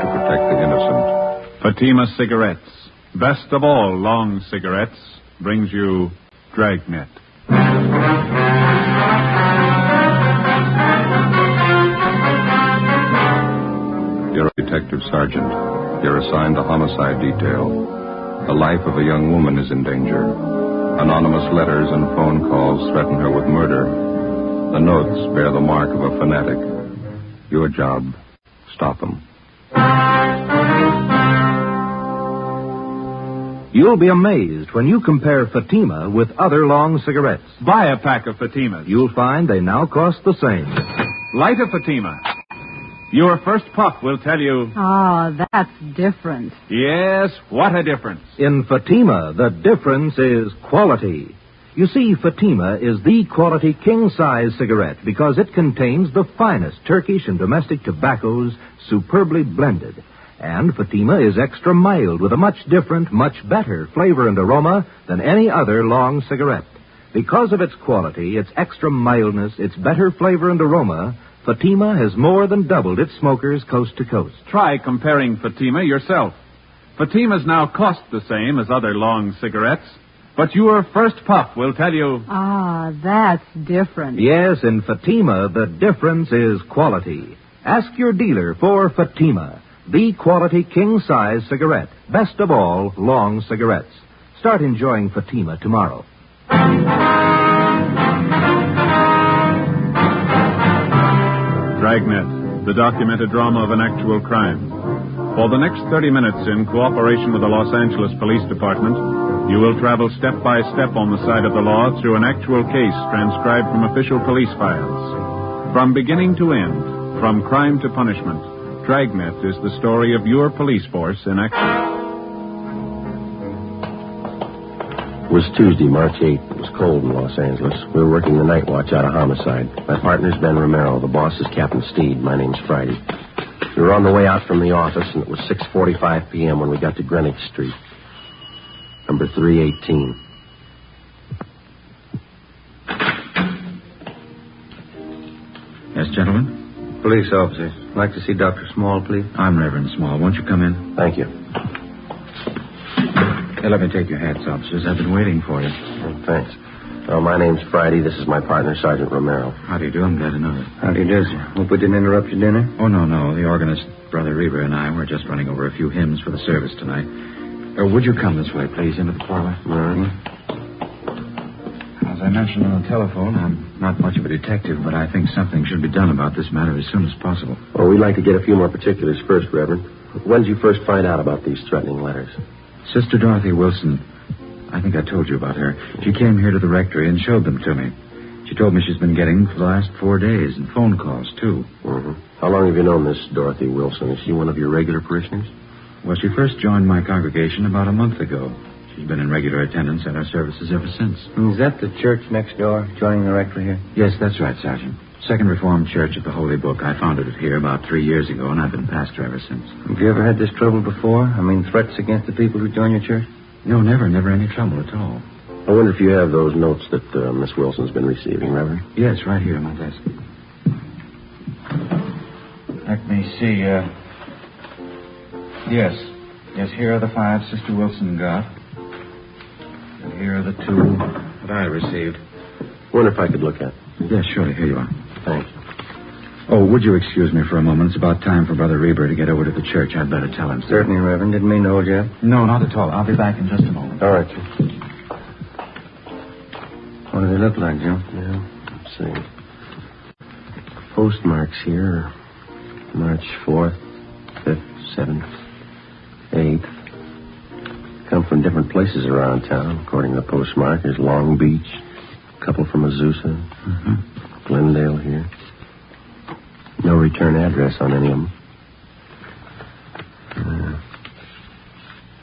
to protect the innocent. Fatima Cigarettes, best of all long cigarettes, brings you Dragnet. You're a detective sergeant. You're assigned the homicide detail. The life of a young woman is in danger. Anonymous letters and phone calls threaten her with murder. The notes bear the mark of a fanatic. Your job, stop them. You'll be amazed when you compare Fatima with other long cigarettes. Buy a pack of Fatimas. You'll find they now cost the same. Light a Fatima. Your first puff will tell you... Oh, that's different. Yes, what a difference. In Fatima, the difference is quality. You see, Fatima is the quality king-size cigarette because it contains the finest Turkish and domestic tobaccos superbly blended. And Fatima is extra mild with a much different, much better flavor and aroma than any other long cigarette. Because of its quality, its extra mildness, its better flavor and aroma, Fatima has more than doubled its smokers coast to coast. Try comparing Fatima yourself. Fatimas now cost the same as other long cigarettes, but your first puff will tell you... Ah, that's different. Yes, in Fatima, the difference is quality. Ask your dealer for Fatima, the quality king-size cigarette. Best of all, long cigarettes. Start enjoying Fatima tomorrow. Dragnet, the documented drama of an actual crime. For the next 30 minutes, in cooperation with the Los Angeles Police Department, you will travel step by step on the side of the law through an actual case transcribed from official police files. From beginning to end, from crime to punishment, Dragnet is the story of your police force in action. It was Tuesday, March 8th. It was cold in Los Angeles. We were working the night watch out of homicide. My partner's Ben Romero. The boss is Captain Steed. My name's Friday. We were on the way out from the office, and it was 6:45 p.m. when we got to Greenwich Street. Number 318. Yes, gentlemen? Police officers. I'd like to see Dr. Small, please. I'm Reverend Small. Won't you come in? Thank you. Hey, let me take your hats, officers. I've been waiting for you. Oh, thanks. My name's Friday. This is my partner, Sergeant Romero. How do you do? I'm glad to know it. How do you do, sir? Hope we didn't interrupt your dinner? Oh, no. The organist, Brother Reber, and I were just running over a few hymns for the service tonight. Would you come this way, please, into the parlor? As I mentioned on the telephone, I'm not much of a detective, but I think something should be done about this matter as soon as possible. Well, we'd like to get a few more particulars first, Reverend. When did you first find out about these threatening letters? Sister Dorothy Wilson. I think I told you about her. She came here to the rectory and showed them to me. She told me she's been getting them for the last 4 days, and phone calls, too. Mm-hmm. How long have you known this Dorothy Wilson? Is she one of your regular parishioners? Well, she first joined my congregation about a month ago. She's been in regular attendance at our services ever since. Is that the church next door, joining the rectory here? Yes, that's right, Sergeant. Second Reformed Church of the Holy Book. I founded it here about 3 years ago, and I've been pastor ever since. Have you ever had this trouble before? I mean, threats against the people who join your church? No, never any trouble at all. I wonder if you have those notes that Miss Wilson's been receiving, Reverend? Yes, right here on my desk. Let me see, Yes, here are the 5 Sister Wilson got. And here are the 2 that I received. Wonder if I could look at. Yes, surely. Here you are. Thanks. Oh, would you excuse me for a moment? It's about time for Brother Reber to get over to the church. I'd better tell him. Certainly, Reverend. Didn't mean to hold you up. No, not at all. I'll be back in just a moment. All right. What do they look like, Joe? Yeah, let's see. Postmarks here are March 4th, 5th, 7th, 8th. Come from different places around town, according to the postmark. There's Long Beach, a couple from Azusa, Glendale here. No return address on any of them.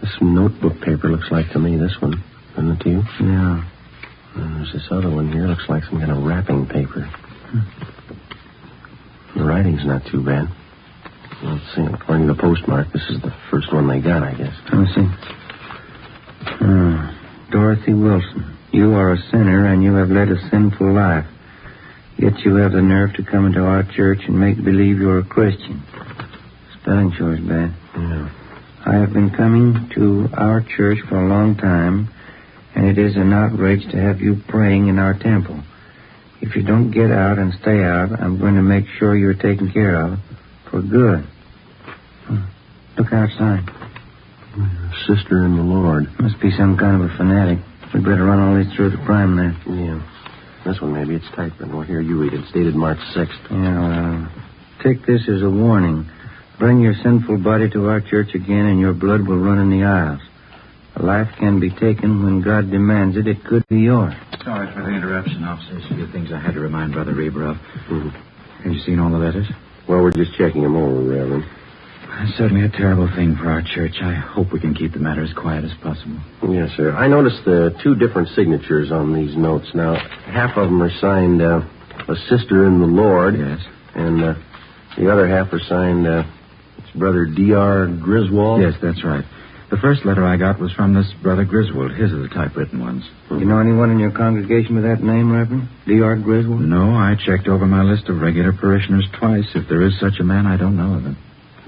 This notebook paper looks like to me this one. Isn't it to you? Yeah. And there's this other one here. Looks like some kind of wrapping paper. The writing's not too bad. Let's see. According to the postmark, this is the first one they got, I guess. Let me see. Dorothy Wilson, you are a sinner and you have led a sinful life. Yet you have the nerve to come into our church and make believe you're a Christian. spelling sure is bad. Yeah. I have been coming to our church for a long time, and it is an outrage to have you praying in our temple. If you don't get out and stay out, I'm going to make sure you're taken care of for good. Look outside. Sister in the Lord. Must be some kind of a fanatic. We'd better run all these through the prime there. Yeah. This one, maybe it's typewritten. Well, here, you read it. It's dated March 6th. Yeah, well, take this as a warning. Bring your sinful body to our church again, and your blood will run in the aisles. A life can be taken when God demands it. It could be yours. Sorry for the interruption, officers. A few things I had to remind Brother Reber of. Mm-hmm. Have you seen all the letters? Well, we're just checking them over, Reverend. It's certainly a terrible thing for our church. I hope we can keep the matter as quiet as possible. Yes, sir. I noticed two different signatures on these notes. Now, half of them are signed a sister in the Lord. Yes. And the other half are signed it's Brother D.R. Griswold. Yes, that's right. The first letter I got was from this Brother Griswold. His are the typewritten ones. You know anyone in your congregation with that name, Reverend? D.R. Griswold? No, I checked over my list of regular parishioners twice. If there is such a man, I don't know of him.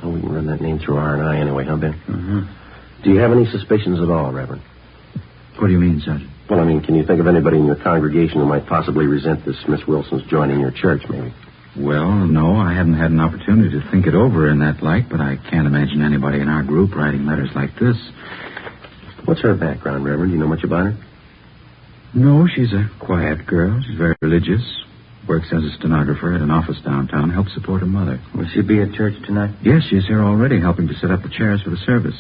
Well, we can run that name through R&I anyway, huh, Ben? Mm-hmm. Do you have any suspicions at all, Reverend? What do you mean, Sergeant? Well, I mean, can you think of anybody in your congregation who might possibly resent this Miss Wilson's joining your church, maybe? Well, no, I haven't had an opportunity to think it over in that light, but I can't imagine anybody in our group writing letters like this. What's her background, Reverend? Do you know much about her? No, she's a quiet girl. She's very religious. Works as a stenographer at an office downtown. Helps support her mother. Will she be at church tonight? Yes, she's here already, helping to set up the chairs for the service.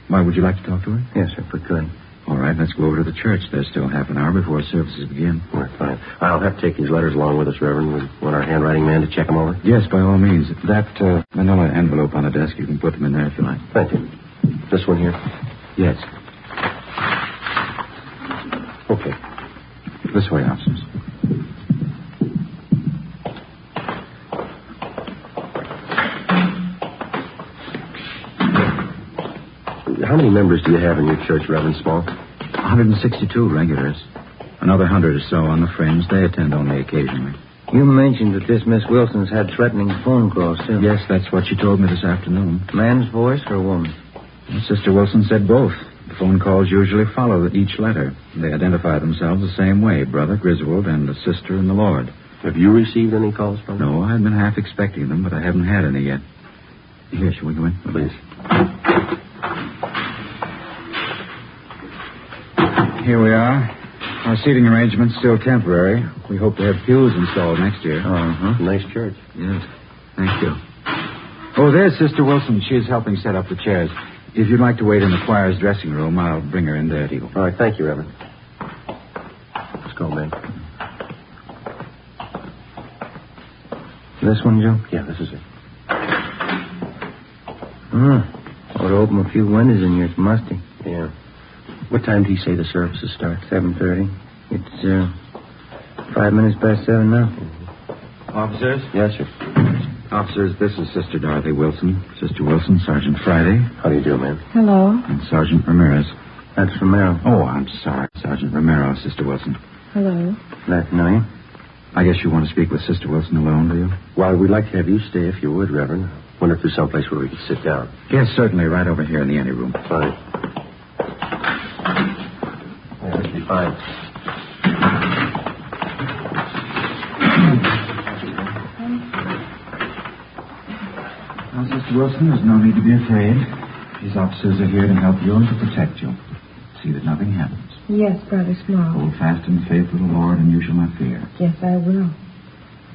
Why, would you like to talk to her? Yes, sir, if we could. All right, let's go over to the church. There's still half an hour before services begin. All right, fine. I'll have to take these letters along with us, Reverend. We want our handwriting man to check them over? Yes, by all means. That manila envelope on the desk, you can put them in there if you like. Thank you. This one here? Yes. Okay. This way, officers. How many members do you have in your church, Reverend Small? 162 regulars. Another 100 or so on the fringe. They attend only occasionally. You mentioned that this Miss Wilson's had threatening phone calls, too. Yes, that's what she told me this afternoon. Man's voice or woman? Well, Sister Wilson said both. The phone calls usually follow each letter. They identify themselves the same way, Brother Griswold and the Sister in the Lord. Have you received any calls from them? No, I've been half expecting them, but I haven't had any yet. Here, shall we go in? Please. Here we are. Our seating arrangement's still temporary. We hope to have pews installed next year. Uh-huh. Nice church. Yes. Thank you. Oh, there's Sister Wilson. She's helping set up the chairs. If you'd like to wait in the choir's dressing room, I'll bring her in there, Eagle. All right, thank you, Reverend. Let's go, man. This one, Joe? Yeah, this is it. Ought to open a few windows in here. It's musty. Yeah. What time do you say the services start? 7:30. It's 5 minutes past 7 now. Officers? Yes, sir. Officers, this is Sister Dorothy Wilson. Sister Wilson, Sergeant Friday. How do you do, man? Hello. And Sergeant Ramirez. That's Romero. Oh, I'm sorry. Sergeant Romero, Sister Wilson. Hello. Glad to know you. I guess you want to speak with Sister Wilson alone, do you? Well, we'd like to have you stay if you would, Reverend. Wonder if there's someplace where we could sit down. Yes, certainly. Right over here in the anteroom. Fine. Yeah, that'd be fine. Well, Sister Wilson, there's no need to be afraid. These officers are here to help you and to protect you. See that nothing happens. Yes, Brother Small. Hold fast and faith with the Lord, and you shall not fear. Yes, I will.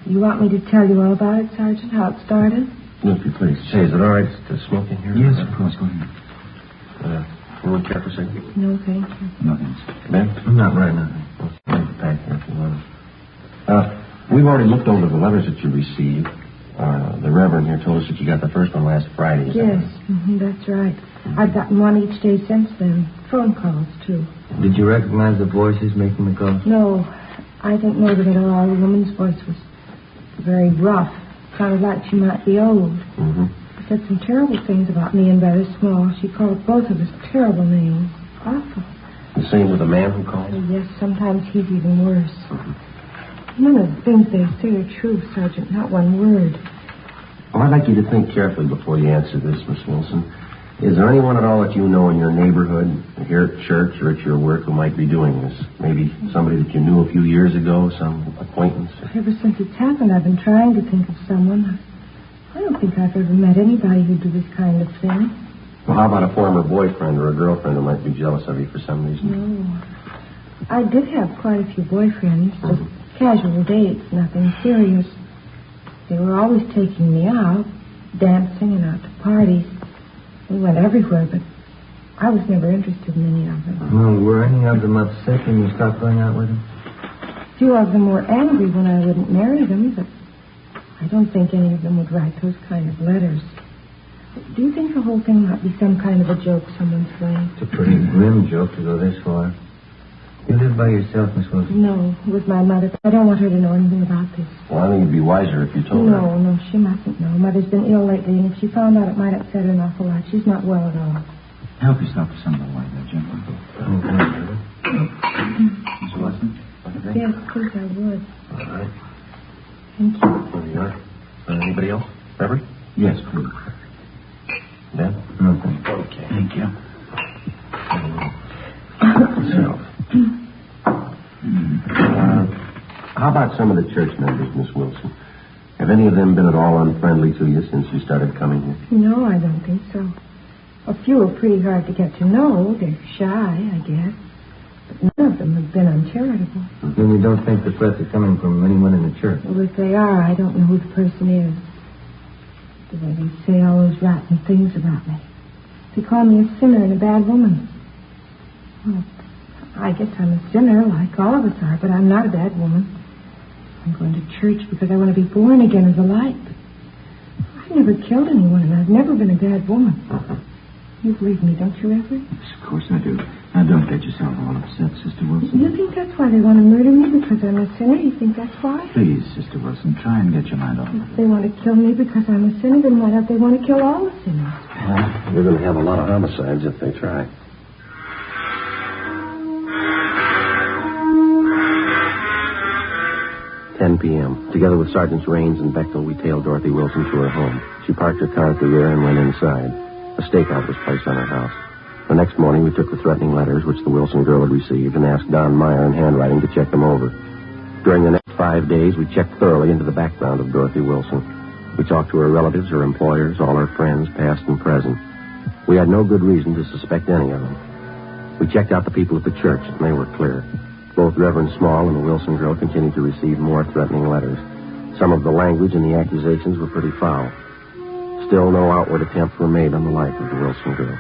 You want me to tell you all about it, Sergeant, how it started? No, if you please. Say, is it all right to smoke in here? Yes, of course. Go ahead. Anyone care for a second? No, thank you. No, thanks. Ben? Not right now. Let's back here if you want. We've already looked over the letters that you received. The Reverend here told us that you got the first one last Friday. Yes, that's right. I've gotten one each day since then. Phone calls, too. Did you recognize the voices making the calls? No, I don't know that at all. The woman's voice was very rough. Sounded like she might be old. Mm-hmm. She said some terrible things about me and Brother Small. She called both of us terrible names. Awful. The same with the man who called? Yes, sometimes he's even worse. None of the things they say are true, Sergeant. Not one word. Well, I'd like you to think carefully before you answer this, Miss Wilson. Is there anyone at all that you know in your neighborhood, here at church or at your work, who might be doing this? Maybe somebody that you knew a few years ago, some acquaintance? Ever since it's happened, I've been trying to think of someone. I don't think I've ever met anybody who'd do this kind of thing. Well, how about a former boyfriend or a girlfriend who might be jealous of you for some reason? No. I did have quite a few boyfriends, just casual dates, nothing serious. They were always taking me out, dancing and out to parties. We went everywhere, but I was never interested in any of them. Well, were any of them upset when you stopped going out with them? A few of them were angry when I wouldn't marry them, but I don't think any of them would write those kind of letters. Do you think the whole thing might be some kind of a joke someone's playing? It's a pretty grim joke to go this far. You live by yourself, Miss Wilson? No, with my mother. I don't want her to know anything about this. Well, I think it'd be wiser if you told her. No, she mustn't know. Mother's been ill lately, and if she found out, it might upset her an awful lot. She's not well at all. Help yourself to some of the wine there, gentlemen. Miss Wilson? Yes, please, I would. All right. Thank you. There you are. Anybody else? Reverend? Yes, please. Ben? No, thank you. Okay. Thank you. How about some of the church members, Miss Wilson? Have any of them been at all unfriendly to you since you started coming here? No, I don't think so. A few are pretty hard to get to know. They're shy, I guess. But none of them have been uncharitable. Then you don't think the threats are coming from anyone in the church? Well, if they are, I don't know who the person is. The way they say all those rotten things about me. They call me a sinner and a bad woman. Well, I guess I'm a sinner, like all of us are, but I'm not a bad woman. I'm going to church because I want to be born again as a light. I've never killed anyone, and I've never been a bad woman. You believe me, don't you, Reverend? Yes, of course I do. Now, don't get yourself all upset, Sister Wilson. You think that's why they want to murder me, because I'm a sinner? You think that's why? Please, Sister Wilson, try and get your mind off If they want to kill me because I'm a sinner, then why don't they want to kill all the sinners? We're going to have a lot of homicides if they try. "10 p.m. Together with Sergeants Raines and Bechtel, we tailed Dorothy Wilson to her home. She parked her car at the rear and went inside. A stakeout was placed on her house. The next morning, we took the threatening letters which the Wilson girl had received and asked Don Meyer in handwriting to check them over. During the next 5 days, we checked thoroughly into the background of Dorothy Wilson. We talked to her relatives, her employers, all her friends, past and present. We had no good reason to suspect any of them. We checked out the people at the church, and they were clear. Both Reverend Small and the Wilson girl continued to receive more threatening letters. Some of the language and the accusations were pretty foul. Still, no outward attempts were made on the life of the Wilson girl.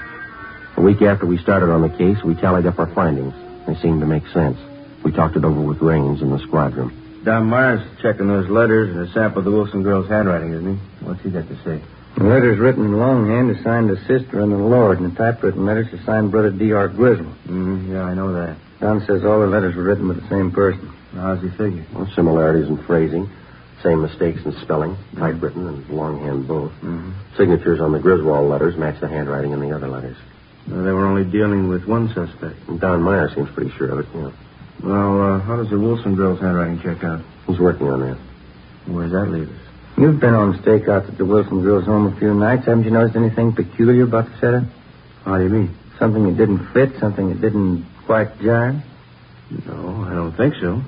A week after we started on the case, we tallied up our findings. They seemed to make sense. We talked it over with Raines in the squad room. Don Myers checking those letters and a sample of the Wilson girl's handwriting, isn't he? What's he got to say? The letters written in longhand are signed to Sister and the Lord, and the typewritten letters are signed Brother D.R. Griswold. Yeah, I know that. Don says all the letters were written by the same person. How's he figure? Well, similarities in phrasing, same mistakes in spelling, typewritten and longhand both. Signatures on the Griswold letters match the handwriting in the other letters. Well, they were only dealing with one suspect. And Don Meyer seems pretty sure of it, yeah. Well, how does the Wilson girl's handwriting check out? He's working on that. Where does that leave us? You've been on stakeouts at the Wilson girl's home a few nights. Haven't you noticed anything peculiar about the setup? How do you mean? Something that didn't fit, something that didn't quite jive? No, I don't think so.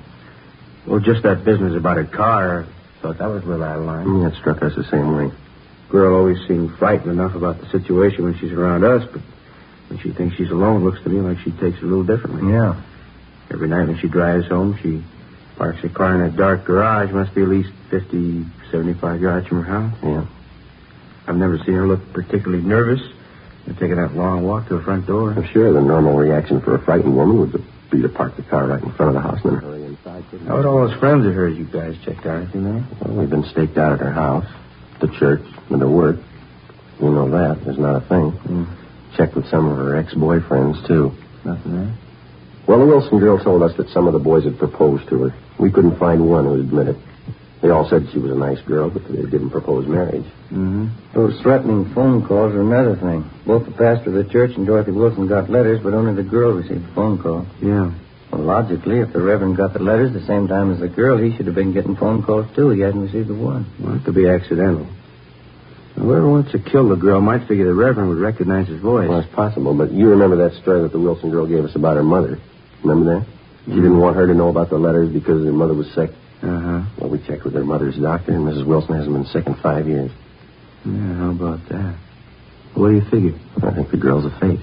Well, just that business about a car, I thought that was a little out of line. That struck us the same way. Girl always seemed frightened enough about the situation when she's around us, but when she thinks she's alone, it looks to me like she takes it a little differently. Yeah. Every night when she drives home, she parks her car in a dark garage. Must be at least 50, 75 yards from her house. Yeah. I've never seen her look particularly nervous and taking that long walk to the front door. I'm sure the normal reaction for a frightened woman would be to park the car right in front of the house and then hurry inside. How about all those friends of hers you guys checked out? Anything there? Well, we've been staked out at her house, the church, and her work. You know that. There's not a thing. Checked with some of her ex-boyfriends, too. Nothing there? Well, the Wilson girl told us that some of the boys had proposed to her. We couldn't find one who admitted. They all said she was a nice girl, but they didn't propose marriage. Those threatening phone calls are another thing. Both the pastor of the church and Dorothy Wilson got letters, but only the girl received a phone call. Yeah. Well, logically, if the Reverend got the letters the same time as the girl, he should have been getting phone calls, too. He hasn't received the one. Well, it could be accidental. Whoever wants to kill the girl might figure the Reverend would recognize his voice. Well, it's possible, but you remember that story that the Wilson girl gave us about her mother. Remember that? She didn't want her to know about the letters because her mother was sick. Uh-huh. Well, we checked with her mother's doctor, and Mrs. Wilson hasn't been sick in 5 years. Yeah, how about that? What do you figure? I think the girl's a fake.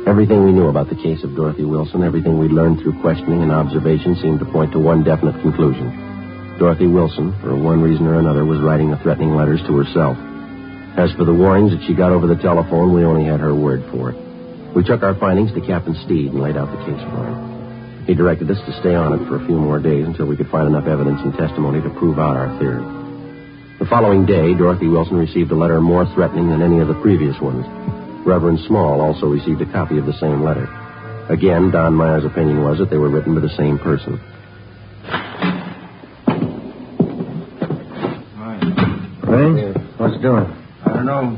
Everything we knew about the case of Dorothy Wilson, everything we learned through questioning and observation seemed to point to one definite conclusion. Dorothy Wilson, for one reason or another, was writing the threatening letters to herself. As for the warnings that she got over the telephone, we only had her word for it. We took our findings to Captain Steed and laid out the case for him. He directed us to stay on it for a few more days until we could find enough evidence and testimony to prove out our theory. The following day, Dorothy Wilson received a letter more threatening than any of the previous ones. Reverend Small also received a copy of the same letter. Again, Don Meyer's opinion was that they were written by the same person. Hey, what's doing? I don't know.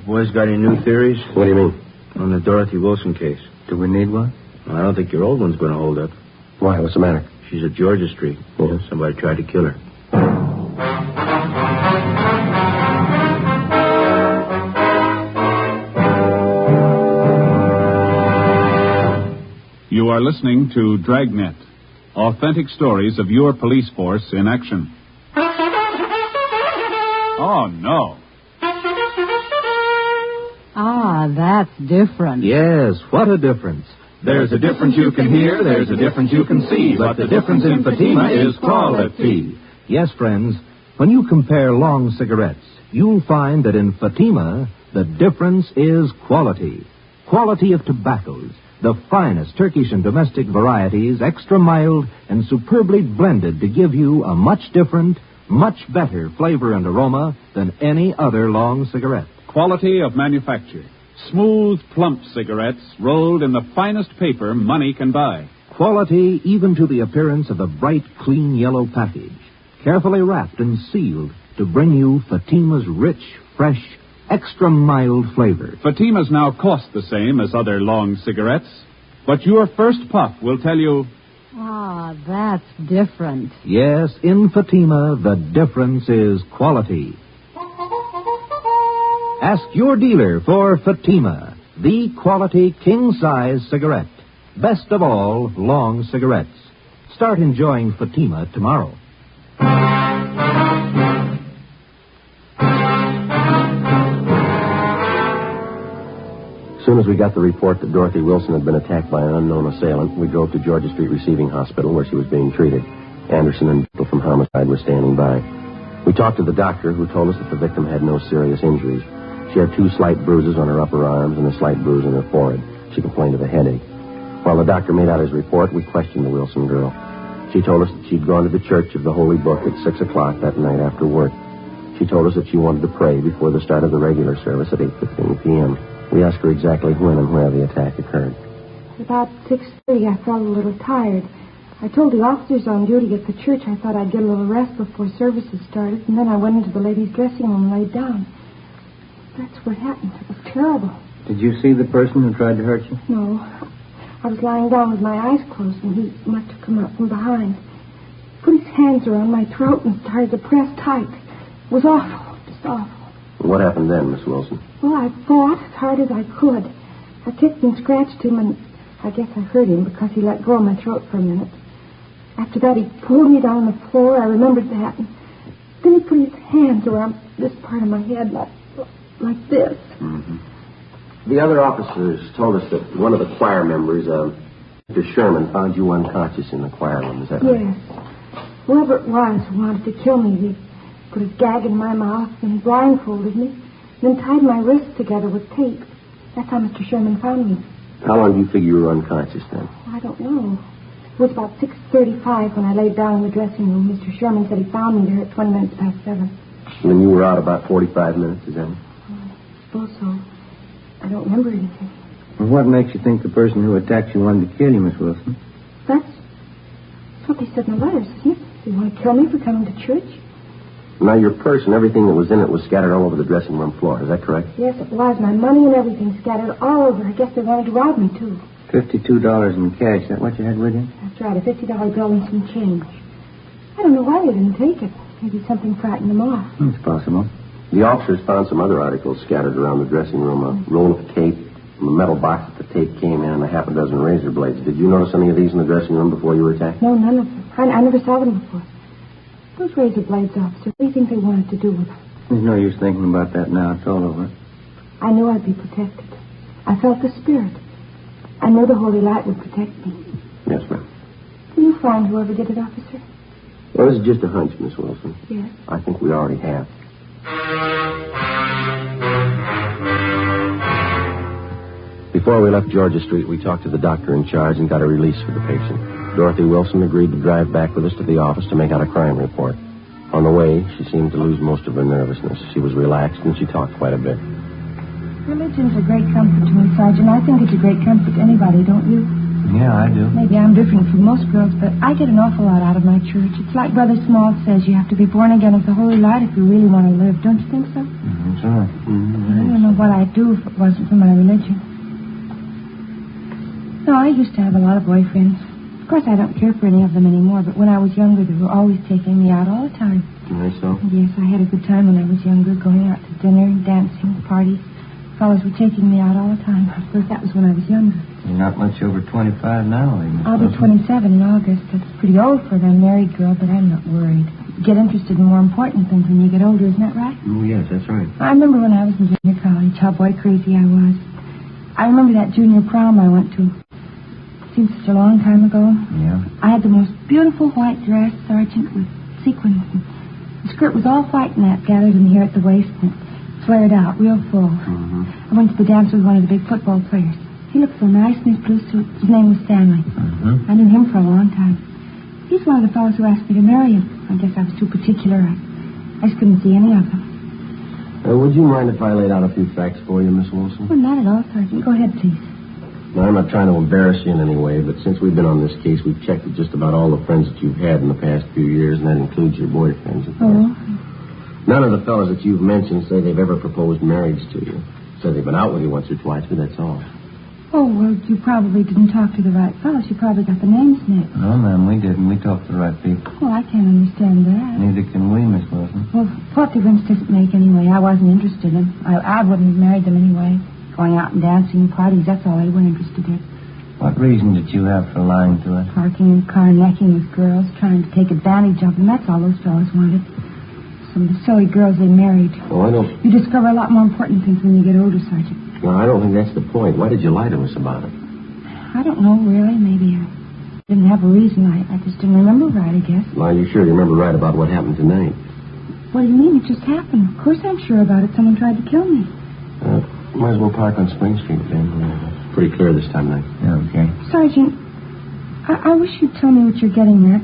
Boys got any new theories? What do you mean? On the Dorothy Wilson case. Do we need one? Well, I don't think your old one's going to hold up. Why? What's the matter? She's at Georgia Street. Yeah. Somebody tried to kill her. You are listening to Dragnet, authentic stories of your police force in action. Oh, no. Ah, that's different. Yes, what a difference. There's a difference you can hear, there's a difference you can see, but the difference in Fatima is quality. Yes, friends, when you compare long cigarettes, you'll find that in Fatima, the difference is quality. Quality of tobaccos, the finest Turkish and domestic varieties, extra mild and superbly blended to give you a much different, much better flavor and aroma than any other long cigarette. Quality of manufacture. Smooth, plump cigarettes rolled in the finest paper money can buy. Quality even to the appearance of the bright, clean yellow package. Carefully wrapped and sealed to bring you Fatima's rich, fresh, extra mild flavor. Fatimas now cost the same as other long cigarettes, but your first puff will tell you... Ah, that's different. Yes, in Fatima, the difference is quality. Ask your dealer for Fatima, the quality king-size cigarette. Best of all, long cigarettes. Start enjoying Fatima tomorrow. As soon as we got the report that Dorothy Wilson had been attacked by an unknown assailant, we drove to Georgia Street Receiving Hospital where she was being treated. Anderson and people from Homicide were standing by. We talked to the doctor, who told us that the victim had no serious injuries. She had 2 slight bruises on her upper arms and a slight bruise on her forehead. She complained of a headache. While the doctor made out his report, we questioned the Wilson girl. She told us that she'd gone to the Church of the Holy Book at 6 o'clock that night after work. She told us that she wanted to pray before the start of the regular service at 8:15 p.m. We asked her exactly when and where the attack occurred. About 6:30, I felt a little tired. I told the officers on duty at the church I thought I'd get a little rest before services started, and then I went into the ladies' dressing room and laid down. That's what happened. It was terrible. Did you see the person who tried to hurt you? No. I was lying down with my eyes closed, and he must have come up from behind. Put his hands around my throat and started to press tight. It was awful, just awful. What happened then, Miss Wilson? Well, I fought as hard as I could. I kicked and scratched him, and I guess I hurt him because he let go of my throat for a minute. After that, he pulled me down on the floor. I remembered that. And then he put his hands around this part of my head like this. Mm-hmm. The other officers told us that one of the choir members, Mr. Sherman, found you unconscious in the choir room. Is that right? Yes. Whoever it was who wanted to kill me, he put his gag in my mouth and blindfolded me, then tied my wrists together with tape. That's how Mr. Sherman found me. How long do you figure you were unconscious then? I don't know. It was about 6:35 when I laid down in the dressing room. Mr. Sherman said he found me there at 20 minutes past 7. And then you were out about 45 minutes, is that it? I suppose so. I don't remember anything. Well, what makes you think the person who attacked you wanted to kill you, Miss Wilson? That's what they said in the letters, isn't it? They want to kill me for coming to church? Now, your purse and everything that was in it was scattered all over the dressing room floor. Is that correct? Yes, it was. My money and everything scattered all over. I guess they wanted to rob me, too. $52 in cash. Is that what you had with you? That's right, a $50 bill and some change. I don't know why they didn't take it. Maybe something frightened them off. It's possible. The officers found some other articles scattered around the dressing room. A roll of tape, a metal box that the tape came in, and a half a dozen razor blades. Did you notice any of these in the dressing room before you were attacked? No, none of them. I never saw them before. Those razor blades, officer, what do you think they wanted to do with them? There's no use thinking about that now. It's all over. I knew I'd be protected. I felt the spirit. I knew the holy light would protect me. Yes, ma'am. Can you find whoever did it, officer? Well, this is just a hunch, Miss Wilson. Yes. I think we already have. Before we left Georgia Street, we talked to the doctor in charge and got a release for the patient. Dorothy Wilson agreed to drive back with us to the office to make out a crime report. On the way, she seemed to lose most of her nervousness. She was relaxed and she talked quite a bit. Religion's a great comfort to me, Sergeant. I think it's a great comfort to anybody, don't you? Yeah, I do. Maybe I'm different from most girls, but I get an awful lot out of my church. It's like Brother Small says, you have to be born again of the holy light if you really want to live. Don't you think so? That's right. I don't know what I'd do if it wasn't for my religion. No, I used to have a lot of boyfriends. Of course, I don't care for any of them anymore, but when I was younger, they were always taking me out all the time. Nice, so? Yes, I had a good time when I was younger, going out to dinner, dancing, parties. Fellows were taking me out all the time. I suppose that was when I was younger. You're not much over 25 now, are you? I'll be 27 in August. That's pretty old for an unmarried girl, but I'm not worried. You get interested in more important things when you get older, isn't that right? Oh, yes, that's right. I remember when I was in junior college, how boy crazy I was. I remember that junior prom I went to. Seems such a long time ago. Yeah. I had the most beautiful white dress, Sergeant, with sequins. The skirt was all white and that gathered in here at the waist and flared out real full. I went to the dance with one of the big football players. He looked so nice in his blue suit. His name was Stanley. I knew him for a long time. He's one of the fellows who asked me to marry him. I guess I was too particular. I just couldn't see any of them. Would you mind if I laid out a few facts for you, Miss Wilson? Well, not at all, Sergeant. Go ahead, please. Now, I'm not trying to embarrass you in any way, but since we've been on this case, we've checked with just about all the friends that you've had in the past few years, and that includes your boyfriends, of course. Oh. None of the fellows that you've mentioned say they've ever proposed marriage to you. Say they've been out with you once or twice, but that's all. Oh, well, you probably didn't talk to the right fellows. You probably got the names mixed. No, ma'am, we didn't. We talked to the right people. Well, I can't understand that. Neither can we, Miss Wilson. Well, what difference does it make anyway? I wasn't interested in them. I wouldn't have married them anyway. Going out and dancing, parties, that's all they were interested in. What reason did you have for lying to us? Parking in the car, necking with girls, trying to take advantage of them. That's all those fellows wanted. Some of the silly girls they married. Oh, I don't... You discover a lot more important things when you get older, Sergeant. No, I don't think that's the point. Why did you lie to us about it? I don't know, really. Maybe I didn't have a reason. I just didn't remember right, I guess. Well, are you sure you remember right about what happened tonight? What do you mean? It just happened. Of course I'm sure about it. Someone tried to kill me. Might as well park on Spring Street, Ben. Pretty clear this time of night. Yeah, okay. Sergeant, I wish you'd tell me what you're getting at.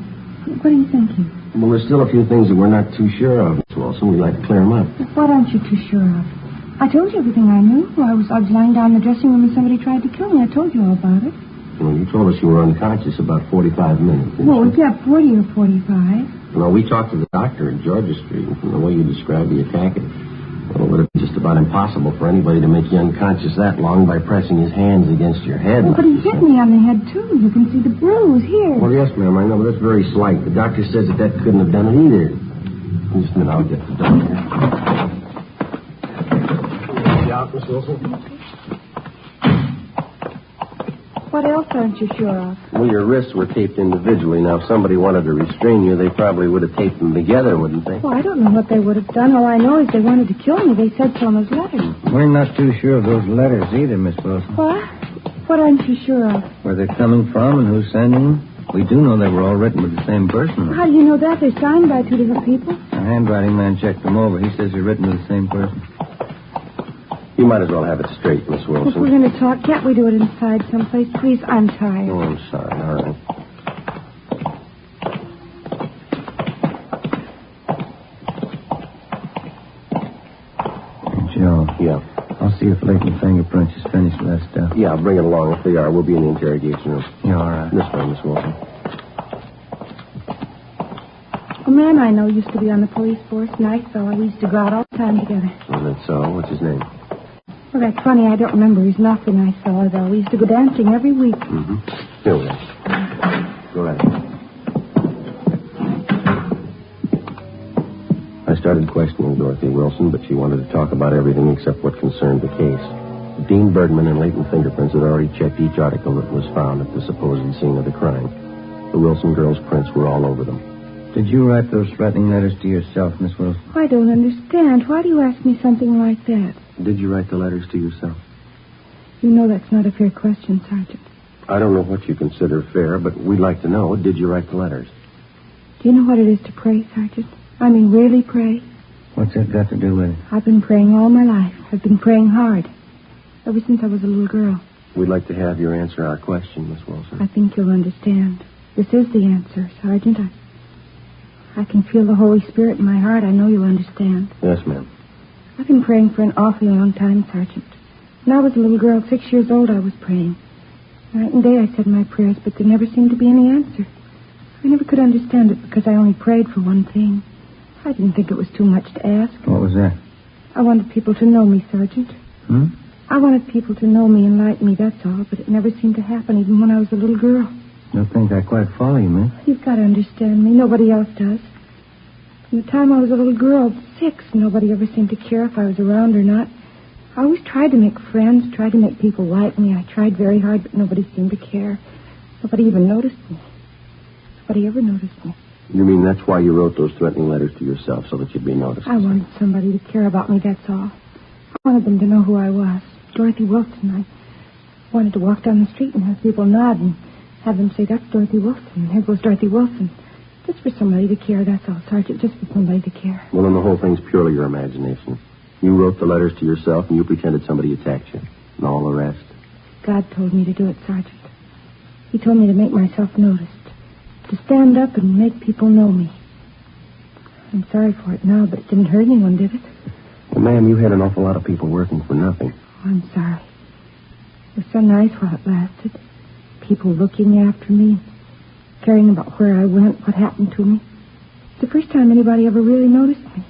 What are you thinking? Well, there's still a few things that we're not too sure of, Miss Wilson. We'd like to clear them up. What aren't you too sure of? I told you everything I knew. I was lying down in the dressing room and somebody tried to kill me. I told you all about it. Well, you told us you were unconscious about 45 minutes. Well, yeah, 40 or 45. Well, we talked to the doctor at Georgia Street, and from the way you described the attack, it would have been just about impossible for anybody to make you unconscious that long by pressing his hands against your head. Well, but he hit me on the head, too. You can see the bruise here. Well, yes, ma'am, I know, but that's very slight. The doctor says that couldn't have done it either. Just a minute, I'll get the doctor. Out, Miss Wilson. What else aren't you sure of? Well, your wrists were taped individually. Now, if somebody wanted to restrain you, they probably would have taped them together, wouldn't they? Well, I don't know what they would have done. All I know is they wanted to kill me. They said so in those letters. We're not too sure of those letters either, Miss Wilson. What? What aren't you sure of? Where they're coming from and who's sending them. We do know they were all written with the same person. How do you know that? They're signed by two different people. The handwriting man checked them over. He says they're written with the same person. You might as well have it straight, Miss Wilson. If we're going to talk, can't we do it inside someplace? Please, I'm tired. Oh, I'm sorry. All right. Joe. Yeah. I'll see if Leighton's fingerprints is finished with that stuff. Yeah, bring it along. If they are, we'll be in the interrogation room. Yeah, all right. This way, Miss Wilson. A man I know used to be on the police force. Nice fellow. We used to go out all the time together. Oh, that's so. What's his name? Well, that's funny. I don't remember. He's an awfully nice fellow, though. We used to go dancing every week. Mm-hmm. Here we are. Go ahead. started questioning Dorothy Wilson, but she wanted to talk about everything except what concerned the case. Dean Bergman and Leighton Fingerprints had already checked each article that was found at the supposed scene of the crime. The Wilson girls' prints were all over them. Did you write those threatening letters to yourself, Miss Wilson? I don't understand. Why do you ask me something like that? Did you write the letters to yourself? You know that's not a fair question, Sergeant. I don't know what you consider fair, but we'd like to know, did you write the letters? Do you know what it is to pray, Sergeant? I mean, really pray? What's that got to do with it? I've been praying all my life. I've been praying hard. Ever since I was a little girl. We'd like to have you answer our question, Miss Wilson. I think you'll understand. This is the answer, Sergeant. I can feel the Holy Spirit in my heart. I know you'll understand. Yes, ma'am. I've been praying for an awfully long time, Sergeant. When I was a little girl, 6 years old, I was praying. Night and day I said my prayers, but there never seemed to be any answer. I never could understand it because I only prayed for one thing. I didn't think it was too much to ask. What was that? I wanted people to know me, Sergeant. I wanted people to know me and like me, that's all, but it never seemed to happen, even when I was a little girl. Don't think I quite follow you, miss. You've got to understand me. Nobody else does. From the time I was a little girl, 6, nobody ever seemed to care if I was around or not. I always tried to make friends, tried to make people like me. I tried very hard, but nobody seemed to care. Nobody even noticed me. Nobody ever noticed me. You mean that's why you wrote those threatening letters to yourself, so that you'd be noticed? I wanted somebody to care about me, that's all. I wanted them to know who I was. Dorothy Wilson. I wanted to walk down the street and have people nod and have them say, that's Dorothy Wilson, and here goes Dorothy Wilson. Just for somebody to care, that's all, Sergeant. Just for somebody to care. Well, then the whole thing's purely your imagination. You wrote the letters to yourself, and you pretended somebody attacked you. And all the rest. God told me to do it, Sergeant. He told me to make myself noticed. To stand up and make people know me. I'm sorry for it now, but it didn't hurt anyone, did it? Well, ma'am, you had an awful lot of people working for nothing. Oh, I'm sorry. It was so nice while it lasted. People looking after me, caring about where I went, what happened to me. It's the first time anybody ever really noticed me.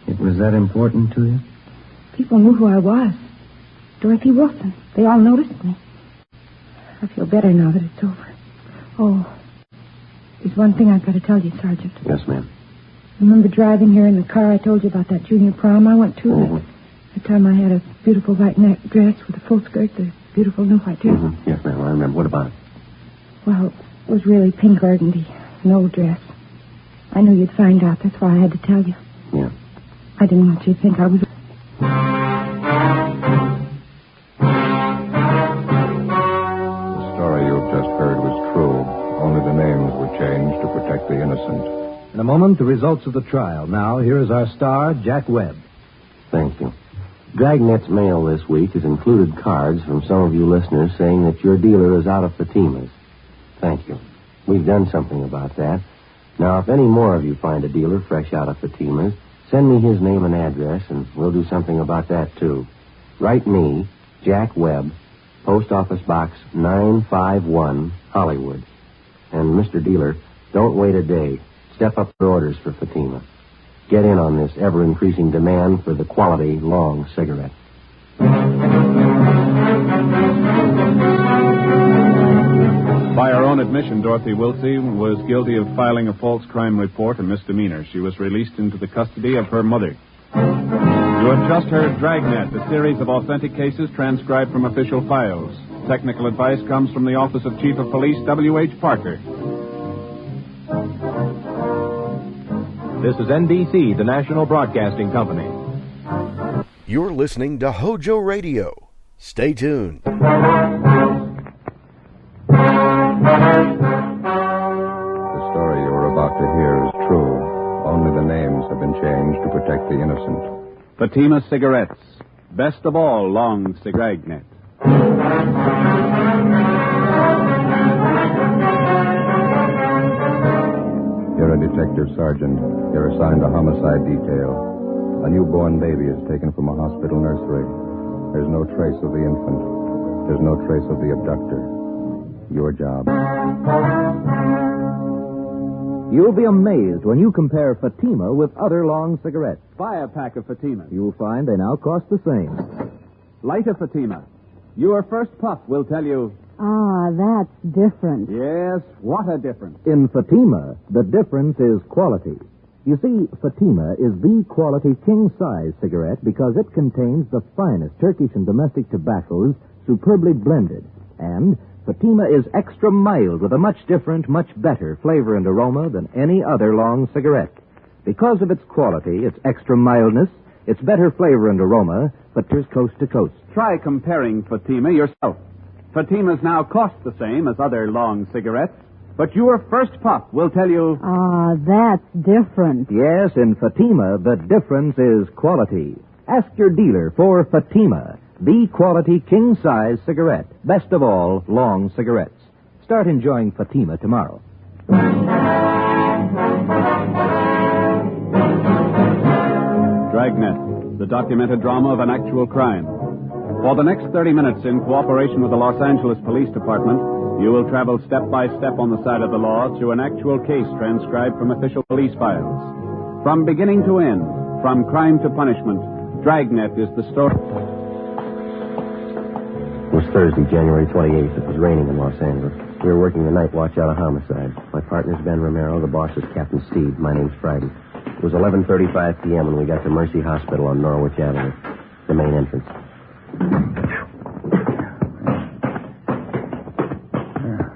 It was that important to you? People knew who I was. Dorothy Wilson. They all noticed me. I feel better now that it's over. Oh, there's one thing I've got to tell you, Sergeant. Yes, ma'am. Remember driving here in the car I told you about that junior prom I went to? Mm-hmm. That time I had a beautiful white neck dress with a full skirt, the beautiful new white dress. Mm-hmm. Yes, ma'am, I remember. What about it? Well, it was really pink burgundy, an old dress. I knew you'd find out. That's why I had to tell you. Yeah. I didn't want you to think I was... The story you've just heard was true. Only the names were changed to protect the innocent. In a moment, the results of the trial. Now, here is our star, Jack Webb. Thank you. Dragnet's mail this week has included cards from some of you listeners saying that your dealer is out of Fatima's. Thank you. We've done something about that. Now, if any more of you find a dealer fresh out of Fatima's, send me his name and address, and we'll do something about that, too. Write me, Jack Webb, Post Office Box 951, Hollywood. And, Mr. Dealer, don't wait a day. Step up your orders for Fatima. Get in on this ever-increasing demand for the quality long cigarette. By her own admission, Dorothy Wilson was guilty of filing a false crime report, a misdemeanor. She was released into the custody of her mother. You have just heard Dragnet, a series of authentic cases transcribed from official files. Technical advice comes from the Office of Chief of Police W.H. Parker. This is NBC, the National Broadcasting Company. You're listening to HOJO Radio. Stay tuned. The story you're about to hear is true. Only the names have been changed to protect the innocent. Fatima Cigarettes. Best of all, long Dragnet. You're a detective sergeant. You're assigned to homicide detail. A newborn baby is taken from a hospital nursery. There's no trace of the infant. There's no trace of the abductor. Your job. You'll be amazed when you compare Fatima with other long cigarettes. Buy a pack of Fatima. You'll find they now cost the same. Light a Fatima. Your first puff will tell you... Ah, that's different. Yes, what a difference. In Fatima, the difference is quality. You see, Fatima is the quality king-size cigarette because it contains the finest Turkish and domestic tobaccos superbly blended. And Fatima is extra mild with a much different, much better flavor and aroma than any other long cigarette. Because of its quality, its extra mildness, its better flavor and aroma, Fatima's coast to coast. Try comparing Fatima yourself. Fatimas now cost the same as other long cigarettes, but your first puff will tell you... Ah, that's different. Yes, in Fatima, the difference is quality. Ask your dealer for Fatima, the quality king-size cigarette. Best of all, long cigarettes. Start enjoying Fatima tomorrow. Dragnet, the documented drama of an actual crime. For the next 30 minutes, in cooperation with the Los Angeles Police Department, you will travel step by step on the side of the law through an actual case transcribed from official police files. From beginning to end, from crime to punishment, Dragnet is the story. It was Thursday, January 28th. It was raining in Los Angeles. We were working the night watch out of homicide. My partner's Ben Romero. The boss is Captain Steve. My name's Friday. It was 11:35 p.m. when we got to Mercy Hospital on Norwich Avenue, the main entrance.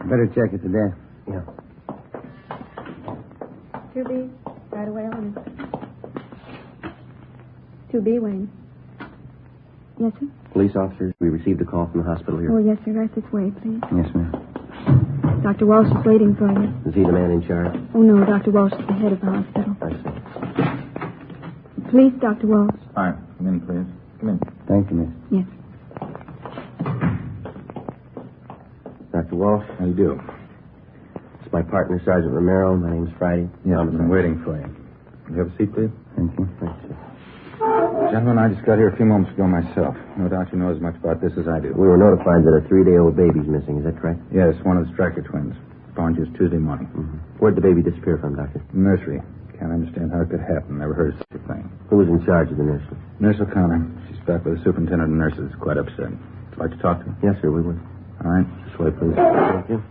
Better check it today. Yeah. 2B, right away on it. 2B, Wayne. Yes, sir? Police officers, we received a call from the hospital here. Oh, yes, sir. Right this way, please. Yes, ma'am. Dr. Walsh is waiting for you. Is he the man in charge? Oh, no, Dr. Walsh is the head of the hospital. I see. Police, Dr. Walsh. All right. Come in, please. Come in. Thank you, miss. Yes. Dr. Walsh? How do you do? It's my partner, Sergeant Romero. My name's Friday. Yeah, I've been waiting for you. Will you have a seat, please? Thank you. Thanks, sir. Gentlemen, I just got here a few moments ago myself. No doubt you know as much about this as I do. We were notified that a 3-day-old baby's missing. Is that correct? Yes, one of the Stryker twins. Found just Tuesday morning. Mm-hmm. Where'd the baby disappear from, Doctor? Nursery. Can't understand how it could happen. Never heard of such a thing. Who was in charge of the nursery? Nurse O'Connor. She's back with the superintendent of nurses. Quite upset. Would you like to talk to her? Yes, sir, we would. All right. This way, please. Thank you.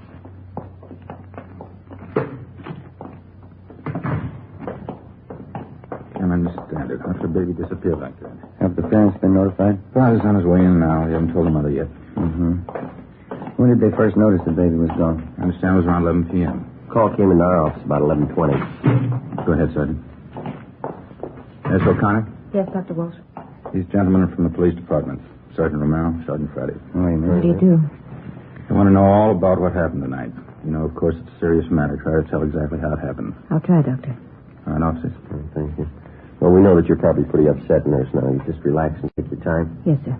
Can't understand it. How could a baby disappear like that? Have the parents been notified? Father's on his way in now. He hasn't told the mother yet. Mm-hmm. When did they first notice the baby was gone? I understand it was around 11 p.m. Call came into our office about 11:20. Go ahead, Sergeant. Nurse O'Connor? Yes, Dr. Walsh. These gentlemen are from the police department. Sergeant Romero, Sergeant Friday. Wait a minute. What do you do? I want to know all about what happened tonight. You know, of course, it's a serious matter. Try to tell exactly how it happened. I'll try, Doctor. All right, officers. Thank you. Well, we know that you're probably pretty upset, Nurse, now. You just relax and take your time. Yes, sir.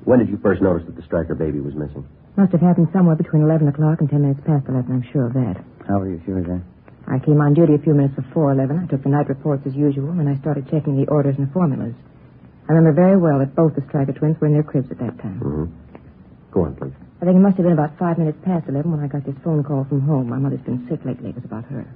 When did you first notice that the Stryker baby was missing? Must have happened somewhere between 11 o'clock and 10 minutes past 11, I'm sure of that. How are you sure of that? I came on duty a few minutes before 11. I took the night reports as usual, and I started checking the orders and formulas. I remember very well that both the Stryker twins were in their cribs at that time. Mm-hmm. Go on, please. I think it must have been about 5 minutes past 11 when I got this phone call from home. My mother's been sick lately. It was about her.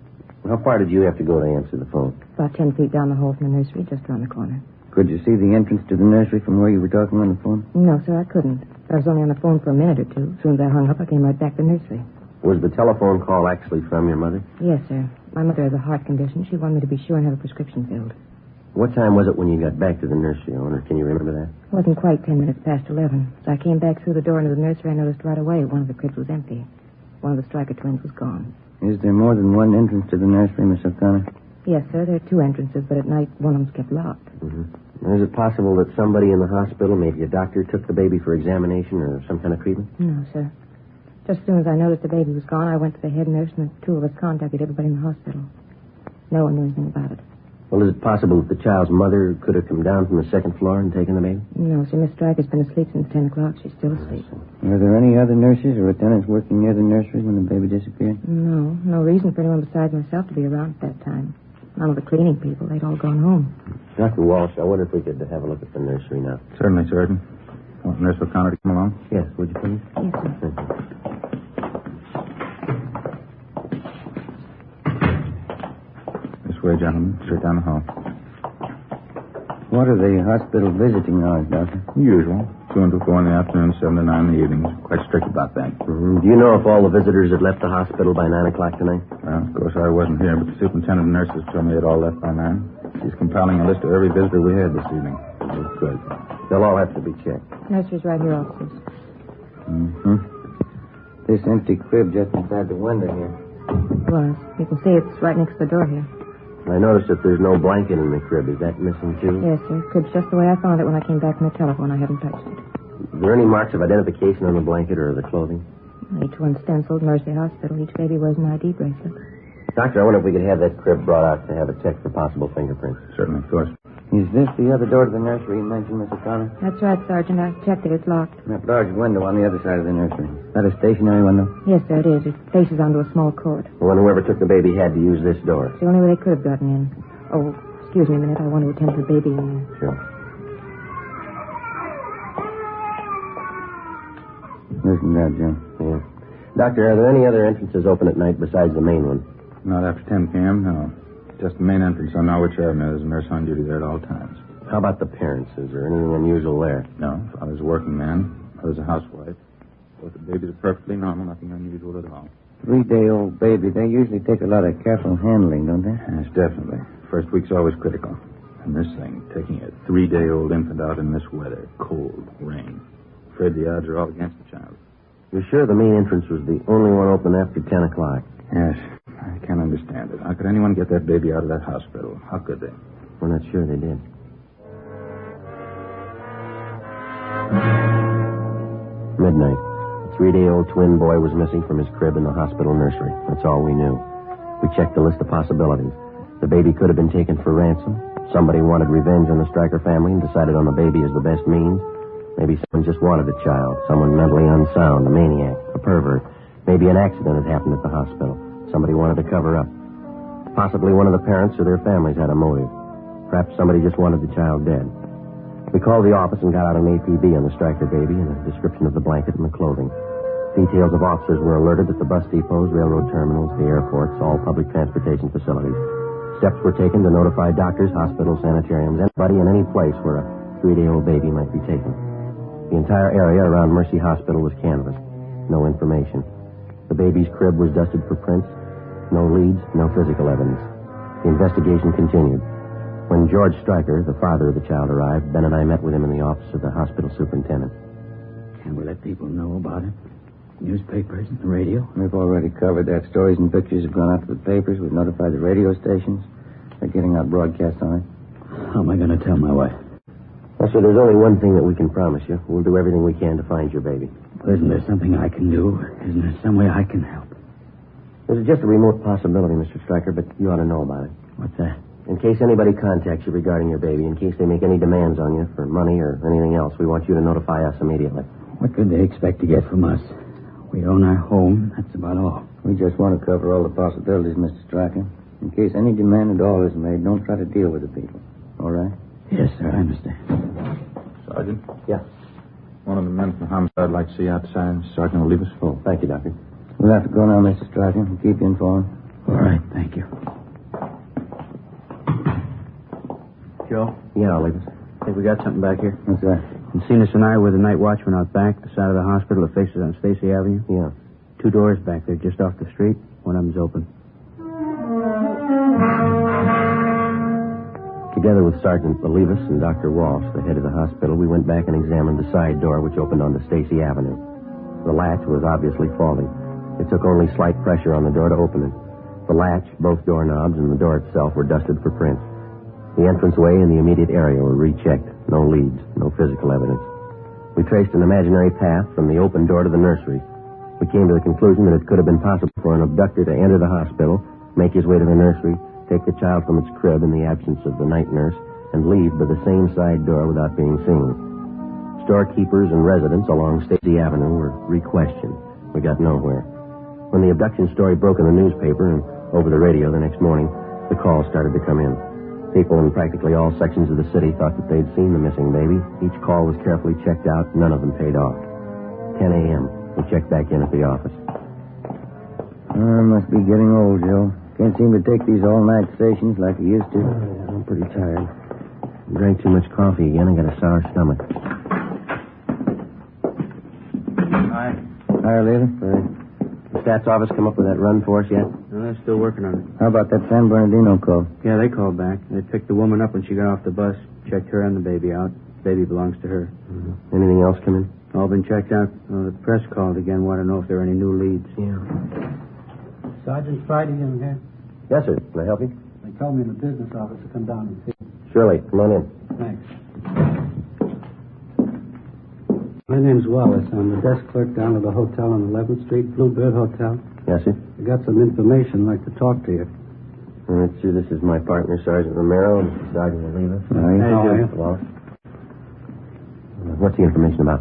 How far did you have to go to answer the phone? About 10 feet down the hall from the nursery, just around the corner. Could you see the entrance to the nursery from where you were talking on the phone? No, sir, I couldn't. I was only on the phone for a minute or two. As soon as I hung up, I came right back to the nursery. Was the telephone call actually from your mother? Yes, sir. My mother has a heart condition. She wanted me to be sure and have a prescription filled. What time was it when you got back to the nursery, owner? Can you remember that? It wasn't quite 10 minutes past 11. As I came back through the door into the nursery, I noticed right away one of the cribs was empty. One of the Stryker twins was gone. Is there more than one entrance to the nursery, Miss O'Connor? Yes, sir. There are 2 entrances, but at night one of them's kept locked. Mm-hmm. Is it possible that somebody in the hospital, maybe a doctor, took the baby for examination or some kind of treatment? No, sir. Just as soon as I noticed the baby was gone, I went to the head nurse, and the 2 of us contacted everybody in the hospital. No one knew anything about it. Well, is it possible that the child's mother could have come down from the second floor and taken the baby? No, sir. Miss Stryker's been asleep since 10 o'clock. She's still asleep. Were there any other nurses or attendants working near the nursery when the baby disappeared? No. No reason for anyone besides myself to be around at that time. None of the cleaning people. They'd all gone home. Dr. Walsh, I wonder if we could have a look at the nursery now. Certainly, Sergeant. Want Nurse O'Connor to come along? Yes, would you please? Yes, sir. This way, gentlemen. Straight down the hall. What are the hospital visiting hours, Doctor? Usual. 2 until 4 in the afternoon, 7 to 9 in the evenings. Quite strict about that. Mm-hmm. Do you know if all the visitors had left the hospital by 9 o'clock tonight? Well, of course, I wasn't here, but the superintendent of nurses told me they'd all left by 9. She's compiling a list of every visitor we had this evening. Oh, good. They'll all have to be checked. Nursery's right here, officers. Mm-hmm. This empty crib just inside the window here. Well, you can see it's right next to the door here. I noticed that there's no blanket in the crib. Is that missing, too? Yes, sir. Crib's just the way I found it when I came back from the telephone. I haven't touched it. Is there any marks of identification on the blanket or the clothing? Each one stenciled, Mercy Hospital. Each baby wears an ID bracelet. Doctor, I wonder if we could have that crib brought out to have it checked for possible fingerprints. Certainly, of course. Is this the other door to the nursery you mentioned, Mr. Connor? That's right, Sergeant. I checked it. It's locked. That large window on the other side of the nursery. Is that a stationary window? Yes, sir, it is. It faces onto a small court. Well, then whoever took the baby had to use this door. It's the only way they could have gotten in. Oh, excuse me a minute. I want to attend to the baby in there. Sure. Listen to that, Jim. Yeah. Doctor, are there any other entrances open at night besides the main one? Not after 10 p.m., no. Just the main entrance on Norwich Avenue. There's a nurse on duty there at all times. How about the parents? Is there anything unusual there? No. Father's a working man. Mother's a housewife. Both the babies are perfectly normal. Nothing unusual at all. 3-day-old baby. They usually take a lot of careful handling, don't they? Yes, definitely. First week's always critical. And this thing, taking a 3-day-old infant out in this weather, cold, rain. Afraid the odds are all against the child. You're sure the main entrance was the only one open after 10 o'clock? Yes. I can't understand it. How could anyone get that baby out of that hospital? How could they? We're not sure they did. Midnight. A 3-day-old twin boy was missing from his crib in the hospital nursery. That's all we knew. We checked the list of possibilities. The baby could have been taken for ransom. Somebody wanted revenge on the Stryker family and decided on the baby as the best means. Maybe someone just wanted a child. Someone mentally unsound, a maniac, a pervert. Maybe an accident had happened at the hospital. Somebody wanted to cover up. Possibly one of the parents or their families had a motive. Perhaps somebody just wanted the child dead. We called the office and got out an APB on the Stryker baby and a description of the blanket and the clothing. Details of officers were alerted at the bus depots, railroad terminals, the airports, all public transportation facilities. Steps were taken to notify doctors, hospitals, sanitariums, anybody in any place where a 3-day-old baby might be taken. The entire area around Mercy Hospital was canvassed. No information. The baby's crib was dusted for prints. No leads, no physical evidence. The investigation continued. When George Stryker, the father of the child, arrived, Ben and I met with him in the office of the hospital superintendent. Can we let people know about it? Newspapers and the radio? We've already covered that. Stories and pictures have gone out to the papers. We've notified the radio stations. They're getting out broadcasts on it. How am I going to tell my wife? Well, sir, there's only one thing that we can promise you. We'll do everything we can to find your baby. Well, isn't there something I can do? Isn't there some way I can help? There's just a remote possibility, Mr. Stryker, but you ought to know about it. What's that? In case anybody contacts you regarding your baby, in case they make any demands on you for money or anything else, we want you to notify us immediately. What could they expect to get from us? We own our home. That's about all. We just want to cover all the possibilities, Mr. Stryker. In case any demand at all is made, don't try to deal with the people. All right? Yes, sir, I understand. Sergeant? Yeah. One of the men from homicide would like to see you outside. Sergeant will leave us full. Thank you, Doctor. We'll have to go now, Mr. Stryker, and keep you informed. All right, thank you. Joe? Yeah, I'll leave us. I think we got something back here. What's that? Encinas and I were the night watchman out back, the side of the hospital that faces on Stacy Avenue. Yeah. 2 doors back there, just off the street. One of them's open. Together with Sergeant Olivas and Dr. Walsh, the head of the hospital, we went back and examined the side door which opened onto Stacy Avenue. The latch was obviously faulty. It took only slight pressure on the door to open it. The latch, both doorknobs, and the door itself were dusted for prints. The entranceway and the immediate area were rechecked. No leads, no physical evidence. We traced an imaginary path from the open door to the nursery. We came to the conclusion that it could have been possible for an abductor to enter the hospital, make his way to the nursery, take the child from its crib in the absence of the night nurse, and leave by the same side door without being seen. Storekeepers and residents along Stacy Avenue were re-questioned. We got nowhere. When the abduction story broke in the newspaper and over the radio the next morning, the calls started to come in. People in practically all sections of the city thought that they'd seen the missing baby. Each call was carefully checked out. None of them paid off. 10 a.m. We checked back in at the office. I must be getting old, Joe. Can't seem to take these all-night stations like I used to. I'm pretty tired. Drank too much coffee again and got a sour stomach. hire later? The stats office come up with that run for us yet? No, they're still working on it. How about that San Bernardino call? Yeah, they called back. They picked the woman up when she got off the bus, checked her and the baby out. The baby belongs to her. Mm-hmm. Anything else come in? All been checked out. The press called again, want to know if there are any new leads. Yeah. Sergeant Friday in here? Yes, sir. Can I help you? They called me in the business office to come down and see. Surely. Come on in. Thanks. My name's Wallace. I'm the desk clerk down at the hotel on 11th Street, Bluebird Hotel. Yes, sir. I got some information I'd like to talk to you. All right, sir. This is my partner, Sergeant Romero, and Sergeant Oliva. How are you? Wallace. What's the information about?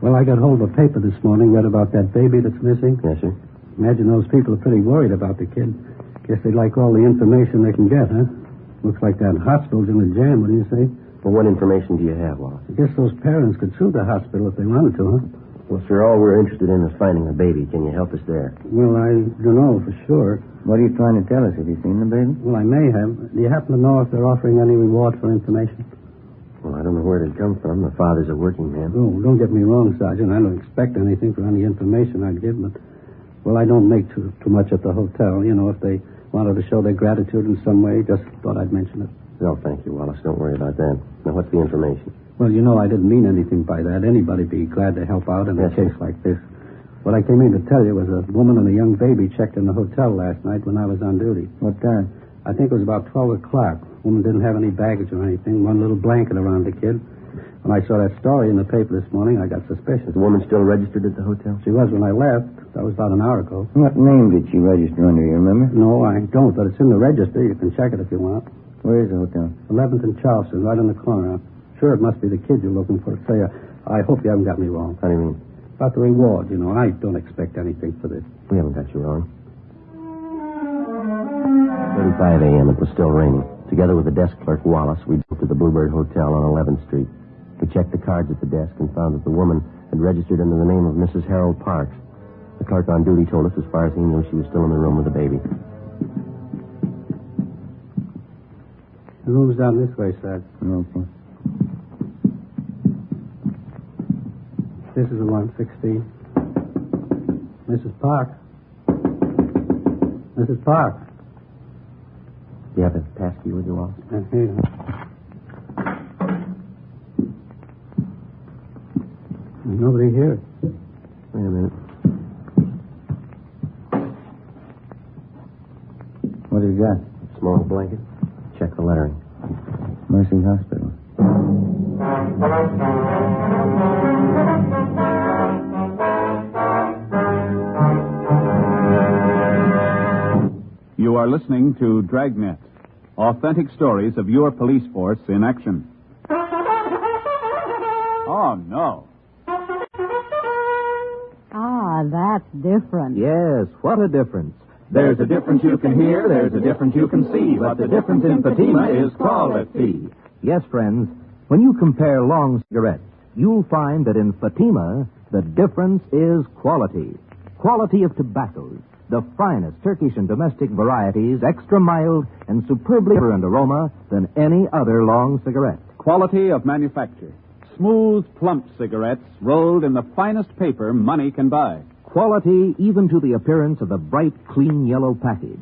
Well, I got hold of a paper this morning, read about that baby that's missing. Yes, sir. Imagine those people are pretty worried about the kid. Guess they'd like all the information they can get, huh? Looks like that hospital's in a jam. What do you say? Well, what information do you have, Wallace? I guess those parents could sue the hospital if they wanted to, huh? Well, sir, all we're interested in is finding the baby. Can you help us there? Well, I don't know for sure. What are you trying to tell us? Have you seen the baby? Well, I may have. Do you happen to know if they're offering any reward for information? Well, I don't know where it'd come from. The father's a working man. Oh, don't get me wrong, Sergeant. I don't expect anything for any information I'd give, but, well, I don't make too much at the hotel. You know, if they wanted to show their gratitude in some way, just thought I'd mention it. No, thank you, Wallace. Don't worry about that. Now, what's the information? Well, you know, I didn't mean anything by that. Anybody'd be glad to help out in a case like this. What I came in to tell you was a woman and a young baby checked in the hotel last night when I was on duty. What time? I think it was about 12 o'clock. Woman didn't have any baggage or anything, one little blanket around the kid. When I saw that story in the paper this morning, I got suspicious. The woman still registered at the hotel? She was when I left. That was about an hour ago. What name did she register under, you remember? No, I don't, but it's in the register. You can check it if you want. Where is the hotel? 11th and Charleston, right in the corner. Sure, it must be the kid you're looking for. Say, I hope you haven't got me wrong. How do you mean? About the reward, you know. I don't expect anything for this. We haven't got you wrong. 35 a.m. It was still raining. Together with the desk clerk, Wallace, we drove to the Bluebird Hotel on 11th Street. We checked the cards at the desk and found that the woman had registered under the name of Mrs. Harold Parks. The clerk on duty told us as far as he knew she was still in the room with the baby. The room's down this way, sir. Okay. This is the 116. Mrs. Park. Mrs. Park. Do you have a passkey with you, Wallace? Here. There's nobody here. Wait a minute. What have you got? Small blanket. Check the lettering. Mercy Hospital. You are listening to Dragnet, authentic stories of your police force in action. Oh, no. Ah, that's different. Yes, what a difference. There's a difference you can hear, there's a difference you can see, but the difference in Fatima is quality. Yes, friends, when you compare long cigarettes, you'll find that in Fatima, the difference is quality. Quality of tobaccos, the finest Turkish and domestic varieties, extra mild and superbly different aroma than any other long cigarette. Quality of manufacture. Smooth, plump cigarettes rolled in the finest paper money can buy. Quality even to the appearance of the bright, clean yellow package.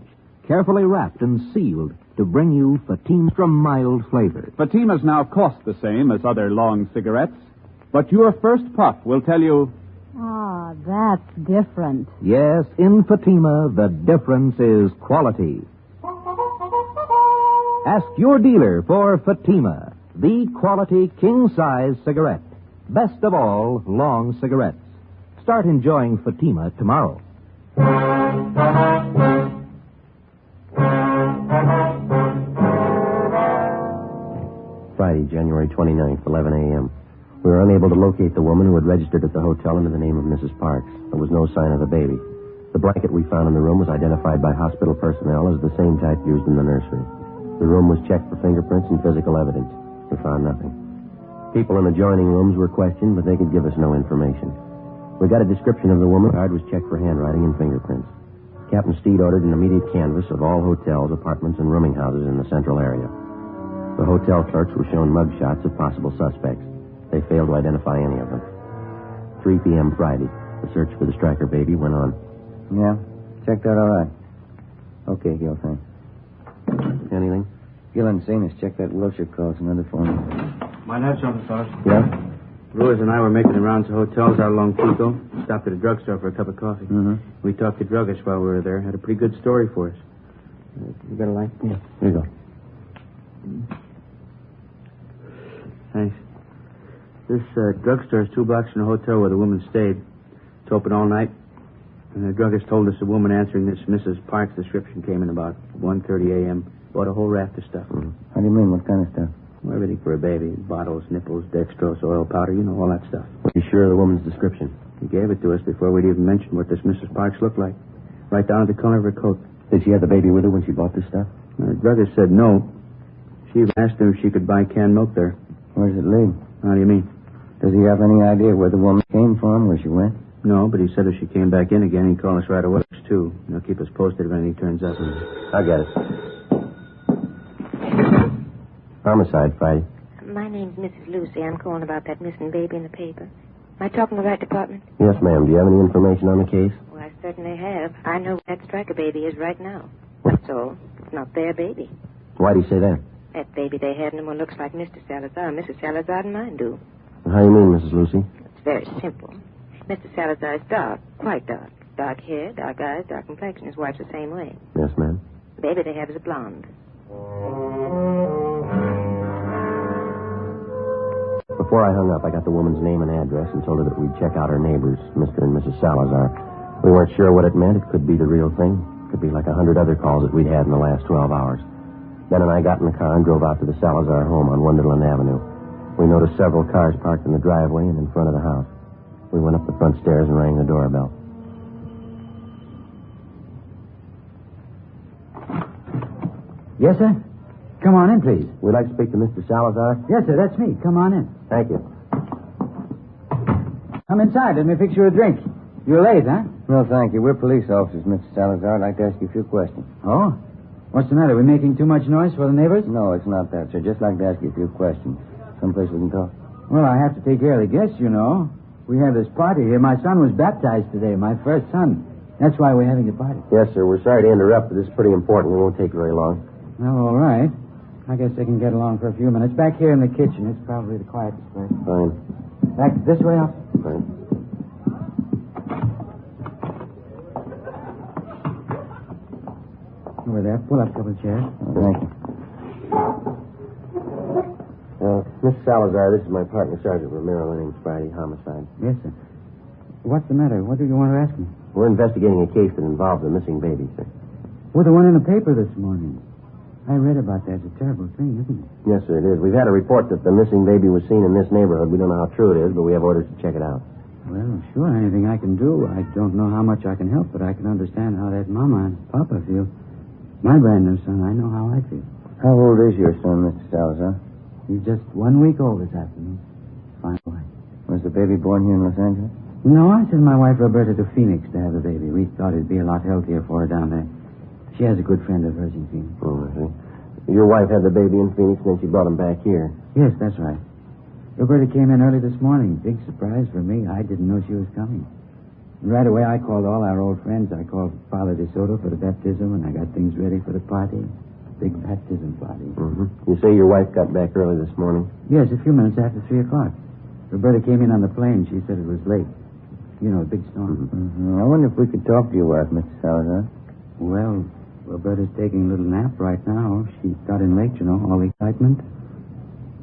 Carefully wrapped and sealed to bring you Fatima's mild flavor. Fatimas now cost the same as other long cigarettes, but your first puff will tell you... Ah, that's different. Yes, in Fatima, the difference is quality. Ask your dealer for Fatima, the quality king-size cigarette. Best of all, long cigarettes. Start enjoying Fatima tomorrow. Friday, January 29th, 11 a.m. We were unable to locate the woman who had registered at the hotel under the name of Mrs. Parks. There was no sign of the baby. The blanket we found in the room was identified by hospital personnel as the same type used in the nursery. The room was checked for fingerprints and physical evidence. We found nothing. People in adjoining rooms were questioned, but they could give us no information. We got a description of the woman. The card was checked for handwriting and fingerprints. Captain Steed ordered an immediate canvass of all hotels, apartments, and rooming houses in the central area. The hotel clerks were shown mug shots of possible suspects. They failed to identify any of them. 3 p.m. Friday. The search for the Stryker baby went on. Yeah, checked out all right. Okay, Gil, thanks. Anything? Gil and Sanus, check that Wilshire call. It's another phone. Might have something, Sergeant. Yeah? Ruiz and I were making the rounds of hotels out along Pico. Stopped at a drugstore for a cup of coffee. Mm-hmm. We talked to druggists while we were there. Had a pretty good story for us. You got a light? Yeah. Here you go. Thanks. This drugstore is 2 blocks from the hotel where the woman stayed. It's open all night. And the druggist told us the woman answering this Mrs. Park's description came in about 1:30 a.m. Bought a whole raft of stuff. Mm-hmm. How do you mean? What kind of stuff? Well, everything for a baby. Bottles, nipples, dextrose, oil powder, all that stuff. Are you sure of the woman's description? He gave it to us before we'd even mentioned what this Mrs. Parks looked like. Right down to the color of her coat. Did she have the baby with her when she bought this stuff? The druggist said no. She even asked him if she could buy canned milk there. Where does it lead? How do you mean? Does he have any idea where the woman came from, where she went? No, but he said if she came back in again, he'd call us right away, too. Keep us posted if anything turns up. I got it. Homicide, Friday. My name's Mrs. Lucy. I'm calling about that missing baby in the paper. Am I talking to the right department? Yes, ma'am. Do you have any information on the case? Well, I certainly have. I know where that Stryker baby is right now. That's all. It's not their baby. Why do you say that? That baby they had no more looks like Mr. Salazar. Mrs. Salazar and mine do. How do you mean, Mrs. Lucy? It's very simple. Mr. Salazar is dark, quite dark. Dark hair, dark eyes, dark complexion. His wife's the same way. Yes, ma'am. The baby they have is a blonde. Before I hung up, I got the woman's name and address and told her that we'd check out her neighbors, Mr. and Mrs. Salazar. We weren't sure what it meant. It could be the real thing. It could be like 100 other calls that we'd had in the last 12 hours. Ben and I got in the car and drove out to the Salazar home on Wonderland Avenue. We noticed several cars parked in the driveway and in front of the house. We went up the front stairs and rang the doorbell. Yes, sir? Come on in, please. We'd like to speak to Mr. Salazar. Yes, sir, that's me. Come on in. Thank you. Come inside. Let me fix you a drink. You're late, huh? No, thank you. We're police officers, Mr. Salazar. I'd like to ask you a few questions. Oh? What's the matter? We making too much noise for the neighbors? No, it's not that, sir. Just like to ask you a few questions. Someplace we can talk. Well, I have to take care of the guests, We have this party here. My son was baptized today, my first son. That's why we're having the party. Yes, sir. We're sorry to interrupt, but this is pretty important. It won't take very long. Well, all right. I guess they can get along for a few minutes. Back here in the kitchen. It's probably the quietest place. Fine. Back this way, officer? Fine. Over there. Pull up a couple of chairs. Thank you. Miss Salazar, this is my partner, Sergeant Romero. My name's Friday. Homicide. Yes, sir. What's the matter? What do you want to ask me? We're investigating a case that involves a missing baby, sir. Well, the one in the paper this morning. I read about that. It's a terrible thing, isn't it? Yes, sir, it is. We've had a report that the missing baby was seen in this neighborhood. We don't know how true it is, but we have orders to check it out. Well, sure, anything I can do. I don't know how much I can help, but I can understand how that mama and papa feel. My brand new son, I know how I feel. How old is your son, Mr. Salazar? He's just 1 week old this afternoon. Fine boy. Was the baby born here in Los Angeles? No, I sent my wife Roberta to Phoenix to have the baby. We thought it'd be a lot healthier for her down there. She has a good friend of hers in Phoenix. Oh, I see. Your wife had the baby in Phoenix, and then she brought him back here. Yes, that's right. Roberta came in early this morning. Big surprise for me. I didn't know she was coming. And right away, I called all our old friends. I called Father DeSoto for the baptism, and I got things ready for the party. Big baptism party. Mm-hmm. You say your wife got back early this morning? Yes, a few minutes after 3 o'clock. Roberta came in on the plane. She said it was late. A big storm. Mm-hmm. I wonder if we could talk to your wife, Mr. Salazar. Well, Roberta's taking a little nap right now. She got in late, all the excitement.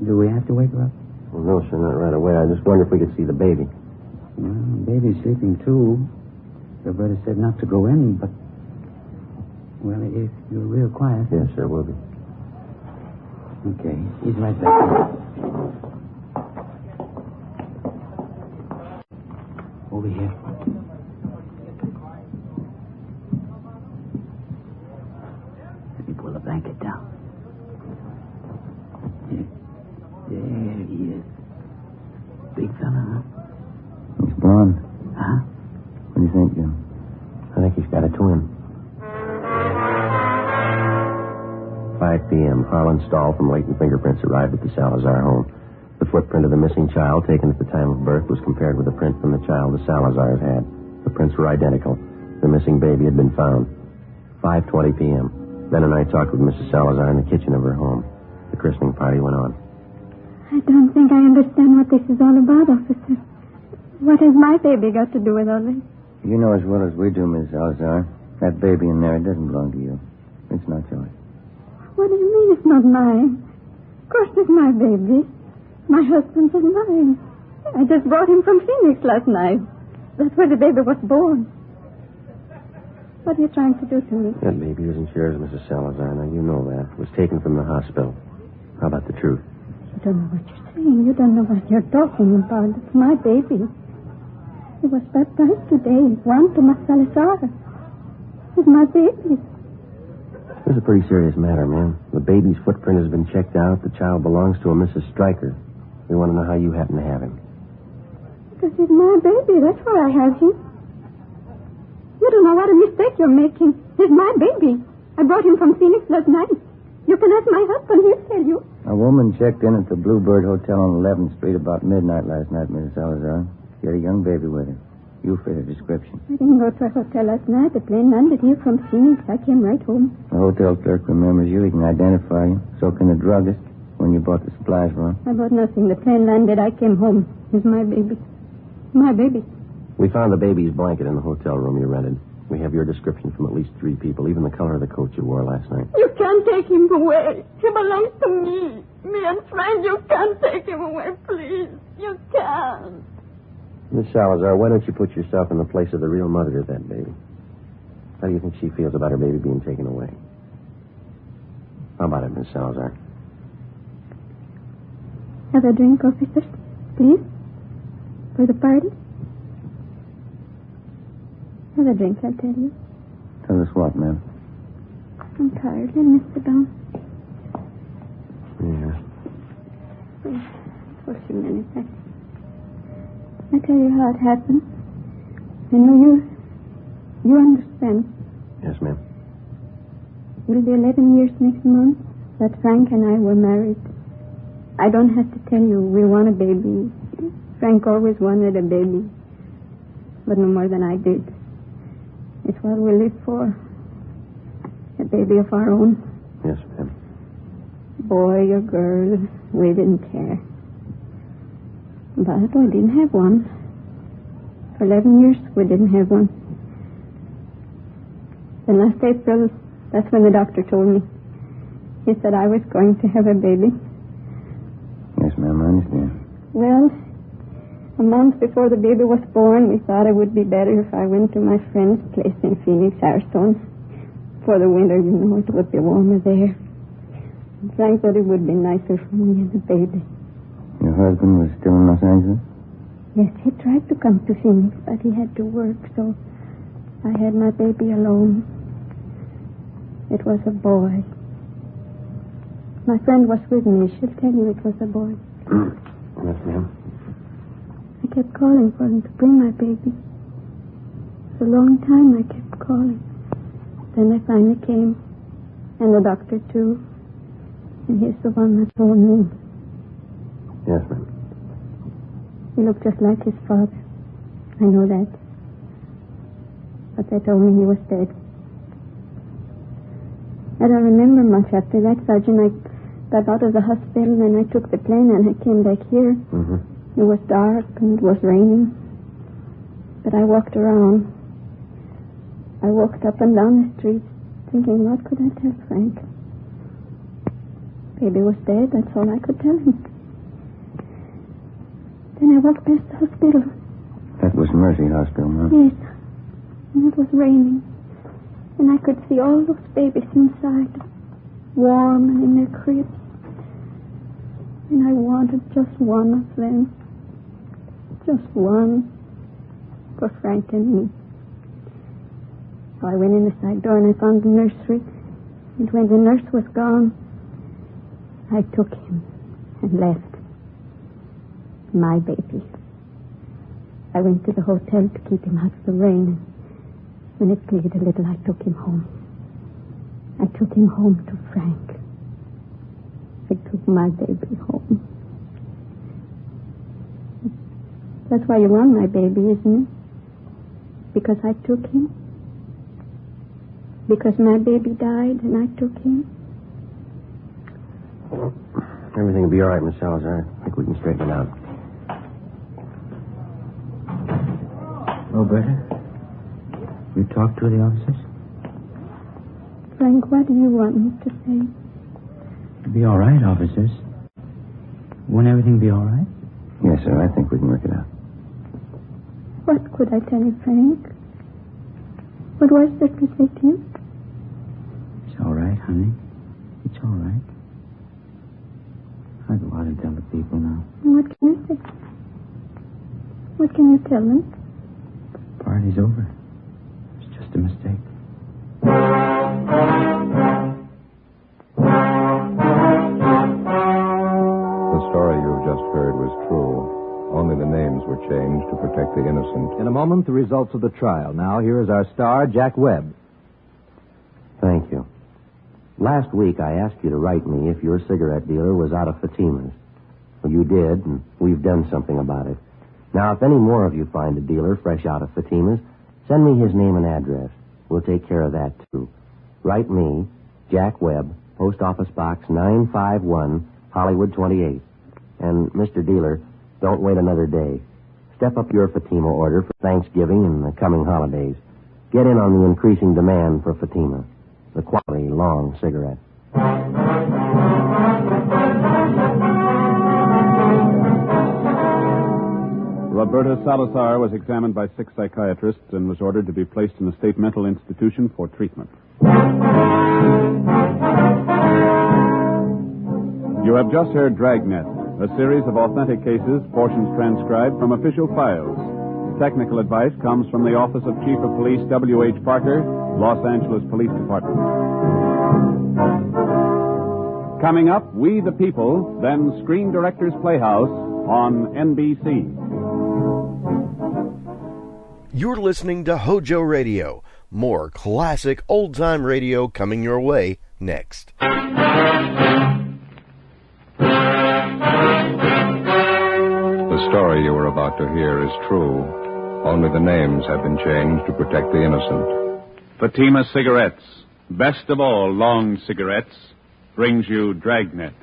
Do we have to wake her up? Well, no, sir, not right away. I just wonder if we could see the baby. Well, the baby's sleeping, too. Roberta said not to go in, but... Well, if you're real quiet... Yes, sir, we'll be. Okay, he's right back. Over here. Let me pull the blanket down. There he is. Big fella, huh? He's blonde. Huh? What do you think, Jim? I think he's got a twin. 5 p.m. Harlan Stahl from Leighton Fingerprints arrived at the Salazar home. The footprint of the missing child taken at the time of birth was compared with the print from the child the Salazars had. The prints were identical. The missing baby had been found. 5:20 p.m. Ben and I talked with Mrs. Salazar in the kitchen of her home. The christening party went on. I don't think I understand what this is all about, officer. What has my baby got to do with all this? You know as well as we do, Miss Salazar. That baby in there doesn't belong to you. It's not yours. What do you mean it's not mine? Of course it's my baby. My husband's is mine. I just brought him from Phoenix last night. That's where the baby was born. What are you trying to do to me? That baby isn't yours, Mrs. Salazar. Now, you know that. It was taken from the hospital. How about the truth? You don't know what you're saying. You don't know what you're talking about. It's my baby. He was baptized today. Juan Tomas Salazar. It's my baby. This is a pretty serious matter, ma'am. The baby's footprint has been checked out. The child belongs to a Mrs. Stryker. We want to know how you happen to have him. Because he's my baby. That's why I have him. You don't know what a mistake you're making. He's my baby. I brought him from Phoenix last night. You can ask my husband. He'll tell you. A woman checked in at the Bluebird Hotel on 11th Street about midnight last night, Mrs. Salazar. She had a young baby with her. You fit her description. I didn't go to a hotel last night. The plane landed here from Phoenix. I came right home. The hotel clerk remembers you. He can identify you. So can the druggist when you bought the supplies for him. I bought nothing. The plane landed. I came home. He's my baby. My baby. We found the baby's blanket in the hotel room you rented. We have your description from at least 3 people, even the color of the coat you wore last night. You can't take him away. He belongs to me. Me and Frank, you can't take him away, please. You can't. Miss Salazar, why don't you put yourself in the place of the real mother to that baby? How do you think she feels about her baby being taken away? How about it, Miss Salazar? Have a drink, officers, please? For the party? Have a drink, I'll tell you. Tell us what, ma'am? I'm tired. Let me sit down. Yeah. For a few minutes. I tell you how it happened. I know you understand. Yes, ma'am. It'll be 11 years next month that Frank and I were married. I don't have to tell you we want a baby. Frank always wanted a baby, but no more than I did. It's what we live for. A baby of our own. Yes, ma'am. Boy or girl, we didn't care. But we didn't have one. For 11 years, we didn't have one. Then last April, that's when the doctor told me. He said I was going to have a baby. Yes, ma'am, I understand. Well, a month before the baby was born, we thought it would be better if I went to my friend's place in Phoenix, Arizona. For the winter, you know, it would be warmer there. And Frank thought it would be nicer for me and the baby. Your husband was still in Los Angeles? Yes, he tried to come to Phoenix, but he had to work, so I had my baby alone. It was a boy. My friend was with me. She'll tell you it was a boy. Yes, ma'am. I kept calling for him to bring my baby. For a long time I kept calling. Then they finally came, and the doctor too. And he's the one that told me. Yes, ma'am. He looked just like his father. I know that. But they told me he was dead. I don't remember much after that, Sergeant. I got out of the hospital, and I took the plane, and I came back here. Mm-hmm. It was dark, and it was raining. But I walked around. I walked up and down the street, thinking, what could I tell Frank? Baby was dead, that's all I could tell him. Then I walked past the hospital. That was Mercy Hospital, huh? Yes. And it was raining. And I could see all those babies inside, warm and in their cribs. And I wanted just one of them. Just one for Frank and me. So I went in the side door and I found the nursery. And when the nurse was gone, I took him and left. My baby. I went to the hotel to keep him out of the rain. When it cleared a little, I took him home. I took him home to Frank. I took my baby home. That's why you want my baby, isn't it? Because I took him? Because my baby died and I took him? Everything will be all right, Miss Salazar. I think we can straighten it out. Roberta, you talked to the officers? Frank, what do you want me to say? It'll be all right, officers. Won't everything be all right? Yes, sir. I think we can work it out. What could I tell you, Frank? What was that to say to you? It's all right, honey. It's all right. I'll go out and tell the people now. What can you say? What can you tell them? The party's over. It's just a mistake. The story you've just heard was true. Only the names were changed to protect the innocent. In a moment, the results of the trial. Now, here is our star, Jack Webb. Thank you. Last week, I asked you to write me if your cigarette dealer was out of Fatima's. Well, you did, and we've done something about it. Now, if any more of you find a dealer fresh out of Fatima's, send me his name and address. We'll take care of that, too. Write me, Jack Webb, Post Office Box 951, Hollywood 28. And, Mr. Dealer, don't wait another day. Step up your Fatima order for Thanksgiving and the coming holidays. Get in on the increasing demand for Fatima, the quality long cigarette. Roberta Salazar was examined by 6 psychiatrists and was ordered to be placed in a state mental institution for treatment. You have just heard Dragnet, a series of authentic cases, portions transcribed from official files. Technical advice comes from the Office of Chief of Police W.H. Parker, Los Angeles Police Department. Coming up, We the People, then Screen Directors Playhouse on NBC. You're listening to HOJO Radio. More classic old-time radio coming your way next. The story you are about to hear is true. Only the names have been changed to protect the innocent. Fatima Cigarettes, best of all long cigarettes, brings you Dragnet.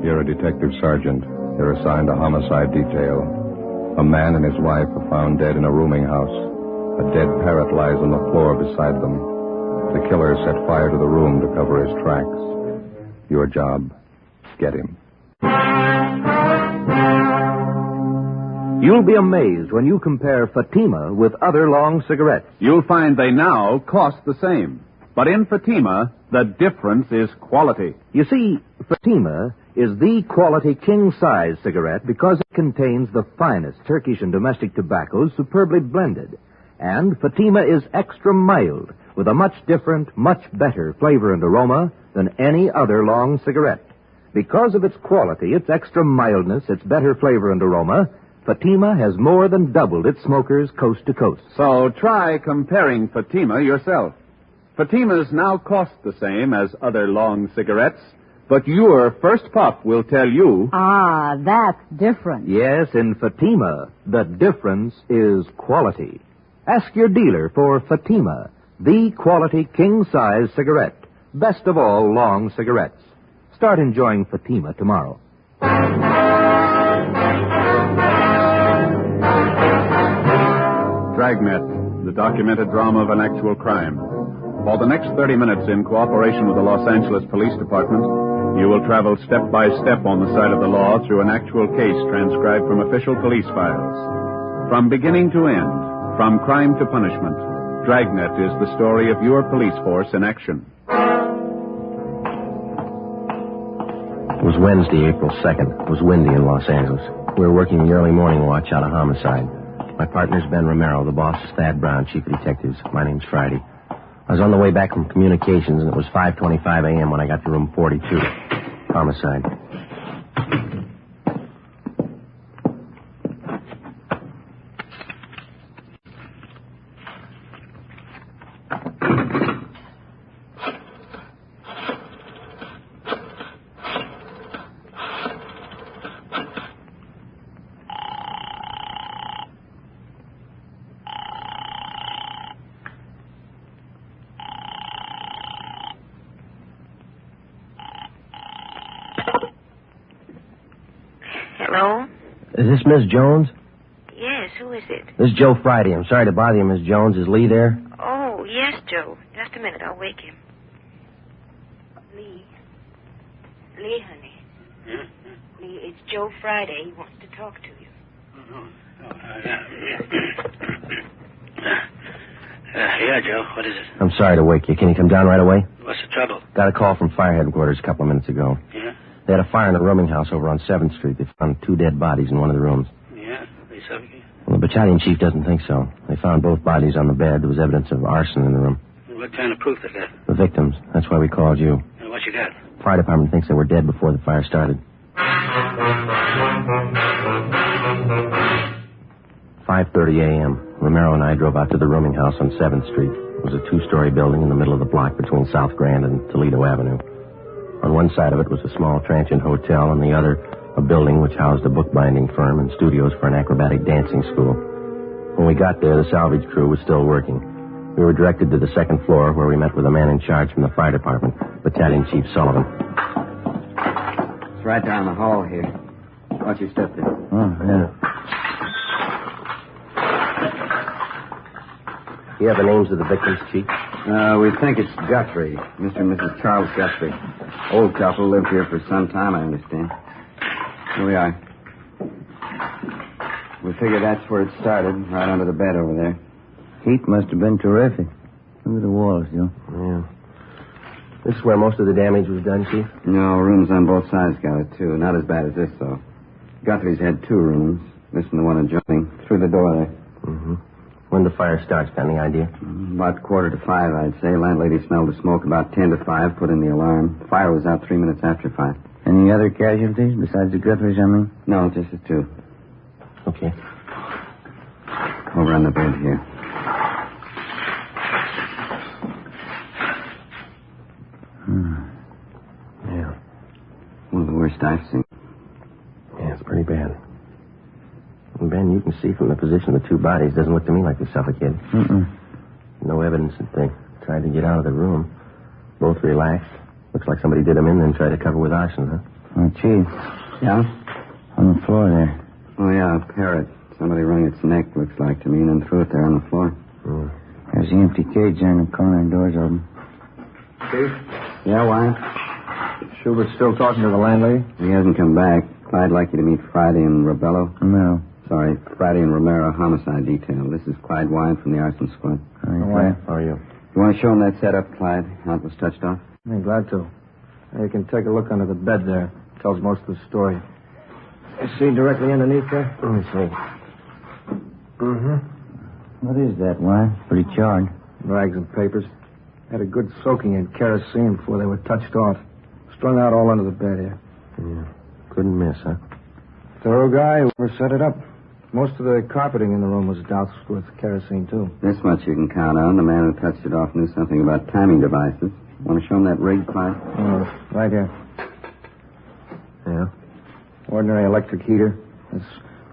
You're a detective sergeant. You're assigned a homicide detail. A man and his wife are found dead in a rooming house. A dead parrot lies on the floor beside them. The killer set fire to the room to cover his tracks. Your job, get him. You'll be amazed when you compare Fatima with other long cigarettes. You'll find they now cost the same. But in Fatima, the difference is quality. You see, Fatima is the quality king-size cigarette because it contains the finest Turkish and domestic tobaccos superbly blended. And Fatima is extra mild with a much different, much better flavor and aroma than any other long cigarette. Because of its quality, its extra mildness, its better flavor and aroma, Fatima has more than doubled its smokers coast to coast. So try comparing Fatima yourself. Fatimas now cost the same as other long cigarettes, but your first puff will tell you... Ah, that's different. Yes, in Fatima, the difference is quality. Ask your dealer for Fatima, the quality king-size cigarette. Best of all long cigarettes. Start enjoying Fatima tomorrow. Dragnet, the documented drama of an actual crime. For the next 30 minutes, in cooperation with the Los Angeles Police Department, you will travel step by step on the side of the law through an actual case transcribed from official police files. From beginning to end, from crime to punishment, Dragnet is the story of your police force in action. It was Wednesday, April 2nd. It was windy in Los Angeles. We were working the early morning watch out of homicide. My partner's Ben Romero. The boss is Thad Brown, chief of detectives. My name's Friday. I was on the way back from communications, and it was 5:25 a.m. when I got to room 42. Homicide. Is this Miss Jones? Yes, who is it? This is Joe Friday. I'm sorry to bother you, Miss Jones. Is Lee there? Oh, yes, Joe. Just a minute. I'll wake him. Lee, honey. Lee, it's Joe Friday. He wants to talk to you. Yeah, Joe. What is it? I'm sorry to wake you. Can you come down right away? What's the trouble? Got a call from fire headquarters a couple of minutes ago. Yeah? They had a fire in a rooming house over on 7th Street. They found 2 dead bodies in one of the rooms. Yeah? They suffocated? Well, the battalion chief doesn't think so. They found both bodies on the bed. There was evidence of arson in the room. What kind of proof is that? The victims. That's why we called you. What you got? Fire department thinks they were dead before the fire started. 5:30 a.m. Romero and I drove out to the rooming house on 7th Street. It was a 2-story building in the middle of the block between South Grand and Toledo Avenue. On one side of it was a small transient hotel, and the other a building which housed a bookbinding firm and studios for an acrobatic dancing school. When we got there, the salvage crew was still working. We were directed to the 2nd floor, where we met with a man in charge from the fire department, Battalion Chief Sullivan. It's right down the hall here. Watch your step there. Oh, yeah. You have the names of the victims, Chief? We think it's Guthrie, Mr. and Mrs. Charles Guthrie. Old couple, lived here for some time, I understand. Here we are. We figure that's where it started, right under the bed over there. Heat must have been terrific. Look at the walls, Joe. Yeah. This is where most of the damage was done, Chief? No, rooms on both sides got it, too. Not as bad as this, though. Guthrie's had 2 rooms. This and the one adjoining. Through the door there. Mm-hmm. When the fire starts, got any idea? About 4:45, I'd say. Landlady smelled the smoke about 10 to 5, put in the alarm. Fire was out 3 minutes after 5. Any other casualties besides the Guthries, I mean? No, just the 2. Okay. Over on the bed here. Yeah. One of the worst I've seen. Yeah, it's pretty bad. And Ben, you can see from the position of the 2 bodies, doesn't look to me like they suffocated. No evidence that they tried to get out of the room. Both relaxed. Looks like somebody did them in and tried to cover with arson, huh? Oh, Chief. Yeah? On the floor there. Oh, yeah, a parrot. Somebody wrung its neck, looks like to me, and then threw it there on the floor. There's the empty cage there in the corner, and doors open. Chief? Yeah, why? Schubert's still talking to the landlady? He hasn't come back. Clyde'd like you to meet Friday and Rebello. No. Sorry, Friday and Romero, homicide detail. This is Clyde Wine from the arson squad. Why? How are you? You want to show him that setup, Clyde? How it was touched off? I'm glad to. You can take a look under the bed there. Tells most of the story. You see directly underneath there? Let me see. What is that, Wine? Pretty charred. Rags and papers. Had a good soaking in kerosene before they were touched off. Strung out all under the bed here. Yeah. Couldn't miss, huh? Thorough guy, whoever set it up. Most of the carpeting in the room was doused with kerosene, too. This much you can count on. The man who touched it off knew something about timing devices. Want to show him that rig, Clyde? Right here. Yeah? Ordinary electric heater. This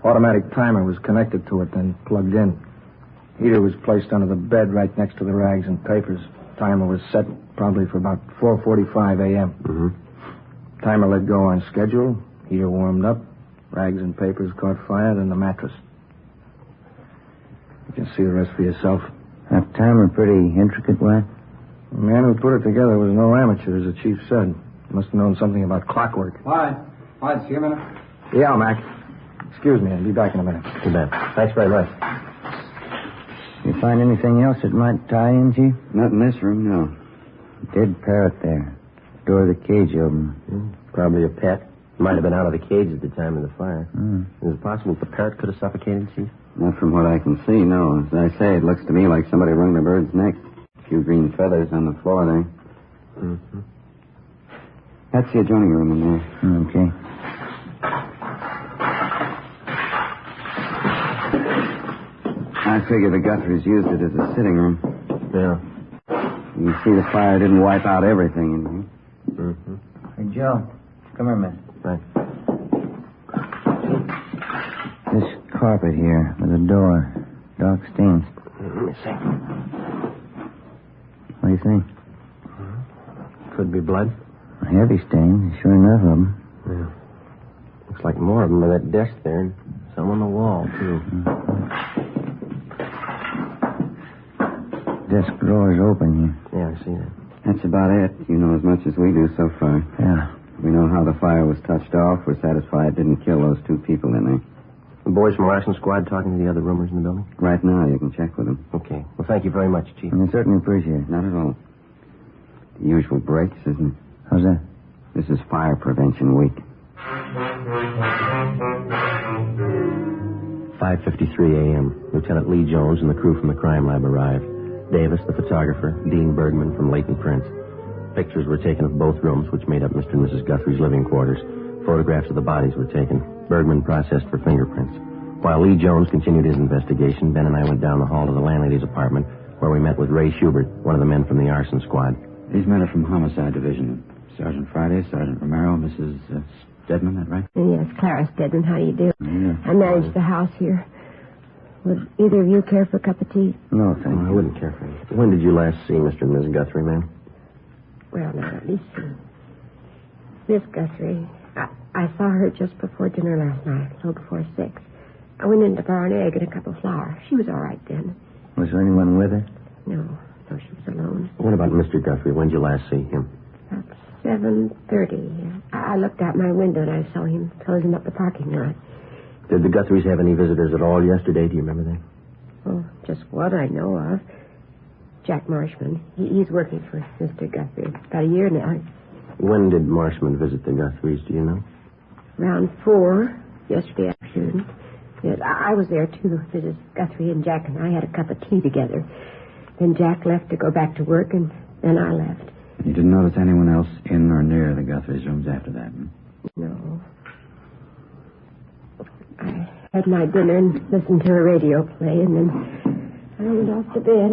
automatic timer was connected to it, then plugged in. Heater was placed under the bed right next to the rags and papers. Timer was set probably for about 4:45 a.m. Timer let go on schedule. Heater warmed up. Rags and papers caught fire, then the mattress. You can see the rest for yourself. That timer pretty intricate, Wine? The man who put it together was no amateur, as the chief said. Must have known something about clockwork. Clyde, see you a minute? Yeah, Mac. Excuse me, I'll be back in a minute. Too bad. Thanks very much. You find anything else that might tie in, Chief? Not in this room, no. Dead parrot there. Door of the cage open. Probably a pet. Might have been out of the cage at the time of the fire. Is it possible the parrot could have suffocated, Chief? Not from what I can see, no. As I say, it looks to me like somebody wrung the bird's neck. A few green feathers on the floor there. That's the adjoining room in there. Okay. I figure the Guthries used it as a sitting room. Yeah. You can see the fire didn't wipe out everything in here. Hey, Joe, come here a minute. Right. This carpet here with the door. Dark stains. Let me see. What do you think? Could be blood. Heavy stains, sure enough of them. Yeah. Looks like more of them on that desk there. Some on the wall, too. Desk drawer is open here. Yeah, I see that. That's about it. You know as much as we do so far. Yeah. We know how the fire was touched off. We're satisfied it didn't kill those 2 people in there. The boys from Larson Squad talking to the other roomers in the building? Right now, you can check with them. Okay. Well, thank you very much, Chief. I certainly appreciate it. Not at all. The usual breaks, isn't it? How's that? This is Fire Prevention Week. 5:53 a.m. Lieutenant Lee Jones and the crew from the crime lab arrived. Davis, the photographer, Dean Bergman from Leighton Prince. Pictures were taken of both rooms, which made up Mr. and Mrs. Guthrie's living quarters. Photographs of the bodies were taken. Bergman processed for fingerprints. While Lee Jones continued his investigation, Ben and I went down the hall to the landlady's apartment, where we met with Ray Schubert, one of the men from the arson squad. These men are from Homicide Division. Sergeant Friday, Sergeant Romero, Mrs. Stedman, that right? Yes, Clara Stedman, how do you do? Yeah. I manage the house here. Would either of you care for a cup of tea? No, thank you. I wouldn't care for it. When did you last see Mr. and Mrs. Guthrie, ma'am? Well, now, let me see. Miss Guthrie, I saw her just before dinner last night, a little before 6. I went in to borrow an egg and a cup of flour. She was all right then. Was there anyone with her? No, she was alone. What about Mr. Guthrie? When did you last see him? About 7:30. I looked out my window and I saw him closing up the parking lot. Did the Guthries have any visitors at all yesterday? Do you remember that? Oh, just what I know of. Jack Marshman. He's working for Mr. Guthrie. About a year now. When did Marshman visit the Guthries, do you know? Around 4 yesterday afternoon. Yes, I was there, too. Mrs. Guthrie and Jack and I had a cup of tea together. Then Jack left to go back to work, and then I left. You didn't notice anyone else in or near the Guthries' rooms after that? No. I had my dinner and listened to a radio play, and then I went off to bed.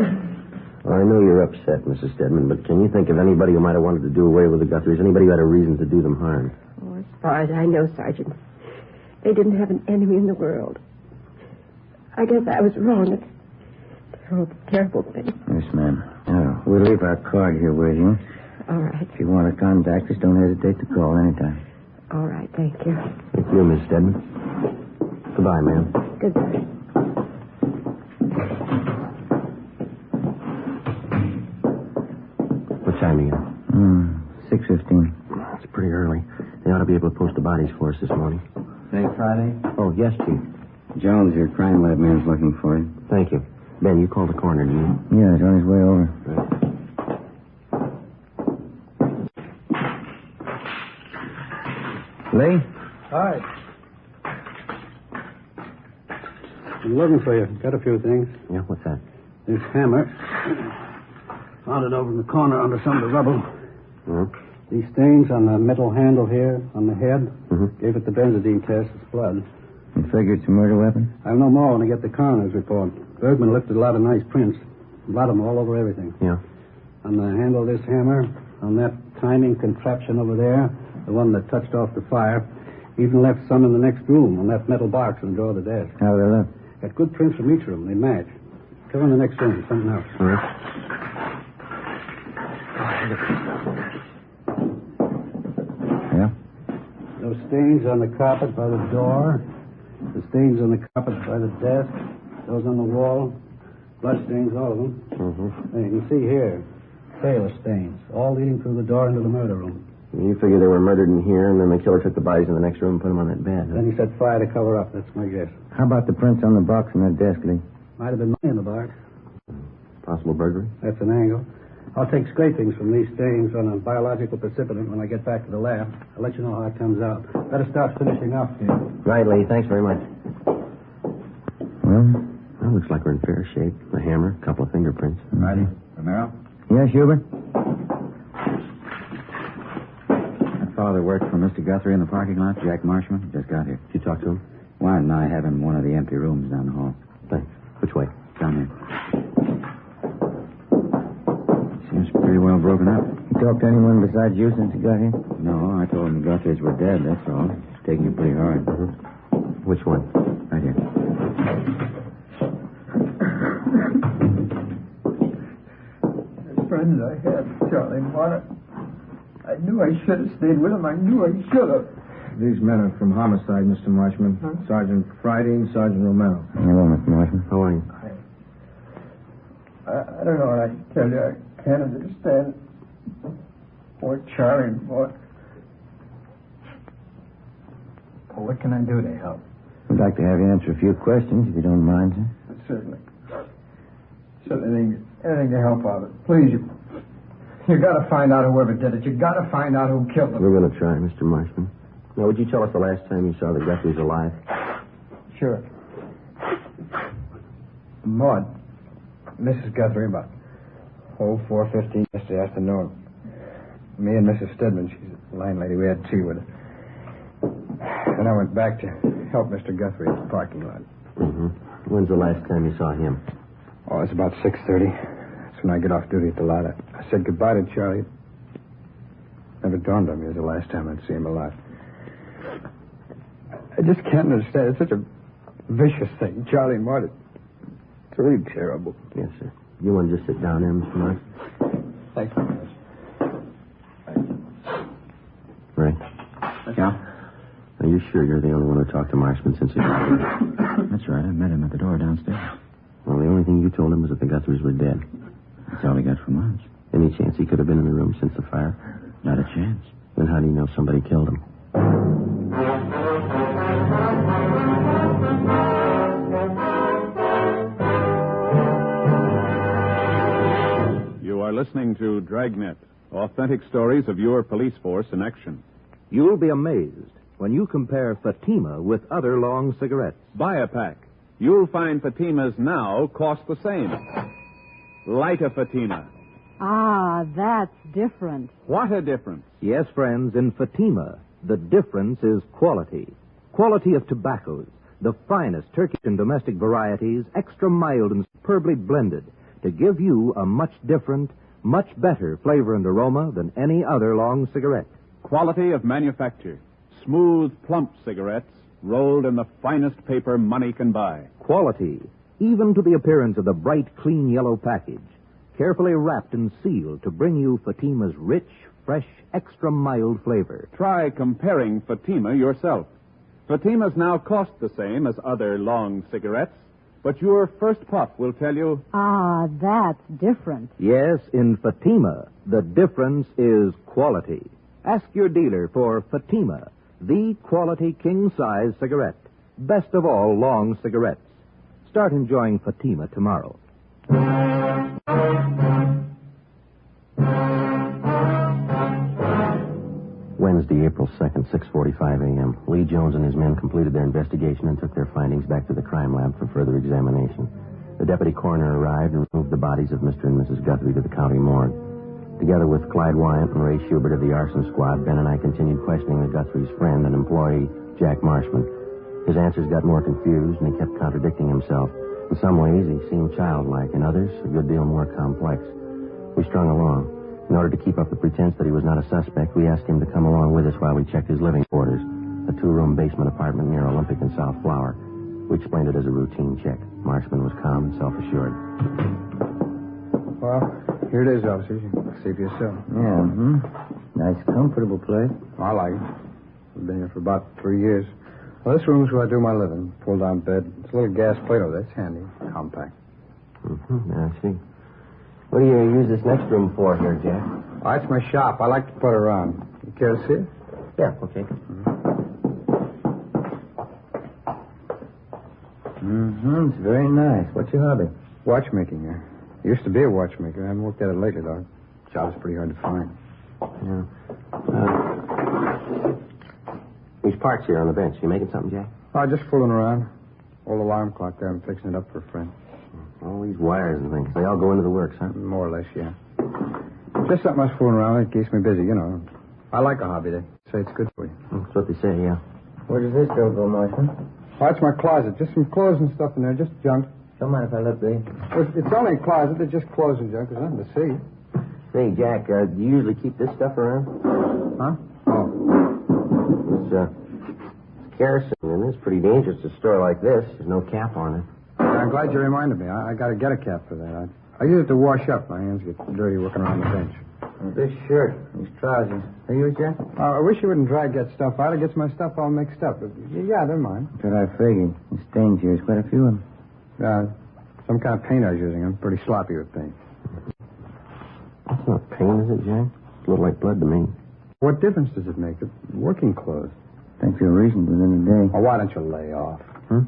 Well, I know you're upset, Mrs. Stedman, but can you think of anybody who might have wanted to do away with the Guthries? Anybody who had a reason to do them harm? Oh, as far as I know, Sergeant, they didn't have an enemy in the world. I guess I was wrong. It's a terrible, terrible thing. Yes, ma'am. We'll leave our card here with you. All right. If you want to contact us, don't hesitate to call anytime. All right, thank you. Thank you, Miss Stedman. Goodbye, ma'am. Goodbye. What time are you? 6:15. It's pretty early. They ought to be able to post the bodies for us this morning. Hey, Friday? Oh, yes, Chief. Jones, your crime lab man's looking for you. Thank you. Ben, you called the coroner, didn't you? Yeah, he's on his way over. Right. Lee? Hi. I'm looking for you. Got a few things. Yeah, what's that? This hammer. Found it over in the corner under some of the rubble. Mm-hmm. These stains on the metal handle here on the head. Mm-hmm. Gave it the benzodine test. It's blood. You figure it's a murder weapon? I'll know more when I get the coroner's report. Bergman looked at a lot of nice prints. A lot of them all over everything. Yeah. On the handle of this hammer, on that timing contraption over there, the one that touched off the fire, even left some in the next room on that metal box on the door of the desk. How do they look? Got good prints from each room. They match. Go in the next room. Something else. All right. Yeah? Those stains on the carpet by the door. The stains on the carpet by the desk. Those on the wall. Blood stains, all of them. Mm-hmm. Hey, you can see here. Tailor stains. All leading through the door into the murder room. You figure they were murdered in here, and then the killer took the bodies in the next room and put them on that bed. Huh? Then he set fire to cover up. That's my guess. How about the prints on the box in that desk, Lee? Might have been money in the box. Possible burglary? That's an angle. I'll take scrapings from these stains on a biological precipitant when I get back to the lab. I'll let you know how it comes out. Better start finishing up here. Right, Lee. Thanks very much. Well? That looks like we're in fair shape. The hammer, a couple of fingerprints. Friday? Romero? Yes, Hubert? That fellow that worked for Mr. Guthrie in the parking lot, Jack Marshman, just got here. Did you talk to him? Wyatt and I have him in one of the empty rooms down the hall. Thanks. Which way? Down here. Seems pretty well broken up. You talked to anyone besides you since you got here? No, I told him the Guthries were dead, that's all. It's taking it pretty hard. Mm-hmm. Which one? Right here. The friends I had, Charlie Martin. I knew I should have stayed with him. I knew I should have. These men are from homicide, Mr. Marshman. Huh? Sergeant Friday and Sergeant Romero. Hello, Mr. Marshman. How are you? I don't know what I can tell you. I can't understand. Poor Charlie, boy. Well, what can I do to help? I'd like to have you answer a few questions, if you don't mind, sir. Certainly. Anything to help out. Please, you got to find out whoever did it. You got to find out who killed them. We're going to try, Mr. Marshman. Now, would you tell us the last time you saw the Guthries alive? Sure. Maud, Mrs. Guthrie, about 4:15 yesterday afternoon. Me and Mrs. Stedman, she's the landlady, we had tea with her. And I went back to help Mr. Guthrie at the parking lot. Mm-hmm. When's the last time you saw him? Oh, it's about 6:30. That's when I get off duty at the lot. I said goodbye to Charlie. Never dawned on me it was the last time I'd see him alive. I just can't understand. It's such a vicious thing. Charlie and Marty. It's really terrible. Yes, sir. You want to just sit down there, Mr. Marsh? Thank you, miss. Ray? Yeah? Are you sure you're the only one who talked to Marshman since he died? That's right. I met him at the door downstairs. Well, the only thing you told him was that the Guthries were dead. That's all he got from us. Any chance he could have been in the room since the fire? Not a chance. Then how do you know somebody killed him? You are listening to Dragnet, authentic stories of your police force in action. You'll be amazed when you compare Fatima with other long cigarettes. Buy a pack. You'll find Fatimas now cost the same. Light a Fatima. Ah, that's different. What a difference. Yes, friends, in Fatima, the difference is quality. Quality of tobaccos, the finest Turkish and domestic varieties, extra mild and superbly blended, to give you a much different, much better flavor and aroma than any other long cigarette. Quality of manufacture. Smooth, plump cigarettes rolled in the finest paper money can buy. Quality, even to the appearance of the bright, clean yellow package, carefully wrapped and sealed to bring you Fatima's rich, fresh, extra mild flavor. Try comparing Fatima yourself. Fatimas now cost the same as other long cigarettes, but your first puff will tell you... Ah, that's different. Yes, in Fatima, the difference is quality. Ask your dealer for Fatima, the quality king-size cigarette. Best of all long cigarettes. Start enjoying Fatima tomorrow. Wednesday, April 2nd, 6:45 a.m. Lee Jones and his men completed their investigation and took their findings back to the crime lab for further examination. The deputy coroner arrived and removed the bodies of Mr. and Mrs. Guthrie to the county morgue. Together with Clyde Wyant and Ray Schubert of the arson squad, Ben and I continued questioning the Guthrie's friend and employee, Jack Marshman. His answers got more confused, and he kept contradicting himself. In some ways, he seemed childlike. In others, a good deal more complex. We strung along. In order to keep up the pretense that he was not a suspect, we asked him to come along with us while we checked his living quarters, a 2-room basement apartment near Olympic and South Flower. We explained it as a routine check. Marshman was calm and self-assured. Well, here it is, officers. You can see for yourself. Yeah, nice, comfortable place. I like it. I've been here for about 3 years. Well, this room's where I do my living. Pull-down bed. It's a little gas plate over there. It's handy. Compact. I see. What do you use this next room for here, Jack? Oh, it's my shop. I like to put around. You care to see it? Yeah, okay. It's very nice. What's your hobby? Watchmaking. I used to be a watchmaker. I haven't worked at it lately, though. Job's pretty hard to find. Yeah. These parts here on the bench. You making something, Jack? Oh, just fooling around. Old alarm clock there. I'm fixing it up for a friend. All these wires and things. They all go into the works, huh? More or less, yeah. Just something I was fooling around. It keeps me busy, you know. I like a hobby. They say it's good for you. That's what they say, yeah. Where does this door go, Marshman? Oh, it's my closet. Just some clothes and stuff in there. Just junk. Don't mind if I look, Lee. Well, it's only a closet. It's just clothes and junk. There's nothing to see. Say, Jack, do you usually keep this stuff around? Huh? Oh. It's kerosene, and it's pretty dangerous to store like this. There's no cap on it. I'm glad you reminded me. I got to get a cap for that. I use it to wash up. My hands get dirty working around the bench. This shirt, these trousers. Are you, Jack? I wish you wouldn't drag that stuff out. It gets my stuff all mixed up. But, yeah, they're mine. That's what I figured. The stains here is quite a few of them. Some kind of paint I was using. I'm pretty sloppy with paint. That's not paint, is it, Jack? It's a little like blood to me. What difference does it make? It's working clothes. Thanks for your reason within the day. Oh, why don't you lay off? Who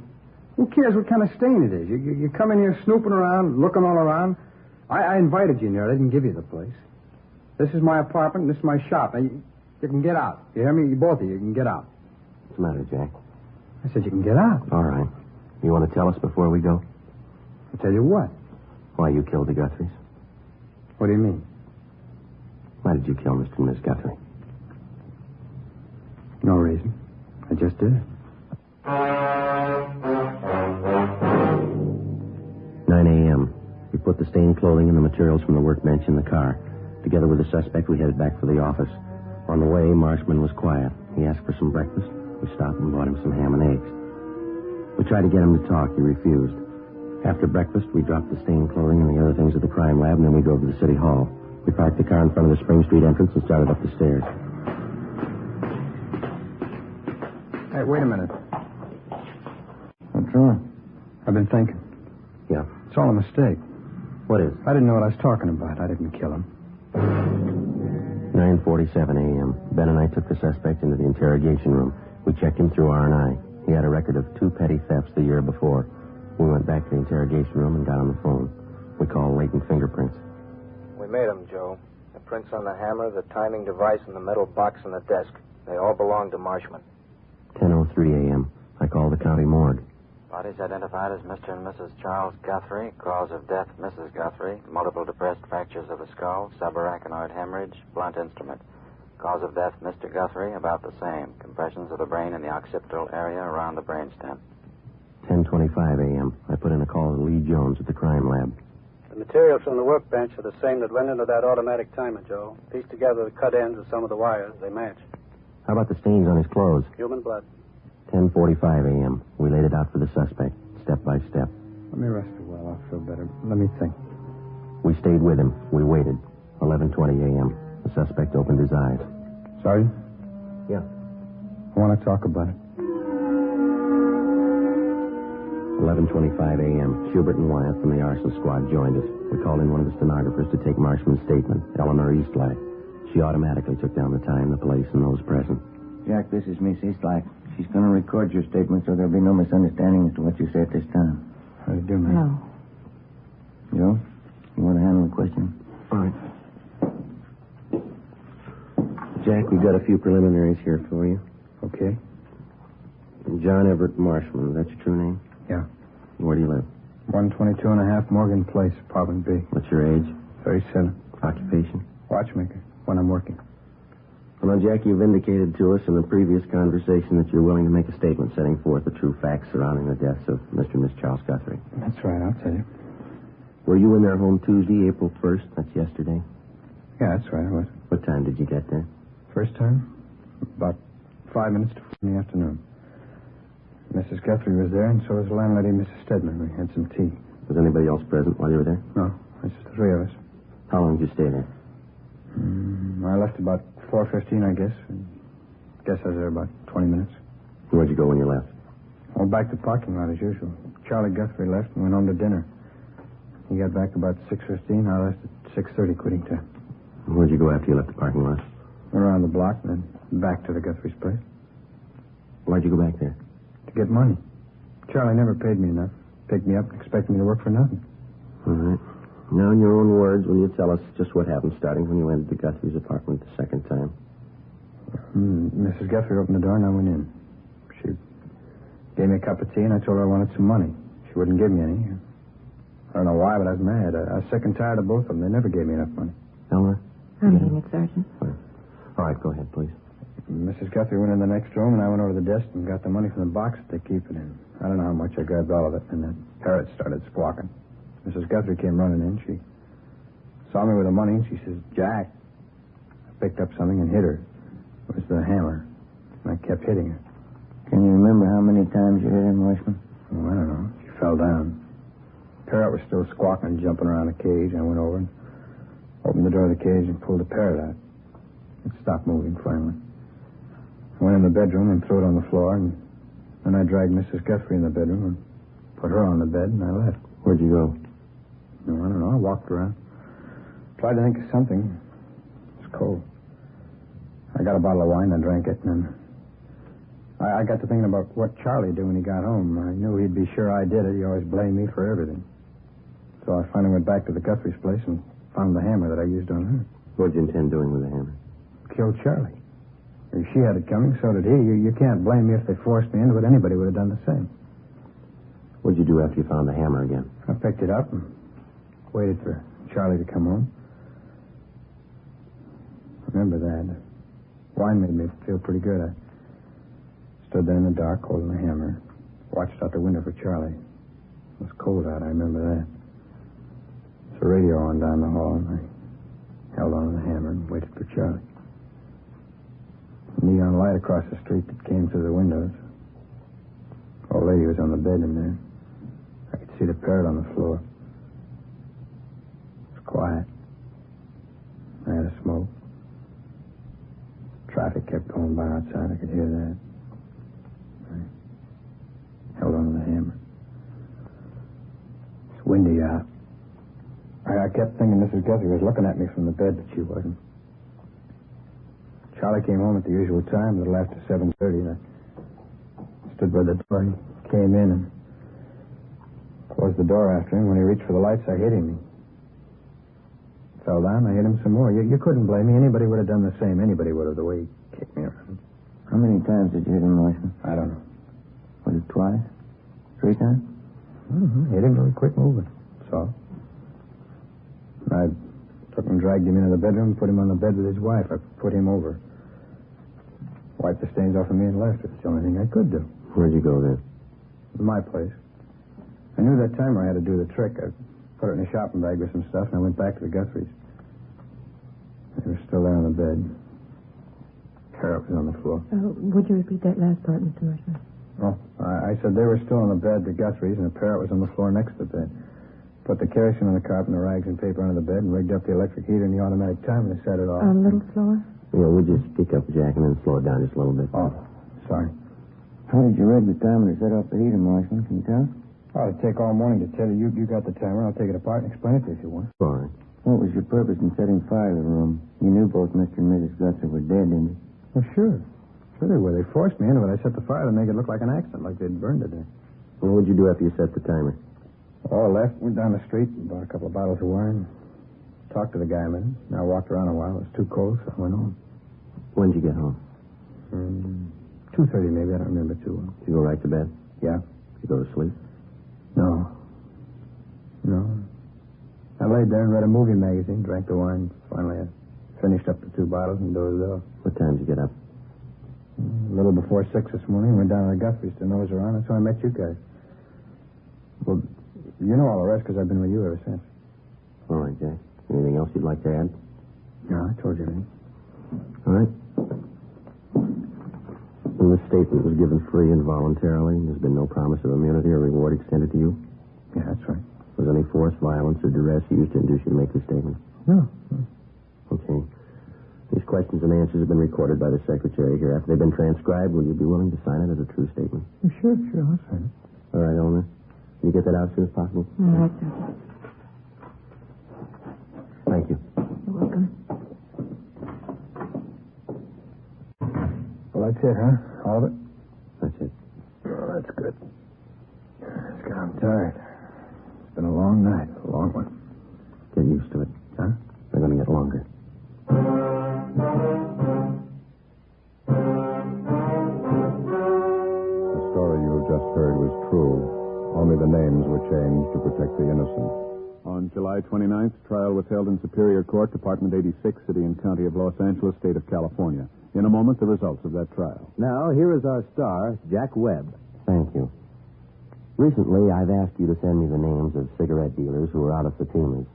cares what kind of stain it is? You come in here snooping around, looking all around. I invited you in there. I didn't give you the place. This is my apartment, and this is my shop. Now, you can get out. You hear me? Both of you can get out. What's the matter, Jack? I said you can get out. All right. You want to tell us before we go? I'll tell you what. Why you killed the Guthries? What do you mean? Why did you kill Mr. and Miss Guthrie? No reason. I just did. 9 a.m. We put the stained clothing and the materials from the workbench in the car. Together with the suspect, we headed back for the office. On the way, Marshman was quiet. He asked for some breakfast. We stopped and bought him some ham and eggs. We tried to get him to talk. He refused. After breakfast, we dropped the stained clothing and the other things at the crime lab, and then we drove to the city hall. We parked the car in front of the Spring Street entrance and started up the stairs. Hey, wait a minute. What's wrong? I've been thinking. Yeah. It's all a mistake. What is? I didn't know what I was talking about. I didn't kill him. 9:47 a.m. Ben and I took the suspect into the interrogation room. We checked him through R&I. He had a record of 2 petty thefts the year before. We went back to the interrogation room and got on the phone. We called latent fingerprints. We made them, Joe. The prints on the hammer, the timing device, and the metal box on the desk. They all belong to Marshman. 10:03 a.m. I called the county morgue. Bodies identified as Mr. and Mrs. Charles Guthrie. Cause of death, Mrs. Guthrie. Multiple depressed fractures of the skull. Subarachnoid hemorrhage. Blunt instrument. Cause of death, Mr. Guthrie. About the same. Compressions of the brain in the occipital area around the brainstem. 10:25 a.m. I put in a call to Lee Jones at the crime lab. The materials from the workbench are the same that went into that automatic timer, Joe. Pieced together the cut ends of some of the wires. They match. How about the stains on his clothes? Human blood. 10:45 a.m. We laid it out for the suspect, step by step. Let me rest a while. I'll feel better. Let me think. We stayed with him. We waited. 11:20 a.m. The suspect opened his eyes. Sergeant? Yeah. I want to talk about it. 11:25 a.m. Schubert and Wyatt from the arson squad joined us. We called in one of the stenographers to take Marshman's statement, Eleanor Eastlack. She automatically took down the time, the place, and those present. Jack, this is Miss Eastlack. She's going to record your statement so there'll be no misunderstanding as to what you say at this time. How do you do, man? No. Joe, you want to handle the question? All right. Jack, we've got a few preliminaries here for you. Okay. John Everett Marshman, is that your true name? Yeah. Where do you live? 122 and a half Morgan Place, apartment B. What's your age? 37. Occupation? Watchmaker, when I'm working. Well, now, Jack, you've indicated to us in a previous conversation that you're willing to make a statement setting forth the true facts surrounding the deaths of Mr. and Miss Charles Guthrie. That's right, I'll tell you. Were you in their home Tuesday, April 1st? That's yesterday? Yeah, that's right, I was. What time did you get there? First time? About 5 minutes to 4 in the afternoon. Mrs. Guthrie was there, and so was the landlady, Mrs. Stedman. We had some tea. Was anybody else present while you were there? No, it's just the 3 of us. How long did you stay there? I left about 4:15, I guess. Guess I was there about 20 minutes. Where'd you go when you left? Well, back to the parking lot as usual. Charlie Guthrie left and went home to dinner. He got back about 6:15. I left at 6:30, quitting time. Where'd you go after you left the parking lot? Around the block and then back to the Guthrie's place. Why'd you go back there? To get money. Charlie never paid me enough. Picked me up and expected me to work for nothing. All right. Now, in your own words, will you tell us just what happened starting when you entered the Guthrie's apartment the second time? Mrs. Guthrie opened the door and I went in. She gave me a cup of tea and I told her I wanted some money. She wouldn't give me any. I don't know why, but I was mad. I was sick and tired of both of them. They never gave me enough money. Eleanor? I'm getting it, Sergeant. All right, go ahead, please. Mrs. Guthrie went in the next room and I went over to the desk and got the money from the box that they keep it in. I don't know how much I grabbed all of it, and the parrot started squawking. Mrs. Guthrie came running in. She saw me with the money, and she says, Jack. I picked up something and hit her. It was the hammer. And I kept hitting her. Can you remember how many times you hit him, Marshman? Oh, I don't know. She fell down. The parrot was still squawking and jumping around the cage. I went over and Opened the door of the cage and pulled the parrot out. It stopped moving finally. I went in the bedroom and threw it on the floor, and then I dragged Mrs. Guthrie in the bedroom and put her on the bed, and I left. Where'd you go? No, I don't know. I walked around. Tried to think of something. It was cold. I got a bottle of wine and drank it, and then I got to thinking about what Charlie'd do when he got home. I knew he'd be sure I did it. He always blamed me for everything. So I finally went back to the Guthrie's place and found the hammer that I used on her. What'd you intend doing with the hammer? Killed Charlie. If she had it coming, so did he. You can't blame me if they forced me into it. Anybody would have done the same. What'd you do after you found the hammer again? I picked it up and waited for Charlie to come home. Remember that. Wine made me feel pretty good. I stood there in the dark holding the hammer, watched out the window for Charlie. It was cold out, I remember that. There's a radio on down the hall, and I held on to the hammer and waited for Charlie. A neon light across the street that came through the windows. Old lady was on the bed in there. I could see the parrot on the floor. It was quiet. I had a smoke. Traffic kept going by outside. I could hear that. I held on to the hammer. It's windy out. I kept thinking Mrs. Guthrie was looking at me from the bed, but she wasn't. Charlie came home at the usual time, a little after 7:30, and I stood by the door. He came in and closed the door after him. When he reached for the lights, I hit him. He fell down. I hit him some more. You couldn't blame me. Anybody would have done the same. Anybody would have, the way he kicked me around. How many times did you hit him, Marshal? I don't know. Was it twice? 3 times? Hit him really quick moving. That's all. I took him, dragged him into the bedroom, put him on the bed with his wife. I put him over. Wiped the stains off of me and left. It was the only thing I could do. Where'd you go then? My place. I knew that timer I had to do the trick. I put it in a shopping bag with some stuff, and I went back to the Guthries. They were still there on the bed. Parrot was on the floor. Would you repeat that last part, Mr. Marshall? Oh, I said they were still on the bed, the Guthries, and the parrot was on the floor next to the bed. Put the kerosene on the carpet and the rags and paper under the bed and rigged up the electric heater and the automatic timer and set it off. A little slower? Yeah, we'll just speak up, Jack, and then slow it down just a little bit. Oh, sorry. How did you rig the timer to set off the heater, Marshal? Can you tell us? Oh, it'd take all morning to tell you. You got the timer. I'll take it apart and explain it to you if you want. All right. What was your purpose in setting fire to the room? You knew both Mr. and Mrs. Guthrie were dead, didn't you? Well, sure. Sure they were. They forced me into it. I set the fire to make it look like an accident, like they'd burned it there. Well, what'd you do after you set the timer? Oh, I left, went down the street, bought a couple of bottles of wine, talked to the guy a minute. I walked around a while. It was too cold, so I went home. When'd you get home? 2:30 maybe. I don't remember too well. Did you go right to bed? Yeah. Did you go to sleep? No. I laid there and read a movie magazine, drank the wine. Finally, I finished up the 2 bottles and dozed off. What time did you get up? A little before 6 this morning. Went down to the Guthries to nose around. That's how I met you guys. Well, you know all the rest because I've been with you ever since. All right, Jack. Anything else you'd like to add? No, I told you everything. All right. And this statement was given free and voluntarily. There's been no promise of immunity or reward extended to you? Yeah, that's right. Was any force, violence, or duress used to induce you to make this statement? No. Okay. These questions and answers have been recorded by the secretary here. After they've been transcribed, will you be willing to sign it as a true statement? Sure, I'll sign it. All right, Eleanor. Can you get that out as soon as possible? All right, sir. Thank you. You're welcome. Well, that's it, huh? All of it? That's it. Oh, that's good. I'm tired. It's been a long night, a long one. Get used to it. Huh? They're going to get longer. The story you have just heard was true. Only the names were changed to protect the innocent. On July 29th, trial was held in Superior Court, Department 86, City and County of Los Angeles, State of California. In a moment, the results of that trial. Now, here is our star, Jack Webb. Thank you. Recently, I've asked you to send me the names of cigarette dealers who are out of Fatimas.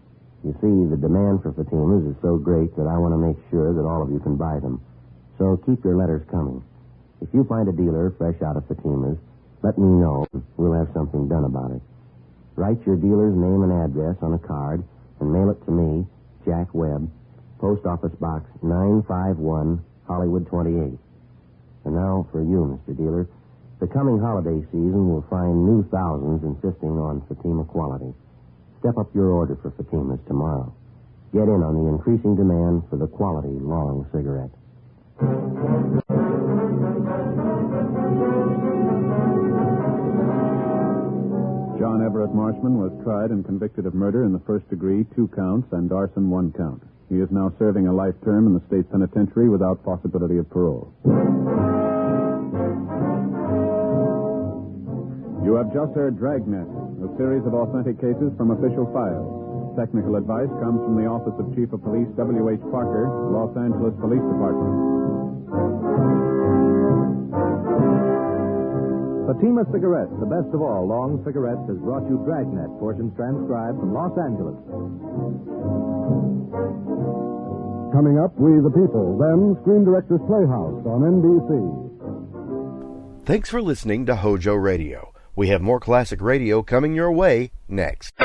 You see, the demand for Fatimas is so great that I want to make sure that all of you can buy them. So keep your letters coming. If you find a dealer fresh out of Fatimas, let me know. We'll have something done about it. Write your dealer's name and address on a card and mail it to me, Jack Webb, Post Office Box 951, Hollywood 28. And now for you, Mr. Dealer. The coming holiday season will find new thousands insisting on Fatima quality. Step up your order for Fatimas tomorrow. Get in on the increasing demand for the quality long cigarette. John Everett Marshman was tried and convicted of murder in the first degree, 2 counts, and arson, 1 count. He is now serving a life term in the state penitentiary without possibility of parole. You have just heard Dragnet, a series of authentic cases from official files. Technical advice comes from the Office of Chief of Police W.H. Parker, Los Angeles Police Department. Fatima Cigarettes, the best of all long cigarettes, has brought you Dragnet, portions transcribed from Los Angeles. Coming up, We the People, then Screen Directors Playhouse on NBC. Thanks for listening to HOJO Radio. We have more classic radio coming your way next. The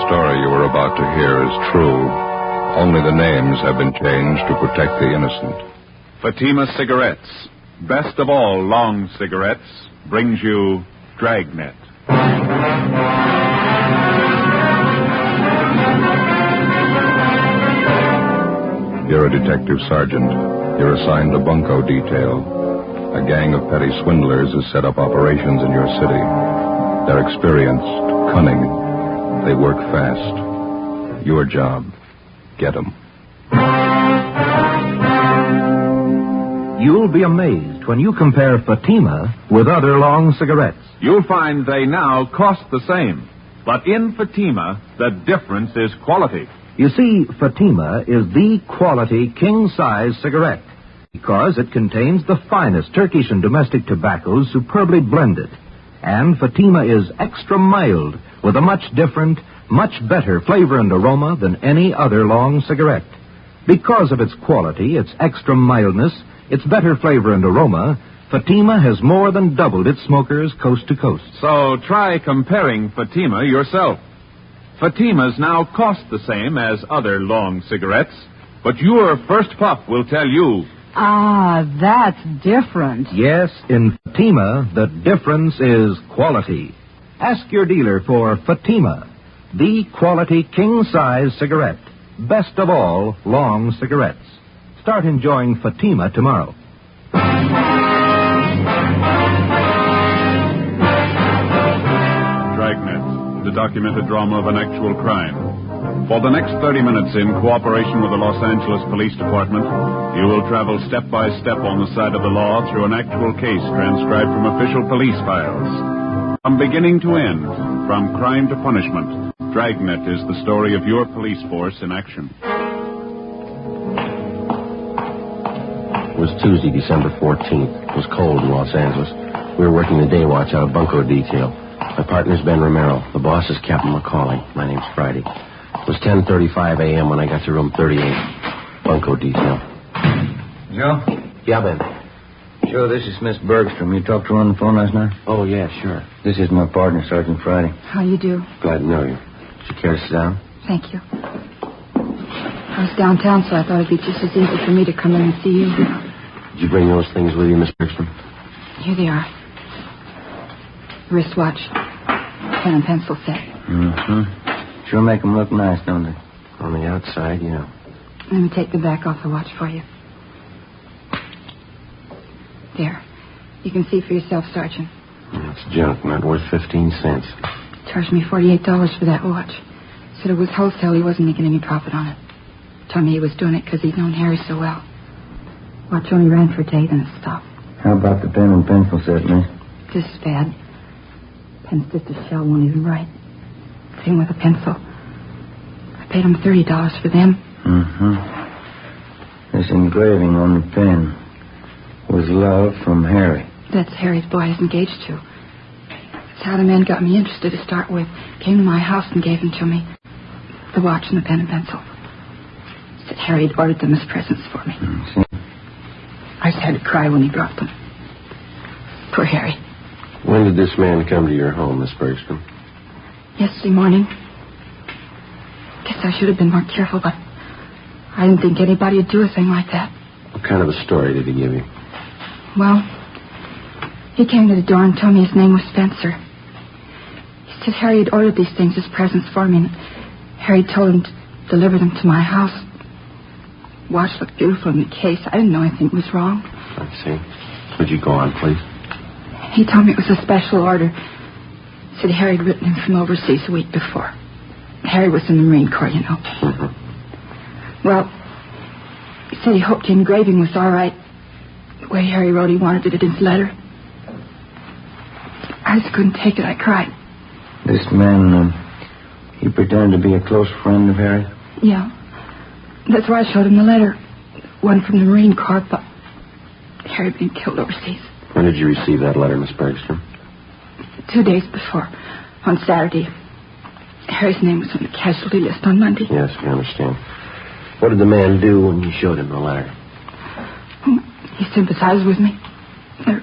story you are about to hear is true. Only the names have been changed to protect the innocent. Fatima Cigarettes, best of all long cigarettes, brings you Dragnet. You're a detective sergeant. You're assigned a bunco detail. A gang of petty swindlers has set up operations in your city. They're experienced, cunning. They work fast. Your job, get them. You'll be amazed when you compare Fatima with other long cigarettes. You'll find they now cost the same. But in Fatima, the difference is quality. You see, Fatima is the quality king-size cigarette because it contains the finest Turkish and domestic tobaccos superbly blended. And Fatima is extra mild with a much different, much better flavor and aroma than any other long cigarette. Because of its quality, its extra mildness, its better flavor and aroma, Fatima has more than doubled its smokers coast to coast. So try comparing Fatima yourself. Fatimas now cost the same as other long cigarettes, but your first puff will tell you. Ah, that's different. Yes, in Fatima, the difference is quality. Ask your dealer for Fatima, the quality king-size cigarette. Best of all long cigarettes. Start enjoying Fatima tomorrow. Dragnet, the documented drama of an actual crime. For the next 30 minutes, in cooperation with the Los Angeles Police Department, you will travel step by step on the side of the law through an actual case transcribed from official police files. From beginning to end, from crime to punishment, Dragnet is the story of your police force in action. It was Tuesday, December 14th. It was cold in Los Angeles. We were working the day watch out of bunco detail. My partner's Ben Romero. The boss is Captain McCauley. My name's Friday. It was 10:35 a.m. when I got to room 38. Bunko detail. Joe? Yeah, Ben. Joe, this is Miss Bergstrom. You talked to her on the phone last night? Oh, yeah, sure. This is my partner, Sergeant Friday. How you do? Glad to know you. Would you care to sit down? Thank you. I was downtown, so I thought it'd be just as easy for me to come in and see you. Did you bring those things with you, Miss Bergstrom? Here they are. Wristwatch. Pen and pencil set. Mm-hmm. Sure make them look nice, don't they? On the outside, yeah. Let me take the back off the watch for you. There. You can see for yourself, Sergeant. It's junk, not worth 15 cents. Charged me $48 for that watch. Said it was wholesale. He wasn't making any profit on it. Told me he was doing it because he'd known Harry so well. Watch only ran for a day, then it stopped. How about the pen and pencil set, miss? This is bad. Pen's just a shell, won't even write. Same with a pencil. I paid him $30 for them. Mm-hmm. This engraving on the pen was love from Harry. That's Harry's boy he's engaged to. That's how the man got me interested to start with. Came to my house and gave them to me. The watch and the pen and pencil. Said Harry had ordered them as presents for me. Mm-hmm. I just had to cry when he brought them. Poor Harry. When did this man come to your home, Miss Bergstrom? Yesterday morning. Guess I should have been more careful, but I didn't think anybody would do a thing like that. What kind of a story did he give you? Well, he came to the door and told me his name was Spencer. He said Harry had ordered these things as presents for me, and Harry told him to deliver them to my house. The watch looked beautiful in the case. I didn't know anything was wrong. I see. Would you go on, please? He told me it was a special order. Said Harry had written him from overseas a week before. Harry was in the Marine Corps, you know. Mm-hmm. Well, he said he hoped the engraving was all right. The way Harry wrote he wanted it in his letter. I just couldn't take it. I cried. This man, he pretended to be a close friend of Harry? Yeah. That's why I showed him the letter. One from the Marine Corps, but Harry had been killed overseas. When did you receive that letter, Miss Bergstrom? 2 days before, on Saturday. Harry's name was on the casualty list on Monday. Yes, we understand. What did the man do when you showed him the letter? He sympathized with me. Or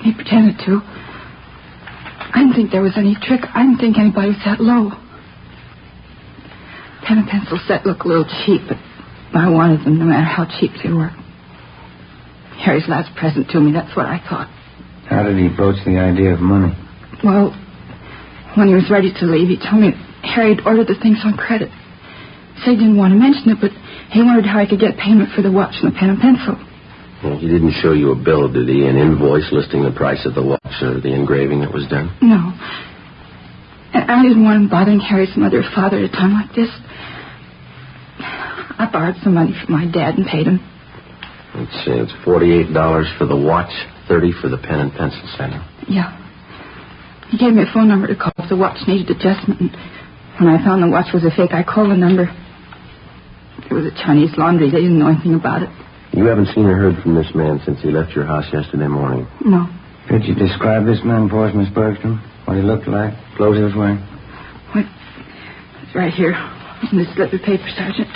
he pretended to. I didn't think there was any trick. I didn't think anybody was that low. Pen and pencil set looked a little cheap, but I wanted them no matter how cheap they were. Harry's last present to me, that's what I thought. How did he broach the idea of money? Well, when he was ready to leave, he told me Harry had ordered the things on credit. He said he didn't want to mention it, but he wondered how he could get payment for the watch and the pen and pencil. Well, he didn't show you a bill, did he? An invoice listing the price of the watch or the engraving that was done? No. And I didn't want him bothering Harry's mother or father at a time like this. I borrowed some money from my dad and paid him. Let's see, it's $48 for the watch, $30 for the pen and pencil set. Yeah. He gave me a phone number to call if the watch needed adjustment. And when I found the watch was a fake, I called the number. It was a Chinese laundry. They didn't know anything about it. You haven't seen or heard from this man since he left your house yesterday morning? No. Could you describe this man for us, Miss Bergstrom? What he looked like? Clothes he was wearing? What? It's right here in this slip of paper, Sergeant.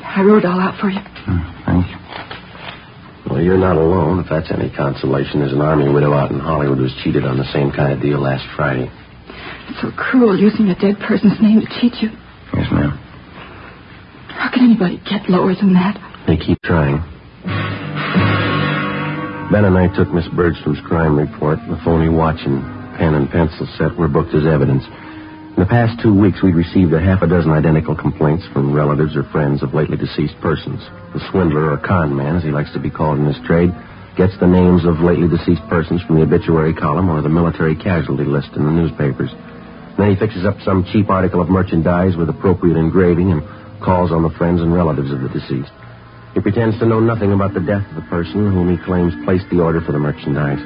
I wrote it all out for you. Thank you. Well, you're not alone, if that's any consolation. There's an army widow out in Hollywood who was cheated on the same kind of deal last Friday. It's so cruel using a dead person's name to cheat you. Yes, ma'am. How can anybody get lower than that? They keep trying. Ben and I took Miss Bergstrom's crime report. The phony watch and pen and pencil set were booked as evidence. In the past 2 weeks, we'd received a half a dozen identical complaints from relatives or friends of lately deceased persons. The swindler, or con man, as he likes to be called in his trade, gets the names of lately deceased persons from the obituary column or the military casualty list in the newspapers. Then he fixes up some cheap article of merchandise with appropriate engraving and calls on the friends and relatives of the deceased. He pretends to know nothing about the death of the person whom he claims placed the order for the merchandise.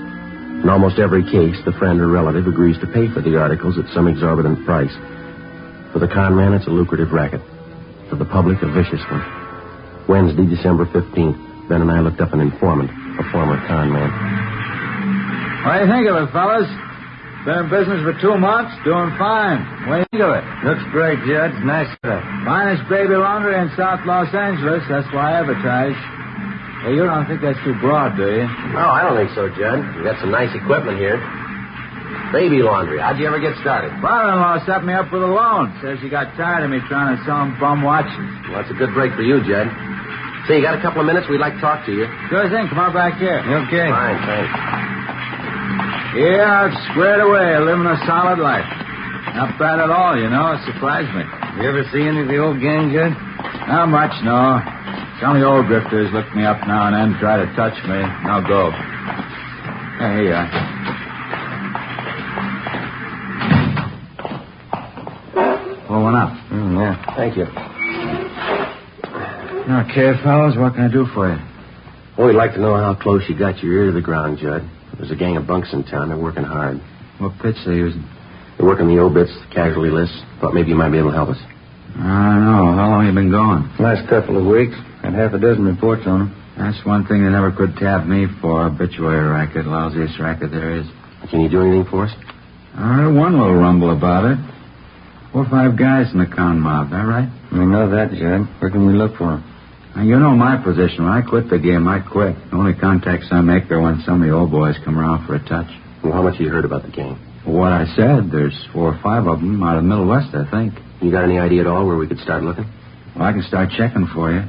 In almost every case, the friend or relative agrees to pay for the articles at some exorbitant price. For the con man, it's a lucrative racket. For the public, a vicious one. Wednesday, December 15th, Ben and I looked up an informant, a former con man. What do you think of it, fellas? Been in business for 2 months, doing fine. What do you think of it? Looks great, Judge. Nice stuff. Finest baby laundry in South Los Angeles. That's why I advertise. Well, you don't think that's too broad, do you? No, I don't think so, Judd. You got some nice equipment here. Baby laundry. How'd you ever get started? Father-in-law set me up with a loan. Says he got tired of me trying to sell him bum watches. Well, that's a good break for you, Judd. Say, you got a couple of minutes? We'd like to talk to you. Sure thing. Come on back here. Okay. Fine, thanks. Yeah, it's squared away, living a solid life. Not bad at all, you know. It surprised me. You ever see any of the old gang, Judd? Not much, no. Some of the old drifters look me up now and then, try to touch me, and I'll go. Yeah, here you are. Pull one up. Yeah. Thank you. Okay, fellas, what can I do for you? Well, we'd like to know how close you got your ear to the ground, Judd. There's a gang of bunks in town. They're working hard. What pitch they using? They're working the obits, the casualty lists. Thought maybe you might be able to help us. I don't know. How long you been gone? Last couple of weeks. Had half a dozen reports on them. That's one thing they never could tap me for. Obituary racket, lousiest racket there is. Can you do anything for us? I heard one little rumble about it. 4 or 5 guys in the con mob, that right? We know that, Judd. Where can we look for them? Now, you know my position. When I quit the game, I quit. The only contacts I make are when some of the old boys come around for a touch. Well, how much have you heard about the game? What I said, there's 4 or 5 of them out of the Middle West, I think. You got any idea at all where we could start looking? Well, I can start checking for you.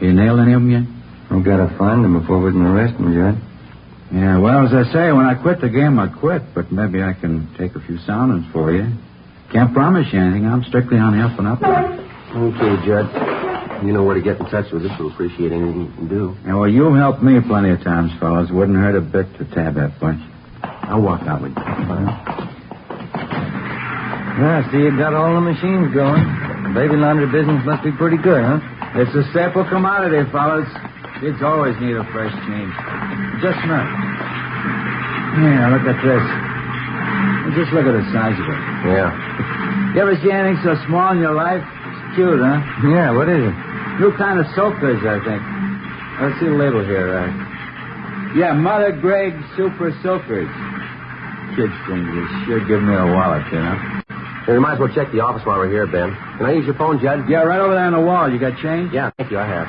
You nailed any of them yet? We've got to find them before we can arrest them, Judd. Yeah, well, as I say, when I quit the game, I quit. But maybe I can take a few soundings for you. Can't promise you anything. I'm strictly on helping up. Okay, Judd. You know where to get in touch with us. We'll appreciate anything you can do. Yeah, well, you've helped me plenty of times, fellas. Wouldn't hurt a bit to tab that bunch. I'll walk out with you. Yeah, I see you got all the machines going. The baby laundry business must be pretty good, huh? It's a staple commodity, fellas. Kids always need a fresh change. Just a minute. Yeah, look at this. Just look at the size of it. Yeah. You ever see anything so small in your life? It's cute, huh? Yeah, what is it? New kind of soakers, I think. Let's see the label here. Yeah, Mother Greg Super Soakers. Kids think this should give me a wallet, you know. Hey, we might as well check the office while we're here, Ben. Can I use your phone, Judd? Yeah, right over there on the wall. You got change? Yeah, thank you. I have.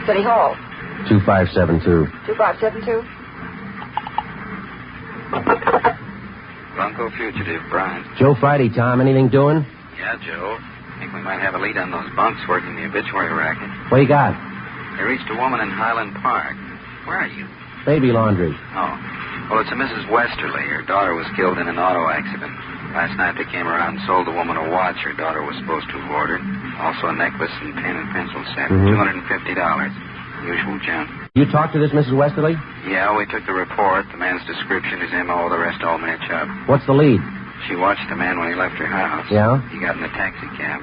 City Hall. 2572. 2572? FUNKO fugitive, Brian. Joe Friday, Tom. Anything doing? Yeah, Joe. Think we might have a lead on those bunks working the obituary racket. What you got? They reached a woman in Highland Park. Where are you? Baby laundry. Oh. Well, it's a Mrs. Westerly. Her daughter was killed in an auto accident. Last night they came around and sold the woman a watch her daughter was supposed to have ordered. Also a necklace and pen and pencil set. $250. Usual junk. You talked to this Mrs. Westerly? Yeah, we took the report. The man's description, his M.O., the rest all match up. What's the lead? She watched the man when he left her house. Yeah? He got in a taxi cab.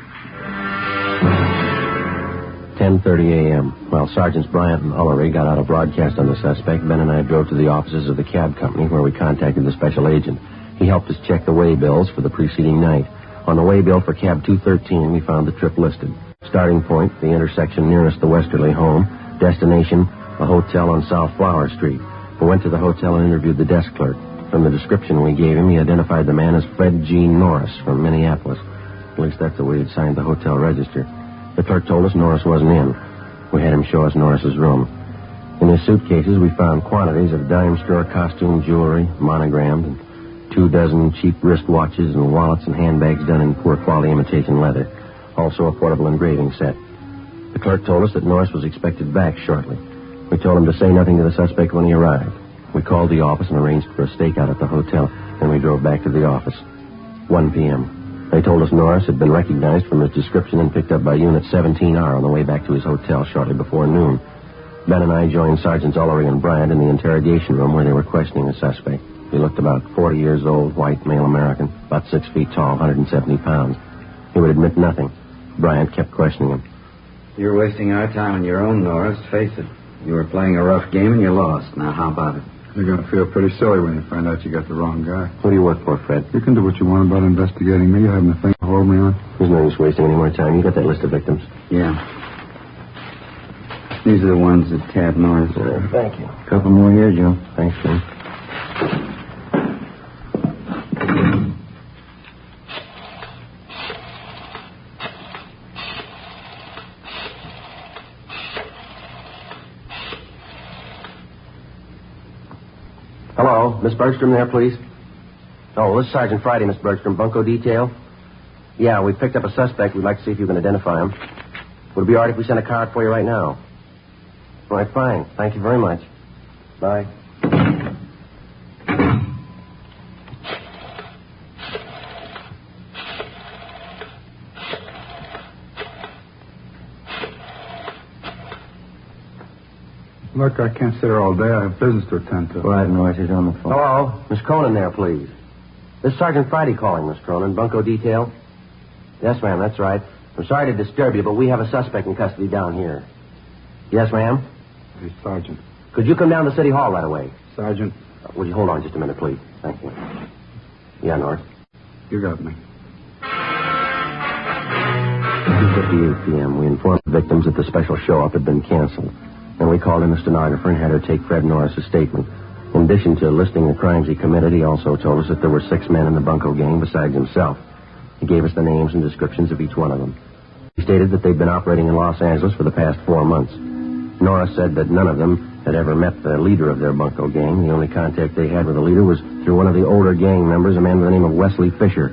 10:30 a.m. While Sergeants Bryant and Ullery got out a broadcast on the suspect, Ben and I drove to the offices of the cab company where we contacted the special agent. He helped us check the way bills for the preceding night. On the way bill for cab 213, we found the trip listed. Starting point, the intersection nearest the Westerly home. Destination, a hotel on South Flower Street. We went to the hotel and interviewed the desk clerk. From the description we gave him, he identified the man as Fred G. Norris from Minneapolis. At least that's the way he'd signed the hotel register. The clerk told us Norris wasn't in. We had him show us Norris's room. In his suitcases, we found quantities of dime store costume jewelry, monogrammed, and 24 cheap wristwatches and wallets and handbags done in poor quality imitation leather. Also a portable engraving set. The clerk told us that Norris was expected back shortly. We told him to say nothing to the suspect when he arrived. We called the office and arranged for a stakeout at the hotel. Then we drove back to the office. 1 p.m. They told us Norris had been recognized from his description and picked up by Unit 17R on the way back to his hotel shortly before noon. Ben and I joined Sergeants Ullery and Bryant in the interrogation room where they were questioning the suspect. He looked about 40 years old, white, male American, about 6 feet tall, 170 pounds. He would admit nothing. Bryant kept questioning him. You're wasting our time on your own, Norris. Face it. You were playing a rough game and you lost. Now, how about it? You're going to feel pretty silly when you find out you got the wrong guy. Who do you work for, Fred? You can do what you want about investigating me. You haven't a thing to hold me on. There's no use wasting any more time. You got that list of victims? Yeah. These are the ones that tabbed Norris. Thank you. A couple more here, Joe. Thanks, Jim. Hello, Miss Bergstrom there, please? Oh, this is Sergeant Friday, Miss Bergstrom. Bunko detail? Yeah, we picked up a suspect. We'd like to see if you can identify him. Would it be all right if we sent a car out for you right now? All right, fine. Thank you very much. Bye. Look, I can't sit here all day. I have business to attend to. Go ahead, Norris. He's on the phone. Hello, Miss Cronin there, please. This is Sergeant Friday calling, Miss Cronin. Bunko detail? Yes, ma'am, that's right. I'm sorry to disturb you, but we have a suspect in custody down here. Yes, ma'am? Hey, Sergeant. Could you come down to City Hall right away? Sergeant. Would you hold on just a minute, please? Thank you. Yeah, Norris. You got me. 10:58 p.m., we informed the victims that the special show-up had been canceled. Then we called in the stenographer and had her take Fred Norris's statement. In addition to listing the crimes he committed, he also told us that there were 6 men in the bunco gang besides himself. He gave us the names and descriptions of each one of them. He stated that they'd been operating in Los Angeles for the past 4 months. Norris said that none of them had ever met the leader of their bunco gang. The only contact they had with the leader was through one of the older gang members, a man by the name of Wesley Fisher.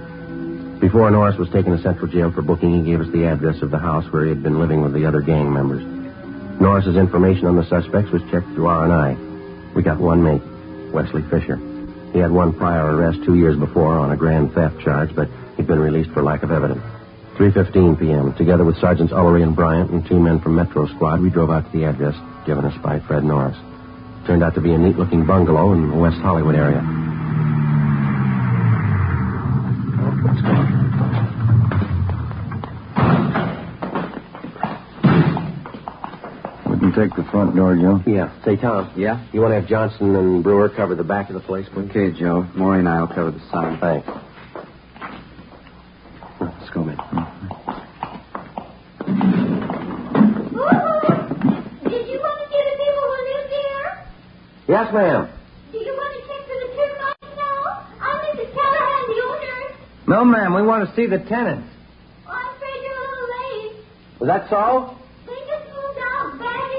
Before Norris was taken to Central Jail for booking, he gave us the address of the house where he had been living with the other gang members. Norris's information on the suspects was checked through R&I. We got one mate, Wesley Fisher. He had one prior arrest 2 years before on a grand theft charge, but he'd been released for lack of evidence. 3:15 p.m., together with Sergeants Ullery and Bryant and 2 men from Metro Squad, we drove out to the address given us by Fred Norris. Turned out to be a neat-looking bungalow in the West Hollywood area. Let's go. We can take the front door, Joe. Yeah. Say, Tom. Yeah? You want to have Johnson and Brewer cover the back of the place, please? Okay, Joe. Maury and I will cover the side. Thanks. Let's go, man. Did you want to see the people who live there? Yes, ma'am. Do you want to check for the termites now? I'm Mrs. Callahan, the owner. No, ma'am. We want to see the tenants. Oh, I'm afraid you're a little late. Was that so? They just moved out, bagging.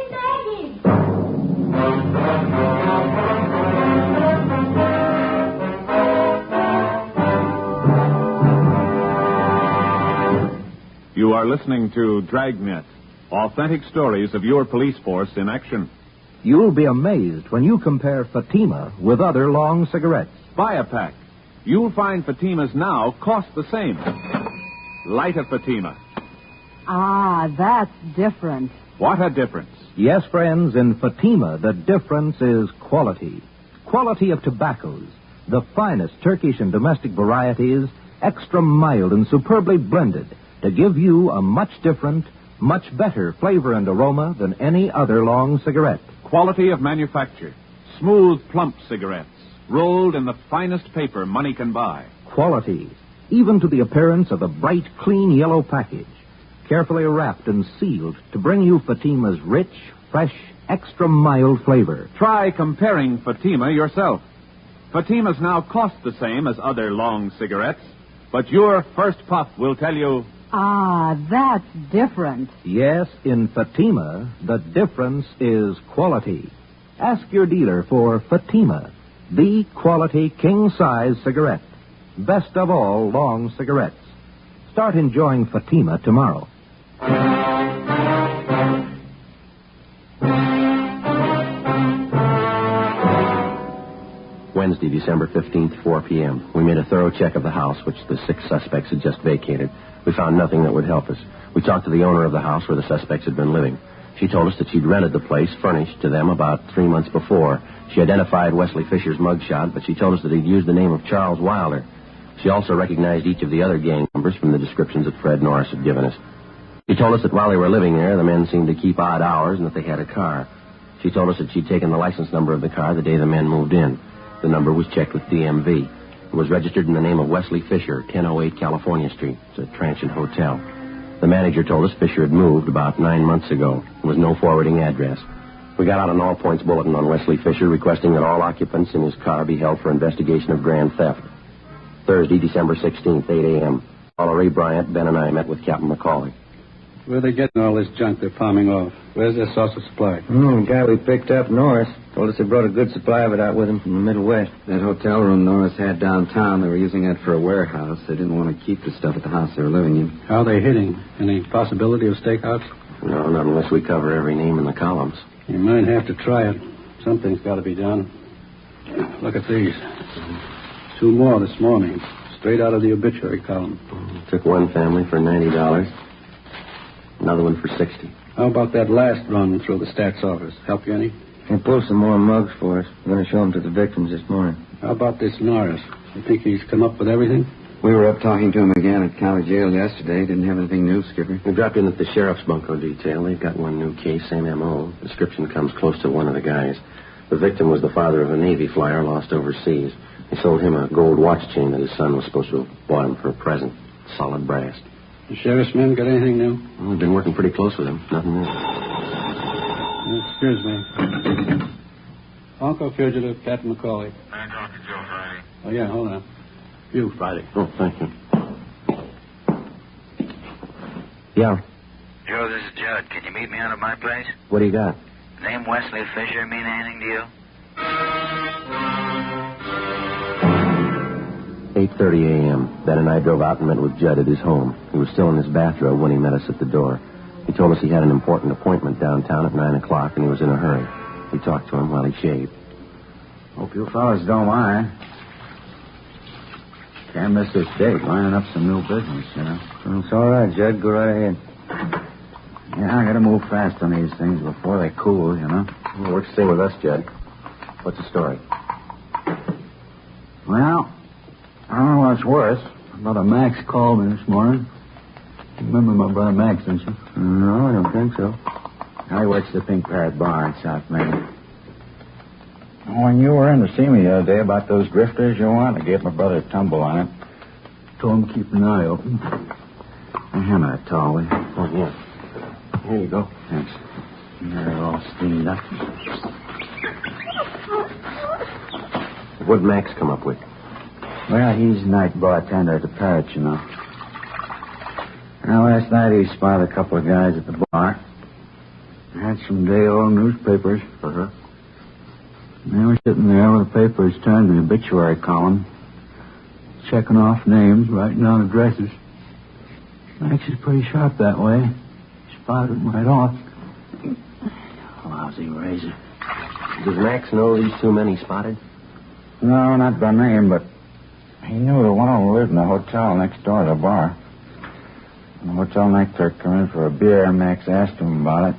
You are listening to Dragnet, authentic stories of your police force in action. You'll be amazed when you compare Fatima with other long cigarettes. Buy a pack. You'll find Fatimas now cost the same. Light a Fatima. Ah, that's different. What a difference. Yes, friends, in Fatima, the difference is quality. Quality of tobaccos. The finest Turkish and domestic varieties, extra mild and superbly blended, to give you a much different, much better flavor and aroma than any other long cigarette. Quality of manufacture. Smooth, plump cigarettes, rolled in the finest paper money can buy. Quality, even to the appearance of a bright, clean yellow package, carefully wrapped and sealed to bring you Fatima's rich, fresh, extra mild flavor. Try comparing Fatima yourself. Fatimas now cost the same as other long cigarettes, but your first puff will tell you... Ah, that's different. Yes, in Fatima, the difference is quality. Ask your dealer for Fatima, the quality king-size cigarette. Best of all long cigarettes. Start enjoying Fatima tomorrow. Wednesday, December 15th, 4 p.m. We made a thorough check of the house, which the 6 suspects had just vacated. We found nothing that would help us. We talked to the owner of the house where the suspects had been living. She told us that she'd rented the place, furnished, to them about 3 months before. She identified Wesley Fisher's mugshot, but she told us that he'd used the name of Charles Wilder. She also recognized each of the other gang members from the descriptions that Fred Norris had given us. She told us that while they were living there, the men seemed to keep odd hours and that they had a car. She told us that she'd taken the license number of the car the day the men moved in. The number was checked with DMV. It was registered in the name of Wesley Fisher, 1008 California Street. It's a transient hotel. The manager told us Fisher had moved about 9 months ago. There was no forwarding address. We got out an all-points bulletin on Wesley Fisher requesting that all occupants in his car be held for investigation of grand theft. Thursday, December 16th, 8 a.m. Ray Bryant, Ben, and I met with Captain McCauley. Where are they getting all this junk they're palming off? Where's their source of supply? The guy we picked up, Norris, told us he brought a good supply of it out with him from the Middle West. That hotel room Norris had downtown, they were using that for a warehouse. They didn't want to keep the stuff at the house they were living in. How are they hitting? Any possibility of stakeouts? No, not unless we cover every name in the columns. You might have to try it. Something's got to be done. Look at these. 2 more this morning, straight out of the obituary column. Took one family for $90. Another one for $60. How about that last run through the stats office? Help you any? He pulled some more mugs for us. We're going to show them to the victims this morning. How about this Norris? You think he's come up with everything? We were up talking to him again at county jail yesterday. Didn't have anything new, Skipper. We dropped in at the sheriff's bunco detail. They've got one new case, same M.O. Description comes close to one of the guys. The victim was the father of a Navy flyer lost overseas. They sold him a gold watch chain that his son was supposed to have bought him for a present. Solid brass. The sheriff's men got anything new? Well, we've been working pretty close with him. Nothing new. Excuse me. FUNKO fugitive, Captain McCauley. I talked to Joe Friday. Oh, yeah, hold on. You, Friday. Oh, thank you. Yeah. Joe, this is Judd. Can you meet me out at my place? What do you got? Name Wesley Fisher mean anything to you? 8:30 a.m. Ben and I drove out and met with Judd at his home. He was still in his bathrobe when he met us at the door. He told us he had an important appointment downtown at 9 o'clock and he was in a hurry. We talked to him while he shaved. Hope you fellas don't mind. Can't miss this date, lining up some new business, you know. It's all right, Judd. Go right ahead. Yeah, I gotta move fast on these things before they cool, you know. Well, works the same with us, Judd. What's the story? Well, I don't know what's worse. Brother Max called me this morning. You remember my brother Max, don't you? No, I don't think so. I works the Pink Parrot Bar in South Main. When you were in to see me the other day about those drifters you want, I gave my brother a tumble on it. Told him to keep an eye open. I hammer that tall, will you? Oh, yeah. Here you go. Thanks. They're all steamed up. What'd Max come up with? Well, he's night bartender at the Parrot, you know. Now, last night he spotted a couple of guys at the bar. Had some day-old newspapers. Uh-huh. They were sitting there with the papers turned to the obituary column, checking off names, writing down addresses. Max is pretty sharp that way. Spotted him right off. Lousy razor. Does Max know these two men he spotted? No, not by name, but he knew that one of them lived in the hotel next door to the bar. When the hotel night clerk came in for a beer, and Max asked him about it.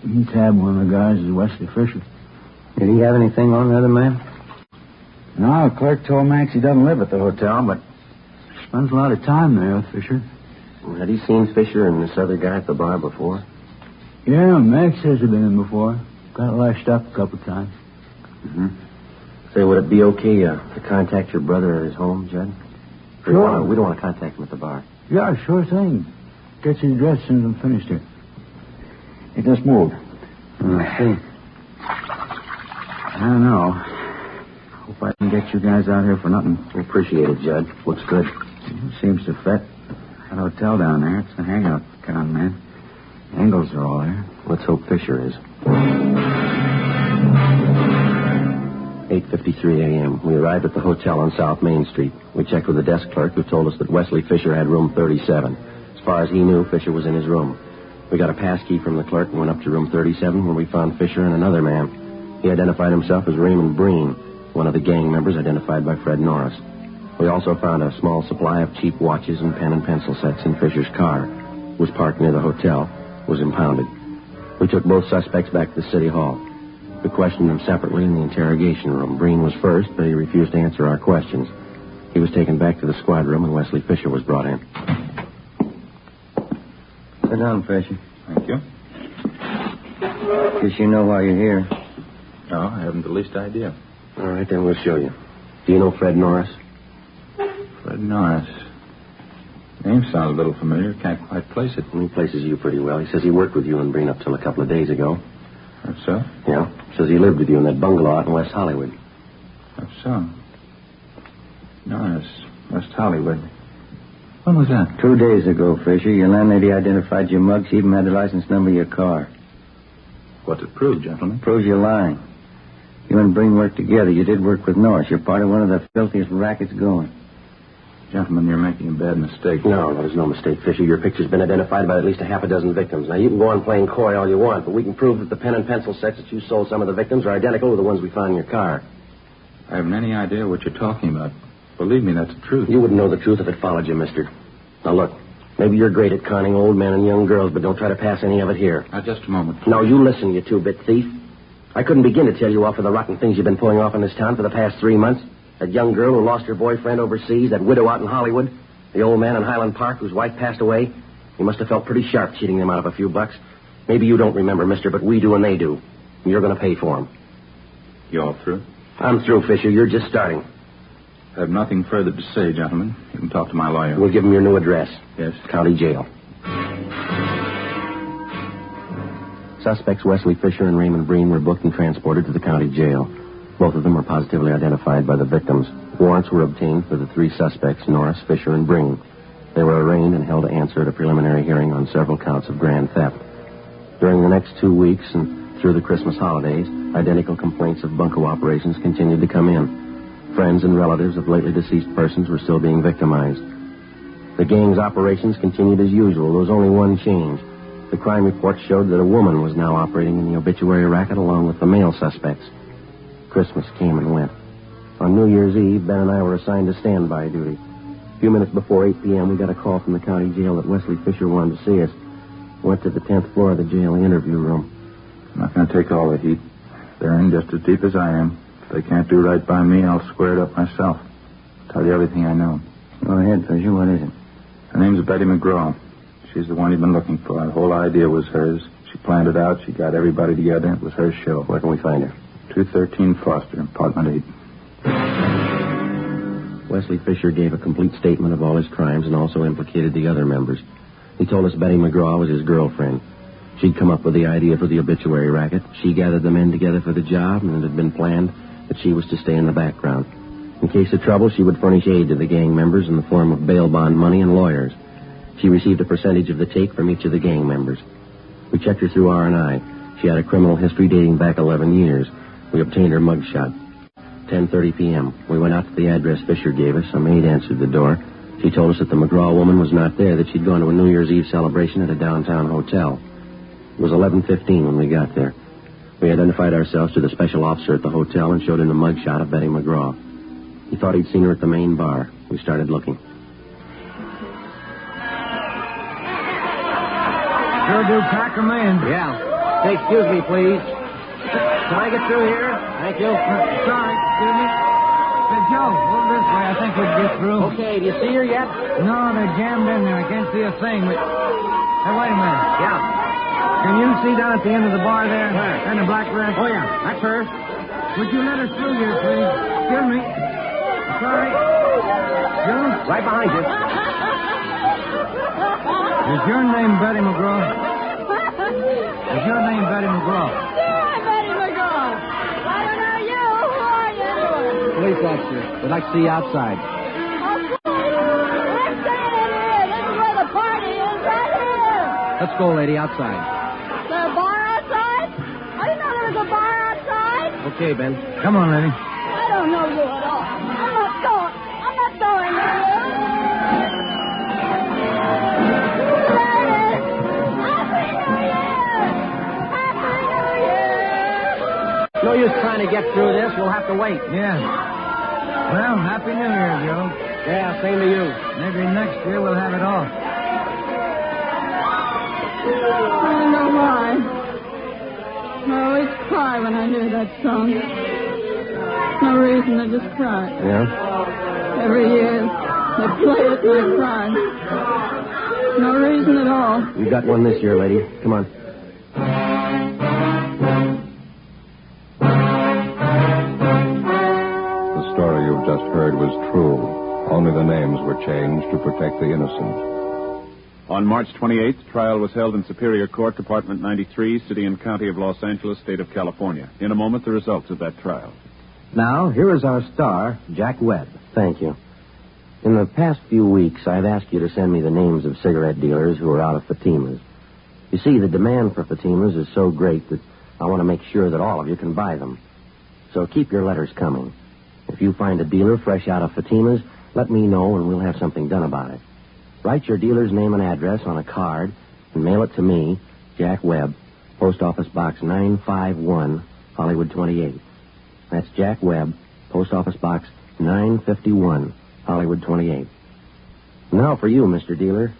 He tabbed one of the guys as Wesley Fisher. Did he have anything on the other man? No, the clerk told Max he doesn't live at the hotel, but spends a lot of time there with Fisher. Had he seen Fisher and this other guy at the bar before? Yeah, Max says he'd been in before. Got lashed up a couple of times. Mm-hmm. Say, would it be okay to contact your brother at his home, Judd? Sure. We don't want to contact him at the bar. Yeah, sure thing. Gets his address as soon as I'm finished here. He just moved. I see. I don't know. Hope I can get you guys out here for nothing. We appreciate it, Judd. Looks good. It seems to fit. That hotel down there, it's the hangout, con man. Angles are all there. Let's hope Fisher is. 8:53 a.m. We arrived at the hotel on South Main Street. We checked with the desk clerk, who told us that Wesley Fisher had room 37. As far as he knew, Fisher was in his room. We got a pass key from the clerk and went up to room 37, where we found Fisher and another man. He identified himself as Raymond Breen, one of the gang members identified by Fred Norris. We also found a small supply of cheap watches and pen and pencil sets in Fisher's car. It was parked near the hotel, was impounded. We took both suspects back to the city hall. We questioned them separately in the interrogation room. Breen was first, but he refused to answer our questions. He was taken back to the squad room, and Wesley Fisher was brought in. Sit down, Fisher. Thank you. Guess you know why you're here. No, I haven't the least idea. All right, then we'll show you. Do you know Fred Norris? Fred Norris. Name sounds a little familiar. Can't quite place it. He places you pretty well. He says he worked with you and Breen up till a couple of days ago. That's so? Yeah. Says he lived with you in that bungalow out in West Hollywood. That's so. Norris, West Hollywood. When was that? 2 days ago, Fisher. Your landlady identified your mug. She even had the license number of your car. What's it prove, gentlemen? Proves you're lying. You and Breen worked together. You did work with Norris. You're part of one of the filthiest rackets going. Gentlemen, you're making a bad mistake. No, there's no mistake, Fisher. Your picture's been identified by at least a half a dozen victims. Now, you can go on playing coy all you want, but we can prove that the pen and pencil sets that you sold some of the victims are identical to the ones we found in your car. I haven't any idea what you're talking about. Believe me, that's the truth. You wouldn't know the truth if it followed you, mister. Now, look, maybe you're great at conning old men and young girls, but don't try to pass any of it here. Now, just a moment. No, you listen, you two-bit thief. I couldn't begin to tell you off for the rotten things you've been pulling off in this town for the past 3 months. That young girl who lost her boyfriend overseas, that widow out in Hollywood, the old man in Highland Park whose wife passed away. You must have felt pretty sharp cheating them out of a few bucks. Maybe you don't remember, mister, but we do and they do. And you're going to pay for them. You all through? I'm through, Fisher. You're just starting. I have nothing further to say, gentlemen. You can talk to my lawyer. We'll give him your new address. Yes. County jail. Suspects Wesley Fisher and Raymond Breen were booked and transported to the county jail. Both of them were positively identified by the victims. Warrants were obtained for the three suspects, Norris, Fisher, and Breen. They were arraigned and held to answer at a preliminary hearing on several counts of grand theft. During the next 2 weeks and through the Christmas holidays, identical complaints of bunco operations continued to come in. Friends and relatives of lately deceased persons were still being victimized. The gang's operations continued as usual. There was only one change. The crime report showed that a woman was now operating in the obituary racket along with the male suspects. Christmas came and went. On New Year's Eve, Ben and I were assigned to standby duty. A few minutes before 8 p.m., we got a call from the county jail that Wesley Fisher wanted to see us. Went to the 10th floor of the jail interview room. I'm not going to take all the heat. They're in just as deep as I am. If they can't do right by me, I'll square it up myself. I'll tell you everything I know. Go ahead, Fisher. What is it? Her name's Betty McGraw. She's the one you've been looking for. The whole idea was hers. She planned it out. She got everybody together. It was her show. Where can we find her? 213 Foster, apartment 8. Wesley Fisher gave a complete statement of all his crimes and also implicated the other members. He told us Betty McGraw was his girlfriend. She'd come up with the idea for the obituary racket. She gathered the men together for the job, and it had been planned that she was to stay in the background. In case of trouble, she would furnish aid to the gang members in the form of bail bond money and lawyers. She received a percentage of the take from each of the gang members. We checked her through R&I. She had a criminal history dating back 11 years. We obtained her mugshot. 10:30 p.m. We went out to the address Fisher gave us. A maid answered the door. She told us that the McGraw woman was not there, that she'd gone to a New Year's Eve celebration at a downtown hotel. It was 11:15 when we got there. We identified ourselves to the special officer at the hotel and showed him the mugshot of Betty McGraw. He thought he'd seen her at the main bar. We started looking. Sure do pack 'em in. Yeah. Say, excuse me, please. Can I get through here? Thank you. Sorry, excuse me. Hey, Joe, move this way. I think we'll get through. Okay, do you see her yet? No, they're jammed in there. I can't see a thing. Hey, wait a minute. Yeah. Can you see down at the end of the bar there? Where? And the black dress? Oh, yeah. That's her. Would you let us through here, please? Excuse me. Sorry. You? Right behind you. Is your name Betty McGraw? Is your name Betty McGraw? Yeah, Betty McGraw. I don't know you. Who are you anyway? Police officer. We'd like to see you outside. Okay. We're staying in here. This is where the party is, right here. Let's go, lady, outside. Is there a bar outside? I didn't know there was a bar outside. Okay, Ben. Come on, lady. I don't know you at all. I'm not going with you. No use trying to get through this. We'll have to wait. Yeah. Well, Happy New Year, Joe. Yeah, same to you. Maybe next year we'll have it off. I don't know why. I always cry when I hear that song. No reason, I just cry. Yeah? Every year they play it and I cry. No reason at all. You got one this year, lady. Come on. The story you've just heard was true. Only the names were changed to protect the innocent. On March 28th, trial was held in Superior Court, Department 93, City and County of Los Angeles, State of California. In a moment, the results of that trial. Now, here is our star, Jack Webb. Thank you. In the past few weeks, I've asked you to send me the names of cigarette dealers who are out of Fatimas. You see, the demand for Fatimas is so great that I want to make sure that all of you can buy them. So keep your letters coming. If you find a dealer fresh out of Fatimas, let me know and we'll have something done about it. Write your dealer's name and address on a card and mail it to me, Jack Webb, Post Office Box 951, Hollywood 28. That's Jack Webb, Post Office Box 951, Hollywood 28. Now for you, Mr. Dealer.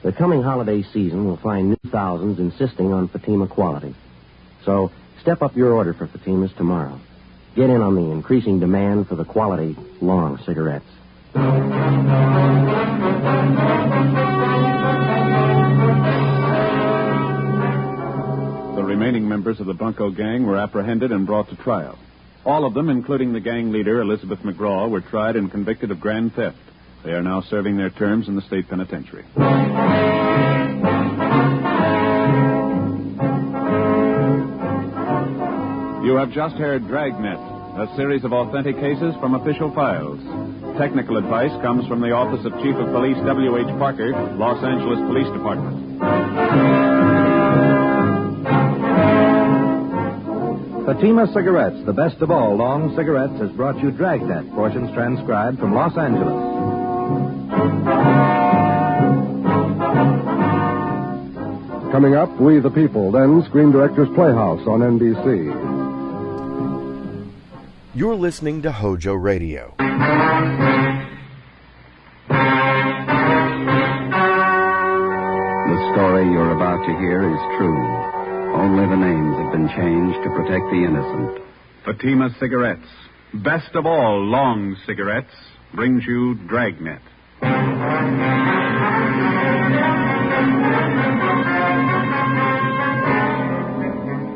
The coming holiday season will find new thousands insisting on Fatima quality. So step up your order for Fatimas tomorrow. Get in on the increasing demand for the quality long cigarettes. The remaining members of the bunco gang were apprehended and brought to trial. All of them, including the gang leader, Elizabeth McGraw, were tried and convicted of grand theft. They are now serving their terms in the state penitentiary. You have just heard Dragnet, a series of authentic cases from official files. Technical advice comes from the Office of Chief of Police W.H. Parker, Los Angeles Police Department. Fatima Cigarettes, the best of all long cigarettes, has brought you Dragnet, portions transcribed from Los Angeles. Coming up, We the People, then Screen Directors Playhouse on NBC. You're listening to HOJO Radio. The story you're about to hear is true. Only the names have been changed to protect the innocent. Fatima Cigarettes, best of all long cigarettes, brings you Dragnet.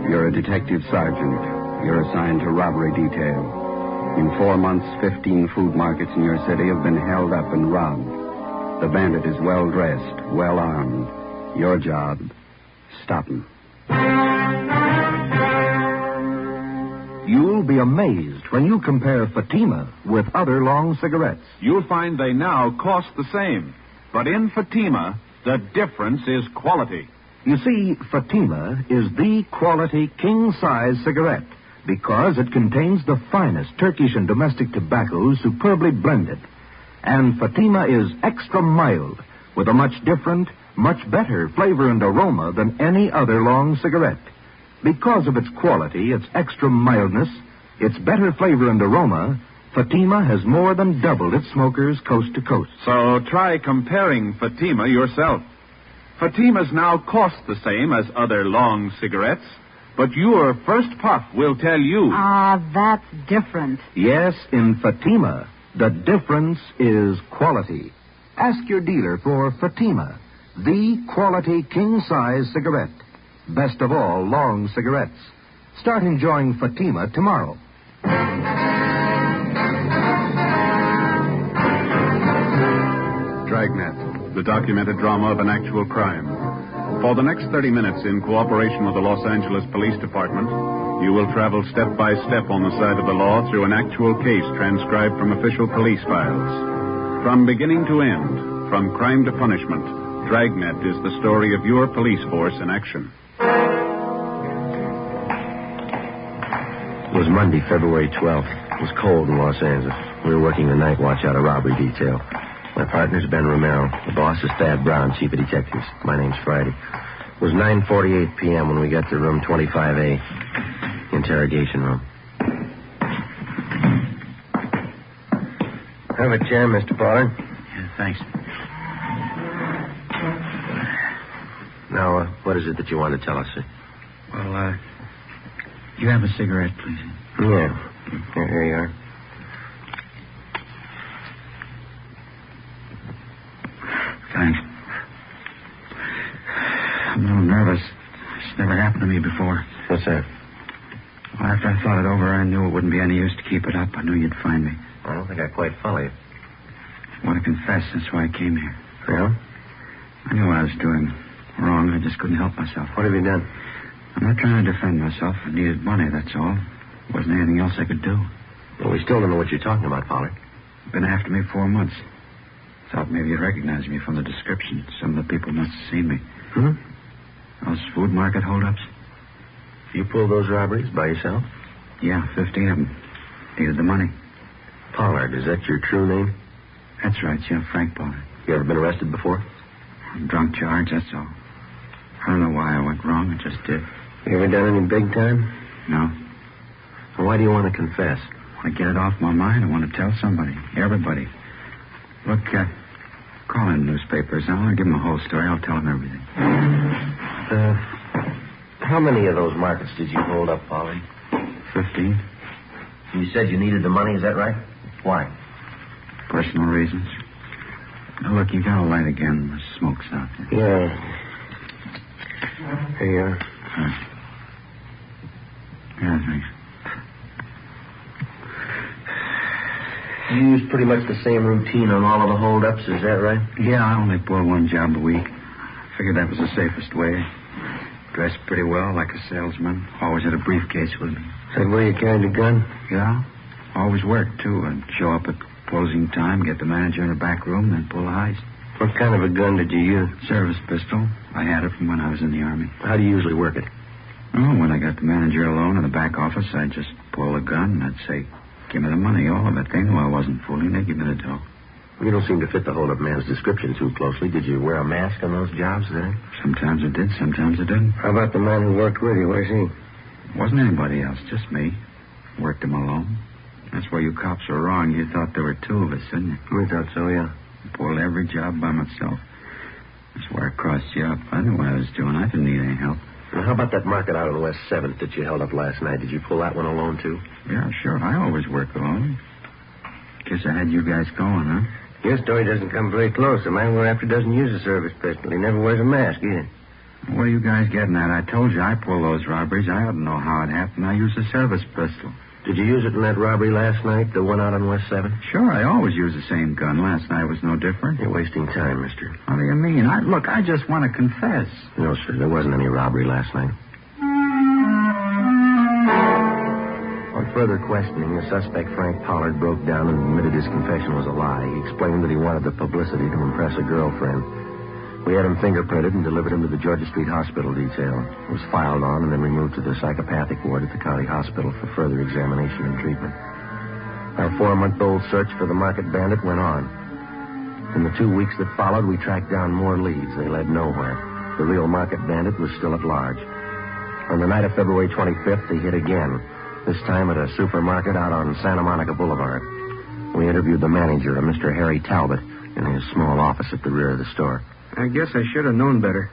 You're a detective sergeant. You're assigned to robbery detail. In 4 months, 15 food markets in your city have been held up and robbed. The bandit is well-dressed, well-armed. Your job, stop him. You'll be amazed when you compare Fatima with other long cigarettes. You'll find they now cost the same. But in Fatima, the difference is quality. You see, Fatima is the quality king-size cigarette because it contains the finest Turkish and domestic tobaccos superbly blended. And Fatima is extra mild with a much different, much better flavor and aroma than any other long cigarette. Because of its quality, its extra mildness, its better flavor and aroma, Fatima has more than doubled its smokers coast to coast. So try comparing Fatima yourself. Fatimas now cost the same as other long cigarettes, but your first puff will tell you. Ah, that's different. Yes, in Fatima, the difference is quality. Ask your dealer for Fatima, the quality king-size cigarette. Best of all long cigarettes. Start enjoying Fatima tomorrow. Dragnet, the documented drama of an actual crime. For the next 30 minutes, in cooperation with the Los Angeles Police Department, you will travel step by step on the side of the law through an actual case transcribed from official police files. From beginning to end, from crime to punishment, Dragnet is the story of your police force in action. It was Monday, February 12th. It was cold in Los Angeles. We were working the night watch out of robbery detail. My partner's Ben Romero. The boss is Thad Brown, chief of detectives. My name's Friday. It was 9:48 p.m. when we got to room 25A, interrogation room. Have a chair, Mr. Pollard. Yeah, thanks. Now, what is it that you want to tell us, sir? Well, you have a cigarette, please? Yeah. Here you are. Thanks. I'm a little nervous. It's never happened to me before. What's that? Well, after I thought it over, I knew it wouldn't be any use to keep it up. I knew you'd find me. I don't think I quite follow you. I want to confess. That's why I came here. Yeah? I knew what I was doing wrong. I just couldn't help myself. What have you done? I'm not trying to defend myself. I needed money, that's all. There wasn't anything else I could do. Well, we still don't know what you're talking about, Pollard. Been after me 4 months. Thought maybe you'd recognize me from the description. Some of the people must have seen me. Hmm? Those food market holdups? You pulled those robberies by yourself? Yeah, 15 of them. Needed the money. Pollard, is that your true name? That's right, yeah, Frank Pollard. You ever been arrested before? Drunk charge, that's all. I don't know why I went wrong. I just did. You ever done any big time? No. Well, why do you want to confess? I get it off my mind. I want to tell somebody. Everybody. Look, call in newspapers. I want to give them the whole story. I'll tell them everything. How many of those markets did you hold up, Pollard? 15. You said you needed the money, is that right? Why? Personal reasons. Now, look, you got a light again. The smoke's out there. Yeah. Here you are. Yeah, thanks. You use pretty much the same routine on all of the holdups, is that right? Yeah, I only pull one job a week. Figured that was the safest way. Dressed pretty well, like a salesman. Always had a briefcase with me. Is that where you carried the gun? Yeah. Always worked, too. I'd show up at closing time, get the manager in the back room, then pull a heist. What kind of a gun did you use? Service pistol. I had it from when I was in the Army. How do you usually work it? Oh, when I got the manager alone in the back office, I'd just pull a gun and I'd say, give me the money, all of it. They knew I wasn't fooling. They'd give me the dough. You don't seem to fit the hold-up man's description too closely. Did you wear a mask on those jobs then? Sometimes I did, sometimes I didn't. How about the man who worked with you? Where's he? Wasn't anybody else, just me. Worked him alone. That's where you cops were wrong. You thought there were two of us, didn't you? We thought so, yeah. I pulled every job by myself. That's where I crossed you up. I knew what I was doing. I didn't need any help. Well, how about that market out on West 7th that you held up last night? Did you pull that one alone, too? Yeah, sure. I always work alone. Guess I had you guys going, huh? Your story doesn't come very close. The man we're after doesn't use a service pistol. He never wears a mask, either. What are you guys getting at? I told you I pull those robberies. I ought to know how it happened. I use a service pistol. Did you use it in that robbery last night, the one out on West 7th? Sure, I always use the same gun. Last night was no different. You're wasting time, mister. What do you mean? Look, I just want to confess. No, sir, there wasn't any robbery last night. On further questioning, the suspect, Frank Pollard, broke down and admitted his confession was a lie. He explained that he wanted the publicity to impress a girlfriend. We had him fingerprinted and delivered him to the Georgia Street Hospital detail. It was filed on and then removed to the psychopathic ward at the county hospital for further examination and treatment. Our 4-month-old search for the market bandit went on. In the 2 weeks that followed, we tracked down more leads. They led nowhere. The real market bandit was still at large. On the night of February 25th, he hit again, this time at a supermarket out on Santa Monica Boulevard. We interviewed the manager, a Mr. Harry Talbot, in his small office at the rear of the store. I guess I should have known better.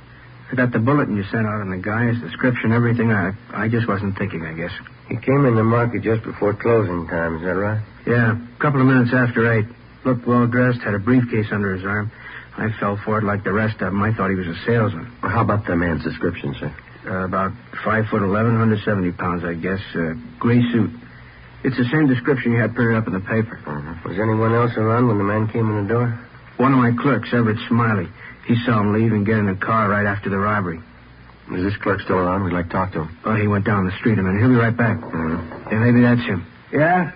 I got the bulletin you sent out on the guy, his description, everything. I just wasn't thinking, I guess. He came in the market just before closing time, is that right? Yeah, a couple of minutes after 8. Looked well-dressed, had a briefcase under his arm. I fell for it like the rest of them. I thought he was a salesman. Well, how about the man's description, sir? About 5'11", 170 pounds, I guess. Gray suit. It's the same description you had printed up in the paper. Uh-huh. Was anyone else around when the man came in the door? One of my clerks, Everett Smiley. He saw him leave and get in a car right after the robbery. Is this clerk still around? We'd like to talk to him. Oh, he went down the street a minute. He'll be right back. Mm-hmm. Yeah, maybe that's him. Yeah?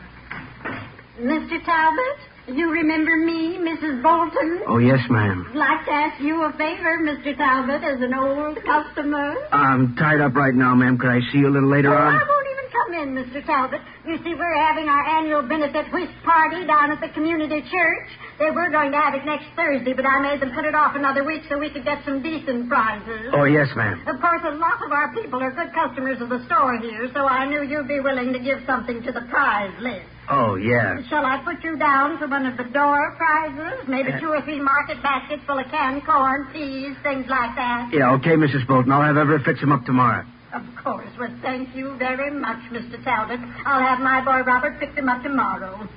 Mr. Talbot, you remember me, Mrs. Bolton? Oh, yes, ma'am. I'd like to ask you a favor, Mr. Talbot, as an old customer. I'm tied up right now, ma'am. Could I see you a little later on? I won't even come in, Mr. Talbot. You see, we're having our annual benefit whist party down at the community church. They were going to have it next Thursday, but I made them put it off another week so we could get some decent prizes. Oh, yes, ma'am. Of course, a lot of our people are good customers of the store here, so I knew you'd be willing to give something to the prize list. Oh, yeah. Shall I put you down for one of the door prizes? Maybe 2 or 3 market baskets full of canned corn, peas, things like that? Yeah, okay, Mrs. Bolton. I'll have Everett fix them up tomorrow. Of course. Well, thank you very much, Mr. Talbot. I'll have my boy Robert pick them up tomorrow.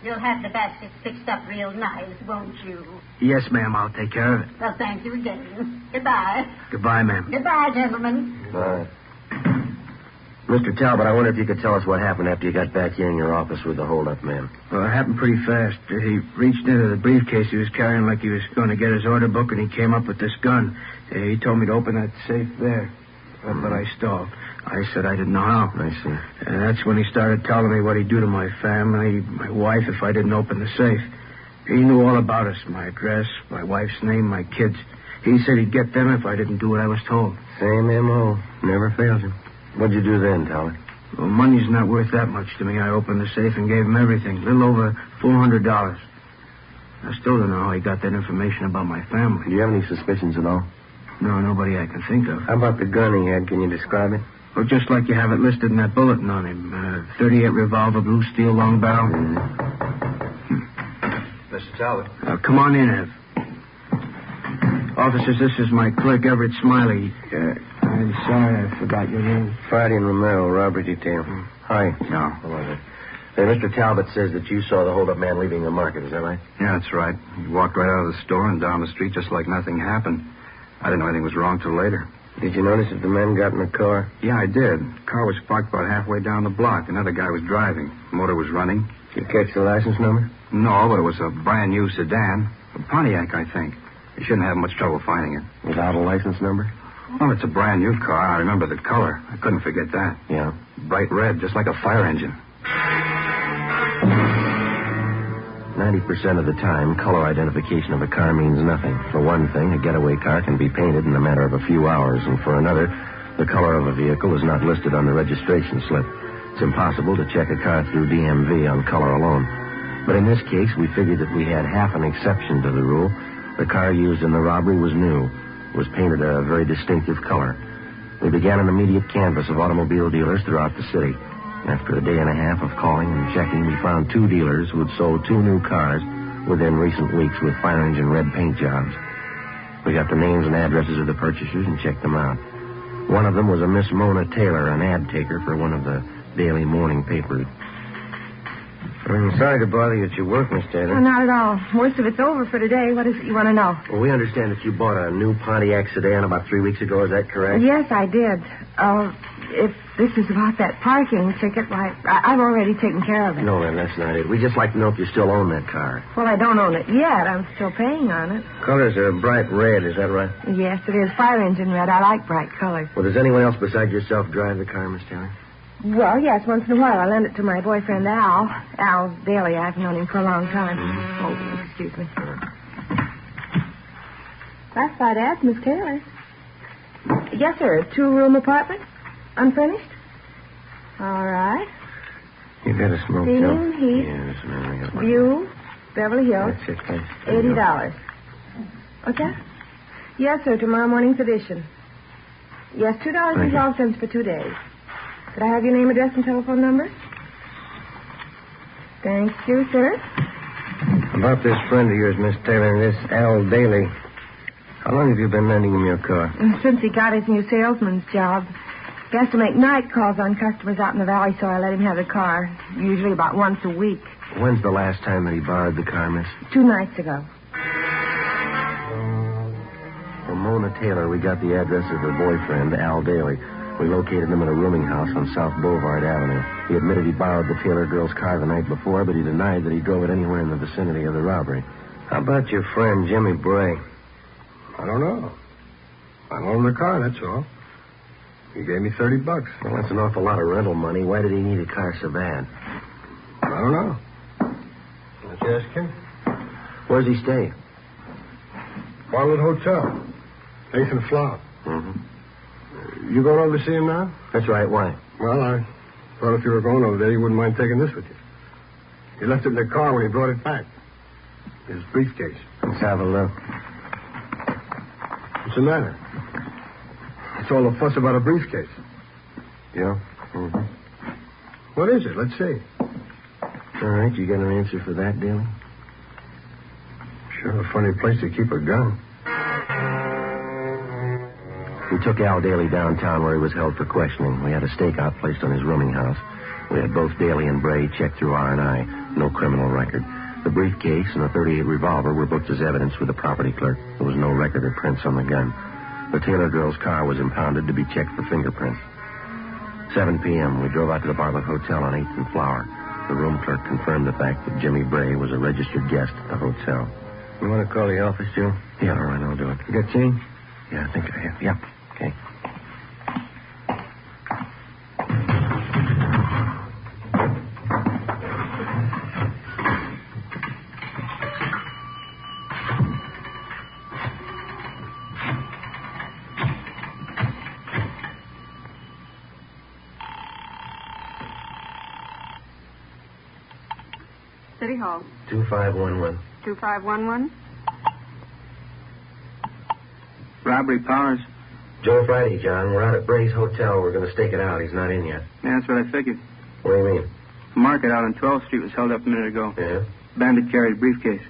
You'll have the baskets fixed up real nice, won't you? Yes, ma'am. I'll take care of it. Well, thank you again. Goodbye. Goodbye, ma'am. Goodbye, gentlemen. Goodbye. Mr. Talbot, I wonder if you could tell us what happened after you got back here in your office with the hold-up man. Well, it happened pretty fast. He reached into the briefcase he was carrying like he was going to get his order book, and he came up with this gun. He told me to open that safe there. But I stalled. I said I didn't know how. I see. And that's when he started telling me what he'd do to my family, my wife, if I didn't open the safe. He knew all about us, my address, my wife's name, my kids. He said he'd get them if I didn't do what I was told. Same M.O. Never fails him. What'd you do then, Talbot? Well, money's not worth that much to me. I opened the safe and gave him everything. A little over $400. I still don't know how he got that information about my family. Do you have any suspicions at all? No, nobody I can think of. How about the gun he had? Can you describe it? Well, just like you have it listed in that bulletin on him. 38 revolver, blue steel, long barrel. Mr. Talbot. Come on in, Ev. Officers, this is my clerk, Everett Smiley. I'm sorry I forgot your name. Friday and Romero, robbery detail. Hi. No. Hello there. Hey, Mr. Talbot says that you saw the hold-up man leaving the market. Is that right? Yeah, that's right. He walked right out of the store and down the street just like nothing happened. I didn't know anything was wrong till later. Did you notice if the man got in the car? Yeah, I did. The car was parked about halfway down the block. Another guy was driving. The motor was running. Did you catch the license number? No, but it was a brand new sedan. A Pontiac, I think. You shouldn't have much trouble finding it. Without a license number? Well, it's a brand new car. I remember the color. I couldn't forget that. Yeah. Bright red, just like a fire engine. 90% of the time, color identification of a car means nothing. For one thing, a getaway car can be painted in a matter of a few hours, and for another, the color of a vehicle is not listed on the registration slip. It's impossible to check a car through DMV on color alone. But in this case, we figured that we had half an exception to the rule. The car used in the robbery was new. It was painted a very distinctive color. We began an immediate canvass of automobile dealers throughout the city. After a day and a half of calling and checking, we found 2 dealers who had sold 2 new cars within recent weeks with fire engine red paint jobs. We got the names and addresses of the purchasers and checked them out. One of them was a Miss Mona Taylor, an ad taker for one of the daily morning papers. I'm sorry to bother you at your work, Miss Taylor. Oh, not at all. Most of it's over for today. What is it you want to know? Well, we understand that you bought a new Pontiac sedan about 3 weeks ago. Is that correct? Yes, I did. If this is about that parking ticket, why, I've already taken care of it. No, ma'am, that's not it. We'd just like to know if you still own that car. Well, I don't own it yet. I'm still paying on it. Colors are bright red, is that right? Yes, it is. Fire engine red. I like bright colors. Well, does anyone else besides yourself drive the car, Miss Taylor? Well, yes, once in a while. I lend it to my boyfriend, Al. Al Daly. I've known him for a long time. Oh, excuse me. Classified ads, Miss Taylor. Yes, sir. 2-room apartment. Unfurnished. All right. You got a smoke, Steam, Joe? heat. Yes, ma'am. I got one. View. Beverly Hills. That's it, thanks. $80. What's that? Yes, sir. Tomorrow morning's edition. Yes, $2.12 for 2 days. Could I have your name, address, and telephone number? Thank you, sir. About this friend of yours, Miss Taylor, this Al Daly. How long have you been lending him your car? Since he got his new salesman's job. He has to make night calls on customers out in the valley, so I let him have the car. Usually about once a week. When's the last time that he borrowed the car, miss? 2 nights ago. From Mona Taylor, we got the address of her boyfriend, Al Daly. We located him at a rooming house on South Boulevard Avenue. He admitted he borrowed the Taylor girl's car the night before, but he denied that he drove it anywhere in the vicinity of the robbery. How about your friend, Jimmy Bray? I don't know. I loaned the car, that's all. He gave me $30. Well, that's an awful lot of rental money. Why did he need a car so bad? I don't know. Let's ask him. Where's he stay? Bartlett Hotel. Nathan Flower. Mm-hmm. You going over to see him now? That's right. Why? Well, I thought if you were going over there, you wouldn't mind taking this with you. He left it in the car when he brought it back. His briefcase. Let's have a look. What's the matter? It's all the fuss about a briefcase. Yeah? Mm-hmm. What is it? Let's see. All right, you got an answer for that, Daly? Sure, a funny place to keep a gun. We took Al Daly downtown where he was held for questioning. We had a stakeout placed on his rooming house. We had both Daly and Bray checked through R&I. No criminal record. The briefcase and a .38 revolver were booked as evidence with the property clerk. There was no record or prints on the gun. The Taylor girl's car was impounded to be checked for fingerprints. 7 p.m., we drove out to the Bartlett Hotel on 8th and Flower. The room clerk confirmed the fact that Jimmy Bray was a registered guest at the hotel. You want to call the office, Joe? Yeah, all right, I'll do it. You got change? Yeah, I think I have. Yeah, okay. City Hall. 2511. 2511. Robbery Powers. Joe Friday, John. We're out at Bray's Hotel. We're going to stake it out. He's not in yet. Yeah, that's what I figured. What do you mean? The market out on 12th Street was held up a minute ago. Yeah? Bandit carried a briefcase.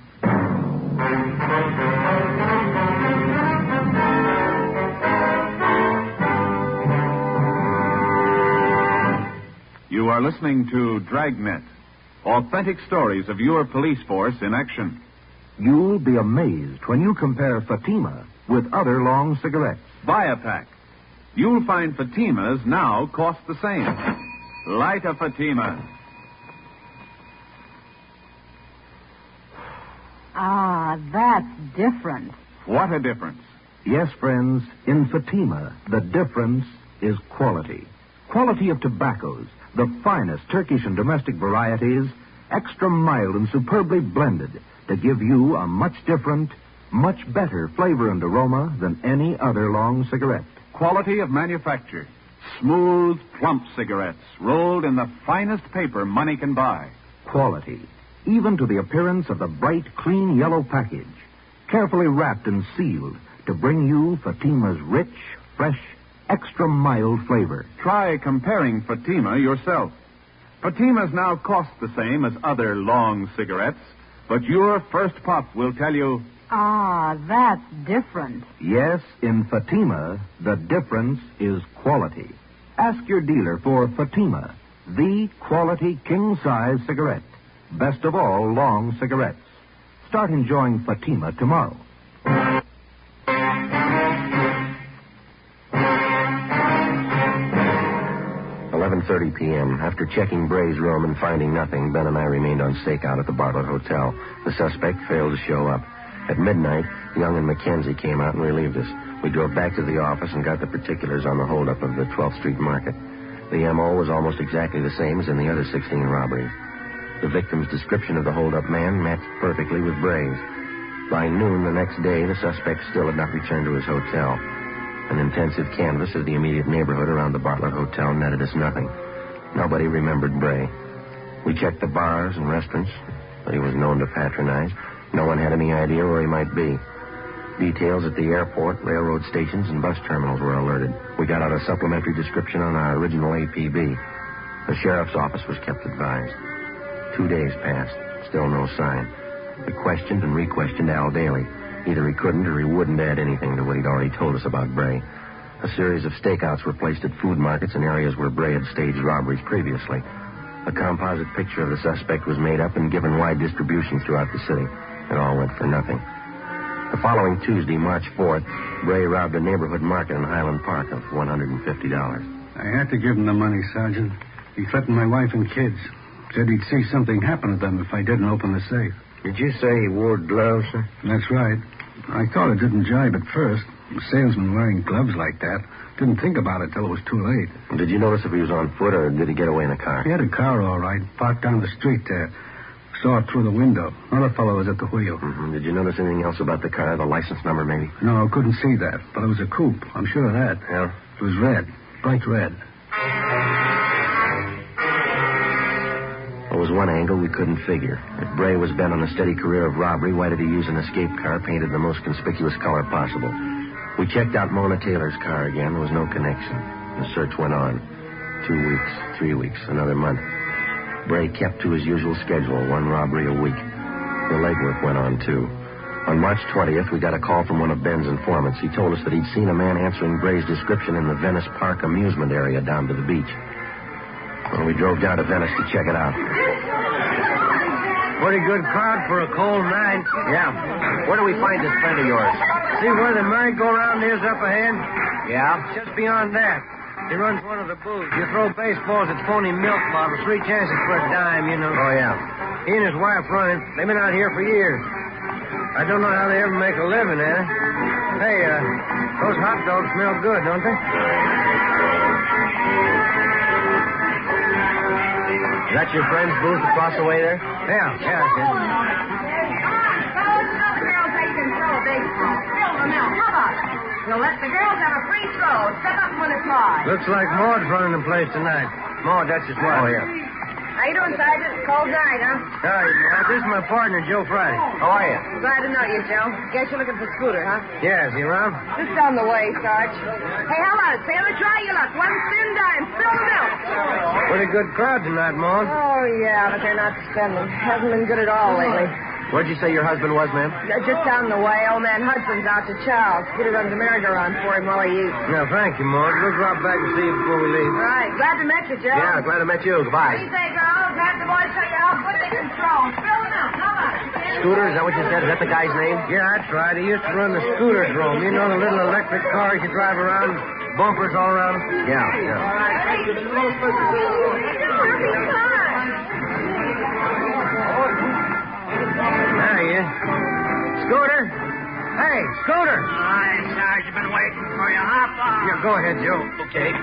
You are listening to Dragnet, authentic stories of your police force in action. You'll be amazed when you compare Fatima with other long cigarettes. Buy a pack. You'll find Fatimas now cost the same. Light a Fatima. that's different. What a difference. Yes, friends, in Fatima, the difference is quality. Quality of tobaccos, the finest Turkish and domestic varieties, extra mild and superbly blended to give you a much different, much better flavor and aroma than any other long cigarette. Quality of manufacture. Smooth, plump cigarettes rolled in the finest paper money can buy. Quality, even to the appearance of the bright, clean yellow package, carefully wrapped and sealed to bring you Fatima's rich, fresh, extra mild flavor. Try comparing Fatima yourself. Fatimas now cost the same as other long cigarettes, but your first puff will tell you, that's different. yes, in Fatima, the difference is quality. Ask your dealer for Fatima, the quality king-size cigarette. Best of all long cigarettes. Start enjoying Fatima tomorrow. 11:30 p.m. After checking Bray's room and finding nothing, Ben and I remained on stakeout at the Bartlett Hotel. The suspect failed to show up. At midnight, Young and Mackenzie came out and relieved us. We drove back to the office and got the particulars on the holdup of the 12th Street Market. The M.O. was almost exactly the same as in the other 16 robberies. The victim's description of the holdup man matched perfectly with Bray's. By noon the next day, the suspect still had not returned to his hotel. An intensive canvass of the immediate neighborhood around the Bartlett Hotel netted us nothing. Nobody remembered Bray. We checked the bars and restaurants that he was known to patronize. No one had any idea where he might be. Details at the airport, railroad stations, and bus terminals were alerted. We got out a supplementary description on our original APB. The sheriff's office was kept advised. 2 days passed. Still no sign. We questioned and re-questioned Al Daly. Either he couldn't or he wouldn't add anything to what he'd already told us about Bray. A series of stakeouts were placed at food markets in areas where Bray had staged robberies previously. A composite picture of the suspect was made up and given wide distribution throughout the city. It all went for nothing. The following Tuesday, March 4th, Bray robbed a neighborhood market in Highland Park of $150. I had to give him the money, Sergeant. He threatened my wife and kids. Said he'd see something happen to them if I didn't open the safe. Did you say he wore gloves, sir? That's right. I thought it didn't jibe at first. A salesman wearing gloves like that. Didn't think about it till it was too late. Did you notice if he was on foot or did he get away in a car? He had a car, all right, parked down the street there. Saw it through the window. Another fellow was at the wheel. Mm-hmm. Did you notice anything else about the car? The license number, maybe? No, couldn't see that. But it was a coupe. I'm sure of that. Yeah? It was red. Bright red. There was one angle we couldn't figure. If Bray was bent on a steady career of robbery, why did he use an escape car painted the most conspicuous color possible? We checked out Mona Taylor's car again. There was no connection. The search went on. 2 weeks, 3 weeks, another month. Bray kept to his usual schedule, one robbery a week. The legwork went on, too. On March 20th, we got a call from one of Ben's informants. He told us that he'd seen a man answering Bray's description in the Venice Park amusement area down to the beach. Well, we drove down to Venice to check it out. Pretty good crowd for a cold night. Yeah. Where do we find this friend of yours? See where the merry-go-round is up ahead? Yeah? Just beyond that. He runs one of the booths. You throw baseballs at phony milk bottles. 3 chances for a dime, you know. Oh, yeah. He and his wife run it. They've been out here for years. I don't know how they ever make a living at it. Hey, those hot dogs smell good, don't they? Is that your friend's booth across the way there? Yeah, it's it. Come on, fellas. Tell the girls they can throw a baseball. Fill them out. How about it? We'll let the girls have a free throw. Step up and win a prize. Looks like Maud's running the place tonight. Maud, that's his wife. Oh, yeah. How you doing, Sergeant? Cold night, huh? Hi, this is my partner, Joe Friday. How are you? Glad to know you, Joe. Guess you're looking for Scooter, huh? Yeah, is he around? Just on the way, Sarge. Hey, how about it, Sailor? Try your luck. 1 spin dime. Fill them out. Pretty good crowd tonight, Maud. Oh, yeah, but they're not spending. Hasn't been good at all lately. Where'd you say your husband was, ma'am? Just down the way. Old man Hudson's out to Charles. Peter runs a merry-go-round for him while he eats. Yeah, thank you, Maud. We'll drop back and see you before we leave. Right. Glad to meet you, Joe. Yeah, glad to meet you. Goodbye. What do you say, girls? Have the boys show you how good they can throw. Fill them out. How about it? Scooter, is that what you said? Is that the guy's name? Yeah, that's right. He used to run the scooter drome. You know, the little electric cars you drive around, bumpers all around? Yeah. All right. Thank you. There he is. Scooter? Hey, Scooter! Hi, Sarge. I've been waiting for you. Hop on. Yeah, go ahead, Joe. Okay.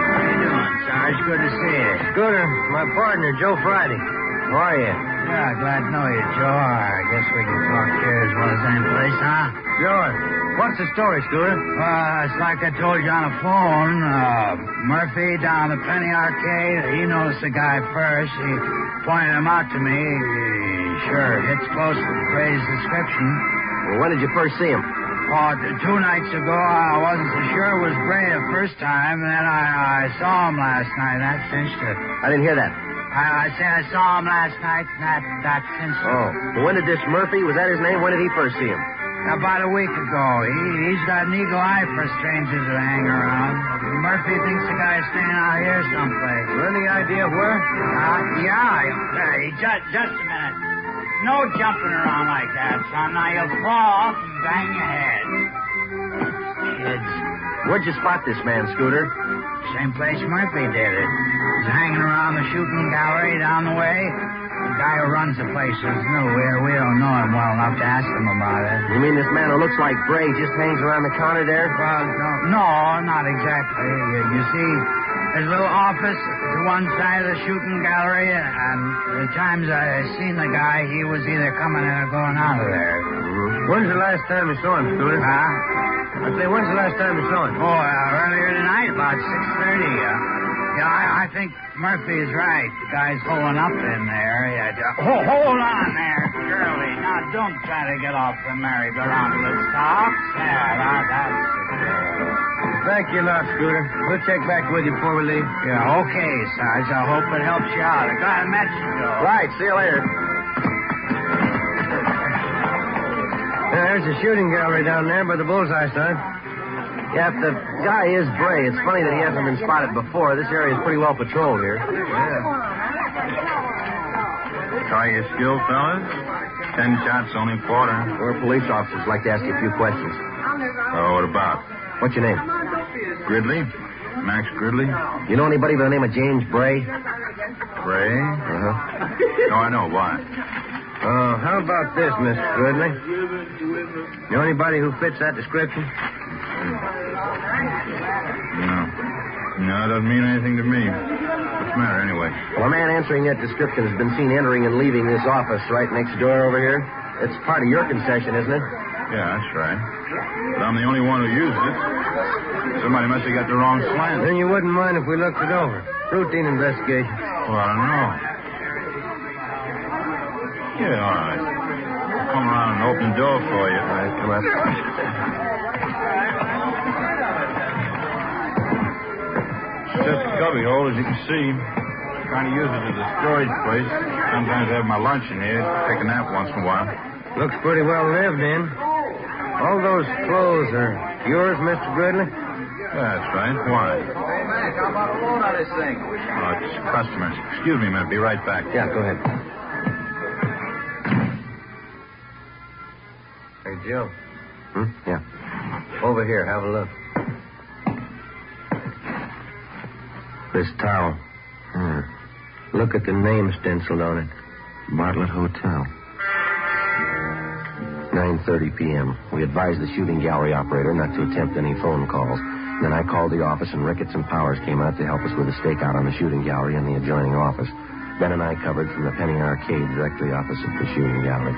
How you doing, Sarge? Good to see you. Scooter, my partner, Joe Friday. How are you? Yeah, glad to know you, Joe. I guess we can talk here as well as any place, huh? Sure. What's the story, Scooter? It's like I told you on the phone. Murphy down the Penny Arcade, he noticed the guy first. He pointed him out to me. He sure hits close to Bray's description. Well, when did you first see him? Oh, 2 nights ago. I wasn't so sure it was Bray the first time, and then I saw him last night. That cinched it. I didn't hear that. I said I saw him last night, and that cinched it. Oh. Well, when did this Murphy, was that his name? When did he first see him? About a week ago. He's got an eagle eye for strangers who hang around. Murphy thinks the guy's staying out here someplace. Any idea where? Just a minute. No jumping around like that, son. Now you'll fall off and bang your head. Kids. Where'd you spot this man, Scooter? Same place Murphy did it. He's hanging around the shooting gallery down the way. The guy who runs the place is new. We don't know him well enough to ask him about it. You mean this man who looks like Bray just hangs around the counter there? Well, no, not exactly. You see, there's a little office to one side of the shooting gallery, and the times I seen the guy, he was either coming in or going out of there. Mm-hmm. When's the last time you saw him, Scooter? I say, when's the last time you saw him? Earlier tonight, about 6:30. I think Murphy's right. The guy's holding up in there. Hold on there, Shirley. Now, don't try to get off the merry-go-round till it stops. That's it. Thank you a lot, Scooter. We'll check back with you before we leave. Yeah, okay, Sarge. I hope it helps you out. I got a message, Joe. Right, see you later. There's a shooting gallery down there by the bullseye, son. Yeah, if the guy is Bray, it's funny that he hasn't been spotted before. This area is pretty well patrolled here. Try your skill, fellas. 10 shots, only quarter. We're police officers. Like to ask you a few questions. Oh, what about? What's your name? Gridley. Max Gridley. You know anybody by the name of James Bray? Bray? Uh-huh. No, I know. Why? How about this, Mr. Gridley? You know anybody who fits that description? No, it doesn't mean anything to me. What's the matter, anyway? Well, a man answering that description has been seen entering and leaving this office right next door over here. It's part of your concession, isn't it? Yeah, that's right. But I'm the only one who used it. Somebody must have got the wrong slant. Then you wouldn't mind if we looked it over. Routine investigation. Well, I don't know. Yeah, all right. I'll come around and open the door for you. All right, come up. Just a cubby hole, as you can see. Trying to use it as a storage place. Sometimes I have my lunch in here. Take a nap once in a while. Looks pretty well lived in. All those clothes are yours, Mr. Gridley? That's right. Why? Hey, Mac, how about a load on this thing? Oh, it's customers. Excuse me a minute. Be right back. Yeah, go ahead. Hey, Joe. Yeah. Over here, have a look. This towel. Look at the name stenciled on it. Bartlett Hotel. 9:30 p.m. We advised the shooting gallery operator not to attempt any phone calls. Then I called the office, and Ricketts and Powers came out to help us with a stakeout on the shooting gallery and the adjoining office. Ben and I covered from the Penny Arcade directly opposite the shooting gallery.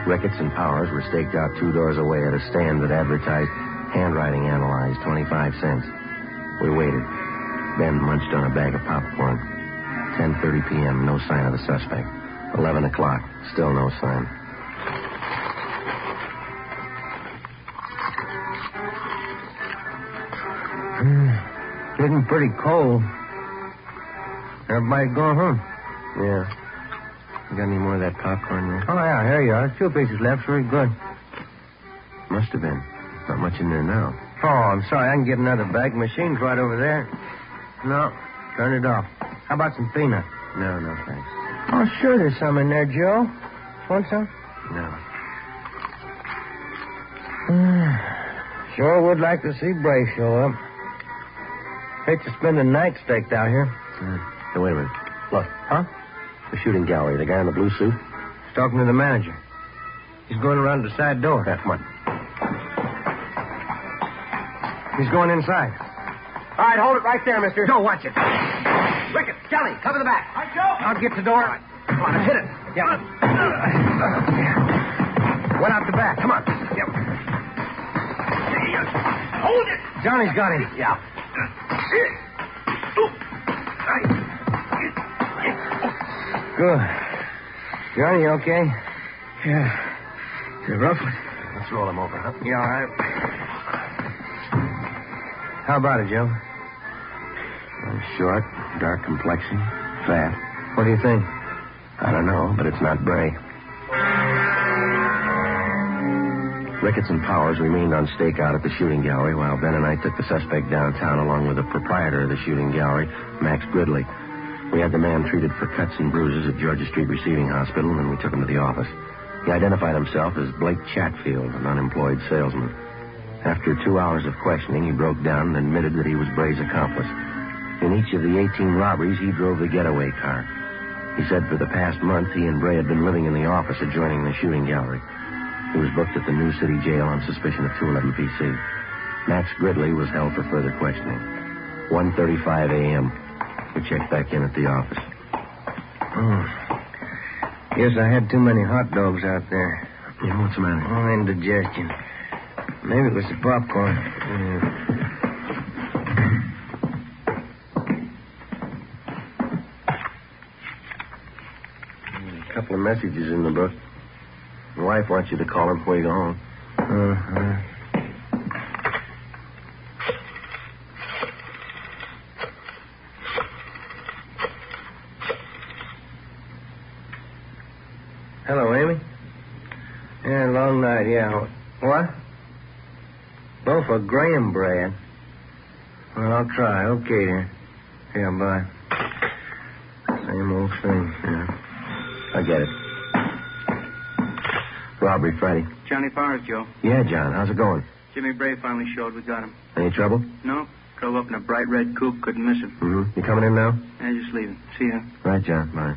Ricketts and Powers were staked out 2 doors away at a stand that advertised handwriting analyzed, 25 cents. We waited. Ben munched on a bag of popcorn. 10:30 p.m., no sign of the suspect. 11 o'clock, still no sign. Getting pretty cold. Everybody going home? Yeah. You got any more of that popcorn there? Oh, yeah, here you are. 2 pieces left. Very good. Must have been. Not much in there now. Oh, I'm sorry. I can get another bag. Machine's right over there. No, turn it off. How about some peanut? No, thanks. Oh, sure, there's some in there, Joe. Want some? No. Sure would like to see Bray show up. Hate to spend the night staked out here. Hey, wait a minute. Huh? The shooting gallery. The guy in the blue suit? He's talking to the manager. He's going around the side door. Yeah, come on. He's going inside. All right, hold it right there, mister. Joe, watch it. Ricketts, Kelly, cover the back. All right, Joe. I'll get the door. Come on, hit it. Yeah. Went out the back. Come on. Yep. Hold it. Johnny's got him. Yeah. Good. Johnny, you okay? Yeah. It's a rough one. Let's roll him over, huh? Yeah, all right. How about it, Joe? Short, dark complexion, fat. What do you think? I don't know, but it's not Bray. Ricketts and Powers remained on stakeout at the shooting gallery while Ben and I took the suspect downtown along with the proprietor of the shooting gallery, Max Gridley. We had the man treated for cuts and bruises at Georgia Street Receiving Hospital, and then we took him to the office. He identified himself as Blake Chatfield, an unemployed salesman. After 2 hours of questioning, he broke down and admitted that he was Bray's accomplice. In each of the 18 robberies, he drove the getaway car. He said for the past month, he and Bray had been living in the office adjoining the shooting gallery. He was booked at the New City Jail on suspicion of 211 PC. Max Gridley was held for further questioning. 1:35 a.m. We checked back in at the office. Guess I had too many hot dogs out there. Yeah, what's the matter? Oh, indigestion. Maybe it was the popcorn. A couple of messages in the book. My wife wants you to call her before you go home. Hello, Amy. Yeah, long night, yeah. What? Loaf of graham bread. Well, I'll try. Okay, then. Yeah, bye. Same old thing, yeah. I get it. Robbery Friday. Johnny Powers, Joe. Yeah, John. How's it going? Jimmy Bray finally showed. We got him. Any trouble? No. Drove up in a bright red coupe. Couldn't miss him. Mm-hmm. You coming in now? Yeah, just leaving. See ya. Right, John. Bye.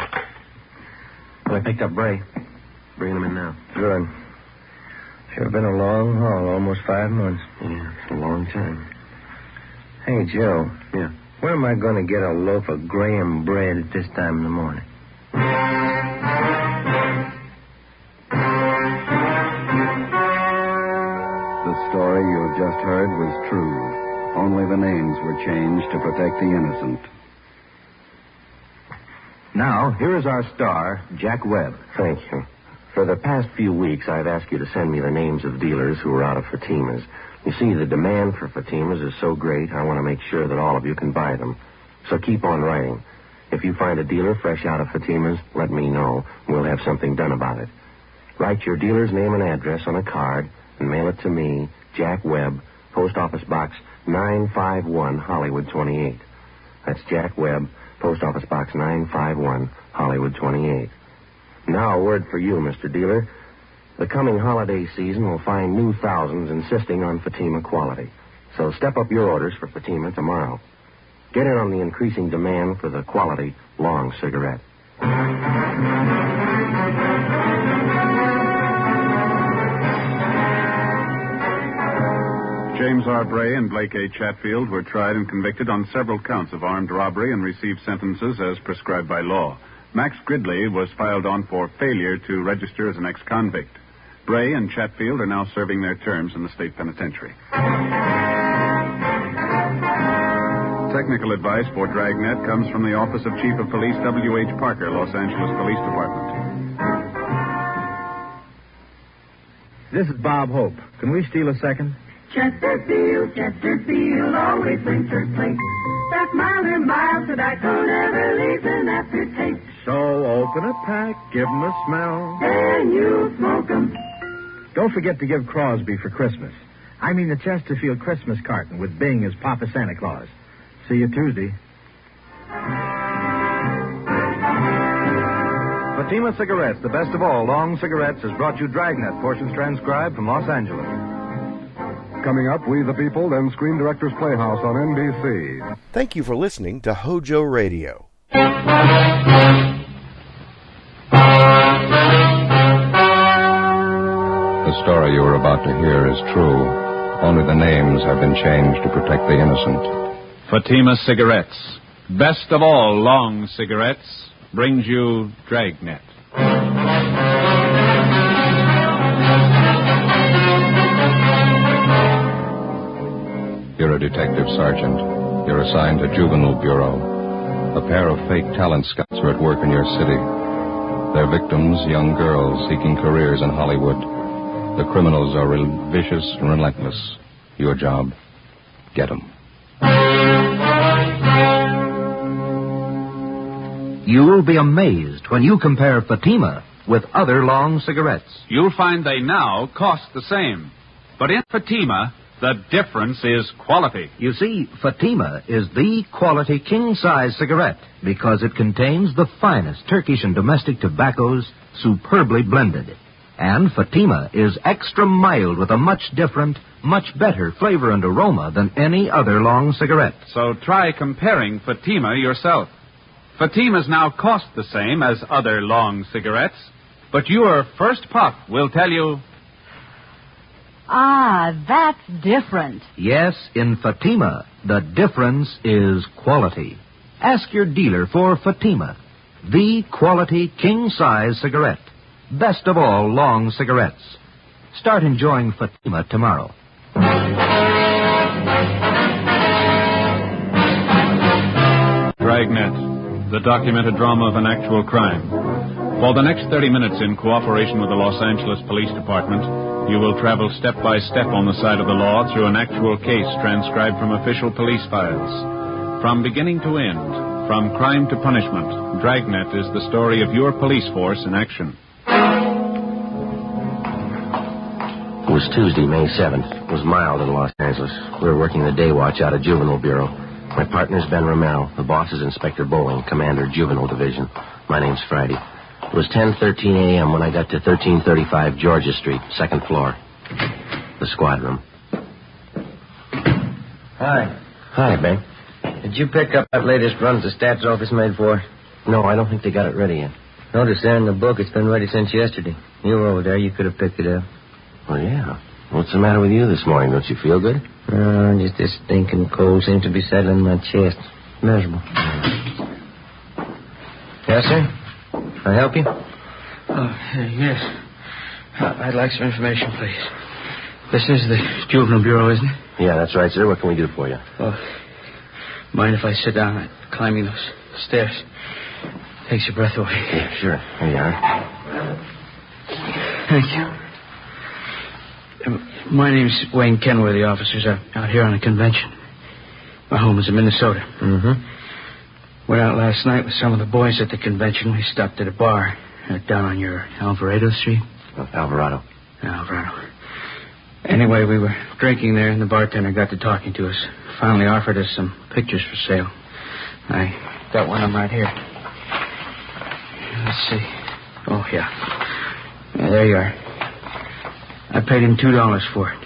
Well, I picked up Bray. Bringing him in now. Good. Sure been a long haul. Almost 5 months. Yeah, it's a long time. Hey, Joe. Yeah? Where am I going to get a loaf of graham bread at this time in the morning? The story you just heard was true. Only the names were changed to protect the innocent. Now, here is our star, Jack Webb. Thank you. For the past few weeks, I've asked you to send me the names of dealers who are out of Fatimas. You see, the demand for Fatimas is so great, I want to make sure that all of you can buy them. So keep on writing. If you find a dealer fresh out of Fatimas, let me know. We'll have something done about it. Write your dealer's name and address on a card and mail it to me, Jack Webb, Post Office Box 951, Hollywood 28. That's Jack Webb, Post Office Box 951, Hollywood 28. Now, a word for you, Mr. Dealer. The coming holiday season will find new thousands insisting on Fatima quality. So step up your orders for Fatima tomorrow. Get in on the increasing demand for the quality long cigarette. James R. Bray and Blake A. Chatfield were tried and convicted on several counts of armed robbery and received sentences as prescribed by law. Max Gridley was filed on for failure to register as an ex-convict. Bray and Chatfield are now serving their terms in the state penitentiary. Technical advice for Dragnet comes from the Office of Chief of Police W.H. Parker, Los Angeles Police Department. This is Bob Hope. Can we steal a second? Chesterfield always brings her plate. That mild mild tobacco never leaves an aftertaste. So open a pack, give 'em a smell. Then you smoke 'em. Don't forget to give Crosby for Christmas. I mean the Chesterfield Christmas carton with Bing as Papa Santa Claus. See you Tuesday. Fatima Cigarettes, the best of all long cigarettes, has brought you Dragnet, portions transcribed from Los Angeles. Coming up, We the People, then Screen Directors Playhouse on NBC. Thank you for listening to HOJO Radio. The story you are about to hear is true. Only the names have been changed to protect the innocent. Fatima Cigarettes, best of all long cigarettes, brings you Dragnet. You're a detective sergeant. You're assigned to Juvenile Bureau. A pair of fake talent scouts are at work in your city. Their victims, young girls seeking careers in Hollywood. The criminals are vicious and relentless. Your job, get them. You'll be amazed when you compare Fatima with other long cigarettes. You'll find they now cost the same. But in Fatima, the difference is quality. You see, Fatima is the quality king-size cigarette because it contains the finest Turkish and domestic tobaccos superbly blended. And Fatima is extra mild with a much different, much better flavor and aroma than any other long cigarette. So try comparing Fatima yourself. Fatimas now cost the same as other long cigarettes, but your first puff will tell you... Ah, that's different. Yes, in Fatima, the difference is quality. Ask your dealer for Fatima, the quality king-size cigarette. Best of all long cigarettes. Start enjoying Fatima tomorrow. Dragnet, the documented drama of an actual crime. For the next 30 minutes, in cooperation with the Los Angeles Police Department, you will travel step by step on the side of the law through an actual case transcribed from official police files. From beginning to end, from crime to punishment, Dragnet is the story of your police force in action. It was Tuesday, May 7th. It was mild in Los Angeles. We were working the day watch out of Juvenile Bureau. My partner's Ben Romero. The boss is Inspector Bowling, Commander, Juvenile Division. My name's Friday. It was 10:13 a.m. when I got to 1335 Georgia Street, second floor. The squad room. Hi. Hi, Ben. Did you pick up that latest run the stats office made for? No, I don't think they got it ready yet. Notice there in the book it's been ready since yesterday. You were over there. You could have picked it up. Well, yeah. What's the matter with you this morning? Don't you feel good? Just this stinking cold seems to be settling in my chest. Miserable. Yes, sir? Can I help you? Yes. I'd like some information, please. This is the Juvenile Bureau, isn't it? Yeah, that's right, sir. What can we do for you? Oh, mind if I sit down climbing those stairs? Takes your breath away. Yeah, sure. Here you are. Thank you. My name's Wayne Kenway. The officers are out here on a convention. My home is in Minnesota. Mm-hmm. Went out last night with some of the boys at the convention. We stopped at a bar down on your Alvarado Street. Alvarado. Alvarado. Anyway, we were drinking there, and the bartender got to talking to us. Finally offered us some pictures for sale. I got one of them right here. Let's see. Oh, yeah. There you are. I paid him $2 for it.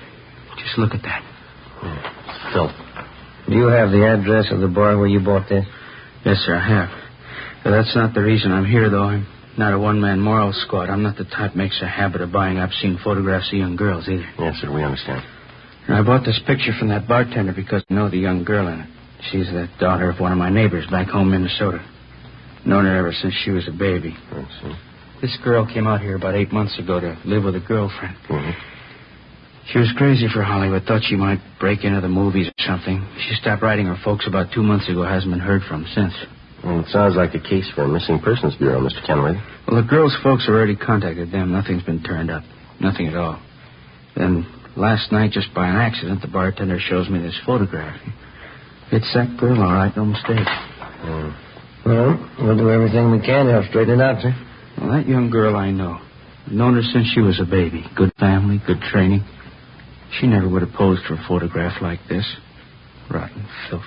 Just look at that. Yeah. Filth. Do you have the address of the bar where you bought this? Yes, sir, I have. But that's not the reason I'm here, though. I'm not a one-man moral squad. I'm not the type makes a habit of buying obscene photographs of young girls, either. Yes, sir, we understand. And I bought this picture from that bartender because I know the young girl in it. She's the daughter of one of my neighbors back home in Minnesota. Known her ever since she was a baby. I see. This girl came out here about 8 months ago to live with a girlfriend. Mm-hmm. She was crazy for Hollywood. Thought she might break into the movies or something. She stopped writing her folks about 2 months ago. Hasn't been heard from since. Well, it sounds like a case for a missing persons bureau, Mr. Kenway. Well, the girl's folks have already contacted them. Nothing's been turned up. Nothing at all. Then last night, just by an accident, the bartender shows me this photograph. It's that girl, all right. No mistake. Well, we'll do everything we can to help straighten it out, sir. Well, that young girl I know. I've known her since she was a baby. Good family, good training. She never would have posed for a photograph like this. Rotten filth.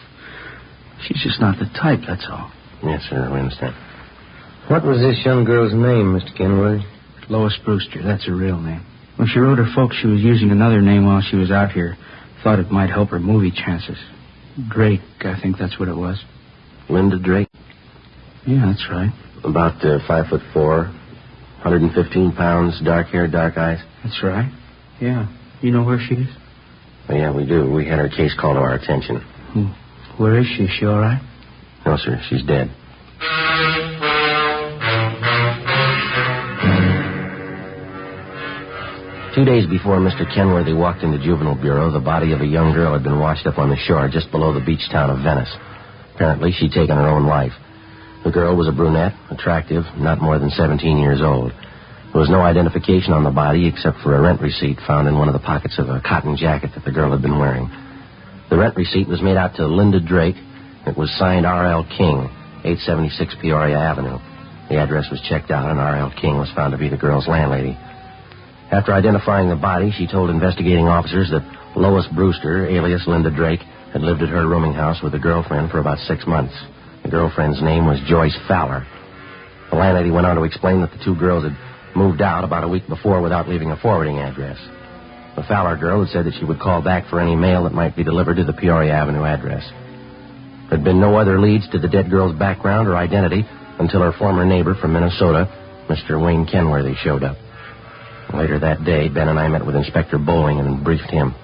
She's just not the type, that's all. Yes, sir, we understand. What was this young girl's name, Mr. Kenwood? Lois Brewster, that's her real name. When she wrote her folks, she was using another name while she was out here. Thought it might help her movie chances. Drake, I think that's what it was. Linda Drake? Yeah, that's right. About 5'4", 115 pounds, dark hair, dark eyes. That's right. Yeah. You know where she is? Oh, yeah, we do. We had her case called to our attention. Where is she? Is she all right? No, sir. She's dead. 2 days before Mr. Kenworthy walked into Juvenile Bureau, the body of a young girl had been washed up on the shore just below the beach town of Venice. Apparently, she'd taken her own life. The girl was a brunette, attractive, not more than 17 years old. There was no identification on the body except for a rent receipt found in one of the pockets of a cotton jacket that the girl had been wearing. The rent receipt was made out to Linda Drake. It was signed R.L. King, 876 Peoria Avenue. The address was checked out, and R.L. King was found to be the girl's landlady. After identifying the body, she told investigating officers that Lois Brewster, alias Linda Drake, had lived at her rooming house with a girlfriend for about 6 months. The girlfriend's name was Joyce Fowler. The landlady went on to explain that the two girls had moved out about a week before without leaving a forwarding address. The Fowler girl had said that she would call back for any mail that might be delivered to the Peoria Avenue address. There had been no other leads to the dead girl's background or identity until her former neighbor from Minnesota, Mr. Wayne Kenworthy, showed up. Later that day, Ben and I met with Inspector Bowling and briefed him.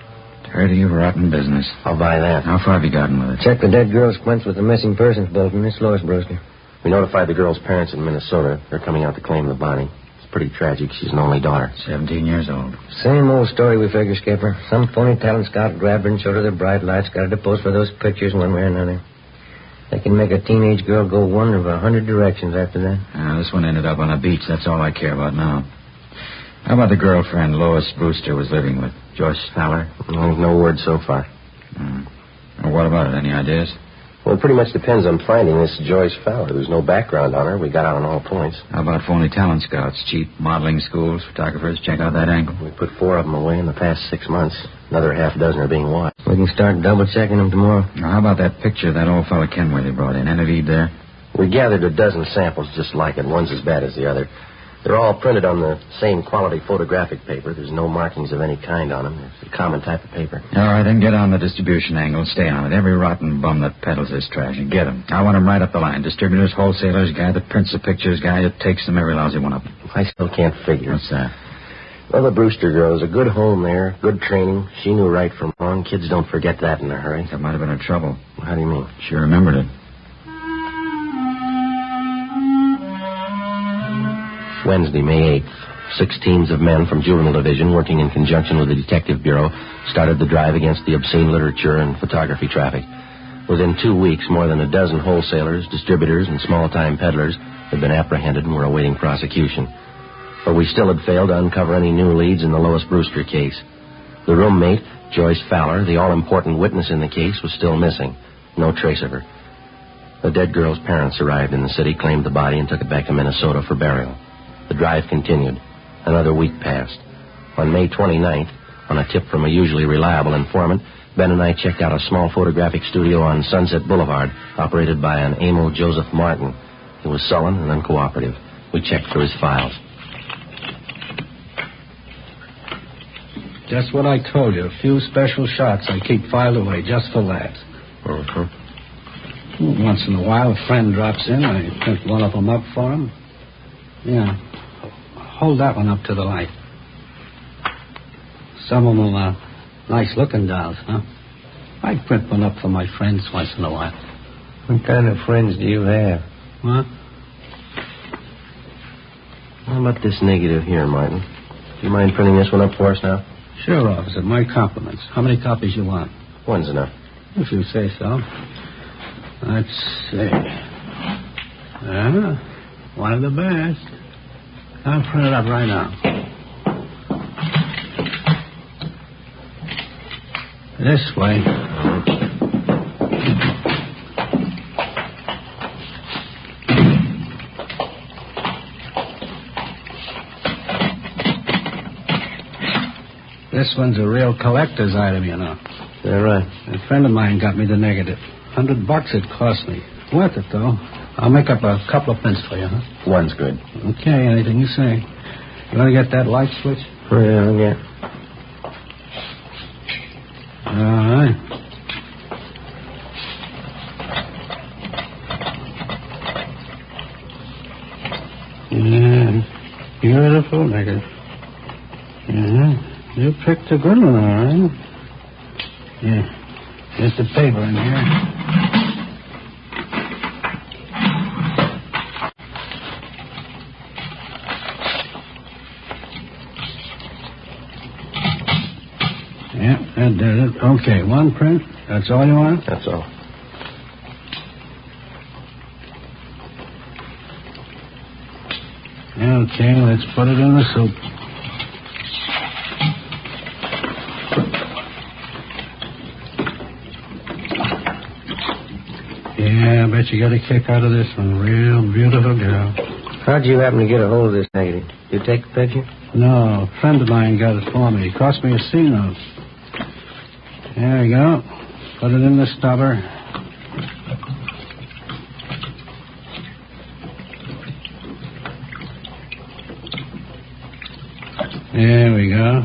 Dirty, rotten business. I'll buy that. How far have you gotten with it? Check the dead girl's quince with the missing persons bulletin. It's Lois Brewster. We notified the girl's parents in Minnesota. They're coming out to claim the body. It's pretty tragic. She's an only daughter. 17 years old. Same old story, we figure, Skipper. Some phony talent scout grabbed her and showed her the bright lights, got her to pose for those pictures one way or another. They can make a teenage girl go one of 100 directions after that. This one ended up on a beach. That's all I care about now. How about the girlfriend Lois Brewster was living with? Joyce Fowler? No word so far. Well, what about it? Any ideas? Well, it pretty much depends on finding this Joyce Fowler. There's no background on her. We got out on all points. How about phony talent scouts? Cheap modeling schools, photographers? Check out that angle. We put 4 of them away in the past 6 months. Another half dozen are being watched. We can start double-checking them tomorrow. Now, how about that picture that old fellow Kenworthy brought in? Any lead there? We gathered a dozen samples just like it. One's as bad as the other. They're all printed on the same quality photographic paper. There's no markings of any kind on them. It's a common type of paper. All right, then get on the distribution angle. Stay on it. Every rotten bum that peddles this trash, and get them. I want them right up the line. Distributors, wholesalers, guy that prints the pictures, guy that takes them, every lousy one of them. I still can't figure. What's that? Well, the Brewster girl was a good home there, good training. She knew right from wrong. Kids don't forget that in a hurry. That might have been her trouble. How do you mean? She remembered it. Wednesday, May 8th. 6 teams of men from Juvenile Division, working in conjunction with the Detective Bureau, started the drive against the obscene literature and photography traffic. Within 2 weeks, more than a dozen wholesalers, distributors, and small-time peddlers had been apprehended and were awaiting prosecution. But we still had failed to uncover any new leads in the Lois Brewster case. The roommate, Joyce Fowler, the all-important witness in the case, was still missing. No trace of her. The dead girl's parents arrived in the city, claimed the body, and took it back to Minnesota for burial. The drive continued. Another week passed. On May 29th, on a tip from a usually reliable informant, Ben and I checked out a small photographic studio on Sunset Boulevard, operated by an Amo Joseph Martin. He was sullen and uncooperative. We checked through his files. Just what I told you. A few special shots I keep filed away just for that. Once in a while, a friend drops in. I print one of them up for him. Yeah. Hold that one up to the light. Some of them are nice-looking dolls, huh? I print one up for my friends once in a while. What kind of friends do you have? What? How about this negative here, Martin? Do you mind printing this one up for us now? Sure, officer. My compliments. How many copies you want? One's enough. If you say so. Let's see. One of the best. I'll print it up right now. This way. This one's a real collector's item, you know. Yeah, right. A friend of mine got me the negative. $100 it cost me. Worth it, though. I'll make up a couple of prints for you, huh? One's good. Okay, anything you say. You want to get that light switch? Yeah, yeah. All right. Yeah, beautiful negative. Yeah, you picked a good one, all right. Yeah, here's the paper in here. Yeah, that did it. Okay, one print. That's all you want? That's all. Okay, let's put it in the soup. Yeah, I bet you got a kick out of this one. Real beautiful girl. How'd you happen to get a hold of this negative? You take the picture? No, a friend of mine got it for me. It cost me a C-note. There you go. Put it in the stubber. There we go.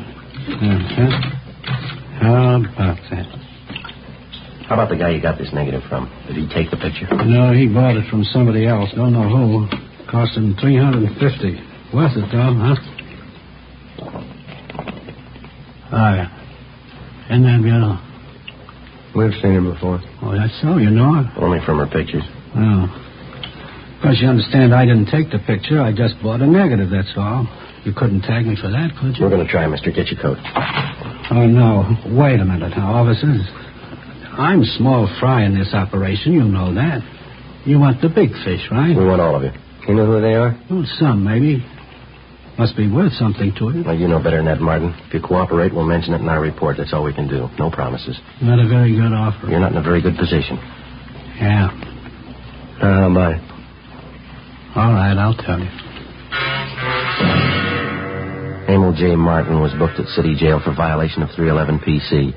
How about that? How about the guy you got this negative from? Did he take the picture? No, he bought it from somebody else. Don't know who. Cost him $350. Worth it, though, huh? Oh, isn't that beautiful? We've seen him before. Oh, that's so, you know it? Only from her pictures. Oh. Of course, you understand I didn't take the picture. I just bought a negative, that's all. You couldn't tag me for that, could you? We're going to try, mister. Get your coat. Oh, no. Wait a minute now, officers. I'm small fry in this operation. You know that. You want the big fish, right? We want all of you. You know who they are? Well, some, maybe. Must be worth something to you. Well, you know better than that, Martin. If you cooperate, we'll mention it in our report. That's all we can do. No promises. Not a very good offer. You're not in a very good position. Yeah. Bye. All right, I'll tell you. Emil J. Martin was booked at City Jail for violation of 311 PC.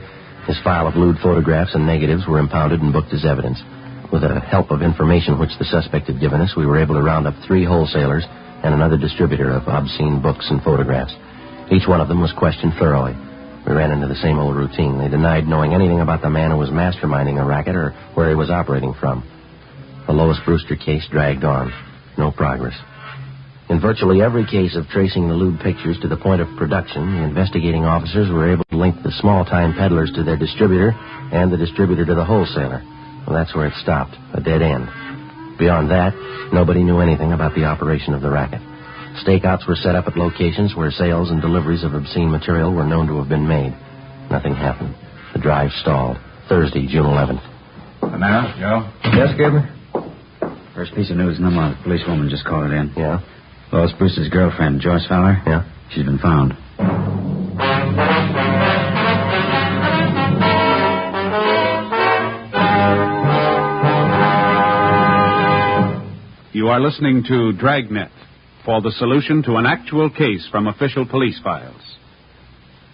His file of lewd photographs and negatives were impounded and booked as evidence. With the help of information which the suspect had given us, we were able to round up 3 wholesalers and another distributor of obscene books and photographs. Each one of them was questioned thoroughly. We ran into the same old routine. They denied knowing anything about the man who was masterminding a racket or where he was operating from. The Lois Brewster case dragged on. No progress. In virtually every case of tracing the lewd pictures to the point of production, the investigating officers were able to link the small-time peddlers to their distributor and the distributor to the wholesaler. Well, that's where it stopped, a dead end. Beyond that, nobody knew anything about the operation of the racket. Stakeouts were set up at locations where sales and deliveries of obscene material were known to have been made. Nothing happened. The drive stalled. Thursday, June 11th. Now, Joe? Yes, Gilbert? First piece of news in the month. Policewoman just called it in. Yeah? Lois Brewster's girlfriend, Joyce Fowler? Yeah? She's been found. You are listening to Dragnet for the solution to an actual case from official police files.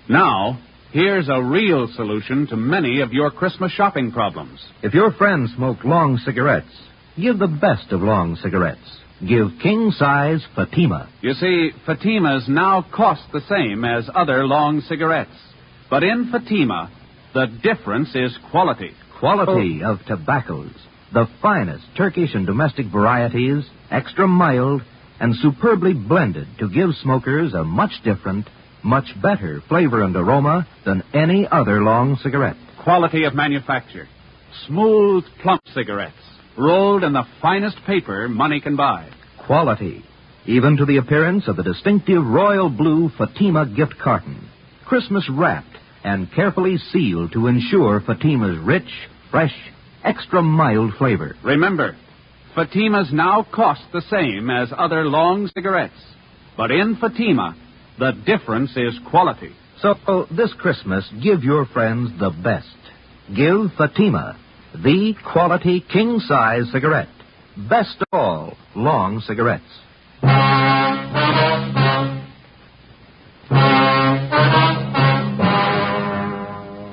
Now, here's a real solution to many of your Christmas shopping problems. If your friends smoke long cigarettes, give the best of long cigarettes. Give king-size Fatima. You see, Fatimas now cost the same as other long cigarettes. But in Fatima, the difference is quality. Quality of tobaccos. The finest Turkish and domestic varieties, extra mild, and superbly blended to give smokers a much different, much better flavor and aroma than any other long cigarette. Quality of manufacture. Smooth, plump cigarettes, rolled in the finest paper money can buy. Quality, even to the appearance of the distinctive royal blue Fatima gift carton. Christmas wrapped and carefully sealed to ensure Fatima's rich, fresh, extra mild flavor. Remember, Fatimas now cost the same as other long cigarettes. But in Fatima, the difference is quality. So this Christmas, give your friends the best. Give Fatima, the quality king-size cigarette. Best of all, long cigarettes.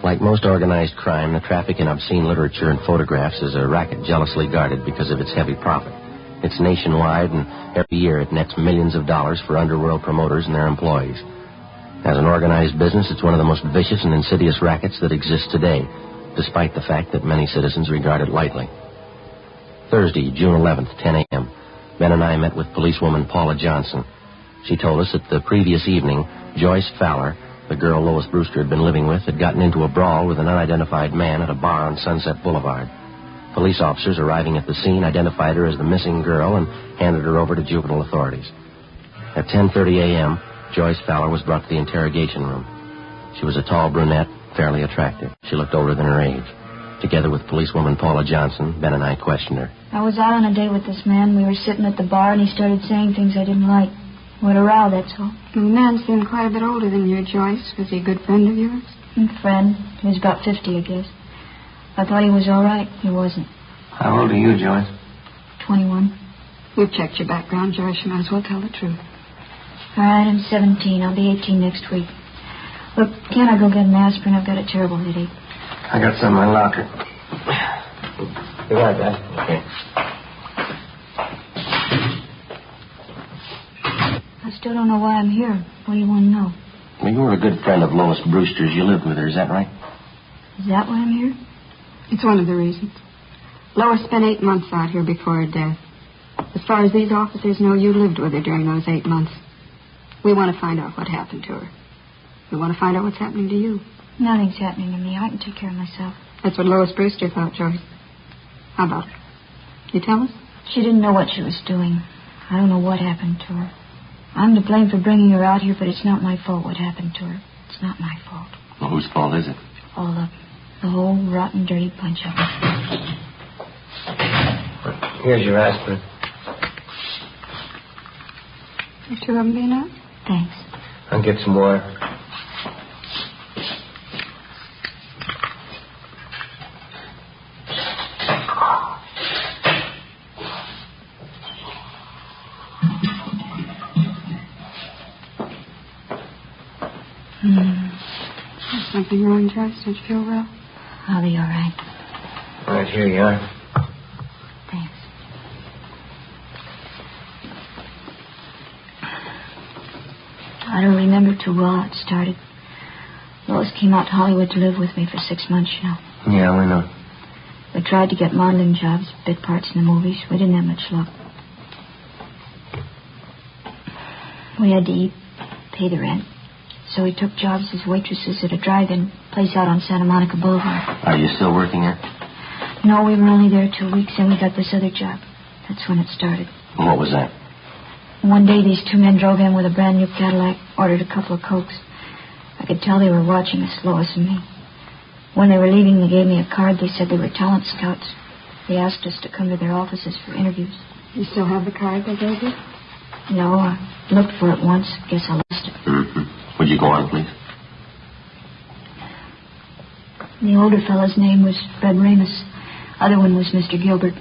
Like most organized crime, the traffic in obscene literature and photographs is a racket jealously guarded because of its heavy profit. It's nationwide, and every year it nets millions of dollars for underworld promoters and their employees. As an organized business, it's one of the most vicious and insidious rackets that exists today, despite the fact that many citizens regard it lightly. Thursday, June 11th, 10 a.m. Ben and I met with policewoman Paula Johnson. She told us that the previous evening, Joyce Fowler, the girl Lois Brewster had been living with, had gotten into a brawl with an unidentified man at a bar on Sunset Boulevard. Police officers arriving at the scene identified her as the missing girl and handed her over to juvenile authorities. At 10:30 a.m., Joyce Fowler was brought to the interrogation room. She was a tall brunette, fairly attractive. She looked older than her age. Together with policewoman Paula Johnson, Ben and I questioned her. I was out on a date with this man. We were sitting at the bar, and he started saying things I didn't like. What a row, that's all. The man seemed quite a bit older than you, Joyce. Was he a good friend of yours? Friend. He was about 50, I guess. I thought he was all right. He wasn't. How old are you, Joyce? 21. We've checked your background, Joyce. You might as well tell the truth. All right, I'm 17. I'll be 18 next week. Look, can't I go get an aspirin? I've got a terrible headache. I got some in my locker. Be right back. Okay. I still don't know why I'm here. What do you want to know? Well, you were a good friend of Lois Brewster's. You lived with her, is that right? Is that why I'm here? It's one of the reasons. Lois spent 8 months out here before her death. As far as these officers know, you lived with her during those 8 months. We want to find out what happened to her. We want to find out what's happening to you. Nothing's happening to me. I can take care of myself. That's what Lois Brewster thought, Joyce. How about it? You tell us? She didn't know what she was doing. I don't know what happened to her. I'm to blame for bringing her out here, but it's not my fault what happened to her. It's not my fault. Well, whose fault is it? All of them. The whole rotten, dirty bunch of them. Here's your aspirin. The two of them be enough? Thanks. I'll get some water. Is something wrong, Joyce? Don't you feel well? I'll be all right. All right, here you are. Thanks. I don't remember too well how it started. Lois came out to Hollywood to live with me for 6 months, you know. Yeah, we know. We tried to get modeling jobs, bit parts in the movies. We didn't have much luck. We had to eat, pay the rent. So we took jobs as waitresses at a drive-in place out on Santa Monica Boulevard. Are you still working there? No, we were only there 2 weeks, and we got this other job. That's when it started. And what was that? One day, these two men drove in with a brand-new Cadillac, ordered a couple of Cokes. I could tell they were watching us, Lois and me. When they were leaving, they gave me a card. They said they were talent scouts. They asked us to come to their offices for interviews. You still have the card they gave you? No, I looked for it once. Guess I lost it. Mm-hmm. Would you go on, please? The older fellow's name was Fred Ramus. Other one was Mr. Gilbert.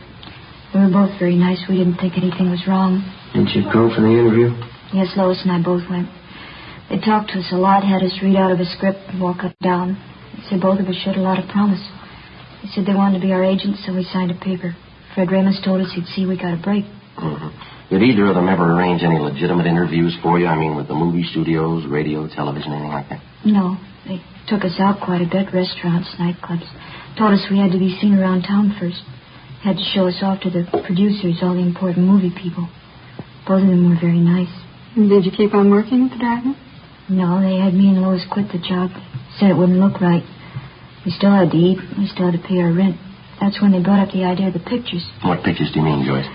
They were both very nice. We didn't think anything was wrong. Didn't you go for the interview? Yes, Lois and I both went. They talked to us a lot, had us read out of a script and walk up and down. They said both of us showed a lot of promise. They said they wanted to be our agents, so we signed a paper. Fred Ramus told us he'd see we got a break. Mm-hmm. Did either of them ever arrange any legitimate interviews for you? I mean, with the movie studios, radio, television, anything like that? No. They took us out quite a bit, restaurants, nightclubs. Told us we had to be seen around town first. Had to show us off to the producers, all the important movie people. Both of them were very nice. And did you keep on working at the Dragnet? No, they had me and Lois quit the job. Said it wouldn't look right. We still had to eat. We still had to pay our rent. That's when they brought up the idea of the pictures. What pictures do you mean, Joyce?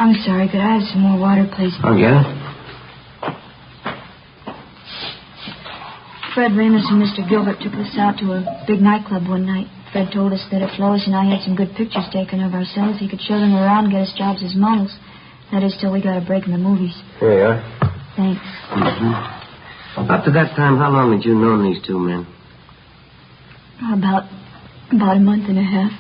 I'm sorry, could I have some more water, please? Oh, yeah? Fred Ramus and Mr. Gilbert took us out to a big nightclub one night. Fred told us that if Lois and I had some good pictures taken of ourselves, he could show them around and get us jobs as models. That is, till we got a break in the movies. Here you are. Thanks. Mm-hmm. Up to that time, how long had you known these two men? About a month and a half.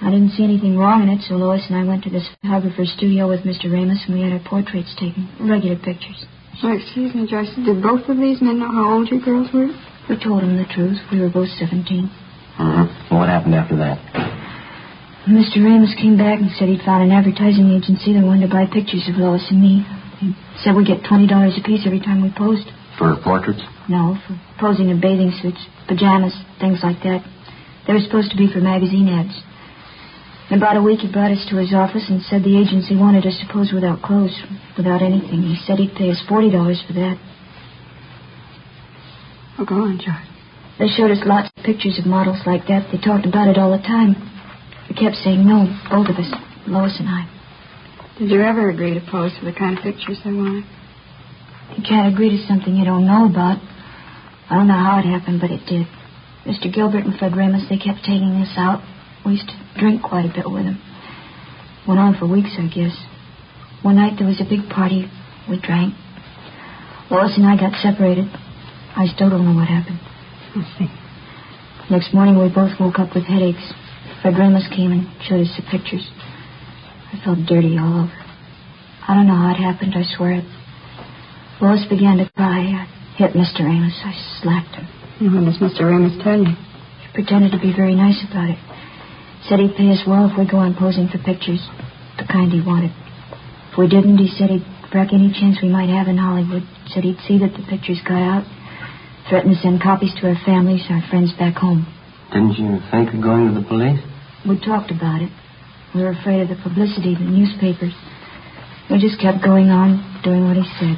I didn't see anything wrong in it, so Lois and I went to this photographer's studio with Mr. Ramus, and we had our portraits taken. Regular pictures. Oh, excuse me, Joyce. Did both of these men know how old you girls were? We told them the truth. We were both 17. Mm-hmm. What happened after that? Mr. Ramus came back and said he'd found an advertising agency that wanted to buy pictures of Lois and me. He said we'd get $20 apiece every time we posed. For portraits? No, for posing in bathing suits, pajamas, things like that. They were supposed to be for magazine ads. In about a week, he brought us to his office and said the agency wanted us to pose without clothes, without anything. He said he'd pay us $40 for that. Oh, go on, George. They showed us lots of pictures of models like that. They talked about it all the time. We kept saying no, both of us, Lois and I. Did you ever agree to pose for the kind of pictures they wanted? You can't agree to something you don't know about. I don't know how it happened, but it did. Mr. Gilbert and Fred Ramos, they kept taking us out. We used to drink quite a bit with them. Went on for weeks, I guess. One night there was a big party. We drank. Lois and I got separated. I still don't know what happened. I see. Next morning we both woke up with headaches. Fred Ramos came and showed us the pictures. I felt dirty all over. I don't know how it happened, I swear it. Lois began to cry. I hit Mr. Ramos. I slapped him. What does Mr. Ramos tell you? He pretended to be very nice about it. Said he'd pay us well if we go on posing for pictures, the kind he wanted. If we didn't, he said he'd wreck any chance we might have in Hollywood. Said he'd see that the pictures got out. Threatened to send copies to our families, our friends back home. Didn't you think of going to the police? We talked about it. We were afraid of the publicity, the newspapers. We just kept going on, doing what he said.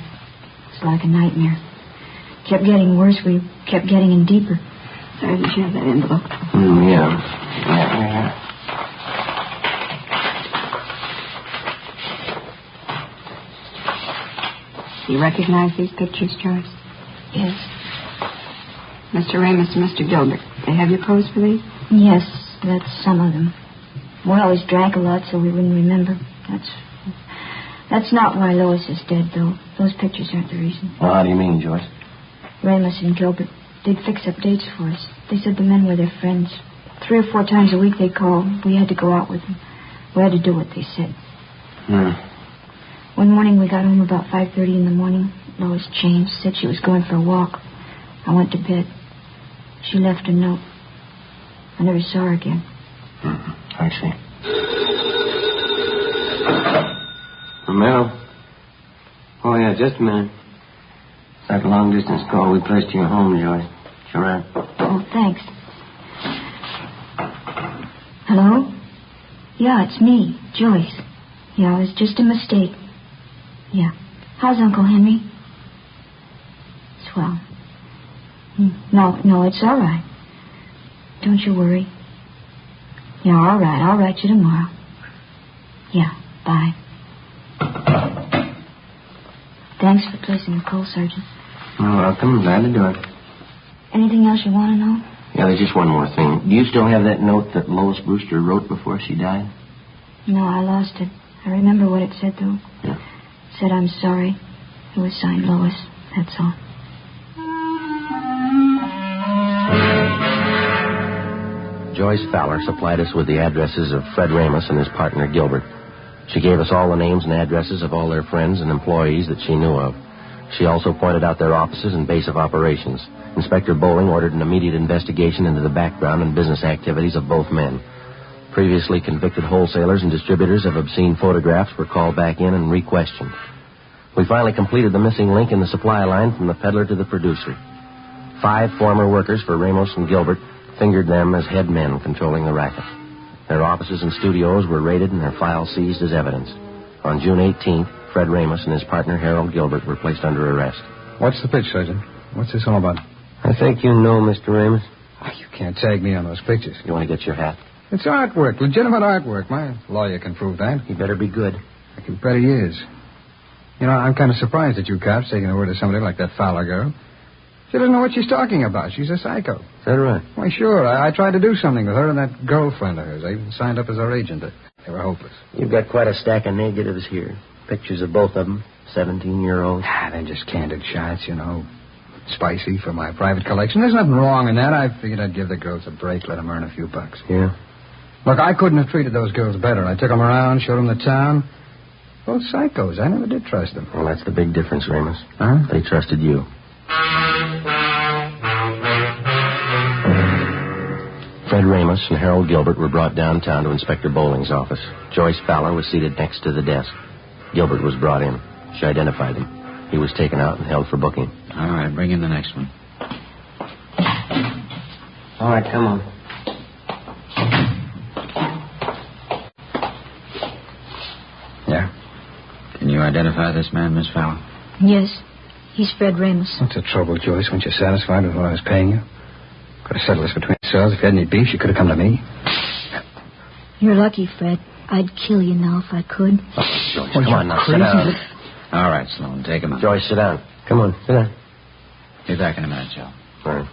It's like a nightmare. Kept getting worse. We kept getting in deeper. Sorry, did you have that envelope? Yeah. Do you recognize these pictures, Joyce? Yes. Mr. Ramos and Mr. Gilbert, they have you posed for these? Yes, that's some of them. We always drank a lot, so we wouldn't remember. That's not why Lois is dead, though. Those pictures aren't the reason. Well, how do you mean, Joyce? Ramos and Gilbert, they'd fix up dates for us. They said the men were their friends. 3 or 4 times a week they'd call. We had to go out with them. We had to do what they said. One morning we got home about 5:30 in the morning. Lois changed, said she was going for a walk. I went to bed. She left a note. I never saw her again. I see. Romero. Oh, yeah, just a minute. That long-distance call we placed to your home, Joyce. Sure right. Oh, thanks. Hello? Yeah, it's me, Joyce. Yeah, it was just a mistake. Yeah. How's Uncle Henry? Swell. No, it's all right. Don't you worry. Yeah, all right. I'll write you tomorrow. Yeah, bye. Thanks for placing the call, Sergeant. You're welcome. Glad to do it. Anything else you want to know? Yeah, there's just one more thing. Do you still have that note that Lois Brewster wrote before she died? No, I lost it. I remember what it said, though. Yeah. It said, I'm sorry. It was signed Lois. That's all. Joyce Fowler supplied us with the addresses of Fred Ramos and his partner, Gilbert. She gave us all the names and addresses of all their friends and employees that she knew of. She also pointed out their offices and base of operations. Inspector Bowling ordered an immediate investigation into the background and business activities of both men. Previously convicted wholesalers and distributors of obscene photographs were called back in and re-questioned. We finally completed the missing link in the supply line from the peddler to the producer. 5 former workers for Ramos and Gilbert fingered them as head men controlling the racket. Their offices and studios were raided and their files seized as evidence. On June 18th, Fred Ramos and his partner, Harold Gilbert, were placed under arrest. What's the pitch, Sergeant? What's this all about? I think you know, Mr. Ramos. Oh, you can't tag me on those pictures. You want to get your hat? It's artwork, legitimate artwork. My lawyer can prove that. He better be good. I can bet he is. You know, I'm kind of surprised at you cops taking the word of somebody like that Fowler girl. She doesn't know what she's talking about. She's a psycho. Is that right? Why, sure. I tried to do something with her and that girlfriend of hers. I even signed up as her agent. They were hopeless. You've got quite a stack of negatives here. Pictures of both of them. 17-year-olds. They're just candid shots, you know. Spicy for my private collection. There's nothing wrong in that. I figured I'd give the girls a break, let them earn a few bucks. Yeah? Look, I couldn't have treated those girls better. I took them around, showed them the town. Both psychos. I never did trust them. Well, that's the big difference, Ramos. Huh? They trusted you. Fred Ramos and Harold Gilbert were brought downtown to Inspector Bowling's office. Joyce Fowler was seated next to the desk. Gilbert was brought in. She identified him. He was taken out and held for booking. All right, bring in the next one. All right, come on. identify this man, Miss Fowler? Yes. He's Fred Ramos. What's the trouble, Joyce? Weren't you satisfied with what I was paying you? Could have settled this between ourselves. If you had any beef, you could have come to me. You're lucky, Fred. I'd kill you now if I could. Oh, Joyce, come on now, sit down. All right, Sloan, take him out. Joyce, sit down. Come on, sit down. Be back in a minute, Joe. All right.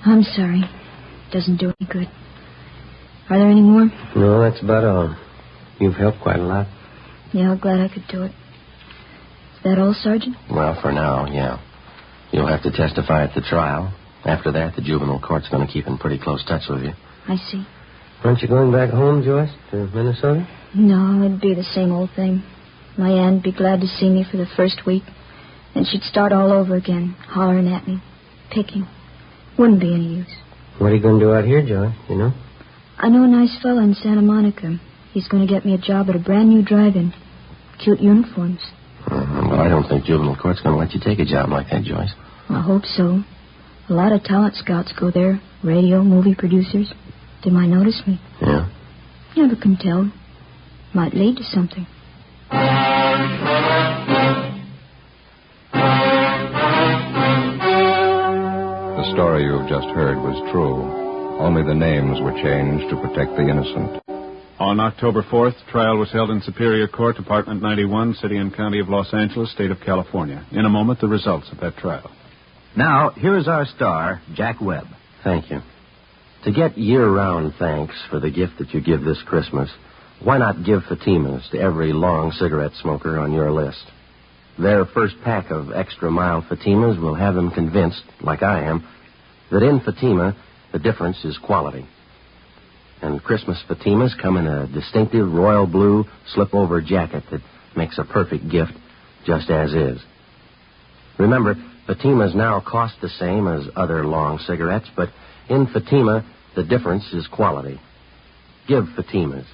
I'm sorry. Doesn't do any good. Are there any more? No, that's about all. You've helped quite a lot. Yeah, I'm glad I could do it. Is that all, Sergeant? Well, for now, yeah. You'll have to testify at the trial. After that, the juvenile court's going to keep in pretty close touch with you. I see. Aren't you going back home, Joyce, to Minnesota? No, it'd be the same old thing. My aunt'd be glad to see me for the first week. Then she'd start all over again, hollering at me, picking. Wouldn't be any use. What are you going to do out here, Joyce, you know? I know a nice fella in Santa Monica. He's going to get me a job at a brand new drive-in. Cute uniforms. Well, I don't think juvenile court's going to let you take a job like that, Joyce. I hope so. A lot of talent scouts go there. Radio, movie producers. They might notice me. Yeah? Never can tell. Might lead to something. The story you've just heard was true. Only the names were changed to protect the innocent. On October 4th, trial was held in Superior Court, Department 91, City and County of Los Angeles, State of California. In a moment, the results of that trial. Now, here's our star, Jack Webb. Thank you. To get year-round thanks for the gift that you give this Christmas, why not give Fatimas to every long cigarette smoker on your list? Their first pack of extra mild Fatimas will have them convinced, like I am, that in Fatima, the difference is quality. And Christmas Fatimas come in a distinctive royal blue slip-over jacket that makes a perfect gift just as is. Remember, Fatimas now cost the same as other long cigarettes, but in Fatima, the difference is quality. Give Fatimas,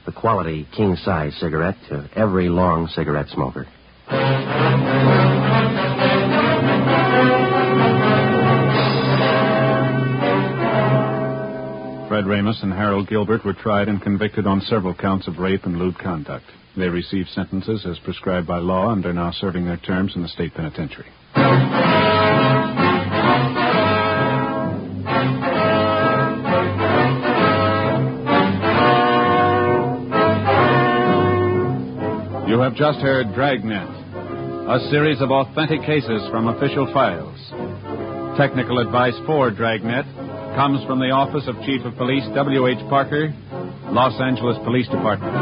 the quality king-size cigarette, to every long cigarette smoker. Fred Ramos and Harold Gilbert were tried and convicted on several counts of rape and lewd conduct. They received sentences as prescribed by law and are now serving their terms in the state penitentiary. You have just heard Dragnet, a series of authentic cases from official files. Technical advice for Dragnet comes from the Office of Chief of Police W.H. Parker, Los Angeles Police Department.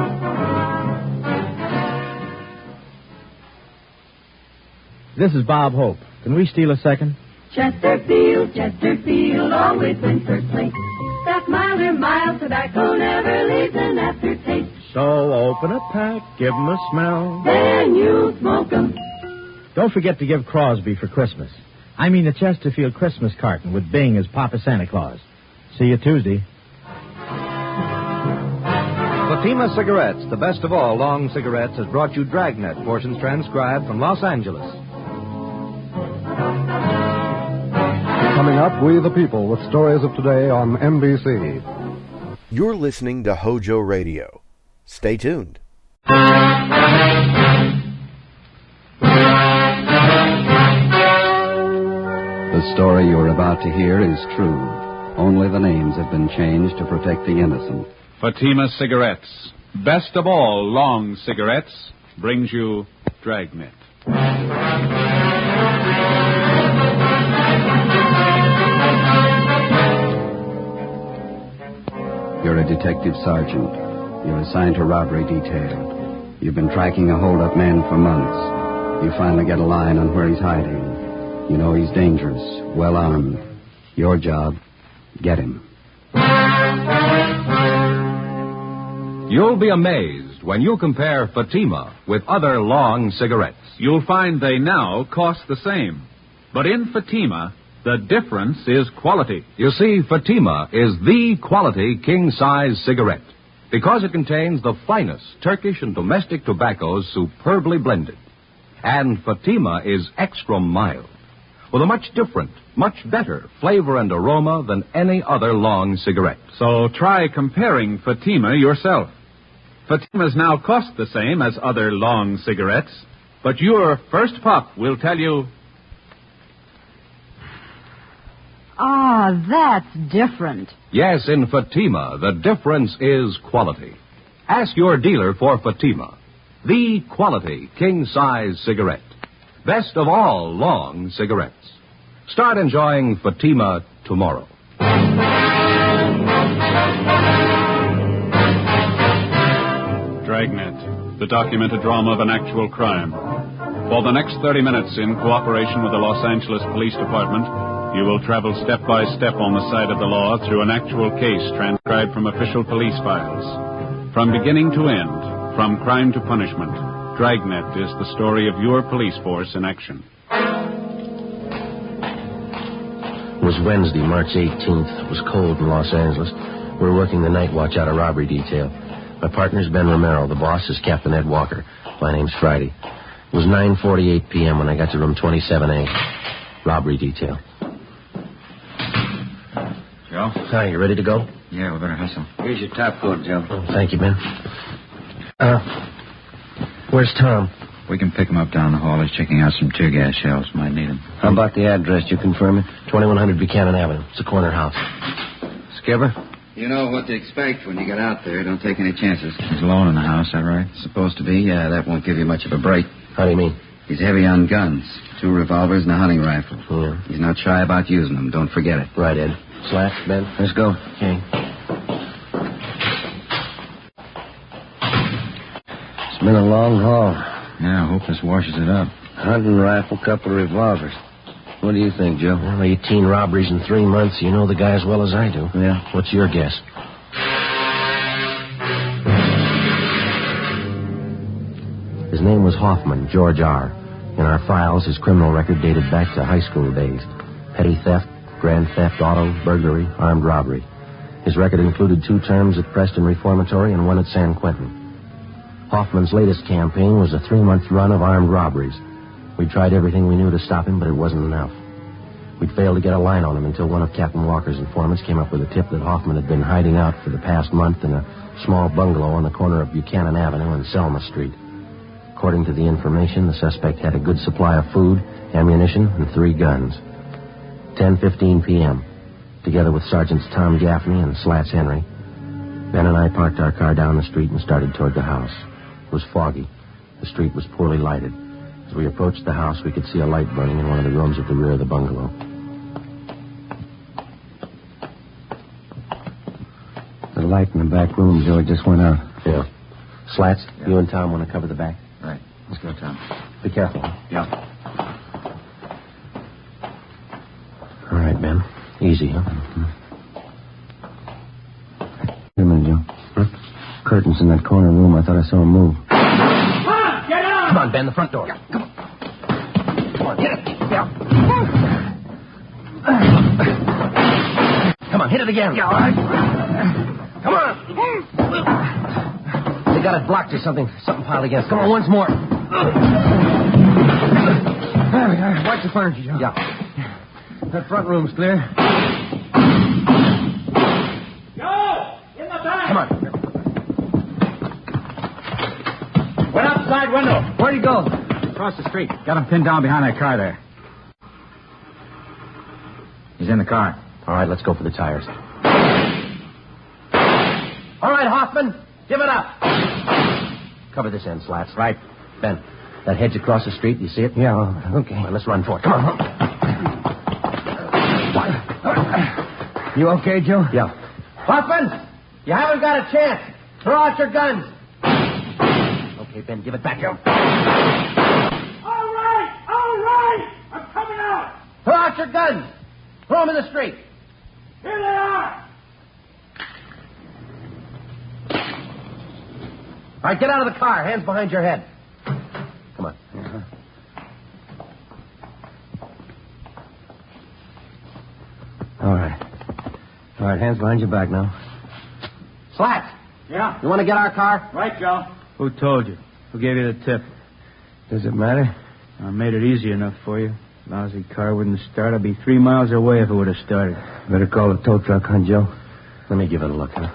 This is Bob Hope. Can we steal a second? Chesterfield, always wins first place. That milder, mild tobacco never leaves an aftertaste. So open a pack, give 'em a smell. Then you smoke 'em. Don't forget to give Crosby for Christmas. I mean the Chesterfield Christmas carton with Bing as Papa Santa Claus. See you Tuesday. Fatima Cigarettes, the best of all long cigarettes, has brought you Dragnet, portions transcribed from Los Angeles. Coming up, We the People, with stories of today on NBC. You're listening to HOJO Radio. Stay tuned. The story you're about to hear is true. Only the names have been changed to protect the innocent. Fatima Cigarettes, best of all long cigarettes, brings you Dragnet. You're a detective sergeant. You're assigned to robbery detail. You've been tracking a hold-up man for months. You finally get a line on where he's hiding. You know he's dangerous, well-armed. Your job, get him. You'll be amazed when you compare Fatima with other long cigarettes. You'll find they now cost the same. But in Fatima, the difference is quality. You see, Fatima is the quality king-size cigarette because it contains the finest Turkish and domestic tobaccos superbly blended. And Fatima is extra mild. with a much different, much better flavor and aroma than any other long cigarette. So try comparing Fatima yourself. Fatimas now cost the same as other long cigarettes, but your first puff will tell you... Ah, that's different. Yes, in Fatima, the difference is quality. Ask your dealer for Fatima, the quality king-size cigarette. Best of all long cigarettes. Start enjoying Fatima tomorrow. Dragnet, the documented drama of an actual crime. For the next 30 minutes, in cooperation with the Los Angeles Police Department, you will travel step by step on the side of the law through an actual case transcribed from official police files. From beginning to end, from crime to punishment, Dragnet is the story of your police force in action. It was Wednesday, March 18th. It was cold in Los Angeles. We were working the night watch out of robbery detail. My partner's Ben Romero. The boss is Captain Ed Walker. My name's Friday. It was 9:48 p.m. when I got to room 27A. Robbery detail. Joe? Hi, you ready to go? Yeah, we better hustle. Here's your top coat, Joe. Oh, thank you, Ben. Where's Tom? We can pick him up down the hall. He's checking out some tear gas shells. Might need him. How about the address? You confirm it? 2100 Buchanan Avenue. It's a corner house. Skipper? You know what to expect when you get out there. Don't take any chances. He's alone in the house, that right? Supposed to be. Yeah, that won't give you much of a break. How do you mean? He's heavy on guns. 2 revolvers and a hunting rifle. Yeah. He's not shy about using them. Don't forget it. Right, Ed. Slats, Ben? Let's go. Okay. It's been a long haul. Yeah, I hope this washes it up. Hunting rifle, couple of revolvers. What do you think, Joe? Well, 18 robberies in 3 months. You know the guy as well as I do. Yeah. What's your guess? His name was Hoffman, George R. In our files, his criminal record dated back to high school days. Petty theft, grand theft, auto, burglary, armed robbery. His record included 2 terms at Preston Reformatory and 1 at San Quentin. Hoffman's latest campaign was a 3-month run of armed robberies. We tried everything we knew to stop him, but it wasn't enough. We'd failed to get a line on him until one of Captain Walker's informants came up with a tip that Hoffman had been hiding out for the past month in a small bungalow on the corner of Buchanan Avenue and Selma Street. According to the information, the suspect had a good supply of food, ammunition, and 3 guns. 10:15 p.m., together with Sergeants Tom Gaffney and Slats Henry, Ben and I parked our car down the street and started toward the house. It was foggy. The street was poorly lighted. As we approached the house, we could see a light burning in one of the rooms at the rear of the bungalow. The light in the back room, Joe, just went out. Yeah. Slats, you and Tom want to cover the back? Right. Let's go, Tom. Be careful. Yeah. All right, Ben. Easy, huh? Mm-hmm. Wait a minute, Joe. Curtains in that corner room. I thought I saw him move. Come on, get out! Come on, Ben, the front door. Yeah, come on. Come on, get it. Yeah. Come on, hit it again. Yeah, all right. Come on. They got it blocked or something piled against. Come on, once more. Watch the furniture, Joe. Yeah. That front room's clear. Joe! In the back! Come on. Went outside window. Where'd he go? Across the street. Got him pinned down behind that car there. He's in the car. All right, let's go for the tires. All right, Hoffman, give it up. Cover this end, Slats. Right. Ben, that hedge across the street, you see it? Yeah, okay. Well, let's run for it. Come on. You okay, Joe? Yeah. Hoffman, you haven't got a chance. Throw out your guns. Okay, Ben, give it back. Joe. All right. I'm coming out. Throw out your guns. Throw them in the street. Here they are. All right, get out of the car. Hands behind your head. Come on. Uh-huh. All right, hands behind your back now. Slats. Yeah? You want to get our car? Right, Joe. Who told you? Who gave you the tip? Does it matter? I made it easy enough for you. Lousy car wouldn't start. I'd be 3 miles away if it would have started. Better call the tow truck, huh, Joe? Let me give it a look, huh?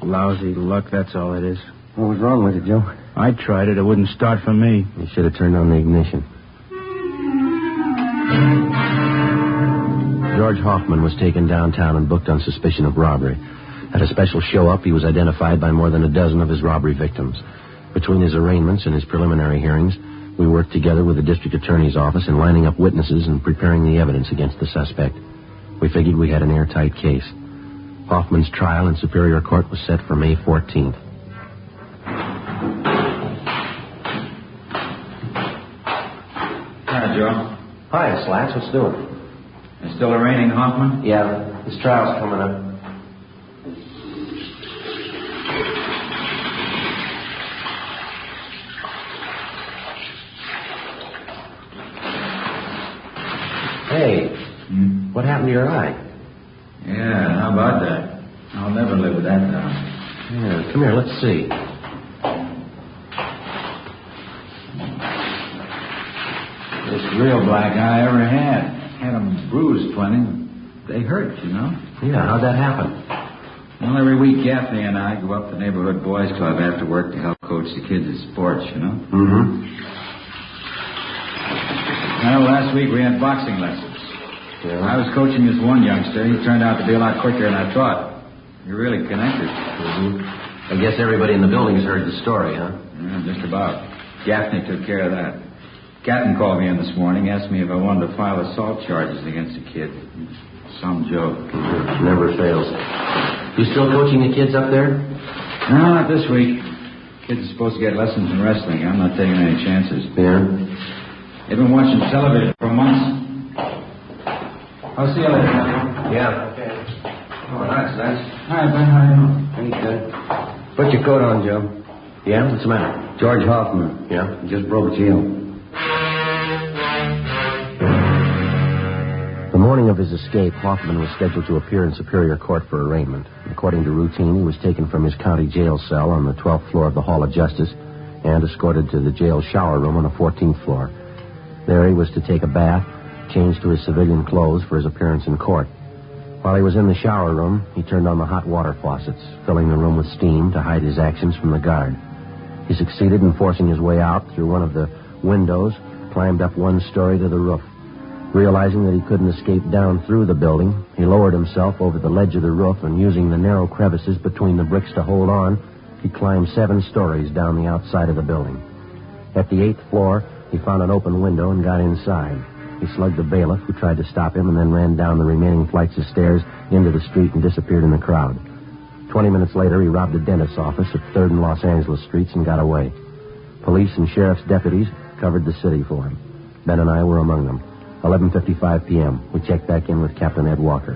Lousy luck, that's all it is. What was wrong with it, Joe? I tried it. It wouldn't start for me. You should have turned on the ignition. George Hoffman was taken downtown and booked on suspicion of robbery. At a special show-up, he was identified by more than a dozen of his robbery victims. Between his arraignments and his preliminary hearings, we worked together with the district attorney's office in lining up witnesses and preparing the evidence against the suspect. We figured we had an airtight case. Hoffman's trial in Superior Court was set for May 14th. Hi, Joe. Hi, Slats. What's doing? It's still arraigning Hoffman? Yeah, his trial's coming up. Hey, what happened to your eye? Yeah, how about that? I'll never live with that down. Yeah, come here, let's see. First real black eye I ever had. Had them bruised plenty. They hurt, you know. Yeah, how'd that happen? Well, every week Gaffney and I go up to the neighborhood boys club after work to help coach the kids at sports, you know. Mm-hmm. Well, last week we had boxing lessons. Yeah. I was coaching this one youngster. He turned out to be a lot quicker than I thought. You're really connected. Mm-hmm. I guess everybody in the building's heard the story, huh? Yeah, just about. Gaffney took care of that. Captain called me in this morning, asked me if I wanted to file assault charges against the kid. Some joke. Mm-hmm. Never fails. You still coaching the kids up there? No, not this week. Kids are supposed to get lessons in wrestling. I'm not taking any chances. Yeah? They've been watching television for months. I'll see you later. Yeah. Okay. Oh, that's nice. Hi, Ben. How are you doing? Pretty good. Put your coat on, Joe. Yeah? What's the matter? George Hoffman. Yeah? He just broke jail. The morning of his escape, Hoffman was scheduled to appear in Superior Court for arraignment. According to routine, he was taken from his county jail cell on the 12th floor of the Hall of Justice and escorted to the jail shower room on the 14th floor. There he was to take a bath, change to his civilian clothes for his appearance in court. While he was in the shower room, he turned on the hot water faucets, filling the room with steam to hide his actions from the guard. He succeeded in forcing his way out through one of the windows, climbed up one story to the roof. Realizing that he couldn't escape down through the building, he lowered himself over the ledge of the roof and, using the narrow crevices between the bricks to hold on, he climbed 7 stories down the outside of the building. At the 8th floor, he found an open window and got inside. He slugged the bailiff, who tried to stop him, and then ran down the remaining flights of stairs into the street and disappeared in the crowd. 20 minutes later, he robbed a dentist's office at 3rd and Los Angeles Streets and got away. Police and sheriff's deputies covered the city for him. Ben and I were among them. 11:55 p.m. We checked back in with Captain Ed Walker.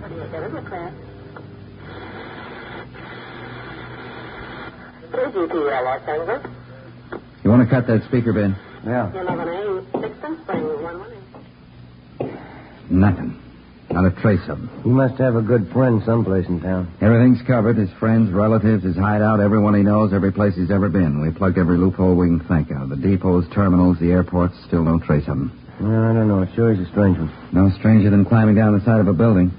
You want to cut that speaker, Ben? Yeah. Nothing. Not a trace of him. He must have a good friend someplace in town. Everything's covered. His friends, relatives, his hideout, everyone he knows, every place he's ever been. We plugged every loophole we can think of. The depots, terminals, the airports, still no trace of him. Well, I don't know. It sure is a strange one. No stranger than climbing down the side of a building.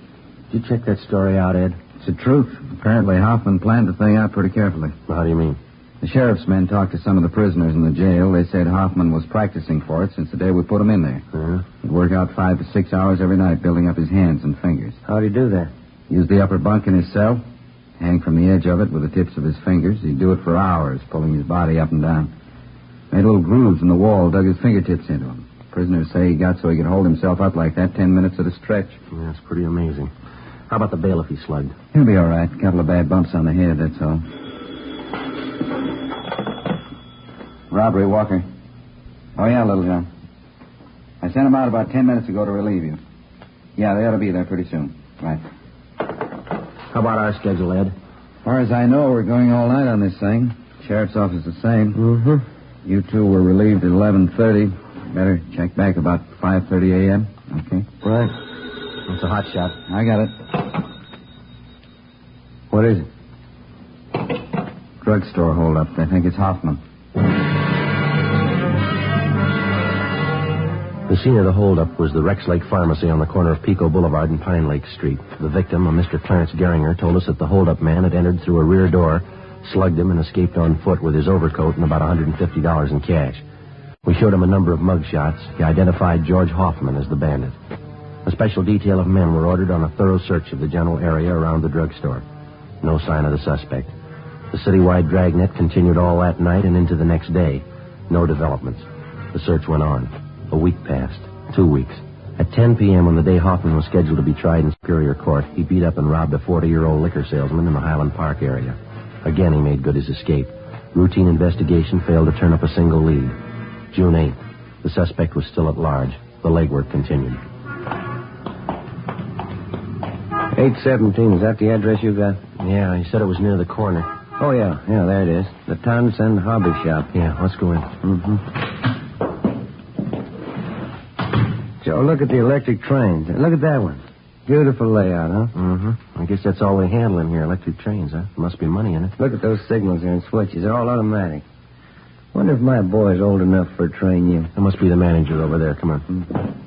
Did you check that story out, Ed? It's the truth. Apparently, Hoffman planned the thing out pretty carefully. Well, how do you mean? The sheriff's men talked to some of the prisoners in the jail. They said Hoffman was practicing for it since the day we put him in there. He'd work out 5 to 6 hours every night, building up his hands and fingers. How'd he do that? Used the upper bunk in his cell, hang from the edge of it with the tips of his fingers. He'd do it for hours, pulling his body up and down. Made little grooves in the wall, dug his fingertips into them. Prisoners say he got so he could hold himself up like that 10 minutes at a stretch. Yeah, that's pretty amazing. How about the bailiff he slugged? He'll be all right. A couple of bad bumps on the head, that's all. Robbery, Walker. Oh, yeah, Little John. I sent him out about 10 minutes ago to relieve you. Yeah, they ought to be there pretty soon. Right. How about our schedule, Ed? As far as I know, we're going all night on this thing. Sheriff's office the same. Mm-hmm. You two were relieved at 11:30. Better check back about 5:30 a.m. Okay. Right. It's a hot shot. I got it. What is it? Drugstore holdup. They think it's Hoffman. The scene of the holdup was the Rex Lake Pharmacy on the corner of Pico Boulevard and Pine Lake Street. The victim, a Mr. Clarence Geringer, told us that the holdup man had entered through a rear door, slugged him, and escaped on foot with his overcoat and about $150 in cash. We showed him a number of mug shots. He identified George Hoffman as the bandit. A special detail of men were ordered on a thorough search of the general area around the drugstore. No sign of the suspect. The citywide Dragnet continued all that night and into the next day. No developments. The search went on. A week passed. 2 weeks. At 10 p.m. on the day Hoffman was scheduled to be tried in Superior Court, he beat up and robbed a 40-year-old liquor salesman in the Highland Park area. Again, he made good his escape. Routine investigation failed to turn up a single lead. June 8th. The suspect was still at large. The legwork continued. 817, is that the address you got? Yeah, he said it was near the corner. Oh, yeah, there it is. The Townsend Hobby Shop. Yeah, let's go in. Mm-hmm. Joe, look at the electric trains. Look at that one. Beautiful layout, huh? Mm-hmm. I guess that's all they handle in here, electric trains, huh? There must be money in it. Look at those signals there and switches. They're all automatic. Wonder if my boy's old enough for a train you. That must be the manager over there. Come on. Mm-hmm.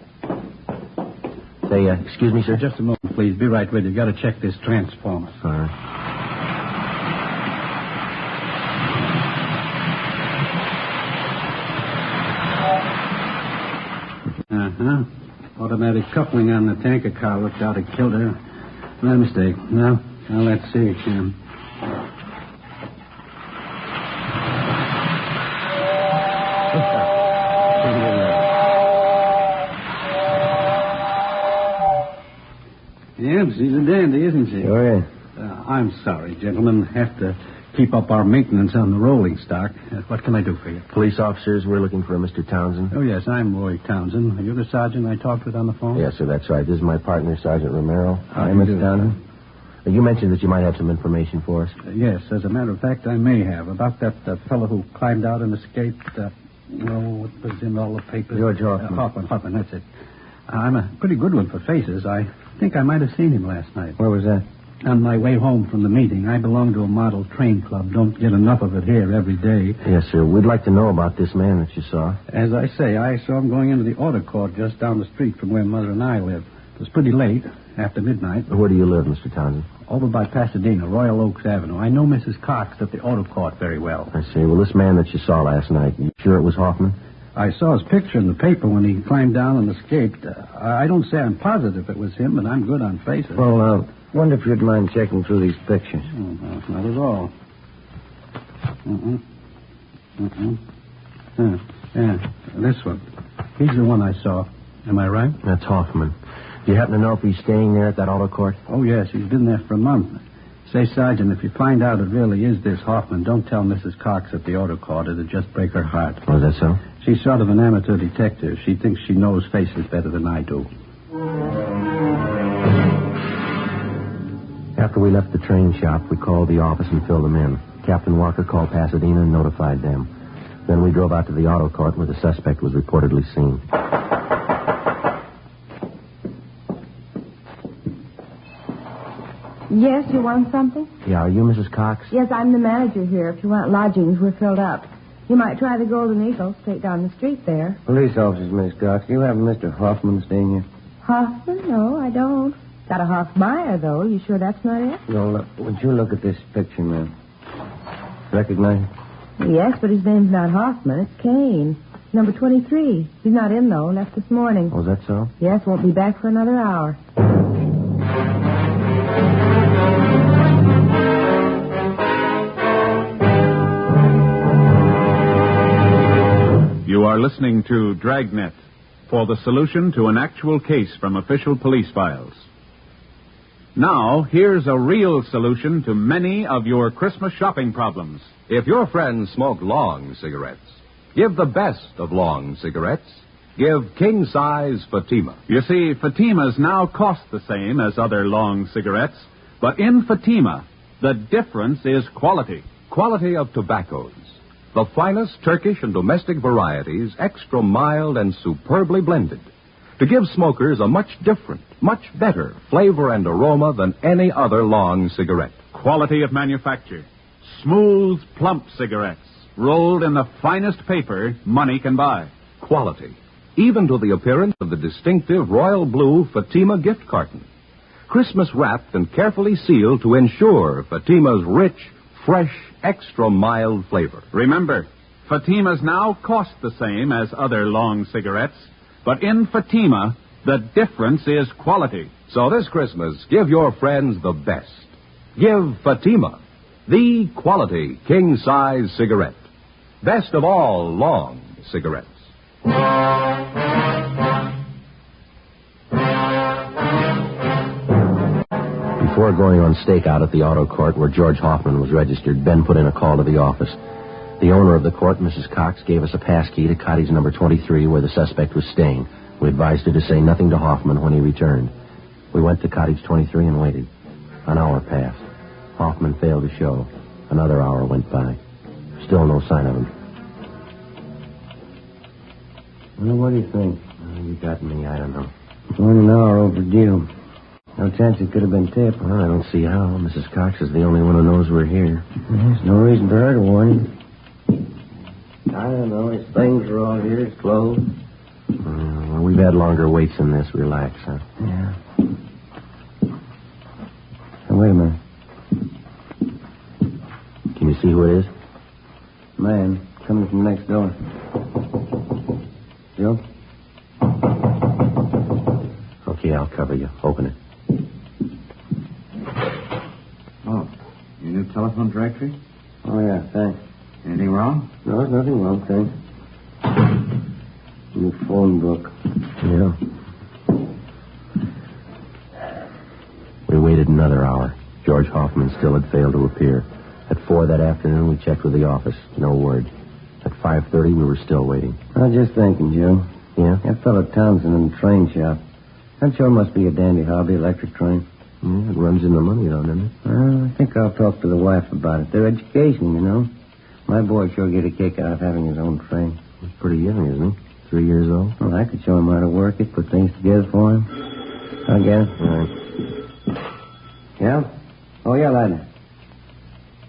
Say, excuse me, sir? Just a moment, please. Be right with you. Got to check this transformer. All right. Uh-huh. Automatic coupling on the tanker car looked out. It killed her. No mistake. Now let's see again. Yeah, she's a dandy, isn't she? Oh, yeah. I'm sorry, gentlemen. Have to keep up our maintenance on the rolling stock. What can I do for you? Police officers, we're looking for a Mr. Townsend. Oh, yes, I'm Roy Townsend. Are you the sergeant I talked with on the phone? Yes, sir, that's right. This is my partner, Sergeant Romero. Hi, Mr. Townsend. You mentioned that you might have some information for us. Yes, as a matter of fact, I may have. About that fellow who climbed out and escaped. What was in all the papers? George Hoffman. Hoffman, that's it. I'm a pretty good one for faces. I think I might have seen him last night. Where was that? On my way home from the meeting. I belong to a model train club. Don't get enough of it here every day. Yes, sir. We'd like to know about this man that you saw. As I say, I saw him going into the auto court just down the street from where Mother and I live. It was pretty late, after midnight. Where do you live, Mr. Townsend? Over by Pasadena, Royal Oaks Avenue. I know Mrs. Cox at the auto court very well. I see. Well, this man that you saw last night, you sure it was Hoffman? I saw his picture in the paper when he climbed down and escaped. I don't say I'm positive it was him, but I'm good on faces. Well, wonder if you'd mind checking through these pictures. Oh, no, not at all. Yeah, this one. He's the one I saw. Am I right? That's Hoffman. Do you happen to know if he's staying there at that auto court? Oh, yes. He's been there for a month. Say, Sergeant, if you find out it really is this Hoffman, don't tell Mrs. Cox at the auto court. It'd just break her heart. Oh, is that so? She's sort of an amateur detective. She thinks she knows faces better than I do. After we left the train shop, we called the office and filled them in. Captain Walker called Pasadena and notified them. Then we drove out to the auto court where the suspect was reportedly seen. Yes, you want something? Yeah, are you Mrs. Cox? Yes, I'm the manager here. If you want lodgings, we're filled up. You might try the Golden Eagle straight down the street there. Police officers, Miss Cox. Do you have Mr. Hoffman staying here? Hoffman? No, I don't. Got a Hoffmeyer, though. You sure that's not it? No, would you look at this picture, ma'am? Recognize it? Yes, but his name's not Hoffman. It's Kane. Number 23. He's not in, though. Left this morning. Oh, is that so? Yes, won't be back for another hour. You are listening to Dragnet for the solution to an actual case from official police files. Now, here's a real solution to many of your Christmas shopping problems. If your friends smoke long cigarettes, give the best of long cigarettes. Give king-size Fatima. You see, Fatimas now cost the same as other long cigarettes, but in Fatima, the difference is quality. Quality of tobaccos. The finest Turkish and domestic varieties, extra mild and superbly blended. to give smokers a much different, much better flavor and aroma than any other long cigarette. Quality of manufacture. Smooth, plump cigarettes, rolled in the finest paper money can buy. Quality, even to the appearance of the distinctive royal blue Fatima gift carton. Christmas wrapped and carefully sealed to ensure Fatima's rich, fresh, extra mild flavor. Remember, Fatimas now cost the same as other long cigarettes, but in Fatima, the difference is quality. So this Christmas, give your friends the best. Give Fatima the quality king-size cigarette. Best of all long cigarettes. Before going on stakeout at the auto court where George Hoffman was registered, Ben put in a call to the office. The owner of the court, Mrs. Cox, gave us a pass key to cottage number 23 where the suspect was staying. We advised her to say nothing to Hoffman when he returned. We went to cottage 23 and waited. An hour passed. Hoffman failed to show. Another hour went by. Still no sign of him. Well, what do you think? You got me, I don't know. 1 hour overdue. No chance it could have been tipped. Well, I don't see how. Mrs. Cox is the only one who knows we're here. There's no reason for her to warn him. I don't know. His things are all here. His clothes. Well, we've had longer waits than this. Relax, huh? Yeah. Now, wait a minute. Can you see who it is? Man, coming from next door. Joe? Okay, I'll cover you. Open it. Oh, your new telephone directory? Oh, yeah, thanks. Anything wrong? No, there's nothing wrong, thanks. New phone book. Yeah. We waited another hour. George Hoffman still had failed to appear. At 4 that afternoon, we checked with the office. No word. At 5:30, we were still waiting. I was just thinking, Joe. Yeah? That fellow Townsend in the train shop. That sure must be a dandy hobby, electric train. Yeah, it runs in the money, though, doesn't it? Well, I think I'll talk to the wife about it. Their education, you know. My boy sure get a kick out of having his own train. He's pretty young, isn't he? 3 years old. Well, I could show him how to work it, put things together for him. I'll get it. All right. Yeah? Oh, yeah, Ladner.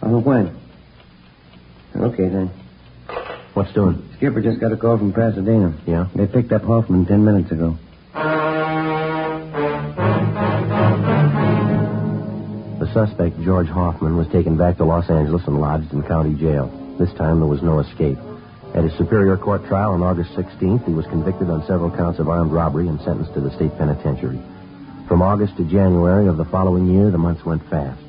Oh, when? Okay, then. What's doing? Skipper just got a call from Pasadena. Yeah? They picked up Hoffman 10 minutes ago. The suspect, George Hoffman, was taken back to Los Angeles and lodged in county jail. This time there was no escape. At his Superior Court trial on August 16th, he was convicted on several counts of armed robbery and sentenced to the state penitentiary. From August to January of the following year, the months went fast.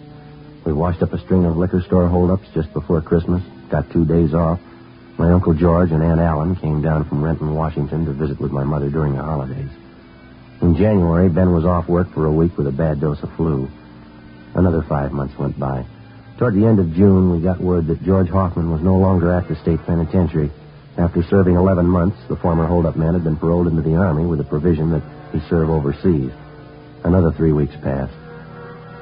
We washed up a string of liquor store holdups just before Christmas, got 2 days off. My Uncle George and Aunt Allen came down from Renton, Washington to visit with my mother during the holidays. In January, Ben was off work for a week with a bad dose of flu. Another 5 months went by. Toward the end of June, we got word that George Hoffman was no longer at the state penitentiary. After serving 11 months, the former holdup man had been paroled into the Army with a provision that he serve overseas. Another 3 weeks passed.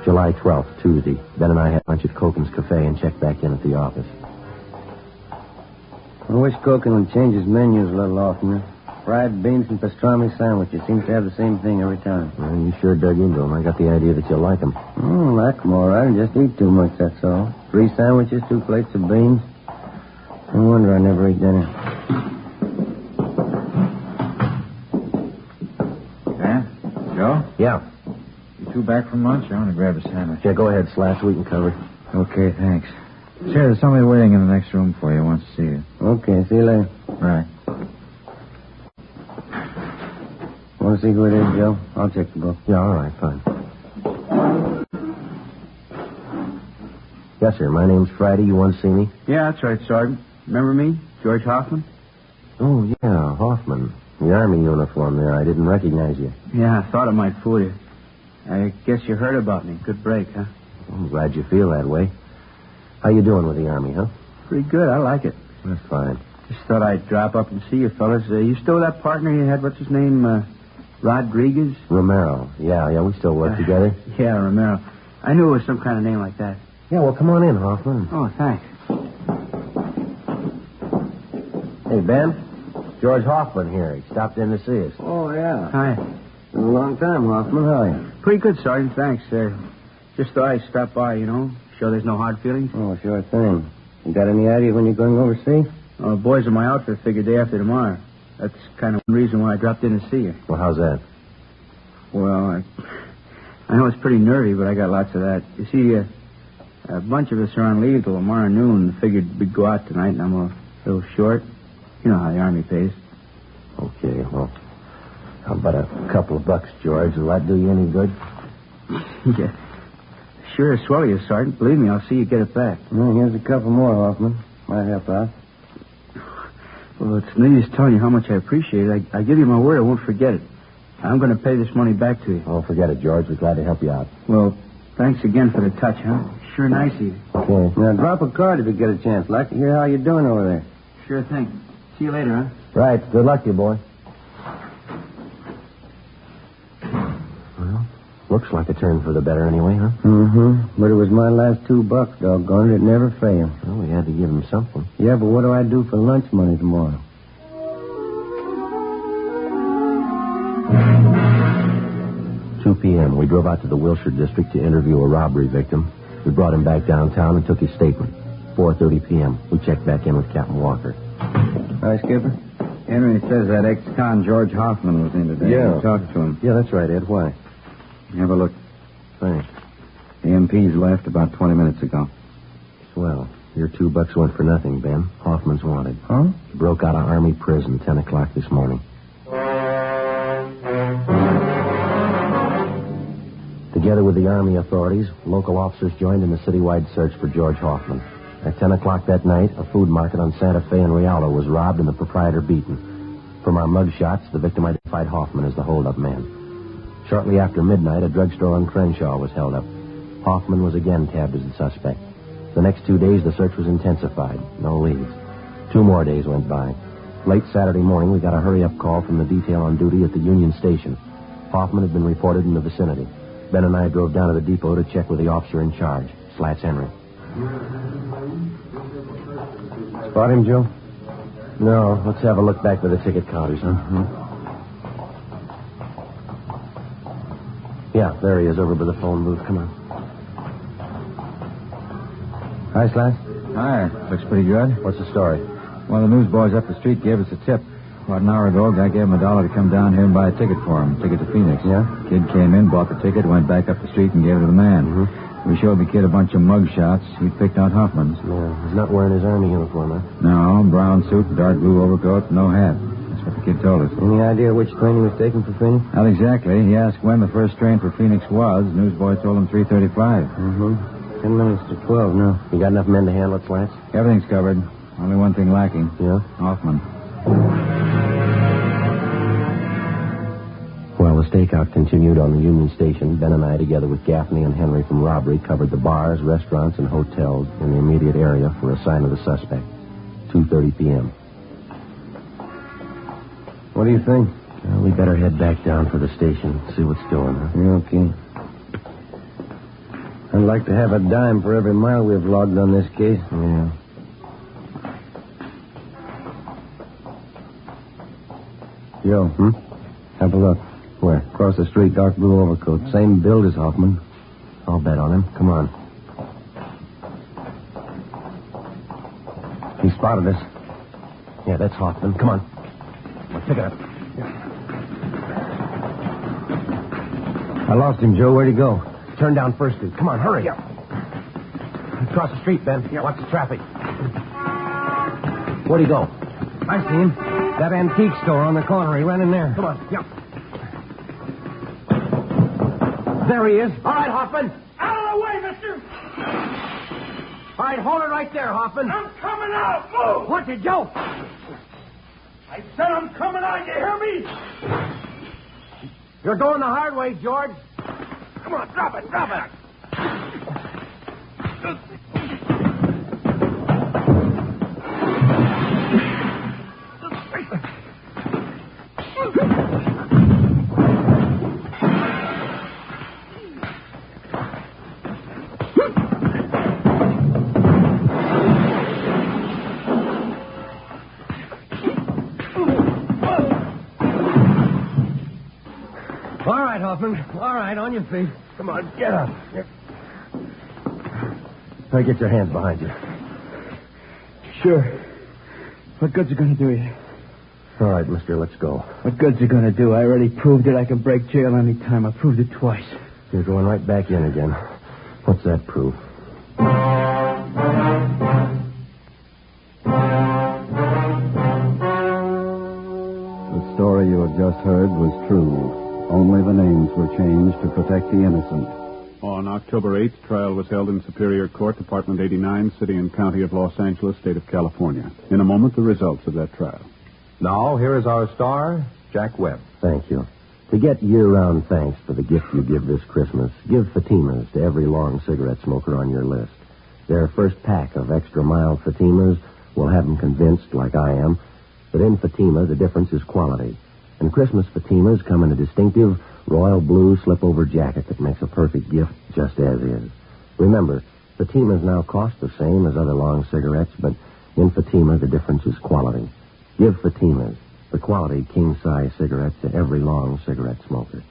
July 12th, Tuesday, Ben and I had lunch at Coken's Cafe and checked back in at the office. I wish Coken would change his menus a little oftener. Fried beans and pastrami sandwiches seem to have the same thing every time. Well, you sure dug into them. I got the idea that you like them. Oh, like them all right. I just eat too much, that's all. 3 sandwiches, 2 plates of beans. No wonder I never eat dinner. Yeah? Joe? Yeah. You two back from lunch? I want to grab a sandwich. Yeah, go ahead, Slash. We can cover. Okay, thanks. Sure, there's somebody waiting in the next room for you. Wants to see you. Okay, see you later. Right. Want to see who it is, Joe? I'll check the book. Yeah, all right, fine. Yes, sir. My name's Friday. You want to see me? Yeah, that's right, Sergeant. Remember me? George Hoffman? Oh, yeah, Hoffman. The Army uniform there. I didn't recognize you. Yeah, I thought it might fool you. I guess you heard about me. Good break, huh? I'm glad you feel that way. How you doing with the Army, huh? Pretty good. I like it. That's fine. Just thought I'd drop up and see you fellas. You still with that partner you had? What's his name? Rodriguez? Romero. Yeah, we still work together. Yeah, Romero. I knew it was some kind of name like that. Yeah, well, come on in, Hoffman. Oh, thanks. Hey, Ben? George Hoffman here. He stopped in to see us. Oh, yeah. Hi. Been a long time, Hoffman. How are you? Pretty good, Sergeant. Thanks. Just thought I'd stop by, Sure there's no hard feelings? Oh, sure thing. You got any idea when you're going overseas? The boys in my outfit figured day after tomorrow. That's kind of one reason why I dropped in to see you. Well, how's that? Well, I know it's pretty nervy, but I got lots of that. You see, a bunch of us are on leave till tomorrow noon. Figured we'd go out tonight, and I'm a little short. You know how the Army pays. Okay, well, how about a couple of bucks, George? Will that do you any good? Yeah. Sure as swell you, Sergeant. Believe me, I'll see you get it back. Well, here's a couple more, Hoffman. Might help out. Well, it's no use telling you how much I appreciate it. I give you my word I won't forget it. I'm going to pay this money back to you. Oh, forget it, George. We're glad to help you out. Well, thanks again for the touch, huh? Sure nice of you. Okay. Now, drop a card if you get a chance. Like to hear how you're doing over there. Sure thing. See you later, huh? Right. Good luck to you, boy. Well, looks like a turn for the better anyway, huh? Mm-hmm. But it was my last $2, doggone it. It never failed. Well, we had to give him something. Yeah, but what do I do for lunch money tomorrow? 2 p.m. We drove out to the Wilshire district to interview a robbery victim. We brought him back downtown and took his statement. 4:30 p.m. We checked back in with Captain Walker. Hi, Skipper. Henry says that ex-con George Hoffman was in today. Yeah. We talked to him. Yeah, that's right, Ed. Why? Have a look. Thanks. The MP's left about 20 minutes ago. Swell. Your $2 went for nothing, Ben. Hoffman's wanted. Huh? He broke out of Army prison 10 o'clock this morning. Together with the Army authorities, local officers joined in the citywide search for George Hoffman. At 10 o'clock that night, a food market on Santa Fe and Rialto was robbed and the proprietor beaten. From our mug shots, the victim identified Hoffman as the hold-up man. Shortly after midnight, a drugstore on Crenshaw was held up. Hoffman was again tabbed as the suspect. The next 2 days, the search was intensified. No leads. 2 more days went by. Late Saturday morning, we got a hurry-up call from the detail on duty at the Union Station. Hoffman had been reported in the vicinity. Ben and I drove down to the depot to check with the officer in charge, Slats Henry. Spot him, Joe? No, let's have a look back by the ticket counters, huh? Yeah, there he is, over by the phone booth. Come on. Hi, Slats. Hi. Looks pretty good. What's the story? Well, the newsboys up the street gave us a tip. About an hour ago, a guy gave him $1 to come down here and buy a ticket for him. Ticket to Phoenix. Yeah? Kid came in, bought the ticket, went back up the street and gave it to the man. Mm-hmm. We showed the kid a bunch of mug shots. He picked out Hoffman's. Yeah, he's not wearing his Army uniform, huh? No, brown suit, dark blue overcoat, no hat. That's what the kid told us. Any idea which train he was taking for Phoenix? Not exactly. He asked when the first train for Phoenix was. Newsboy told him 3:35. 10 minutes to 12 now. You got enough men to handle it, Slats? Everything's covered. Only one thing lacking. Yeah? Hoffman. While the stakeout continued on the Union Station, Ben and I, together with Gaffney and Henry from robbery, covered the bars, restaurants, and hotels in the immediate area for a sign of the suspect. 2:30 p.m. What do you think? Well, we better head back down for the station, see what's doing, huh? Okay. I'd like to have a dime for every mile we've logged on this case. Yeah. Joe, have a look. Where? Across the street, dark blue overcoat. Same build as Hoffman. I'll bet on him. Come on. He spotted us. Yeah, that's Hoffman. Come on. Well, pick it up. I lost him, Joe. Where'd he go? Turn down First Street. Come on, hurry. Yeah. Across the street, Ben. Yeah. Watch the traffic. Where'd he go? I see him. That antique store on the corner. He ran in there. Come on. Yeah. There he is. All right, Hoffman. Out of the way, mister! All right, hold it right there, Hoffman. I'm coming out! Move! What's it, Joe? I said I'm coming out, you hear me? You're going the hard way, George. Come on, drop it, drop it! All right, Hoffman. All right, on your feet. Come on, get up. Now get your hands behind you. Sure. What good's it going to do you? All right, mister, let's go. What good's it going to do? I already proved it. I can break jail any time. I proved it twice. You're going right back in again. What's that prove? The story you have just heard was true. Only the names were changed to protect the innocent. On October 8th, trial was held in Superior Court, Department 89, City and County of Los Angeles, State of California. In a moment, the results of that trial. Now, here is our star, Jack Webb. Thank you. To get year-round thanks for the gift you give this Christmas, give Fatimas to every long cigarette smoker on your list. Their first pack of extra mild Fatimas will have them convinced, like I am, that in Fatima the difference is quality. And Christmas Fatimas come in a distinctive royal blue slip-over jacket that makes a perfect gift just as is. Remember, Fatimas now cost the same as other long cigarettes, but in Fatima the difference is quality. Give Fatimas, the quality king-size cigarettes, to every long cigarette smoker.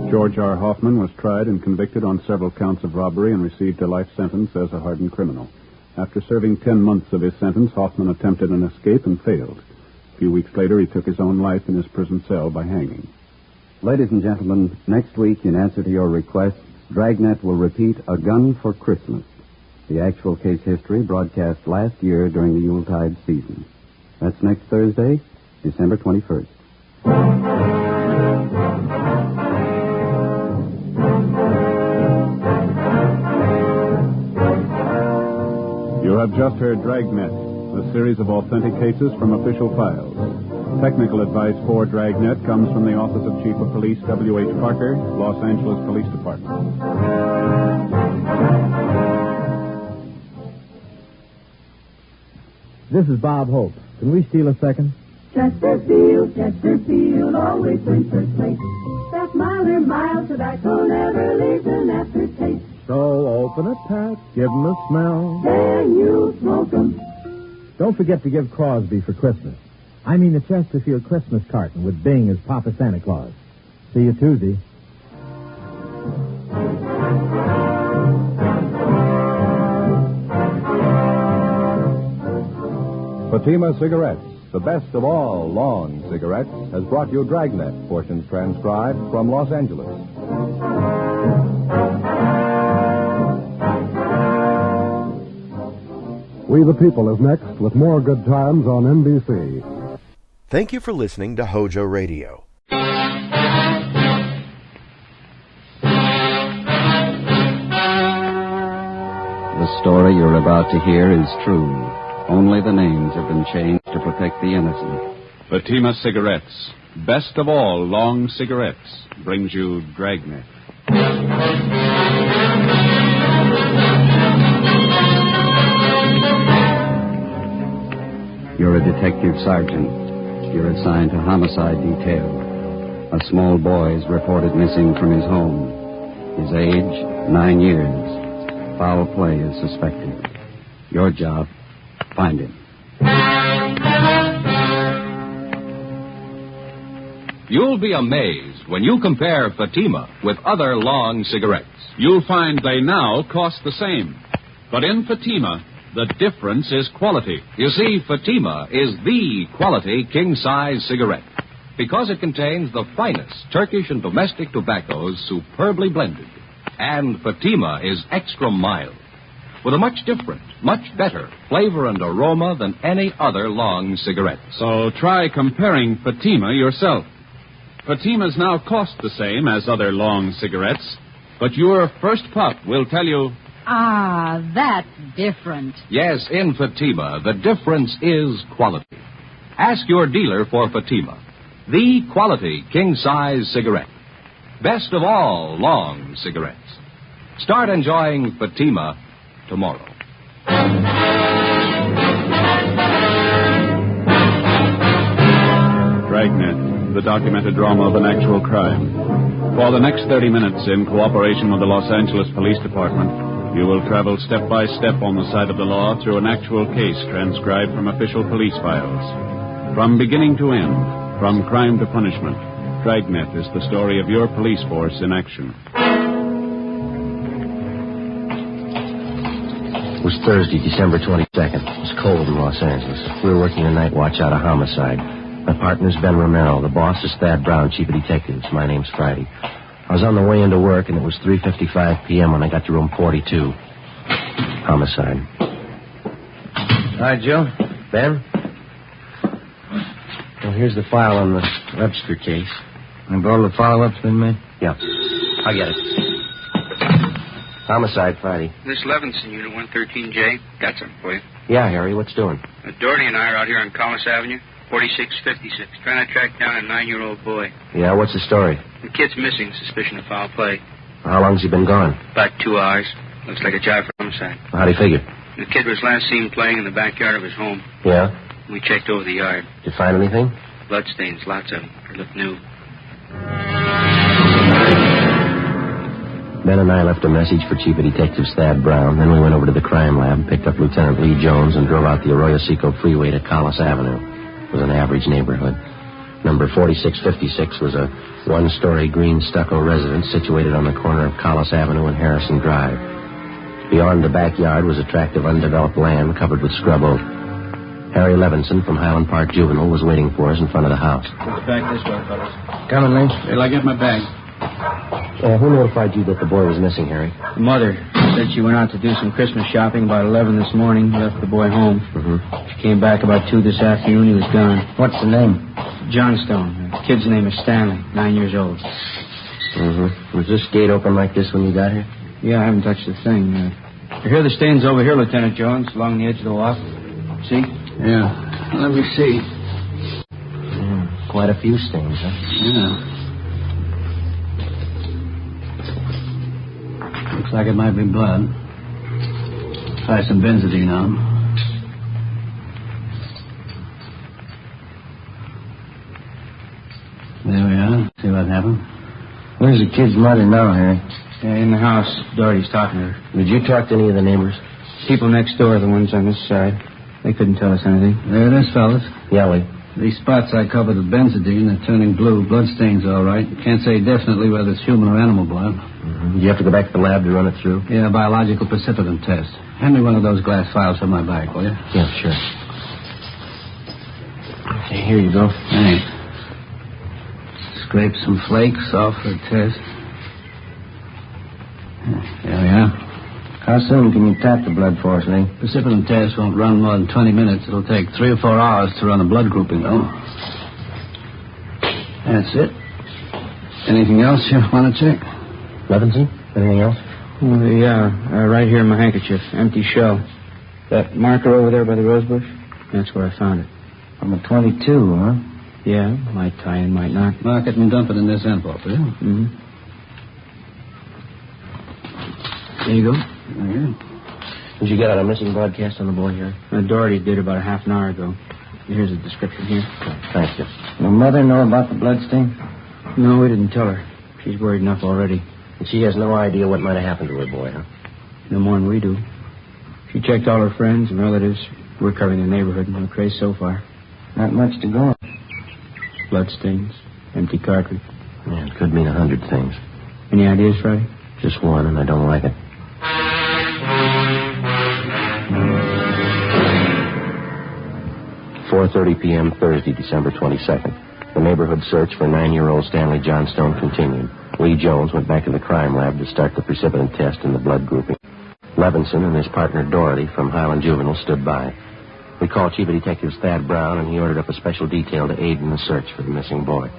George R. Hoffman was tried and convicted on several counts of robbery and received a life sentence as a hardened criminal. After serving 10 months of his sentence, Hoffman attempted an escape and failed. A few weeks later, he took his own life in his prison cell by hanging. Ladies and gentlemen, next week, in answer to your request, Dragnet will repeat A Gun for Christmas, the actual case history broadcast last year during the Yuletide season. That's next Thursday, December 21st. You have just heard Dragnet, a series of authentic cases from official files. Technical advice for Dragnet comes from the Office of Chief of Police W.H. Parker, Los Angeles Police Department. This is Bob Hope. Can we steal a second? Chesterfield, always wins first place. That milder, mild tobacco never leaves an aftertaste. So open it, Pat. Give 'em a smell. Then you smoke 'em. Don't forget to give Crosby for Christmas. I mean the Chesterfield Christmas carton with Bing as Papa Santa Claus. See you Tuesday. Fatima Cigarettes, the best of all long cigarettes, has brought you Dragnet, portions transcribed from Los Angeles. We the People is next with more good times on NBC. Thank you for listening to HOJO Radio. The story you're about to hear is true. Only the names have been changed to protect the innocent. Fatima Cigarettes, best of all long cigarettes, brings you Dragnet. You're a detective sergeant. You're assigned to homicide detail. A small boy is reported missing from his home. His age, 9 years. Foul play is suspected. Your job, find him. You'll be amazed when you compare Fatima with other long cigarettes. You'll find they now cost the same. But in Fatima, the difference is quality. You see, Fatima is the quality king-size cigarette because it contains the finest Turkish and domestic tobaccos superbly blended. And Fatima is extra mild with a much different, much better flavor and aroma than any other long cigarette. So try comparing Fatima yourself. Fatimas now cost the same as other long cigarettes, but your first puff will tell you... Ah, that's different. Yes, in Fatima, the difference is quality. Ask your dealer for Fatima, the quality king-size cigarette. Best of all long cigarettes. Start enjoying Fatima tomorrow. Dragnet, the documented drama of an actual crime. For the next 30 minutes, in cooperation with the Los Angeles Police Department, You will travel step by step on the side of the law through an actual case transcribed from official police files. From beginning to end, from crime to punishment, Dragnet is the story of your police force in action. It was Thursday, December 22nd. It was cold in Los Angeles. We were working a night watch out of homicide. My partner's Ben Romero. The boss is Thad Brown, chief of detectives. My name's Friday. I was on the way into work, and it was 3:55 p.m. when I got to room 42. Homicide. Hi, Joe. Ben? Well, here's the file on the Webster case. And all the follow-ups been made? Yeah. I'll get it. Homicide, Friday. This Levinson, Unit 113J. Got something for you. Yeah, Harry, what's doing? Doherty and I are out here on Collis Avenue, 4656, trying to track down a 9-year-old boy. Yeah, what's the story? The kid's missing, suspicion of foul play. How long's he been gone? About 2 hours. Looks like a job for homicide. How do you figure? The kid was last seen playing in the backyard of his home. Yeah? We checked over the yard. Did you find anything? Bloodstains, lots of them. They look new. Ben and I left a message for Chief of Detectives Thad Brown. Then we went over to the crime lab, picked up Lieutenant Lee Jones, and drove out the Arroyo Seco freeway to Collis Avenue. It was an average neighborhood. Number 4656 was a one-story green stucco residence situated on the corner of Collis Avenue and Harrison Drive. Beyond the backyard was a tract of undeveloped land covered with scrub oak. Harry Levinson from Highland Park Juvenile was waiting for us in front of the house. Back this way, fellas. Coming, Lee. Till I get my bag. Who notified you that the boy was missing, Harry? The mother said she went out to do some Christmas shopping about 11 this morning, left the boy home. Mm-hmm. She came back about 2 this afternoon. He was gone. What's the name? Johnstone. The kid's name is Stanley, 9 years old. Mm-hmm. Was this gate open like this when you got here? Yeah, I haven't touched a thing. You hear the stains over here, Lieutenant Jones, along the edge of the walk? See? Yeah. Let me see. Quite a few stains, huh? Yeah. Looks like it might be blood. Try some benzidine on. There we are. See what happened? Where's the kid's mother now, Harry? Yeah, in the house. Doherty's talking to her. Did you talk to any of the neighbors? People next door, the ones on this side. They couldn't tell us anything. There it is, fellas. Yeah, Lee. These spots I covered with benzidine, they're turning blue. Bloodstains, all right. Can't say definitely whether it's human or animal blood. Mm-hmm. Did you have to go back to the lab to run it through? Yeah, biological precipitant test. Hand me one of those glass files from my bag, will you? Yeah, sure. Okay, here you go. Thanks. Scrape some flakes off for a test. There we are. How soon can you tap the blood for us, Lee? Precipitant test won't run more than 20 minutes. It'll take 3 or 4 hours to run a blood grouping, though. That's it. Anything else you want to check? Levinson? Anything else? Right here in my handkerchief. Empty shell. That marker over there by the rose bush? That's where I found it. From a 22, huh? Yeah, might tie in, might not. Mark it and dump it in this envelope, will you? Mm-hmm. There you go. Yeah. Did you get out a missing broadcast on the boy here? Doherty did about a half an hour ago. Here's a description here. Thank you. Your mother know about the blood stain? No, we didn't tell her. She's worried enough already. And she has no idea what might have happened to her boy, huh? No more than we do. She checked all her friends and relatives. We're covering the neighborhood. No trace so far. Not much to go on. Bloodstains. Empty cartridge. Yeah, it could mean 100 things. Any ideas, Friday? Just one, and I don't like it. 4:30 p.m. Thursday, December 22nd. The neighborhood search for 9-year-old Stanley Johnstone continued. Lee Jones went back to the crime lab to start the precipitant test and the blood grouping. Levinson and his partner Doherty from Highland Juvenile stood by. We called Chief of Detectives Thad Brown, and he ordered up a special detail to aid in the search for the missing boy.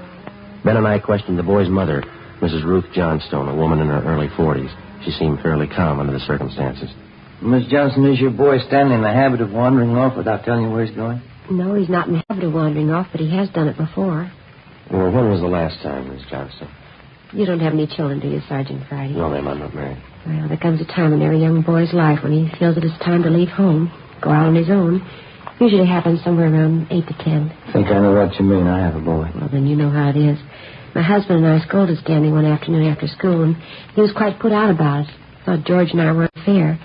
Ben and I questioned the boy's mother, Mrs. Ruth Johnstone, a woman in her early 40s. She seemed fairly calm under the circumstances. Miss Johnson, is your boy standing in the habit of wandering off without telling you where he's going? No, he's not in the habit of wandering off, but he has done it before. Well, when was the last time, Miss Johnstone? You don't have any children, do you, Sergeant Friday? No, ma'am, I'm not married. Well, there comes a time in every young boy's life when he feels it is time to leave home, go out on his own. Usually happens somewhere around 8 to 10. I think I know what you mean. I have a boy. Well, then you know how it is. My husband and I scolded Stanley one afternoon after school, and he was quite put out about it. thought George and I were unfair.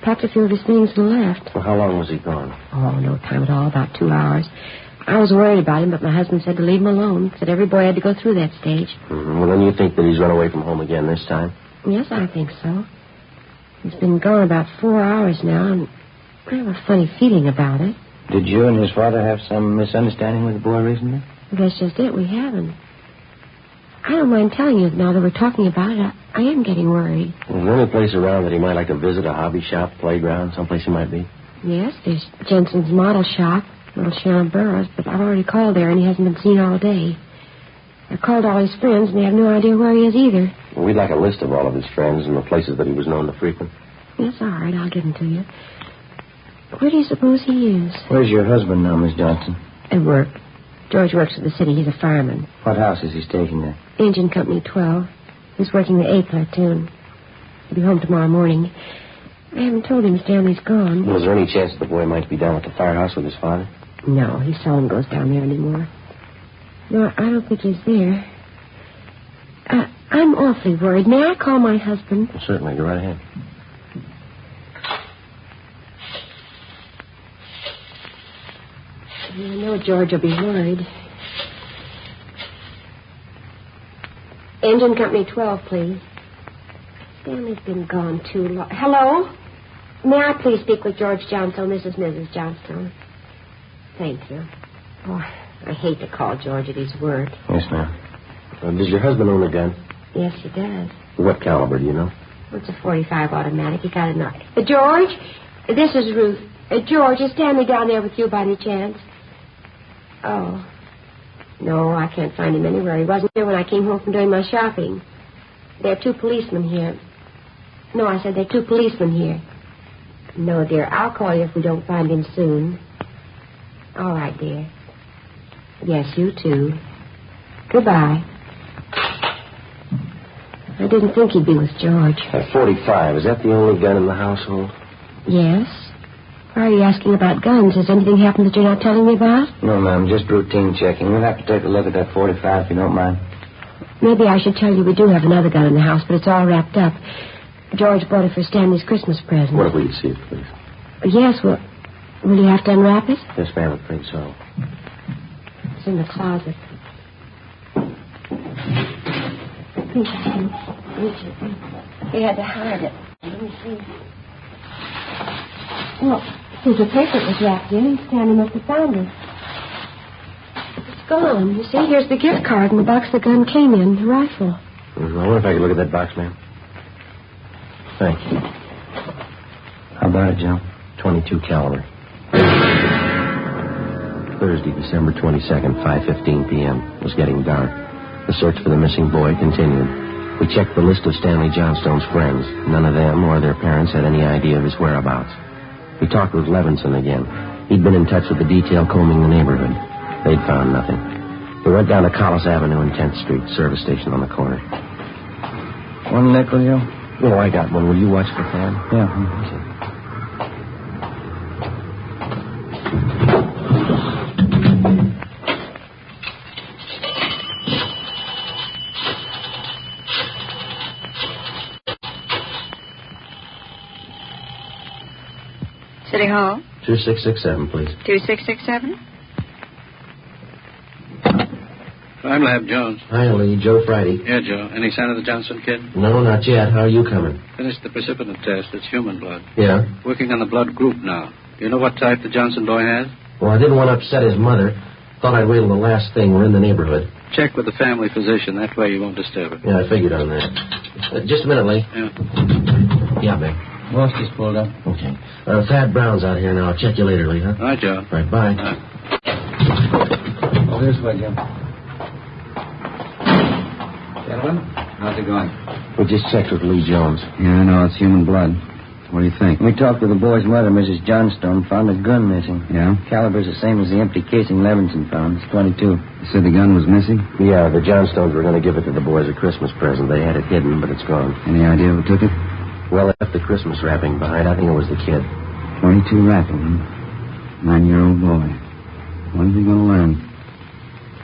Packed a few of his things and left. Well, how long was he gone? Oh, no time at all, about 2 hours. I was worried about him, but my husband said to leave him alone. Said every boy had to go through that stage. Mm-hmm. Well, then you think that he's run away from home again this time? Yes, I think so. He's been gone about 4 hours now, and I have a funny feeling about it. Did you and his father have some misunderstanding with the boy recently? That's just it. We haven't. I don't mind telling you now that we're talking about it. I am getting worried. Is there any place around that he might like to visit, a hobby shop, playground, someplace he might be? Yes, there's Jensen's model shop, Little Sharon Burroughs, but I've already called there and he hasn't been seen all day. I've called all his friends and they have no idea where he is either. Well, we'd like a list of all of his friends and the places that he was known to frequent. Yes, all right, I'll give them to you. Where do you suppose he is? Where's your husband now, Miss Johnson? At work. George works for the city. He's a fireman. What house is he stationed at? Engine Company 12. He's working the A platoon. He'll be home tomorrow morning. I haven't told him Stanley's gone. Well, is there any chance that the boy might be down at the firehouse with his father? No, he seldom goes down there anymore. No, I don't think he's there. I'm awfully worried. May I call my husband? Well, certainly. Go right ahead. I know George will be worried. Engine Company 12, please. Stanley's been gone too long. Hello? May I please speak with George Johnstone? This is Mrs. Johnstone. Thank you. Oh, I hate to call George at his work. Yes, ma'am. Does your husband own a gun? Yes, he does. What caliber, do you know? It's a .45 automatic. He got it. George, this is Ruth. George, is Stanley down there with you by any chance? Oh. No, I can't find him anywhere. He wasn't here when I came home from doing my shopping. There are 2 policemen here. No, I said there are 2 policemen here. No, dear, I'll call you if we don't find him soon. All right, dear. Yes, you too. Goodbye. I didn't think he'd be with George. That .45, is that the only gun in the household? Yes. Why are you asking about guns? Has anything happened that you're not telling me about? No, ma'am, just routine checking. We'll have to take a look at that .45 if you don't mind. Maybe I should tell you we do have another gun in the house, but it's all wrapped up. George bought it for Stanley's Christmas present. What if we could see it, please? Yes, well, will you have to unwrap it? Yes, ma'am, I think so. It's in the closet. He had to hide it. Let me see. Well, there's a paper it was wrapped in, and Stanley must have found it. It's gone. You see, here's the gift card and the box the gun came in, the rifle. I wonder if I could look at that box, ma'am. Thank you. How about it, Joe? .22 caliber. Thursday, December 22nd, 5:15 p.m. It was getting dark. The search for the missing boy continued. We checked the list of Stanley Johnstone's friends. None of them or their parents had any idea of his whereabouts. We talked with Levinson again. He'd been in touch with the detail combing the neighborhood. They'd found nothing. We went down to Collis Avenue and 10th Street, service station on the corner. One nickel, Joe? Oh, I got one. Will you watch the cab? Yeah. City Hall? 2667, please. 2667? Crime Lab, Jones. Hi, Lee. Joe Friday. Yeah, Joe. Any sign of the Johnson kid? No, not yet. How are you coming? Finished the precipitant test. It's human blood. Yeah? Working on the blood group now. Do you know what type the Johnson boy has? Well, I didn't want to upset his mother. Thought I'd wait till the last thing. We're in the neighborhood. Check with the family physician. That way you won't disturb her. Yeah, I figured on that. Just a minute, Lee. Yeah. Yeah, Beck. Most is pulled up. Okay. Thad Brown's out here now. I'll check you later, Lee, huh? All right, Joe. Right, bye. Oh, this way, Jim. Gentlemen, how's it going? We just checked with Lee Jones. Yeah, I know. It's human blood. What do you think? We talked with the boy's mother, Mrs. Johnstone, found a gun missing. Yeah? Caliber's the same as the empty casing Levinson found. It's .22. You said the gun was missing? Yeah, the Johnstones were going to give it to the boys as a Christmas present. They had it hidden, but it's gone. Any idea who took it? Well, they left the Christmas wrapping behind. I think it was the kid. 22 rifle, huh? 9-year-old boy. When's he going to learn?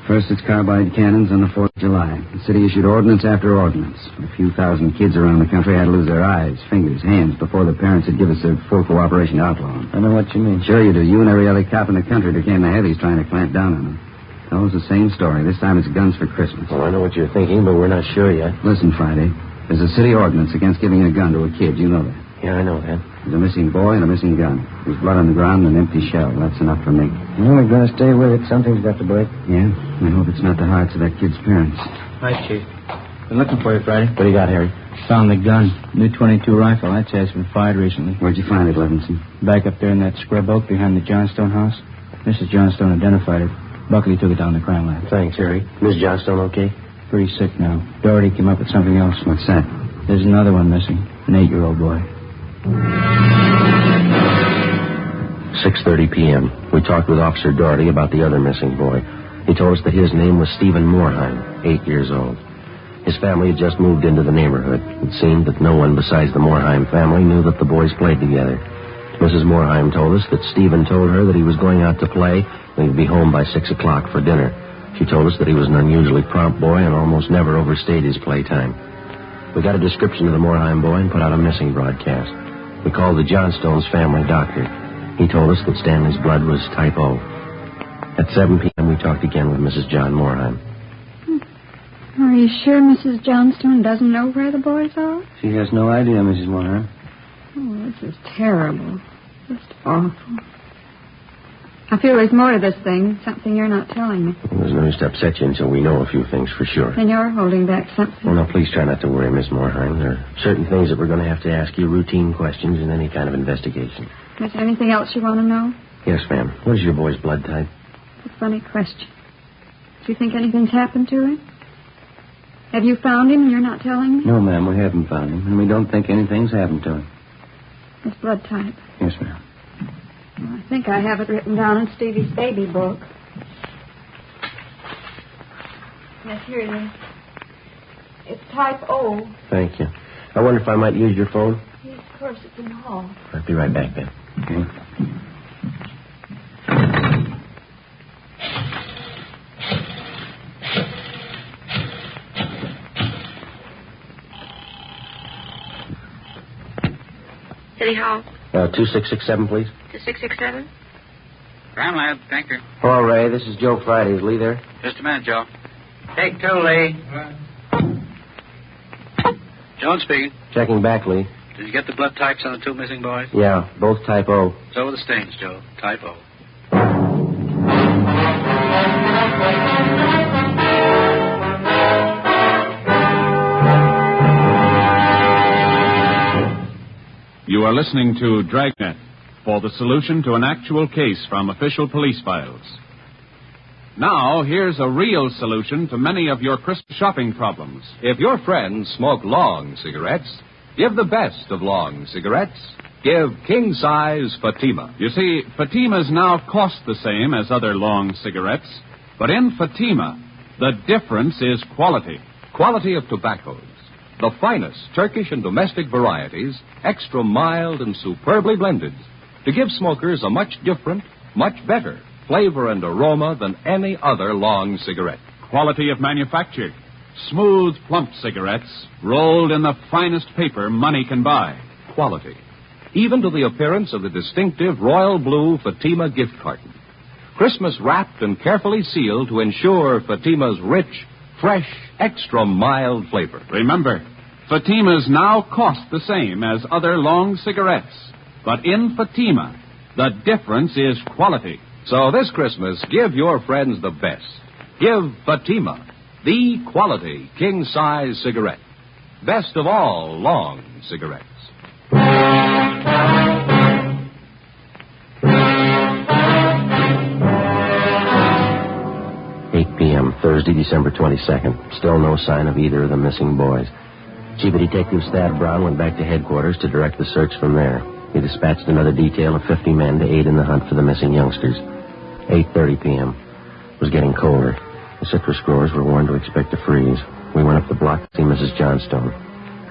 First, it's carbide cannons on the 4th of July. The city issued ordinance after ordinance. A few thousand kids around the country had to lose their eyes, fingers, hands before their parents would give us their full cooperation to outlaw them. I know what you mean. Sure you do. You and every other cop in the country became the heavies trying to clamp down on them. That was the same story. This time it's guns for Christmas. Well, I know what you're thinking, but we're not sure yet. Listen, Friday. There's a city ordinance against giving a gun to a kid. You know that. Yeah, I know that. There's a missing boy and a missing gun. There's blood on the ground and an empty shell. That's enough for me. Well, we're going to stay with it. Something's got to break. Yeah? I hope it's not the hearts of that kid's parents. Hi, Chief. Been looking for you, Friday. What do you got, Harry? Found the gun. New .22 rifle. I'd say it's been fired recently. Where'd you find it, Levinson? Back up there in that scrub oak behind the Johnstone house. Mrs. Johnstone identified it. Buckley took it down to the crime lab. Thanks, Harry. Miss Johnstone okay? Pretty sick now. Doherty came up with something else. What's that? There's another one missing. An 8-year-old boy. 6:30 p.m. We talked with Officer Doherty about the other missing boy. He told us that his name was Stephen Moorheim, 8 years old. His family had just moved into the neighborhood. It seemed that no one besides the Moorheim family knew that the boys played together. Mrs. Moorheim told us that Stephen told her that he was going out to play and he'd be home by 6 o'clock for dinner. She told us that he was an unusually prompt boy and almost never overstayed his playtime. We got a description of the Moorheim boy and put out a missing broadcast. We called the Johnstones' family doctor. He told us that Stanley's blood was type O. At 7 p.m., we talked again with Mrs. John Moorheim. Are you sure Mrs. Johnstone doesn't know where the boys are? She has no idea, Mrs. Moorheim. Oh, this is terrible. Just awful. I feel there's more to this thing, something you're not telling me. Well, there's no use to upset you until we know a few things for sure. And you're holding back something. Well, now, please try not to worry, Miss Moorheim. There are certain things that we're going to have to ask you, routine questions in any kind of investigation. Is there anything else you want to know? Yes, ma'am. What is your boy's blood type? It's a funny question. Do you think anything's happened to him? Have you found him and you're not telling me? No, ma'am, we haven't found him, and we don't think anything's happened to him. His blood type? Yes, ma'am. Well, I think I have it written down in Stevie's baby book. Yes, here it is. It's type O. Thank you. I wonder if I might use your phone? Yes, of course, it's in the hall. I'll be right back, then. Okay. City Hall. 2667, please. 2667? Crime lab, thank you. Hello, Ray. This is Joe Friday. Is Lee there? Just a minute, Joe. Take two, Lee. Jones speaking. Checking back, Lee. Did you get the blood types on the two missing boys? Yeah, both type O. So are the stains, Joe. Type O. You are listening to Dragnet for the solution to an actual case from official police files. Now, here's a real solution to many of your Christmas shopping problems. If your friends smoke long cigarettes, give the best of long cigarettes. Give king-size Fatima. You see, Fatimas now cost the same as other long cigarettes, but in Fatima, the difference is quality. Quality of tobaccos. The finest Turkish and domestic varieties, extra mild and superbly blended, to give smokers a much different, much better flavor and aroma than any other long cigarette. Quality of manufacture. Smooth, plump cigarettes rolled in the finest paper money can buy. Quality. Even to the appearance of the distinctive royal blue Fatima gift carton. Christmas wrapped and carefully sealed to ensure Fatima's rich, fresh, extra mild flavor. Remember, Fatimas now cost the same as other long cigarettes. But in Fatima, the difference is quality. So this Christmas, give your friends the best. Give Fatima, the quality king-size cigarette. Best of all long cigarettes. 8 p.m., Thursday, December 22nd. Still no sign of either of the missing boys. Chief Detective Thad Brown went back to headquarters to direct the search from there. He dispatched another detail of 50 men to aid in the hunt for the missing youngsters. 8:30 p.m. It was getting colder. The citrus growers were warned to expect a freeze. We went up the block to see Mrs. Johnstone.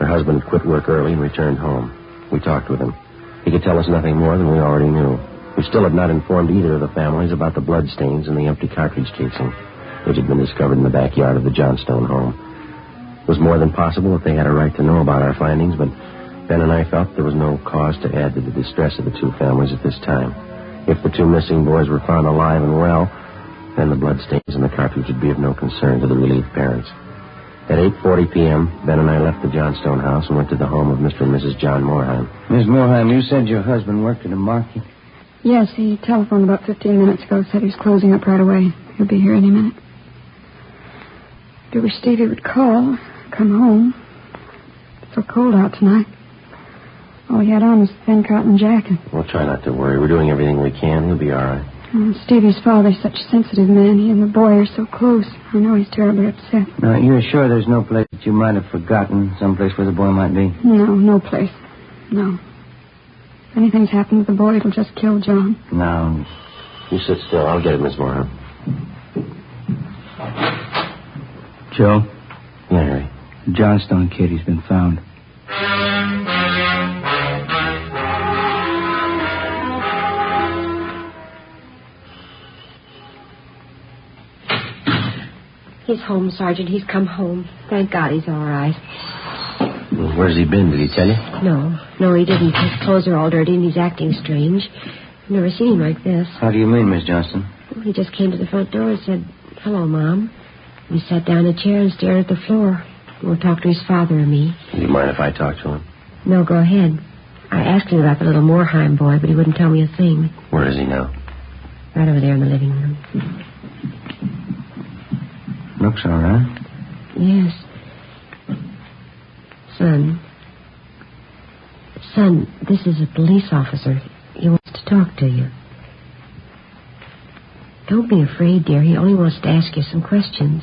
Her husband had quit work early and returned home. We talked with him. He could tell us nothing more than we already knew. We still had not informed either of the families about the blood stains in the empty cartridge casing. which had been discovered in the backyard of the Johnstone home. It was more than possible that they had a right to know about our findings, but Ben and I felt there was no cause to add to the distress of the two families at this time. If the two missing boys were found alive and well, then the bloodstains in the cartridge would be of no concern to the relieved parents. At 8:40 p.m., Ben and I left the Johnstone house and went to the home of Mr. and Mrs. John Moorheim. Miss Moorheim, you said your husband worked at a market? Yes, he telephoned about 15 minutes ago, said he was closing up right away. He'll be here any minute. If it were Stevie would call, come home. It's so cold out tonight. All he had on was a thin cotton jacket. We'll try not to worry. We're doing everything we can. He'll be all right. Stevie's father's such a sensitive man. He and the boy are so close. I know he's terribly upset. Now, you're sure there's no place that you might have forgotten, someplace where the boy might be? No place. No. If anything's happened to the boy, it'll just kill John. No. You sit still. I'll get it, Miss Moorheim. Joe? Yeah, Harry. The Johnstone kid, he's been found. He's home, Sergeant. He's come home. Thank God he's all right. Well, where's he been? Did he tell you? No, he didn't. His clothes are all dirty and he's acting strange. I've never seen him like this. How do you mean, Miss Johnston? Well, he just came to the front door and said, "Hello, Mom." He sat down in a chair and stared at the floor. He won't talk to his father or me. Do you mind if I talk to him? No, go ahead. I asked him about the little Moorheim boy, but he wouldn't tell me a thing. Where is he now? Right over there in the living room. Looks all right. Yes. Son, this is a police officer. He wants to talk to you. Don't be afraid, dear. He only wants to ask you some questions.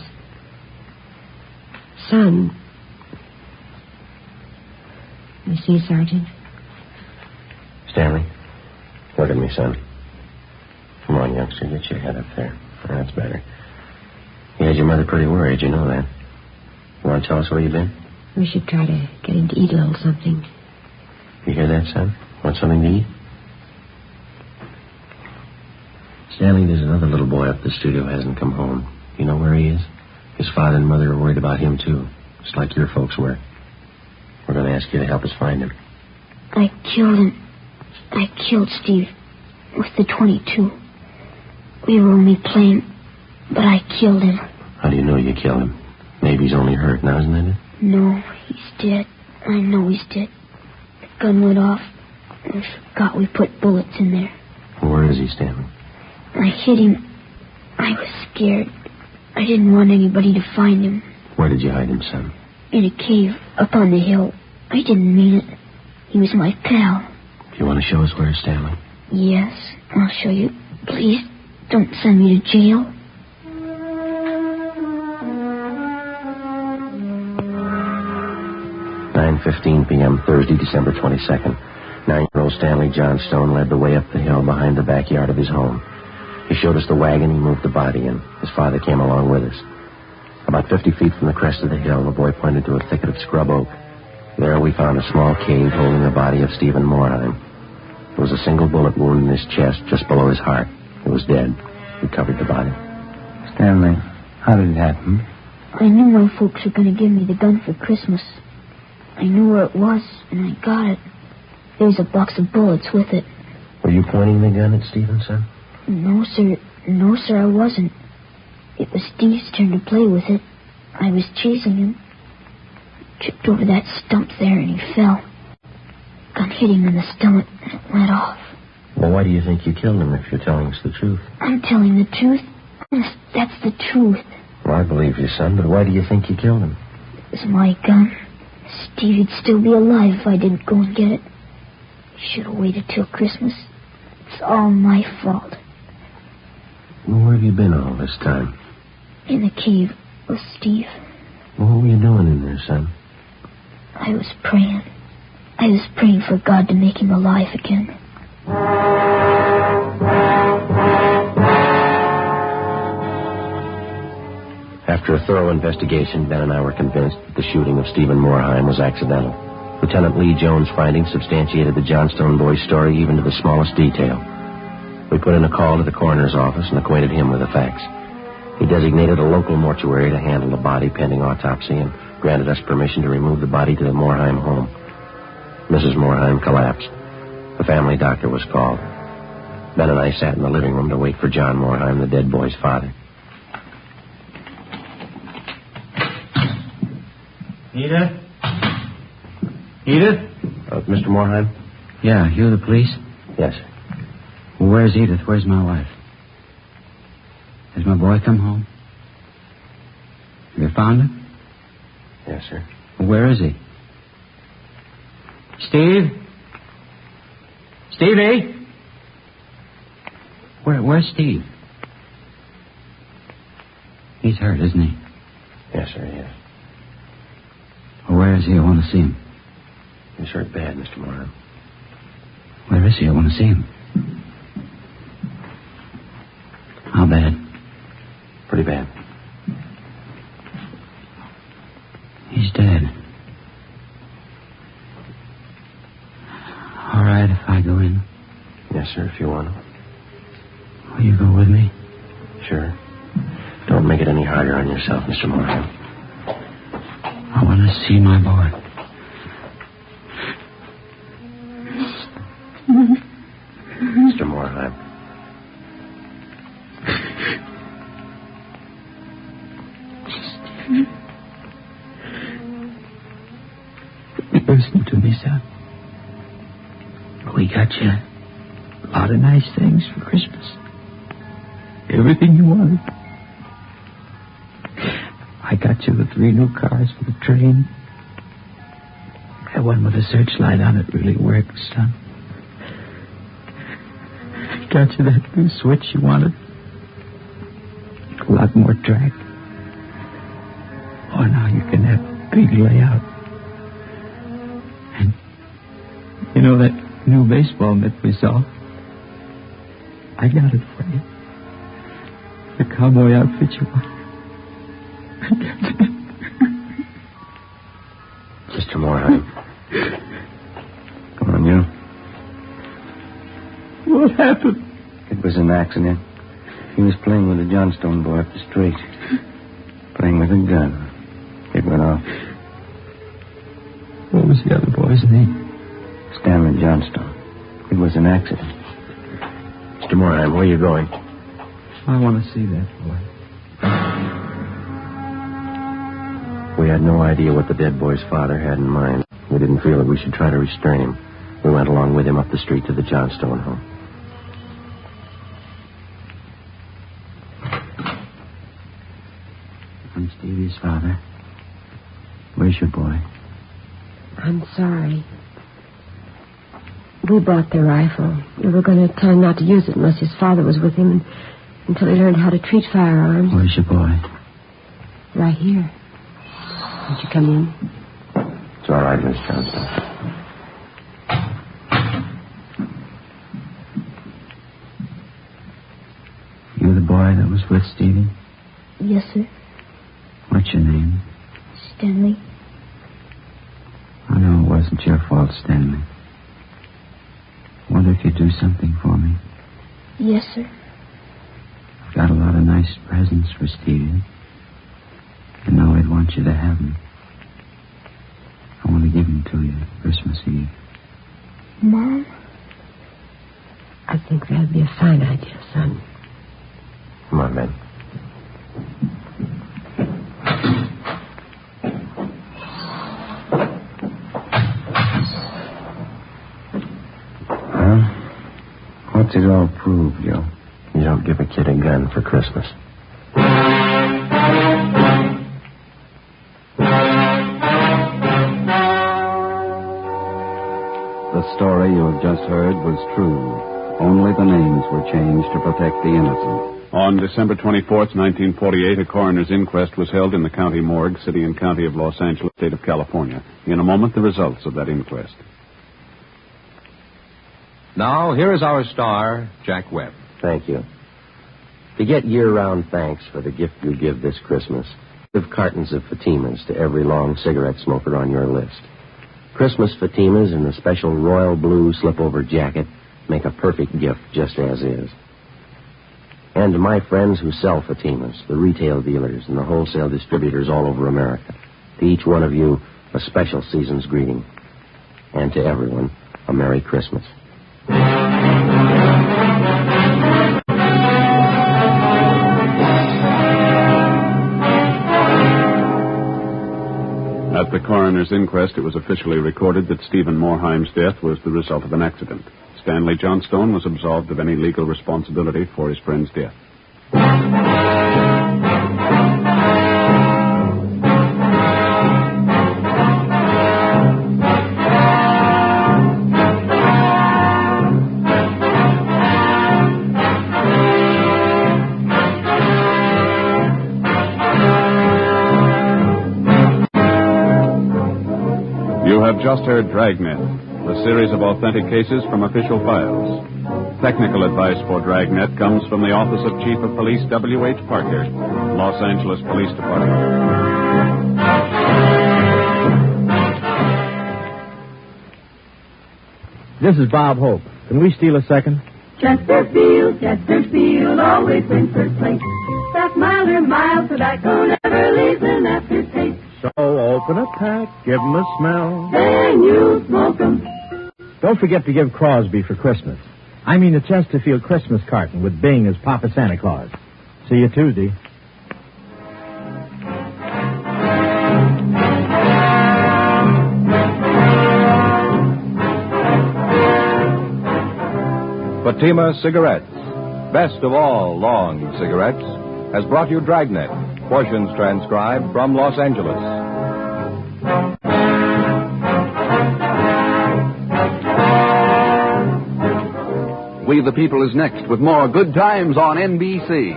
Son. You see, Sergeant? Stanley, look at me, son. Come on, youngster. Get your head up there. That's better. You had your mother pretty worried. You know that. You want to tell us where you've been? We should try to get him to eat a little something. You hear that, son? Want something to eat? Stanley, there's another little boy up the street who hasn't come home. You know where he is? His father and mother are worried about him, too. Just like your folks were. We're going to ask you to help us find him. I killed him. I killed Steve with the .22. We were only playing, but I killed him. How do you know you killed him? Maybe he's only hurt now, isn't that it? No, he's dead. I know he's dead. The gun went off. I forgot we put bullets in there. Where is he, Stanley? I hit him. I was scared. I didn't want anybody to find him. Where did you hide him, son? In a cave up on the hill. I didn't mean it. He was my pal. Do you want to show us where, Stanley? Yes, I'll show you. Please, don't send me to jail. .15 p.m., Thursday, December 22nd. 9-year-old Stanley Johnstone led the way up the hill behind the backyard of his home. He showed us the wagon he moved the body in. His father came along with us. About 50 feet from the crest of the hill, the boy pointed to a thicket of scrub oak. There we found a small cave holding the body of Stephen Moorheim. There was a single bullet wound in his chest just below his heart. He was dead. We covered the body. Stanley, how did it happen? I knew my folks were going to give me the gun for Christmas. I knew where it was, and I got it. There's a box of bullets with it. Were you pointing the gun at Stephen, son? No, sir. No, sir, I wasn't. It was Steve's turn to play with it. I was chasing him. He tripped over that stump there, and he fell. Gun hit him in the stomach, and it went off. Well, why do you think you killed him if you're telling us the truth? I'm telling the truth. Honest, that's the truth. Well, I believe you, son, but why do you think you killed him? It was my gun. Stevie'd still be alive if I didn't go and get it. He should have waited till Christmas. It's all my fault. Well, where have you been all this time? In the cave with Steve. Well, what were you doing in there, son? I was praying. I was praying for God to make him alive again. After a thorough investigation, Ben and I were convinced that the shooting of Stephen Moorheim was accidental. Lieutenant Lee Jones' findings substantiated the Johnstone boy's story even to the smallest detail. We put in a call to the coroner's office and acquainted him with the facts. He designated a local mortuary to handle the body pending autopsy and granted us permission to remove the body to the Morheim home. Mrs. Morheim collapsed. The family doctor was called. Ben and I sat in the living room to wait for John Morheim, the dead boy's father. Edith? Edith? Mr. Morheim? Yeah, you the police? Yes. Well, where's Edith? Where's my wife? Has my boy come home? Have you found him? Yes, sir. Well, where is he? Steve? Stevie? Where's Steve? He's hurt, isn't he? Yes, sir, yes. Well, where is he? I want to see him. He's hurt bad, Mr. Morheim. Where is he? I want to see him. How bad? Pretty bad. He's dead. All right, if I go in. Yes, sir, if you want to. Will you go with me? Sure. Don't make it any harder on yourself, Mr. Morheim. I want to see my boy. Mr. Morheim. Listen to me, son. We got you a lot of nice things for Christmas. Everything you wanted. I got you the 3 new cars for the train. That one with a searchlight on it really works, son. I got you that new switch you wanted. A lot more track. Oh, now you can have a big layout. And you know that new baseball mitt we saw? I got it for you. The cowboy outfit you wanted. Mr. Morheim. Come on, you. What happened? It was an accident. He was playing with a Johnstone boy up the street. Playing with a gun. It went off. What was the other boy's name? Stanley Johnstone. It was an accident. Mr. Morheim, where are you going? I want to see that boy. We had no idea what the dead boy's father had in mind. We didn't feel that we should try to restrain him. We went along with him up the street to the Johnstone home. I'm Stevie's father. Where's your boy? I'm sorry. We bought the rifle. We were going to tell him not to use it unless his father was with him until he learned how to treat firearms. Where's your boy? Right here. Won't you come in? It's all right, Miss Johnstone. You the boy that was with Stevie? Yes, sir. What's your name? Stanley. I know it wasn't your fault, Stanley. Wonder if you'd do something for me. Yes, sir. I've got a lot of nice presents for Stevie. I know he'd want you to have them. I want to give them to you Christmas Eve. Mom? I think that'd be a fine idea, son. Come on, Ben. What's it all prove, Joe? You don't give a kid a gun for Christmas. The story you have just heard was true. Only the names were changed to protect the innocent. On December 24th, 1948, a coroner's inquest was held in the county morgue, city and county of Los Angeles, state of California. In a moment, the results of that inquest. Now, here is our star, Jack Webb. Thank you. To get year-round thanks for the gift you give this Christmas, give cartons of Fatimas to every long cigarette smoker on your list. Christmas Fatimas in the special royal blue slip-over jacket make a perfect gift just as is. And to my friends who sell Fatimas, the retail dealers and the wholesale distributors all over America, to each one of you, a special season's greeting. And to everyone, a Merry Christmas. At the coroner's inquest, it was officially recorded that Stephen Morheim's death was the result of an accident. Stanley Johnstone was absolved of any legal responsibility for his friend's death. You have just heard Dragnet, a series of authentic cases from official files. Technical advice for Dragnet comes from the Office of Chief of Police W.H. Parker, Los Angeles Police Department. This is Bob Hope. Can we steal a second? Chesterfield, always wins first place. That milder, mild tobacco never leaves an aftertaste. So open a pack, give 'em a smell. Then you smoke 'em. Don't forget to give Crosby for Christmas. I mean the Chesterfield Christmas carton with Bing as Papa Santa Claus. See you Tuesday. Fatima Cigarettes, best of all long cigarettes, has brought you Dragnet, portions transcribed from Los Angeles. We the People is next with more Good Times on NBC.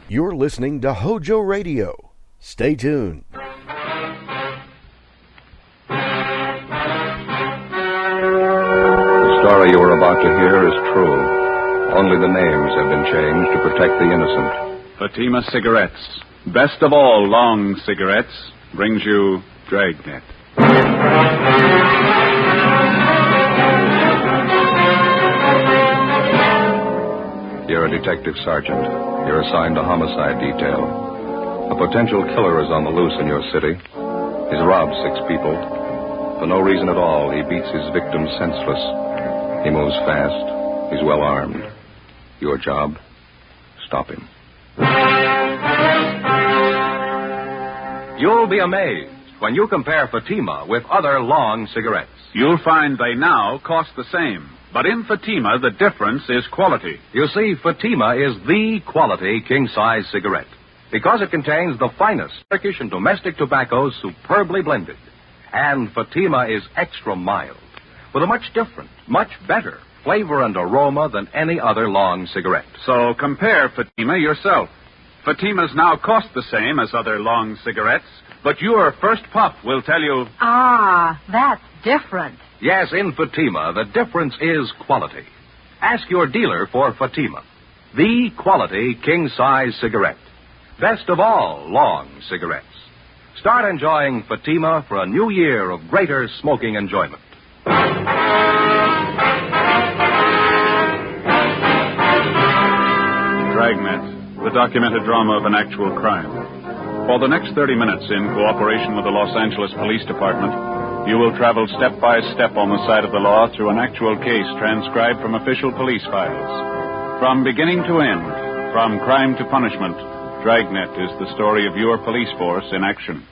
You're listening to HOJO Radio. Stay tuned. The story you are about to hear is true. Only the names have been changed to protect the innocent. Fatima Cigarettes, best of all long cigarettes, brings you Dragnet. You're a detective sergeant. You're assigned to homicide detail. A potential killer is on the loose in your city. He's robbed 6 people. For no reason at all, he beats his victims senseless. He moves fast. He's well armed. Your job, stop him. You'll be amazed when you compare Fatima with other long cigarettes. You'll find they now cost the same. But in Fatima, the difference is quality. You see, Fatima is the quality king-size cigarette because it contains the finest Turkish and domestic tobaccos superbly blended. And Fatima is extra mild with a much different, much better flavor and aroma than any other long cigarette. So compare Fatima yourself. Fatimas now cost the same as other long cigarettes, but your first puff will tell you... Ah, that's different. Yes, in Fatima, the difference is quality. Ask your dealer for Fatima, the quality king-size cigarette. Best of all long cigarettes. Start enjoying Fatima for a new year of greater smoking enjoyment. Dragnet, the documented drama of an actual crime. For the next 30 minutes, in cooperation with the Los Angeles Police Department, you will travel step by step on the side of the law through an actual case transcribed from official police files. From beginning to end, from crime to punishment, Dragnet is the story of your police force in action.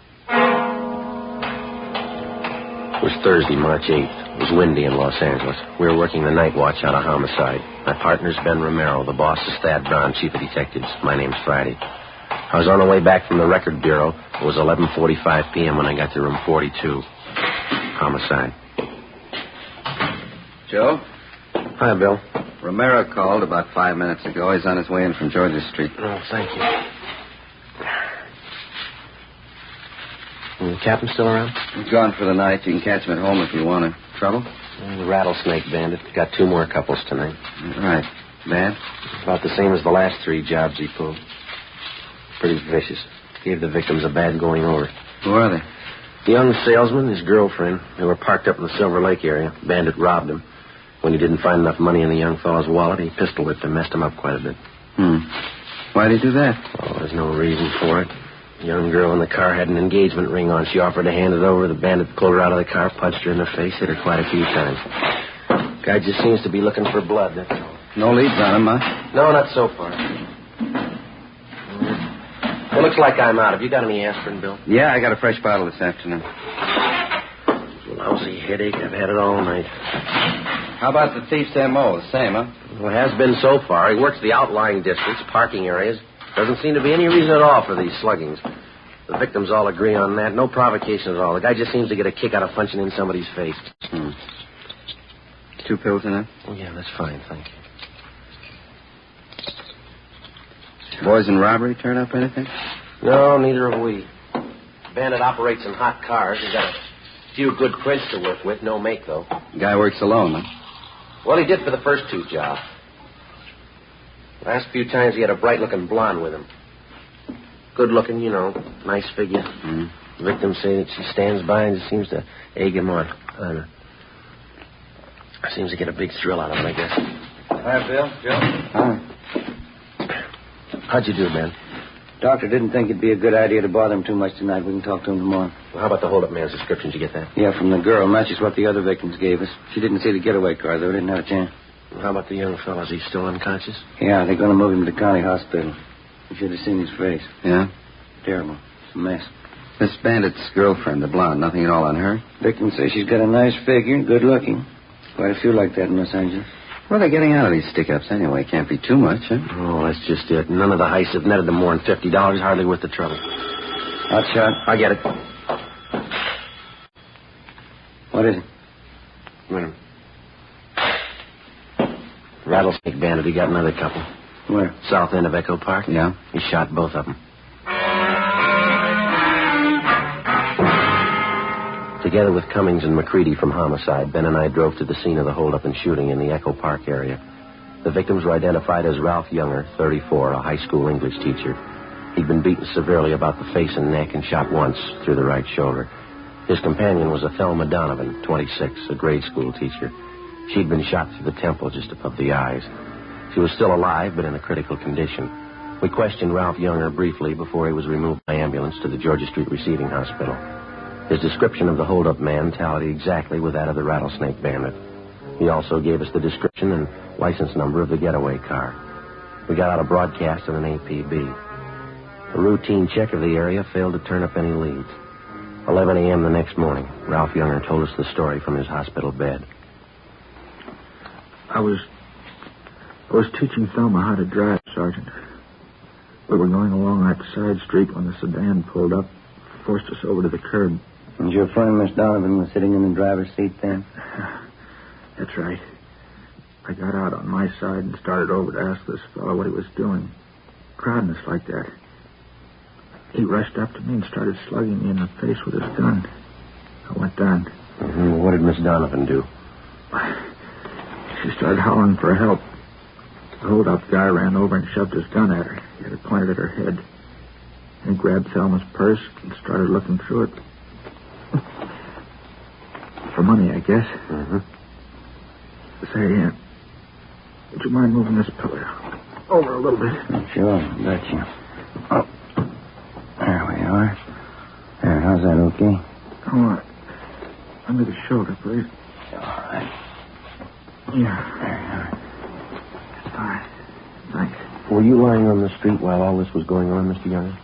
It was Thursday, March 8th. It was windy in Los Angeles. We were working the night watch out of homicide. My partner's Ben Romero. The boss is Thad Brown, chief of detectives. My name's Friday. I was on the way back from the record bureau. It was 11:45 p.m. when I got to room 42. Homicide. Joe? Hi, Bill. Romero called about 5 minutes ago. He's on his way in from Georgia Street. Oh, thank you. The captain still around? He's gone for the night. You can catch him at home if you want him. Trouble? The rattlesnake bandit. Got 2 more couples tonight. Right. Bad? About the same as the last 3 jobs he pulled. Pretty vicious. Gave the victims a bad going over. Who are they? The young salesman, his girlfriend. They were parked up in the Silver Lake area. Bandit robbed him. When he didn't find enough money in the young fellow's wallet, he pistol whipped him, messed him up quite a bit. Why'd he do that? Oh, there's no reason for it. The young girl in the car had an engagement ring on. She offered to hand it over. The bandit pulled her out of the car, punched her in the face, hit her quite a few times. Guy just seems to be looking for blood, that's all. No leads on him, huh? No, not so far. It looks like I'm out. Have you got any aspirin, Bill? Yeah, I got a fresh bottle this afternoon. Lousy headache. I've had it all night. How about the thief's M.O.? The same, huh? Well, it has been so far. He works the outlying districts, parking areas. Doesn't seem to be any reason at all for these sluggings. The victims all agree on that. No provocation at all. The guy just seems to get a kick out of punching in somebody's face. 2 pills in it? Oh, yeah, that's fine, thank you. Boys in robbery turn up anything? No, neither have we. Bandit operates in hot cars. He's got a few good prints to work with. No make, though. Guy works alone, huh? Well, he did for the first 2 jobs. Last few times he had a bright-looking blonde with him. Good-looking, you know, nice figure. The victims say that she stands by and just seems to egg him on. I don't know. Seems to get a big thrill out of it, I guess. Hi, Bill. Joe? Hi. How'd you do, man? Doctor didn't think it'd be a good idea to bother him too much tonight. We can talk to him tomorrow. Well, how about the hold-up man's description? Did you get that? Yeah, from the girl. Matches what the other victims gave us. She didn't see the getaway car, though. Didn't have a chance. Well, how about the young fellow? Is he still unconscious? Yeah, they're going to move him to the county hospital. You should have seen his face. Yeah? Terrible. It's a mess. This bandit's girlfriend, the blonde, nothing at all on her? Victim says she's got a nice figure and good looking. Quite a few like that in Los Angeles. What are they getting out of these stick-ups anyway? Can't be too much, huh? Oh, that's just it. None of the heists have netted them more than $50. Hardly worth the trouble. Hot shot. I get it. What is it? Wait a minute. Rattlesnake bandit. He got another couple. Where? South end of Echo Park. Yeah? He shot both of them. Together with Cummings and McCready from Homicide, Ben and I drove to the scene of the holdup and shooting in the Echo Park area. The victims were identified as Ralph Younger, 34, a high school English teacher. He'd been beaten severely about the face and neck and shot once through the right shoulder. His companion was Thelma Donovan, 26, a grade school teacher. She'd been shot through the temple just above the eyes. She was still alive, but in a critical condition. We questioned Ralph Younger briefly before he was removed by ambulance to the Georgia Street Receiving Hospital. His description of the hold-up man tallied exactly with that of the rattlesnake bandit. He also gave us the description and license number of the getaway car. We got out a broadcast and an APB. A routine check of the area failed to turn up any leads. 11 a.m. the next morning, Ralph Younger told us the story from his hospital bed. I was teaching Thelma how to drive, Sergeant. We were going along that side street when the sedan pulled up, forced us over to the curb. And your friend, Miss Donovan, was sitting in the driver's seat then? That's right. I got out on my side and started over to ask this fellow what he was doing, prodding us like that. He rushed up to me and started slugging me in the face with his gun. I went down. Mm-hmm. What did Miss Donovan do? She started hollering for help. The hold-up guy ran over and shoved his gun at her. He had it pointed at her head. He grabbed Thelma's purse and started looking through it. For money, I guess. Mm-hmm. Say, would you mind moving this pillow over a little bit? Sure, betcha. Oh, there we are. There, how's that, okay? Come on. Under the shoulder, please. All right. Yeah. There. Fine. Thanks. Were you lying on the street while all this was going on, Mr. Younger?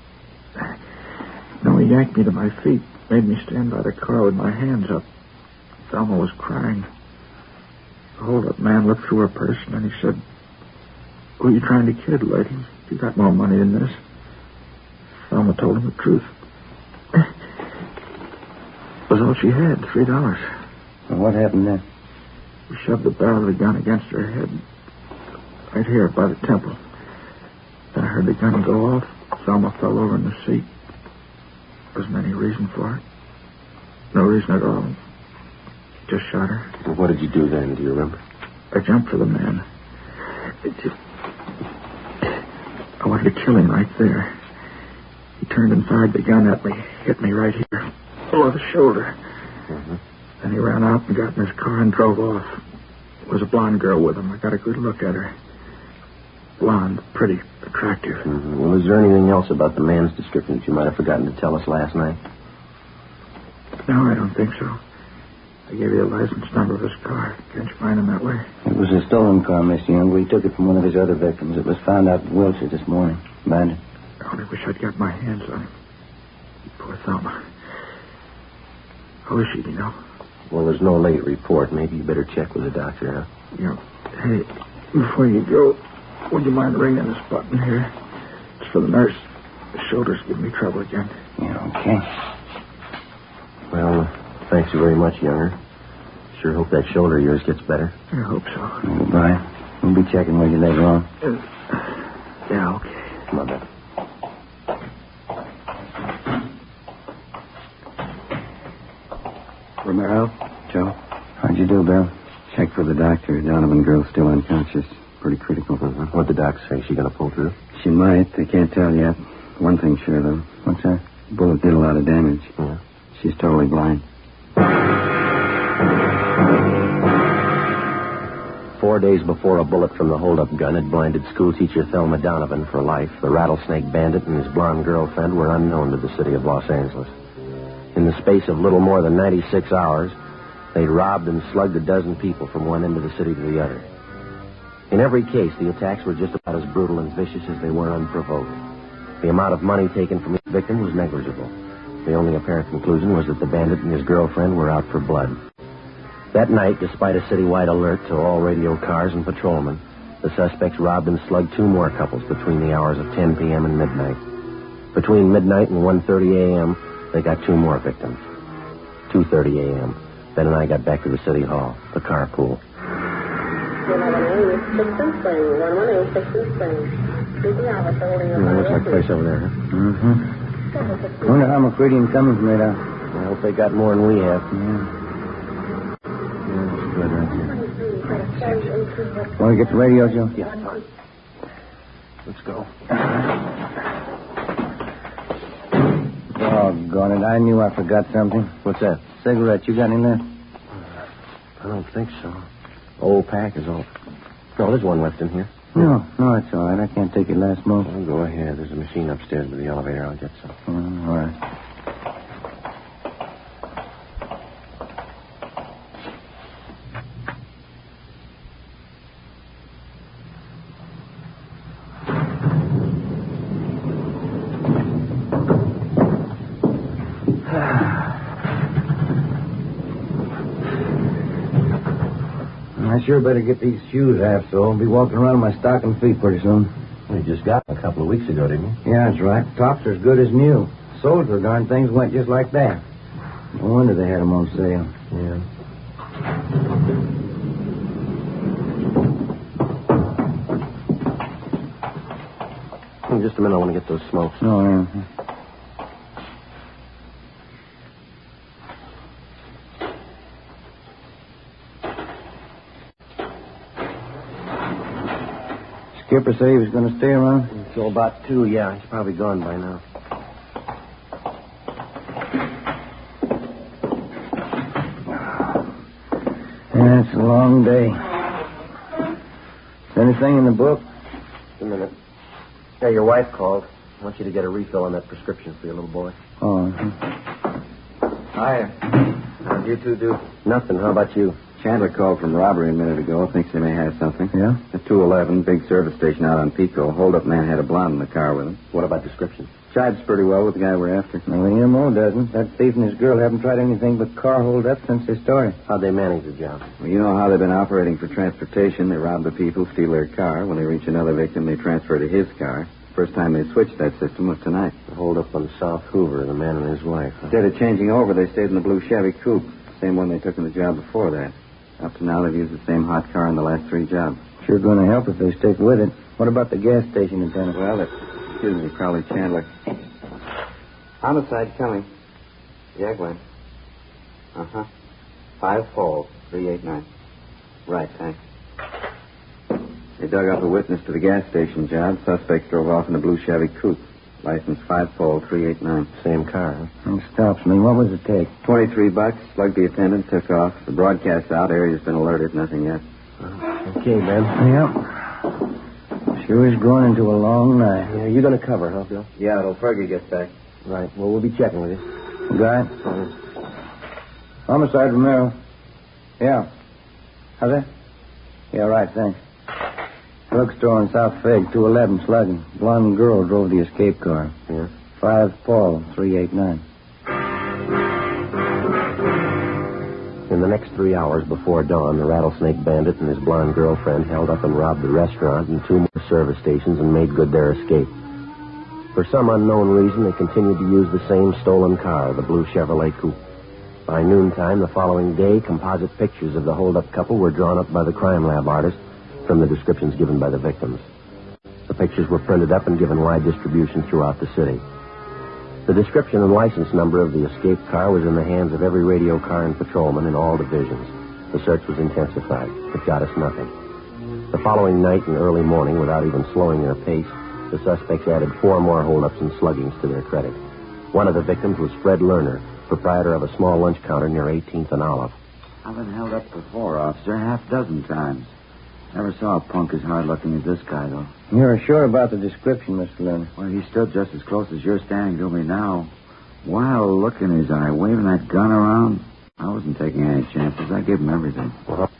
No, he yanked me to my feet, made me stand by the car with my hands up. Thelma was crying. The hold-up man looked through her purse, and then he said, "Who are you trying to kid, lady? You got more money than this." Thelma told him the truth. It was all she had, $3. Well, what happened then? He shoved the barrel of the gun against her head, right here by the temple. Then I heard the gun go off. Thelma fell over in the seat. Wasn't any reason for it. No reason at all. Just shot her. Well, what did you do then? Do you remember? I jumped for the man. I wanted to kill him right there. He turned and fired the gun at me. Hit me right here, below the shoulder. Mm-hmm. Then he ran out and got in his car and drove off. There was a blonde girl with him. I got a good look at her. blonde, pretty, attractive. Mm-hmm. Well, is there anything else about the man's description that you might have forgotten to tell us last night? No, I don't think so. I gave you the license number of his car. Can't you find him that way? It was a stolen car, Mr. Young. He took it from one of his other victims. It was found out in Wilshire this morning. Bandit. I only wish I'd got my hands on him. Poor thumb. How is she, do you know? Well, there's no late report. Maybe you better check with the doctor, huh? Yeah. Hey, before you go, would you mind ringing this button here? It's for the nurse. The shoulder's giving me trouble again. Yeah, okay. Well, thanks you very much, Younger. Sure hope that shoulder of yours gets better. I hope so. Goodbye. We'll be checking with you later on. Yeah, okay. Come on, then. Romero? Joe? How'd you do, Bill? Check for the doctor. Donovan girl's still unconscious. Pretty critical. What'd the doc say? She gonna pull through? She might. They can't tell yet. One thing sure, though. What's that? Bullet did a lot of damage. Yeah. She's totally blind. 4 days before a bullet from the hold-up gun had blinded schoolteacher Thelma Donovan for life, the rattlesnake bandit and his blonde girlfriend were unknown to the city of Los Angeles. In the space of little more than 96 hours, they robbed and slugged a dozen people from one end of the city to the other. In every case, the attacks were just about as brutal and vicious as they were unprovoked. The amount of money taken from each victim was negligible. The only apparent conclusion was that the bandit and his girlfriend were out for blood. That night, despite a citywide alert to all radio cars and patrolmen, the suspects robbed and slugged 2 more couples between the hours of 10 p.m. and midnight. Between midnight and 1:30 a.m., they got 2 more victims. 2:30 a.m. Ben and I got back to the city hall, the carpool. 118 Sixth Spring. 118 Sixth Spring. Looks like a place over there, huh? Mm-hmm. Wonder how McCready coming from there. I hope they got more than we have. Yeah. Good right here. Want to get the radio, Joe? Yeah, fine. Let's go. Doggone it. I knew I forgot something. What's that? Cigarette. You got any left? I don't think so. Old pack is all. No, there's one left in here. No, it's all right. I can't take your last smoke. Well, go ahead. There's a machine upstairs by the elevator. I'll get some. All right. I sure better get these shoes half so I'll be walking around with my stocking feet pretty soon. You just got them a couple of weeks ago, didn't you? Yeah, that's right. Tops are as good as new. Sold for darn things went just like that. No wonder they had them on sale. Yeah. In just a minute, I want to get those smokes. Oh, yeah. Skipper said he was going to stay around? Until about 2, yeah. He's probably gone by now. Yeah, it's a long day. Is anything in the book? Just a minute. Yeah, your wife called. I want you to get a refill on that prescription for your little boy. Oh. Hiya. How'd you two do? Nothing. How about you? Chandler called from robbery a minute ago. Thinks they may have something. Yeah? At 211, big service station out on Pico. Hold-up man had a blonde in the car with him. What about description? Jives pretty well with the guy we're after. Well, the M.O. doesn't. That thief and his girl haven't tried anything but car hold-up since they started. How'd they manage the job? Well, you know how they've been operating for transportation. They rob the people, steal their car. When they reach another victim, they transfer to his car. First time they switched that system was tonight. The hold-up on South Hoover, the man and his wife. Huh? Instead of changing over, they stayed in the blue Chevy coupe. Same one they took in the job before that. Up to now, they've used the same hot car in the last 3 jobs. Sure going to help if they stick with it. What about the gas station attendant? Well, excuse me, probably Chandler. Homicide coming. Yeah, Glenn. 5 Falls, 389. Right, thanks. They dug up a witness to the gas station job. Suspects drove off in a blue Chevy coupe. License 5 Fall, 389. Same car, huh? It stops me. What was it take? $23. Slugged the attendant, took off. The broadcast out. Area's been alerted. Nothing yet. Okay, Ben. Yep. Sure is going into a long night. Yeah, you going to cover, huh, Bill? Yeah, till Fergie gets back. Right. Well, we'll be checking with you. Guy? Homicide, Romero. Yeah. How's that? Yeah, right, thanks. Drugstore on South Fig, 211, slugging. Blonde girl drove the escape car. Yeah. 5 Paul, 389. In the next 3 hours before dawn, the rattlesnake bandit and his blonde girlfriend held up and robbed the restaurant and 2 more service stations and made good their escape. For some unknown reason, they continued to use the same stolen car, the blue Chevrolet Coupe. By noontime the following day, composite pictures of the hold-up couple were drawn up by the crime lab artist from the descriptions given by the victims. The pictures were printed up and given wide distribution throughout the city. The description and license number of the escaped car was in the hands of every radio car and patrolman in all divisions. The search was intensified. It got us nothing. The following night and early morning, without even slowing their pace, the suspects added 4 more holdups and sluggings to their credit. One of the victims was Fred Lerner, proprietor of a small lunch counter near 18th and Olive. I've been held up before, officer, 6 times. Never saw a punk as hard-looking as this guy, though. You're sure about the description, Mr. Lerner? Well, he stood just as close as you're standing to me now. Wild look in his eye, waving that gun around. I wasn't taking any chances. I gave him everything. Well,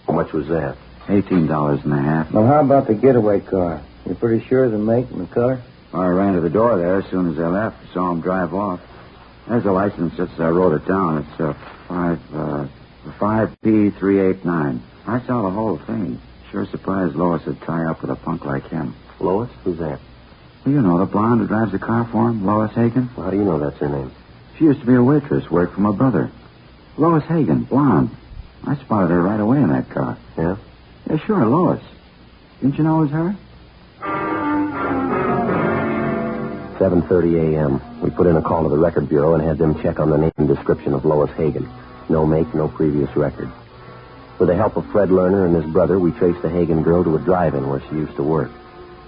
how much was that? $18.50. Well, how about the getaway car? You're pretty sure of the make and the color? Well, I ran to the door there as soon as they left. Saw him drive off. There's the license, just as I wrote it down. It's 5P389. I saw the whole thing. Sure surprised Lois would tie up with a punk like him. Lois? Who's that? Well, you know, the blonde who drives the car for him, Lois Hagen. Well, how do you know that's her name? She used to be a waitress, worked for my brother. Lois Hagen, blonde. I spotted her right away in that car. Yeah? Yeah, sure, Lois. Didn't you know it was her? 7:30 a.m. We put in a call to the record bureau and had them check on the name and description of Lois Hagen. No make, no previous record. With the help of Fred Lerner and his brother, we traced the Hagen girl to a drive-in where she used to work.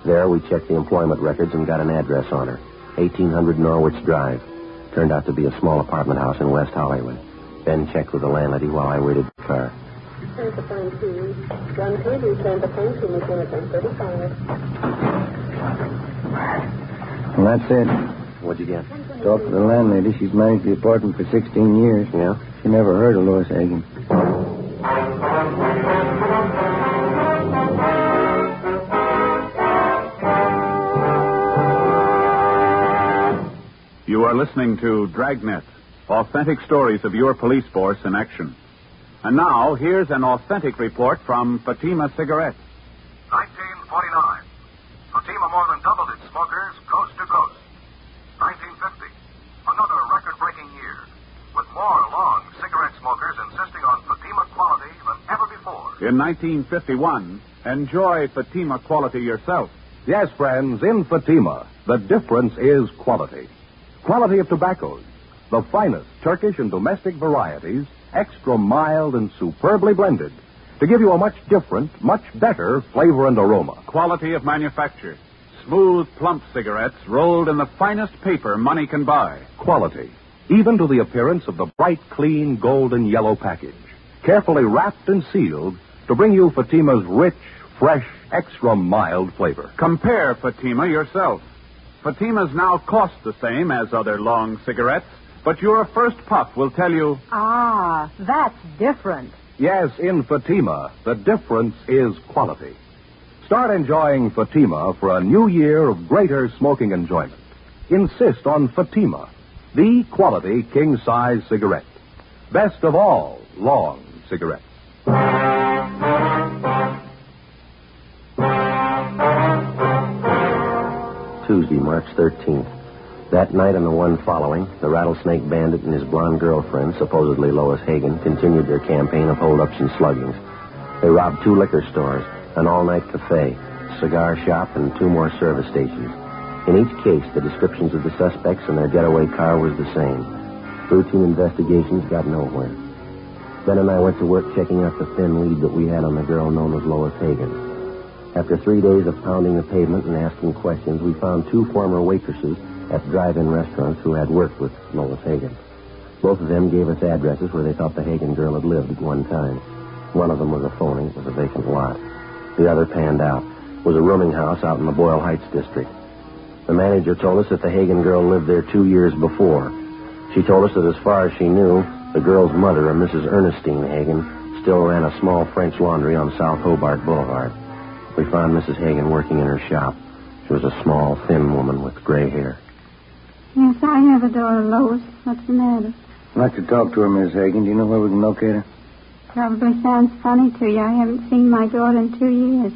There, we checked the employment records and got an address on her. 1800 Norwich Drive. Turned out to be a small apartment house in West Hollywood. Ben checked with the landlady while I waited for the car. Well, that's it. What'd you get? Talked to the landlady. She's managed the apartment for 16 years. Yeah? She never heard of Lois Hagen. You are listening to Dragnet, authentic stories of your police force in action. And now, here's an authentic report from Fatima Cigarettes. 1949. Fatima more than doubled its smokers coast to coast. 1950. Another record-breaking year, with more long cigarette smokers insisting on Fatima quality than ever before. In 1951, enjoy Fatima quality yourself. Yes, friends, in Fatima, the difference is quality. Quality of tobaccos. The finest Turkish and domestic varieties, extra mild and superbly blended, to give you a much different, much better flavor and aroma. Quality of manufacture. Smooth, plump cigarettes rolled in the finest paper money can buy. Quality, even to the appearance of the bright, clean, golden yellow package, carefully wrapped and sealed to bring you Fatima's rich, fresh, extra mild flavor. Compare Fatima yourself. Fatima's now cost the same as other long cigarettes, but your first puff will tell you... Ah, that's different. Yes, in Fatima, the difference is quality. Start enjoying Fatima for a new year of greater smoking enjoyment. Insist on Fatima, the quality king-size cigarette. Best of all long cigarettes. Tuesday, March 13th. That night and the one following, the rattlesnake bandit and his blonde girlfriend, supposedly Lois Hagen, continued their campaign of holdups and sluggings. They robbed 2 liquor stores, an all-night cafe, cigar shop, and 2 more service stations. In each case, the descriptions of the suspects and their getaway car was the same. Routine investigations got nowhere. Ben and I went to work checking out the thin lead that we had on the girl known as Lois Hagen. After 3 days of pounding the pavement and asking questions, we found 2 former waitresses at drive-in restaurants who had worked with Lois Hagen. Both of them gave us addresses where they thought the Hagen girl had lived at one time. One of them was a phony. It was a vacant lot. The other panned out. was a rooming house out in the Boyle Heights district. The manager told us that the Hagen girl lived there 2 years before. She told us that as far as she knew, the girl's mother, a Mrs. Ernestine Hagen, still ran a small French laundry on South Hobart Boulevard. We found Mrs. Hagen working in her shop. She was a small, thin woman with gray hair. Yes, I have a daughter, Lois. What's the matter? I'd like to talk to her, Miss Hagen. Do you know where we can locate her? Probably sounds funny to you. I haven't seen my daughter in 2 years.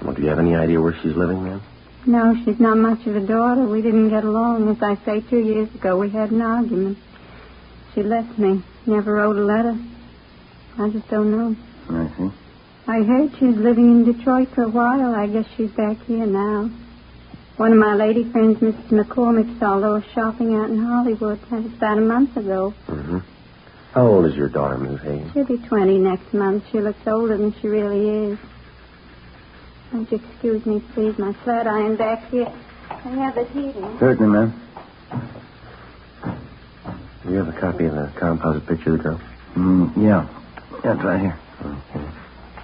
Well, do you have any idea where she's living, ma'am? No, she's not much of a daughter. We didn't get along. As I say, 2 years ago we had an argument. She left me. Never wrote a letter. I just don't know. I see. I heard she's living in Detroit for a while. I guess she's back here now. One of my lady friends, Mrs. McCormick, saw Lois shopping out in Hollywood. That was about a month ago. Mm-hmm. How old is your daughter, Miss Hagen? She'll be 20 next month. She looks older than she really is. Won't you excuse me, please? My flat iron back here. I have it heating. Certainly, ma'am. Do you have a copy of the composite picture of the girl? Yeah. Yeah, it's right here. Okay.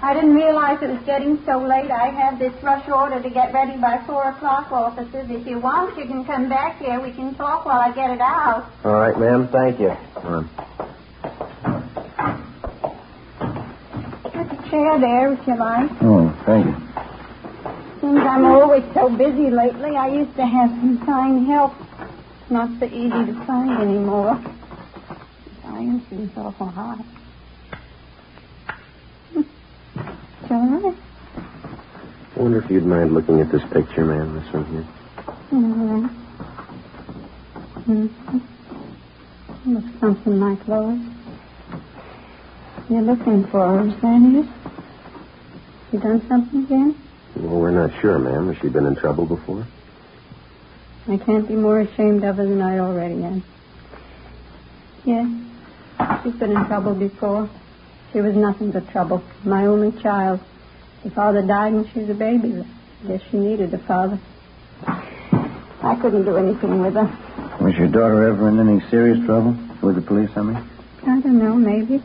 I didn't realize it was getting so late. I have this rush order to get ready by 4 o'clock, officers. If you want, you can come back here. We can talk while I get it out. All right, ma'am. Thank you. Come on. There's a chair there, if you like. Oh, thank you. Seems I'm always so busy lately. I used to have some fine help. It's not so easy to find anymore. The iron seems awful hot. It's all right. I wonder if you'd mind looking at this picture, ma'am, this one here. All right. Mm-hmm. Looks something like Lois. You're looking for her, is that it? You done something again? Well, we're not sure, ma'am. Has she been in trouble before? I can't be more ashamed of her than I already am. Yes, she's been in trouble before. She was nothing but trouble. My only child. Her father died when she was a baby. I guess she needed a father. I couldn't do anything with her. Was your daughter ever in any serious trouble? With the police, I mean? I don't know, maybe.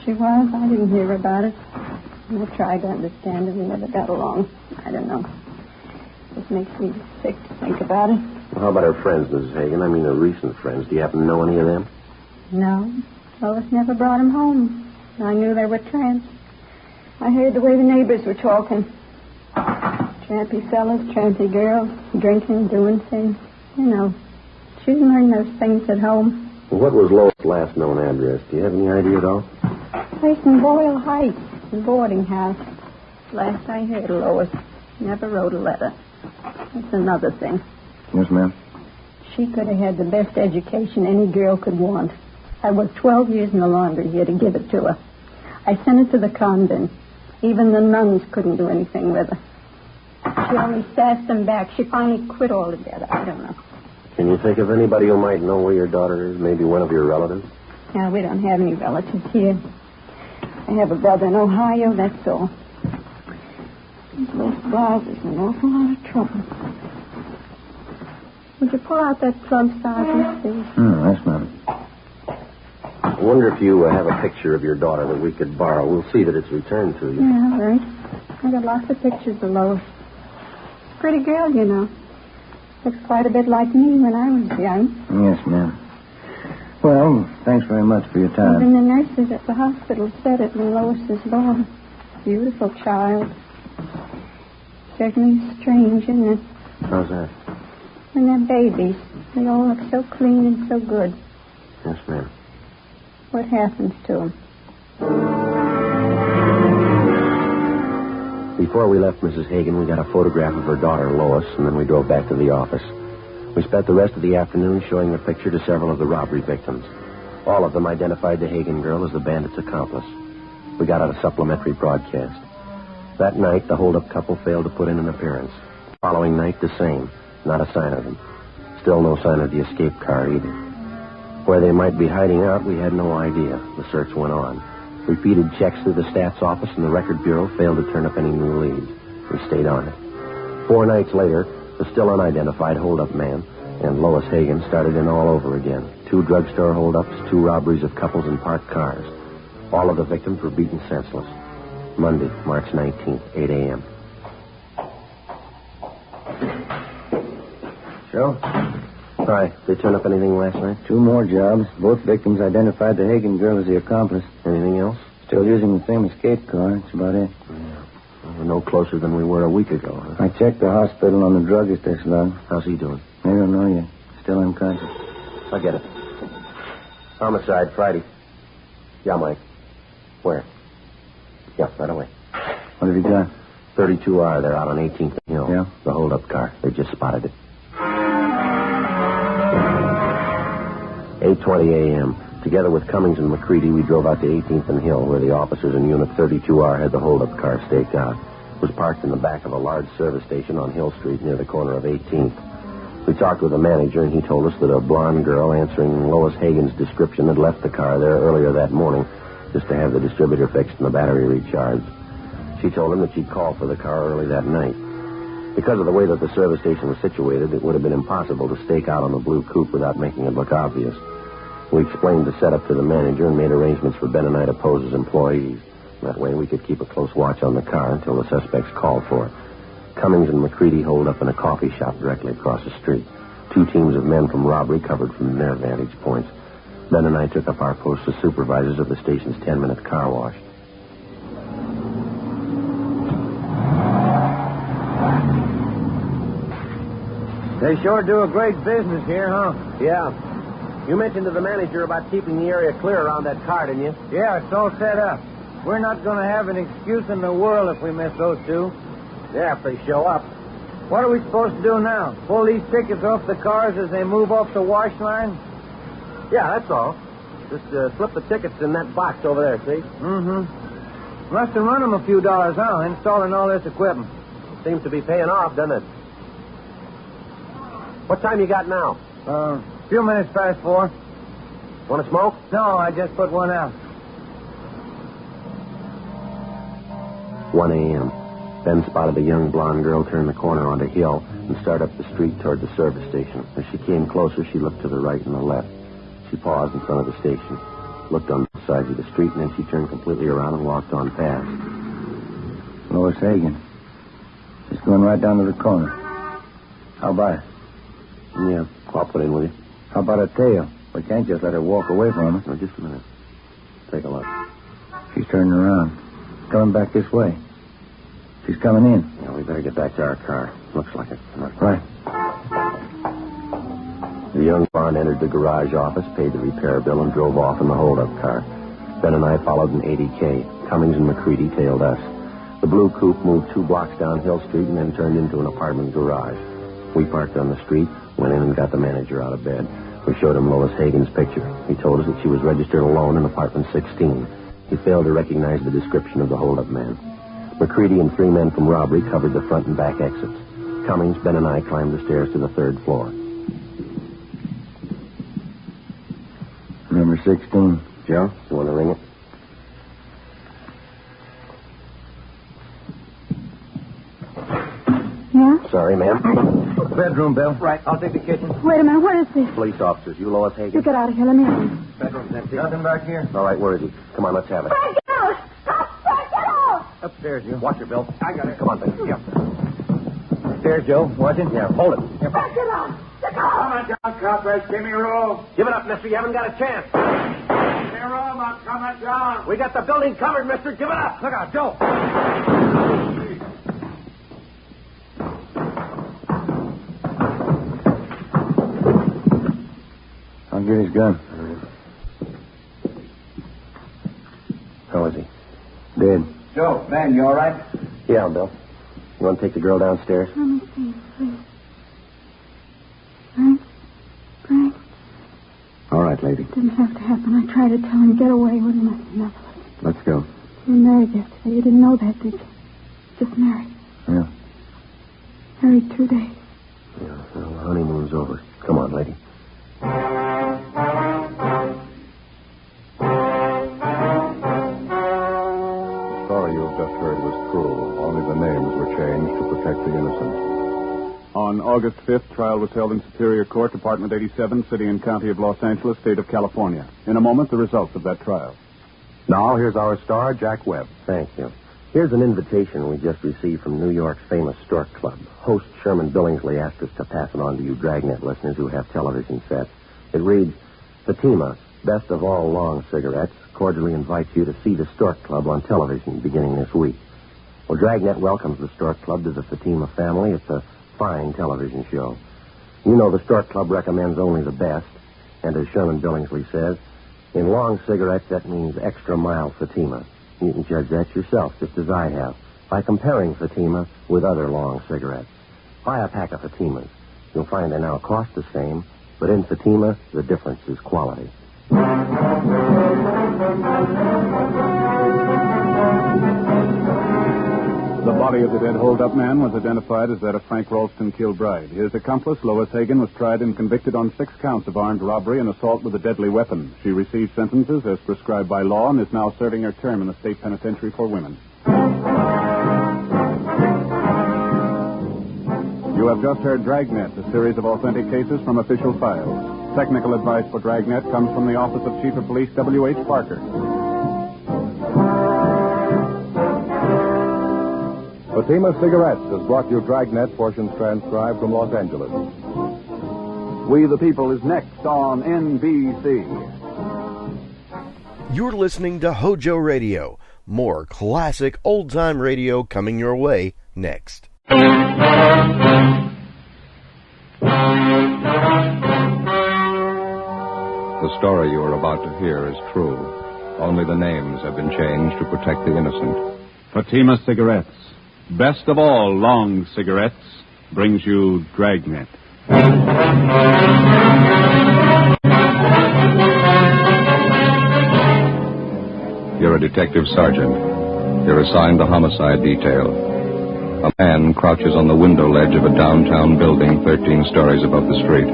She was. I didn't hear about it. I tried to understand it. We never got along. I don't know. It makes me sick to think about it. Well, how about her friends, Mrs. Hagen? I mean, her recent friends. Do you happen to know any of them? No. Lois never brought them home. I knew they were tramps. I heard the way the neighbors were talking. Trampy fellas, trampy girls, drinking, doing things. You know, she didn't learn those things at home. Well, what was Lois' last known address? Do you have any idea at all? Place in Boyle Heights, a boarding house. Last I heard of Lois, never wrote a letter. That's another thing. Yes, ma'am. She could have had the best education any girl could want. I worked 12 years in the laundry here to give it to her. I sent her to the convent. Even the nuns couldn't do anything with her. She only sassed them back. She finally quit altogether. I don't know. Can you think of anybody who might know where your daughter is? Maybe one of your relatives? No, we don't have any relatives here. I have a brother in Ohio, that's all. This little blouse is an awful lot of trouble. Would you pull out that plug, Sergeant, please? Yes, ma'am. I wonder if you have a picture of your daughter that we could borrow. We'll see that it's returned to you. Yeah, all right. I got lots of pictures of Lois. Pretty girl, you know. Looks quite a bit like me when I was young. Yes, ma'am. Well, thanks very much for your time. Even the nurses at the hospital said it when Lois was born. Beautiful child. Certainly strange, isn't it? How's that? When they're babies, they all look so clean and so good. Yes, ma'am. What happens to them? Before we left Mrs. Hagen, we got a photograph of her daughter, Lois, and then we drove back to the office. We spent the rest of the afternoon showing the picture to several of the robbery victims. All of them identified the Hagen girl as the bandit's accomplice. We got out a supplementary broadcast. That night, the hold-up couple failed to put in an appearance. The following night, the same. Not a sign of them. Still no sign of the escape car either. Where they might be hiding out, we had no idea. The search went on. Repeated checks through the stats office and the record bureau failed to turn up any new leads. We stayed on it. 4 nights later, the still unidentified hold-up man and Lois Hagen started in all over again. 2 drugstore hold-ups, 2 robberies of couples in parked cars. All of the victims were beaten senseless. Monday, March 19th, 8 a.m. Joe? Hi. They turn up anything last night? 2 more jobs. Both victims identified the Hagen girl as the accomplice. Anything else? Still using the same escape car. That's about it. Yeah. Well, we're no closer than we were a week ago, huh? I checked the hospital on the druggist log. How's he doing? I don't know yet. Still unconscious. I get it. Homicide, Friday. Yeah, Mike. Where? Yeah, right away. What have you got? 32R. They're out on 18th Hill. Yeah? The hold-up car. They just spotted it. 8:20 a.m. Together with Cummings and McCready, we drove out to 18th and Hill, where the officers in Unit 32R had the hold-up car staked out. It was parked in the back of a large service station on Hill Street near the corner of 18th. We talked with the manager, and he told us that a blonde girl answering Lois Hagen's description had left the car there earlier that morning just to have the distributor fixed and the battery recharged. She told him that she'd call for the car early that night. Because of the way that the service station was situated, it would have been impossible to stake out on the blue coupe without making it look obvious. We explained the setup to the manager and made arrangements for Ben and I to pose as employees. That way we could keep a close watch on the car until the suspects called for it. Cummings and McCready holed up in a coffee shop directly across the street. 2 teams of men from robbery covered from their vantage points. Ben and I took up our posts as supervisors of the station's 10-minute car wash. They sure do a great business here, huh? Yeah. You mentioned to the manager about keeping the area clear around that car, didn't you? Yeah, it's all set up. We're not going to have an excuse in the world if we miss those 2. Yeah, if they show up. What are we supposed to do now? Pull these tickets off the cars as they move off the wash line? Yeah, that's all. Just slip the tickets in that box over there, see? Mm-hmm. Must have run them a few dollars, huh, installing all this equipment. Seems to be paying off, doesn't it? What time you got now? A few minutes past 4. Want to smoke? No, I just put one out. 1 a.m. Ben spotted a young blonde girl turn the corner onto Hill and start up the street toward the service station. As she came closer, she looked to the right and the left. She paused in front of the station, looked on both sides of the street, and then she turned completely around and walked on past. Lois Hagen. Just going right down to the corner. How about it? Yeah, I'll put in with you. How about a tail? We can't just let her walk away from us. No, just a minute. Take a look. She's turning around. Coming back this way. She's coming in. Yeah, we better get back to our car. Looks like it. Right. The young blonde entered the garage office, paid the repair bill, and drove off in the hold-up car. Ben and I followed in 80K. Cummings and McCready tailed us. The blue coupe moved 2 blocks down Hill Street and then turned into an apartment garage. We parked on the street, went in and got the manager out of bed. We showed him Lois Hagen's picture. He told us that she was registered alone in apartment 16. He failed to recognize the description of the hold-up man. McCready and 3 men from robbery covered the front and back exits. Cummings, Ben, and I climbed the stairs to the 3rd floor. Number 16. Joe, you want to ring it? Yeah? Sorry, ma'am. Bedroom, Bill. Right, I'll take the kitchen. Wait a minute, what is this? Police officers. You Lois Hagen? You get out of here, let me in. Bedroom's empty. Nothing back here. All right, where is he? Come on, let's have it. Frank, get out! Stop, Frank, get out! Upstairs, you. Watch it, Bill. I got it. Come on, Ben. Yeah. Upstairs, Joe. Watching? Yeah, hold it. Frank, get out! Get Come out! on down, coppers. Give me room. Give it up, mister. You haven't got a chance. Give me room. I'm coming down. We got the building covered, mister. Give it up. Look out, Joe. I'll get his gun. How is he? Dead. Joe, man, you all right? Yeah, Bill. You want to take the girl downstairs? Let me see, please. Frank? Frank? All right, lady. It didn't have to happen. I tried to tell him, get away with nothing. Let's go. You were married yesterday. You didn't know that, did you? Just married. Yeah. Married 2 days. Yeah, well, the honeymoon's over. Come on, lady. The story you have just heard was true. Only the names were changed to protect the innocent. On August 5th, trial was held in Superior Court, Department 87, City and County of Los Angeles, State of California. In a moment, the results of that trial. Now, here's our star, Jack Webb. Thank you. Here's an invitation we just received from New York's famous Stork Club. Host Sherman Billingsley asked us to pass it on to you Dragnet listeners who have television sets. It reads, Fatima, best of all long cigarettes, cordially invites you to see the Stork Club on television beginning this week. Well, Dragnet welcomes the Stork Club to the Fatima family. It's a fine television show. You know the Stork Club recommends only the best, and as Sherman Billingsley says, in long cigarettes that means extra mild Fatima. You can judge that yourself, just as I have, by comparing Fatima with other long cigarettes. Buy a pack of Fatimas. You'll find they now cost the same, but in Fatima, the difference is quality. The body of the dead hold-up man was identified as that of Frank Ralston Kilbride. His accomplice, Lois Hagan, was tried and convicted on 6 counts of armed robbery and assault with a deadly weapon. She received sentences as prescribed by law and is now serving her term in the state penitentiary for women. You have just heard Dragnet, a series of authentic cases from official files. Technical advice for Dragnet comes from the Office of Chief of Police W.H. Parker. Fatima Cigarettes has brought you Dragnet, portions transcribed from Los Angeles. We the People is next on NBC. You're listening to HOJO Radio. More classic old-time radio coming your way next. The story you are about to hear is true. Only the names have been changed to protect the innocent. Fatima Cigarettes, best of all long cigarettes, brings you Dragnet. You're a detective sergeant. You're assigned the homicide detail. A man crouches on the window ledge of a downtown building 13 stories above the street.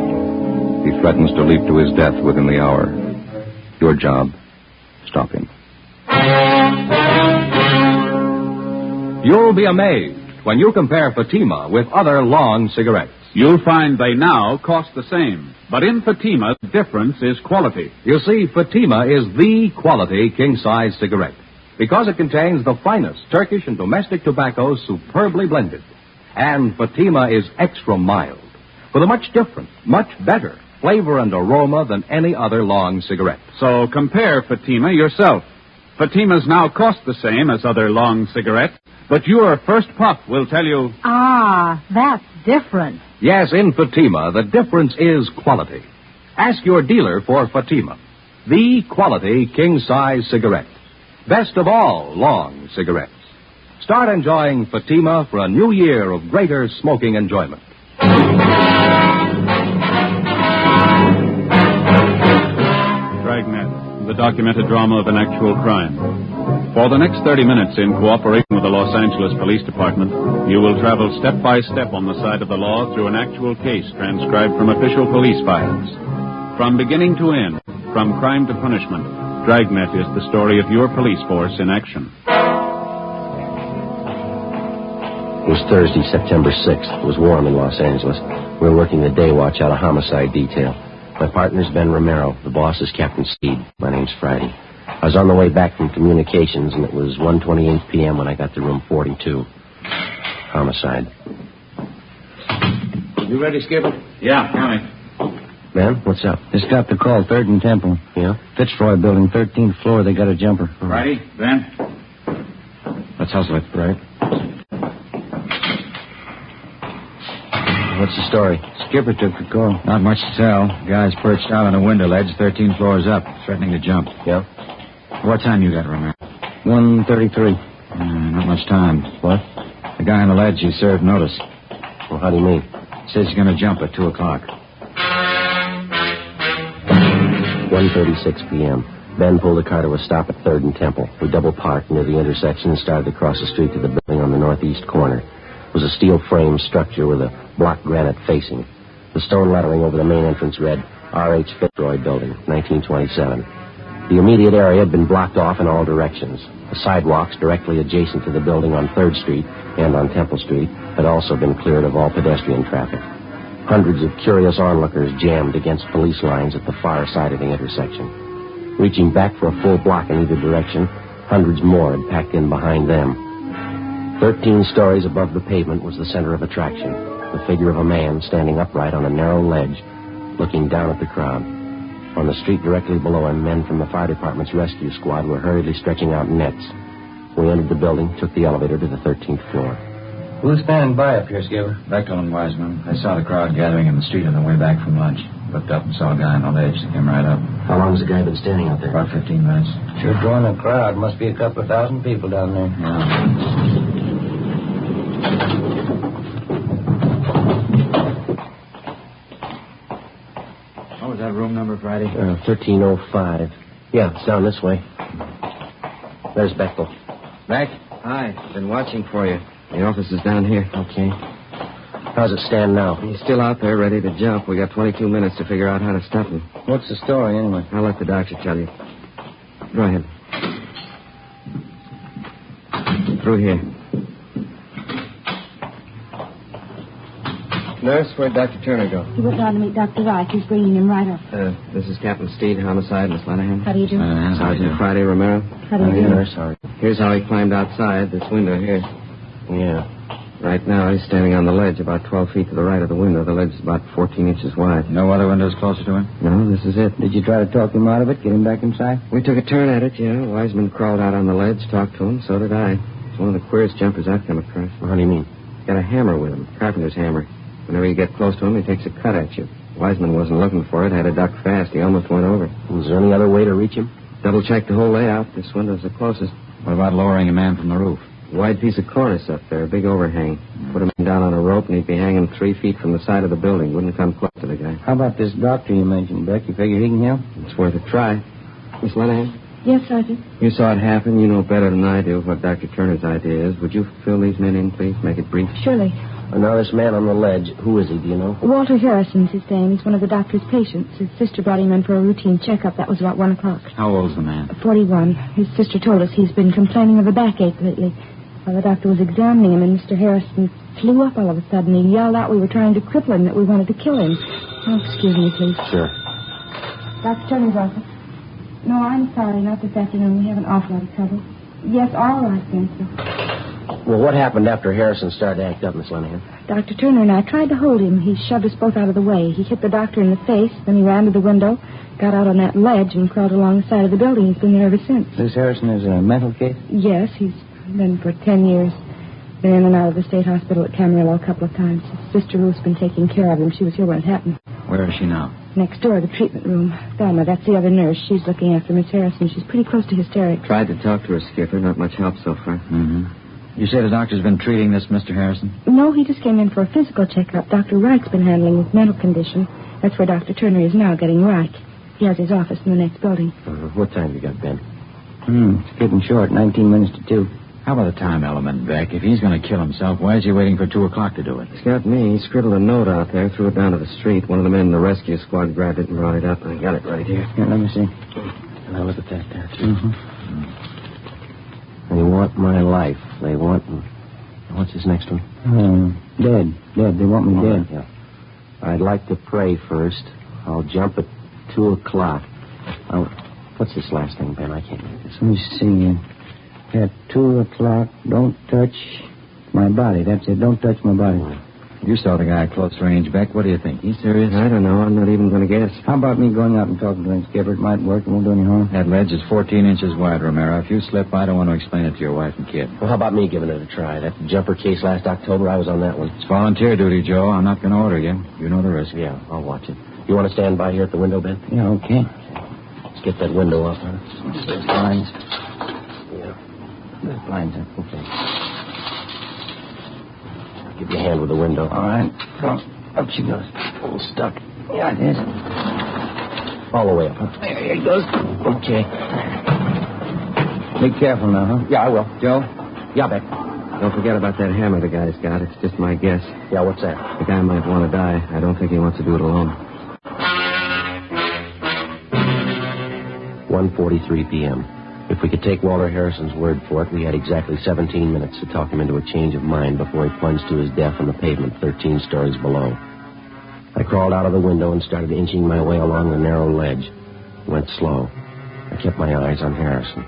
He threatens to leap to his death within the hour. Your job, stop him. You'll be amazed when you compare Fatima with other long cigarettes. You'll find they now cost the same. But in Fatima, the difference is quality. You see, Fatima is the quality king-size cigarette because it contains the finest Turkish and domestic tobaccos superbly blended. And Fatima is extra mild with a much different, much better flavor and aroma than any other long cigarette. So compare Fatima yourself. Fatimas now cost the same as other long cigarettes, but your first puff will tell you... Ah, that's different. Yes, in Fatima, the difference is quality. Ask your dealer for Fatima, the quality king-size cigarette. Best of all long cigarettes. Start enjoying Fatima for a new year of greater smoking enjoyment. Dragnet, the documented drama of an actual crime. For the next 30 minutes, in cooperation with the Los Angeles Police Department, you will travel step by step on the side of the law through an actual case transcribed from official police files. From beginning to end, from crime to punishment, Dragnet is the story of your police force in action. It was Thursday, September 6th. It was warm in Los Angeles. We were working the day watch out of homicide detail. My partner's Ben Romero. The boss is Captain Steed. My name's Friday. I was on the way back from communications, and it was 1:28 p.m. when I got to room 42. Homicide. You ready, Skipper? Yeah, coming. Ben, what's up? Just got the call, 3rd and Temple. Yeah? Fitzroy building, 13th floor. They got a jumper. Friday, Ben? Let's hustle it. Right. What's the story? Skipper took the call. Not much to tell. Guy's perched out on a window ledge, 13 floors up, threatening to jump. Yeah? What time you got, Romero? 1:33. Not much time. What? The guy on the ledge, he served notice. Well, how do you mean? Says he's going to jump at 2 o'clock. 1:36 p.m. Ben pulled the car to a stop at 3rd and Temple. We double parked near the intersection and started to cross the street to the building on the northeast corner. It was a steel frame structure with a block granite facing. The stone lettering over the main entrance read, R.H. Fitzroy Building, 1927. The immediate area had been blocked off in all directions. The sidewalks directly adjacent to the building on 3rd Street and on Temple Street had also been cleared of all pedestrian traffic. Hundreds of curious onlookers jammed against police lines at the far side of the intersection. Reaching back for a full block in either direction, hundreds more had packed in behind them. 13 stories above the pavement was the center of attraction, the figure of a man standing upright on a narrow ledge, looking down at the crowd. On the street directly below him, men from the fire department's rescue squad were hurriedly stretching out nets. We entered the building, took the elevator to the 13th floor. Who was standing by up here, Skipper? Bechtel and Wiseman. I saw the crowd gathering in the street on the way back from lunch. Looked up and saw a guy on the ledge that came right up. How long has the guy been standing out there? About 15 minutes. Sure drawing a crowd. Must be a couple of thousand people down there. Yeah. What was that room number, Friday? 1305. Yeah, it's down this way. There's Bechtel. Beck? Hi. Been watching for you. The office is down here. Okay. How's it stand now? He's still out there, ready to jump. We got 22 minutes to figure out how to stop him. What's the story, anyway? I'll let the doctor tell you. Go ahead. Through here. Nurse, where'd Dr. Turner go? He went down to meet Dr. Reich. He's bringing him right up. This is Captain Steed, homicide, Miss Lenahan. How do you do? Sergeant Friday Romero. How do you do? Nurse, here's how he climbed outside this window here. Yeah. Right now, he's standing on the ledge about 12 feet to the right of the window. The ledge is about 14 inches wide. No other windows closer to him? No, this is it. Did you try to talk him out of it, get him back inside? We took a turn at it, yeah. Wiseman crawled out on the ledge, talked to him. So did I. It's one of the queerest jumpers I've come across. Well, how do you mean? Got a hammer with him, carpenter's hammer. Whenever you get close to him, he takes a cut at you. Wiseman wasn't looking for it, had to duck fast. He almost went over. Was there any other way to reach him? Double-checked the whole layout. This window's the closest. What about lowering a man from the roof? Wide piece of cornice up there, a big overhang. Put him down on a rope, and he'd be hanging 3 feet from the side of the building. Wouldn't come close to the guy. How about this doctor you mentioned, Beck? You figure he can help? It's worth a try. Miss Lenahan? Yes, Sergeant. You saw it happen. You know better than I do what Dr. Turner's idea is. Would you fill these men in, please? Make it brief. Surely. Now, this man on the ledge, who is he, do you know? Walter Harrison's his name. He's one of the doctor's patients. His sister brought him in for a routine checkup. That was about 1 o'clock. How old's the man? 41. His sister told us he's been complaining of a backache lately. While the doctor was examining him, and Mr. Harrison flew up all of a sudden. He yelled out we were trying to cripple him, that we wanted to kill him. Oh, excuse me, please. Sure. Dr. Turner's office. No, I'm sorry. Not this afternoon. We have an awful lot of trouble. Yes, all right, then, sir. Well, what happened after Harrison started to act up, Miss Lenahan? Dr. Turner and I tried to hold him. He shoved us both out of the way. He hit the doctor in the face, then he ran to the window, got out on that ledge, and crawled along the side of the building. He's been there ever since. This Harrison is a mental case? Yes, he's been for 10 years. Been in and out of the state hospital at Camarillo a couple of times. His sister Ruth's been taking care of him. She was here when it happened. Where is she now? Next door, the treatment room. Thelma, that's the other nurse. She's looking after Miss Harrison. She's pretty close to hysterics. Tried to talk to her, Skipper. Not much help so far. Mm-hmm. You say the doctor's been treating this Mr. Harrison? No, he just came in for a physical checkup. Dr. Reich's been handling his mental condition. That's where Dr. Turner is now, getting Reich. He has his office in the next building. What time you got, Ben? It's getting short. 19 minutes to 2. How about the time element, Beck? If he's going to kill himself, why is he waiting for 2 o'clock to do it? He's got me. He scribbled a note out there, threw it down to the street. One of the men in the rescue squad grabbed it and brought it up. I got it right here. Here, let me see. And I look at that there, too. They want my life. They want... What's his next one? Dead. Dead. They want me dead. Yeah. I'd like to pray first. I'll jump at 2 o'clock. Oh, what's this last thing, Ben? I can't read this. Let me see. At 2 o'clock, don't touch my body. That's it. Don't touch my body. You saw the guy at close range, Beck. What do you think? He's serious? I don't know. I'm not even going to guess. How about me going out and talking to him, Skipper? It might work. It won't do any harm. That ledge is 14 inches wide, Romero. If you slip, I don't want to explain it to your wife and kid. Well, how about me giving it a try? That jumper case last October, I was on that one. It's volunteer duty, Joe. I'm not going to order you. You know the risk. Yeah, I'll watch it. You want to stand by here at the window, Ben? Yeah, okay. Let's get that window up, huh? There's blinds. Yeah. There's blinds up. Okay. I'll give you a hand with the window. All right. Come. Up she goes. Oh, stuck. Yeah, it is. All the way up, huh? There it goes. Okay. Be careful now, huh? Yeah, I will. Joe? Yeah, Beck. Don't forget about that hammer the guy's got. It's just my guess. Yeah, what's that? The guy might want to die. I don't think he wants to do it alone. 1:43 p.m. If we could take Walter Harrison's word for it, we had exactly 17 minutes to talk him into a change of mind before he plunged to his death on the pavement 13 stories below. I crawled out of the window and started inching my way along the narrow ledge. Went slow. I kept my eyes on Harrison.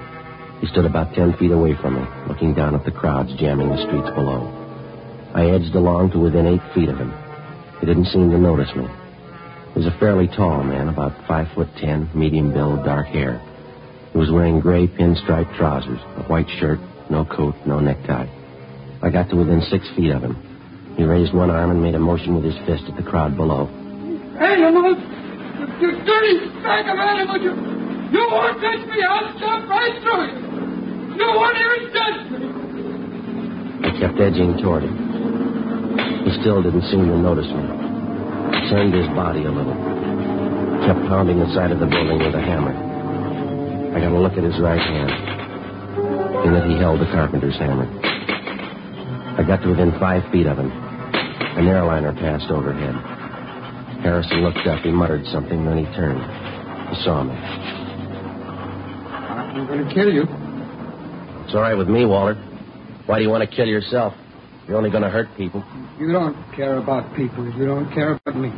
He stood about 10 feet away from me, looking down at the crowds jamming the streets below. I edged along to within 8 feet of him. He didn't seem to notice me. He was a fairly tall man, about 5'10", medium build, dark hair. He was wearing gray pinstripe trousers, a white shirt, no coat, no necktie. I got to within 6 feet of him. He raised one arm and made a motion with his fist at the crowd below. Animals! You dirty bag of animals! You won't touch me! I'll jump right through you! You won't even touch me! I kept edging toward him. He still didn't seem to notice me. He turned his body a little. Kept pounding the side of the building with a hammer. I got a look at his right hand. In it he held the carpenter's hammer. I got to within 5 feet of him. An airliner passed overhead. Harrison looked up. He muttered something, then he turned. He saw me. I'm going to kill you. It's all right with me, Waller. Why do you want to kill yourself? You're only going to hurt people. You don't care about people. You don't care about me.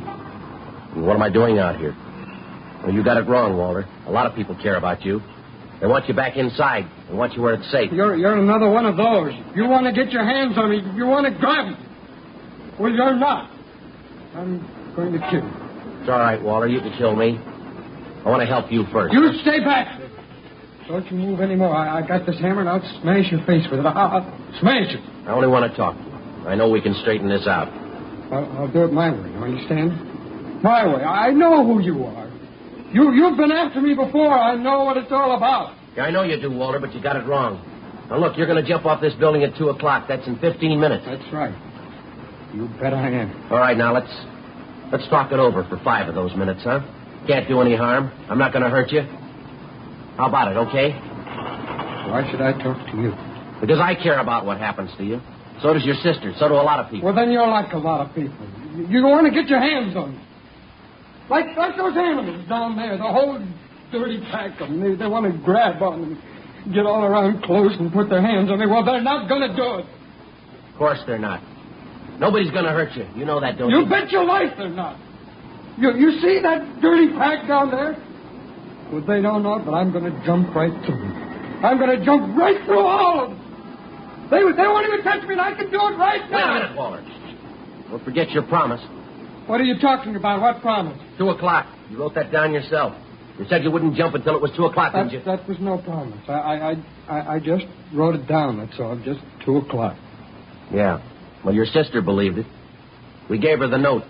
What am I doing out here? Well, you got it wrong, Walter. A lot of people care about you. They want you back inside. They want you where it's safe. You're another one of those. You want to get your hands on me. You want to grab me. Well, you're not. I'm going to kill you. It's all right, Walter. You can kill me. I want to help you first. You stay back. Don't you move anymore. I got this hammer and I'll smash your face with it. I'll smash it. I only want to talk to you. I know we can straighten this out. I'll do it my way. You understand? My way. I know who you are. You've been after me before. I know what it's all about. Yeah, I know you do, Walter, but you got it wrong. Now, look, you're going to jump off this building at 2 o'clock. That's in 15 minutes. That's right. You bet I am. All right, now, let's talk it over for 5 of those minutes, huh? Can't do any harm. I'm not going to hurt you. How about it, okay? Why should I talk to you? Because I care about what happens to you. So does your sister. So do a lot of people. Well, then you're like a lot of people. You want to get your hands on me. Like those animals down there, the whole dirty pack of them. They want to grab on me, get all around close and put their hands on me. Well, they're not going to do it. Of course they're not. Nobody's going to hurt you. You know that, don't you? You bet your life they're not. You see that dirty pack down there? Well, they don't know it, but I'm going to jump right through them. I'm going to jump right through all of them. They won't even touch me, and I can do it right now. Wait a minute, Waller. Don't forget your promise. What are you talking about? What promise? 2 o'clock. You wrote that down yourself. You said you wouldn't jump until it was 2 o'clock, didn't you? That was no promise. I just wrote it down, that's all. Just 2 o'clock. Yeah. Well, your sister believed it. We gave her the note.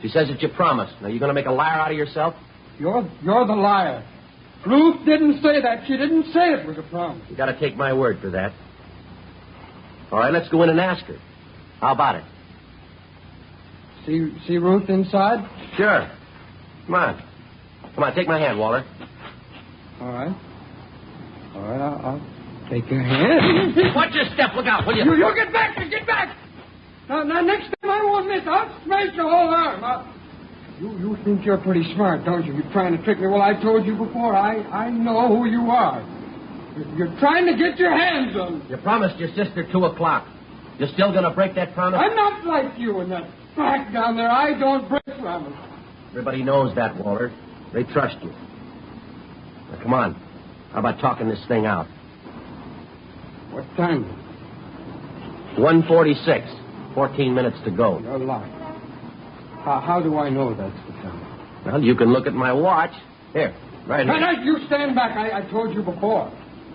She says that you promised. Now, you going to make a liar out of yourself? You're the liar. Ruth didn't say that. She didn't say it was a promise. You got to take my word for that. All right, let's go in and ask her. How about it? See Ruth inside? Sure. Come on. Come on, take my hand, Walter. All right, I'll take your hand. Watch your step. Look out, will you? You get back. Get back. Now, next time I won't miss. I'll smash your whole arm. You think you're pretty smart, don't you? You're trying to trick me. Well, I told you before. I know who you are. You're trying to get your hands on me. You promised your sister 2 o'clock. You're still going to break that promise? I'm not like you and that back down there. I don't break promise. Everybody knows that, Walter. They trust you. Now, come on. How about talking this thing out? What time? 1:46. 14 minutes to go. You're lying. How do I know that's the time? Well, you can look at my watch. Here, right here. No, you stand back. I told you before.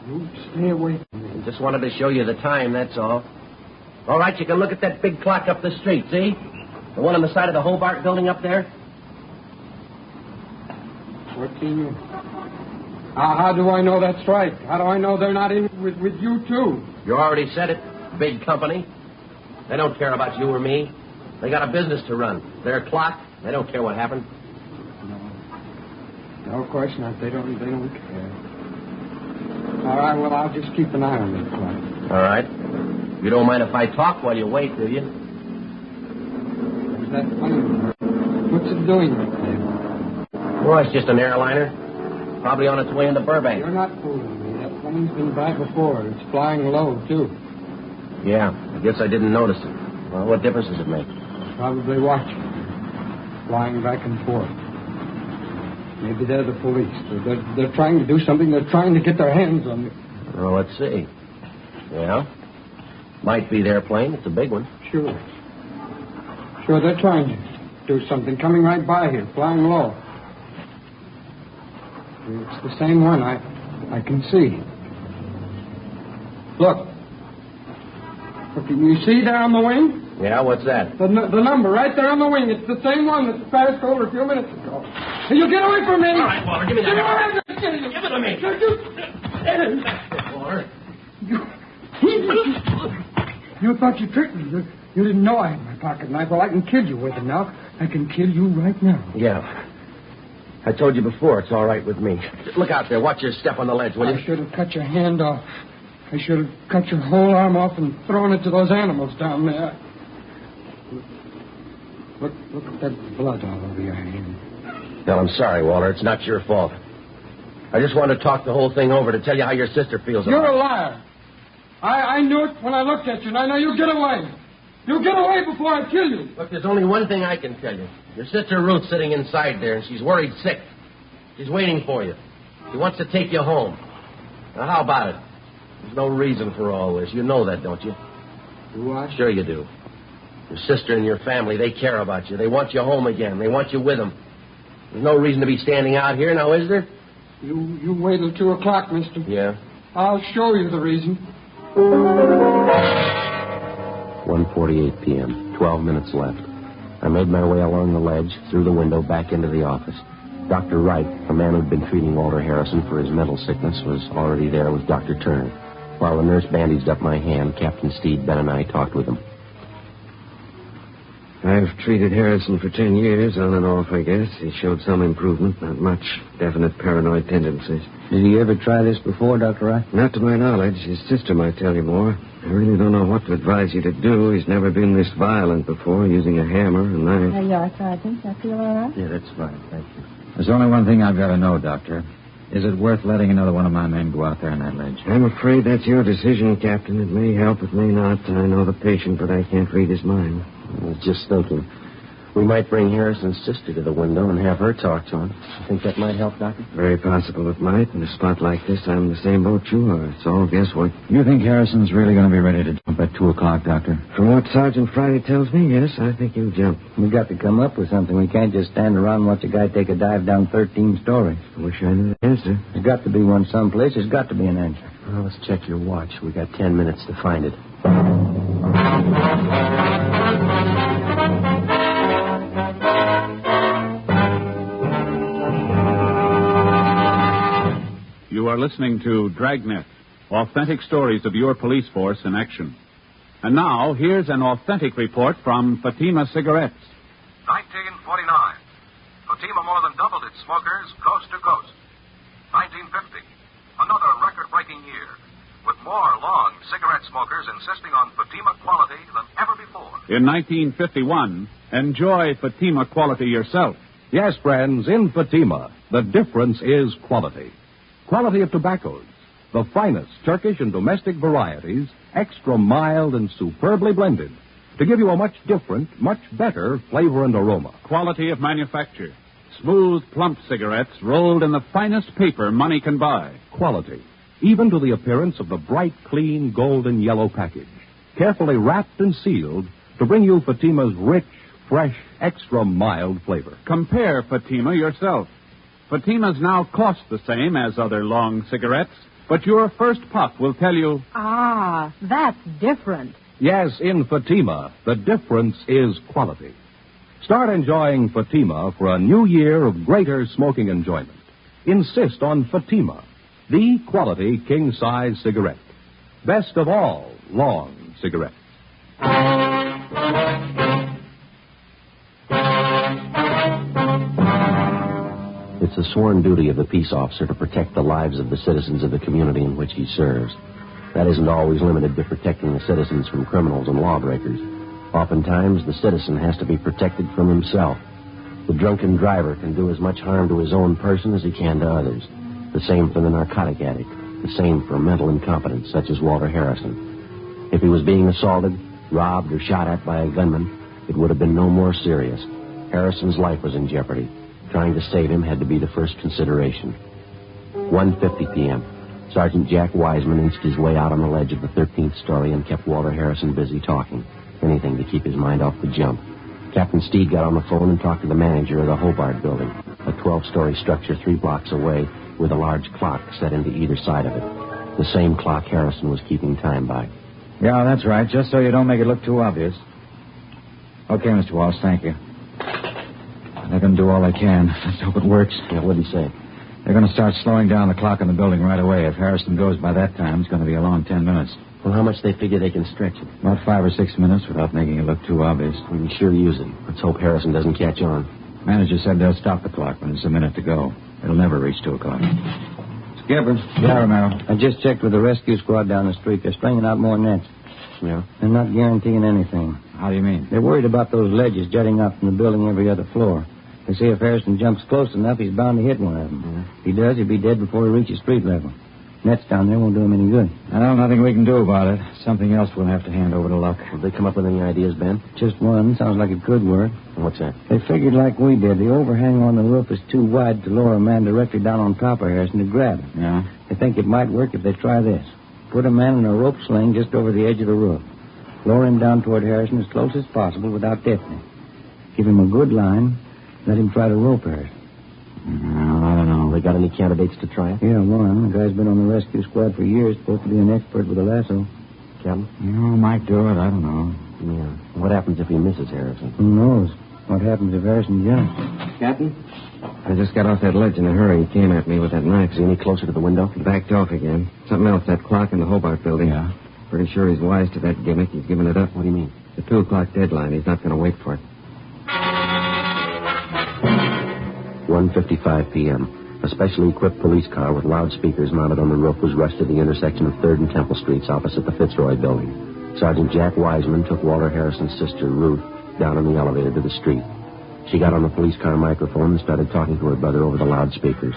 You stay away from me. I just wanted to show you the time, that's all. All right, you can look at that big clock up the street, see? The one on the side of the Hobart building up there? 14 minutes. How do I know that's right? How do I know they're not in with you, too? You already said it. Big company. They don't care about you or me. They got a business to run. Their clock, they don't care what happened. No, of course not. They don't care. All right, well, I'll just keep an eye on that clock. All right. You don't mind if I talk while you wait, do you? What's that funny? What's it doing right there? Well, it's just an airliner. Probably on its way into Burbank. You're not fooling me. That plane's been by before. It's flying low, too. Yeah, I guess I didn't notice it. Well, what difference does it make? Probably watching. Flying back and forth. Maybe they're the police. They're trying to do something. They're trying to get their hands on me. Well, let's see. Yeah. Might be their plane. It's a big one. Sure. Sure, they're trying to do something. Coming right by here, flying low. It's the same one. I can see. Look. Look, you see there on the wing? Yeah, what's that? The number right there on the wing. It's the same one that passed over a few minutes ago. Hey, you get away from me! All right, Walter, give me that. Give it to me. Walter. You thought you tricked me. You didn't know I had my pocket knife. Well, I can kill you with it now. I can kill you right now. Yeah. I told you before, it's all right with me. Look out there. Watch your step on the ledge, will you? I should have cut your hand off. I should have cut your whole arm off and thrown it to those animals down there. Look at that blood all over your hand. Well, I'm sorry, Walter. It's not your fault. I just wanted to talk the whole thing over to tell you how your sister feels about it. You're a liar. I knew it when I looked at you, and I know you'll get away. You'll get away before I kill you. Look, there's only one thing I can tell you. Your sister Ruth's sitting inside there, and she's worried sick. She's waiting for you. She wants to take you home. Now, how about it? There's no reason for all this. You know that, don't you? Do I? Sure you do. Your sister and your family, they care about you. They want you home again. They want you with them. There's no reason to be standing out here now, is there? You wait till 2 o'clock, mister. Yeah. I'll show you the reason. 1:48 p.m. 12 minutes left. I made my way along the ledge, through the window, back into the office. Dr. Wright, a man who'd been treating Walter Harrison for his mental sickness, was already there with Dr. Turner. While the nurse bandaged up my hand, Captain Steed, Ben, and I talked with him. I've treated Harrison for 10 years, on and off, I guess. He showed some improvement, not much. Definite paranoid tendencies. Did he ever try this before, Dr. Wright? Not to my knowledge. His sister might tell you more. I really don't know what to advise you to do. He's never been this violent before, using a hammer, a knife. There you are, Sergeant. I feel all right? Yeah, that's fine. Thank you. There's only one thing I've got to know, Doctor. Is it worth letting another one of my men go out there on that ledge? I'm afraid that's your decision, Captain. It may help, it may not. I know the patient, but I can't read his mind. I was just thinking. We might bring Harrison's sister to the window and have her talk to him. You think that might help, Doctor? Very possible it might. In a spot like this, I'm in the same boat you are. It's all guesswork. You think Harrison's really going to be ready to jump at 2 o'clock, Doctor? From what Sergeant Friday tells me, yes, I think he'll jump. We've got to come up with something. We can't just stand around and watch a guy take a dive down 13 stories. I wish I knew the answer. There's got to be one someplace. There's got to be an answer. Well, let's check your watch. We got 10 minutes to find it. You are listening to Dragnet, authentic stories of your police force in action. And now, here's an authentic report from Fatima Cigarettes. 1949. Fatima more than doubled its smokers coast to coast. 1950. Another record-breaking year, with more long cigarette smokers insisting on Fatima quality than ever before. In 1951, enjoy Fatima quality yourself. Yes, friends, in Fatima, the difference is quality. Quality of tobaccos, the finest Turkish and domestic varieties, extra mild and superbly blended, to give you a much different, much better flavor and aroma. Quality of manufacture. Smooth, plump cigarettes rolled in the finest paper money can buy. Quality, even to the appearance of the bright, clean, golden yellow package, carefully wrapped and sealed to bring you Fatima's rich, fresh, extra mild flavor. Compare Fatima yourself. Fatimas now cost the same as other long cigarettes, but your first puff will tell you... Ah, that's different. Yes, in Fatima, the difference is quality. Start enjoying Fatima for a new year of greater smoking enjoyment. Insist on Fatima, the quality king-size cigarette. Best of all long cigarettes. It's the sworn duty of the peace officer to protect the lives of the citizens of the community in which he serves. That isn't always limited to protecting the citizens from criminals and lawbreakers. Oftentimes, the citizen has to be protected from himself. The drunken driver can do as much harm to his own person as he can to others. The same for the narcotic addict. The same for mental incompetence, such as Walter Harrison. If he was being assaulted, robbed, or shot at by a gunman, it would have been no more serious. Harrison's life was in jeopardy. Trying to save him had to be the first consideration. 1:50 p.m. Sergeant Jack Wiseman inched his way out on the ledge of the 13th story and kept Walter Harrison busy talking. Anything to keep his mind off the jump. Captain Steed got on the phone and talked to the manager of the Hobart building, a 12-story structure 3 blocks away with a large clock set into either side of it. The same clock Harrison was keeping time by. Yeah, that's right, just so you don't make it look too obvious. Okay, Mr. Walsh, thank you. They're going to do all they can. Let's hope it works. Yeah, what'd he say? They're going to start slowing down the clock in the building right away. If Harrison goes by that time, it's going to be a long 10 minutes. Well, how much they figure they can stretch it? About 5 or 6 minutes without making it look too obvious. We can sure use it. Let's hope Harrison doesn't catch on. Manager said they'll stop the clock when it's a minute to go. It'll never reach 2 o'clock. Skipper. Yeah, Romero. I just checked with the rescue squad down the street. They're stringing out more nets. Yeah? They're not guaranteeing anything. How do you mean? They're worried about those ledges jutting out from the building every other floor. They say if Harrison jumps close enough, he's bound to hit one of them. Yeah. If he does, he'll be dead before he reaches street level. Nets down there won't do him any good. Well, nothing we can do about it. Something else we'll have to hand over to luck. Did they come up with any ideas, Ben? Just one. Sounds like it could work. What's that? They figured like we did. The overhang on the roof is too wide to lower a man directly down on top of Harrison to grab him. Yeah? They think it might work if they try this. Put a man in a rope sling just over the edge of the roof. Lower him down toward Harrison as close as possible without deafening. Give him a good line. Let him try to rope Harrison. Well, I don't know. They got any candidates to try it? Yeah, one. The guy's been on the rescue squad for years. Supposed to be an expert with a lasso. Captain? Might do it. I don't know. Yeah. What happens if he misses Harrison? Who knows? What happens if Harrison jumps? Captain? I just got off that ledge in a hurry. He came at me with that knife. Is he any closer to the window? He backed off again. Something else, that clock in the Hobart building. Yeah? Pretty sure he's wise to that gimmick. He's given it up. What do you mean? The 2 o'clock deadline. He's not going to wait for it. 1:55 p.m. A specially equipped police car with loudspeakers mounted on the roof was rushed at the intersection of 3rd and Temple Streets opposite the Fitzroy building. Sergeant Jack Wiseman took Walter Harrison's sister, Ruth, down in the elevator to the street. She got on the police car microphone and started talking to her brother over the loudspeakers.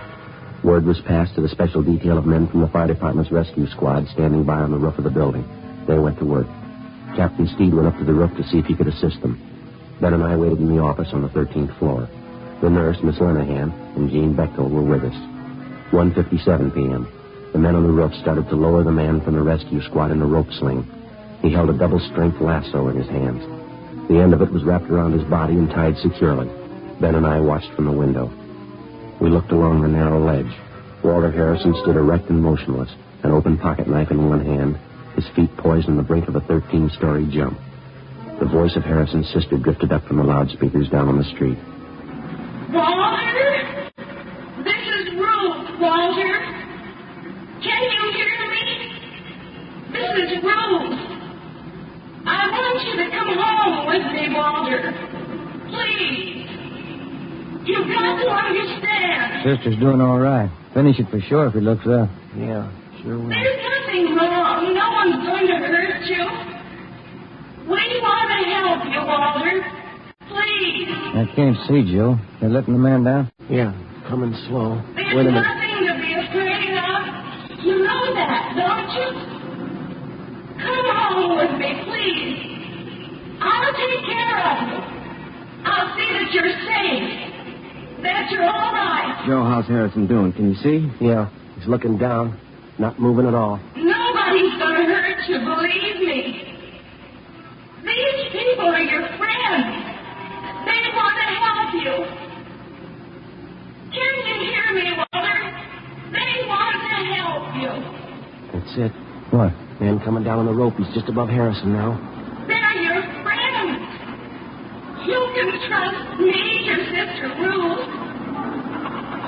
Word was passed to the special detail of men from the fire department's rescue squad standing by on the roof of the building. They went to work. Captain Steed went up to the roof to see if he could assist them. Ben and I waited in the office on the 13th floor. The nurse, Miss Lenahan, and Jean Bechtel were with us. 1:57 p.m. The men on the roof started to lower the man from the rescue squad in a rope sling. He held a double-strength lasso in his hands. The end of it was wrapped around his body and tied securely. Ben and I watched from the window. We looked along the narrow ledge. Walter Harrison stood erect and motionless, an open pocket knife in one hand, his feet poised on the brink of a 13-story jump. The voice of Harrison's sister drifted up from the loudspeakers down on the street. Walter? This is Ruth, Walter. Can you hear me? This is Ruth. I want you to come home with me, Walter. Please. You've got to understand. Sister's doing all right. Finish it for sure if he looks up. Yeah, sure will. There's nothing wrong. No one's going to hurt you. We want to help you, Walter. Please. I can't see, Joe. They're letting the man down? Yeah, coming slow. There's Wait a minute. nothing to be afraid of. You know that, don't you? Come home with me, please. I'll take care of you. I'll see that you're safe. That you're all right. Joe, how's Harrison doing? Can you see? Yeah, he's looking down, not moving at all. Nobody's going to hurt you, believe me. These people are your friends. They want to help you. Can you hear me, Walter? They want to help you. That's it. What? Man coming down on the rope. He's just above Harrison now. They're your friends. You can trust me, your sister Ruth.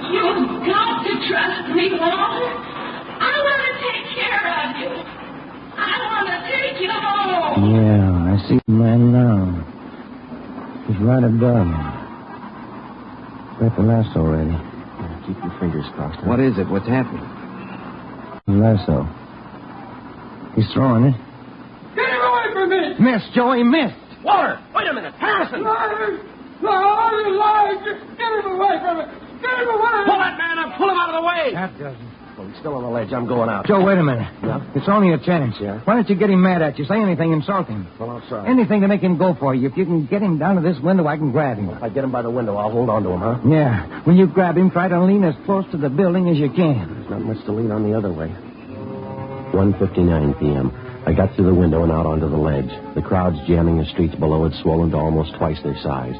You've got to trust me, Walter. I want to take care of you. I want to take you home. Yeah, I see the man now. He's right above him. Got the lasso ready. Yeah, keep your fingers crossed. What is it? What's happening? The lasso. He's throwing it. Get him away from me! Missed, Joey, missed. Walter, wait a minute. Harrison! No, you're lying. Get him away from me. Get him away. Pull that man up. Pull him out of the way. That doesn't. Well, he's still on the ledge. I'm going out. Joe, wait a minute. Yeah? It's only a chance. Yeah? Why don't you get him mad at you? Say anything, insult him. Well, I'll try. Anything to make him go for you. If you can get him down to this window, I can grab him. If I get him by the window, I'll hold on to him, huh? Yeah. When you grab him, try to lean as close to the building as you can. There's not much to lean on the other way. 1:59 p.m. I got through the window and out onto the ledge. The crowds jamming the streets below had swollen to almost twice their size.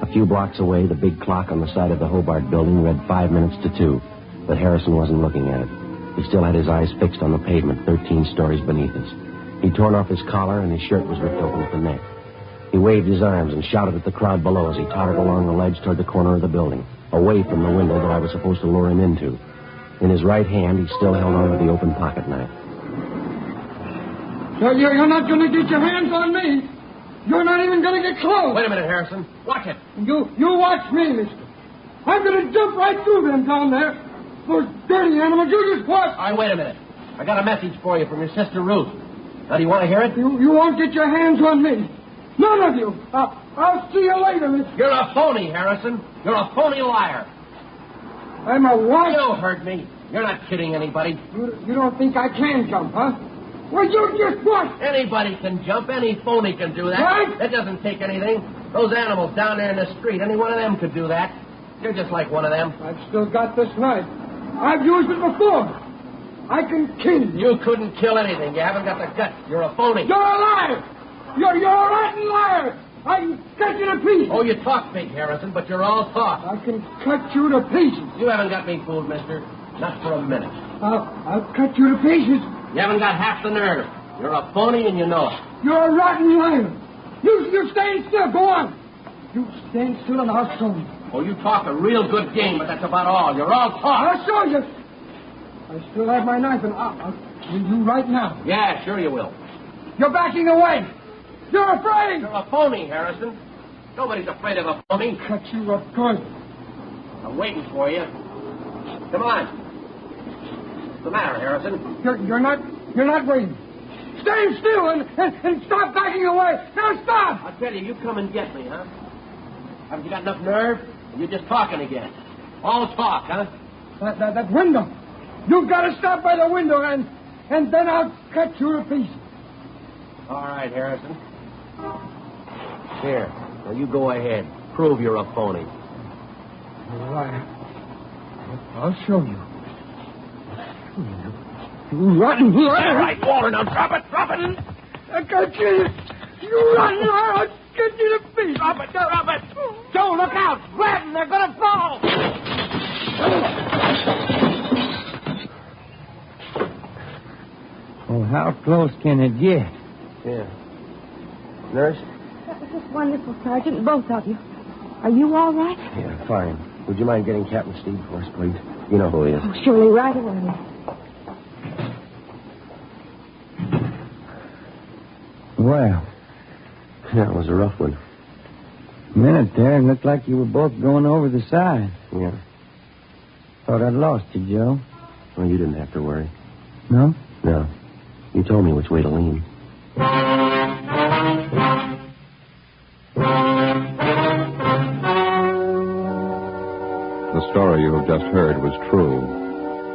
A few blocks away, the big clock on the side of the Hobart building read 5 minutes to 2, but Harrison wasn't looking at it. He still had his eyes fixed on the pavement 13 stories beneath us. He'd torn off his collar and his shirt was ripped open at the neck. He waved his arms and shouted at the crowd below as he tottered along the ledge toward the corner of the building, away from the window that I was supposed to lure him into. In his right hand, he still held onto the open pocket knife. You're not going to get your hands on me. You're not even going to get close. Wait a minute, Harrison. Watch it. You watch me, mister. I'm going to jump right through them down there. Those dirty animals. You just watch. All right, wait a minute. I got a message for you from your sister Ruth. Now, do you want to hear it? You won't get your hands on me. None of you. I'll see you later, mister. You're a phony, Harrison. You're a phony liar. I'm a what? You heard me. You're not kidding anybody. You don't think I can jump, huh? Well, you just what? Anybody can jump. Any phony can do that. What? That doesn't take anything. Those animals down there in the street, any one of them could do that. You're just like one of them. I've still got this knife. I've used it before. I can kill you. You couldn't kill anything. You haven't got the guts. You're a phony. You're a liar. You're a rotten liar. I can cut you to pieces. Oh, you talk big, Harrison, but you're all talk. I can cut you to pieces. You haven't got me fooled, mister. Not for a minute. I'll cut you to pieces. You haven't got half the nerve. You're a phony and you know it. You're a rotten liar. You stand still. Go on. You stand still and I'll show you. Oh, you talk a real good game, but that's about all. You're all talk. I'll show you. I still have my knife and I'll kill you right now. Yeah, sure you will. You're backing away. You're afraid. You're a phony, Harrison. Nobody's afraid of a phony. Cut you up good. I'm waiting for you. Come on. What's the matter, Harrison? You're not waiting. Stand still and stop backing away. Now stop. I'll tell you come and get me, huh? Haven't you got enough nerve? Or you're just talking again. All talk, huh? That window. You've got to stop by the window and then I'll cut you to pieces. All right, Harrison. Here. Now you go ahead. Prove you're a phony. You're a liar. I'll show you. You rotten liar. All right, Walter, now drop it. I can't kill you. You rotten liar. I'll cut you to pieces. Drop it. Joe, look out. Grab them. They're going to fall. Oh, how close can it get? Yeah. Nurse? That was just wonderful, Sergeant, both of you. Are you all right? Yeah, fine. Would you mind getting Captain Steve for us, please? You know who he is. Oh, surely, right away. Well, that was a rough one. A minute there, it looked like you were both going over the side. Yeah. Thought I'd lost you, Joe. Well, you didn't have to worry. No? No. You told me which way to lean. The story you have just heard was true.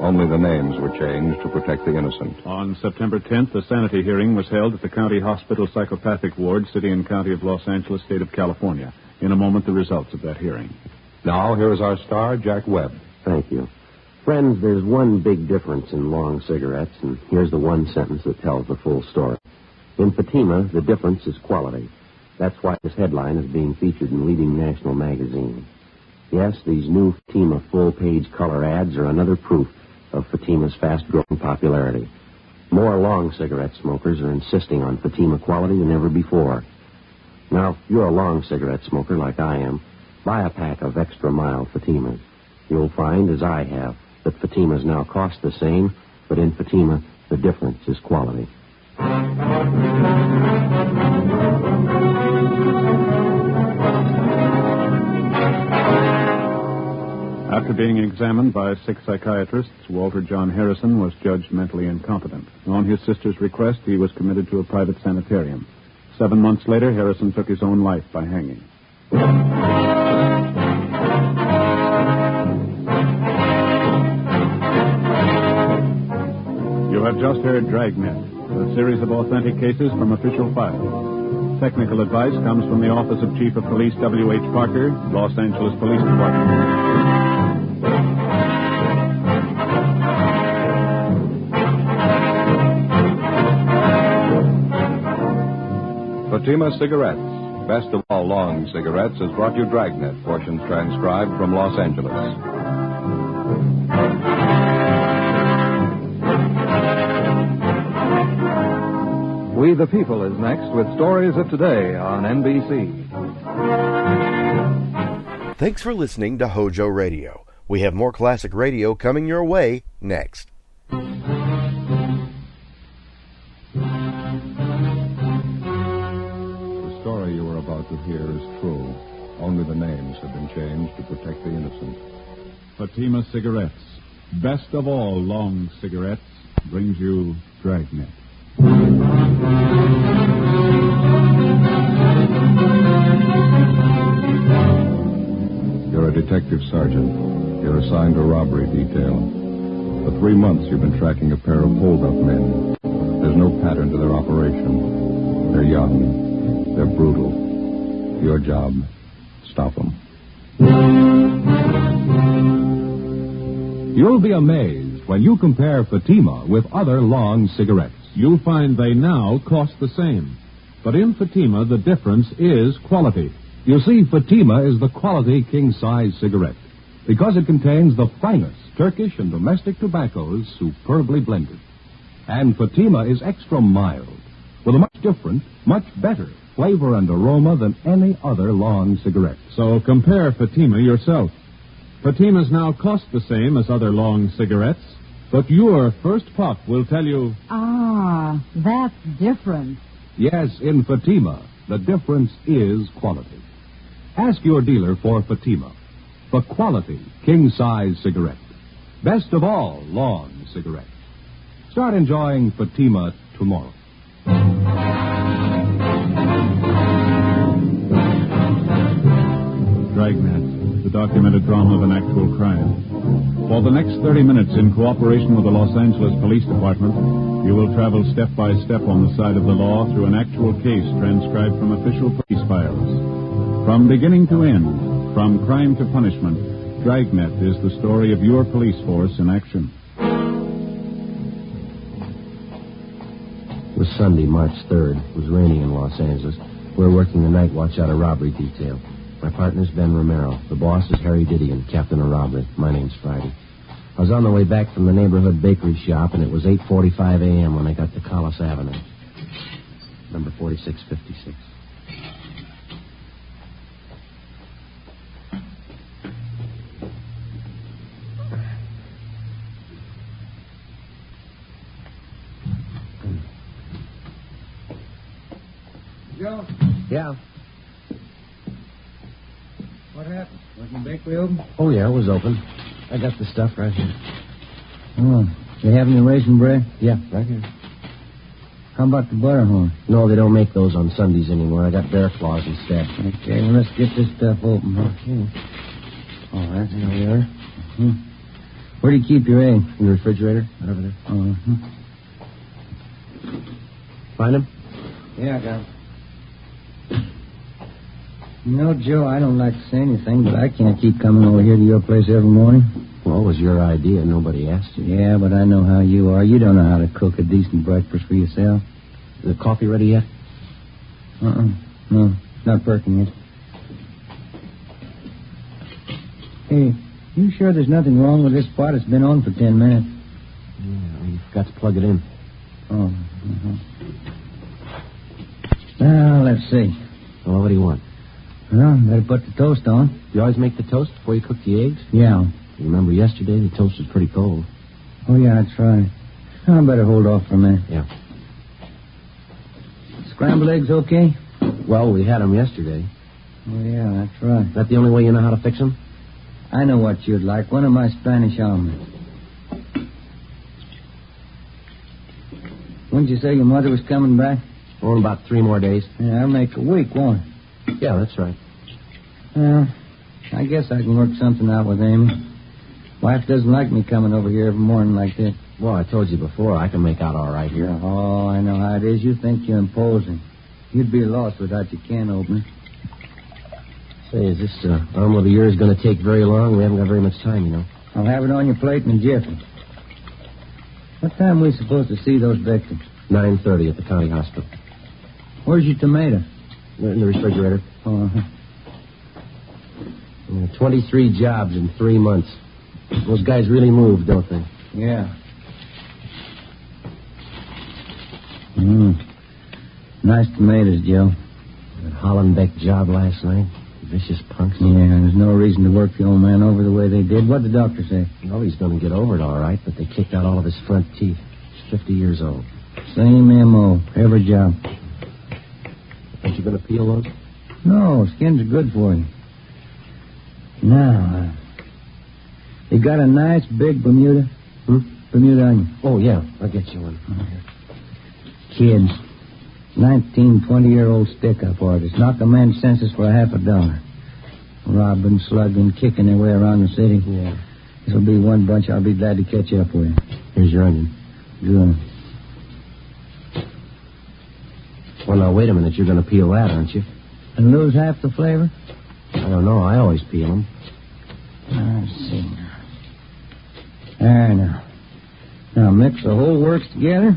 Only the names were changed to protect the innocent. On September 10th, a sanity hearing was held at the County Hospital Psychopathic Ward, City and County of Los Angeles, State of California. In a moment, the results of that hearing. Now, here is our star, Jack Webb. Thank you. Friends, there's one big difference in long cigarettes, and here's the one sentence that tells the full story. In Fatima, the difference is quality. That's why this headline is being featured in leading national magazines. Yes, these new Fatima full-page color ads are another proof of Fatima's fast-growing popularity. More long cigarette smokers are insisting on Fatima quality than ever before. Now, if you're a long cigarette smoker like I am, buy a pack of extra mild Fatimas. You'll find, as I have, that Fatimas now cost the same, but in Fatima, the difference is quality. After being examined by 6 psychiatrists, Walter John Harrison was judged mentally incompetent. On his sister's request, he was committed to a private sanitarium. 7 months later, Harrison took his own life by hanging. You have just heard Dragnet, a series of authentic cases from official files. Technical advice comes from the Office of Chief of Police W.H. Parker, Los Angeles Police Department. Fatima Cigarettes, best of all long cigarettes, has brought you Dragnet, portions transcribed from Los Angeles. We the People is next with Stories of Today on NBC. Thanks for listening to HOJO Radio. We have more classic radio coming your way next. The story you are about to hear is true. Only the names have been changed to protect the innocent. Fatima Cigarettes, best of all long cigarettes, brings you Dragnet. You're a detective sergeant. You're assigned to robbery detail. For 3 months, you've been tracking a pair of hold-up men. There's no pattern to their operation. They're young. They're brutal. Your job, stop them. You'll be amazed when you compare Fatima with other long cigarettes. You'll find they now cost the same. But in Fatima, the difference is quality. You see, Fatima is the quality king-size cigarette because it contains the finest Turkish and domestic tobaccos superbly blended. And Fatima is extra mild with a much different, much better flavor and aroma than any other long cigarette. So compare Fatima yourself. Fatimas now cost the same as other long cigarettes, but your first puff will tell you... Ah, that's different. Yes, in Fatima, the difference is quality. Ask your dealer for Fatima, the quality king-size cigarette. Best of all long cigarettes. Start enjoying Fatima tomorrow. Dragnet, the documented drama of an actual crime. For the next 30 minutes, in cooperation with the Los Angeles Police Department, you will travel step by step on the side of the law through an actual case transcribed from official police files. From beginning to end, from crime to punishment, Dragnet is the story of your police force in action. It was Sunday, March 3rd. It was raining in Los Angeles. We were working the night watch out of robbery detail. My partner's Ben Romero. The boss is Harry Didion, captain of robbery. My name's Friday. I was on the way back from the neighborhood bakery shop, and it was 8:45 a.m. when I got to Collis Avenue, number 4656. Joe? Yeah. What happened? Wasn't the bakery open? Oh, yeah, it was open. I got the stuff right here. Oh, they have any raisin bread? Yeah, right here. How about the butterhorn? No, they don't make those on Sundays anymore. I got bear claws instead. Okay, well, let's get this stuff open. Okay. All right, here we are. Mm-hmm. Where do you keep your eggs? In the refrigerator, right over there. Uh-huh. Find them? Yeah, I got them. You know, Joe, I don't like to say anything, but I can't keep coming over here to your place every morning. Well, it was your idea. Nobody asked you. Yeah, but I know how you are. You don't know how to cook a decent breakfast for yourself. Is the coffee ready yet? No, not perking yet. Hey, you sure there's nothing wrong with this pot? It's been on for 10 minutes. Yeah, you forgot to plug it in. Oh, Now, let's see. Well, what do you want? Well, better put the toast on. You always make the toast before you cook the eggs? Yeah. You remember yesterday the toast was pretty cold. Oh, yeah, that's right. I better hold off for a minute. Yeah. Scrambled eggs okay? Well, we had them yesterday. Oh, yeah, that's right. Is that the only way you know how to fix them? I know what you'd like. One of my Spanish omelets. When did you say your mother was coming back? Oh, in about 3 more days. Yeah, I'll make a week, won't it? Yeah, that's right. Well, I guess I can work something out with Amy. Wife doesn't like me coming over here every morning like this. Well, I told you before, I can make out all right here. Oh, I know how it is. You think you're imposing. You'd be lost without your can opener. Say, is this omelet of yours going to take very long? We haven't got very much time, you know. I'll have it on your plate in a jiffy. What time are we supposed to see those victims? 9:30 at the county hospital. Where's your tomato? In the refrigerator. Oh, 23 jobs in 3 months. Those guys really move, don't they? yeah. Nice tomatoes, Joe. That Hollenbeck job last night. Vicious punks. Yeah, there's no reason to work the old man over the way they did. What'd the doctor say? Oh, he's going to get over it all right, but they kicked out all of his front teeth. He's 50 years old. Same M.O. Every job. Aren't you going to peel those? No, skins are good for you. Now, you got a nice big Bermuda? Bermuda onion. Oh, yeah. I'll get you one. Kids. 19, 20-year-old stick-up artists. Knock a man's senses for $50. Robbing, slugging, kicking their way around the city. Yeah. This'll be one bunch I'll be glad to catch up with. Here's your onion. Good. Well, now, wait a minute. You're going to peel that, aren't you? And lose half the flavor? I don't know. I always peel them. Let's see. There now. Now, mix the whole works together.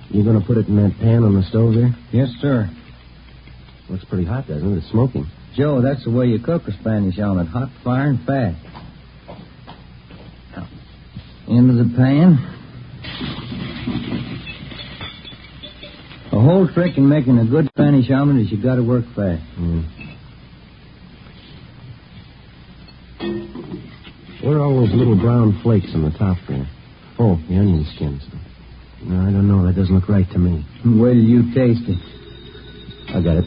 You going to put it in that pan on the stove there? Yes, sir. Looks pretty hot, doesn't it? It's smoking. Joe, that's the way you cook a Spanish omelet. Hot, fire, and fast. Now, into the pan. The whole trick in making a good Spanish omelet is you got to work fast. Where are all those little brown flakes on the top there? Oh, the onion skins. No, I don't know. That doesn't look right to me. Wait till you taste it. I got it.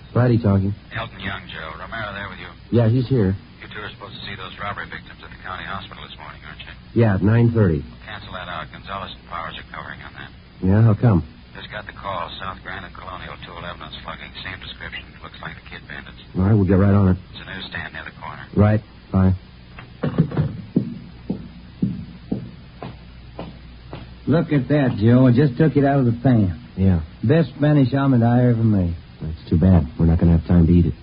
Friday talking. Elton Young, Joe. Romero there with you. Yeah, he's here. You two are supposed to see those robbery victims at the county hospital this morning, aren't you? Yeah, at 9:30. Cancel that out. Gonzalez and Powers are covering on that. Yeah, how come? Just got the call. South Grand and Colonial 211 on slugging. Same description. Looks like the kid bandits. All right, we'll get right on it. It's a newsstand near the corner. Right. Bye. Look at that, Joe. I just took it out of the pan. Yeah. Best Spanish omelet I ever made. That's too bad. We're not going to have time to eat it.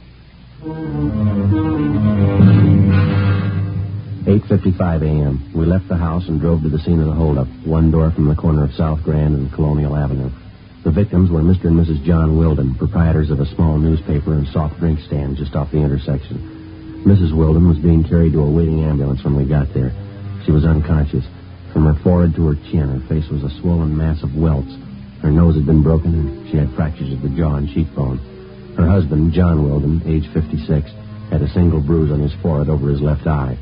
8:55 a.m. We left the house and drove to the scene of the holdup, one door from the corner of South Grand and Colonial Avenue. The victims were Mr. and Mrs. John Wilden, proprietors of a small newspaper and soft drink stand just off the intersection. Mrs. Wilden was being carried to a waiting ambulance when we got there. She was unconscious. From her forehead to her chin, her face was a swollen mass of welts. Her nose had been broken, and she had fractures of the jaw and cheekbone. Her husband, John Wilden, age 56, had a single bruise on his forehead over his left eye.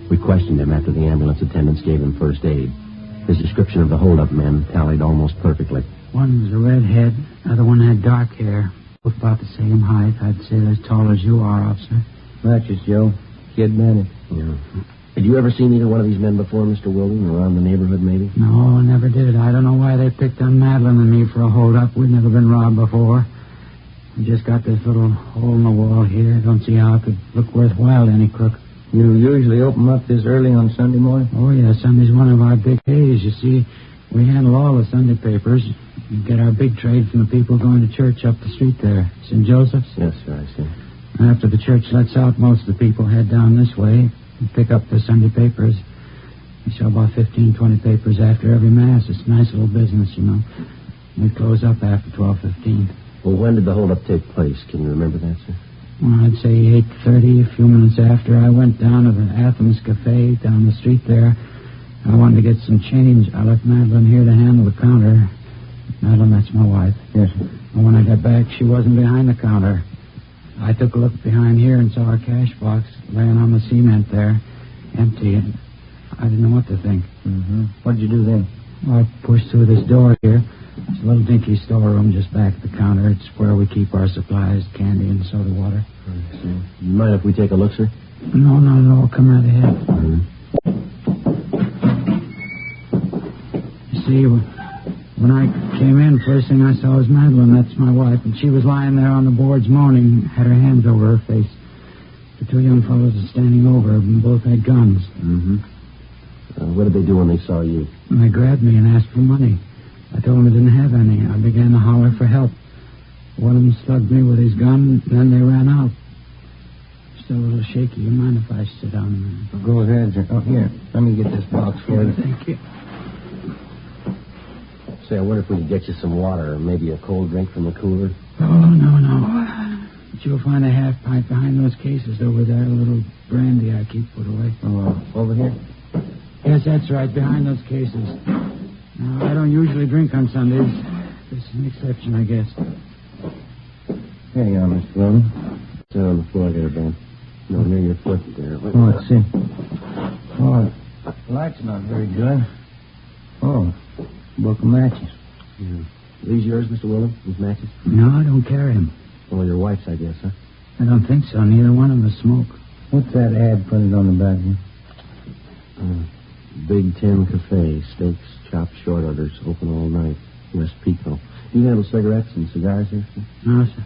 We questioned him after the ambulance attendants gave him first aid. His description of the hold-up men tallied almost perfectly. One was a redhead, the other one had dark hair. Both about the same height. I'd say they're as tall as you are, officer. Matches, Joe. Kid bandit. Yeah. Had you ever seen either one of these men before, Mr. Wilden, around the neighborhood, maybe? No, I never did. I don't know why they picked on Madeline and me for a hold-up. We'd never been robbed before. We just got this little hole in the wall here. Don't see how it could look worthwhile to any crook. You usually open up this early on Sunday morning? Oh, yeah. Sunday's one of our big days. You see, we handle all the Sunday papers. We get our big trade from the people going to church up the street there. St. Joseph's? Yes, sir, I see. After the church lets out, most of the people head down this way and pick up the Sunday papers. We sell about 15, 20 papers after every Mass. It's a nice little business, you know. We close up after 12:15. Well, when did the holdup take place? Can you remember that, sir? Well, I'd say 8:30, a few minutes after. I went down to the Athens Cafe down the street there. I wanted to get some change. I left Madeline here to handle the counter. Madeline, that's my wife. Yes, sir. And when I got back, she wasn't behind the counter. I took a look behind here and saw a cash box laying on the cement there, empty. And I didn't know what to think. Mm-hmm. What did you do then? Well, I pushed through this door here. It's a little dinky storeroom just back at the counter. It's where we keep our supplies, candy and soda water. You mind if we take a look, sir? No, not at all. Come right ahead. Mm-hmm. You see, when I came in, first thing I saw was Madeline. That's my wife. And she was lying there on the boards moaning, had her hands over her face. The two young fellows were standing over her, and both had guns. Mm-hmm. What did they do when they saw you? And they grabbed me and asked for money. I told them I didn't have any. I began to holler for help. One of them slugged me with his gun, then they ran out. Still a little shaky. You mind if I sit down a minute? Well, go ahead, sir. Oh, here. Let me get this box for you. Thank you. Say, I wonder if we could get you some water or maybe a cold drink from the cooler. Oh, no. But you'll find a half pint behind those cases over there. A little brandy I keep put away. Oh, over here? Yes, that's right. Behind those cases. Now, I don't usually drink on Sundays. This is an exception, I guess. There you are, Mr. Wilden. Sit on the floor there, Ben. No, near your foot there. Oh, let's see. Oh, the light's not very good. Oh, book of matches. Yeah. These yours, Mr. Wilden? These matches? No, I don't carry them. Well, your wife's, I guess, huh? I don't think so. Neither one of them smoke. What's that ad printed on the back here? Big Ten Cafe. Steaks, chopped short orders. Open all night. West Pico. Do you handle cigarettes and cigars here, sir? No, sir.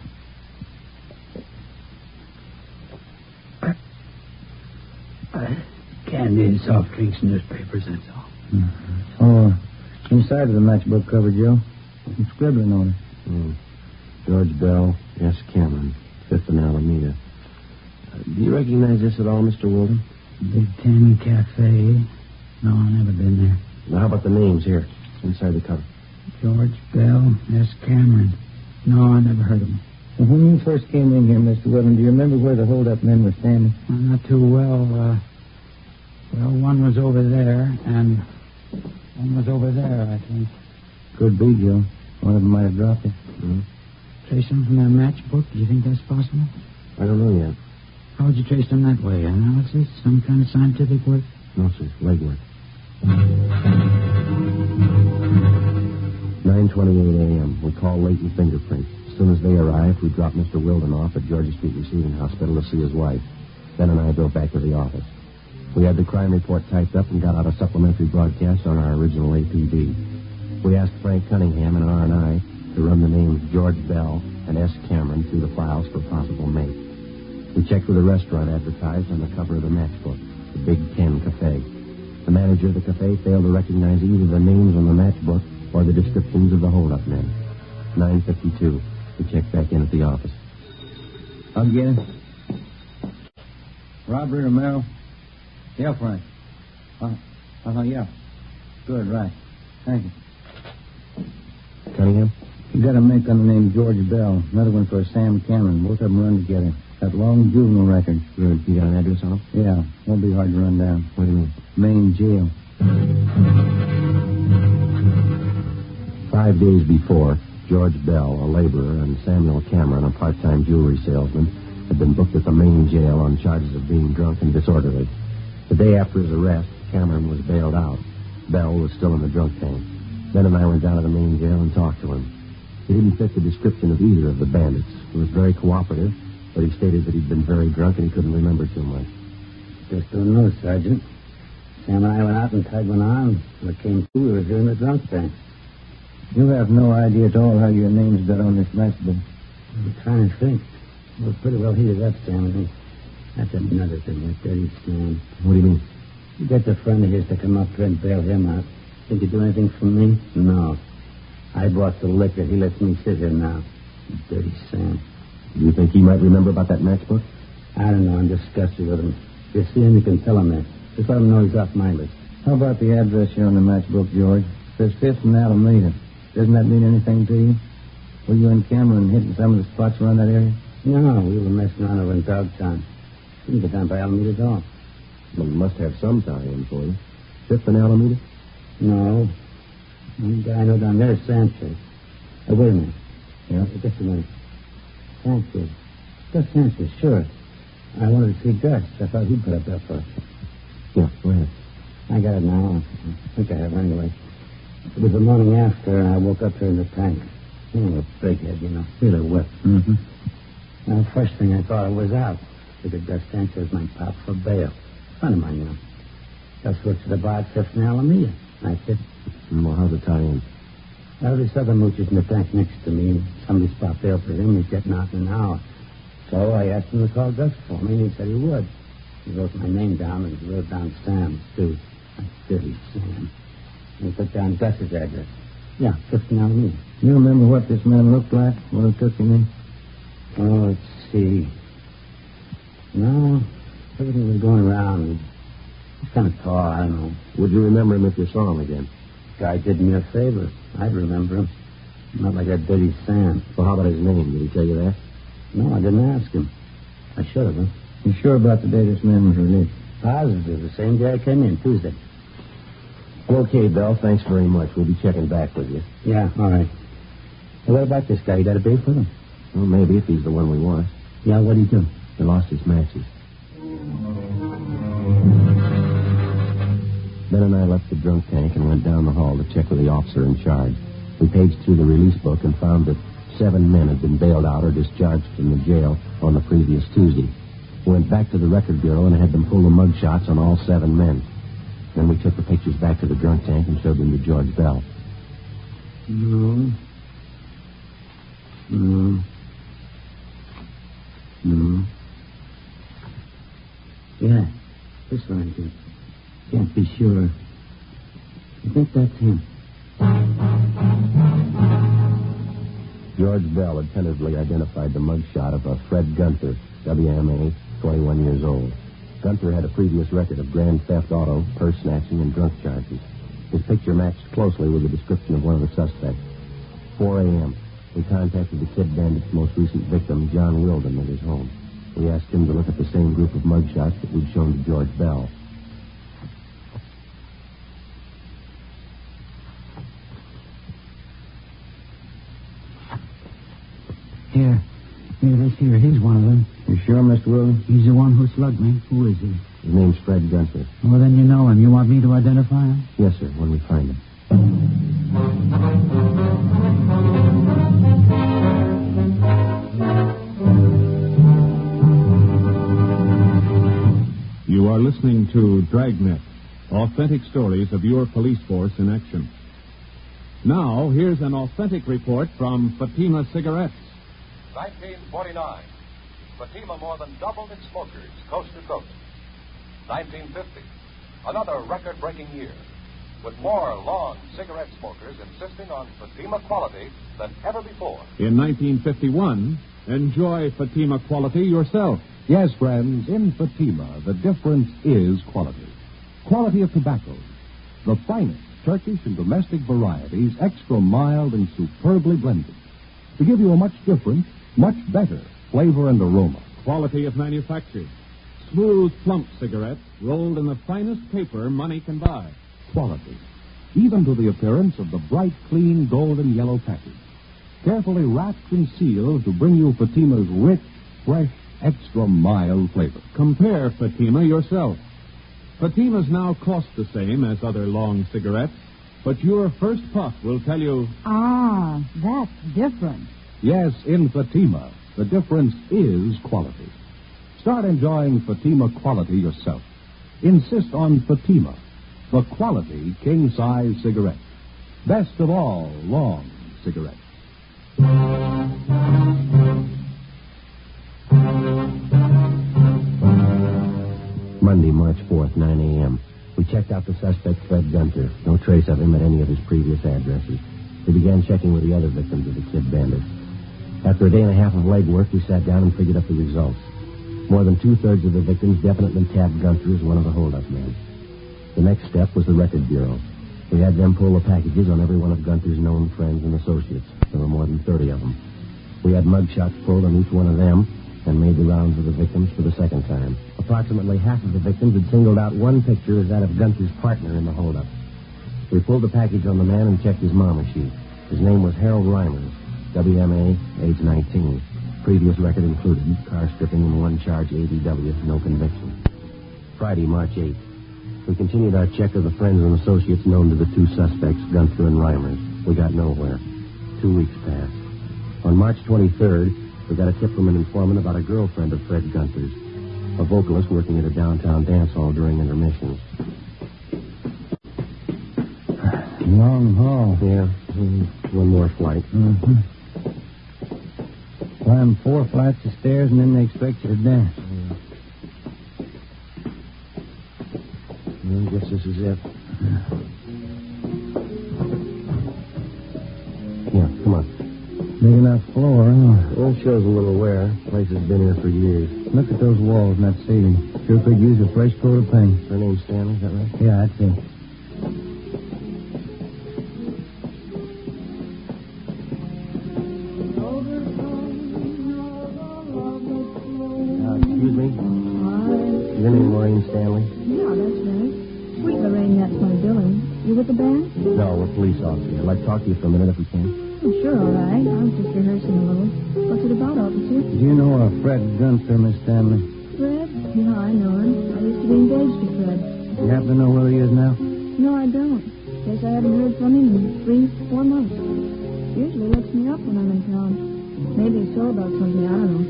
Candy and soft drinks, newspapers, that's all. Mm-hmm. Oh, inside of the matchbook cover, Joe. Some scribbling on it. George Bell, S. Cameron, 5th and Alameda. Do you recognize this at all, Mr. Wilden? Big Ten Cafe. No, I've never been there. Now, how about the names here, inside the cover? George Bell, S. Cameron. No, I never heard of him. Well, when you first came in here, Mr. Wilden, do you remember where the hold-up men were standing? Well, not too well. One was over there, and one was over there, I think. Could be, Joe. One of them might have dropped it. Mm-hmm. Trace them from that matchbook? Do you think that's possible? I don't know yet. How would you trace them that way? Analysis? Some kind of scientific work? No, sir. Legwork. 9:28 a.m. We call Leighton Fingerprint. As soon as they arrive, we drop Mr. Wilden off at Georgia Street Receiving Hospital to see his wife. Ben and I drove back to the office. We had the crime report typed up and got out a supplementary broadcast on our original APB. We asked Frank Cunningham and R&I to run the names George Bell and S. Cameron through the files for possible mate. We checked with the restaurant advertised on the cover of the matchbook, the Big Ten Cafe. The manager of the cafe failed to recognize either the names on the matchbook or the descriptions of the hold-up men. 9:52. We checked back in at the office. Again? Robbery, Romero? Yeah, Frank. Yeah. Good, right. Thank you. Cunningham? You got a make on the name George Bell. Another one for Sam Cameron. Both of them run together. Got long juvenile records. Good. You got an address on them? Yeah. Won't be hard to run down. What do you mean? Main jail. 5 days before, George Bell, a laborer, and Samuel Cameron, a part-time jewelry salesman, had been booked at the main jail on charges of being drunk and disorderly. The day after his arrest, Cameron was bailed out. Bell was still in the drunk tank. Ben and I went down to the main jail and talked to him. He didn't fit the description of either of the bandits. He was very cooperative, but he stated that he'd been very drunk and he couldn't remember too much. Just don't know, Sergeant. Sam and I went out and tied one on. When it came through, we were here in the drunk tank. You have no idea at all how your name's got on this matchbook. I'm trying to think. We're pretty well heated up, Sam. That's another thing, that dirty Sam. What do you mean? You get the friend of his to come up here and bail him out. Think you do anything for me? No. I bought the liquor. He lets me sit here now. Dirty Sam. Do you think he might remember about that matchbook? I don't know. I'm disgusted with him. If you see him, you can tell him that. Just let him know he's off my list. How about the address here on the matchbook, George? It says 5th and Alameda. Doesn't that mean anything to you? Were you and Cameron hitting some of the spots around that area? No, we were messing around over in Dogtown. Didn't get down by Alameda at all. Well, you must have some tie-in for you. 5th and Alameda? No. One guy I know down there is Sanchez. Wait a minute. Yeah? Just a minute. Sanchez. Just Sanchez, sure. I wanted to see Gus. I thought he'd put up there for us. Yeah, go ahead. I got it now. I think I have anyway. It was the morning after, and I woke up here in the tank. A big head, really wet. Mm-hmm. Now, the first thing I thought I was out. Figured Gus Sanchez might pop for bail. Friend of mine, Gus works at the bar at 5th and Alameda. That's it. Well, how's it tie in? Well, this other mooch is in the tank next to me, and somebody's popped bail for him. He's getting out in an hour. So I asked him to call Gus for me, and he said he would. He wrote my name down, and he wrote down Sam's, too. That's dirty Sam. And he put down Gus's address. Yeah, 5th and Alameda. You remember what this man looked like when he took him in? Oh, let's see. No, everything was going around. He's kind of tall, I don't know. Would you remember him if you saw him again? Guy did me a favor. I'd remember him. Not like that dirty Sam. Well, how about his name? Did he tell you that? No, I didn't ask him. I should have, huh? You sure about the day this man was released? Positive. The same day I came in, Tuesday. Okay, Bell. Thanks very much. We'll be checking back with you. Yeah, all right. Well, what about this guy? You got a date for him? Well, maybe, if he's the one we want. Yeah, what'd he do? He lost his matches. Ben and I left the drunk tank and went down the hall to check with the officer in charge. We paged through the release book and found that 7 men had been bailed out or discharged from the jail on the previous Tuesday. We went back to the record bureau and had them pull the mug shots on all 7 men. Then we took the pictures back to the drunk tank and showed them to George Bell. No. Yeah, this one I can't be sure. I think that's him. George Bell had tentatively identified the mugshot of a Fred Gunther, WMA, 21 years old. Gunther had a previous record of grand theft auto, purse snatching, and drunk charges. His picture matched closely with the description of one of the suspects. 4 a.m., we contacted the Kid Bandit's most recent victim, John Wilden, at his home. We asked him to look at the same group of mugshots that we'd shown to George Bell. Here, this here, he's one of them. You sure, Mr. Wilden? He's the one who slugged me. Who is he? His name's Fred Gunther. Well, then you know him. You want me to identify him? Yes, sir, when we find him. You are listening to Dragnet, authentic stories of your police force in action. Now, here's an authentic report from Fatima Cigarettes. 1949. Fatima more than doubled its smokers coast to coast. 1950. Another record-breaking year, with more long cigarette smokers insisting on Fatima quality than ever before. In 1951, enjoy Fatima quality yourself. Yes, friends, in Fatima, the difference is quality. Quality of tobaccos. The finest Turkish and domestic varieties, extra mild and superbly blended, to give you a much different, much better flavor and aroma. Quality of manufacture. Smooth, plump cigarettes rolled in the finest paper money can buy. Quality, even to the appearance of the bright, clean, golden yellow package. Carefully wrapped and sealed to bring you Fatima's rich, fresh, extra mild flavor. Compare Fatima yourself. Fatimas now cost the same as other long cigarettes, but your first puff will tell you... Ah, that's different. Yes, in Fatima, the difference is quality. Start enjoying Fatima quality yourself. Insist on Fatima, the quality king-size cigarette. Best of all long cigarettes. Monday, March 4th, 9 a.m. We checked out the suspect, Fred Gunther. No trace of him at any of his previous addresses. We began checking with the other victims of the Kid Bandits. After a day and a half of legwork, we sat down and figured up the results. More than two-thirds of the victims definitely tabbed Gunther as one of the hold-up men. The next step was the record bureau. We had them pull the packages on every one of Gunther's known friends and associates. There were more than 30 of them. We had mugshots pulled on each one of them and made the rounds of the victims for the second time. Approximately half of the victims had singled out one picture as that of Gunther's partner in the holdup. We pulled the package on the man and checked his mama sheet. His name was Harold Reimers, WMA, age 19. Previous record included car stripping and one charge ADW, no conviction. Friday, March 8th. We continued our check of the friends and associates known to the two suspects, Gunther and Reimers. We got nowhere. 2 weeks passed. On March 23rd, we got a tip from an informant about a girlfriend of Fred Gunther's, a vocalist working at a downtown dance hall during intermissions. Long haul. Yeah, one more flight. Mm-hmm. Climb 4 flights of stairs and then they expect you to dance. I guess this is it. Yeah, come on. Big enough that floor. Well, it shows a little wear. The place has been here for years. Look at those walls and that ceiling. Sure could use a fresh coat of paint. Her name's Stanley, is that right? Yeah, that's it. Excuse me? Is your name Lorraine Stanley? Yeah, that's right. Sweet Lorraine, that's my billing. You with the band? No, we're police officers. I'd like to talk to you for a minute if we can. Oh, sure, all right. I was just rehearsing a little. What's it about, officer? Do you know Fred Gunther, Miss Stanley? Fred? Yeah, I know him. I used to be engaged to Fred. You happen to know where he is now? No, I don't. Guess I haven't heard from him in 3-4 months. Usually looks me up when I'm in town. Maybe he's sore about something, I don't know.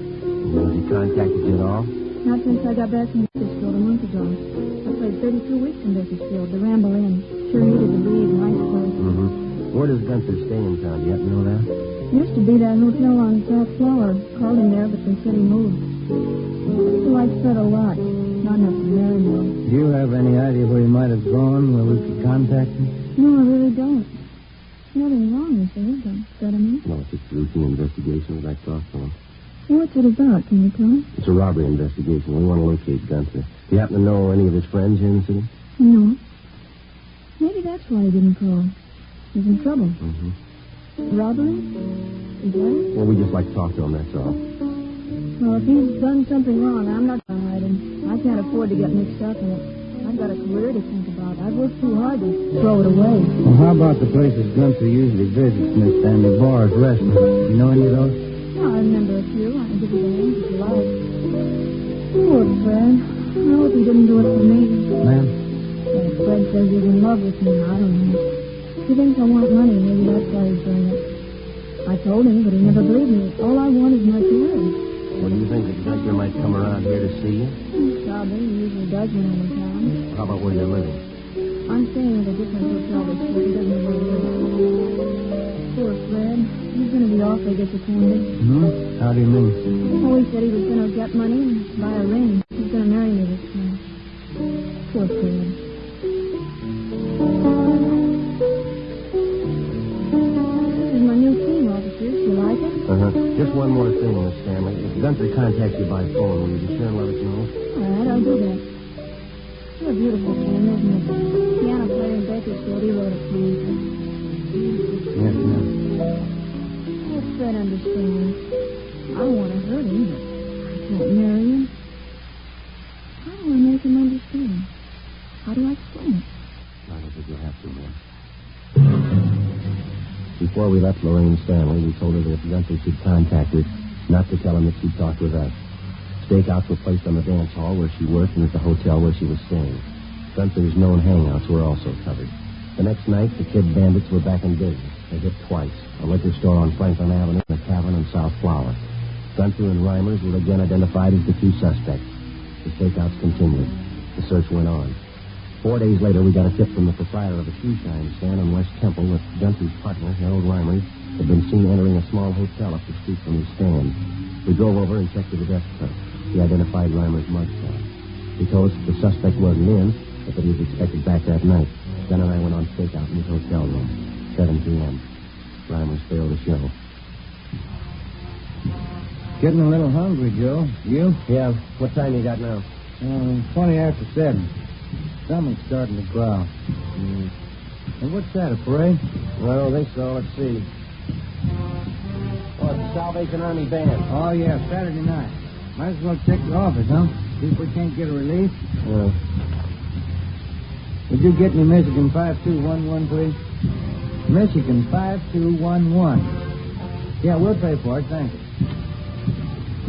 Has he contacted you at all? Not since I got back from Bakersfield a month ago. I played 32 weeks in Bakersfield, the Ramble Inn. Sure needed to leave, nice place. Mm-hmm. Where does Gunther stay in town? Do you happen to know that? Used to be that hotel on South Flower. Called him there, but they said he moved. Used to like Fred a lot. Not enough to marry him. Do you have any idea where he might have gone, where we could contact him? No, I really don't. Nothing wrong with it, Fred, I mean. No, it's just a routine investigation. We'd like to talk to him. What's it about? Can you tell me? It's a robbery investigation. We want to locate Gunther. Do you happen to know any of his friends here in the city? No. Maybe that's why he didn't call. He's in trouble. Mm-hmm. Robbery? Is that it? Well, we just like to talk to him, that's all. Well, if he's done something wrong, I'm not going to hide him. I can't afford to get mixed up in it. I've got a career to think about. I've worked too hard to throw it away. Well, how about the places Gunther usually visits, Miss Stanley? Bars, restaurants. You know any of those? Yeah, I remember a few. I can give you the names if you like. Poor Fred. I hope he didn't do it for me. Ma'am? Yeah, Fred says he's in love with me. I don't know. He thinks I want money. Maybe that's why he's doing it. I told him, but he never believed me. All I want is my career. What do you think? The detective might come around here to see you? Probably. He usually does when I'm in town. How about where you're living? I'm staying at a different hotel this week. He doesn't know where he is. Poor Fred. He's going to be awfully disappointed. How do you mean? Oh, he said he was going to get money and buy a ring. He's going to marry me this time. Poor Fred. This is my new team, officers. You like it? Just one more thing, Miss Stanley. If Gunther contacts you by phone, will you be sure and let us know? All right, I'll do that. You're a beautiful team, isn't it? Piano player in Bakersfield, he wrote a piece. Yes, ma'am. Oh, Fred understands. I don't want to hurt him, but I can't marry him. How do I make him understand? How do I explain it? I don't think you'll have to, ma'am. Before we left Lorraine Stanley, we told her that if Gunther should contact her, not to tell him that she'd talked with us. Stakeouts were placed on the dance hall where she worked and at the hotel where she was staying. Gunther's known hangouts were also covered. The next night, the Kid Bandits were back in business. They hit twice, a liquor store on Franklin Avenue and a tavern on South Flower. Gunther and Reimers were again identified as the two suspects. The stakeouts continued. The search went on. 4 days later, we got a tip from the proprietor of a shoe shine stand on West Temple that Gunther's partner, Harold Reimers, had been seen entering a small hotel up the street from his stand. We drove over and checked the desk clerk. He identified Reimers' mugshot. He told us that the suspect wasn't in, but that he was expected back that night. Gunn and I went on stakeout in his hotel room. 7 p.m. Reimers failed to show. Getting a little hungry, Joe. You? Yeah. What time you got now? 20 after 7. Stomach's starting to growl. And what's that, a parade? Well, I don't think so. Let's see. Oh, it's the Salvation Army Band. Oh, yeah, Saturday night. Might as well check the office, huh? See if we can't get a relief. Yeah. Would you get me Michigan 5211, please? Michigan 5211. Yeah, we'll pay for it, thank you.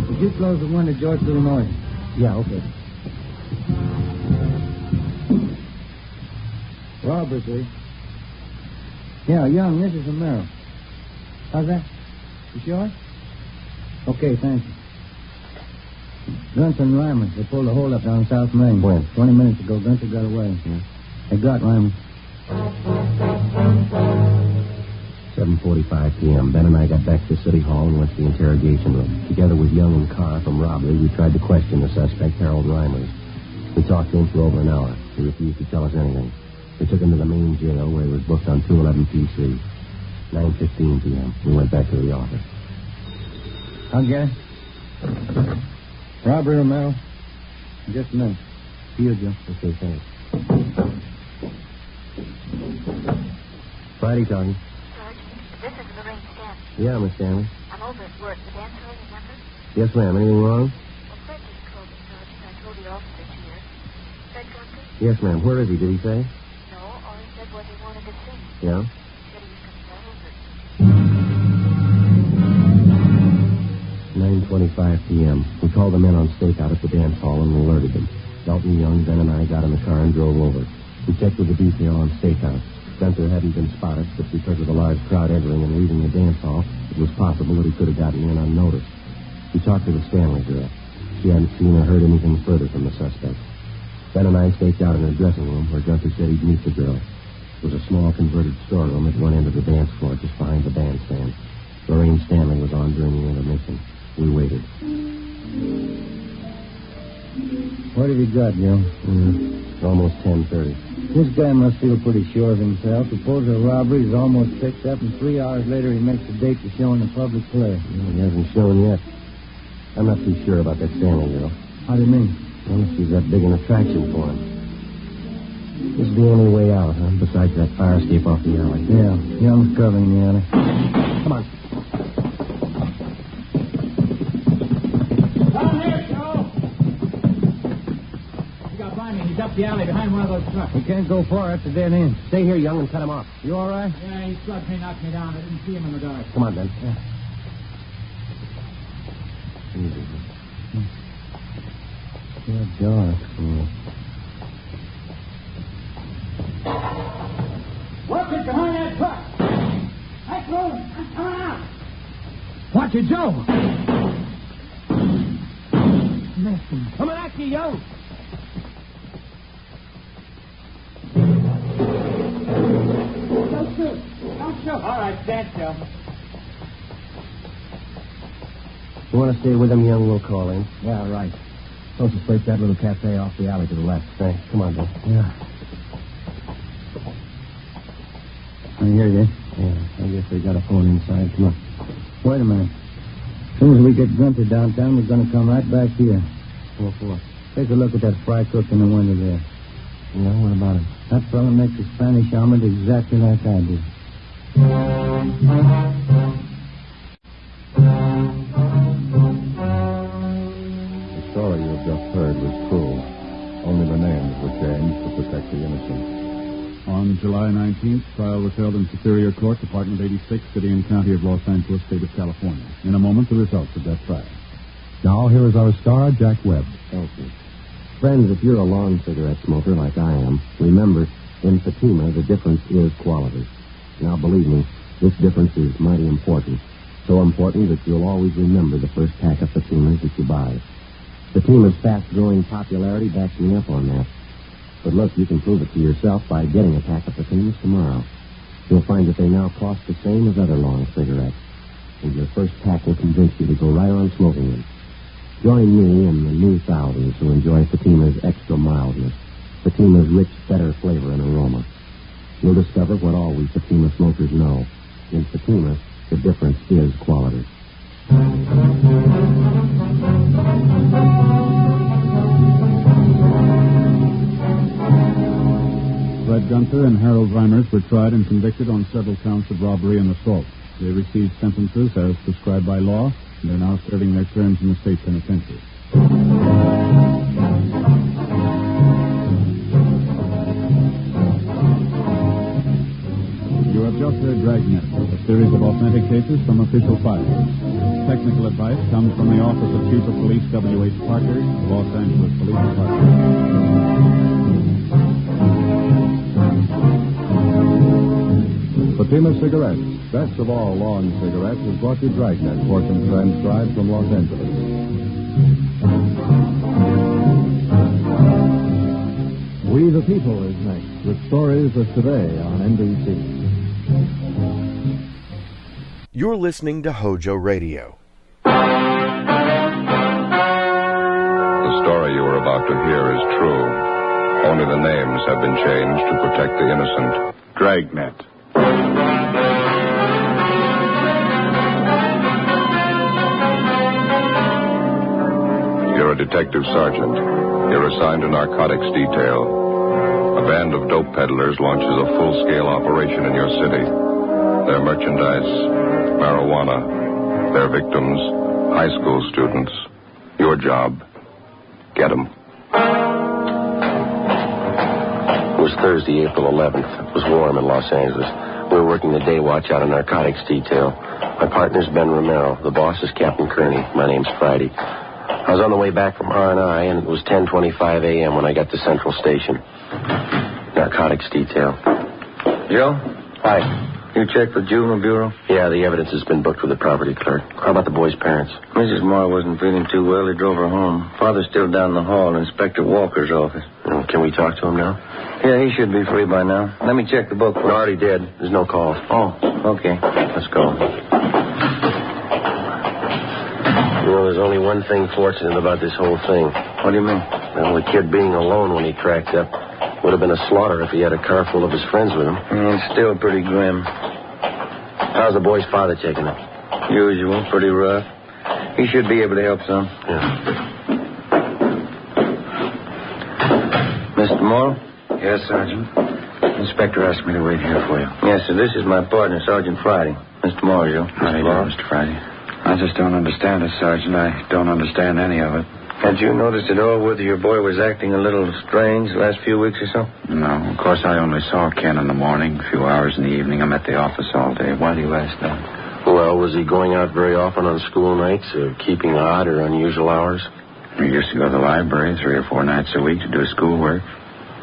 Would you close the window, George, to the noise? Yeah, okay. Robert, please. Yeah, Young, this is a Merrill. How's that? You sure? Okay, thank you. Gunther and Reimers, they pulled a hole up down South Main. When? 20 minutes ago, Gunther got away. Yeah. They got Reimers. 7:45 p.m. Ben and I got back to City Hall and went to the interrogation room. Together with Young and Carr from robbery, we tried to question the suspect, Harold Reimers. We talked to him for over an hour. He refused to tell us anything. We took him to the main jail where he was booked on 211 PC. 9:15 p.m. We went back to the office. I'll get it. Robbery, Romero. Just a minute. See you, Joe. Okay, thanks. Friday talking. George, this is Lorraine Stanley. Yeah, Miss Stanley. I'm over at work. The dance hall, remember? Yes, ma'am. Anything wrong? Well, Fred just called me, Sergeant. I told the officers here. Fred Gunther? Yes, ma'am. Where is he? Did he say? No, all he said was he wanted to see me. Yeah? Said he was coming over. 9:25 p.m. We called the men on stakeout at the dance hall and alerted them. Dalton Young, Ben, and I got in the car and drove over. We checked with the detail on stakeout. Gunther hadn't been spotted, but because of the large crowd entering and leaving the dance hall, it was possible that he could have gotten in unnoticed. We talked to the Stanley girl. She hadn't seen or heard anything further from the suspect. Ben and I staked out in her dressing room where Gunther said he'd meet the girl. It was a small converted storeroom at one end of the dance floor just behind the bandstand. Lorraine Stanley was on during the intermission. We waited. What have you got, Joe? It's almost 10:30. This guy must feel pretty sure of himself. Suppose a robbery is almost fixed up, and 3 hours later he makes a date to show in the public play. He hasn't shown yet. I'm not too sure about that Stanley girl. How do you mean? Well, she's that big an attraction for him. This is the only way out, huh? Besides that fire escape off the alley. Yeah, Young's covering the alley. Come on. He's up the alley behind one of those trucks. He can't go far. That's a dead end. Stay here, Young, and cut him off. You all right? Yeah, he slugged me, knocked me down. I didn't see him in the dark. Come on, Ben. Yeah. Easy. Yeah, dark. What's it behind that truck? That's rolling. I'm coming out. Watch it, Joe. Missed him. Coming at you, Young. Don't shoot. Don't shoot. All right, stand still. You want to stay with him, Young? We'll call in. Yeah, right. Closest place, that little cafe off the alley to the left. Thanks. Come on, Ben. Yeah. I hear you. Yeah, I guess they got a phone inside. Come on. Wait a minute. As soon as we get Gunther downtown, we're going to come right back here. What for? Take a look at that fry cook in the window there. Yeah, what about him? That fella makes a Spanish omelet exactly like I do. The story you have just heard was true. Only the names were changed to protect the innocent. On July 19th, trial was held in Superior Court, Department 86, City and County of Los Angeles, State of California. In a moment, the results of that trial. Now, here is our star, Jack Webb. Thank you. Friends, if you're a lawn cigarette smoker like I am, remember, in Fatima, the difference is quality. Now, believe me, this difference is mighty important. So important that you'll always remember the first pack of Fatimas that you buy. Fatima's fast-growing popularity backs me up on that. But look, you can prove it to yourself by getting a pack of Fatimas tomorrow. You'll find that they now cost the same as other long cigarettes. And your first pack will convince you to go right on smoking them. Join me and the new thousands who enjoy Fatima's extra mildness, Fatima's rich, better flavor and aroma. You'll discover what all we Fatima smokers know. In Fatima, the difference is quality. Fred Gunther and Harold Reimers were tried and convicted on several counts of robbery and assault. They received sentences as prescribed by law, and they're now serving their terms in the state penitentiary. You have just heard Dragnet, a series of authentic cases from official files. Technical advice comes from the Office of Chief of Police W.H. Parker, Los Angeles Police Department. Fatima Cigarettes, best of all lawn cigarettes, has brought you Dragnet, portion transcribed from Los Angeles. We the People is next, with stories of today on NBC. You're listening to HOJO Radio. The story you are about to hear is true. Only the names have been changed to protect the innocent. Dragnet. You're a detective sergeant. You're assigned to narcotics detail. A band of dope peddlers launches a full-scale operation in your city. Their merchandise, marijuana. Their victims, high school students. Your job, get them. It was Thursday, April 11th. It was warm in Los Angeles. We were working the day watch out of narcotics detail. My partner's Ben Romero. The boss is Captain Kearney. My name's Friday. I was on the way back from R&I, and it was 10:25 a.m. when I got to Central Station. Narcotics detail. Joe? Hi. You checked with Juvenile Bureau? Yeah, the evidence has been booked with the property clerk. How about the boy's parents? Mrs. Moore wasn't feeling too well. They drove her home. Father's still down the hall in Inspector Walker's office. Can we talk to him now? Yeah, he should be free by now. Let me check the book first. No, already did. There's no calls. Oh, okay. Let's go. You know, there's only one thing fortunate about this whole thing. What do you mean? Well, the kid being alone when he cracked up would have been a slaughter if he had a car full of his friends with him. It's still pretty grim. How's the boy's father taking it? Usual, pretty rough. He should be able to help some. Yeah. Mr. Morrow? Yes, Sergeant. Inspector asked me to wait here for you. Yes, sir. This is my partner, Sergeant Friday. Mr. Morrow. How do you do, Mr. Friday? I just don't understand it, Sergeant. I don't understand any of it. Had you noticed at all whether your boy was acting a little strange the last few weeks or so? No. Of course, I only saw Ken in the morning, a few hours in the evening. I'm at the office all day. Why do you ask that? Well, was he going out very often on school nights, or keeping odd or unusual hours? He used to go to the library 3 or 4 nights a week to do his schoolwork.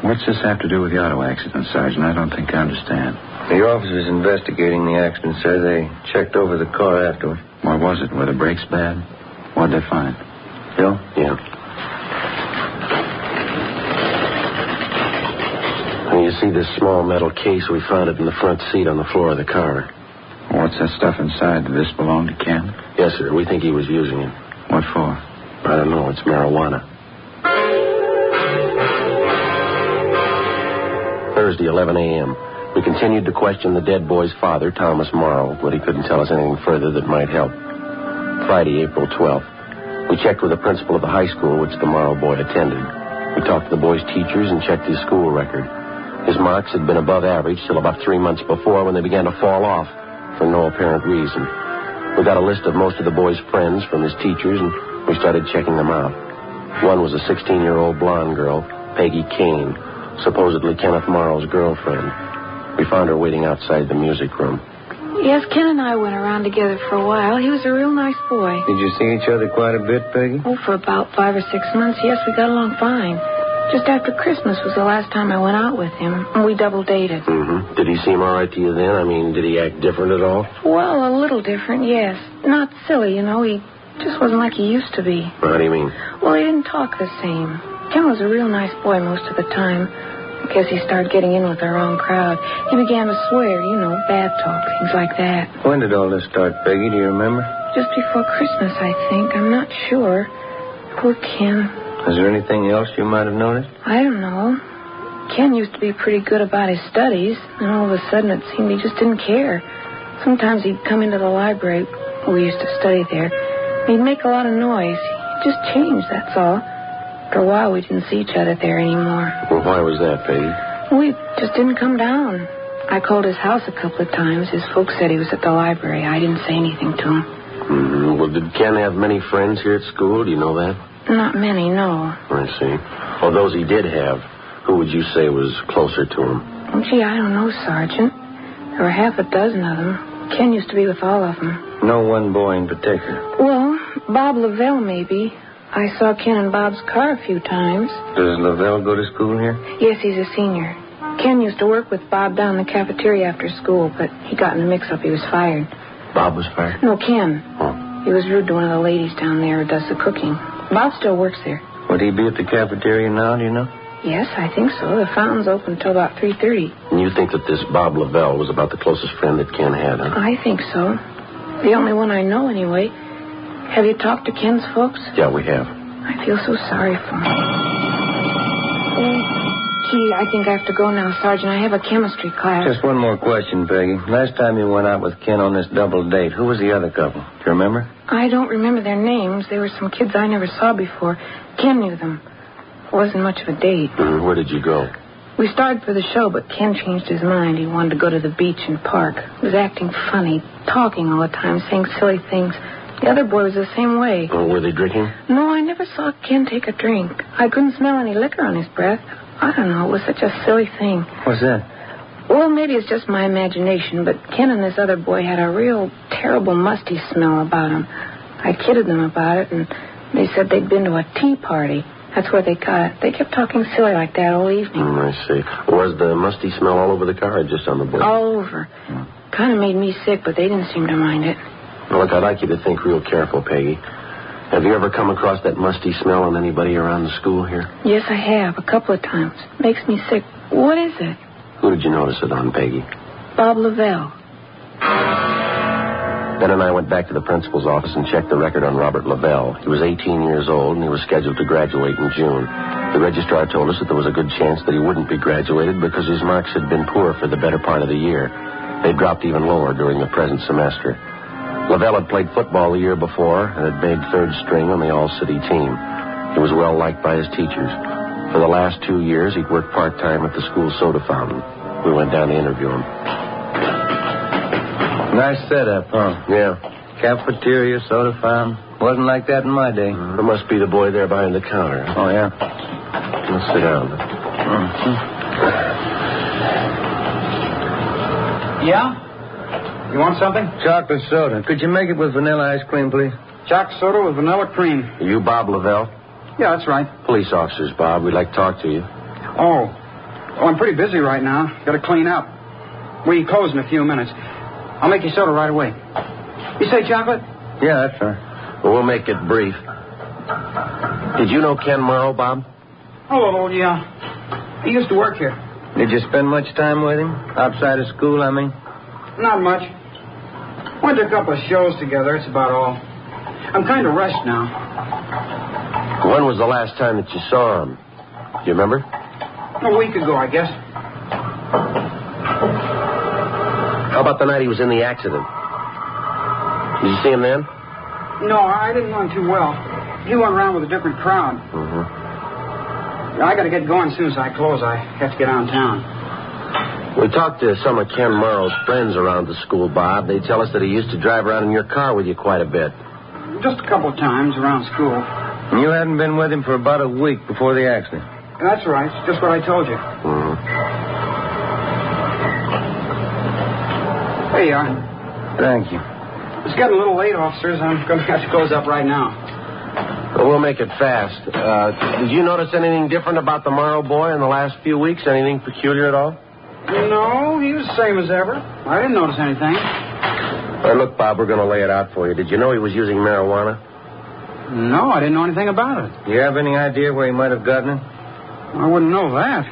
What's this have to do with the auto accident, Sergeant? I don't think I understand. The officers investigating the accident, sir. They checked over the car afterward. What was it? Were the brakes bad? What'd they find? Bill? Yeah. And you see this small metal case? We found it in the front seat on the floor of the car. What's that stuff inside? Did this belong to Ken? Yes, sir. We think he was using it. What for? I don't know. It's marijuana. Thursday, 11 a.m. We continued to question the dead boy's father, Thomas Morrow, but he couldn't tell us anything further that might help. Friday, April 12th. We checked with the principal of the high school, which the Morrow boy attended. We talked to the boy's teachers and checked his school record. His marks had been above average till about 3 months before, when they began to fall off for no apparent reason. We got a list of most of the boy's friends from his teachers, and we started checking them out. One was a 16-year-old blonde girl, Peggy Kane, supposedly Kenneth Morrow's girlfriend. We found her waiting outside the music room. Yes, Ken and I went around together for a while. He was a real nice boy. Did you see each other quite a bit, Peggy? Oh, for about 5 or 6 months, yes, we got along fine. Just after Christmas was the last time I went out with him, and we double dated. Mm-hmm. Did he seem all right to you then? I mean, did he act different at all? Well, a little different, yes. Not silly, you know. He just wasn't like he used to be. How do you mean? Well, he didn't talk the same. Ken was a real nice boy most of the time. I guess he started getting in with the wrong crowd. He began to swear, you know, bad talk, things like that. When did all this start, Peggy? Do you remember? Just before Christmas, I think. I'm not sure. Poor Ken. Was there anything else you might have noticed? I don't know. Ken used to be pretty good about his studies, and all of a sudden it seemed he just didn't care. Sometimes he'd come into the library. We used to study there. And he'd make a lot of noise. He just changed, that's all. After a while, we didn't see each other there anymore. Well, why was that, Peggy? We just didn't come down. I called his house a couple of times. His folks said he was at the library. I didn't say anything to him. Mm-hmm. Well, did Ken have many friends here at school? Do you know that? Not many, no. I see. Well, those he did have, who would you say was closer to him? Oh, gee, I don't know, Sergeant. There were half a dozen of them. Ken used to be with all of them. No one boy in particular? Well, Bob Lavelle, maybe. I saw Ken in Bob's car a few times. Does Lavelle go to school here? Yes, he's a senior. Ken used to work with Bob down in the cafeteria after school, but he got in a mix-up. He was fired. Bob was fired? No, Ken. Oh. He was rude to one of the ladies down there who does the cooking. Bob still works there. Would he be at the cafeteria now, do you know? Yes, I think so. The fountain's open until about 3:30. And you think that this Bob Lavelle was about the closest friend that Ken had, huh? I think so. The only one I know, anyway. Have you talked to Ken's folks? Yeah, we have. I feel so sorry for him. Oh, Gee, I think I have to go now, Sergeant. I have a chemistry class. Just one more question, Peggy. Last time you went out with Ken on this double date, who was the other couple? Do you remember? I don't remember their names. They were some kids I never saw before. Ken knew them. It wasn't much of a date. Where did you go? We started for the show, but Ken changed his mind. He wanted to go to the beach and park. He was acting funny, talking all the time, saying silly things. The other boy was the same way. Oh, were they drinking? No, I never saw Ken take a drink. I couldn't smell any liquor on his breath. I don't know. It was such a silly thing. What's that? Well, maybe it's just my imagination, but Ken and this other boy had a real terrible musty smell about them. I kidded them about it, and they said they'd been to a tea party. That's where they got it. They kept talking silly like that all evening. I see. Was the musty smell all over the car or just on the boy? All over. Kind of made me sick, but they didn't seem to mind it. Well, look, I'd like you to think real careful, Peggy. Have you ever come across that musty smell on anybody around the school here? Yes, I have. A couple of times. Makes me sick. What is it? Who did you notice it on, Peggy? Bob Lavelle. Ben and I went back to the principal's office and checked the record on Robert Lavelle. He was 18 years old, and he was scheduled to graduate in June. The registrar told us that there was a good chance that he wouldn't be graduated because his marks had been poor for the better part of the year. They dropped even lower during the present semester. Lavelle had played football the year before and had made third string on the all-city team. He was well liked by his teachers. For the last 2 years, he'd worked part-time at the school soda fountain. We went down to interview him. Nice setup, huh? Yeah. Cafeteria, soda fountain. Wasn't like that in my day. There must be the boy there behind the counter. Oh, yeah? Let's sit down. Yeah? You want something? Chocolate soda. Could you make it with vanilla ice cream, please? Chocolate soda with vanilla cream. Are you Bob Lavelle? Yeah, that's right. Police officers, Bob. We'd like to talk to you. Oh, I'm pretty busy right now. Got to clean up. We close in a few minutes. I'll make you soda right away. You say chocolate? Yeah, that's right. Well, we'll make it brief. Did you know Ken Morrow, Bob? Oh, yeah. He used to work here. Did you spend much time with him? Outside of school, I mean? Not much. Went to a couple of shows together. That's about all. I'm kind of rushed now. When was the last time that you saw him? Do you remember? A week ago, I guess. How about the night he was in the accident? Did you see him then? No, I didn't know him too well. He went around with a different crowd. Mm-hmm. I got to get going as soon as I close. I have to get out of town. We talked to some of Ken Morrow's friends around the school, Bob. They tell us that he used to drive around in your car with you quite a bit. Just a couple of times around school. And you hadn't been with him for about a week before the accident? That's right. It's just what I told you. Mm-hmm. There you are. Thank you. It's getting a little late, officers. I'm going to have to close up right now. Well, we'll make it fast. Did you notice anything different about the Morrow boy in the last few weeks? Anything peculiar at all? No, he was the same as ever. I didn't notice anything. Look, Bob, we're going to lay it out for you. Did you know he was using marijuana? No, I didn't know anything about it. Do you have any idea where he might have gotten it? I wouldn't know that.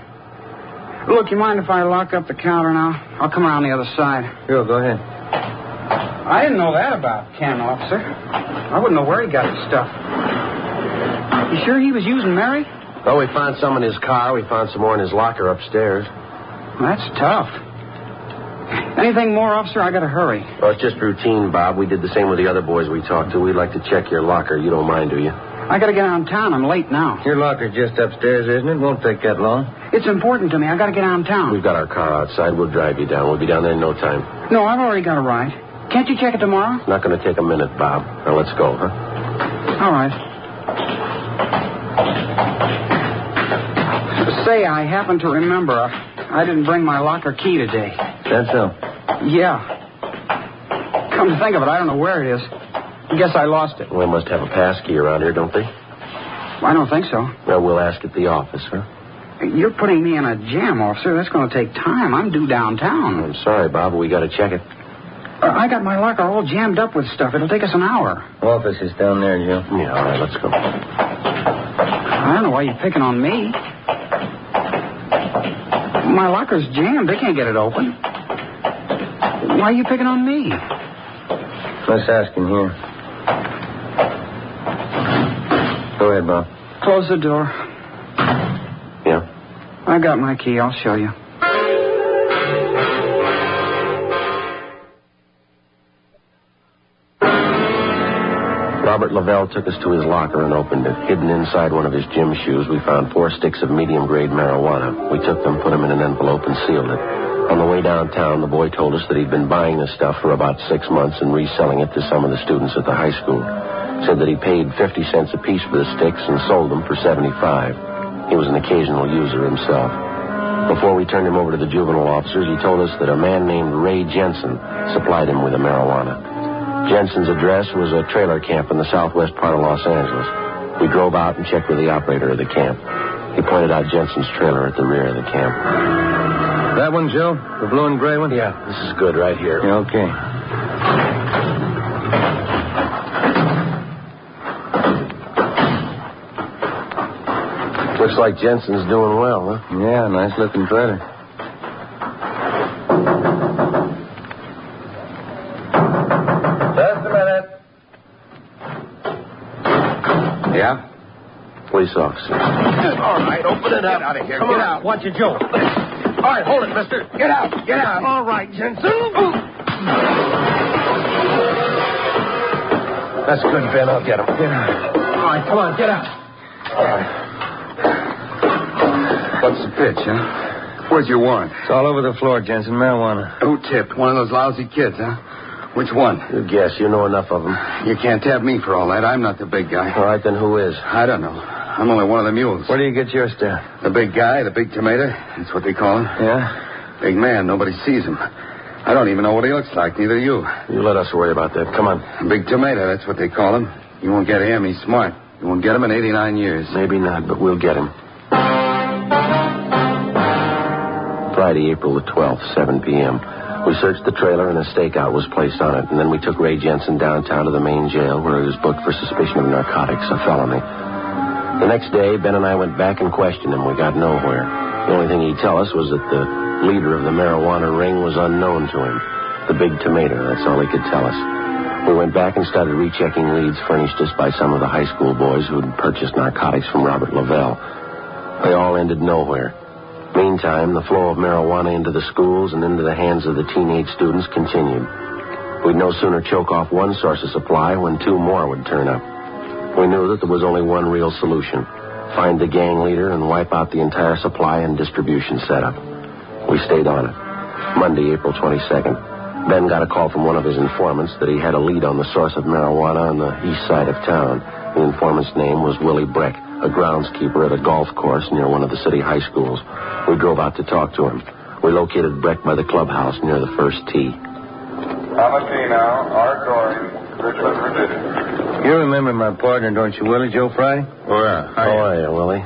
Look, you mind if I lock up the counter now? I'll come around the other side. Sure, go ahead. I didn't know that about Ken, officer. I wouldn't know where he got the stuff. You sure he was using Mary? Well, we found some in his car. We found some more in his locker upstairs. That's tough. Anything more, officer? I got to hurry. Well, it's just routine, Bob. We did the same with the other boys we talked to. We'd like to check your locker. You don't mind, do you? I got to get out of town. I'm late now. Your locker's just upstairs, isn't it? Won't take that long. It's important to me. I got to get out of town. We've got our car outside. We'll drive you down. We'll be down there in no time. No, I've already got a ride. Can't you check it tomorrow? Not going to take a minute, Bob. Now, let's go, huh? All right. Say, I happen to remember I didn't bring my locker key today. That's so? Yeah. Come to think of it, I don't know where it is. I guess I lost it. Well, they must have a pass key around here, don't they? I don't think so. Well, we'll ask at the office, huh? You're putting me in a jam, officer. That's going to take time. I'm due downtown. I'm sorry, Bob, but we got to check it. I got my locker all jammed up with stuff. It'll take us an hour. Office is down there, Joe. Yeah, all right, let's go. I don't know why you're picking on me. My locker's jammed. They can't get it open. Why are you picking on me? Let's ask him here. Go ahead, Bob. Close the door. Yeah? I got my key. I'll show you. Robert Lavelle took us to his locker and opened it. Hidden inside one of his gym shoes, we found 4 sticks of medium-grade marijuana. We took them, put them in an envelope, and sealed it. On the way downtown, the boy told us that he'd been buying this stuff for about 6 months and reselling it to some of the students at the high school. Said that he paid 50 cents apiece for the sticks and sold them for 75. He was an occasional user himself. Before we turned him over to the juvenile officers, he told us that a man named Ray Jensen supplied him with the marijuana. Jensen's address was a trailer camp in the southwest part of Los Angeles. We drove out and checked with the operator of the camp. He pointed out Jensen's trailer at the rear of the camp. That one, Joe? The blue and gray one? Yeah, this is good right here. Yeah, okay. Looks like Jensen's doing well, huh? Yeah, nice-looking trailer. Just a minute. Yeah? Police officer. All right, open it up. Get out of here. Come Get on. out. Watch it, Joe. All right, hold it, mister. Get out. Get out. All right, Jensen. That's good, Ben. I'll get him. All right, come on, get out. All right. What's the pitch, huh? Where's your warrant? It's all over the floor, Jensen. Marijuana. Who tipped? One of those lousy kids, huh? Which one? You guess. You know enough of them. You can't tap me for all that. I'm not the big guy. All right, then who is? I don't know. I'm only one of the mules. Where do you get your stuff? The big guy, the big tomato. That's what they call him. Yeah? Big man. Nobody sees him. I don't even know what he looks like. Neither you. You let us worry about that. Come on. Big tomato. That's what they call him. You won't get him. He's smart. You won't get him in 89 years. Maybe not, but we'll get him. Friday, April the 12th, 7 p.m. We searched the trailer and a stakeout was placed on it, and then we took Ray Jensen downtown to the main jail where he was booked for suspicion of narcotics, a felony. The next day, Ben and I went back and questioned him. We got nowhere. The only thing he'd tell us was that the leader of the marijuana ring was unknown to him. The big tomato, that's all he could tell us. We went back and started rechecking leads furnished us by some of the high school boys who had purchased narcotics from Robert Lavelle. They all ended nowhere. Meantime, the flow of marijuana into the schools and into the hands of the teenage students continued. We'd no sooner choke off one source of supply when 2 more would turn up. We knew that there was only one real solution: find the gang leader and wipe out the entire supply and distribution setup. We stayed on it. Monday, April 22nd, Ben got a call from one of his informants that he had a lead on the source of marijuana on the east side of town. The informant's name was Willie Breck, a groundskeeper at a golf course near one of the city high schools. We drove out to talk to him. We located Breck by the clubhouse near the first tee. Palestino, Argoring, Richmond, Virginia. You remember my partner, don't you, Willie? Joe Friday? Oh, yeah. How are you, Willie?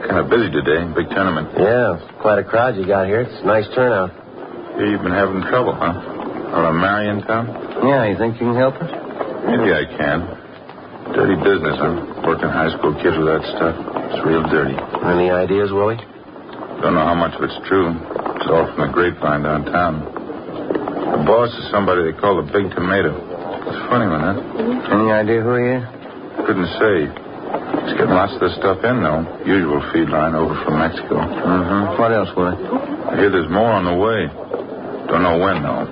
Kind of busy today. Big tournament. Yeah, quite a crowd you got here. It's a nice turnout. Yeah, you've been having trouble, huh? Or a Mary in town? Yeah, you think you can help us? Maybe I can. Dirty business, huh? Working high school kids with that stuff. It's real dirty. Any ideas, Willie? Don't know how much of it's true. It's all from the grapevine downtown. The boss is somebody they call the Big Tomato. It's a funny one, huh? Any idea who he is? Couldn't say. He's getting lots of this stuff in, though. Usual feed line over from Mexico. Mm-hmm. What else, Willie? I hear there's more on the way. Don't know when, though.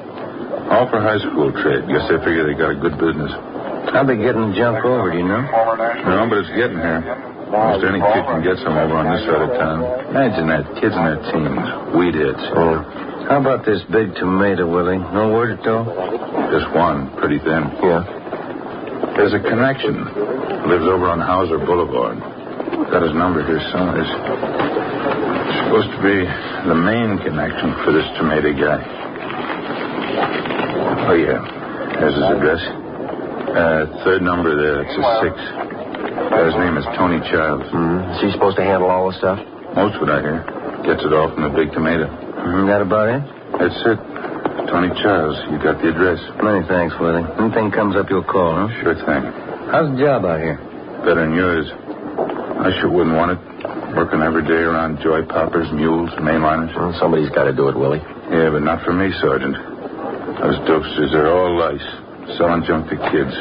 All for high school trade. Guess they figure they got a good business. How'd they get in junk over, do you know? No, but it's getting here. Almost any kid can get some over on this side of town. Imagine that. Kids in their teens. Weed hits. Oh. How about this Big Tomato, Willie? No word at all? Just one. Pretty thin. Yeah. There's a connection. Lives over on Hauser Boulevard. Got his number here somewhere. It's supposed to be the main connection for this tomato guy. Oh, yeah. There's his address. Third number there. It's a 6. His name is Tony Childs. Mm-hmm. Is he supposed to handle all the stuff? Most of it, I hear. Gets it all from the Big Tomato. Mm-hmm. That about it? That's it. Tony Childs. You got the address. Many thanks, Willie. Anything comes up, you'll call, huh? Sure thing. How's the job out here? Better than yours. I sure wouldn't want it. Working every day around joy poppers, mules, mainliners. Well, somebody's got to do it, Willie. Yeah, but not for me, Sergeant. Those dokesters are all lice. Selling junk to kids.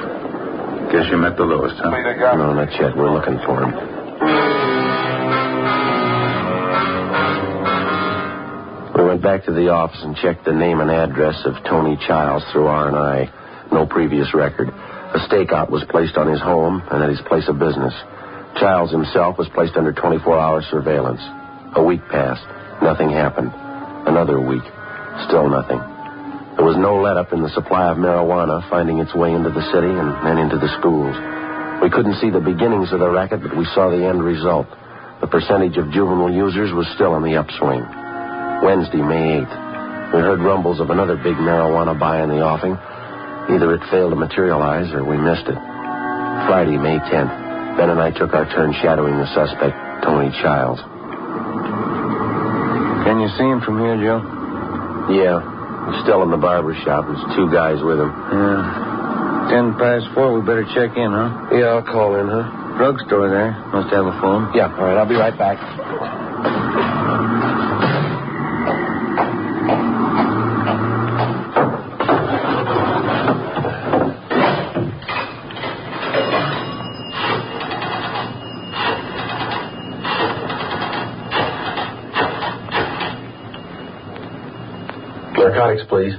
Guess you met the lowest, huh? No, not yet. We're looking for him. Went back to the office and checked the name and address of Tony Childs through R&I. No previous record. A stakeout was placed on his home and at his place of business. Childs himself was placed under 24-hour surveillance. A week passed. Nothing happened. Another week. Still nothing. There was no let-up in the supply of marijuana finding its way into the city and then into the schools. We couldn't see the beginnings of the racket, but we saw the end result. The percentage of juvenile users was still on the upswing. Wednesday, May 8th. We heard rumbles of another big marijuana buy in the offing. Either it failed to materialize or we missed it. Friday, May 10th. Ben and I took our turn shadowing the suspect, Tony Childs. Can you see him from here, Joe? Yeah. He's still in the barber shop. There's 2 guys with him. Yeah. 4:10. We better check in, huh? Yeah, I'll call in, huh? Drugstore there. Must have a phone. Yeah, all right. I'll be right back. Narcotics, please.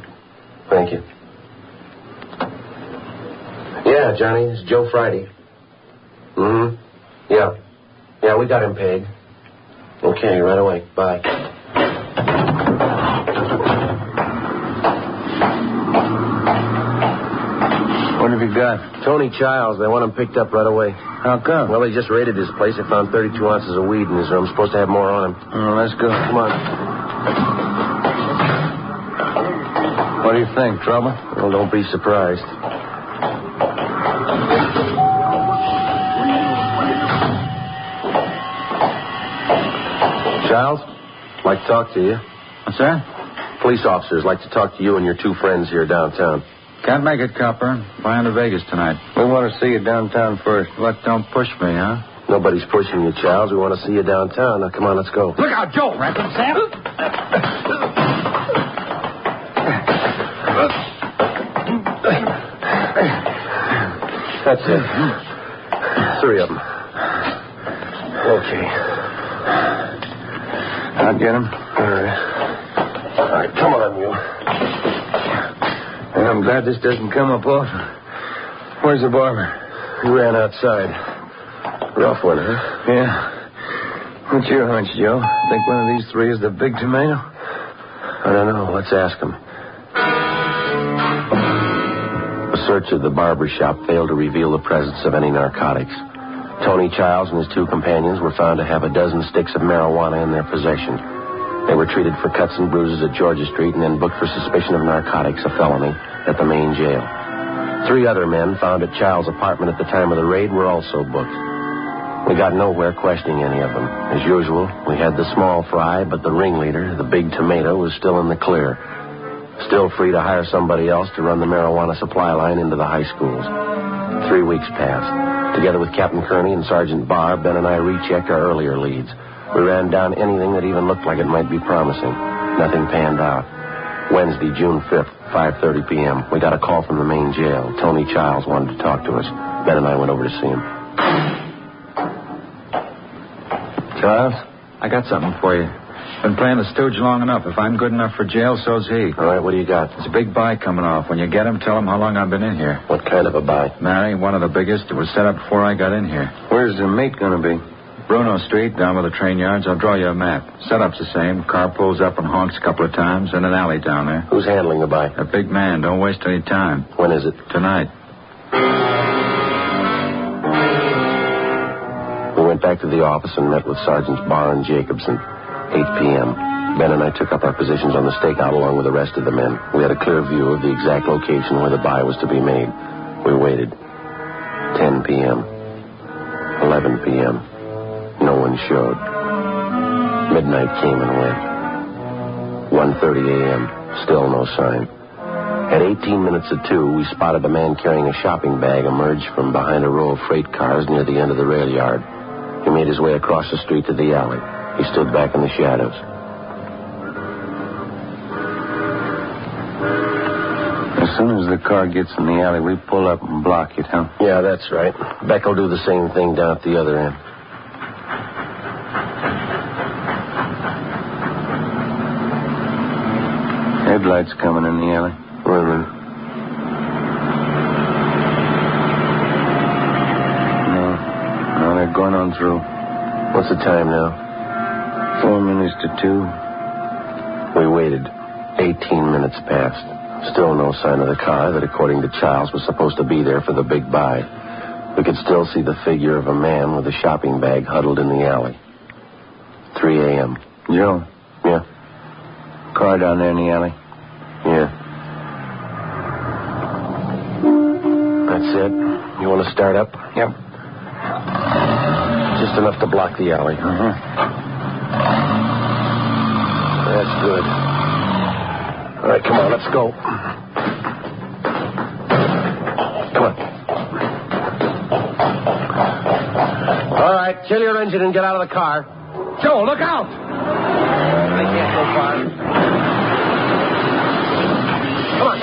Thank you. Yeah, Johnny, it's Joe Friday. Mm-hmm. Yeah. Yeah, we got him paid. Okay, right away. Bye. What have you got? Tony Childs. They want him picked up right away. How come? Well, they just raided his place. They found 32 ounces of weed in his room. Supposed to have more on him. Oh, let's go. Come on. What do you think? Trouble? Well, don't be surprised. Childs, like to talk to you. What's that? Police officers like to talk to you and your 2 friends here downtown. Can't make it, copper. Flying to Vegas tonight. We want to see you downtown first. What, don't push me, huh? Nobody's pushing you, Childs. We want to see you downtown. Now, come on, let's go. Look out, Joe, Ransom Sam. That's it. 3 of them. Okay. I'll get him. All right, come on, you. And I'm glad this doesn't come up often. Where's the barber? He ran outside. Rough one, huh? Yeah. What's your hunch, Joe? Think one of these 3 is the big tomato? I don't know. Let's ask him. A search of the barber shop failed to reveal the presence of any narcotics. Tony Childs and his 2 companions were found to have a dozen sticks of marijuana in their possession. They were treated for cuts and bruises at Georgia Street and then booked for suspicion of narcotics, a felony, at the main jail. 3 other men found at Childs' apartment at the time of the raid were also booked. We got nowhere questioning any of them. As usual, we had the small fry, but the ringleader, the big tomato, was still in the clear. Still free to hire somebody else to run the marijuana supply line into the high schools. 3 weeks passed. Together with Captain Kearney and Sergeant Barr, Ben and I rechecked our earlier leads. We ran down anything that even looked like it might be promising. Nothing panned out. Wednesday, June 5th, 5:30 p.m., we got a call from the main jail. Tony Childs wanted to talk to us. Ben and I went over to see him. Childs, I got something for you. Been playing the stooge long enough. If I'm good enough for jail, so's he. All right, what do you got? There's a big buy coming off. When you get him, tell him how long I've been in here. What kind of a buy? Mary, one of the biggest. It was set up before I got in here. Where's the meat going to be? Bruno Street, down by the train yards. I'll draw you a map. Setup's the same. Car pulls up and honks a couple of times, and an alley down there. Who's handling the buy? A big man. Don't waste any time. When is it? Tonight. We went back to the office and met with Sergeants Barr and Jacobson. 8 p.m. Ben and I took up our positions on the stakeout along with the rest of the men. We had a clear view of the exact location where the buy was to be made. We waited. 10 p.m. 11 p.m. No one showed. Midnight came and went. 1:30 a.m. Still no sign. At 18 minutes of 2, we spotted a man carrying a shopping bag emerge from behind a row of freight cars near the end of the rail yard. He made his way across the street to the alley. He stood back in the shadows. As soon as the car gets in the alley, we pull up and block it, huh? Yeah, that's right. Beck will do the same thing down at the other end. Headlights coming in the alley. Wait a minute. No, they're going on through. What's the time now? 4 minutes to 2. We waited. 18 minutes passed. Still no sign of the car that, according to Charles, was supposed to be there for the big buy. We could still see the figure of a man with a shopping bag huddled in the alley. 3 a.m. Joe? Yeah? Car down there in the alley? Yeah. That's it? You want to start up? Yep. Just enough to block the alley. Uh-huh. That's good. All right, come on, let's go. Come on. All right, kill your engine and get out of the car. Joe, look out! They can't go far. Come on.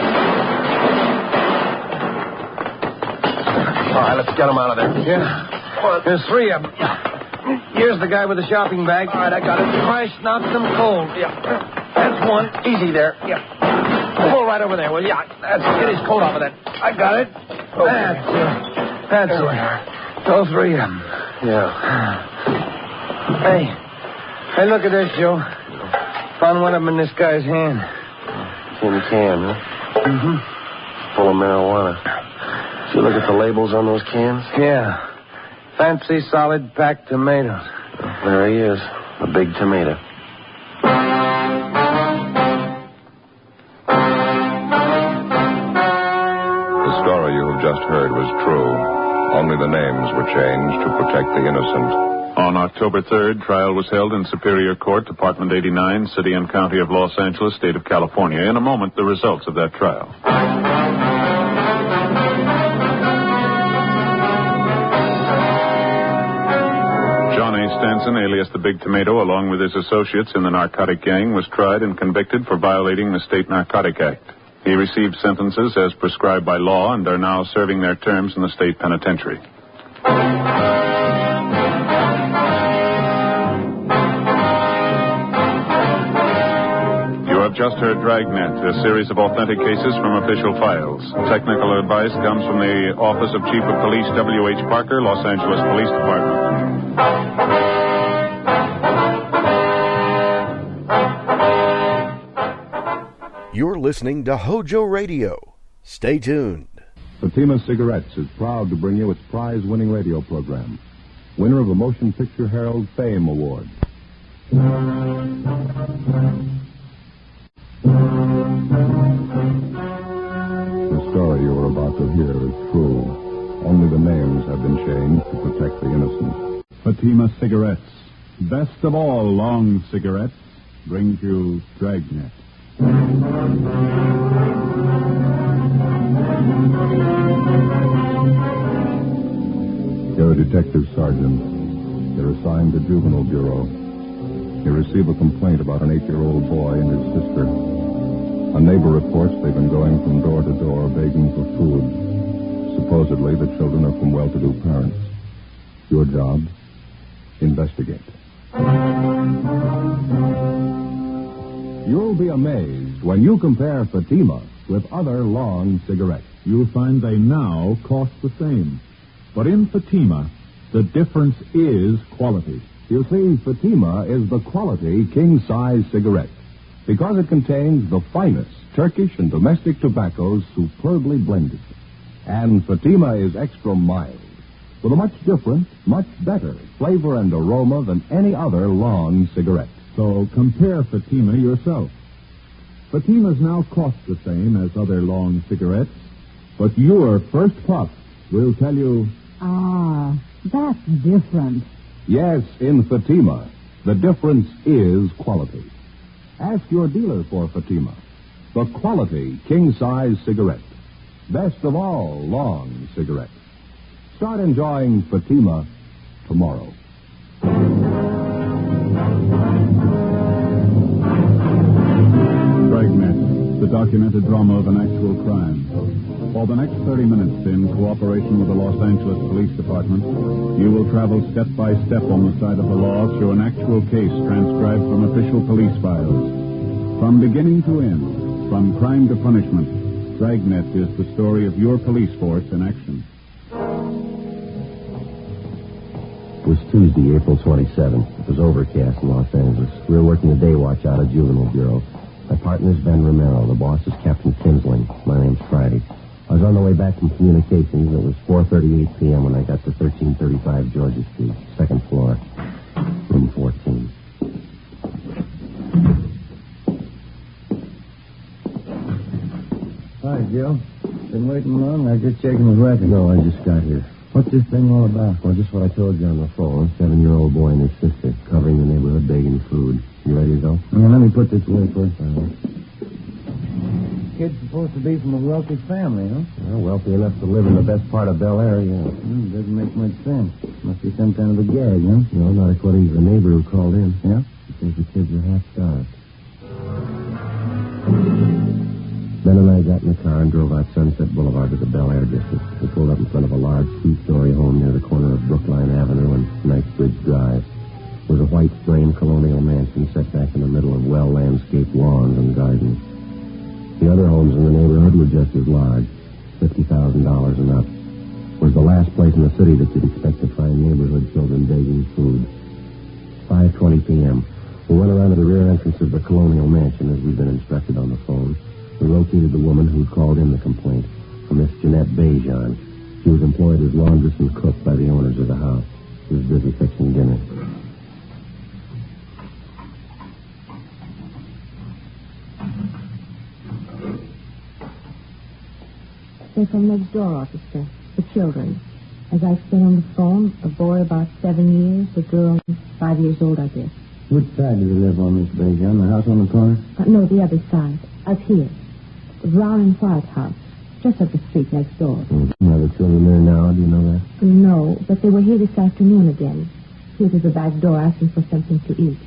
All right, let's get them out of there. Yeah. There's 3 of them. Here's the guy with the shopping bag. All right, I got it. Christ knocked them cold. Yeah. That's one. Easy there. Yeah. Pull right over there, will you? Yeah. That's get his coat off of that. I got it. Okay. That's it. All 3 of them. Yeah. Hey, look at this, Joe. Found one of them in this guy's hand. Tin can, huh? Mm-hmm. Full of marijuana. Did you look at the labels on those cans? Yeah. Fancy solid packed tomatoes. There he is. A big tomato. The story you have just heard was true. Only the names were changed to protect the innocent. On October 3rd, trial was held in Superior Court, Department 89, City and County of Los Angeles, State of California. In a moment, the results of that trial. Johnny Stanson, alias the Big Tomato, along with his associates in the narcotic gang, was tried and convicted for violating the State Narcotic Act. He received sentences as prescribed by law and are now serving their terms in the state penitentiary. You have just heard Dragnet, a series of authentic cases from official files. Technical advice comes from the Office of Chief of Police W.H. Parker, Los Angeles Police Department. You're listening to HOJO Radio. Stay tuned. Fatima Cigarettes is proud to bring you its prize-winning radio program. Winner of the Motion Picture Herald Fame Award. The story you are about to hear is true. Only the names have been changed to protect the innocent. Fatima Cigarettes, best of all long cigarettes, brings you Dragnet. You're a detective sergeant. You're assigned to Juvenile Bureau. You receive a complaint about an 8-year-old boy and his sister. A neighbor reports they've been going from door to door begging for food. Supposedly, the children are from well-to-do parents. Your job? Investigate. You'll be amazed when you compare Fatima with other long cigarettes. You'll find they now cost the same. But in Fatima, the difference is quality. You see, Fatima is the quality king-size cigarette because it contains the finest Turkish and domestic tobaccos superbly blended. And Fatima is extra mild with a much different, much better flavor and aroma than any other long cigarette. So compare Fatima yourself. Fatimas now cost the same as other long cigarettes, but your first puff will tell you... Ah, that's different. Yes, in Fatima, the difference is quality. Ask your dealer for Fatima, the quality king-size cigarette. Best of all long cigarettes. Start enjoying Fatima tomorrow. Dragnet, the documented drama of an actual crime. For the next 30 minutes, in cooperation with the Los Angeles Police Department, you will travel step by step on the side of the law through an actual case transcribed from official police files. From beginning to end, From crime to punishment, Dragnet is the story of your police force in action. It was Tuesday, April 27th. It was overcast in Los Angeles. We were working the day watch out of Juvenile Bureau. My partner's Ben Romero. The boss is Captain Kinsling. My name's Friday. I was on the way back from communications. It was 4:38 p.m. when I got to 1335 Georgia Street, second floor, room 14. Hi, Joe. Been waiting long? I was just checking the record. No, I just got here. What's this thing all about? Well, just what I told you on the phone. 7-year-old boy and his sister covering the neighborhood begging food. You ready to go? Yeah, let me put this away first. Kid's supposed to be from a wealthy family, huh? Well, wealthy enough to live in the best part of Bel Air, yeah. Doesn't make much sense. Must be some kind of a gag, huh? No, not according to the neighbor who called in. Yeah? He says the kids are half starved. Ben and I got in the car and drove out Sunset Boulevard to the Bel Air district. We pulled up in front of a large two-story home near the corner of Brookline Avenue and Knightsbridge Drive. It was a white frame colonial mansion set back in the middle of well-landscaped lawns and gardens. The other homes in the neighborhood were just as large, $50,000 and up. It was the last place in the city that you'd expect to find neighborhood children begging food. 5:20 p.m. We went around to the rear entrance of the colonial mansion as we'd been instructed on the phone. We located the woman who'd called in the complaint, a Miss Jeanette Bejan. She was employed as laundress and cook by the owners of the house. She was busy fixing dinner. They're from next door, officer. The children. As I said on the phone, a boy about 7 years, a girl 5 years old, I guess. Which side do they live on, Miss Bejan? The house on the corner? No, the other side. Up here. The brown and white house. Just up the street next door. Are the children there now? Do you know that? No, but they were here this afternoon again. Here to the back door asking for something to eat.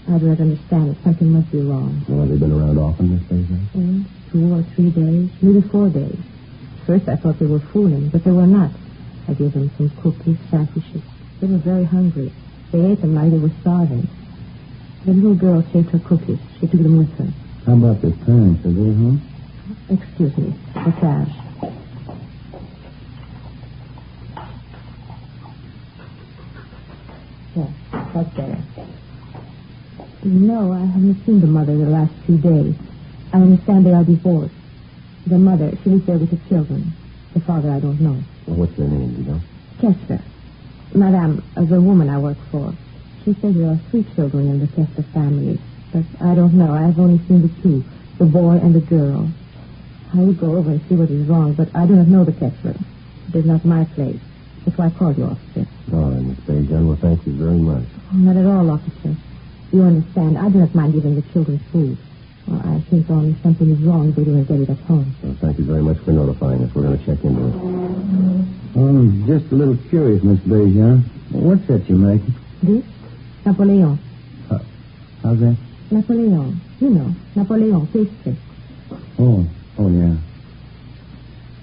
I don't understand it. Something must be wrong. Well, have they been around often, Miss Bejan? 2 or 3 days, maybe 4 days. First I thought they were fooling, but they were not. I gave them some cookies, sandwiches. They were very hungry. They ate them like they were starving. The little girl saved her cookies. She took them with her. How about their parents? Are they home? Excuse me. For cash. Yes, that's better. No, I haven't seen the mother the last 2 days. I understand they are divorced. The mother, she lives there with the children. The father, I don't know. Well, what's their name, do you know? Kessler. Madame, the woman I work for. She says there are 3 children in the Kessler family. But I don't know. I have only seen the 2, the boy and the girl. I will go over and see what is wrong, but I do not know the Kessler. It is not my place. That's why I called you, officer. All right, Miss Bejan. Well, thank you very much. Oh, not at all, officer. You understand, I do not mind giving the children food. Well, I think only something is wrong if they don't get it at home. Well, thank you very much for notifying us. We're going to check into it. I'm just a little curious, Miss Bejan. What's that you're making? This? Napoleon. How's that? Napoleon. You know, Napoleon pastry. Oh, yeah.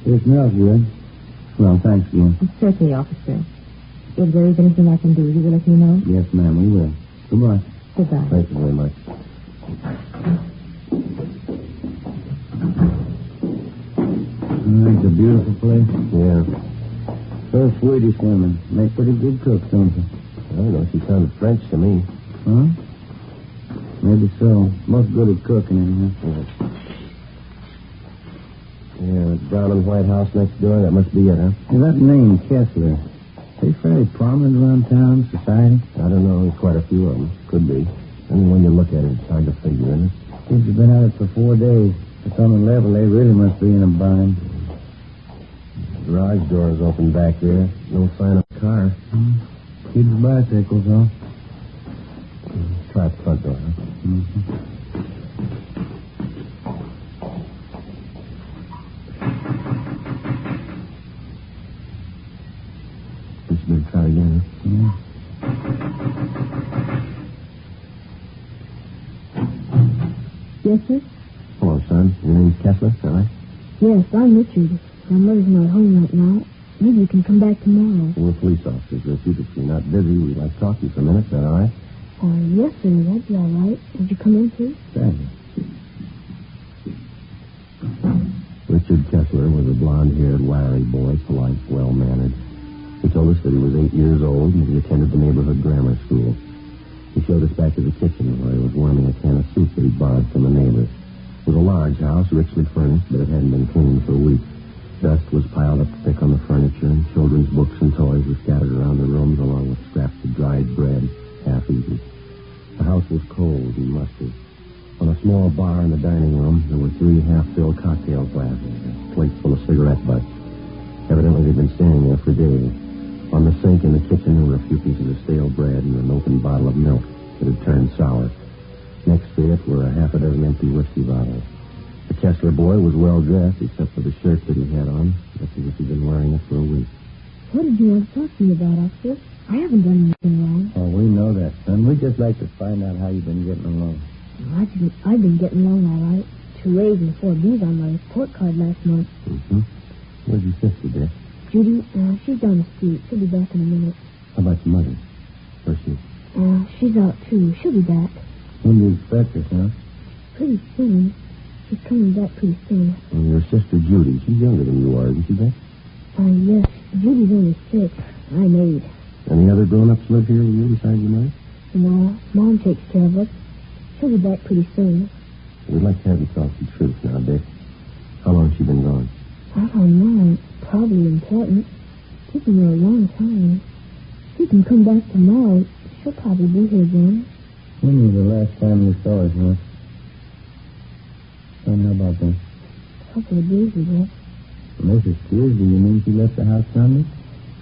It smells good. Well, thanks again. Certainly, officer. If there is anything I can do, you will let me know? Yes, ma'am, we will. Goodbye. Goodbye. Thank you very much. It's a beautiful place. Yeah. Those Swedish women make pretty good cooks, don't they? I don't know. She sounded French to me. Huh? Maybe so. Most good at cooking, anyhow. Yeah, the brown and white house next door. That must be it, huh? Hey, that name, Kessler. They fairly prominent around town, society? I don't know. There's quite a few of them. Could be. I mean, when you look at it, it's hard to figure, isn't it? Kids have been at it for 4 days. It's on the level. They really must be in a bind. The garage door is open back there. No sign of a car. Kids' bicycles, huh? Try the front door, huh? Mm-hmm. Just better try again, huh? Yeah. Yes, sir? Hello, son. Your name's Kessler, is that right? Yes, I'm Richard. My mother's not home right now. Maybe you can come back tomorrow. We're police officers, Richard. If you're not busy, we'd like to talk to you for a minute. Is that all right? Yes, sir. That'd be all right. Would you come in, please? Thank you. blonde-haired, wiry boy, polite, well-mannered. He told us that he was 8 years old and that he attended the neighborhood grammar school. He showed us back to the kitchen where he was warming a can of soup that he borrowed from a neighbor. It was a large house, richly furnished, but it hadn't been cleaned for weeks. Dust was piled up thick on the furniture, and children's books and toys were scattered around the rooms along with scraps of dried bread, half-eaten. The house was cold and musty. On a small bar in the dining room, there were 3 half-filled cocktail glasses and plates full of cigarette butts. Evidently, they'd been standing there for days. On the sink in the kitchen, there were a few pieces of stale bread and an open bottle of milk that had turned sour. Next to it were a half a dozen empty whiskey bottles. The Kessler boy was well-dressed, except for the shirt that he had on. Just as if he'd been wearing it for a week. What did you want to talk to me about, officer? I haven't done anything wrong. Oh, we know that, son. We'd just like to find out how you've been getting along. I've been getting along all right. 2 A's and 4 B's on my report card last month. Mm-hmm. Where's your sister, Dick? Judy, she's down the street. She'll be back in a minute. How about your mother? Where's she? She's out, too. She'll be back. When do you expect her, son? Pretty soon. She's coming back pretty soon. And your sister, Judy, she's younger than you are, isn't she, Dick? Yes. Judy's only 6. I'm 8. Any other grown-ups live here with you besides your mother? No. Mom takes care of us. She'll be back pretty soon. We'd like to have you talk the truth now, Dick. How long has she been gone? I don't know. Probably important. She's been here a long time. She can come back tomorrow. She'll probably be here then. When was the last time you saw her, son? Son, how about that? A couple of days ago. Mrs. Tears, do you mean she left the house Sunday?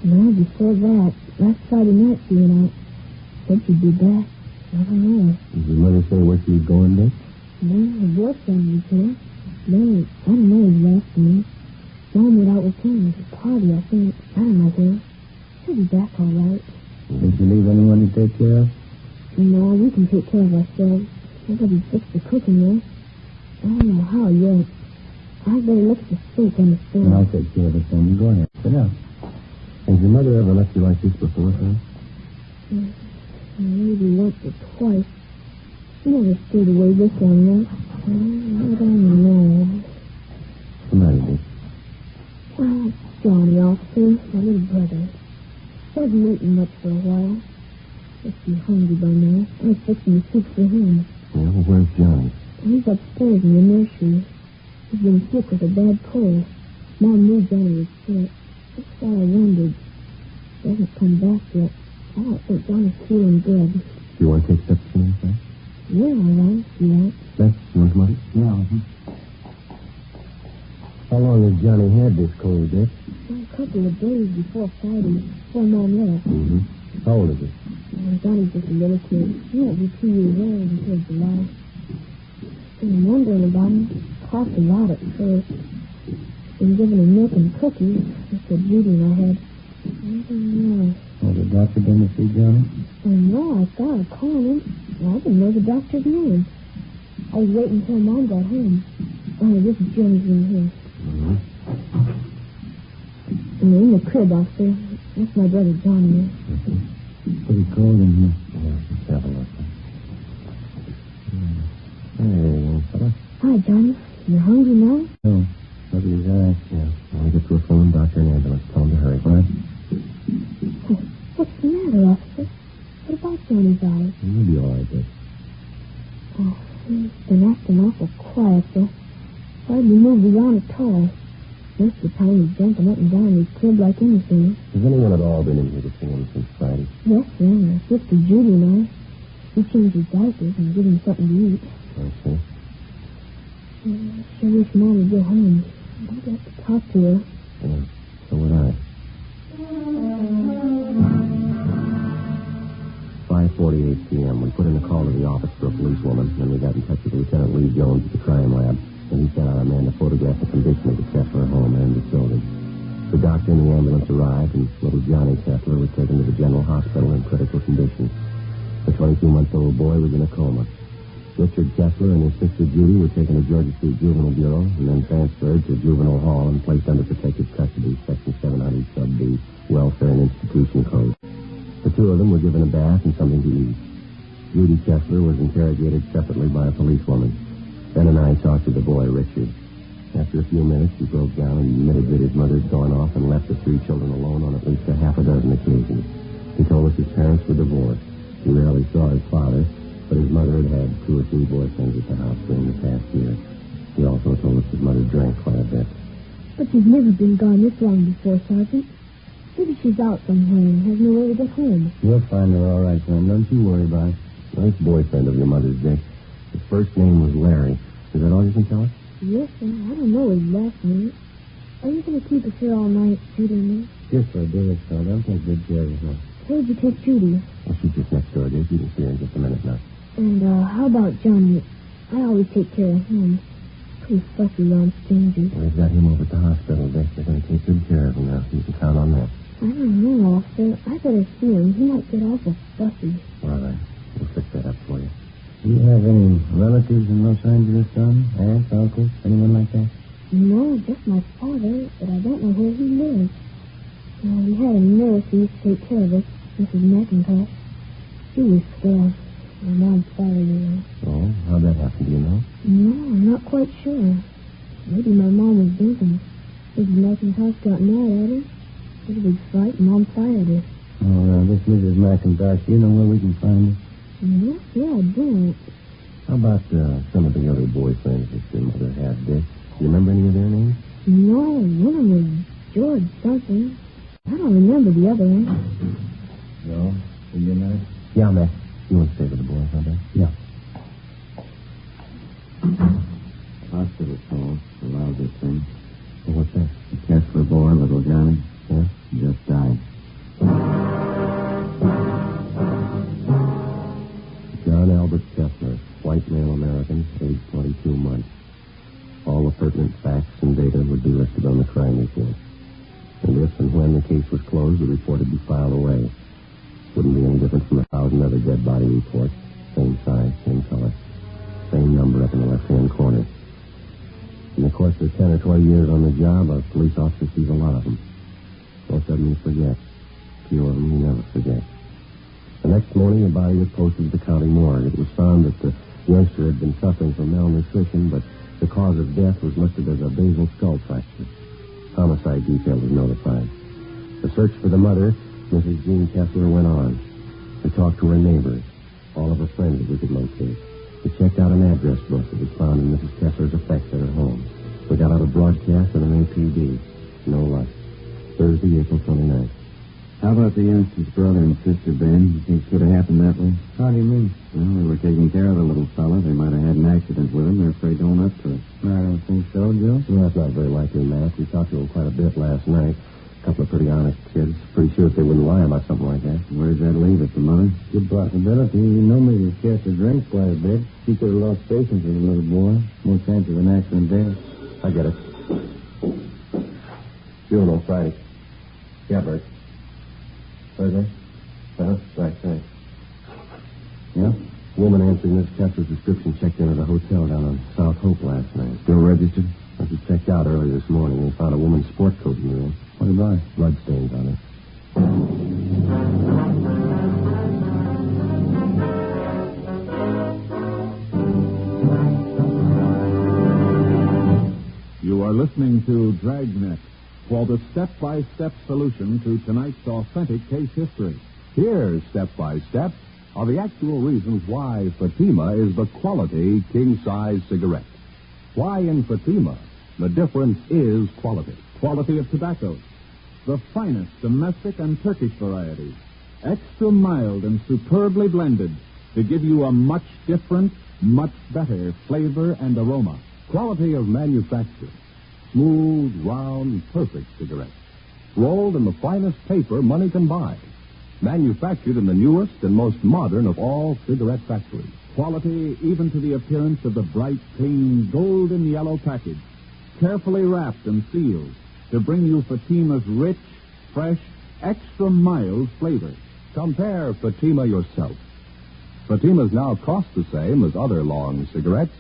No, before that. Last Friday night she went out. Said she'd be back. I don't know. Did your mother say where she was going, Dick? No, her boyfriend was here. No, I don't know his last name. Mom went out with him at a party, I think. I don't know who. She'll be back all right. Did you leave anyone to take care of? No, we can take care of ourselves. Nobody fixed the cooking there. I don't know how yet. I better look at the sink on the stove. I'll take care of it, son. Go ahead. Sit down. Has your mother ever left you like this before, son? Maybe once or twice. She never stayed away this long, though. I don't know. What's the matter, Dick? Well, Johnny, officer, my little brother. Hasn't eaten much for a while. Must be hungry by now. I was fixing the soup for him. Yeah, well, where's Johnny? He's upstairs in the nursery. He's been sick with a bad cold. Mom knew Johnny was sick. That's why I wondered. He hasn't come back yet. I don't think Johnny's feeling good. Do you want to take steps for him, sir? Yeah, all right. Yeah. Beth, you want to come on? Yeah. How long has Johnny had this cold, Dick? A couple of days before Friday, before Mom left. Mm-hmm. How old is he? Johnny's just a little kid. He won't be 2 years old until July. Been wondering about him. Coughed a lot at first. Been giving him milk and cookies. That's what Judy and I had. I don't know. Has the doctor been to see Johnny? No, I thought of calling him. I didn't know the doctor's name. I was waiting until Mom got home. Oh, this is Johnny's room here. Mm-hmm. In the crib, officer. That's my brother Johnny. Mm-hmm. Pretty cold in here. Yeah, let's have a look. Hey, young fella. Hi, Johnny. You hungry now? No. Look at his eyes. Yeah. When we get to a phone, doctor and ambulance. Tell him to hurry. What? Oh, what's the matter, officer? What about Johnny's eyes? He'll be all right, Dick. Oh, he's been acting awful quiet, though. Hardly moved around at all. Most of the time he's jumping up and down in his crib like anything. Has anyone at all been in here to see him since Friday? Yes, sir. My sister Judy and I. We changed his diapers and give him something to eat. I see. I sure wish Mom would go home. I'd like to talk to her. Yeah, so would I. 5:48 p.m. We put in a call to the office for a policewoman, and we got in touch with Lieutenant Lee Jones at the crime lab, and he sent out a man to photograph the condition of the Kessler home and the building. The doctor and the ambulance arrived, and little Johnny Kessler was taken to the general hospital in critical condition. The 22-month-old boy was in a coma. Richard Kessler and his sister Judy were taken to Georgia Street Juvenile Bureau and then transferred to Juvenile Hall and placed under protective custody, Section 700 Sub B, Welfare and Institution Code. The two of them were given a bath and something to eat. Judy Kessler was interrogated separately by a policewoman. Ben and I talked to the boy, Richard. After After a few minutes, he broke down and admitted that his mother had gone off and left the 3 children alone on at least a half a dozen occasions. He told us his parents were divorced. He rarely saw his father, but his mother had had 2 or 3 boyfriends at the house during the past year. He also told us his mother drank quite a bit. But she's never been gone this long before, Sergeant. Maybe she's out somewhere and has no way to get home. You'll find her all right, son. Don't you worry about it. Nice boyfriend of your mother's, Dick. His first name was Larry. Is that all you can tell us? Yes, sir. I don't know his last name. Are you going to keep us here all night, Judy and me? Yes, sir. Do it, son. I'll take good care of her. Where'd you take Judy? Well, she's just next door, Dick. You can see her in just a minute now. And how about Johnny? I always take care of him. Pretty fussy around strangers. Well, we've got him over at the hospital, Dick. They're going to take good care of him now. You can count on that. I don't know, officer. I got a feeling he might get awful fussy. All right. We'll fix that up for you. Do you have any relatives in Los Angeles, son? Aunts, uncles, anyone like that? No, just my father, but I don't know where he lives. We had a nurse who used to take care of us, Mrs. McIntosh. She was swell. My mom's father, you know. Oh, how'd that happen, do you know? No, I'm not quite sure. Maybe my mom was drinking. Mrs. McIntosh got mad at her. It was a big fight, and Mom fired her. Oh, this Mrs. McIntosh, do you know where we can find her? Yes, I don't. How about some of the other boyfriends that your mother had, Dick? Do you remember any of their names? No, one of them was George something. I don't remember the other one. No? Will you know? Yeah, Mac. You want to stay with the boys, huh, Dick? Yeah. Hospital call. A lousy thing. Well, what's that? A test for a boy, little Johnny. Yeah? He just died. John Albert Kessler, white male American, age 22 months. All the pertinent facts and data would be listed on the crime report. And if and when the case was closed, the report would be filed away. Wouldn't be any different from 1,000 other dead body reports. Same size, same color. Same number up in the left-hand corner. In the course of 10 or 12 years on the job, a police officer sees a lot of them. Most of them he forgets. Few of them he never forgets. The next morning, the body was posted to the county morgue. It was found that the youngster had been suffering from malnutrition, but the cause of death was listed as a basal skull fracture. Homicide detail was notified. The search for the mother, Mrs. Jean Kessler, went on. We talked to her neighbors, all of her friends that we could locate. We checked out an address book that was found in Mrs. Kessler's effects at her home. We got out a broadcast and an APD. No luck. Thursday, April 29th. How about the youngster's brother and sister, Ben? You think it could have happened that way? How do you mean? Well, they were taking care of the little fella. They might have had an accident with him. They're afraid to own up to it. I don't think so, Joe. Well, that's not very likely, Matt. We talked to them quite a bit last night. A couple of pretty honest kids. Pretty sure if they wouldn't lie about something like that. Where does that leave it, the mother? Good possibility. You know Mrs. Kessler drinks quite a bit. She could have lost patience with the little boy. More chance of an accident there. I get it. Funeral Friday. Yeah, Bert. Thursday? Right, thanks. Yeah? Woman answering Miss Kessler's description checked in at a hotel down on South Hope last night. Still registered? Well, she checked out early this morning and found a woman's sport coat in the room. What about? Blood stains on it. You are listening to Dragnet for the step-by-step solution to tonight's authentic case history. Here's step-by-step are the actual reasons why Fatima is the quality king-size cigarette. Why in Fatima the difference is quality. Quality of tobaccos. The finest domestic and Turkish varieties. Extra mild and superbly blended to give you a much different, much better flavor and aroma. Quality of manufacture. Smooth, round, perfect cigarettes. Rolled in the finest paper money can buy. Manufactured in the newest and most modern of all cigarette factories. Quality even to the appearance of the bright, clean, golden yellow package. Carefully wrapped and sealed to bring you Fatima's rich, fresh, extra mild flavor. Compare Fatima yourself. Fatimas now cost the same as other long cigarettes,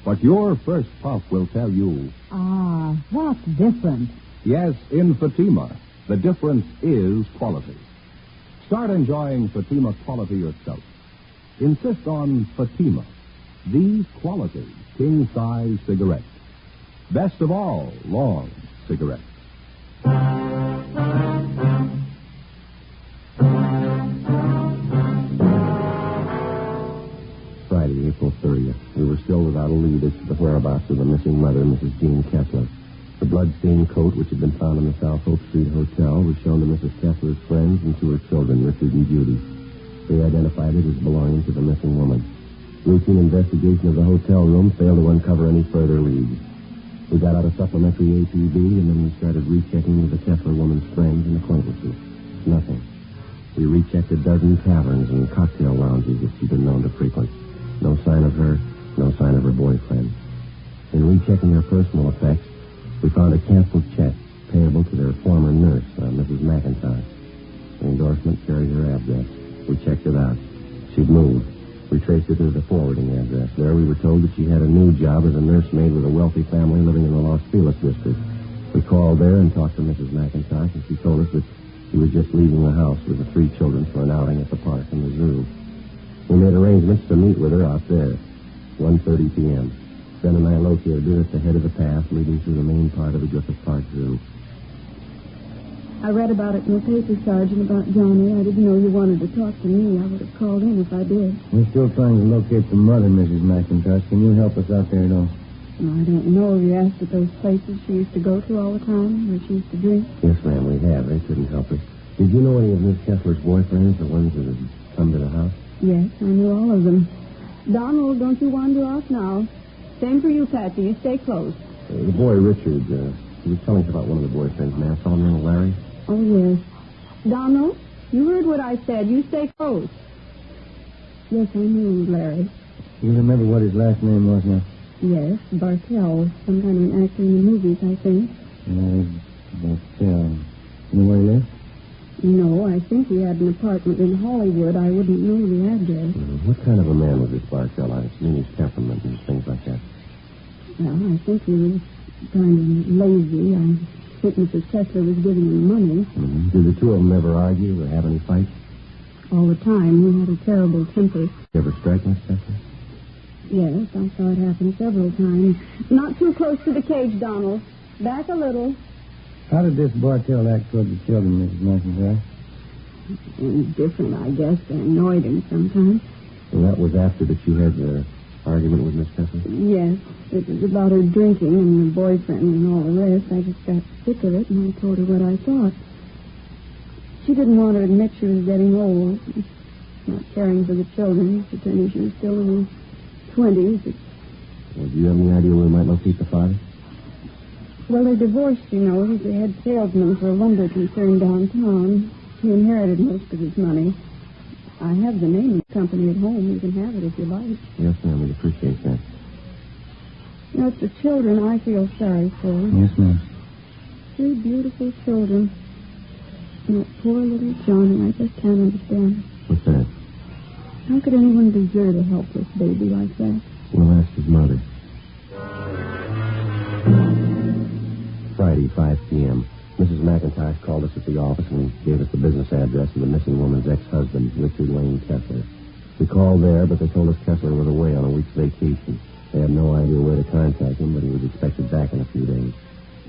but your first puff will tell you. Ah, what's different? Yes, in Fatima, the difference is quality. Start enjoying Fatima quality yourself. Insist on Fatima, the quality king-size cigarette. Best of all, long cigarettes. Friday, April 30th. We were still without a lead as to the whereabouts of the missing mother, Mrs. Jean Kessler. The blood-stained coat, which had been found in the South Oak Street Hotel, was shown to Mrs. Kessler's friends and to her children, Richard and Judy. They identified it as belonging to the missing woman. Routine investigation of the hotel room failed to uncover any further leads. We got out a supplementary APB, and then we started rechecking with the Kessler woman's friends and acquaintances. Nothing. We rechecked a dozen taverns and cocktail lounges that she'd been known to frequent. No sign of her, no sign of her boyfriend. In rechecking her personal effects, we found a canceled check payable to their former nurse, Mrs. McIntosh. The endorsement carried her address. We checked it out. She'd moved. We traced it to the forwarding address. There we were told that she had a new job as a nursemaid with a wealthy family living in the Los Feliz district. We called there and talked to Mrs. McIntosh, and she told us that she was just leaving the house with the 3 children for an outing at the park and the zoo. We made arrangements to meet with her out there, 1:30 p.m. Ben and I located her at the head of the path leading through the main part of the Griffith Park Zoo. I read about it in the paper, Sergeant, about Johnny. I didn't know you wanted to talk to me. I would have called in if I did. We're still trying to locate the mother, Mrs. McIntosh. Can you help us out there at all? No, I don't know. Have you asked at those places she used to go to all the time, where she used to drink? Yes, ma'am, we have. They couldn't help us. Did you know any of Miss Kessler's boyfriends, the ones that had come to the house? Yes, I knew all of them. Donald, don't you wander off now. Same for you, Patsy. You stay close. The boy, Richard, he was telling us about one of the boyfriends, ma'am. Saw him named Larry. Oh, yes. Donald, you heard what I said. You stay close. Yes, I knew Larry. You remember what his last name was now? Yes, Bartell. Some kind of an actor in the movies, I think. Bartell. You know where he lives? No, I think he had an apartment in Hollywood. I wouldn't know the address. What kind of a man was this Bartell? I mean his temperament and things like that. Well, I think he was kind of lazy. I think Mrs. Kessler was giving him money. Mm-hmm. Did the two of them ever argue or have any fights? All the time. He had a terrible temper. You ever strike Miss Kessler? Yes, I saw it happen several times. Not too close to the cage, Donald. Back a little. How did this Bartell act toward the children, Mrs. McIntyre? Different, I guess. They annoyed him sometimes. And that was after that you had the argument with Miss Kessler? Yes. It was about her drinking and the boyfriend and all the rest. I just got sick of it, and I told her what I thought. She didn't want to admit she was getting old, not caring for the children, pretending she was still in her 20s. Well, do you have any idea where we might locate the father? Well, they're divorced, you know. He's the head salesman for a lumber concern downtown. He inherited most of his money. I have the name of the company at home. You can have it if you like. Yes, ma'am. We'd appreciate that. You know, it's the children I feel sorry for. Yes, ma'am. 3 beautiful children. And that poor little Johnny, I just can't understand. What's that? How could anyone desert a helpless baby like that? We'll ask his mother. Friday, 5 p.m. Mrs. McIntosh called us at the office and gave us the business address of the missing woman's ex-husband, Richard Lane Kessler. We called there, but they told us Kessler was away on a week's vacation. They had no idea where to contact him, but he was expected back in a few days.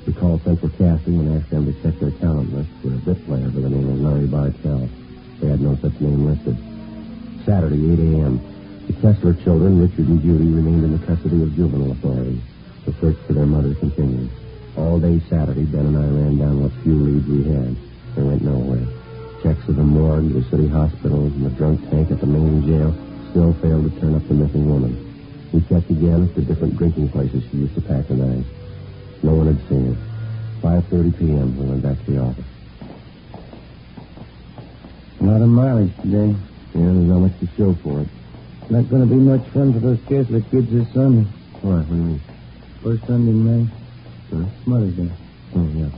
We called Central Casting and asked them to check their talent list for a bit player by the name of Larry Bartell. They had no such name listed. Saturday, 8 a.m. The Kessler children, Richard and Judy, remained in the custody of juvenile authorities. The search for their mother continued. All day Saturday, Ben and I ran down what few leads we had. They went nowhere. Checks of the morgue, the city hospitals, and the drunk tank at the main jail still failed to turn up the missing woman. We checked again at the different drinking places she used to pack the night. No one had seen her. 5:30 p.m. we went back to the office. A lot of mileage today. Yeah, there's not much to show for it. Not going to be much fun for those Kessler kids this Sunday. What do you mean? First Sunday in May. Huh? Mother's Day. Oh, yeah.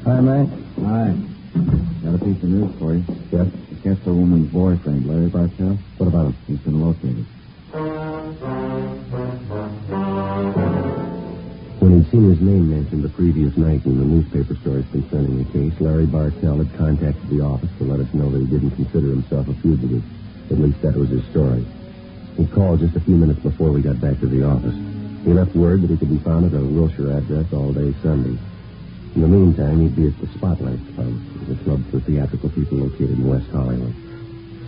Hi, Mac. Hi. Got a piece of news for you. Yes? The Kessler woman's boyfriend, Larry Bartell. What about him? He's been located. When he'd seen his name mentioned the previous night in the newspaper stories concerning the case, Larry Bartell had contacted the office to let us know that he didn't consider himself a fugitive. At least that was his story. He called just a few minutes before we got back to the office. He left word that he could be found at a Wilshire address all day Sunday. In the meantime, he'd be at the Spotlight Club, the club for theatrical people located in West Hollywood.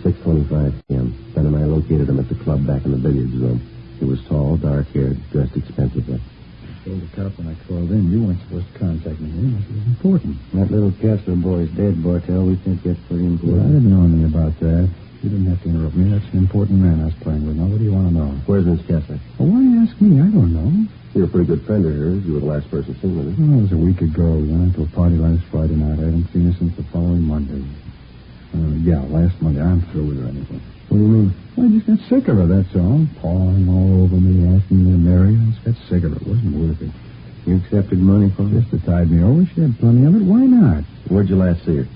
6:25 p.m. Ben and I located him at the club back in the billiards room. He was tall, dark-haired, dressed expensively. I told the cop when I called in, you weren't supposed to contact me. It was important. That little Kessler boy's dead, Bartell. We think that's pretty important. Well, I didn't know anything about that. You didn't have to interrupt me. That's an important man I was playing with. Now, what do you want to know? Where's Miss Kessler? Well, why do you ask me? I don't know. You're a pretty good friend of hers. You were the last person seen with her. Well, it was a week ago. We went to a party last Friday night. I haven't seen her since the following Monday. Yeah, last Monday. I'm through with her anyway. What do you mean? Well, I just got sick of her, that's all. Pawing all over me, asking me to marry her. I just got sick of it. It wasn't worth it. You accepted money for her? Just to tide me over. She had plenty of it. Why not? Where'd you last see her?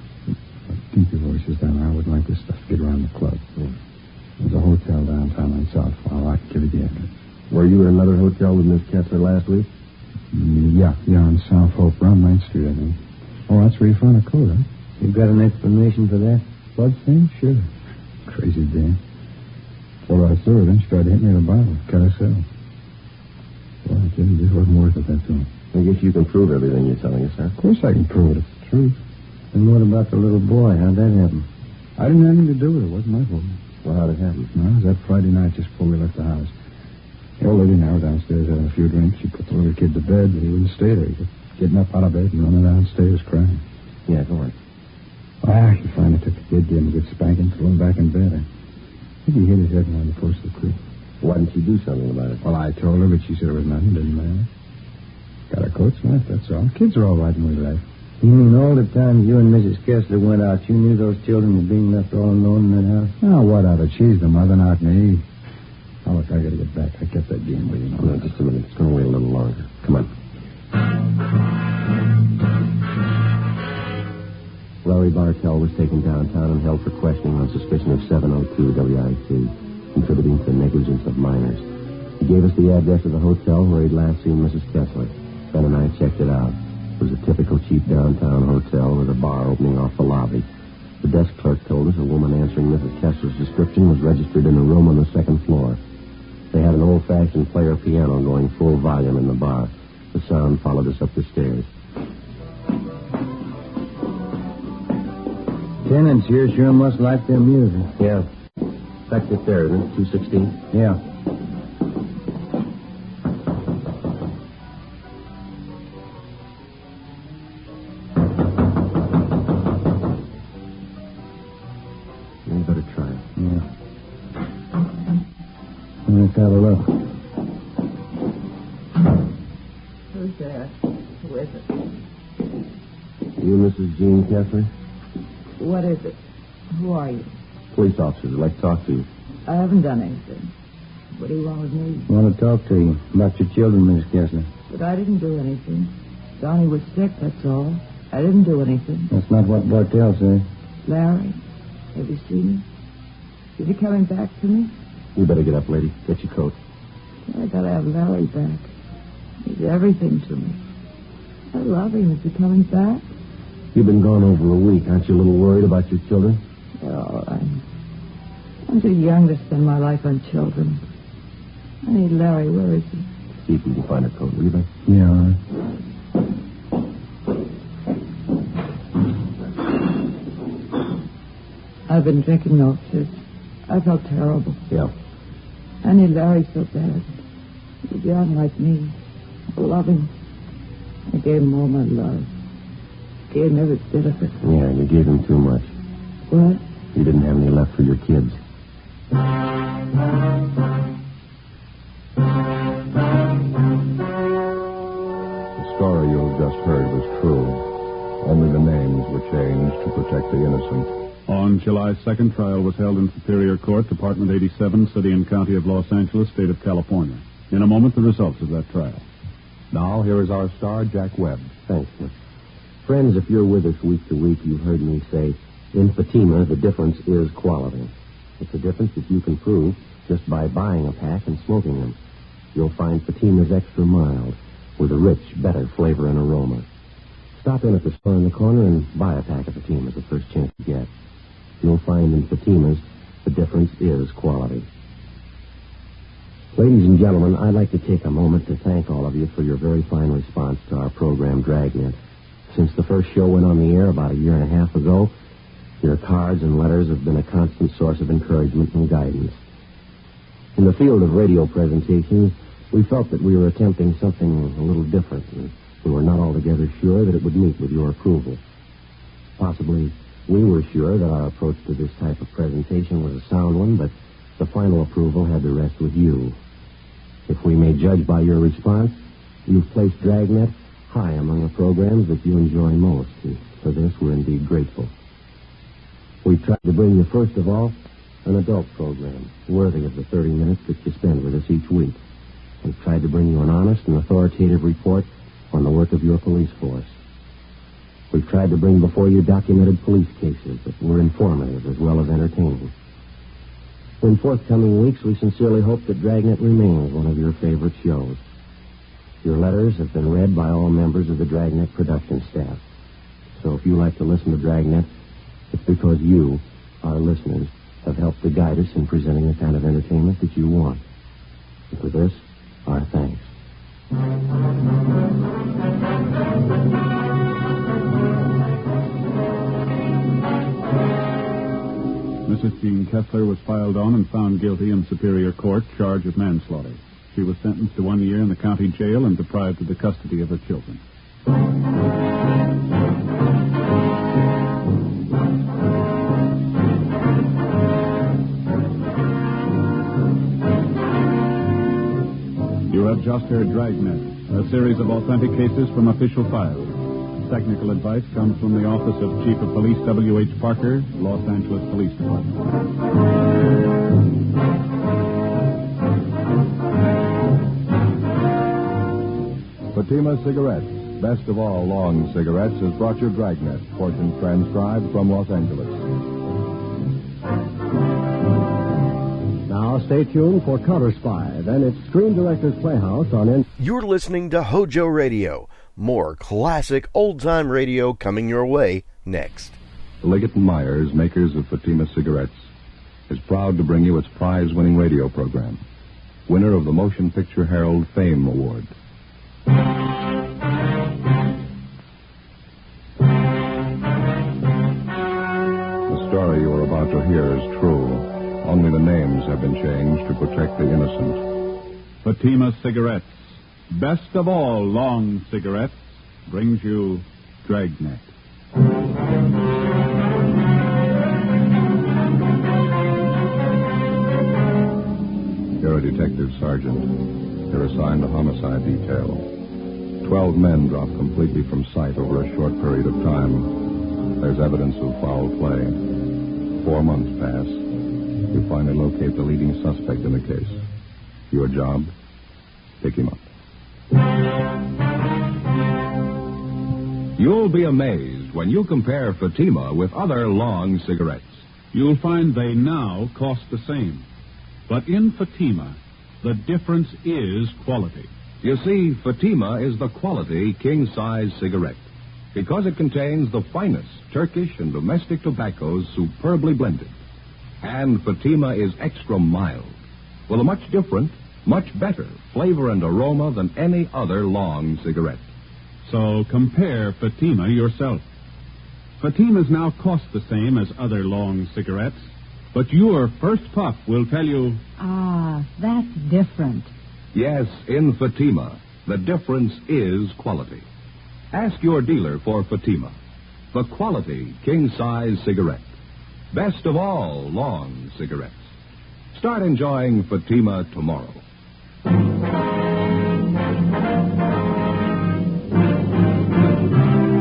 Keep your voices down. I wouldn't like this stuff to get around the club. Yeah. There's a hotel downtown on South File. I can give you the address. Were you in another hotel with Miss Kessler last week? Yeah, on South Hope, around 9th Street, I think. Oh, that's where you found a coat, huh? You got an explanation for that? Blood stain? Sure. Crazy dame. Told her I saw her, then she tried to hit me with a bottle. Cut herself. Well, I tell you, this wasn't worth it, that's all. I guess you can prove everything you're telling us, huh? Of course I can prove it. It's the truth. And what about the little boy? How'd that happen? I didn't have anything to do with it. It wasn't my fault. Well, how'd it happen? No, it was that Friday night just before we left the house. The old lady and I were downstairs having a few drinks. She put the little kid to bed, but he wouldn't stay there. He kept getting up out of bed and running downstairs crying. Yeah, go on. Well, he finally took the kid, gave him a good spanking, threw him back in bed. I think he hit his head around the post of the creek. Why didn't she do something about it? Well, I told her, but she said it was nothing. Didn't matter. Got our coats left, that's all. Kids are all right when we left. You mean all the time you and Mrs. Kessler went out, you knew those children were being left all alone in that house? Oh, what of it? She's the mother, not me. Oh, look, I gotta get back. I kept that game waiting on. No, just a minute. It's gonna wait a little longer. Come on. Larry Bartell was taken downtown and held for questioning on suspicion of 702 WIC, contributing to negligence of minors. He gave us the address of the hotel where he'd last seen Mrs. Kessler. Ben and I checked it out. It was a typical cheap downtown hotel with a bar opening off the lobby. The desk clerk told us a woman answering Mrs. Kessler's description was registered in a room on the second floor. They had an old-fashioned player piano going full volume in the bar. The sound followed us up the stairs. Tenants here sure must like their music. Yeah. Back it there, isn't it? 216? Yeah. You better try it. Yeah. Let's have a look. Who's there? Who is it? You Mrs. Jean Kessler? What is it? Who are you? Police officers. I'd like to talk to you. I haven't done anything. What do you want with me? I want to talk to you about your children, Miss Kessler. But I didn't do anything. Donnie was sick, that's all. I didn't do anything. That's not what Bartell said. Larry, have you seen him? Is he coming back to me? You better get up, lady. Get your coat. I gotta have Larry back. He's everything to me. I love him. Is he coming back? You've been gone over a week. Aren't you a little worried about your children? Oh, I'm too young to spend my life on children. I need Larry. Where is he? See if you can find a coat, will you, Ben? Yeah, all right. I've been drinking officers. I felt terrible. Yeah. I need Larry so bad. He's young like me. I love him. I gave him all my love. Gave him every bit of it. Yeah, you gave him too much. What? You didn't have any left for your kids. The story you've just heard was true. Only the names were changed to protect the innocent. On July 2nd, trial was held in Superior Court, Department 87, City and County of Los Angeles, State of California. In a moment, the results of that trial. Now, here is our star, Jack Webb. Thanks, Nick. Friends, if you're with us week to week, you've heard me say, in Fatima, the difference is quality. It's a difference that you can prove just by buying a pack and smoking them. You'll find Fatima's extra mild, with a rich, better flavor and aroma. Stop in at the store in the corner and buy a pack of Fatimas the first chance you get. You'll find in Fatimas, the difference is quality. Ladies and gentlemen, I'd like to take a moment to thank all of you for your very fine response to our program, Dragnet. Since the first show went on the air about a year and a half ago, your cards and letters have been a constant source of encouragement and guidance. In the field of radio presentation, we felt that we were attempting something a little different, and we were not altogether sure that it would meet with your approval. Possibly, we were sure that our approach to this type of presentation was a sound one, but the final approval had to rest with you. If we may judge by your response, you've placed Dragnet high among the programs that you enjoy most, and for this we're indeed grateful. We've tried to bring you, first of all, an adult program worthy of the 30 minutes that you spend with us each week. We've tried to bring you an honest and authoritative report on the work of your police force. We've tried to bring before you documented police cases that were informative as well as entertaining. In forthcoming weeks, we sincerely hope that Dragnet remains one of your favorite shows. Your letters have been read by all members of the Dragnet production staff. So if you like to listen to Dragnet, it's because you, our listeners, have helped to guide us in presenting the kind of entertainment that you want. And for this, our thanks. Mrs. Jean Kessler was filed on and found guilty in Superior Court, charge of manslaughter. She was sentenced to 1 year in the county jail and deprived of the custody of her children. You have just heard Dragnet, a series of authentic cases from official files. Technical advice comes from the Office of Chief of Police W.H. Parker, Los Angeles Police Department. Fatima Cigarettes, best of all long cigarettes, has brought you Dragnet, portion transcribed from Los Angeles. Now stay tuned for Counter Spy. Then it's Screen Directors Playhouse on... You're listening to HOJO Radio. More classic old-time radio coming your way next. Liggett & Myers, makers of Fatima Cigarettes, is proud to bring you its prize-winning radio program, winner of the Motion Picture Herald Fame Award. The story you are about to hear is true. Only the names have been changed to protect the innocent. Fatima Cigarettes, best of all long cigarettes, brings you Dragnet. You're a detective sergeant. You're assigned to homicide detail. 12 men drop completely from sight over a short period of time. There's evidence of foul play. 4 months pass. You finally locate the leading suspect in the case. Your job? Pick him up. You'll be amazed when you compare Fatima with other long cigarettes. You'll find they now cost the same. But in Fatima, the difference is quality. You see, Fatima is the quality king-size cigarette because it contains the finest Turkish and domestic tobaccos superbly blended. And Fatima is extra mild, with a much different, much better flavor and aroma than any other long cigarette. So compare Fatima yourself. Fatimas now cost the same as other long cigarettes, but your first puff will tell you... Ah, that's different. Yes, in Fatima, the difference is quality. Ask your dealer for Fatima, the quality king-size cigarette. Best of all long cigarettes. Start enjoying Fatima tomorrow.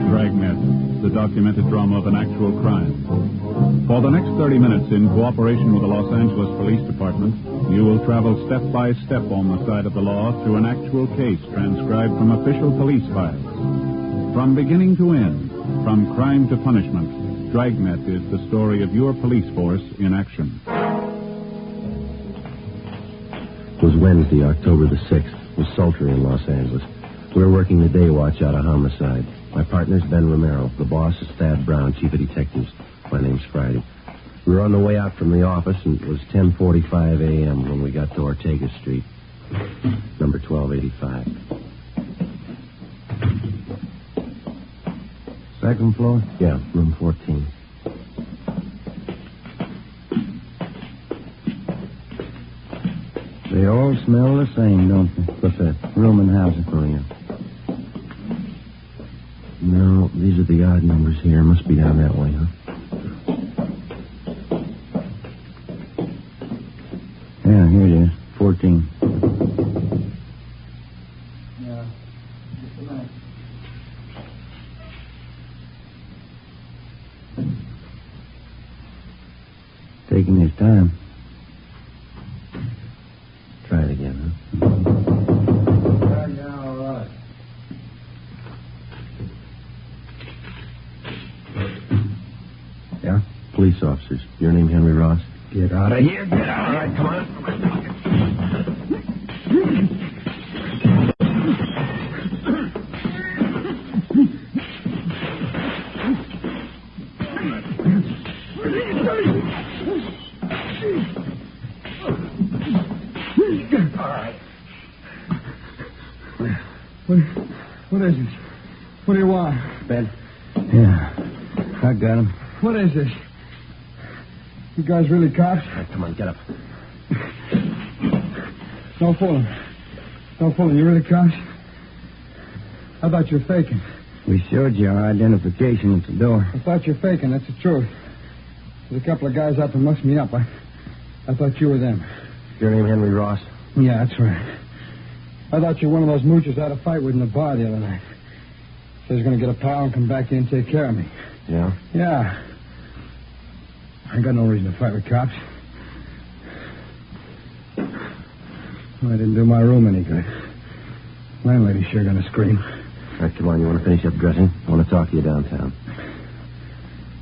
Dragnet, the documented drama of an actual crime. For the next 30 minutes, in cooperation with the Los Angeles Police Department, you will travel step by step on the side of the law through an actual case transcribed from official police files. From beginning to end, from crime to punishment, Dragnet is the story of your police force in action. It was Wednesday, October the 6th. It was sultry in Los Angeles. We were working the day watch out of homicide. My partner's Ben Romero. The boss is Thad Brown, chief of detectives. My name's Friday. We were on the way out from the office, and it was 10:45 a.m. when we got to Ortega Street. Number 1285. Second floor? Yeah, room 14. They all smell the same, don't they? What's that? Room and housing. Oh, yeah. No, these are the odd numbers here. Must be down that way, huh? Yeah, here it is. 14. Yeah. Just a minute. Taking his time. Try it again, huh? Yeah, all right. Yeah? Police officers. Your name Henry Ross? Get out of here. Get out. All right, come on. What is this? What do you want? Ben? Yeah. I got him. What is this? You guys really cops? All right, come on, get up. Don't fool him. Don't fool him. You really cops? I thought you were faking. We showed you our identification at the door. I thought you were faking. That's the truth. There's a couple of guys out to muss me up. I thought you were them. Your name Henry Ross? Yeah, that's right. I thought you were one of those moochers I had a fight with in the bar the other night. Said he was going to get a pal and come back here and take care of me. Yeah? Yeah. I ain't got no reason to fight with cops. I didn't do my room any good. Landlady's sure going to scream. All right, come on. You want to finish up dressing? I want to talk to you downtown.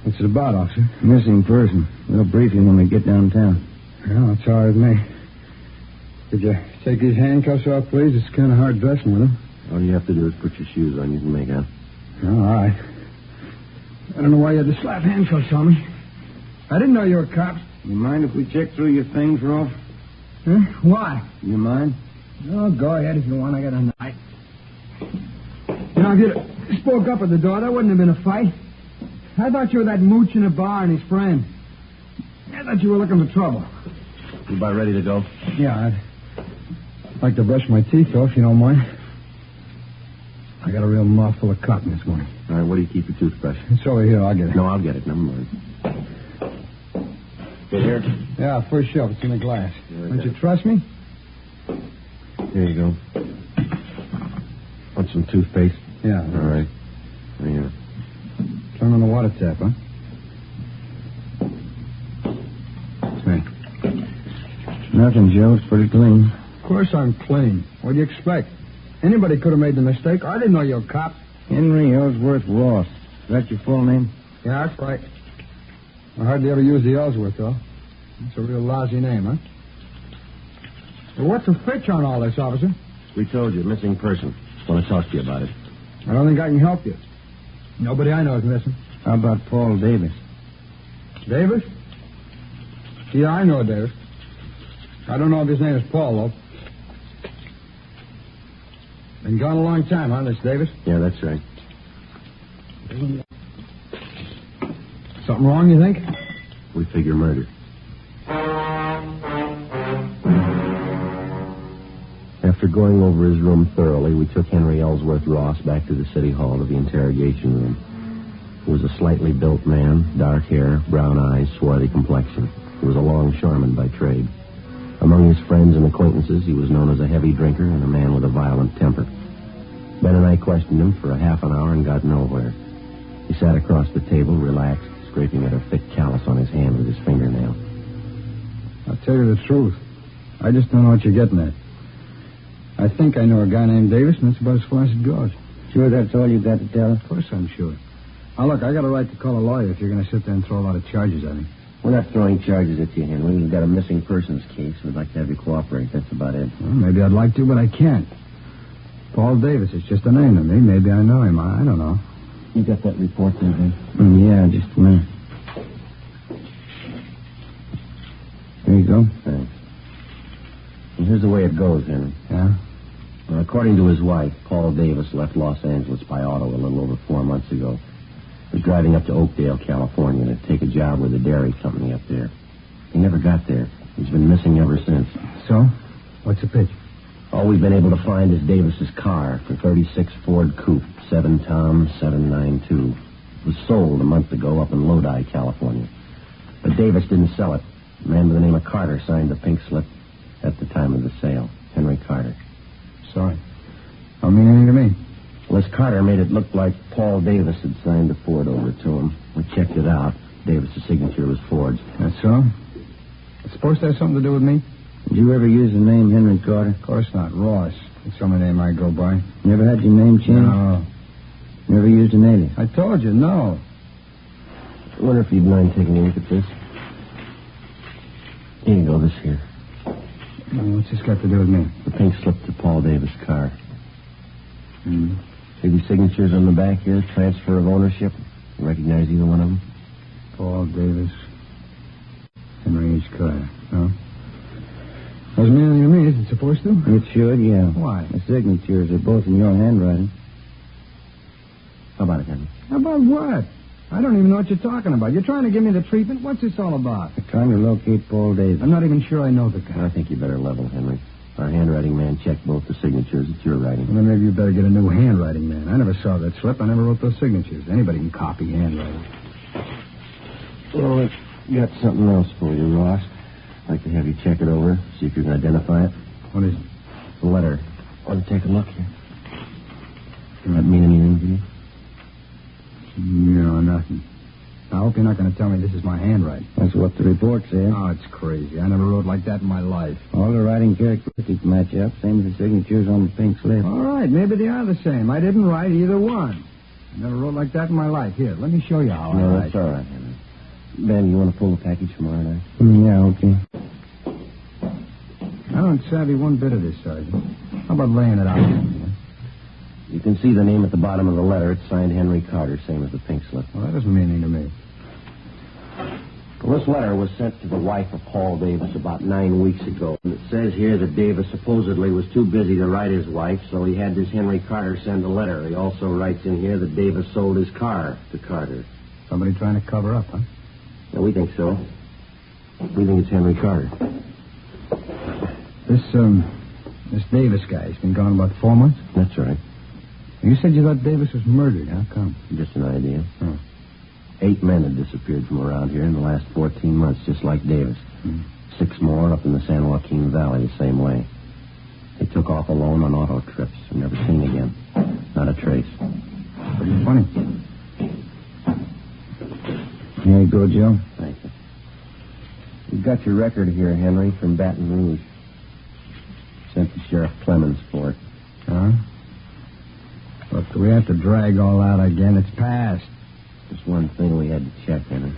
What's it about, officer? Missing person. We'll brief you when we get downtown. Well, that's all right with me. Could you take these handcuffs off, please? It's kind of hard dressing with them. All you have to do is put your shoes on. You can make out. All right. I don't know why you had to slap handcuffs on me. I didn't know you were cops. You mind if we check through your things, Rolf? Huh? Why? You mind? Oh, go ahead if you want. I got a knife. You know, if you spoke up at the door, that wouldn't have been a fight. I thought you were that mooch in the bar and his friend. I thought you were looking for trouble. You about ready to go? Yeah, I'd like to brush my teeth, though, if you don't mind. I got a real mouthful of cotton this morning. All right, where do you keep your toothbrush? It's over here. I'll get it. No, I'll get it. Never mind. Get here? Yeah, first shelf. It's in the glass. Don't you trust me? Here you go. Want some toothpaste? Yeah. All right. There you go. Turn on the water tap, huh? Say. Nothing, Joe. It's pretty clean. Of course I'm clean. What do you expect? Anybody could have made the mistake. I didn't know you were a cop. Henry Ellsworth Ross. Is that your full name? Yeah, that's right. I hardly ever use the Ellsworth, though. It's a real lousy name, huh? Well, what's the fitch on all this, officer? We told you, missing person. Want to talk to you about it. I don't think I can help you. Nobody I know is missing. How about Paul Davis? Davis? Yeah, I know Davis. I don't know if his name is Paul, though. Been gone a long time, huh, this Davis? Yeah, that's right. Something wrong, you think? We figure murder. After going over his room thoroughly, we took Henry Ellsworth Ross back to the city hall to the interrogation room. He was a slightly built man, dark hair, brown eyes, swarthy complexion. He was a longshoreman by trade. Among his friends and acquaintances, he was known as a heavy drinker and a man with a violent temper. Ben and I questioned him for a half an hour and got nowhere. He sat across the table, relaxed, scraping at a thick callus on his hand with his fingernail. I'll tell you the truth. I just don't know what you're getting at. I think I know a guy named Davis, and that's about as far as it goes. Sure that's all you got to tell us? Of course I'm sure. Now, look, I got a right to call a lawyer if you're going to sit there and throw a lot of charges at me. We're not throwing charges at you, Henry. We've got a missing persons case. We'd like to have you cooperate. That's about it. Well, maybe I'd like to, but I can't. Paul Davis is just a name to me. Maybe I know him. I don't know. You got that report there, Ben? Yeah, just a minute. There you go. Thanks. And here's the way it goes, Henry. Yeah? Well, according to his wife, Paul Davis left Los Angeles by auto a little over 4 months ago. He was driving up to Oakdale, California, to take a job with a dairy company up there. He never got there. He's been missing ever since. So? What's the pitch? All we've been able to find is Davis's car, the 36 Ford Coupe, 7 Tom 792. It was sold a month ago up in Lodi, California. But Davis didn't sell it. A man by the name of Carter signed the pink slip at the time of the sale. Henry Carter. Sorry. Don't mean anything to me. Well, this Carter made it look like Paul Davis had signed the Ford over to him. We checked it out. Davis's signature was forged. That's so? It's supposed to have something to do with me? Did you ever use the name Henry Carter? Of course not. Ross. It's some name I go by. Never had your name changed? No. Never used an alias? I told you, no. I wonder if you'd mind taking a look at this. Here you go, this here. What's this got to do with me? The pink slip to Paul Davis' car. Hmm. See these signatures on the back here? Transfer of ownership. You recognize either one of them? Paul Davis. Henry H. Carter. No? Doesn't mean anything to me. Is it supposed to? It should, yeah. Why? The signatures are both in your handwriting. How about it, Henry? How about what? I don't even know what you're talking about. You're trying to give me the treatment? What's this all about? I'm trying to locate Paul Davis. I'm not even sure I know the guy. I think you better level, Henry. Our handwriting man checked both the signatures. It's your writing. Well, then maybe you better get a new handwriting man. I never saw that slip. I never wrote those signatures. Anybody can copy handwriting. Well, I got something else for you, Ross. I'd like to have you check it over, see if you can identify it. What is it? The letter. Want to take a look here? Does that mean anything to you? No, nothing. I hope you're not going to tell me this is my handwriting. That's what the report said. Oh, it's crazy. I never wrote like that in my life. All the writing characteristics match up, same as the signatures on the pink slip. All right, maybe they are the same. I didn't write either one. I never wrote like that in my life. Here, let me show you how I write. That's all right, Henry. Ben, you want to pull the package tomorrow night? Yeah, okay. I don't savvy one bit of this, Sergeant. How about laying it out? You can see the name at the bottom of the letter. It's signed Henry Carter, same as the pink slip. Well, that doesn't mean anything to me. Well, this letter was sent to the wife of Paul Davis about 9 weeks ago. And it says here that Davis supposedly was too busy to write his wife, so he had this Henry Carter send a letter. He also writes in here that Davis sold his car to Carter. Somebody trying to cover up, huh? Yeah, we think so. We think it's Henry Carter. This Davis guy, he's been gone about 4 months? That's right. You said you thought Davis was murdered. How come? Just an idea. Oh. 8 men had disappeared from around here in the last 14 months, just like Davis. 6 more up in the San Joaquin Valley the same way. They took off alone on auto trips and never seen again. Not a trace. Pretty funny. Here you go, Joe. Thank you. We've got your record here, Henry, from Baton Rouge. Sent to Sheriff Clemens for it. Huh? Look, do we have to drag all out again? It's past. Just one thing we had to check, Henry.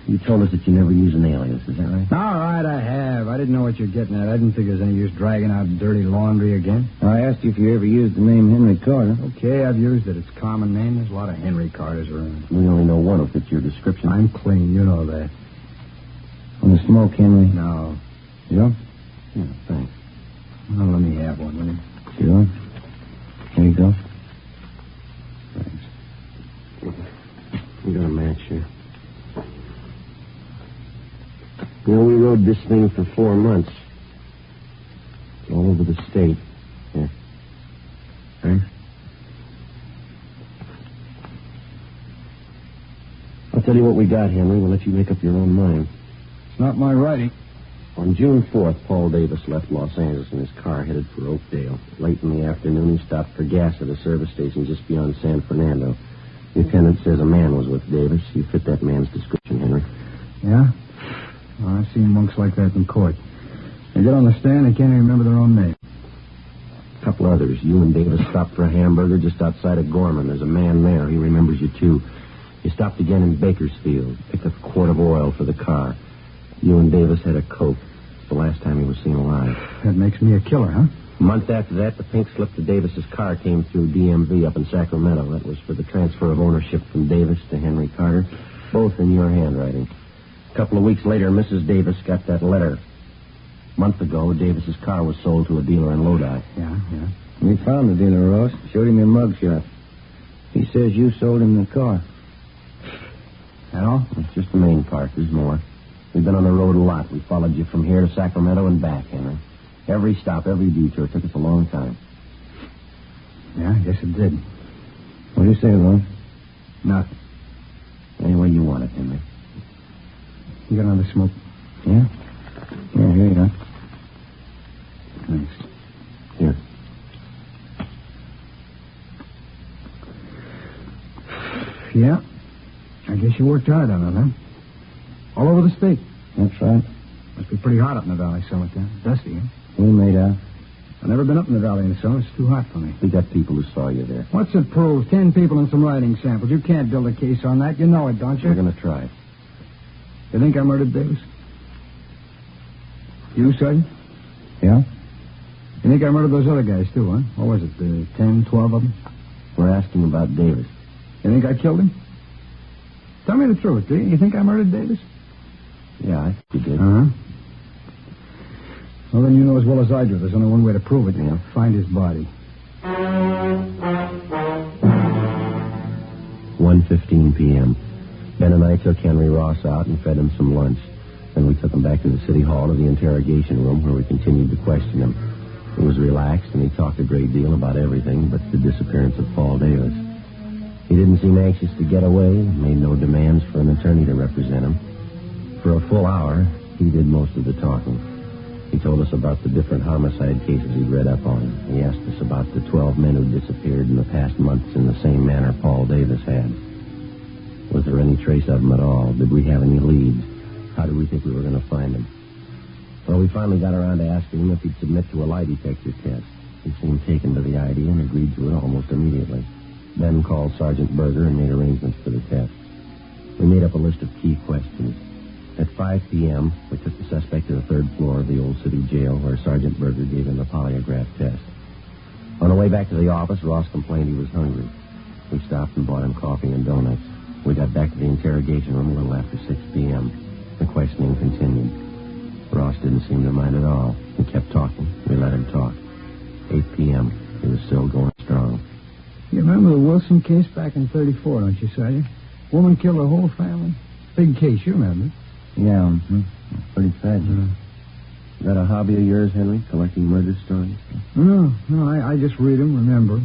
You told us that you never use an alias, is that right? All right, I have. I didn't know what you're getting at. I didn't think there's any use dragging out dirty laundry again. I asked you if you ever used the name Henry Carter. Okay, I've used it. It's a common name. There's a lot of Henry Carters around. We only know one will fit your description. I'm clean. You know that. Want to smoke, Henry? No. You? Yeah, thanks. Well, let me have one, will you? Sure. Here you go. Thanks. We got a match here. You know, we rode this thing for 4 months. All over the state. Here. Thanks. I'll tell you what we got, Henry. We'll let you make up your own mind. It's not my writing. On June 4th, Paul Davis left Los Angeles in his car headed for Oakdale. Late in the afternoon, he stopped for gas at a service station just beyond San Fernando. The attendant says a man was with Davis. You fit that man's description, Henry. Yeah? Well, I've seen monks like that in court. They get on the stand and can't even remember their own name. A couple others. You and Davis stopped for a hamburger just outside of Gorman. There's a man there. He remembers you, too. You stopped again in Bakersfield. Picked up a quart of oil for the car. You and Davis had a coat. It's the last time he was seen alive. That makes me a killer, huh? A month after that, the pink slip to Davis's car came through DMV up in Sacramento. That was for the transfer of ownership from Davis to Henry Carter, both in your handwriting. A couple of weeks later, Mrs. Davis got that letter. A month ago, Davis's car was sold to a dealer in Lodi. Yeah. We found the dealer, Ross. Showed him your mugshot. He says you sold him the car. That all? It's just the main part. There's more. We've been on the road a lot. We followed you from here to Sacramento and back, Henry. Every stop, every detour took us a long time. Yeah, I guess it did. What do you say, Ron? Nothing. Any way you want it, Henry. You got another smoke? Yeah? Yeah, here you go. Thanks. Here. Yeah. I guess you worked hard on it, huh? All over the state. That's right. Must be pretty hot up in the valley summertime. Dusty, huh? We made out. I've never been up in the valley in the summer. It's too hot for me. We got people who saw you there. What's it prove? 10 people and some writing samples. You can't build a case on that. You know it, don't you? We're going to try. You think I murdered Davis? You, Sergeant? Yeah? You think I murdered those other guys, too, huh? What was it, 10, 12 of them? We're asking about Davis. You think I killed him? Tell me the truth, do you? You think I murdered Davis? Yeah, I think you did. Uh-huh. Well, then you know as well as I do. There's only one way to prove it. Yeah. Find his body. 1:15 p.m. Ben and I took Henry Ross out and fed him some lunch. Then we took him back to the city hall to the interrogation room where we continued to question him. He was relaxed and he talked a great deal about everything but the disappearance of Paul Davis. He didn't seem anxious to get away and made no demands for an attorney to represent him. For a full hour, he did most of the talking. He told us about the different homicide cases he'd read up on. He asked us about the 12 men who disappeared in the past months in the same manner Paul Davis had. Was there any trace of them at all? Did we have any leads? How did we think we were going to find them? Well, we finally got around to asking him if he'd submit to a lie detector test. He seemed taken to the idea and agreed to it almost immediately. Ben called Sergeant Berger and made arrangements for the test. We made up a list of key questions. At 5 p.m., we took the suspect to the third floor of the old city jail where Sergeant Berger gave him the polygraph test. On the way back to the office, Ross complained he was hungry. We stopped and bought him coffee and donuts. We got back to the interrogation room a little after 6 p.m. The questioning continued. Ross didn't seem to mind at all. He kept talking. We let him talk. 8 p.m., he was still going strong. You remember the Wilson case back in 34, don't you, Sergeant? Woman killed her whole family. Big case, you remember? Yeah, pretty tragic. Is that a hobby of yours, Henry, collecting murder stories? No, I just read them, remember.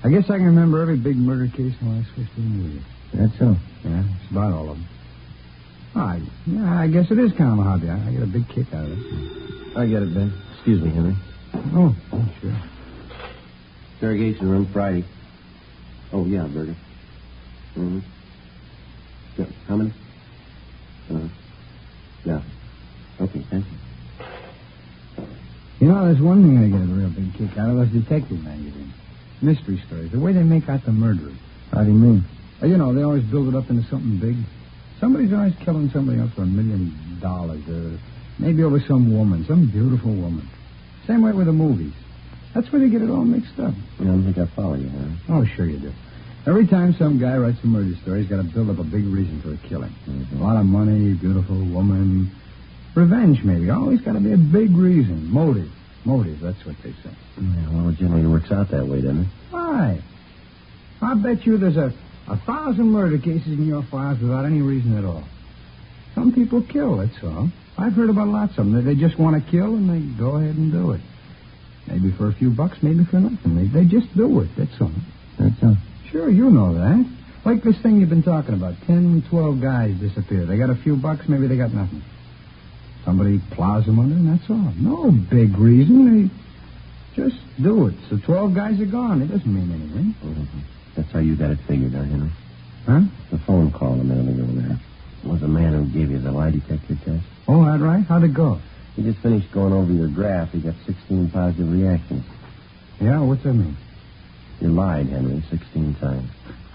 I guess I can remember every big murder case in the last 15 years. That's so? Yeah, it's about all of them. I guess it is kind of a hobby. I get a big kick out of it. I get it, Ben. Excuse me, Henry. Oh, sure. Interrogation room Friday. Oh, yeah, Berger. Mm-hmm. Yeah, how many? Yeah. Okay, thank you. You know, there's one thing I get a real big kick out of, those detective magazines. Mystery stories. The way they make out the murderers. How do you mean? Well, you know, they always build it up into something big. Somebody's always killing somebody else for $1 million. Or maybe over some woman, some beautiful woman. Same way with the movies. That's where they get it all mixed up. I don't think I follow you, Henry. Oh, sure you do. Every time some guy writes a murder story, he's got to build up a big reason for a killing. Mm-hmm. A lot of money, beautiful woman, revenge maybe. Always got to be a big reason. Motive, that's what they say. Yeah, well, it generally works out that way, doesn't it? Why? I bet you there's 1,000 murder cases in your files without any reason at all. Some people kill, that's all. I've heard about lots of them. They just want to kill, and they go ahead and do it. Maybe for a few bucks, maybe for nothing. They just do it, that's all. That's all. Sure, you know that. Like this thing you've been talking about. 10, 12 guys disappear. They got a few bucks, maybe they got nothing. Somebody plows them under, and that's all. No big reason. They just do it. So 12 guys are gone. It doesn't mean anything. Mm-hmm. That's how you got it figured, huh, Henry? Huh? The phone call a minute ago there. Was the man who gave you the lie detector test. Oh, that right? How'd it go? He just finished going over your graph. He got 16 positive reactions. Yeah, what's that mean? You lied, Henry, 16 times.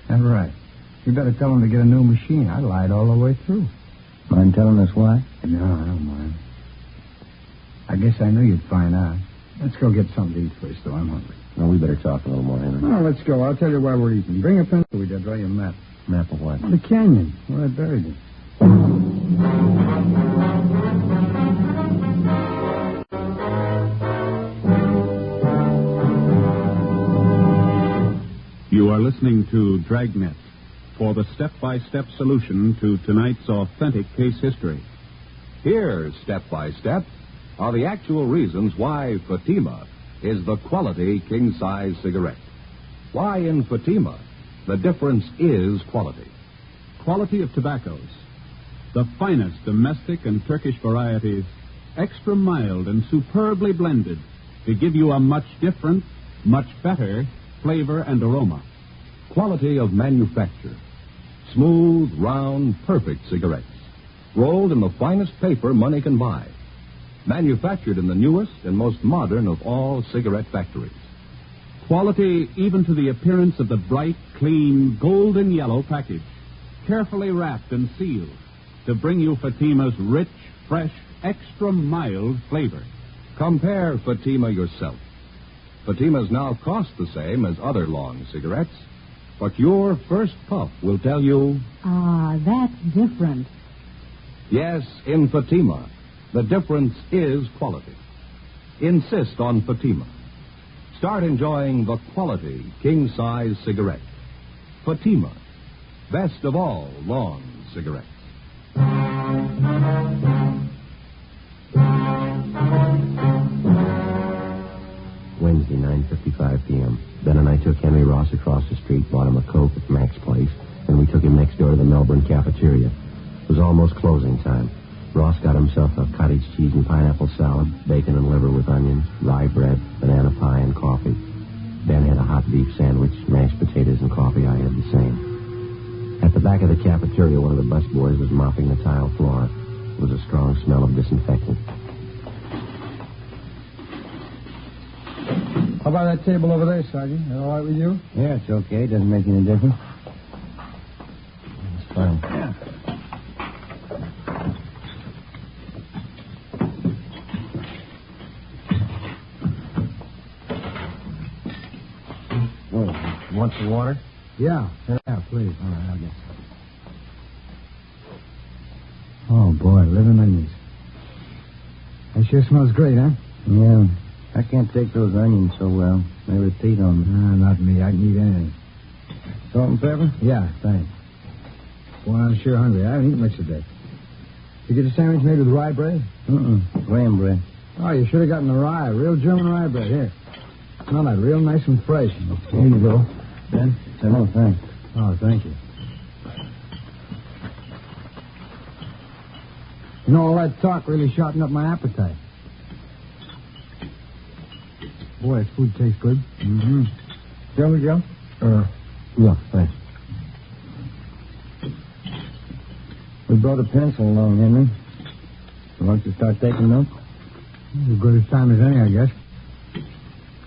That's right. You better tell him to get a new machine. I lied all the way through. Mind telling us why? No, I don't mind. I guess I knew you'd find out. Let's go get something to eat first, though. I'm hungry. Well, we better talk a little more, Henry. Oh, let's go. I'll tell you why we're eating. Bring a pencil with you. I'll draw you a map. Map of what? The canyon, where I buried it. are listening to Dragnet for the step-by-step solution to tonight's authentic case history. Here, step by step, are the actual reasons why Fatima is the quality king-size cigarette. Why in Fatima, the difference is quality. Quality of tobaccos. The finest domestic and Turkish varieties, extra mild and superbly blended to give you a much different, much better flavor and aroma. Quality of manufacture. Smooth, round, perfect cigarettes. Rolled in the finest paper money can buy. Manufactured in the newest and most modern of all cigarette factories. Quality even to the appearance of the bright, clean, golden yellow package. Carefully wrapped and sealed to bring you Fatima's rich, fresh, extra mild flavor. Compare Fatima yourself. Fatimas now cost the same as other long cigarettes, but your first puff will tell you... Ah, that's different. Yes, in Fatima, the difference is quality. Insist on Fatima. Start enjoying the quality king-size cigarette. Fatima, best of all long cigarettes. Wednesday, 9:55 p.m. Ben and I took Henry Ross across the street, bought him a Coke at Mac's place, and we took him next door to the Melbourne cafeteria. It was almost closing time. Ross got himself a cottage cheese and pineapple salad, bacon and liver with onions, rye bread, banana pie, and coffee. Ben had a hot beef sandwich, mashed potatoes, and coffee. I had the same. At the back of the cafeteria, one of the busboys was mopping the tile floor. There was a strong smell of disinfectant. How about that table over there, Sergeant? Is that all right with you? Yeah, it's okay. Doesn't make any difference. It's fine. Yeah. Oh, you want some water? Yeah, please. All right, I'll get some. Oh, boy, living onions. That sure smells great, huh? Yeah. I can't take those onions so well. They repeat on me. Nah, not me. I can eat anything. Salt and pepper? Yeah, thanks. Boy, I'm sure hungry. I haven't eaten much today. Did you get a sandwich made with rye bread? Graham bread. Oh, you should have gotten the rye. Real German rye bread. Here. Smell that real nice and fresh. Here you go. Ben? Oh, thanks. Oh, thank you. You know, all that talk really shortened up my appetite. Boy, this food tastes good. Mm-hmm. Shall we, Joe? Yeah, thanks. We brought a pencil along, Henry. You want to start taking notes? As good as time as any, I guess.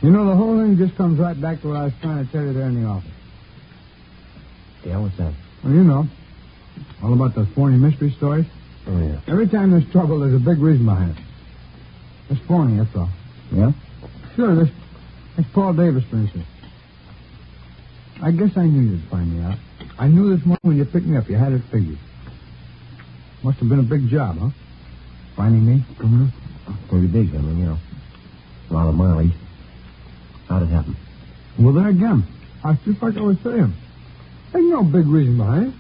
You know, the whole thing just comes right back to what I was trying to tell you there in the office. Yeah, what's that? Well, you know, all about those phony mystery stories. Oh, yeah. Every time there's trouble, there's a big reason behind it. It's phony, that's all. Yeah? Sure, this Paul Davis, for instance. I guess I knew you'd find me out. I knew this morning when you picked me up. You had it figured. Must have been a big job, huh? Finding me? Pretty big, I mean, you know. A lot of mileage. How'd it happen? Well, there again. Just like I was saying. There's no big reason behind it.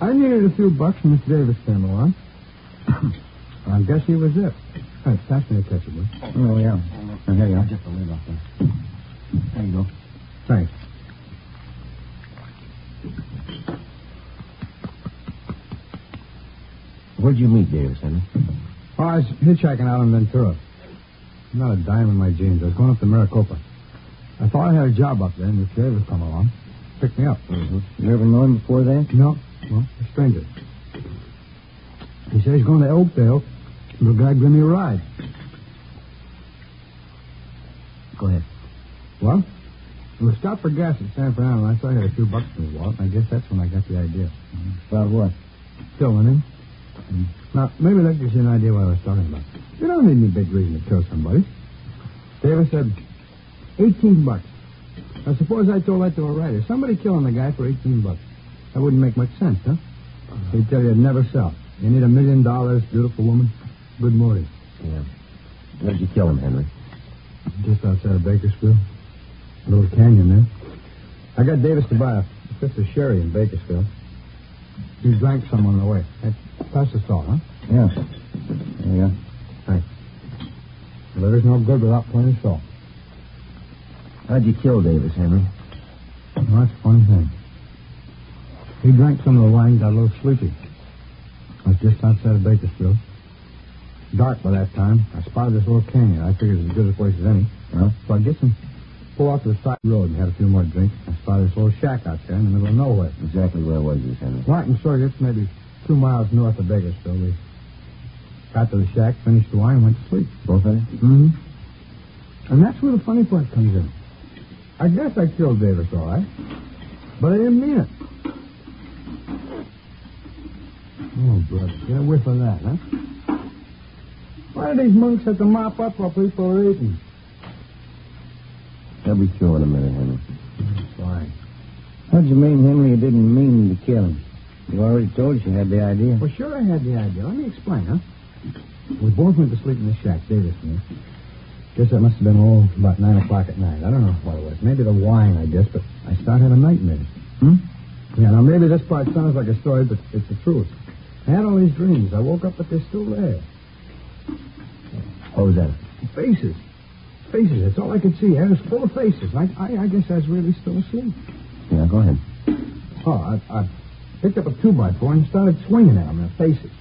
I needed a few bucks when Mr. Davis came along. I guess he was it. Hey, pass me a ketchup, will you? Oh, yeah. Oh, here you are. Just a lid off there. There you go. Thanks. Where'd you meet Davis, Henry? Oh, I was hitchhiking out in Ventura. Not a dime in my jeans. I was going up to Maricopa. I thought I had a job up there, and Mr. Davis come along. Picked me up. Mm-hmm. You ever know him before that? No. Well, a stranger. He said he's going to Oakdale. The guy give me a ride. Go ahead. Well, we stopped for gas at San Fernando, and I saw he had a few bucks in his wallet, and I guess that's when I got the idea. About what? Killing him. Now, maybe that gives you an idea what I was talking about. You don't need any big reason to kill somebody. Davis said, 18 bucks. Now, suppose I told that to a writer. Somebody killing the guy for 18 bucks. That wouldn't make much sense, huh? He'd tell you it'd never sell. You need $1 million, beautiful woman. Good morning. Yeah. Where'd you kill him, Henry? Just outside of Bakersfield. A little canyon there. I got Davis to buy a fifth of sherry in Bakersfield. You drank some on the way. Pass the salt, huh? Yeah. There you go. Thanks. The liver's no good without plenty of salt. How'd you kill Davis, Henry? Well, that's a funny thing. He drank some of the wine, got a little sleepy. I was just outside of Bakersfield. Dark by that time. I spotted this little canyon. I figured it was as good a place as any. Huh? So I get some... Pull off to the side road and had a few more drinks. I spotted this little shack out there in the middle of nowhere. Exactly where was this, Henry? Well, I can show you. It's maybe 2 miles north of Bakersfield. We got to the shack, finished the wine, and went to sleep. Both of you? Mm-hmm. And that's where the funny part comes in. I guess I killed Davis, all right. But I didn't mean it. Oh, brother, get a whiff of that, huh? Why do these monks have to mop up while people are eating? They'll be through in a minute, Henry. Fine. How'd you mean, Henry, you didn't mean to kill him? You already told us you had the idea. Well, sure I had the idea. Let me explain, huh? We both went to sleep in the shack, Davis and me. Guess that must have been about 9 o'clock at night. I don't know what it was. Maybe the wine, I guess, but I started having nightmares. Yeah, now maybe this part sounds like a story, but it's the truth. I had all these dreams. I woke up, but they're still there. What was that? Faces. Faces. That's all I could see. I was full of faces. I guess I was really still asleep. Yeah, go ahead. Oh, I picked up a 2x4 and started swinging at them, their faces.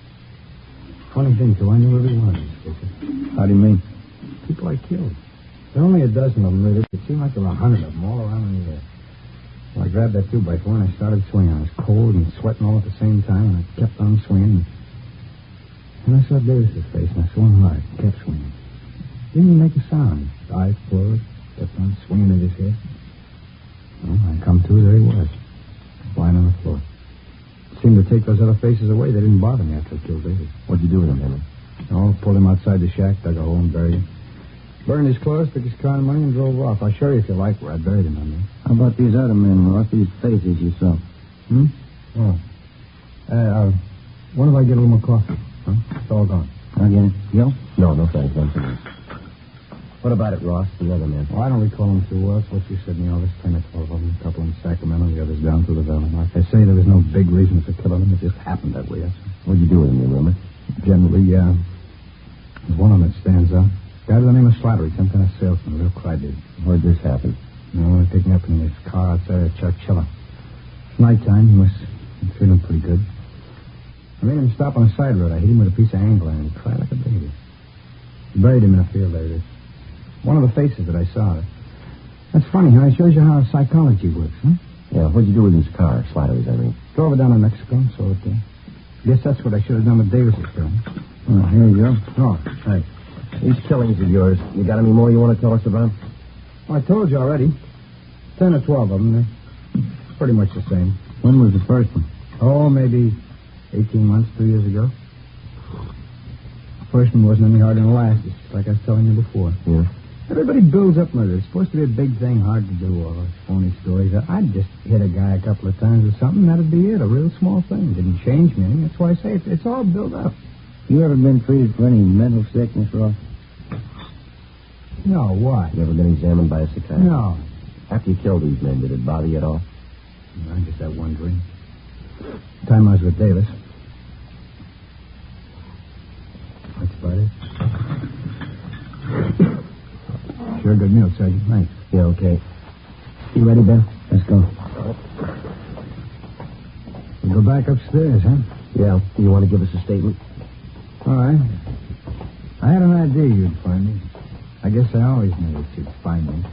Funny thing, too. I knew every one of these faces. How do you mean? People I killed. There were only a dozen of them, really. It seemed like there were 100 of them all around in the air. Well, I grabbed that 2x4 and I started swinging. I was cold and sweating all at the same time, and I kept on swinging. And I saw Davis's face, and I swung hard, kept swinging. Didn't even make a sound. His eyes closed, kept on swinging at his head. Well, I come to, there he was, lying on the floor. It seemed to take those other faces away. They didn't bother me after I killed Davis. What'd you do with him, Henry? Oh, pulled him outside the shack, dug a hole and buried him. Burned his clothes, took his car and money, and drove off. I'll show you if you like where I buried him, I mean. How about these other men, Ross? These faces you saw? Oh. What if I get a little more coffee? Huh? It's all gone. I'll get it. Yo? No, thanks. What about it, Ross? The other men? Well, I don't recall them too well. What you said, there's 10 or 12 of them. A couple in Sacramento, the others down through the valley. Like I say, there was no big reason for killing them. It just happened that way. What'd you do with them, you remember? Generally, yeah. There's one of them that stands out. Guy by the name of Slattery, some kind of salesman, a real crybaby. Where'd this happen? No, they picked me up in his car outside of Churchilla. It's nighttime. He must be feeling pretty good. I made him stop on a side road. I hit him with a piece of angler, and he cried like a baby. Buried him in a field there. It is. One of the faces that I saw. That's funny, huh? It shows you how psychology works, huh? Yeah, what'd you do with his car, Slattery's, I mean? Drove it down to Mexico and sold it there. Guess that's what I should have done with Davis's car. Oh, here you go. Oh, thanks. These killings of yours, you got any more you want to tell us about? Well, I told you already. 10 or 12 of them. They're pretty much the same. When was the first one? Oh, maybe 18 months, 2 years ago. The first one wasn't any harder than the last, just like I was telling you before. Yeah. Everybody builds up murder. It's supposed to be a big thing, hard to do, all those phony stories. I'd just hit a guy a couple of times or something, that'd be it. A real small thing. Didn't change me any. That's why I say it's all built up. You ever been treated for any mental sickness, Ross? No, why? You ever been examined by a psychiatrist? No. After you killed these men, did it bother you at all? I just had one dream. The time I was with Davis. That's about it. Sure good meal, Sergeant. Thanks. Yeah, okay. You ready, Ben? Let's go. We'll go back upstairs, huh? Yeah. You want to give us a statement? All right. I had an idea you'd find me. I guess I always knew that you'd find me.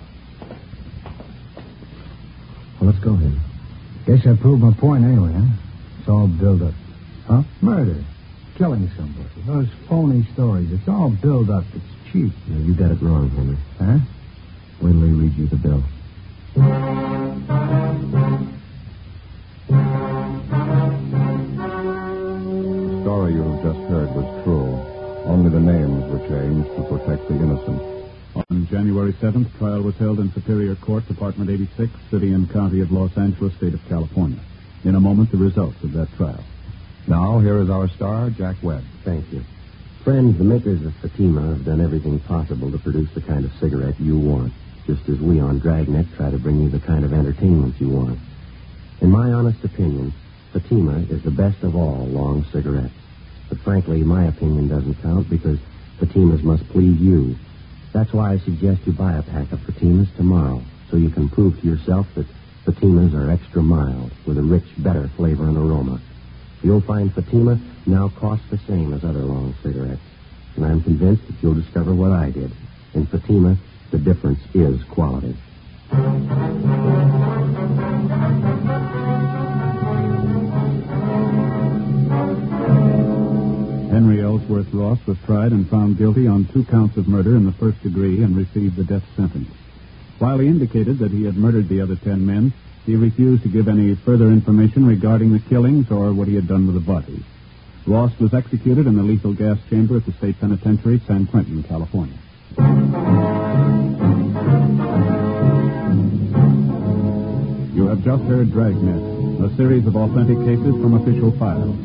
Well, let's go, Henry. Guess I proved my point anyway, huh? It's all built up. Huh? Murder. Killing somebody. Those phony stories. It's all built up. It's cheap. No, you got it wrong, Henry. Huh? Wait till he reads you the bill. The story you have just heard was true. Only the names were changed to protect the innocent. On January 7th, trial was held in Superior Court, Department 86, City and County of Los Angeles, State of California. In a moment, the results of that trial. Now, here is our star, Jack Webb. Thank you. Friends, the makers of Fatima have done everything possible to produce the kind of cigarette you want. just as we on Dragnet try to bring you the kind of entertainment you want. In my honest opinion, Fatima is the best of all long cigarettes. But frankly, my opinion doesn't count because Fatimas must please you. That's why I suggest you buy a pack of Fatimas tomorrow so you can prove to yourself that Fatimas are extra mild with a rich, better flavor and aroma. You'll find Fatima now costs the same as other long cigarettes. And I'm convinced that you'll discover what I did. In Fatima, the difference is quality. Henry Ellsworth Ross was tried and found guilty on 2 counts of murder in the first degree and received the death sentence. While he indicated that he had murdered the other 10 men, he refused to give any further information regarding the killings or what he had done with the bodies. Ross was executed in the lethal gas chamber at the State Penitentiary, San Quentin, California. You have just heard Dragnet, a series of authentic cases from official files.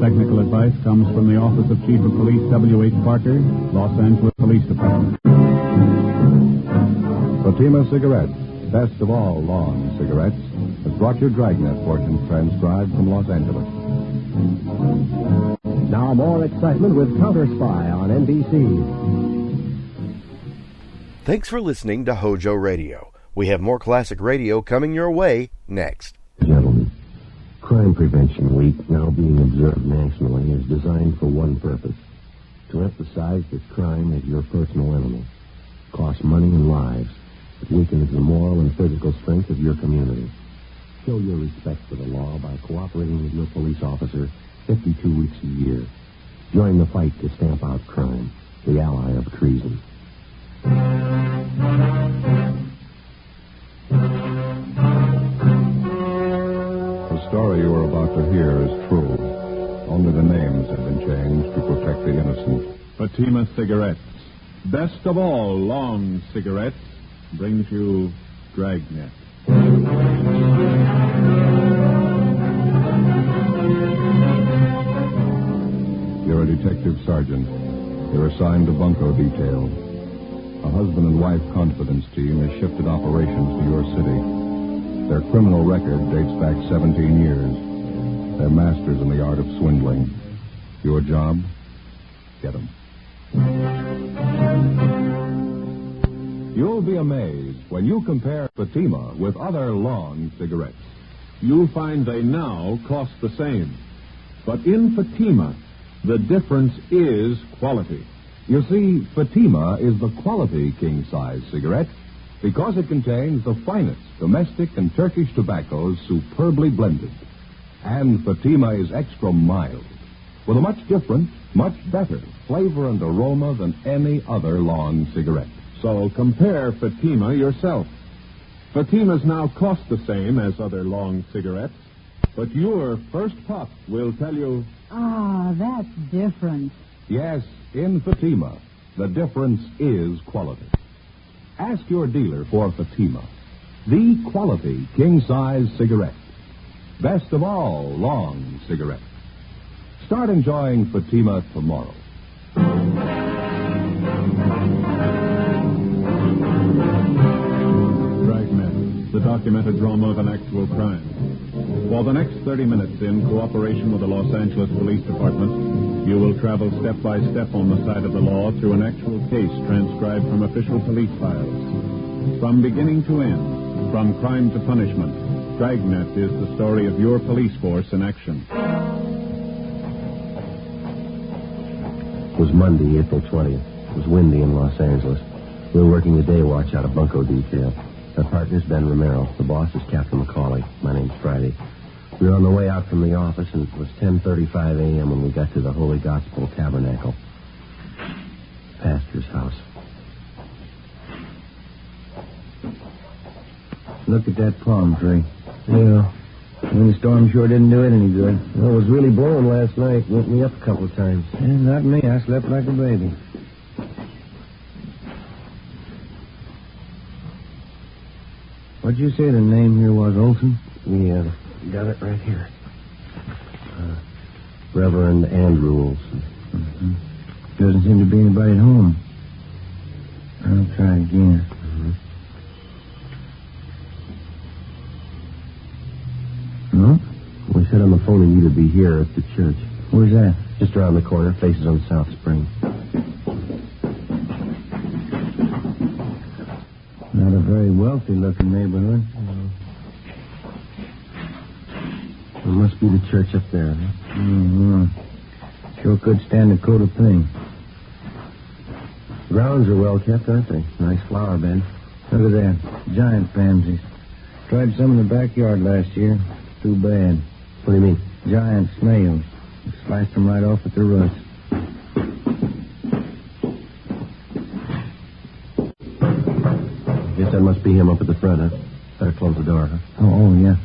Technical advice comes from the Office of Chief of Police W.H. Parker, Los Angeles Police Department. Fatima Cigarettes, best of all long cigarettes, has brought you Dragnet portions transcribed from Los Angeles. Now more excitement with Counter Spy on NBC. Thanks for listening to HOJO Radio. We have more classic radio coming your way next. Gentlemen, Crime Prevention Week, now being observed nationally, is designed for one purpose: to emphasize that crime is your personal enemy. It costs money and lives. It weakens the moral and physical strength of your community. Show your respect for the law by cooperating with your police officer 52 weeks a year. Join the fight to stamp out crime, the ally of treason. The story you are about to hear is true. Only the names have been changed to protect the innocent. Fatima Cigarettes, best of all long cigarettes, brings you Dragnet. You're a detective sergeant. You're assigned to FUNKO detail. A husband and wife confidence team has shifted operations to your city. Their criminal record dates back 17 years. They're masters in the art of swindling. Your job? Get them. You'll be amazed when you compare Fatima with other long cigarettes. You'll find they now cost the same. But in Fatima, the difference is quality. You see, Fatima is the quality king-size cigarette because it contains the finest domestic and Turkish tobaccos superbly blended. And Fatima is extra mild, with a much different, much better flavor and aroma than any other long cigarette. So compare Fatima yourself. Fatimas now cost the same as other long cigarettes, but your first puff will tell you... Ah, that's different. Yes, in Fatima, the difference is quality. Ask your dealer for Fatima, the quality king-size cigarette. Best of all long cigarettes. Start enjoying Fatima tomorrow. Dragnet, the documented drama of an actual crime. For the next 30 minutes, in cooperation with the Los Angeles Police Department, you will travel step by step on the side of the law through an actual case transcribed from official police files. From beginning to end, from crime to punishment, Dragnet is the story of your police force in action. It was Monday, April 20th. It was windy in Los Angeles. We were working the day watch out of FUNKO detail. Our partner's Ben Romero. The boss is Captain McCauley. My name's Friday. We were on the way out from the office, and it was 10:35 a.m. when we got to the Holy Gospel Tabernacle. Pastor's house. Look at that palm tree. Yeah. The windstorm sure didn't do it any good. Well, it was really blowing last night. Woke me up a couple of times. Yeah, not me. I slept like a baby. What'd you say the name here was, Olson? Yeah, got it right here. Reverend Andrew Olson. Mm-hmm. Doesn't seem to be anybody at home. I'll try again. here at the church. Where's that? Just around the corner, faces on South Spring. Not a very wealthy-looking neighborhood. It must be the church up there, huh? Mm-hmm. Sure could stand a coat of paint. Grounds are well kept, aren't they? Nice flower bed. Look at that. Giant pansies. Tried some in the backyard last year. Too bad. What do you mean? Giant snails. Sliced them right off at the roots. Guess that must be him up at the front, huh? Better close the door, huh? Oh, yeah.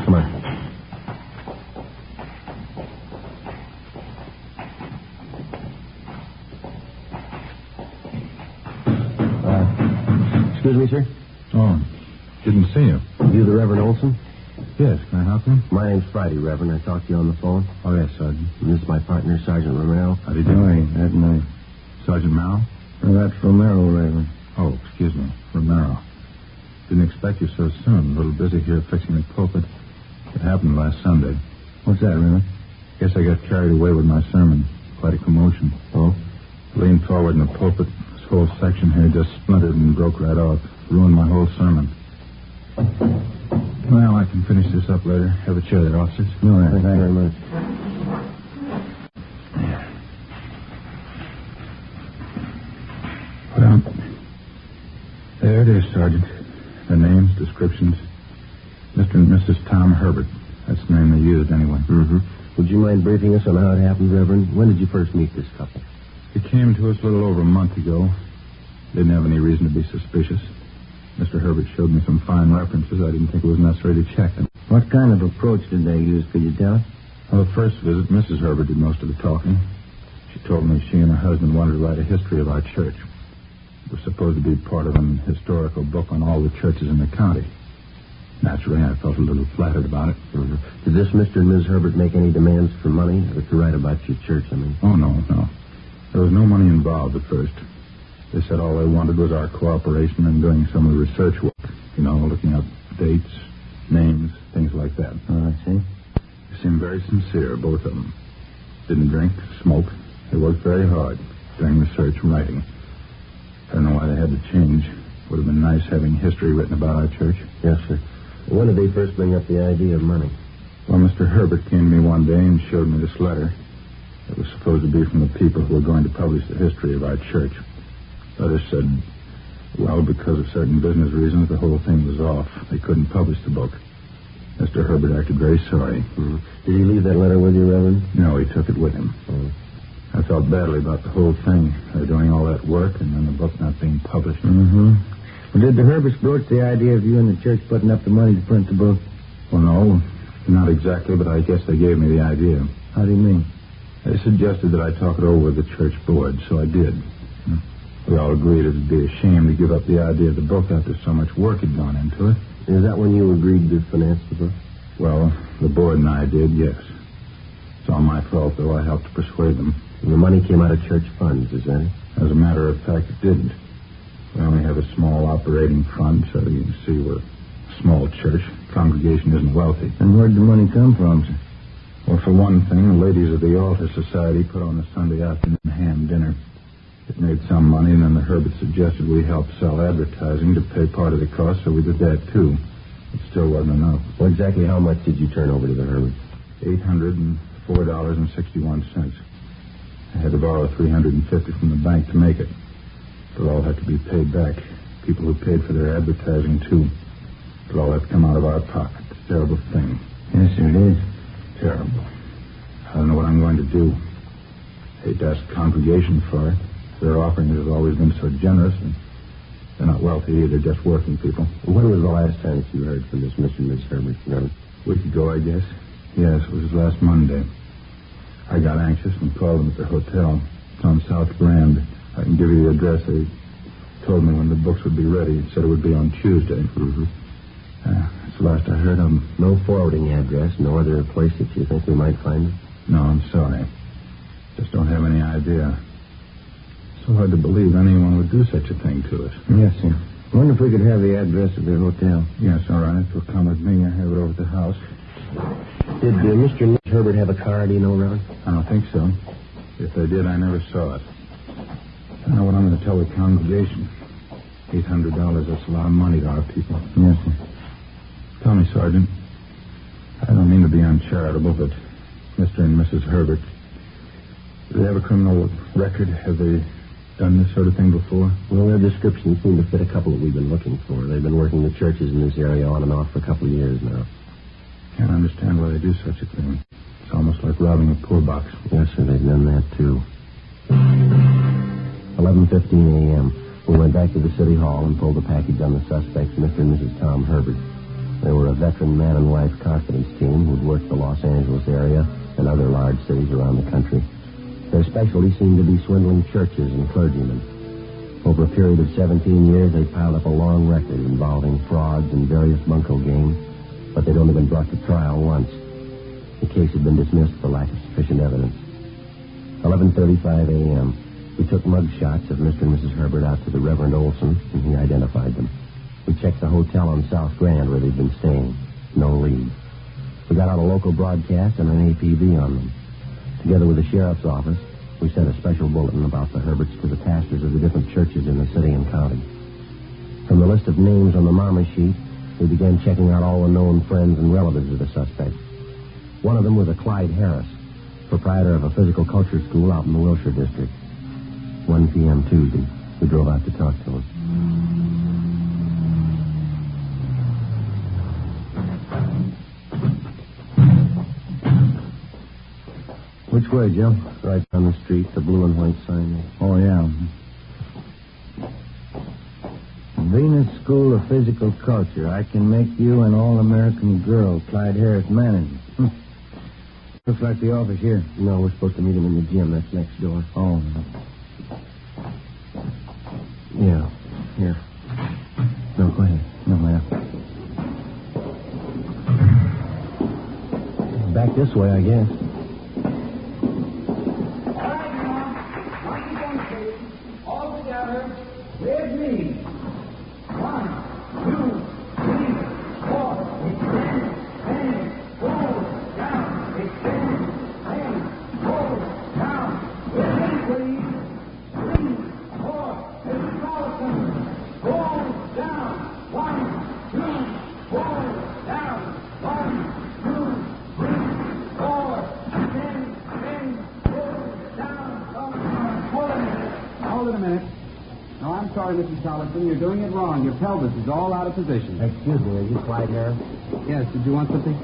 Come on. Excuse me, sir? Oh, didn't see you. You the Reverend Olson? Yes, can I help you? My name's Friday, Reverend. I talked to you on the phone. Oh, yes, Sergeant. And this is my partner, Sergeant Romero. How do you do? Oh, that night. Sergeant Merrill? Oh, that's Romero, Reverend. Oh, excuse me. Romero. Didn't expect you so soon. A little busy here fixing the pulpit. It happened last Sunday. What's that, Reverend? Guess I got carried away with my sermon. Quite a commotion. Oh? Leaned forward in the pulpit. This whole section here just splintered and broke right off. Ruined my whole sermon. Well, I can finish this up later. Have a chair there, officers. No, thank you very much. Well, there it is, Sergeant. Their names, descriptions. Mr. and Mrs. Tom Herbert. That's the name they used, anyway. Mm-hmm. Would you mind briefing us on how it happened, Reverend? When did you first meet this couple? They came to us a little over a month ago. Didn't have any reason to be suspicious. Mr. Herbert showed me some fine references. I didn't think it was necessary to check them. What kind of approach did they use? Could you tell? Well, the first visit, Mrs. Herbert did most of the talking. She told me she and her husband wanted to write a history of our church. It was supposed to be part of an historical book on all the churches in the county. Naturally, I felt a little flattered about it. Mm-hmm. Did this Mr. and Ms. Herbert make any demands for money to write about your church, I mean? Oh, no. There was no money involved at first. They said all they wanted was our cooperation in doing some of the research work. You know, looking up dates, names, things like that. Oh, I see. They seemed very sincere, both of them. Didn't drink, smoke. They worked very hard doing research and writing. I don't know why they had to change. Would have been nice having history written about our church. Yes, sir. When did they first bring up the idea of money? Well, Mr. Herbert came to me one day and showed me this letter. It was supposed to be from the people who were going to publish the history of our church. Letter said, well, because of certain business reasons, the whole thing was off. They couldn't publish the book. Mr. Herbert acted very sorry. Mm-hmm. Did he leave that letter with you, Reverend? No, he took it with him. Oh. I felt badly about the whole thing. They're doing all that work and then the book not being published. Mm-hmm. Well, did the Herberts broach the idea of you and the church putting up the money to print the book? Well, no, not exactly, but I guess they gave me the idea. How do you mean? They suggested that I talk it over with the church board, so I did. We all agreed it would be a shame to give up the idea of the book after so much work had gone into it. Is that when you agreed to finance the book? Well, the board and I did, yes. It's all my fault, though. I helped to persuade them. And the money came out of church funds, is that it? As a matter of fact, it didn't. We only have a small operating fund, so you can see we're a small church. Congregation isn't wealthy. And where'd the money come from, sir? Well, for one thing, the ladies of the Altar Society put on a Sunday afternoon ham dinner. It made some money, and then the Herberts suggested we help sell advertising to pay part of the cost, so we did that, too. It still wasn't enough. Well, exactly how much did you turn over to the Herberts? $804.61. I had to borrow $350 from the bank to make it. It'll all have to be paid back. People who paid for their advertising, too. It'll all have to come out of our pocket. It's a terrible thing. Yes, sir, it is. Terrible. I don't know what I'm going to do. Hate to ask the congregation for it. Their offering has always been so generous, and they're not wealthy either, just working people. When was the last time that you heard from this Mr. and Miss Herbert? A week ago, I guess. Yes, it was last Monday. I got anxious and called them at their hotel. It's on South Grand. I can give you the address. They told me when the books would be ready. It said it would be on Tuesday. Mm-hmm. That's the last I heard of them. No forwarding address, no other place that you think we might find them? No, I'm sorry. Just don't have any idea. So hard to believe anyone would do such a thing to us. Yes, sir. Wonder if we could have the address of their hotel. Yes, all right. If you'll come with me, I have it over at the house. Did Mr. and Miss Herbert have a car, do you know, Reverend? I don't think so. If they did, I never saw it. I know what I'm going to tell the congregation. $800, that's a lot of money to our people. Yes, sir. Tell me, Sergeant. I don't mean to be uncharitable, but Mr. and Mrs. Herbert, do they have a criminal record? Have they done this sort of thing before? Well, their descriptions seem to fit a couple that we've been looking for. They've been working the churches in this area on and off for a couple of years now. Can't understand why they do such a thing. It's almost like robbing a poor box. Yes, sir, they've done that, too. 11:15 a.m. We went back to the city hall and pulled the package on the suspects, Mr. and Mrs. Tom Herbert. They were a veteran man and wife confidence team who'd worked the Los Angeles area and other large cities around the country. Their specialty seemed to be swindling churches and clergymen. Over a period of 17 years, they piled up a long record involving frauds and various bunco games, but they'd only been brought to trial once. The case had been dismissed for lack of sufficient evidence. 11:35 a.m. We took mug shots of Mr. and Mrs. Herbert out to the Reverend Olson, and he identified them. We checked the hotel on South Grand where they'd been staying. No lead. We got out a local broadcast and an APB on them. Together with the sheriff's office, we sent a special bulletin about the Herberts to the pastors of the different churches in the city and county. From the list of names on the mama sheet, we began checking out all the known friends and relatives of the suspects. One of them was a Clyde Harris, proprietor of a physical culture school out in the Wilshire district. 1 p.m. Tuesday, we drove out to talk to him. Which way, Joe? Right down the street, the blue and white sign there. Oh, yeah. Venus School of Physical Culture. I can make you an all-American girl, Clyde Harris manager. Looks like the office here. No, we're supposed to meet him in the gym. That's next door. Oh. Yeah. Here. No, go ahead. No, yeah. Back this way, I guess. All together, with me. 1, 2, 3, 4. Extend, bend, hold, down. Extend, bend, hold, down. With me, please. 3, 4. Mrs. Allison. Hold, down. 1, 2, hold, down. 1, 2, 3, 4. Extend, bend, hold, down. Hold it a minute. No, I'm sorry, Mrs. Solomon. You're doing it wrong. Your pelvis is all out of position. Excuse me, are you Clyde Harris? Yes, did you want something?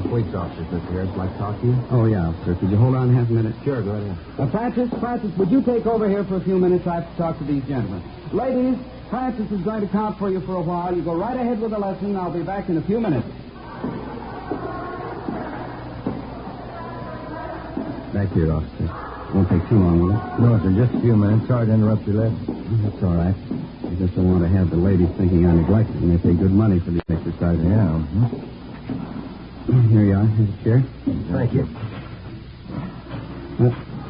Police officers, Mr. Harris. Like to talk to you? Oh, yeah, sir. Could you hold on half a minute? Sure, go ahead. Francis, would you take over here for a few minutes? I have to talk to these gentlemen. Ladies, Francis is going to count for you for a while. You go right ahead with the lesson. I'll be back in a few minutes. Back here, officer. Won't take too long, will it? No, sir, just a few minutes. Sorry to interrupt your lesson. That's all right. I just don't want to have the ladies thinking I neglected them. They pay good money for these exercises. Yeah. Here you are. Here's a chair. Thank you.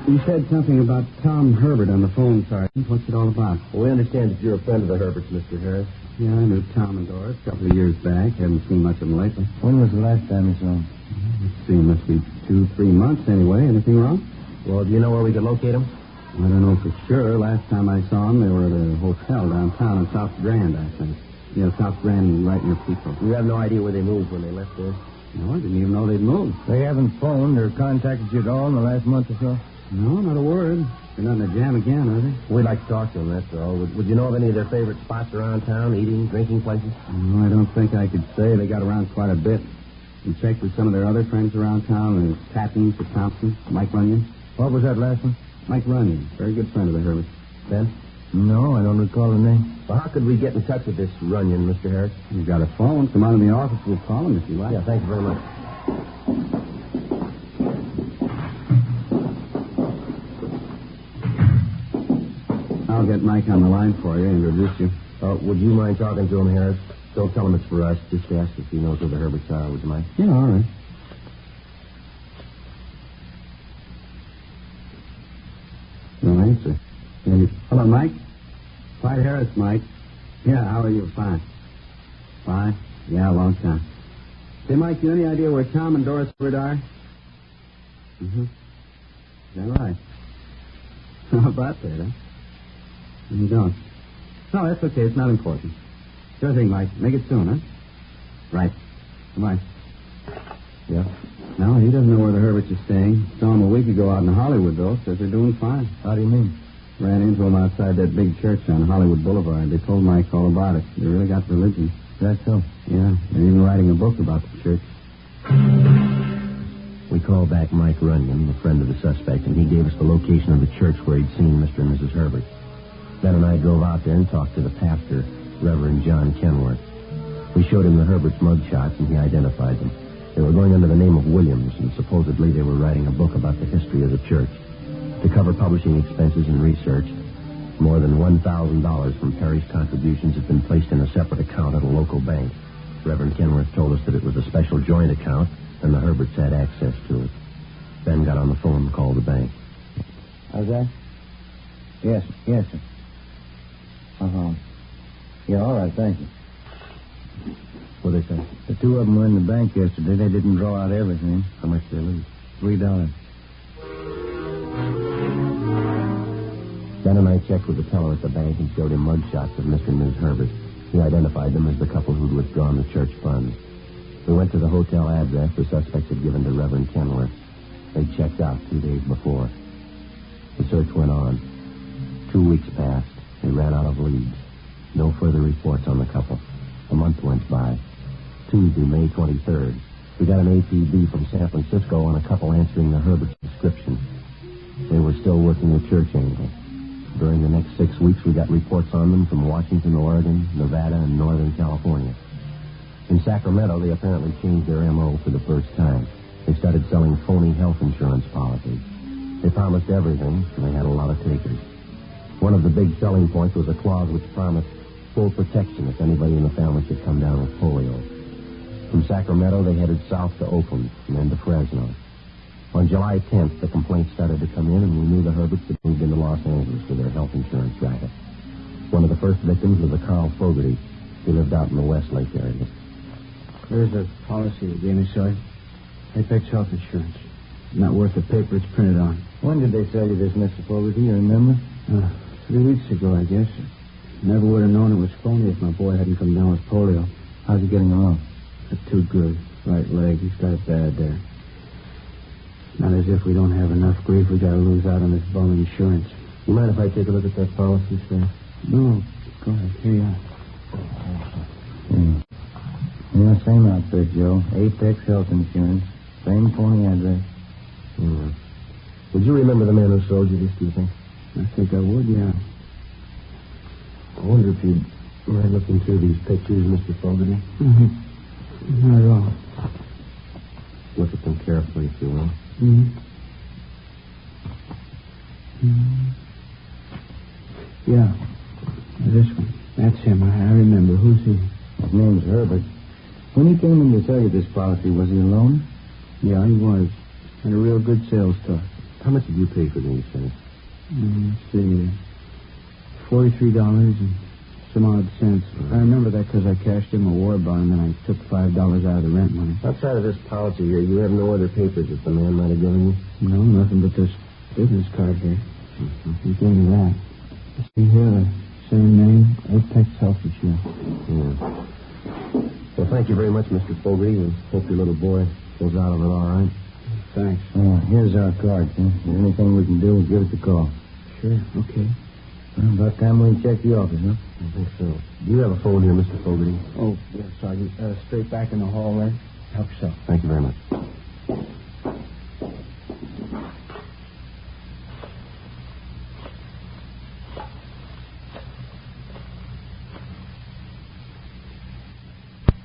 You said something about Tom Herbert on the phone, Sergeant. What's it all about? Well, we understand that you're a friend of the Herberts, Mr. Harris. Yeah, I knew Tom and Doris a couple of years back. Haven't seen much of them lately. When was the last time you saw him? Let's see, must be 2-3 months anyway. Anything wrong? Well, do you know where we could locate them? I don't know for sure. Last time I saw them, they were at a hotel downtown in South Grand, I think. Yeah, South Grand, right near People. You have no idea where they moved when they left there? No, I didn't even know they'd moved. They haven't phoned or contacted you at all in the last month or so? No, not a word. They're not in a jam again, are they? We'd like to talk to them, that's all. Would you know of any of their favorite spots around town, eating, drinking places? No, I don't think I could say. They got around quite a bit. We checked with some of their other friends around town, the Pattons, the Thompson, Mike Runyon. What was that last one? Mike Runyon. Very good friend of the Herberts. Ben? No, I don't recall the name. Well, how could we get in touch with this Runyon, Mr. Harris? You've got a phone. Come on in the office. We'll call him if you like. Yeah, thank you very much. I'll get Mike on the line for you and introduce you. Would you mind talking to him, Harris? Don't tell him it's for us. Just ask if he knows where the Herberts are, would you mind? Yeah, all right. No answer. Hello, Mike. Clyde Harris, Mike. Yeah, how are you? Fine. Fine? Yeah, a long time. Say, Mike, you any idea where Tom and Doris Wood are? Mm-hmm. Is that right? How about that, huh? You don't. No, that's okay. It's not important. Sure thing, Mike. Make it soon, huh? Right. Goodbye. Yeah. No, he doesn't know where the Herberts are staying. Saw him a week ago out in Hollywood, though. Says they're doing fine. How do you mean? Ran into him outside that big church on Hollywood Boulevard. They told Mike all about it. They really got religion. That's so? Yeah. They're even writing a book about the church. We called back Mike Runyon, the friend of the suspect, and he gave us the location of the church where he'd seen Mr. and Mrs. Herbert. Ben and I drove out there and talked to the pastor, Reverend John Kenworth. We showed him the Herbert's mugshots, and he identified them. They were going under the name of Williams, and supposedly they were writing a book about the history of the church. To cover publishing expenses and research, more than $1,000 from parish contributions had been placed in a separate account at a local bank. Reverend Kenworth told us that it was a special joint account, and the Herberts had access to it. Ben got on the phone and called the bank. How's that? Yes, sir. Uh-huh. Yeah, all right, thank you. What'd they say? The two of them were in the bank yesterday. They didn't draw out everything. How much did they lose? $3. Ben and I checked with the teller at the bank and showed him mugshots of Mr. and Ms. Herbert. He identified them as the couple who'd withdrawn the church funds. We went to the hotel address the suspects had given to Reverend Kenworth. They'd checked out 2 days before. The search went on. 2 weeks passed. We ran out of leads. No further reports on the couple. A month went by. Tuesday, May 23rd, we got an APB from San Francisco on a couple answering the Herbert's description. They were still working the church angle. During the next 6 weeks, we got reports on them from Washington, Oregon, Nevada, and Northern California. In Sacramento, they apparently changed their M.O. for the first time. They started selling phony health insurance policies. They promised everything, and they had a lot of takers. One of the big selling points was a clause which promised full protection if anybody in the family should come down with polio. From Sacramento, they headed south to Oakland and then to Fresno. On July 10th, the complaints started to come in, and we knew the Herberts had moved into Los Angeles for their health insurance racket. One of the first victims was a Carl Fogarty. He lived out in the Westlake area. There's a policy they gave me, Sergeant. Apex Health Insurance. Not worth the paper it's printed on. When did they sell you this, Mr. Fogarty? You remember? 3 weeks ago, I guess. Never would have known it was phony if my boy hadn't come down with polio. How's he getting along? Not too good. Right leg. He's got it bad there. Not as if we don't have enough grief. We got to lose out on this bum insurance. You mind if I take a look at that policy, sir? No. Go ahead. Here you are. Yeah, same outfit, Joe. Apex Health Insurance. Same phony address. Yeah. Would you remember the man who sold you this, do you think? I think I would, yeah. I wonder if you'd mind looking through these pictures, Mr. Fogarty. Mm-hmm. Not at all. Look at them carefully, if you will. Mm-hmm. Mm-hmm. Yeah. This one. That's him. I remember. Who's he? His name's Herbert. When he came in to sell you this policy, was he alone? Yeah, he was. Had a real good sales talk. How much did you pay for these things? Let's see. $43 and some odd cents. I remember that because I cashed in my war bond and I took $5 out of the rent money. Outside of this policy here, you have no other papers that the man might have given you? No, nothing but this business card here. Mm-hmm. He gave me that. See here, the same name, Apex Health Insurance. Yeah. Well, thank you very much, Mr. Fogarty, and hope your little boy goes out of it all right. Thanks. Here's our card, sir. If there's anything we can do, give us a call. Sure, okay. Well, about time we check the office, huh? I think so. Do you have a phone here, Mr. Fogarty? Oh, yes, Sergeant. Straight back in the hall there. Help yourself. Thank you very much.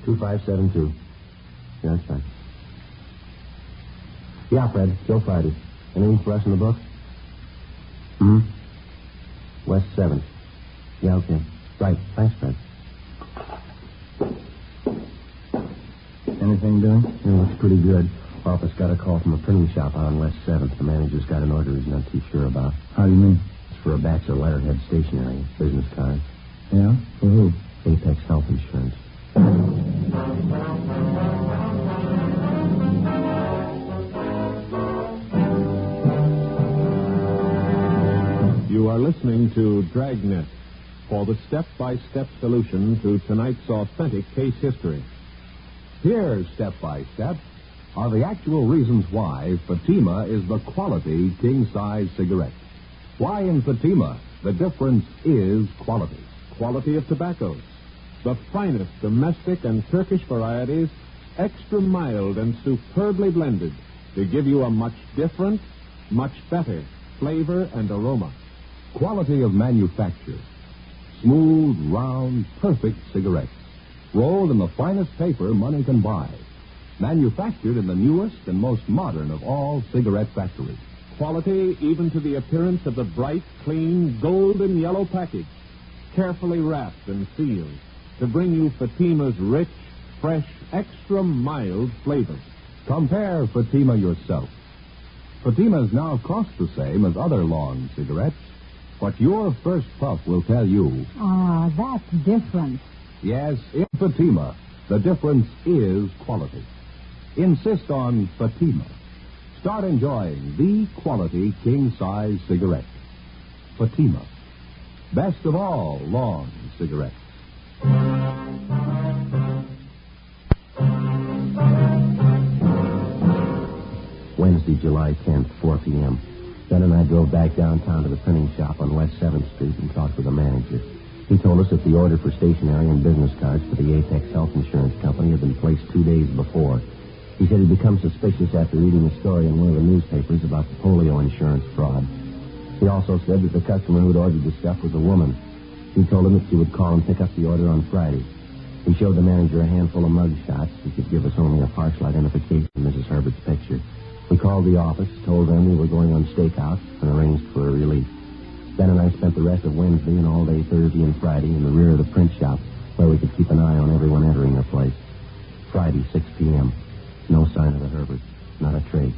$2572. Yeah, that's right. Yeah, Fred. Joe Friday. Anything for us in the book? Hmm? West 7th. Yeah, okay. Right. Thanks, Fred. Anything doing? Yeah, looks pretty good. Office got a call from a printing shop on West 7th. The manager's got an order he's not too sure about. How do you mean? It's for a batch of letterhead stationery, business cards. Yeah? For who? Apex Health Insurance. listening to Dragnet for the step-by-step solution to tonight's authentic case history. Here, step by step, are the actual reasons why Fatima is the quality king-size cigarette. Why in Fatima the difference is quality. Quality of tobaccos. The finest domestic and Turkish varieties, extra mild and superbly blended to give you a much different, much better flavor and aroma. Quality of manufacture. Smooth, round, perfect cigarettes. Rolled in the finest paper money can buy. Manufactured in the newest and most modern of all cigarette factories. Quality even to the appearance of the bright, clean, golden yellow package. Carefully wrapped and sealed to bring you Fatima's rich, fresh, extra mild flavor. Compare Fatima yourself. Fatimas now cost the same as other long cigarettes, but your first puff will tell you. Ah, that's different. Yes, in Fatima, the difference is quality. Insist on Fatima. Start enjoying the quality king-size cigarette. Fatima. Best of all long cigarettes. Wednesday, July 10th, 4 p.m. Ben and I drove back downtown to the printing shop on West 7th Street and talked with the manager. He told us that the order for stationery and business cards for the Apex Health Insurance Company had been placed 2 days before. He said he'd become suspicious after reading a story in one of the newspapers about the polio insurance fraud. He also said that the customer who'd ordered the stuff was a woman. He told him that she would call and pick up the order on Friday. He showed the manager a handful of mug shots. He could give us only a partial identification of Mrs. Herbert's picture. We called the office, told them we were going on stakeout, and arranged for a relief. Ben and I spent the rest of Wednesday and all day Thursday and Friday in the rear of the print shop, where we could keep an eye on everyone entering the place. Friday, 6 p.m. No sign of the Herberts. Not a trace.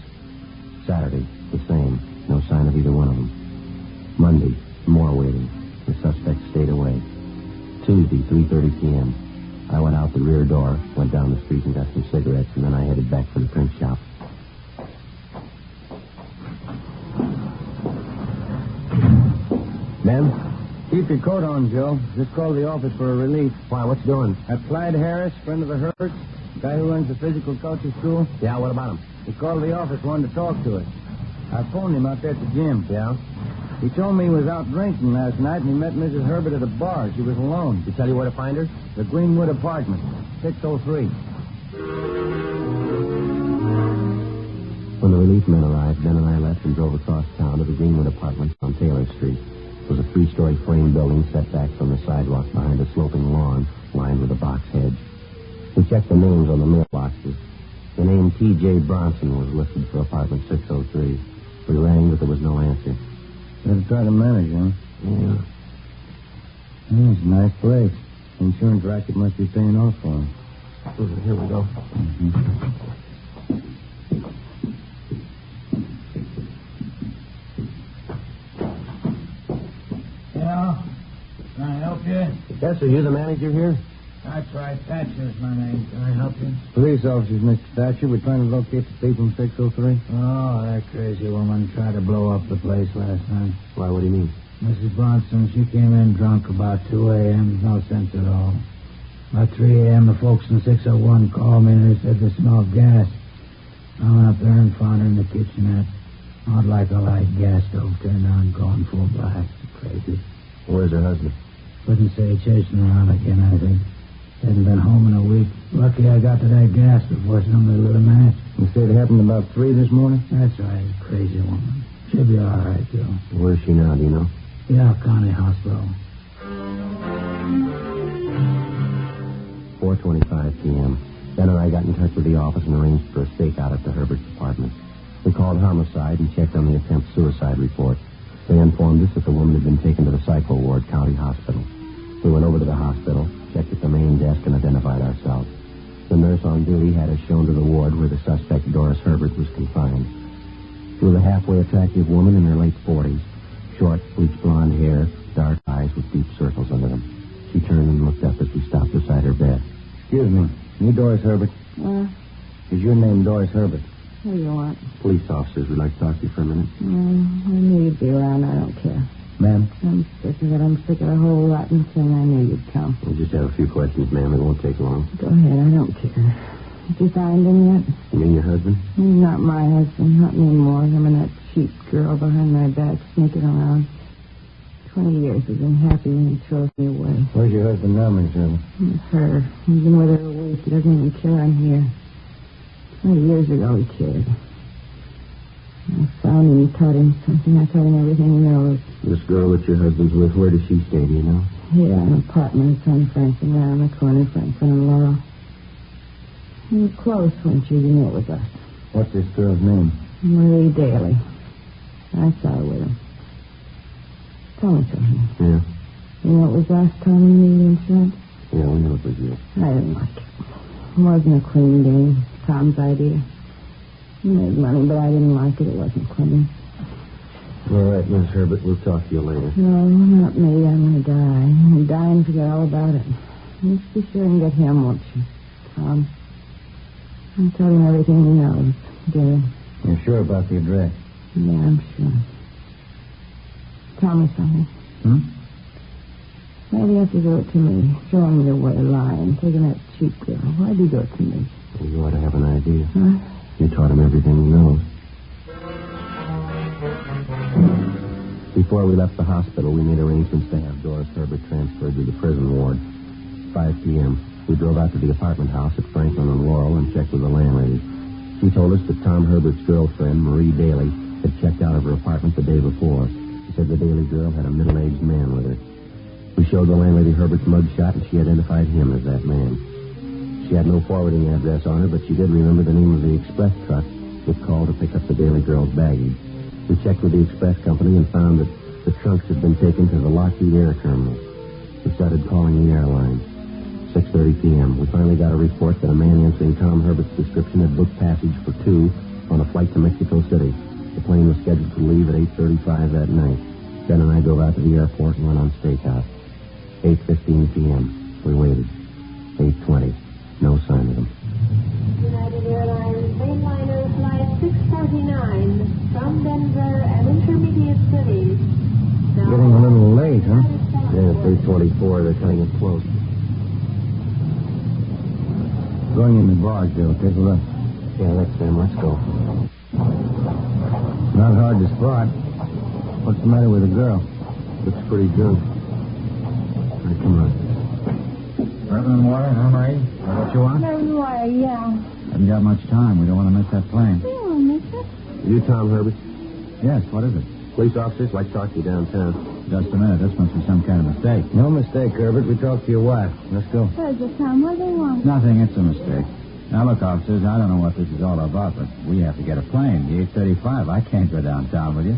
Saturday, the same. No sign of either one of them. Monday, more waiting. The suspect stayed away. Tuesday, 3:30 p.m. I went out the rear door, went down the street and got some cigarettes, and then I headed back for the print shop. Ben? Keep your coat on, Joe. Just called the office for a relief. Why, what's doing? That Clyde Harris, friend of the Herberts, guy who runs the physical culture school. Yeah, what about him? He called the office, wanted to talk to us. I phoned him out there at the gym. Yeah? He told me he was out drinking last night and he met Mrs. Herbert at a bar. She was alone. Did he tell you where to find her? The Greenwood apartment, 603. When the relief men arrived, Ben and I left and drove across town to the Greenwood apartment on Taylor Street. It was a 3-story frame building set back from the sidewalk behind a sloping lawn lined with a box hedge. We checked the names on the mailboxes. The name T.J. Bronson was listed for apartment 603. We rang, but there was no answer. Better try to manage, huh? Yeah. It's a nice place. The insurance racket must be paying off for him. Here we go. Mm-hmm. Yeah? Can I help you? Yes, are you the manager here? That's right. Thatcher's my name. Can I help you? Police officers, Mr. Thatcher. We're trying to locate the people in 603. Oh, that crazy woman tried to blow up the place last night. Why, what do you mean? Mrs. Bronson, she came in drunk about 2 a.m. No sense at all. About 3 a.m., the folks in 601 called me and they said they smelled gas. I went up there and found her in the kitchenette. Not like a light gas stove turned on, going full blast. Crazy. Where's her husband? Couldn't say, chasing around again, I think. Hadn't been home in a week. Lucky I got to that gas before somebody lit a match. You said it happened about 3 this morning? That's right. Crazy woman. She'll be all right, Joe. Where's she now, do you know? Yeah, County Hospital. 4:25 p.m. Ben and I got in touch with the office and arranged for a stakeout at the Herbert's apartment. We called homicide and checked on the attempt suicide report. They informed us that the woman had been taken to the psycho ward, County Hospital. We went over to the hospital, checked at the main desk, and identified ourselves. The nurse on duty had us shown to the ward where the suspect, Doris Herbert, was confined. She was a halfway attractive woman in her late 40s. Short, bleach blonde hair, dark eyes with deep circles under them. She turned and looked up as we stopped beside her bed. Excuse me. You Doris Herbert? Is your name Doris Herbert? What do you want? Police officers, we'd like to talk to you for a minute. I knew you'd be around. I don't care. Ma'am? I'm sick of it. I'm sick of the whole rotten thing. I knew you'd come. We just have a few questions, ma'am. It won't take long. Go ahead. I don't care. Have you found him yet? You mean your husband? He's not my husband. Not anymore. Him and that cheap girl behind my back sneaking around. 20 years he's been happy when he throws me away. Where's your husband now, Miss Shirley? With her. He's been with her a week. He doesn't even care I'm here. 20 years ago he cared. I found him and taught him something. I taught him everything he knows. This girl that your husband's with, where does she stay, do you know? Here, an apartment on Franklin, right on the corner, Franklin and Laurel. We were close when she knew it was us. What's this girl's name? Marie Daly. I saw her with him. Tell me something. Yeah. You know it was last time we needed insurance? Yeah, we know it was you. I didn't like it. It wasn't a clean game. Tom's idea. He made money, but I didn't like it. It wasn't clean. All right, Miss Herbert. We'll talk to you later. No, not me. I'm going to die. I'm going to die and forget all about it. Just be sure and get him, won't you, Tom? I'll tell him everything he knows. Gary. You're sure about the address? Yeah, I'm sure. Tell me something. Why do you have to do it to me? Showing your way, lying, taking that cheap girl. Why do you do it to me? Well, you ought to have an idea. Huh? You taught him everything he knows. Before we left the hospital, we made arrangements to have Doris Herbert transferred to the prison ward. 5 p.m. We drove out to the apartment house at Franklin and Laurel and checked with the landlady. She told us that Tom Herbert's girlfriend, Marie Daly, had checked out of her apartment the day before. She said the Daly girl had a middle-aged man with her. We showed the landlady Herbert's mugshot, and she identified him as that man. She had no forwarding address on her, but she did remember the name of the express truck that called to pick up the Daly girl's baggage. We checked with the express company and found that the trunks had been taken to the Lockheed Air Terminal. We started calling the airline. 6:30 p.m. We finally got a report that a man answering Tom Herbert's description had booked passage for 2 on a flight to Mexico City. The plane was scheduled to leave at 8:35 that night. Ben and I drove out to the airport and went on stakeout. 8:15 p.m. We waited. 8:20. No sign of them. United Airlines mainliner flight 649 from Denver and intermediate cities. Getting a little late, huh? Yeah, 8:24. They're cutting it close. Going in the barge, Bill. Take a look. Yeah, that's them. Let's go. Not hard to spot. What's the matter with the girl? Looks pretty drunk. All right, come on. Bourbon and water, huh, Marie? Is that what you want? Bourbon water, yeah. Haven't got much time. We don't want to miss that plane. You won't miss it. You Tom Herbert? Yes, what is it? Police officers, like to talk to you downtown. Just a minute. This must be some kind of mistake. No mistake, Herbert. We talked to your wife. Let's go. Where's it, Tom? What do they want? Nothing. It's a mistake. Now, look, officers, I don't know what this is all about, but we have to get a plane. The 8:35. I can't go downtown with you.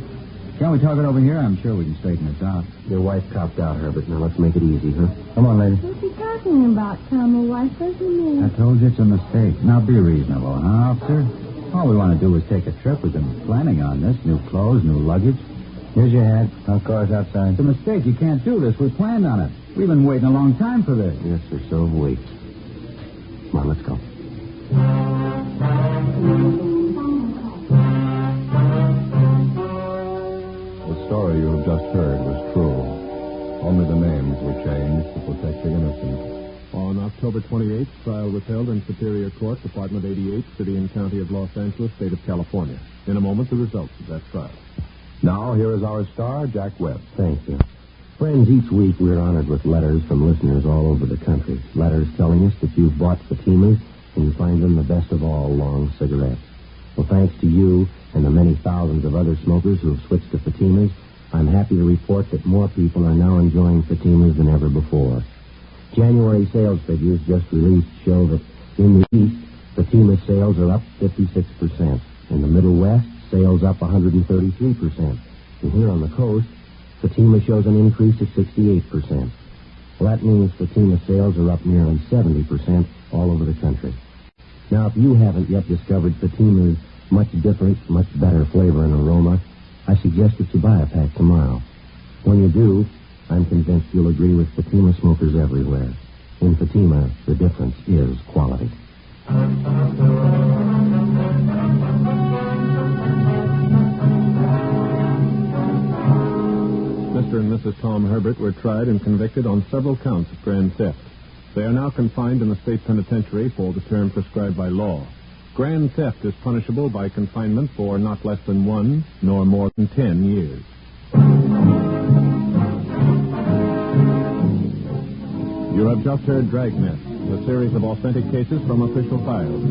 Can't we talk it over here? I'm sure we can straighten this out. Your wife copped out, Herbert. Now, let's make it easy, huh? Come on, lady. What's he talking about, Tom? A wife doesn't mean. I told you it's a mistake. Now, be reasonable, huh, officer? All we want to do is take a trip. We've been planning on this. New clothes, new luggage. Here's your hat. Our car's outside. It's a mistake. You can't do this. We planned on it. We've been waiting a long time for this. Yes, sir. So have we. Come on, let's go. The story you have just heard was true. Only the names were changed to protect the innocent. On October 28th, trial was held in Superior Court, Department 88, City and County of Los Angeles, State of California. In a moment, the results of that trial. Now, here is our star, Jack Webb. Thank you. Friends, each week we're honored with letters from listeners all over the country. Letters telling us that you've bought Fatimas and you find them the best of all long cigarettes. Well, thanks to you and the many thousands of other smokers who have switched to Fatimas, I'm happy to report that more people are now enjoying Fatimas than ever before. January sales figures just released show that in the East, Fatima sales are up 56%. In the Middle West, sales up 133%. And here on the coast, Fatima shows an increase of 68%. Well, that means Fatima sales are up nearly 70% all over the country. Now, if you haven't yet discovered Fatima's much different, much better flavor and aroma, I suggest that you buy a pack tomorrow. When you do, I'm convinced you'll agree with Fatima smokers everywhere. In Fatima, the difference is quality. Mr. Mr. and Mrs. Tom Herbert were tried and convicted on several counts of grand theft. They are now confined in the state penitentiary for the term prescribed by law. Grand theft is punishable by confinement for not less than 1 nor more than 10 years. You have just heard Dragnet, a series of authentic cases from official files.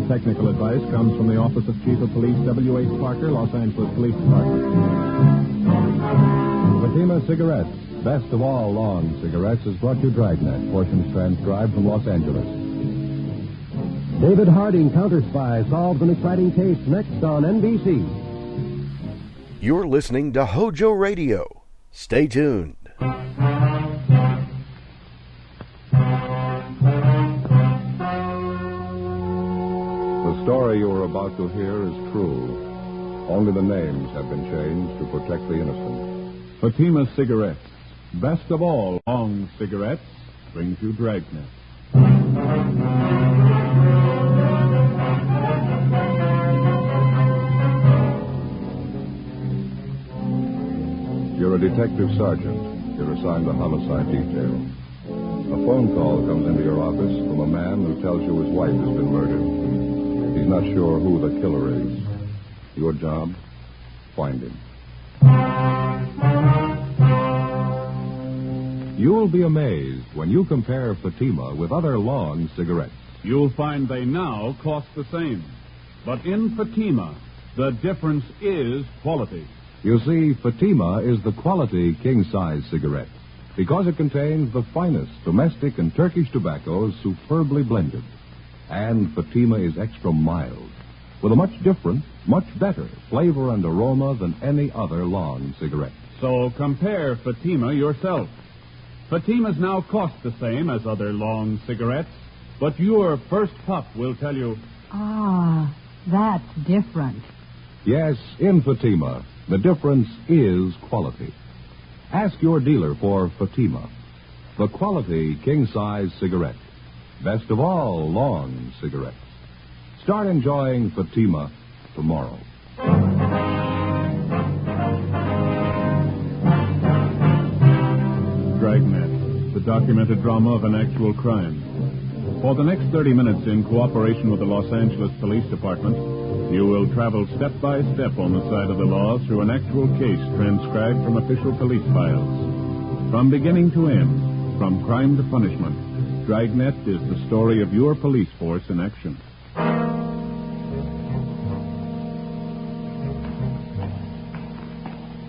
Technical advice comes from the Office of Chief of Police W.H. Parker, Los Angeles Police Department. Fatima Cigarettes, best of all long cigarettes, has brought you Dragnet, portions transcribed from Los Angeles. David Harding, Counter Spy, solves an exciting case next on NBC. You're listening to HOJO Radio. Stay tuned. The story you are about to hear is true. Only the names have been changed to protect the innocent. Fatima Cigarettes, best of all long cigarettes, brings you Dragnet. You're a detective sergeant. You're assigned the homicide detail. A phone call comes into your office from a man who tells you his wife has been murdered. He's not sure who the killer is. Your job? Find him. You'll be amazed when you compare Fatima with other long cigarettes. You'll find they now cost the same. But in Fatima, the difference is quality. You see, Fatima is the quality king-size cigarette because it contains the finest domestic and Turkish tobaccos superbly blended. And Fatima is extra mild, with a much different, much better flavor and aroma than any other long cigarette. So compare Fatima yourself. Fatimas now cost the same as other long cigarettes, but your first puff will tell you, Ah, that's different. Yes, in Fatima, the difference is quality. Ask your dealer for Fatima, the quality king-size cigarette. Best of all long cigarettes. Start enjoying Fatima tomorrow. Dragnet, the documented drama of an actual crime. For the next 30 minutes, in cooperation with the Los Angeles Police Department, you will travel step by step on the side of the law through an actual case transcribed from official police files. From beginning to end, from crime to punishment, Dragnet is the story of your police force in action.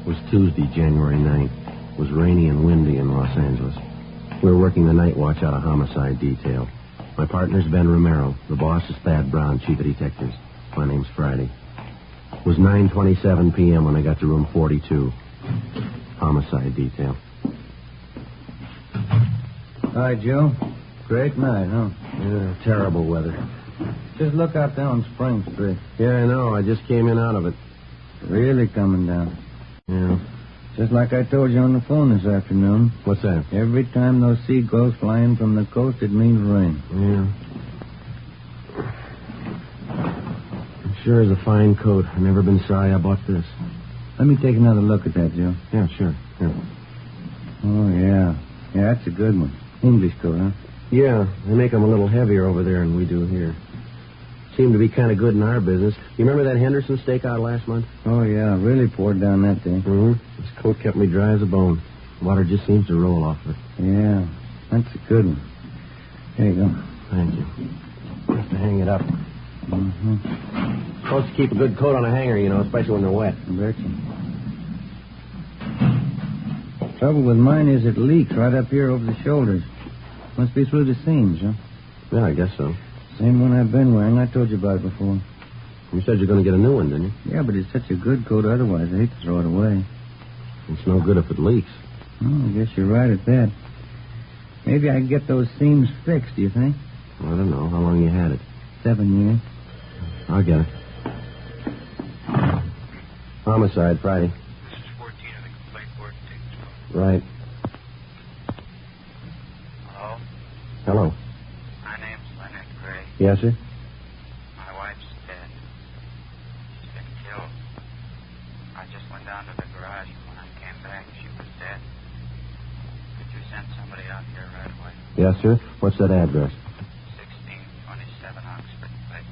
It was Tuesday, January 9th. It was rainy and windy in Los Angeles. We were working the night watch out of homicide detail. My partner's Ben Romero. The boss is Thad Brown, chief of detectives. My name's Friday. It was 9:27 p.m. when I got to room 42. Homicide detail. Hi, Joe. Great night, huh? Yeah, terrible weather. Just look out there on Spring Street. Yeah, I know. I just came in out of it. Really coming down. Yeah. Just like I told you on the phone this afternoon. What's that? Every time those seagulls fly in from the coast, it means rain. Yeah. It sure is a fine coat. I've never been sorry I bought this. Let me take another look at that, Joe. Yeah, sure. Yeah. Oh, yeah. Yeah, that's a good one. English coat, huh? Yeah, they make them a little heavier over there than we do here. Seem to be kind of good in our business. You remember that Henderson stakeout last month? Oh, yeah. Really poured down that day. Mm-hmm. This coat kept me dry as a bone. Water just seems to roll off of it. Yeah, that's a good one. There you go. Thank you. Have to hang it up. Mm-hmm. Supposed to keep a good coat on a hanger, you know, especially when they're wet. Trouble with mine is it leaks right up here over the shoulders. Must be through the seams, huh? Yeah, I guess so. Same one I've been wearing. I told you about it before. You said you're going to get a new one, didn't you? Yeah, but it's such a good coat otherwise. I hate to throw it away. It's no good if it leaks. Oh, I guess you're right at that. Maybe I can get those seams fixed, do you think? I don't know. How long you had it? 7 years. I'll get it. Homicide, Friday. This is 14 of the complaint board. Right. Hello? Hello. My name's Leonard Gray. Yes, sir? My wife's dead. She's been killed. I just went down to the garage, and when I came back, she was dead. Yes, sir. What's that address? 1627 Oxford Place.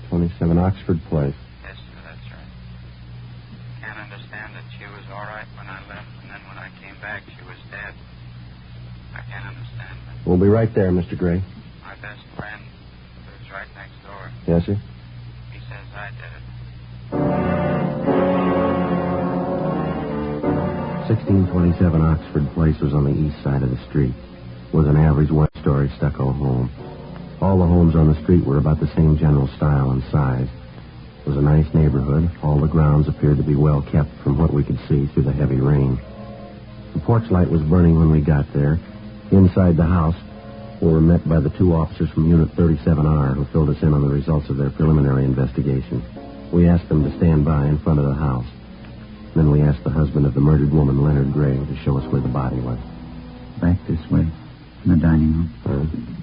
27 Oxford Place. Yes, sir, that's right. Can't understand that she was all right when I left, and then when I came back, she was dead. I can't understand that. We'll be right there, Mr. Gray. My best friend lives right next door. Yes, sir. He says I did it. 1627 Oxford Place was on the east side of the street. It was an average one-story stucco home. All the homes on the street were about the same general style and size. It was a nice neighborhood. All the grounds appeared to be well kept from what we could see through the heavy rain. The porch light was burning when we got there. Inside the house, we were met by the two officers from Unit 37R who filled us in on the results of their preliminary investigation. We asked them to stand by in front of the house. Then we asked the husband of the murdered woman, Leonard Gray, to show us where the body was. Back this way, in the dining room.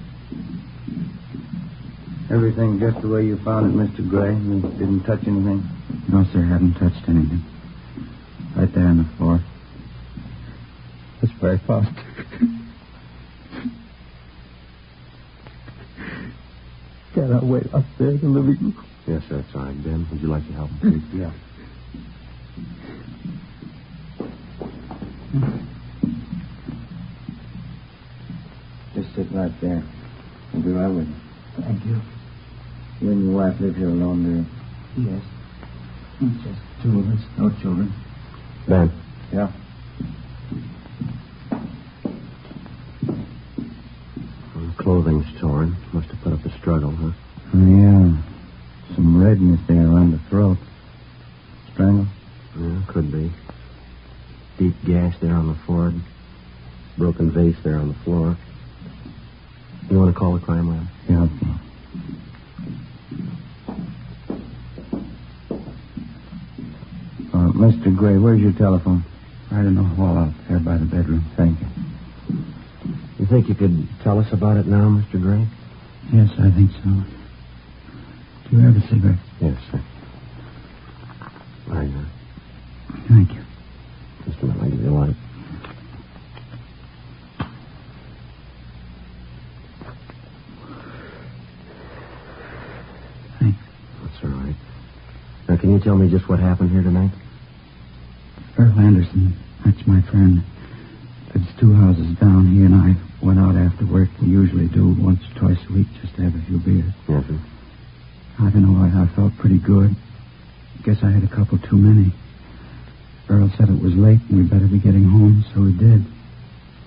Everything just the way you found it, Mr. Gray? You didn't touch anything? No, sir, haven't touched anything. Right there on the floor. That's where I found it. Can I wait up there in the living room? Yes, sir, that's all right. Ben, would you like to help him, please? Yeah. Just sit right there. I'll be right with you. Thank you. You and your wife live here alone, do you? Yes. Just two of us, no children. Ben. Yeah. Clothing's torn. Must have put up a struggle, huh? Yeah. Some redness there around the throat. Strangle? Yeah, could be. Deep gash there on the forehead. Broken vase there on the floor. You want to call the crime lab? Yeah, okay. Mr. Gray, where's your telephone? Right in the hall out there by the bedroom. Thank you. You think you could tell us about it now, Mr. Gray? Yes, I think so. Do you have a cigarette? Yes, sir. Right now. Thank you. Just a minute, I'll give you a light. Thanks. That's all right. Now, can you tell me just what happened here tonight? Earl Anderson, that's my friend. It's 2 houses down. He and I went out after work. We usually do once or twice a week just to have a few beers. Yes, sir. I don't know why I felt pretty good. Guess I had a couple too many. Earl said it was late and we'd better be getting home, so we did.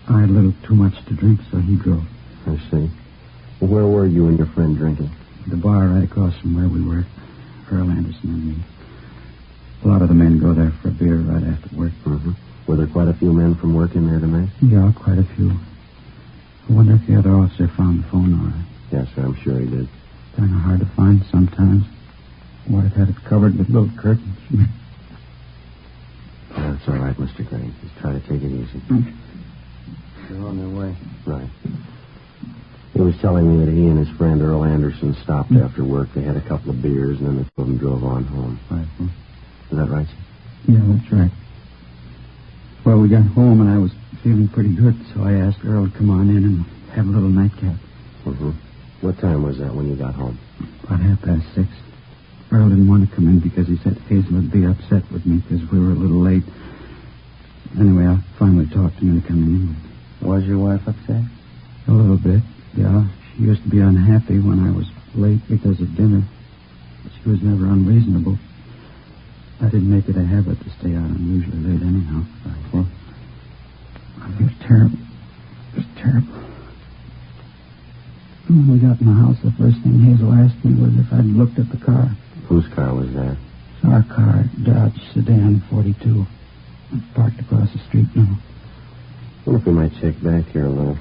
I had a little too much to drink, so he drove. I see. Well, where were you and your friend drinking? The bar right across from where we work. Earl Anderson and me. A lot of the men go there for a beer right after work. Mm-hmm. Were there quite a few men from work in there tonight? Yeah, quite a few. I wonder if the other officer found the phone all right. Yes, sir, I'm sure he did. Kind of hard to find sometimes. Wife had it covered with little curtains. Oh, that's all right, Mr. Gray. Just try to take it easy. They're on their way. Right. He was telling me that he and his friend Earl Anderson stopped after work. They had a couple of beers, and then the two of them drove on home. Right. Is that right, sir? Yeah, that's right. Well, we got home, and I was feeling pretty good, so I asked Earl to come on in and have a little nightcap. Mm-hmm. What time was that when you got home? About 6:30. Earl didn't want to come in because he said Hazel would be upset with me because we were a little late. Anyway, I finally talked him into coming in. Was your wife upset? A little bit, yeah. She used to be unhappy when I was late because of dinner. She was never unreasonable. I didn't make it a habit to stay out unusually late anyhow. Well, it was terrible. It was terrible. When we got in the house, the first thing Hazel asked me was if I'd looked at the car. Whose car was that? It's our car, Dodge Sedan 42. It's parked across the street now. I wonder if we might check back here a little.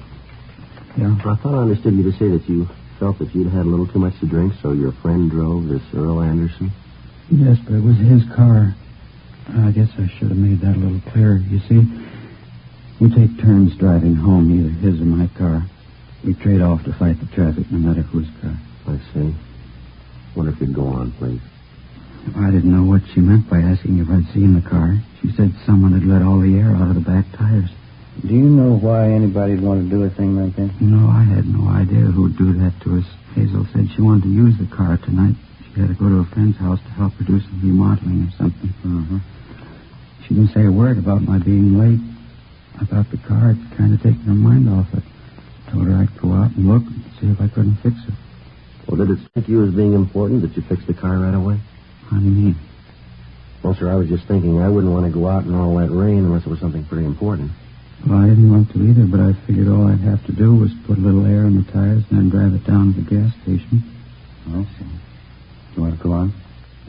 Yeah? I thought I understood you to say that you felt that you'd had a little too much to drink, so your friend drove this Earl Anderson? Yes, but it was his car. I guess I should have made that a little clearer. You see, we take turns driving home, either his or my car. We trade off to fight the traffic, no matter whose car. I see. Wonder if you'd go on, please. I didn't know what she meant by asking if I'd seen the car. She said someone had let all the air out of the back tires. Do you know why anybody'd want to do a thing like that? No, I had no idea who'd do that to us. Hazel said she wanted to use the car tonight. She had to go to a friend's house to help her do some remodeling or something. She didn't say a word about my being late. I thought the car had kind of taken her mind off it. Told her I'd go out and look and see if I couldn't fix it. Well, did it strike you as being important that you fix the car right away? How do you mean? Well, sir, I was just thinking I wouldn't want to go out in all that rain unless it was something pretty important. Well, I didn't want to either, but I figured all I'd have to do was put a little air in the tires and then drive it down to the gas station. I see. You want to go on?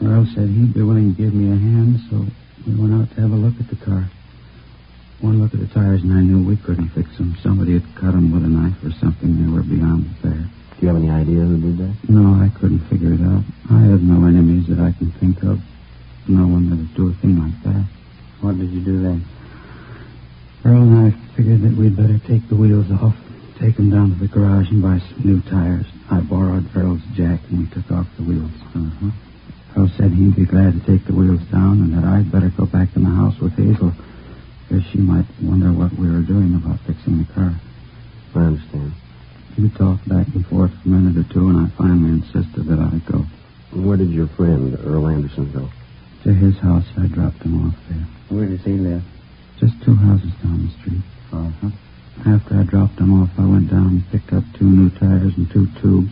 Earl said he'd be willing to give me a hand, so we went out to have a look at the car. One look at the tires, and I knew we couldn't fix them. Somebody had cut them with a knife or something. They were beyond repair. Do you have any idea who did that? No, I couldn't figure it out. I have no enemies that I can think of. No one that would do a thing like that. What did you do then? Earl and I figured that we'd better take the wheels off, take them down to the garage and buy some new tires. I borrowed Earl's jack and we took off the wheels. Earl said he'd be glad to take the wheels down and that I'd better go back in the house with Hazel because she might wonder what we were doing about fixing the car. I understand. We talked back and forth for a minute or two and I finally insisted that I go. Where did your friend, Earl Anderson, go? To his house. I dropped him off there. Where does he live? Just 2 houses down the street. After I dropped him off, I went down and picked up 2 new tires and 2 tubes,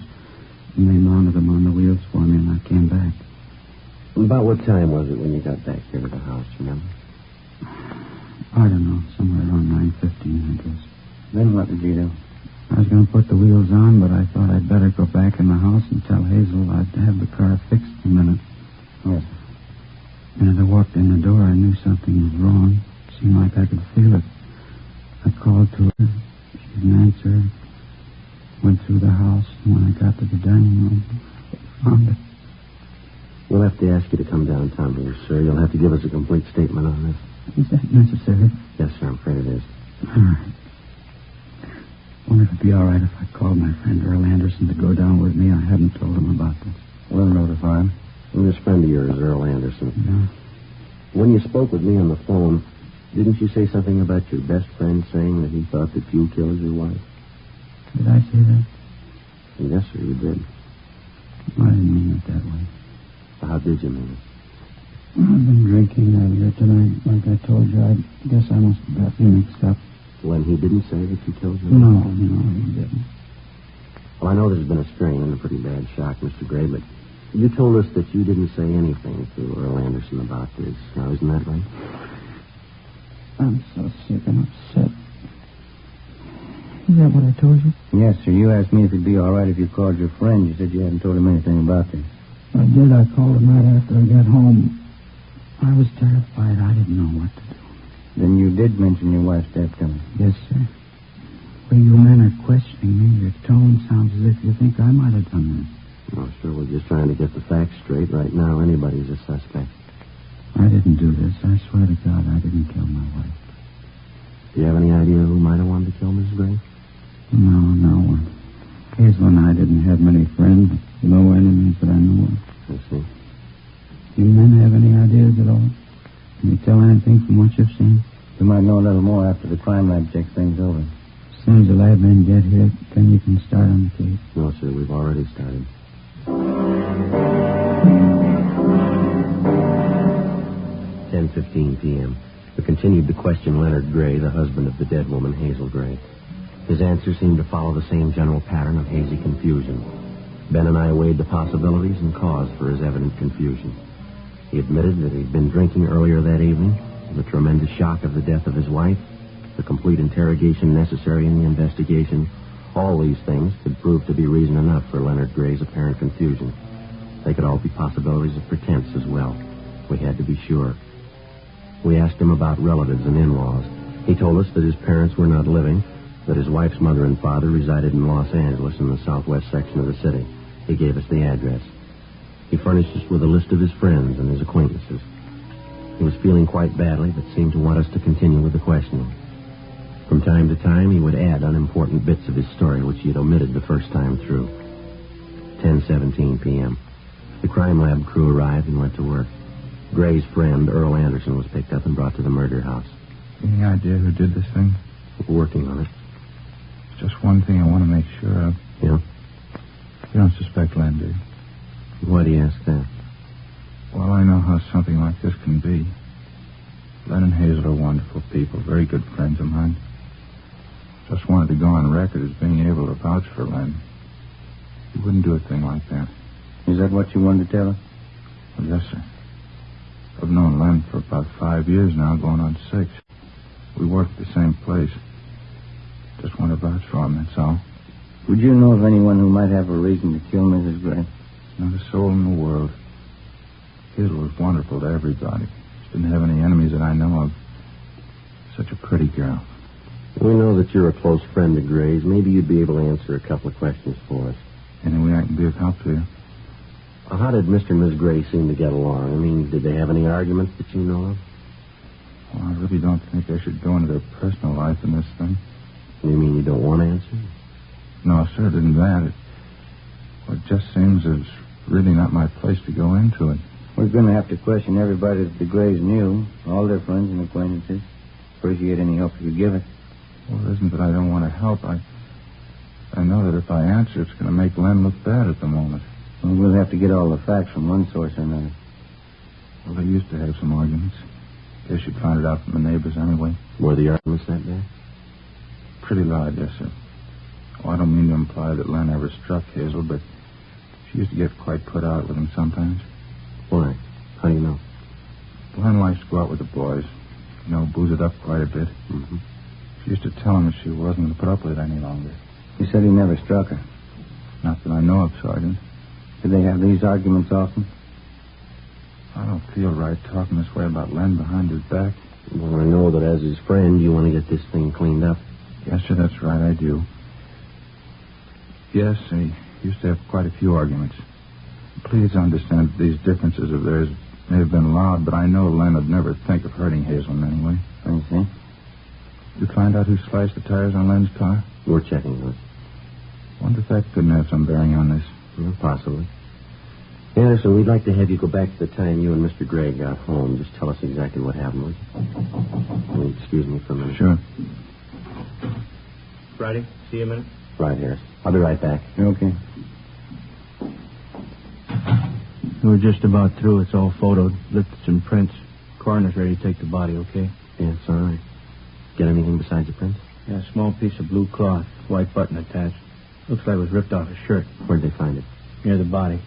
and they mounted them on the wheels for me, and I came back. About what time was it when you got back here to the house, remember? I don't know, somewhere around 9:15, I guess. Then what did you do? I was going to put the wheels on, but I thought I'd better go back in the house and tell Hazel I'd have the car fixed in a minute. Yes. And as I walked in the door, I knew something was wrong. It seemed like I could feel it. I called to her. She didn't answer. Went through the house, and when I got to the dining room, I found it. We'll have to ask you to come downtown here, sir. You'll have to give us a complete statement on this. Is that necessary? Yes, sir, I'm afraid it is. All right. Wonder if it'd be all right if I called my friend Earl Anderson to go down with me. I haven't told him about this. We'll notify him. And this friend of yours, Earl Anderson. Yeah. When you spoke with me on the phone, didn't you say something about your best friend saying that he thought that you killed your wife? Did I say that? Yes, sir, you did. I didn't mean it that way. How did you mean it? I've been drinking earlier tonight. Like I told you, I guess I must have got you mixed up. When he didn't say that you killed your No, wife? no, he didn't. Well, I know there's been a strain and a pretty bad shock, Mr. Gray, but you told us that you didn't say anything to Earl Anderson about this. Now, isn't that right? I'm so sick and upset. Is that what I told you? Yes, sir. You asked me if it'd be all right if you called your friend. You said you hadn't told him anything about this. I did. I called him right after I got home. I was terrified. I didn't know what to do. Then you did mention your wife's death to me. Yes, sir. When you men are questioning me, your tone sounds as if you think I might have done this. No, sir, we're just trying to get the facts straight. Right now, anybody's a suspect. I didn't do this. I swear to God, I didn't kill my wife. Do you have any idea who might have wanted to kill Mrs. Gray? No one. Hazel and I didn't have many friends. No enemies that I knew of. I see. Do you men have any ideas at all? Can you tell anything from what you've seen? We might know a little more after the crime lab checks things over. As soon as the lab men get here, then you can start on the case. No, sir, we've already started. 10:15 p.m. We continued to question Leonard Gray, the husband of the dead woman, Hazel Gray. His answers seemed to follow the same general pattern of hazy confusion. Ben and I weighed the possibilities and cause for his evident confusion. He admitted that he'd been drinking earlier that evening, the tremendous shock of the death of his wife, the complete interrogation necessary in the investigation. All these things could prove to be reason enough for Leonard Gray's apparent confusion. They could all be possibilities of pretense as well. We had to be sure. We asked him about relatives and in-laws. He told us that his parents were not living, that his wife's mother and father resided in Los Angeles in the southwest section of the city. He gave us the address. He furnished us with a list of his friends and his acquaintances. He was feeling quite badly, but seemed to want us to continue with the questioning. From time to time, he would add unimportant bits of his story, which he had omitted the first time through. 10:17 p.m. The crime lab crew arrived and went to work. Gray's friend, Earl Anderson, was picked up and brought to the murder house. Any idea who did this thing? We're working on it. Just one thing I want to make sure of. Yeah? You don't suspect Len, do you? Why do you ask that? Well, I know how something like this can be. Len and Hazel are wonderful people, very good friends of mine. Just wanted to go on record as being able to vouch for Len. He wouldn't do a thing like that. Is that what you wanted to tell her? Well, yes, sir. I've known Len for about 5 years now, going on 6. We work at the same place. Just want to vouch for him, that's all. Would you know of anyone who might have a reason to kill Mrs. Gray? Not a soul in the world. Hazel was wonderful to everybody. She didn't have any enemies that I know of. Such a pretty girl. We know that you're a close friend of Gray's. Maybe you'd be able to answer a couple of questions for us. Any way I can be of help to you? How did Mr. and Miss Gray seem to get along? I mean, did they have any arguments that you know of? Well, I really don't think I should go into their personal life in this thing. You mean you don't want to answer? No, sir, didn't that. It just seems it's really not my place to go into it. We're going to have to question everybody that the Grays knew, all their friends and acquaintances. Appreciate any help you could give us. Well, it isn't that I don't want to help. I know that if I answer, it's going to make Len look bad at the moment. Well, we'll have to get all the facts from one source or another. Well, they used to have some arguments. Guess you'd find it out from the neighbors anyway. Were the arguments that bad? Pretty loud, yes, sir. Oh, I don't mean to imply that Len ever struck Hazel, but she used to get quite put out with him sometimes. Why? How do you know? Len likes to go out with the boys. You know, booze it up quite a bit. Mm-hmm. She used to tell him that she wasn't going to put up with it any longer. He said he never struck her. Not that I know of, Sergeant. Did they have these arguments often? I don't feel right talking this way about Len behind his back. Well, I know that as his friend, you want to get this thing cleaned up. Yes, sir, that's right, I do. Yes, he used to have quite a few arguments. Please understand that these differences of theirs may have been loud, but I know Len would never think of hurting Hazel in any way. I see. Did you find out who sliced the tires on Len's car? We're checking those. Wonder if that couldn't have some bearing on this. Yeah, possibly. Anderson, we'd like to have you go back to the time you and Mr. Gray got home. Just tell us exactly what happened with you. Will you excuse me for a minute? Sure. Friday, see you a minute. Right, Harris. I'll be right back. Okay. We're just about through. It's all photoed, lifts and prints. Coroner's ready to take the body, okay? Yeah, it's all right. Get anything besides the prints? Yeah, a small piece of blue cloth, white button attached. Looks like it was ripped off a shirt. Where'd they find it? Near the body.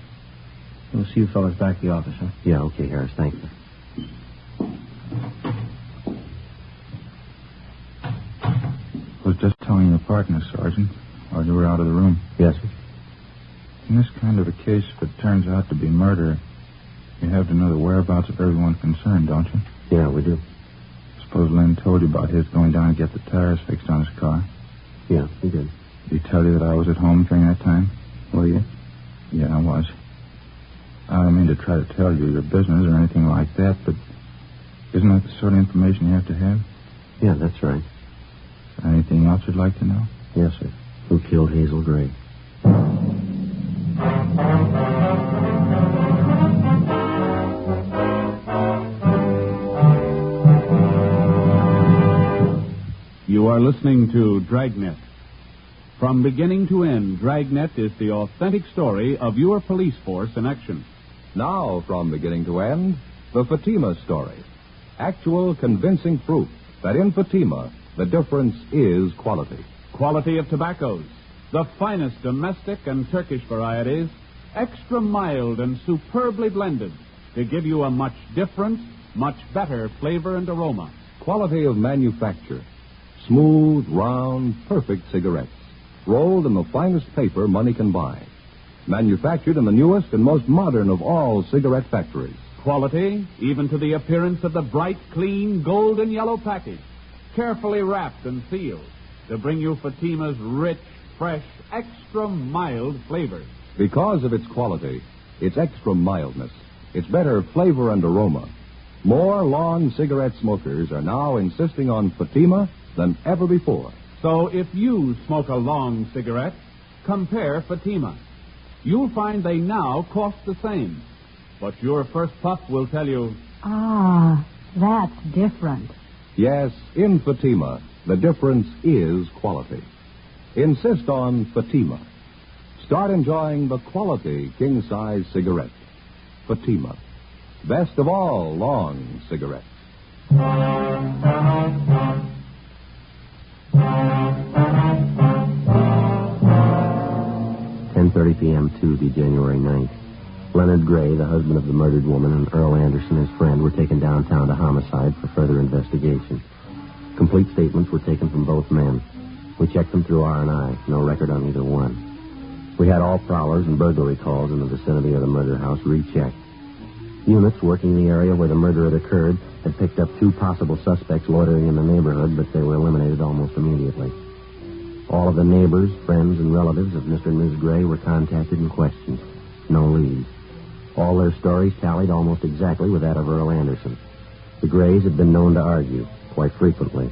We'll see you fellas back at the office, huh? Yeah, okay, Harris. Thank you. I was just telling your partner, Sergeant, while you were out of the room. Yes, sir. In this kind of a case, if it turns out to be murder, you have to know the whereabouts of everyone concerned, don't you? Yeah, we do. Suppose Len told you about his going down to get the tires fixed on his car. Yeah, he did. Did he tell you that I was at home during that time? Were you? Yeah, I was. I don't mean to try to tell you your business or anything like that, but isn't that the sort of information you have to have? Yeah, that's right. Anything else you'd like to know? Yes, sir. Who killed Hazel Gray? You are listening to Dragnet. From beginning to end, Dragnet is the authentic story of your police force in action. Now, from beginning to end, the Fatima story. Actual convincing proof that in Fatima, the difference is quality. Quality of tobaccos, the finest domestic and Turkish varieties, extra mild and superbly blended to give you a much different, much better flavor and aroma. Quality of manufacture. Smooth, round, perfect cigarettes. Rolled in the finest paper money can buy. Manufactured in the newest and most modern of all cigarette factories. Quality, even to the appearance of the bright, clean, golden yellow package, carefully wrapped and sealed to bring you Fatima's rich, fresh, extra mild flavors. Because of its quality, its extra mildness, its better flavor and aroma, more long cigarette smokers are now insisting on Fatima than ever before. So if you smoke a long cigarette, compare Fatima. You'll find they now cost the same. But your first puff will tell you, Ah, that's different. Yes, in Fatima, The difference is quality. Insist on Fatima. Start enjoying the quality king-size cigarette. Fatima. Best of all long cigarettes. 10:30 p.m. Tuesday, January 9th. Leonard Gray, the husband of the murdered woman, and Earl Anderson, his friend, were taken downtown to homicide for further investigation. Complete statements were taken from both men. We checked them through R&I. No record on either one. We had all prowlers and burglary calls in the vicinity of the murder house rechecked. Units working the area where the murder had occurred had picked up 2 possible suspects loitering in the neighborhood, but they were eliminated almost immediately. All of the neighbors, friends, and relatives of Mr. and Ms. Gray were contacted and questioned. No leads. All their stories tallied almost exactly with that of Earl Anderson. The Grays had been known to argue, quite frequently.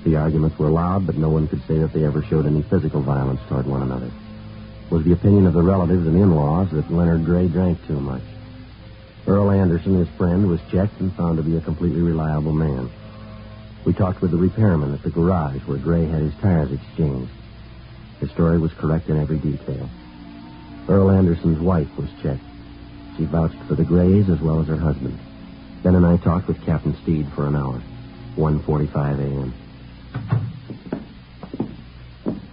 The arguments were loud, but no one could say that they ever showed any physical violence toward one another. It was the opinion of the relatives and in-laws that Leonard Gray drank too much. Earl Anderson, his friend, was checked and found to be a completely reliable man. We talked with the repairman at the garage where Gray had his tires exchanged. His story was correct in every detail. Earl Anderson's wife was checked. She vouched for the Grays as well as her husband. Ben and I talked with Captain Steed for an hour. 1:45 a.m.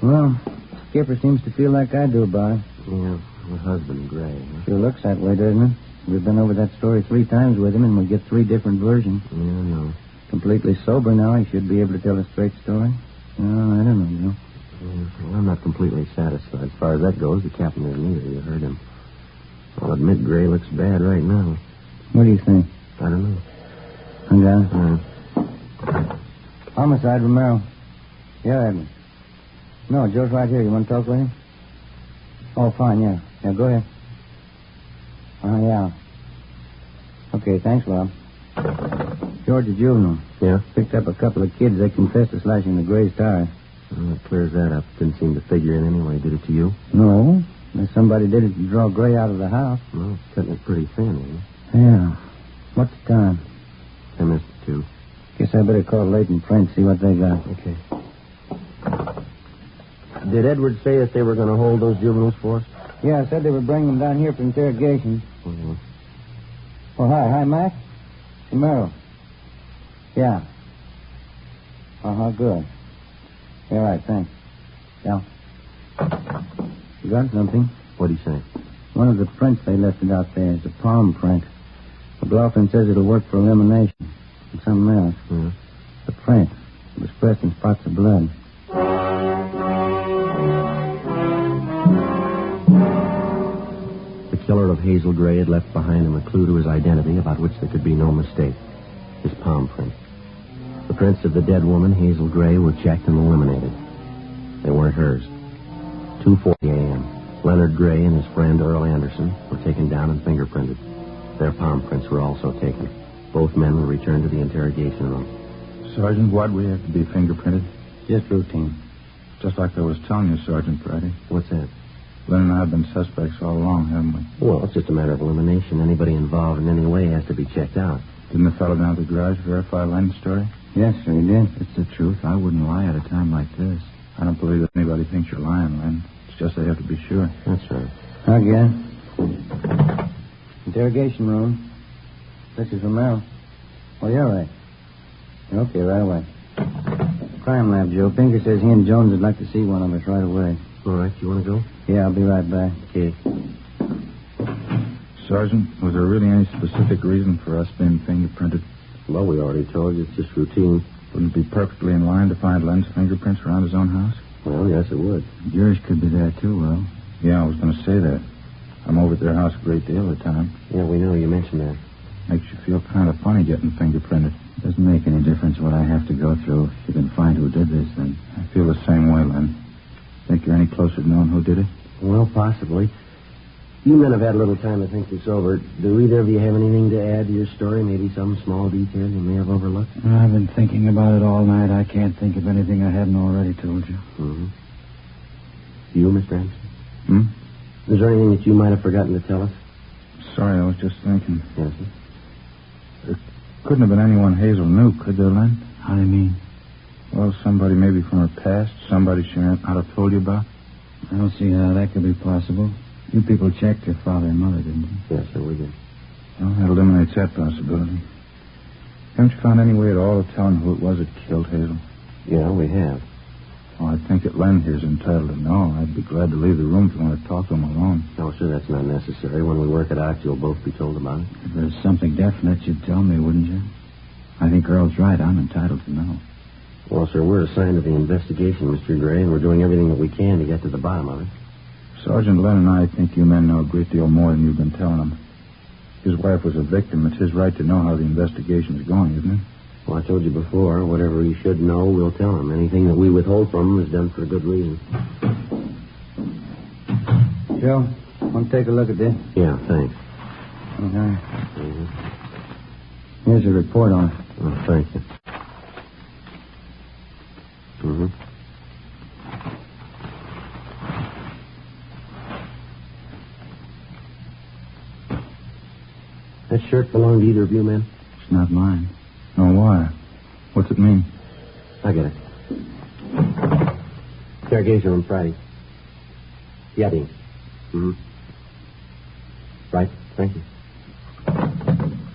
Well, Skipper seems to feel like I do about it. Yeah, her husband, Gray. Huh? Sure looks that way, doesn't it? We've been over that story 3 times with him, and we get 3 different versions. Yeah, I know. Completely sober now, he should be able to tell a straight story. Oh, I don't know, Joe. Yeah, well, I'm not completely satisfied. As far as that goes, the captain isn't either. You heard him. I'll admit Gray looks bad right now. What do you think? I don't know. Yeah. Homicide, Romero. Yeah, Edmund. No, Joe's right here. You want to talk with him? Oh, fine, yeah. Yeah, go ahead. Yeah. Okay, thanks, Bob. George, the juvenile. Yeah? Picked up a couple of kids. They confessed to slashing the Gray's tire. Well, that clears that up. Didn't seem to figure in anyway. Did it to you? No. Somebody did it to draw Gray out of the house. Well, it's cutting it pretty thin, isn't it? Yeah. What's the time? 10 minutes to 2. Guess I better call Leighton Print, see what they got. Okay. Did Edward say that they were going to hold those juveniles for us? Yeah, I said they were bringing them down here for interrogation. Mm-hmm. Oh, hi. Hi, Mac. Romero. Yeah. Good. Yeah, right, thanks. Yeah. You got something? What'd he say? One of the prints they left it out there is a palm print. McLaughlin says it'll work for elimination. And something else. Mm-hmm. The print. It was pressed in spots of blood. The killer of Hazel Gray had left behind him a clue to his identity about which there could be no mistake. His palm print. The prints of the dead woman, Hazel Gray, were checked and eliminated. They weren't hers. 2:40 a.m. Leonard Gray and his friend Earl Anderson were taken down and fingerprinted. Their palm prints were also taken. Both men were returned to the interrogation room. Sergeant, why'd we have to be fingerprinted? Just routine. Just like I was telling you, Sergeant Friday. What's that? Len and I have been suspects all along, haven't we? Well, it's just a matter of elimination. Anybody involved in any way has to be checked out. Didn't the fellow down at the garage verify Len's story? Yes, sir, he did. It's the truth. I wouldn't lie at a time like this. I don't believe that anybody thinks you're lying, Len. It's just they have to be sure. That's right. I guess. Interrogation room. This is Romero. Oh, you're right. Okay, right away. Crime lab, Joe. Pinker says he and Jones would like to see one of us right away. All right, you want to go? Yeah, I'll be right back. Okay. Sergeant, was there really any specific reason for us being fingerprinted? Well, we already told you. It's just routine. Wouldn't it be perfectly in line to find Len's fingerprints around his own house? Well, yes, it would. Yours could be there, too, Will. Yeah, I was going to say that. I'm over at their house a great deal of the time. Yeah, we know. You mentioned that. Makes you feel kind of funny getting fingerprinted. Doesn't make any difference what I have to go through. If you can find who did this, then I feel the same way, Len. Think you're any closer to knowing who did it? Well, possibly. You men have had a little time to think this over. Do either of you have anything to add to your story? Maybe some small detail you may have overlooked? I've been thinking about it all night. I can't think of anything I hadn't already told you. Mm-hmm. You, Mr. Anderson? Hmm? Is there anything that you might have forgotten to tell us? Sorry, I was just thinking. Yes, sir? There couldn't have been anyone Hazel knew, could there, Len? How do you mean? Well, somebody maybe from her past, somebody she might not have told you about? I don't see how that could be possible. You people checked her father and mother, didn't you? Yes, sir, we did. Well, that eliminates that possibility. Haven't you found any way at all of telling who it was that killed Hazel? Yeah, we have. Well, I think that Len here's entitled to know. I'd be glad to leave the room if you want to talk to him alone. No, sir, that's not necessary. When we work it out, you'll both be told about it. If there's something definite, you'd tell me, wouldn't you? I think Earl's right. I'm entitled to know. Well, sir, we're assigned to the investigation, Mr. Gray, and we're doing everything that we can to get to the bottom of it. Sergeant Len and I think you men know a great deal more than you've been telling him. His wife was a victim. It's his right to know how the investigation's going, isn't it? Well, I told you before, whatever he should know, we'll tell him. Anything that we withhold from him is done for a good reason. Joe, want to take a look at this? Yeah, thanks. Okay. Here's a report on it. Oh, thank you. Mm-hmm. That shirt belong to either of you men? It's not mine. Oh, why? What's it mean? I get it. Interrogation room Friday. Yadding. Mm-hmm. Right, thank you.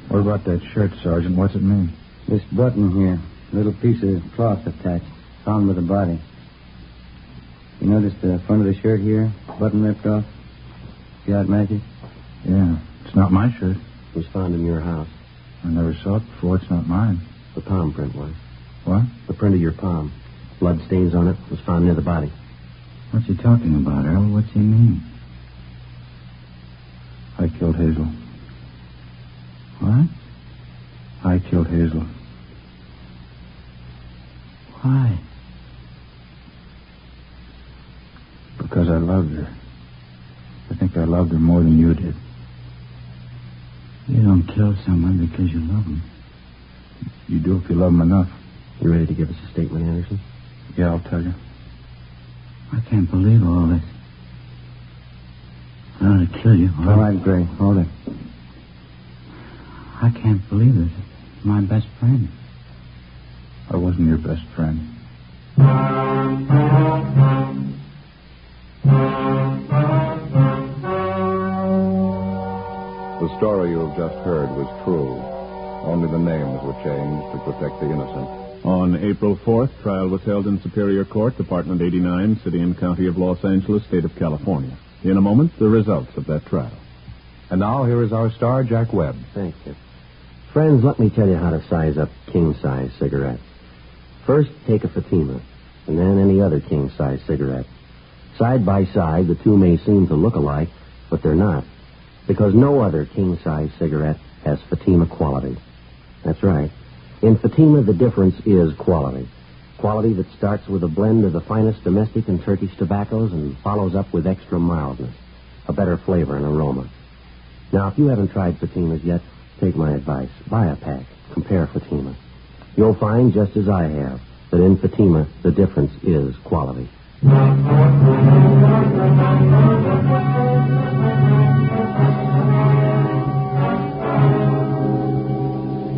What about that shirt, Sergeant? What's it mean? This button here. A little piece of cloth attached. Found with the body. You notice the front of the shirt here? Button ripped off? See how it matches? Yeah. It's not my shirt. It was found in your house. I never saw it before. It's not mine. The palm print was. What? The print of your palm. Blood stains on it was found near the body. What's he talking about, Earl? What's he mean? I killed Hazel. What? I killed Hazel. Why? Because I loved her. I think I loved her more than you did. You don't kill someone because you love them. You do if you love them enough. You ready to give us a statement, Anderson? Yeah, I'll tell you. I can't believe all this. I ought to kill you. All right, Gray. Hold it. I can't believe this. My best friend. I wasn't your best friend. The story you have just heard was true. Only the names were changed to protect the innocent. On April 4th, trial was held in Superior Court, Department 89, City and County of Los Angeles, State of California. In a moment, the results of that trial. And now here is our star, Jack Webb. Thank you. Friends, let me tell you how to size up king-size cigarettes. First, take a Fatima, and then any other king-size cigarette. Side by side, the two may seem to look alike, but they're not, because no other king-size cigarette has Fatima quality. That's right. In Fatima, the difference is quality. Quality that starts with a blend of the finest domestic and Turkish tobaccos and follows up with extra mildness, a better flavor and aroma. Now, if you haven't tried Fatimas yet, take my advice. Buy a pack. Compare Fatima. You'll find, just as I have, that in Fatima, the difference is quality.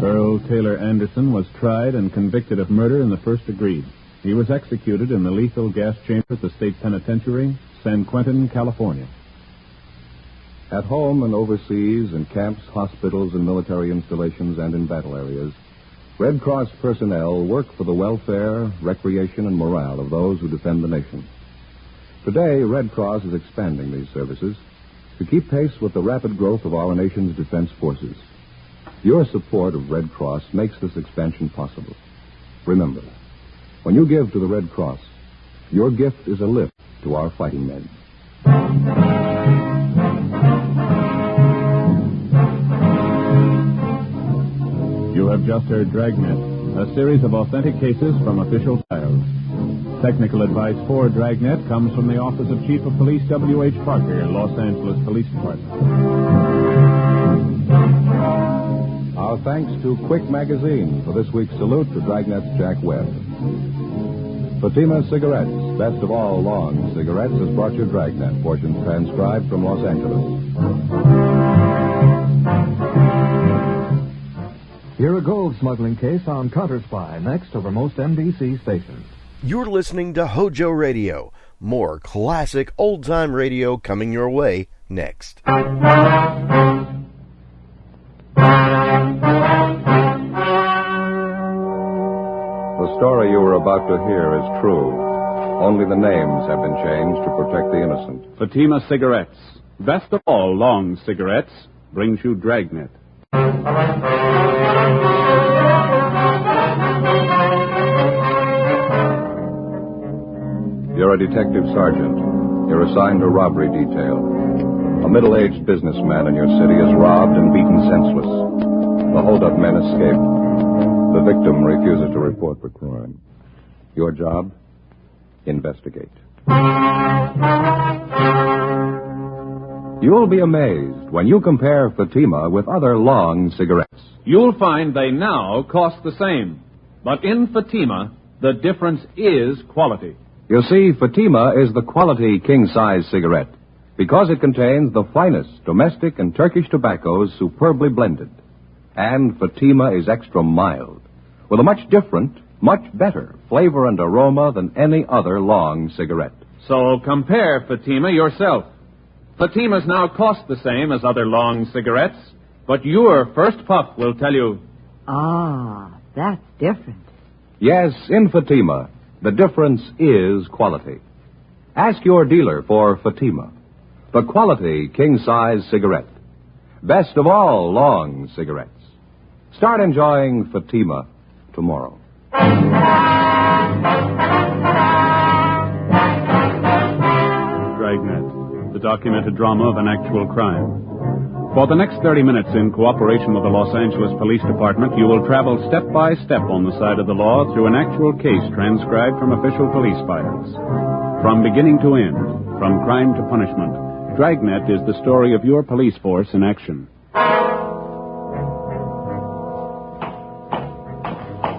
Earl Taylor Anderson was tried and convicted of murder in the first degree. He was executed in the lethal gas chamber at the State Penitentiary, San Quentin, California. At home and overseas, in camps, hospitals, and military installations, and in battle areas, Red Cross personnel work for the welfare, recreation, and morale of those who defend the nation. Today, Red Cross is expanding these services to keep pace with the rapid growth of our nation's defense forces. Your support of Red Cross makes this expansion possible. Remember, when you give to the Red Cross, your gift is a lift to our fighting men. You have just heard Dragnet, a series of authentic cases from official files. Technical advice for Dragnet comes from the Office of Chief of Police W.H. Parker, Los Angeles Police Department. Our thanks to Quick Magazine for this week's salute to Dragnet's Jack Webb. Fatima Cigarettes, best of all long cigarettes, has brought you Dragnet, portions transcribed from Los Angeles. Hear a gold smuggling case on Counter Spy next over most NBC stations. You're listening to HOJO Radio. More classic old-time radio coming your way next. The story you were about to hear is true. Only the names have been changed to protect the innocent. Fatima Cigarettes. Best of all long cigarettes brings you Dragnet. You're a detective sergeant. You're assigned to robbery detail. A middle-aged businessman in your city is robbed and beaten senseless. The hold-up men escape. The victim refuses to report for crime. Your job? Investigate. You'll be amazed when you compare Fatima with other long cigarettes. You'll find they now cost the same. But in Fatima, the difference is quality. You see, Fatima is the quality king-size cigarette because it contains the finest domestic and Turkish tobaccos superbly blended. And Fatima is extra mild, with a much different, much better flavor and aroma than any other long cigarette. So compare Fatima yourself. Fatimas now cost the same as other long cigarettes, but your first puff will tell you... Ah, that's different. Yes, in Fatima, the difference is quality. Ask your dealer for Fatima, the quality king-size cigarette. Best of all long cigarettes. Start enjoying Fatima tomorrow. Dragnet, the documented drama of an actual crime. For the next 30 minutes, in cooperation with the Los Angeles Police Department, you will travel step by step on the side of the law through an actual case transcribed from official police files. From beginning to end, from crime to punishment, Dragnet is the story of your police force in action.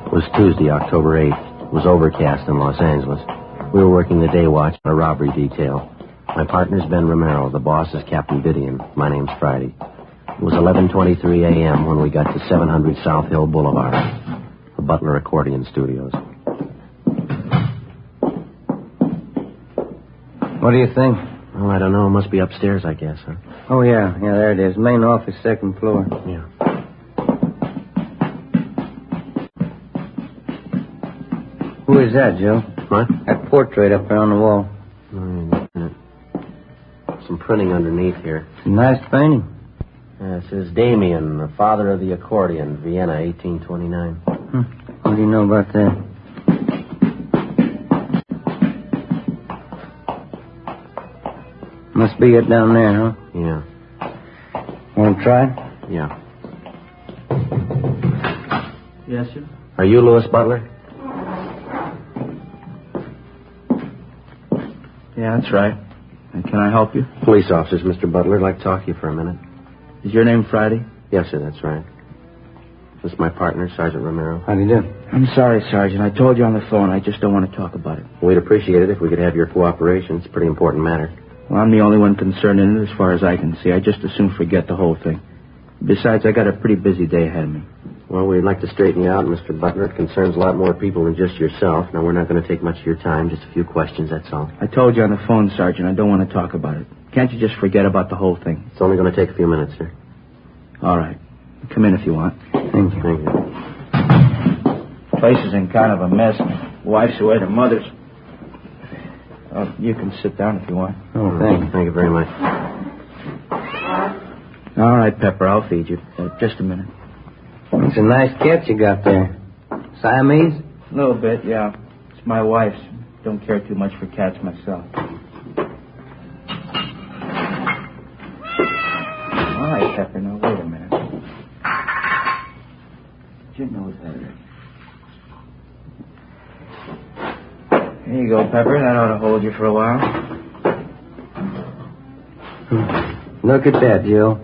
It was Tuesday, October 8th. It was overcast in Los Angeles. We were working the day watch on a robbery detail. My partner's Ben Romero. The boss is Captain Bidian. My name's Friday. It was 11:23 a.m. when we got to 700 South Hill Boulevard, the Butler Accordion Studios. What do you think? Oh, I don't know. It must be upstairs, I guess, huh? Oh, yeah. Yeah, there it is. Main office, second floor. Yeah. Who is that, Joe? What? That portrait up there on the wall. Some printing underneath here. Nice painting. It says Damien, the father of the accordion, Vienna, 1829. What do you know about that? Must be it down there, huh? Yeah. Want to try? Yeah. Yes, sir? Are you Louis Butler? Yeah, that's right. And can I help you? Police officers, Mr. Butler. I'd like to talk to you for a minute. Is your name Friday? Yes, sir, that's right. This is my partner, Sergeant Romero. How do you do? I'm sorry, Sergeant. I told you on the phone. I just don't want to talk about it. We'd appreciate it if we could have your cooperation. It's a pretty important matter. Well, I'm the only one concerned in it as far as I can see. I just as soon forget the whole thing. Besides, I got a pretty busy day ahead of me. Well, we'd like to straighten you out, Mr. Butler. It concerns a lot more people than just yourself. Now, we're not going to take much of your time, just a few questions, that's all. I told you on the phone, Sergeant, I don't want to talk about it. Can't you just forget about the whole thing? It's only going to take a few minutes, sir. All right. Come in if you want. Thank you. Thank you. Place is in kind of a mess. Wife's away to mother's. You can sit down if you want. Oh, thank you. Thank you very much. All right, Pepper, I'll feed you. Just a minute. It's a nice cat you got there. Siamese? A little bit, yeah. It's my wife's. Don't care too much for cats myself. All right, Pepper, now wait a minute. Your nose there. Here you go, Pepper. That ought to hold you for a while. Look at that, Joe.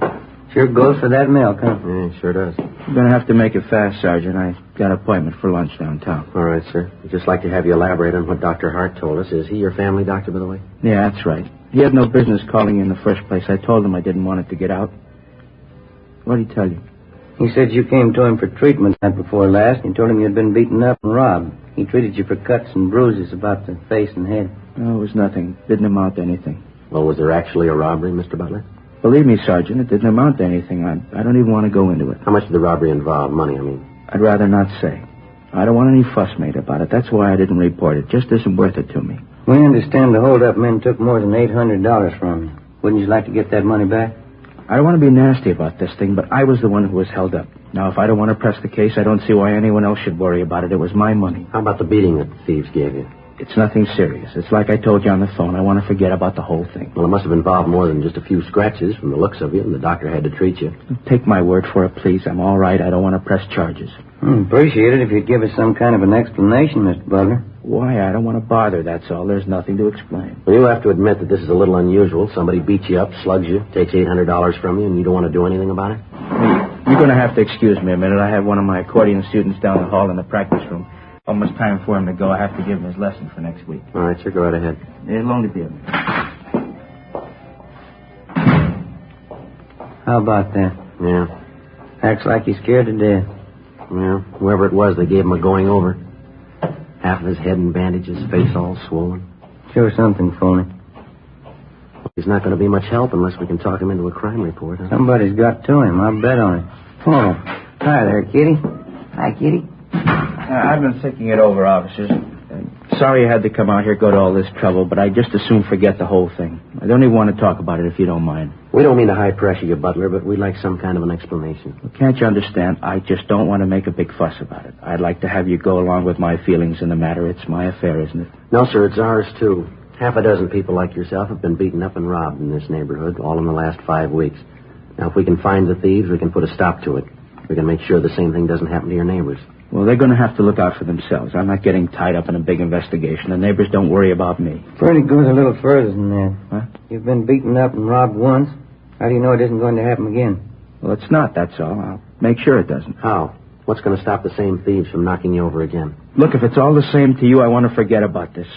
Sure goes for that milk, huh? Yeah, sure does. You're going to have to make it fast, Sergeant. I got an appointment for lunch downtown. All right, sir. I'd just like to have you elaborate on what Dr. Hart told us. Is he your family doctor, by the way? Yeah, that's right. He had no business calling you in the first place. I told him I didn't want it to get out. What did he tell you? He said you came to him for treatment night before last, and you told him you'd been beaten up and robbed. He treated you for cuts and bruises about the face and head. No, it was nothing. Didn't amount to anything. Well, was there actually a robbery, Mr. Butler? Believe me, Sergeant, it didn't amount to anything. I don't even want to go into it. How much did the robbery involve? Money, I mean. I'd rather not say. I don't want any fuss made about it. That's why I didn't report it. Just isn't worth it to me. We understand the hold-up men took more than $800 from you. Wouldn't you like to get that money back? I don't want to be nasty about this thing, but I was the one who was held up. Now, if I don't want to press the case, I don't see why anyone else should worry about it. It was my money. How about the beating that the thieves gave you? It's nothing serious. It's like I told you on the phone. I want to forget about the whole thing. Well, it must have involved more than just a few scratches from the looks of you, and the doctor had to treat you. Take my word for it, please. I'm all right. I don't want to press charges. Appreciate it if you'd give us some kind of an explanation, Mr. Butler. Why? I don't want to bother, that's all. There's nothing to explain. Well, you have to admit that this is a little unusual. Somebody beats you up, slugs you, takes $800 from you, and you don't want to do anything about it? You're going to have to excuse me a minute. I have one of my accordion students down the hall in the practice room. Almost time for him to go. I have to give him his lesson for next week. All right, sir, go right ahead. It'll only be a minute. How about that? Yeah. Acts like he's scared to death. Yeah, whoever it was, they gave him a going over. Half of his head in bandages, face all swollen. Sure something phony. He's not going to be much help unless we can talk him into a crime report, huh? Somebody's got to him. I'll bet on it. Oh, hi there, Kitty. Hi, Kitty. I've been thinking it over, officers. Sorry I had to come out here, go to all this trouble, but I just as soon forget the whole thing. I don't even want to talk about it if you don't mind. We don't mean to high pressure you, Butler, but we'd like some kind of an explanation. Well, can't you understand? I just don't want to make a big fuss about it. I'd like to have you go along with my feelings in the matter. It's my affair, isn't it? No, sir, it's ours, too. Half a dozen people like yourself have been beaten up and robbed in this neighborhood, all in the last 5 weeks. Now, if we can find the thieves, we can put a stop to it. We can make sure the same thing doesn't happen to your neighbors. Well, they're going to have to look out for themselves. I'm not getting tied up in a big investigation. The neighbors don't worry about me. Pretty goes a little further than that. Huh? You've been beaten up and robbed once. How do you know it isn't going to happen again? Well, it's not, that's all. I'll make sure it doesn't. How? What's going to stop the same thieves from knocking you over again? Look, if it's all the same to you, I want to forget about this.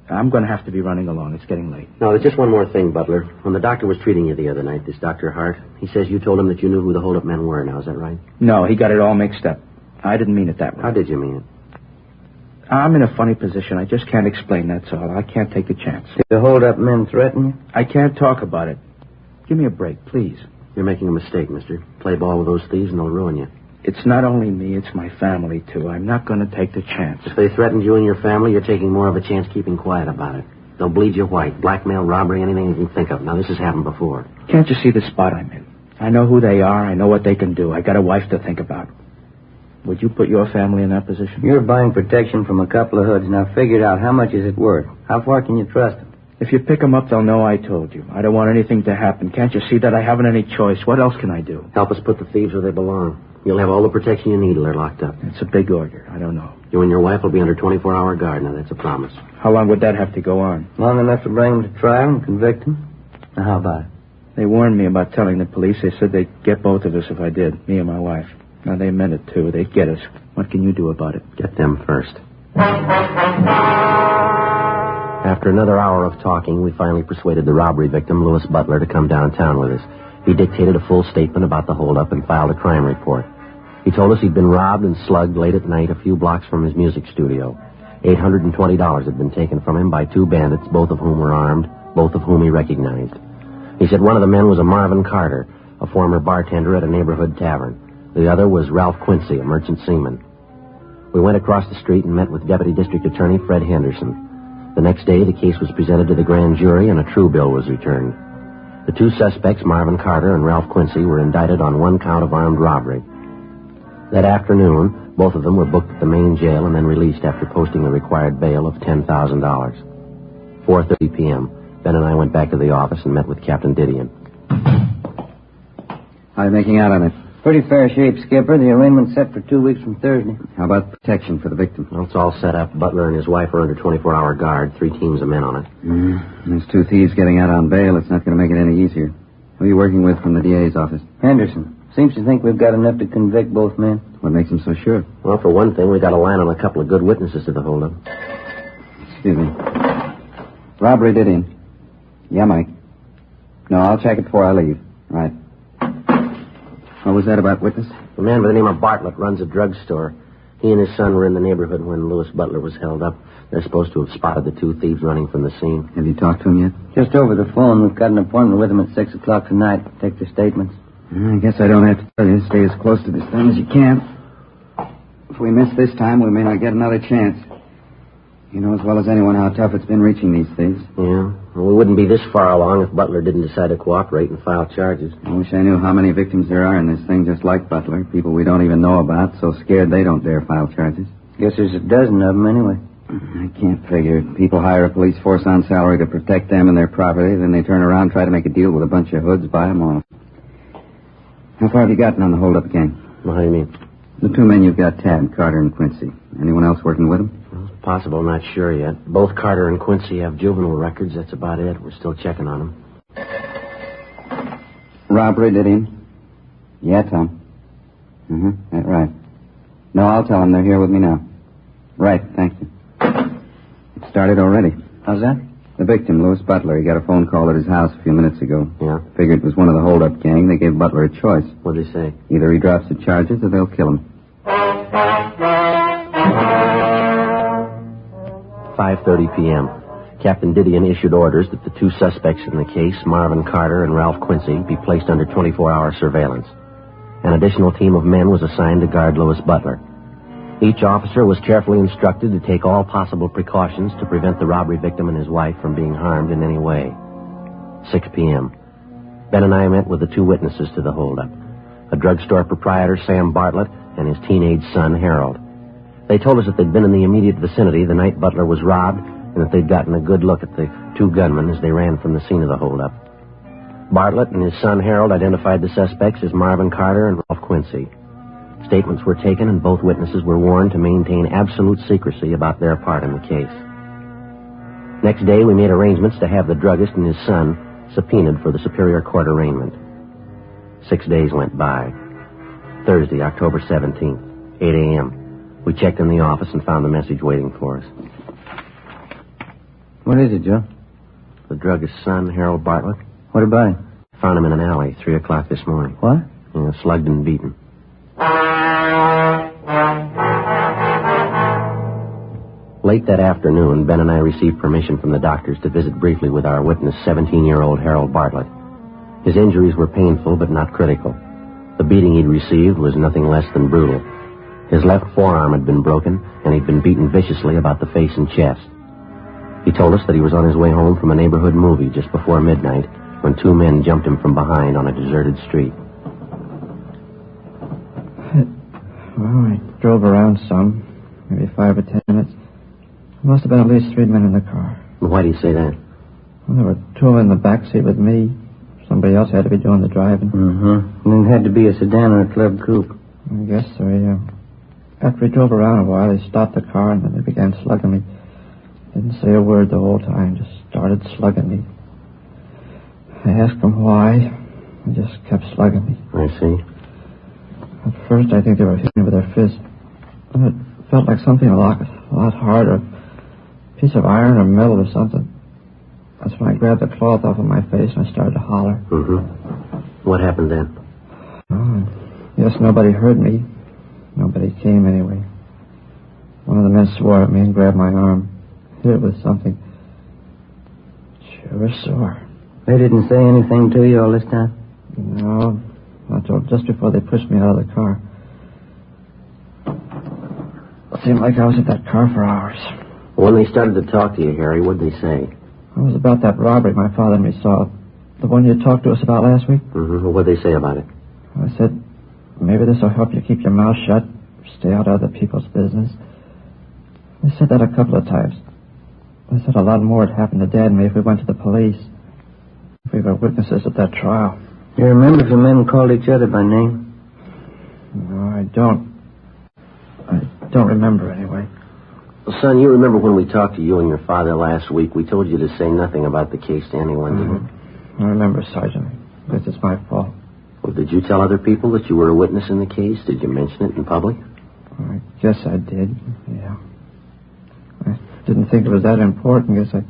I'm going to have to be running along. It's getting late. No, there's just one more thing, Butler. When the doctor was treating you the other night, this Dr. Hart, he says you told him that you knew who the hold-up men were. Now, is that right? No, he got it all mixed up. I didn't mean it that way. How did you mean it? I'm in a funny position. I just can't explain, that's all. I can't take the chance. Did the hold-up men threaten you? I can't talk about it. Give me a break, please. You're making a mistake, mister. Play ball with those thieves and they'll ruin you. It's not only me, it's my family, too. I'm not going to take the chance. If they threatened you and your family, you're taking more of a chance keeping quiet about it. They'll bleed you white. Blackmail, robbery, anything you can think of. Now, this has happened before. Can't you see the spot I'm in? I know who they are. I know what they can do. I got a wife to think about. Would you put your family in that position? You're buying protection from a couple of hoods. Now, figure it out. How much is it worth? How far can you trust them? If you pick them up, they'll know I told you. I don't want anything to happen. Can't you see that I haven't any choice? What else can I do? Help us put the thieves where they belong. You'll have all the protection you need till they're locked up. It's a big order. I don't know. You and your wife will be under 24-hour guard. Now, that's a promise. How long would that have to go on? Long enough to bring them to trial and convict them. Now, how about it? They warned me about telling the police. They said they'd get both of us if I did, me and my wife. Now, they meant it, too. They'd get us. What can you do about it? Get them first. After another hour of talking, we finally persuaded the robbery victim, Louis Butler, to come downtown with us. He dictated a full statement about the holdup and filed a crime report. He told us he'd been robbed and slugged late at night a few blocks from his music studio. $820 had been taken from him by two bandits, both of whom were armed, both of whom he recognized. He said one of the men was a Marvin Carter, a former bartender at a neighborhood tavern. The other was Ralph Quincy, a merchant seaman. We went across the street and met with Deputy District Attorney Fred Henderson. The next day, the case was presented to the grand jury and a true bill was returned. The two suspects, Marvin Carter and Ralph Quincy, were indicted on one count of armed robbery. That afternoon, both of them were booked at the main jail and then released after posting the required bail of $10,000. 4:30 p.m. Ben and I went back to the office and met with Captain Didion. How are you making out on it? Pretty fair shape, Skipper. The arraignment's set for 2 weeks from Thursday. How about protection for the victim? Well, it's all set up. Butler and his wife are under 24-hour guard. 3 teams of men on it. There's 2 thieves getting out on bail. It's not going to make it any easier. Who are you working with from the DA's office? Henderson. Seems to think we've got enough to convict both men. What makes him so sure? Well, for one thing, we got a line on a couple of good witnesses to the holdup. Excuse me. Robbery, Didion. Yeah, Mike. No, I'll check it before I leave. Right. What was that about witness? A man by the name of Bartlett runs a drugstore. He and his son were in the neighborhood when Louis Butler was held up. They're supposed to have spotted the two thieves running from the scene. Have you talked to him yet? Just over the phone. We've got an appointment with him at 6 o'clock tonight. Take their statements. I guess I don't have to tell you. Stay as close to this thing as you can. If we miss this time, we may not get another chance. You know as well as anyone how tough it's been reaching these thieves. Yeah. Well, we wouldn't be this far along if Butler didn't decide to cooperate and file charges. I wish I knew how many victims there are in this thing just like Butler. People we don't even know about, so scared they don't dare file charges. Guess there's a dozen of them anyway. I can't figure. People hire a police force on salary to protect them and their property, then they turn around and try to make a deal with a bunch of hoods, buy them off. How far have you gotten on the hold-up gang? Well, how do you mean? The two men you've got tabbed, Carter and Quincy. Anyone else working with them? Well, it's possible, not sure yet. Both Carter and Quincy have juvenile records. That's about it. We're still checking on them. Robbery, did he? Yeah, Tom. That's right. No, I'll tell them they're here with me now. Right, thank you. It started already. How's that? The victim, Louis Butler, he got a phone call at his house a few minutes ago. Yeah? Figured it was one of the hold-up gang. They gave Butler a choice. What'd they say? Either he drops the charges or they'll kill him. 5:30 p.m. Captain Didion issued orders that the two suspects in the case, Marvin Carter and Ralph Quincy, be placed under 24-hour surveillance. An additional team of men was assigned to guard Louis Butler. Each officer was carefully instructed to take all possible precautions to prevent the robbery victim and his wife from being harmed in any way. 6 p.m. Ben and I met with the two witnesses to the holdup, a drugstore proprietor, Sam Bartlett, and his teenage son, Harold. They told us that they'd been in the immediate vicinity the night Butler was robbed and that they'd gotten a good look at the two gunmen as they ran from the scene of the holdup. Bartlett and his son, Harold, identified the suspects as Marvin Carter and Ralph Quincy. Statements were taken, and both witnesses were warned to maintain absolute secrecy about their part in the case. Next day, we made arrangements to have the druggist and his son subpoenaed for the Superior Court arraignment. 6 days went by. Thursday, October 17th, 8 a.m. We checked in the office and found the message waiting for us. What is it, Joe? The druggist's son, Harold Bartlett. What about him? Found him in an alley, 3 o'clock this morning. What? Yeah, slugged and beaten. Late that afternoon, Ben and I received permission from the doctors to visit briefly with our witness, 17-year-old Harold Bartlett. His injuries were painful but not critical. The beating he'd received was nothing less than brutal. His left forearm had been broken, and he'd been beaten viciously about the face and chest. He told us that he was on his way home from a neighborhood movie just before midnight when two men jumped him from behind on a deserted street. Well, I drove around some, maybe 5 or 10 minutes. There must have been at least 3 men in the car. Why do you say that? Well, there were two in the back seat with me. Somebody else had to be doing the driving. Mm-hmm. And it had to be a sedan or a club coupe. I guess so, yeah. After we drove around a while, they stopped the car and then they began slugging me. Didn't say a word the whole time, just started slugging me. I asked them why. They just kept slugging me. I see. At first, I think they were hitting me with their fists. And it felt like something a lot harder. A piece of iron or metal or something. That's when I grabbed the cloth off of my face and I started to holler. Mm-hmm. What happened then? Oh, yes, nobody heard me. Nobody came anyway. One of the men swore at me and grabbed my arm. Hit it with something. Sure was sore. They didn't say anything to you all this time? No, not till just before they pushed me out of the car. It seemed like I was in that car for hours. When they started to talk to you, Harry, what'd they say? It was about that robbery my father and me saw. The one you talked to us about last week? Mm-hmm. What'd they say about it? I said, maybe this will help you keep your mouth shut, stay out of other people's business. They said that a couple of times. They said a lot more had happened to Dad and me if we went to the police. If we were witnesses at that trial. You remember if the men called each other by name? No, I don't. I don't remember anyway. Well, son, you remember when we talked to you and your father last week, we told you to say nothing about the case to anyone, didn't you? I remember, Sergeant. I guess it's my fault. Well, did you tell other people that you were a witness in the case? Did you mention it in public? I guess I did, yeah. I didn't think it was that important. Guess I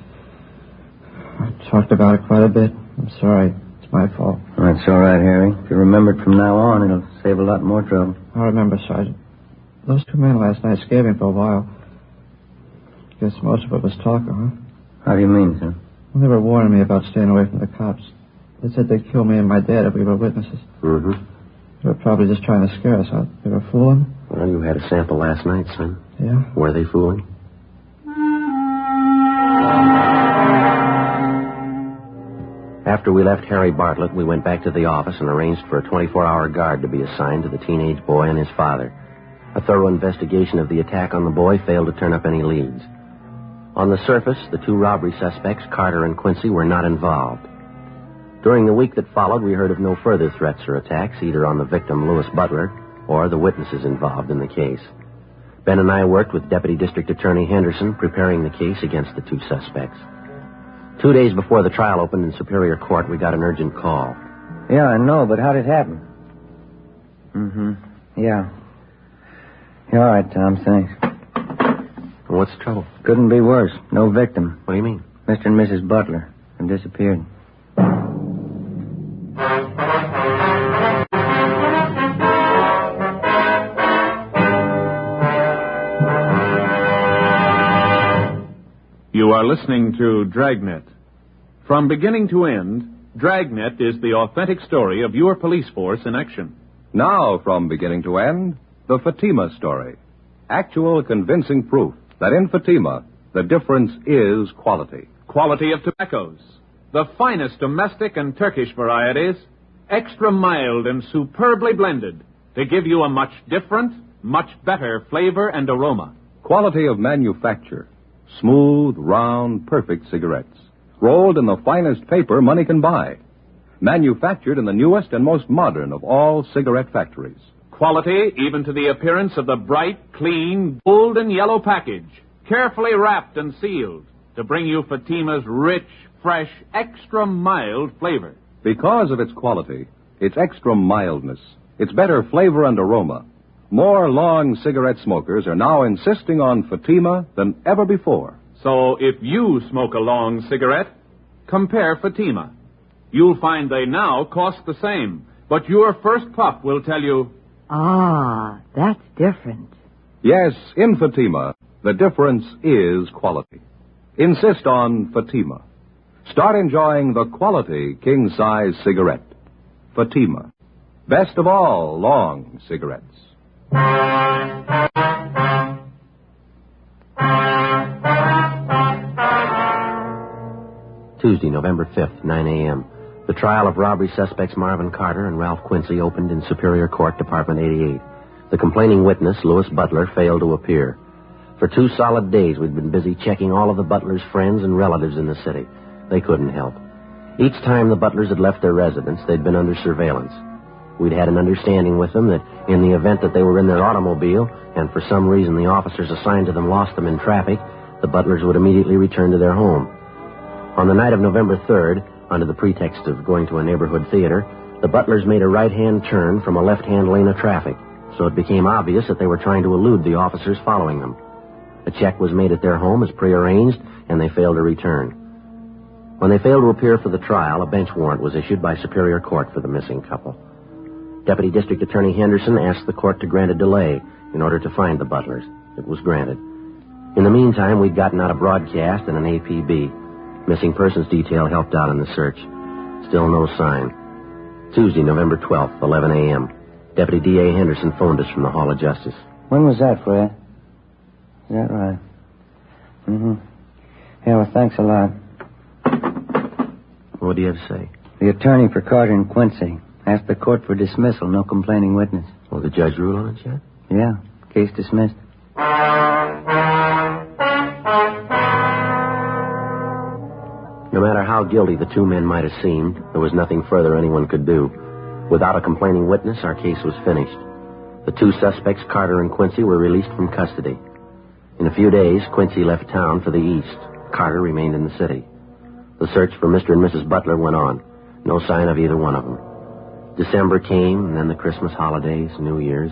talked about it quite a bit. I'm sorry. It's my fault. That's all right, Harry. If you remember it from now on, it'll save a lot more trouble. I remember, Sergeant. Those two men last night scared me for a while. Guess most of it was talk, huh? How do you mean, sir? Well, they were warning me about staying away from the cops. They said they'd kill me and my dad if we were witnesses. Mm-hmm. They were probably just trying to scare us out. They were fooling. Well, you had a sample last night, son. Yeah? Were they fooling? After we left Harry Bartlett, we went back to the office and arranged for a 24-hour guard to be assigned to the teenage boy and his father. A thorough investigation of the attack on the boy failed to turn up any leads. On the surface, the two robbery suspects, Carter and Quincy, were not involved. During the week that followed, we heard of no further threats or attacks, either on the victim, Louis Butler, or the witnesses involved in the case. Ben and I worked with Deputy District Attorney Henderson, preparing the case against the two suspects. 2 days before the trial opened in Superior Court, we got an urgent call. Yeah, I know, but how did it happen? Mm-hmm. Yeah. All right, Tom, thanks. What's the trouble? Couldn't be worse. No victim. What do you mean? Mr. and Mrs. Butler have disappeared. You are listening to Dragnet. From beginning to end, Dragnet is the authentic story of your police force in action. Now, from beginning to end, the Fatima story. Actual convincing proof that in Fatima, the difference is quality. Quality of tobaccos. The finest domestic and Turkish varieties, extra mild and superbly blended to give you a much different, much better flavor and aroma. Quality of manufacture. Smooth, round, perfect cigarettes. Rolled in the finest paper money can buy. Manufactured in the newest and most modern of all cigarette factories. Quality even to the appearance of the bright, clean, gold and yellow package, carefully wrapped and sealed to bring you Fatima's rich, fresh, extra mild flavor. Because of its quality, its extra mildness, its better flavor and aroma, more long cigarette smokers are now insisting on Fatima than ever before. So if you smoke a long cigarette, compare Fatima. You'll find they now cost the same, but your first puff will tell you, Ah, that's different. Yes, in Fatima, the difference is quality. Insist on Fatima. Start enjoying the quality king-size cigarette. Fatima. Best of all long cigarettes. Tuesday, November 5th, 9 a.m. The trial of robbery suspects Marvin Carter and Ralph Quincy opened in Superior Court, Department 88. The complaining witness, Louis Butler, failed to appear. For 2 solid days, we'd been busy checking all of the Butler's friends and relatives in the city. They couldn't help. Each time the Butlers had left their residence, they'd been under surveillance. We'd had an understanding with them that in the event that they were in their automobile, and for some reason the officers assigned to them lost them in traffic, the Butlers would immediately return to their home. On the night of November 3rd, under the pretext of going to a neighborhood theater, the Butlers made a right-hand turn from a left-hand lane of traffic, so it became obvious that they were trying to elude the officers following them. A check was made at their home as prearranged, and they failed to return. When they failed to appear for the trial, a bench warrant was issued by Superior Court for the missing couple. Deputy District Attorney Henderson asked the court to grant a delay in order to find the Butlers. It was granted. In the meantime, we'd gotten out a broadcast and an APB. Missing persons detail helped out in the search. Still no sign. Tuesday, November 12th, 11 a.m. Deputy D.A. Henderson phoned us from the Hall of Justice. When was that, Fred? Is that right? Mm-hmm. Yeah, well, thanks a lot. What do you have to say? The attorney for Carter and Quincy asked the court for dismissal, no complaining witness. Well, the judge ruled on it yet? Yeah, case dismissed. No matter how guilty the two men might have seemed, there was nothing further anyone could do. Without a complaining witness, our case was finished. The two suspects, Carter and Quincy, were released from custody. In a few days, Quincy left town for the east. Carter remained in the city. The search for Mr. and Mrs. Butler went on. No sign of either one of them. December came, and then the Christmas holidays, New Year's.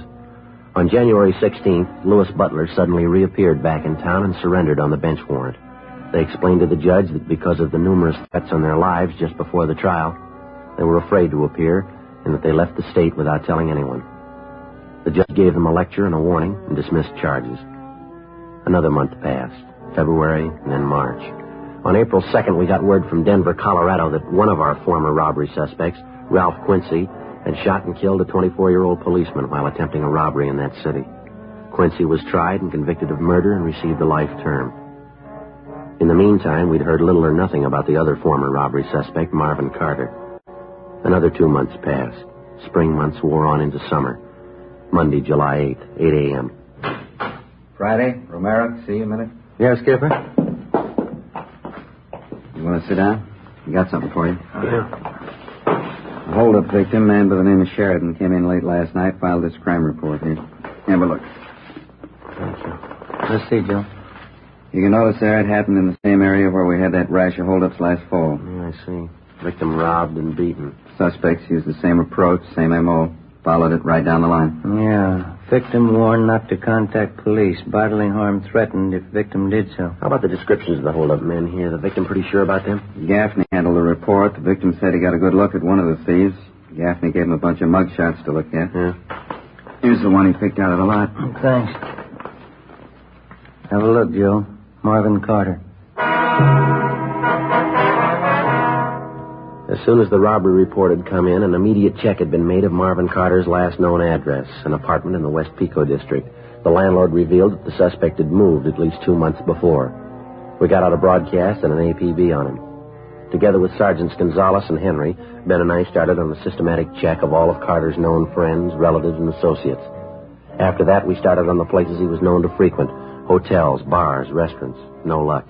On January 16th, Louis Butler suddenly reappeared back in town and surrendered on the bench warrant. They explained to the judge that because of the numerous threats on their lives just before the trial, they were afraid to appear and that they left the state without telling anyone. The judge gave them a lecture and a warning and dismissed charges. Another month passed, February and then March. On April 2nd, we got word from Denver, Colorado, that one of our former robbery suspects, Ralph Quincy, had shot and killed a 24-year-old policeman while attempting a robbery in that city. Quincy was tried and convicted of murder and received a life term. In the meantime, we'd heard little or nothing about the other former robbery suspect, Marvin Carter. Another 2 months passed. Spring months wore on into summer. Monday, July 8th, 8 a.m. Friday, Romero, see you a minute. Yeah, Skipper? You want to sit down? I got something for you. Yeah. A hold-up victim, man by the name of Sheridan, came in late last night, filed this crime report here. Have a look. Thank you. Let's see, Joe. You can notice there it happened in the same area where we had that rash of hold-ups last fall. Yeah, I see. Victim robbed and beaten. Suspects used the same approach, same M.O., followed it right down the line. Yeah. Victim warned not to contact police. Bodily harm threatened if victim did so. How about the descriptions of the hold-up men here? The victim pretty sure about them? Gaffney handled the report. The victim said he got a good look at one of the thieves. Gaffney gave him a bunch of mugshots to look at. Yeah. Here's the one he picked out of the lot. Thanks. Have a look, Joe. Marvin Carter. As soon as the robbery report had come in, an immediate check had been made of Marvin Carter's last known address, an apartment in the West Pico district. The landlord revealed that the suspect had moved at least 2 months before. We got out a broadcast and an APB on him. Together with Sergeants Gonzalez and Henry, Ben and I started on a systematic check of all of Carter's known friends, relatives, and associates. After that, we started on the places he was known to frequent: hotels, bars, restaurants. No luck.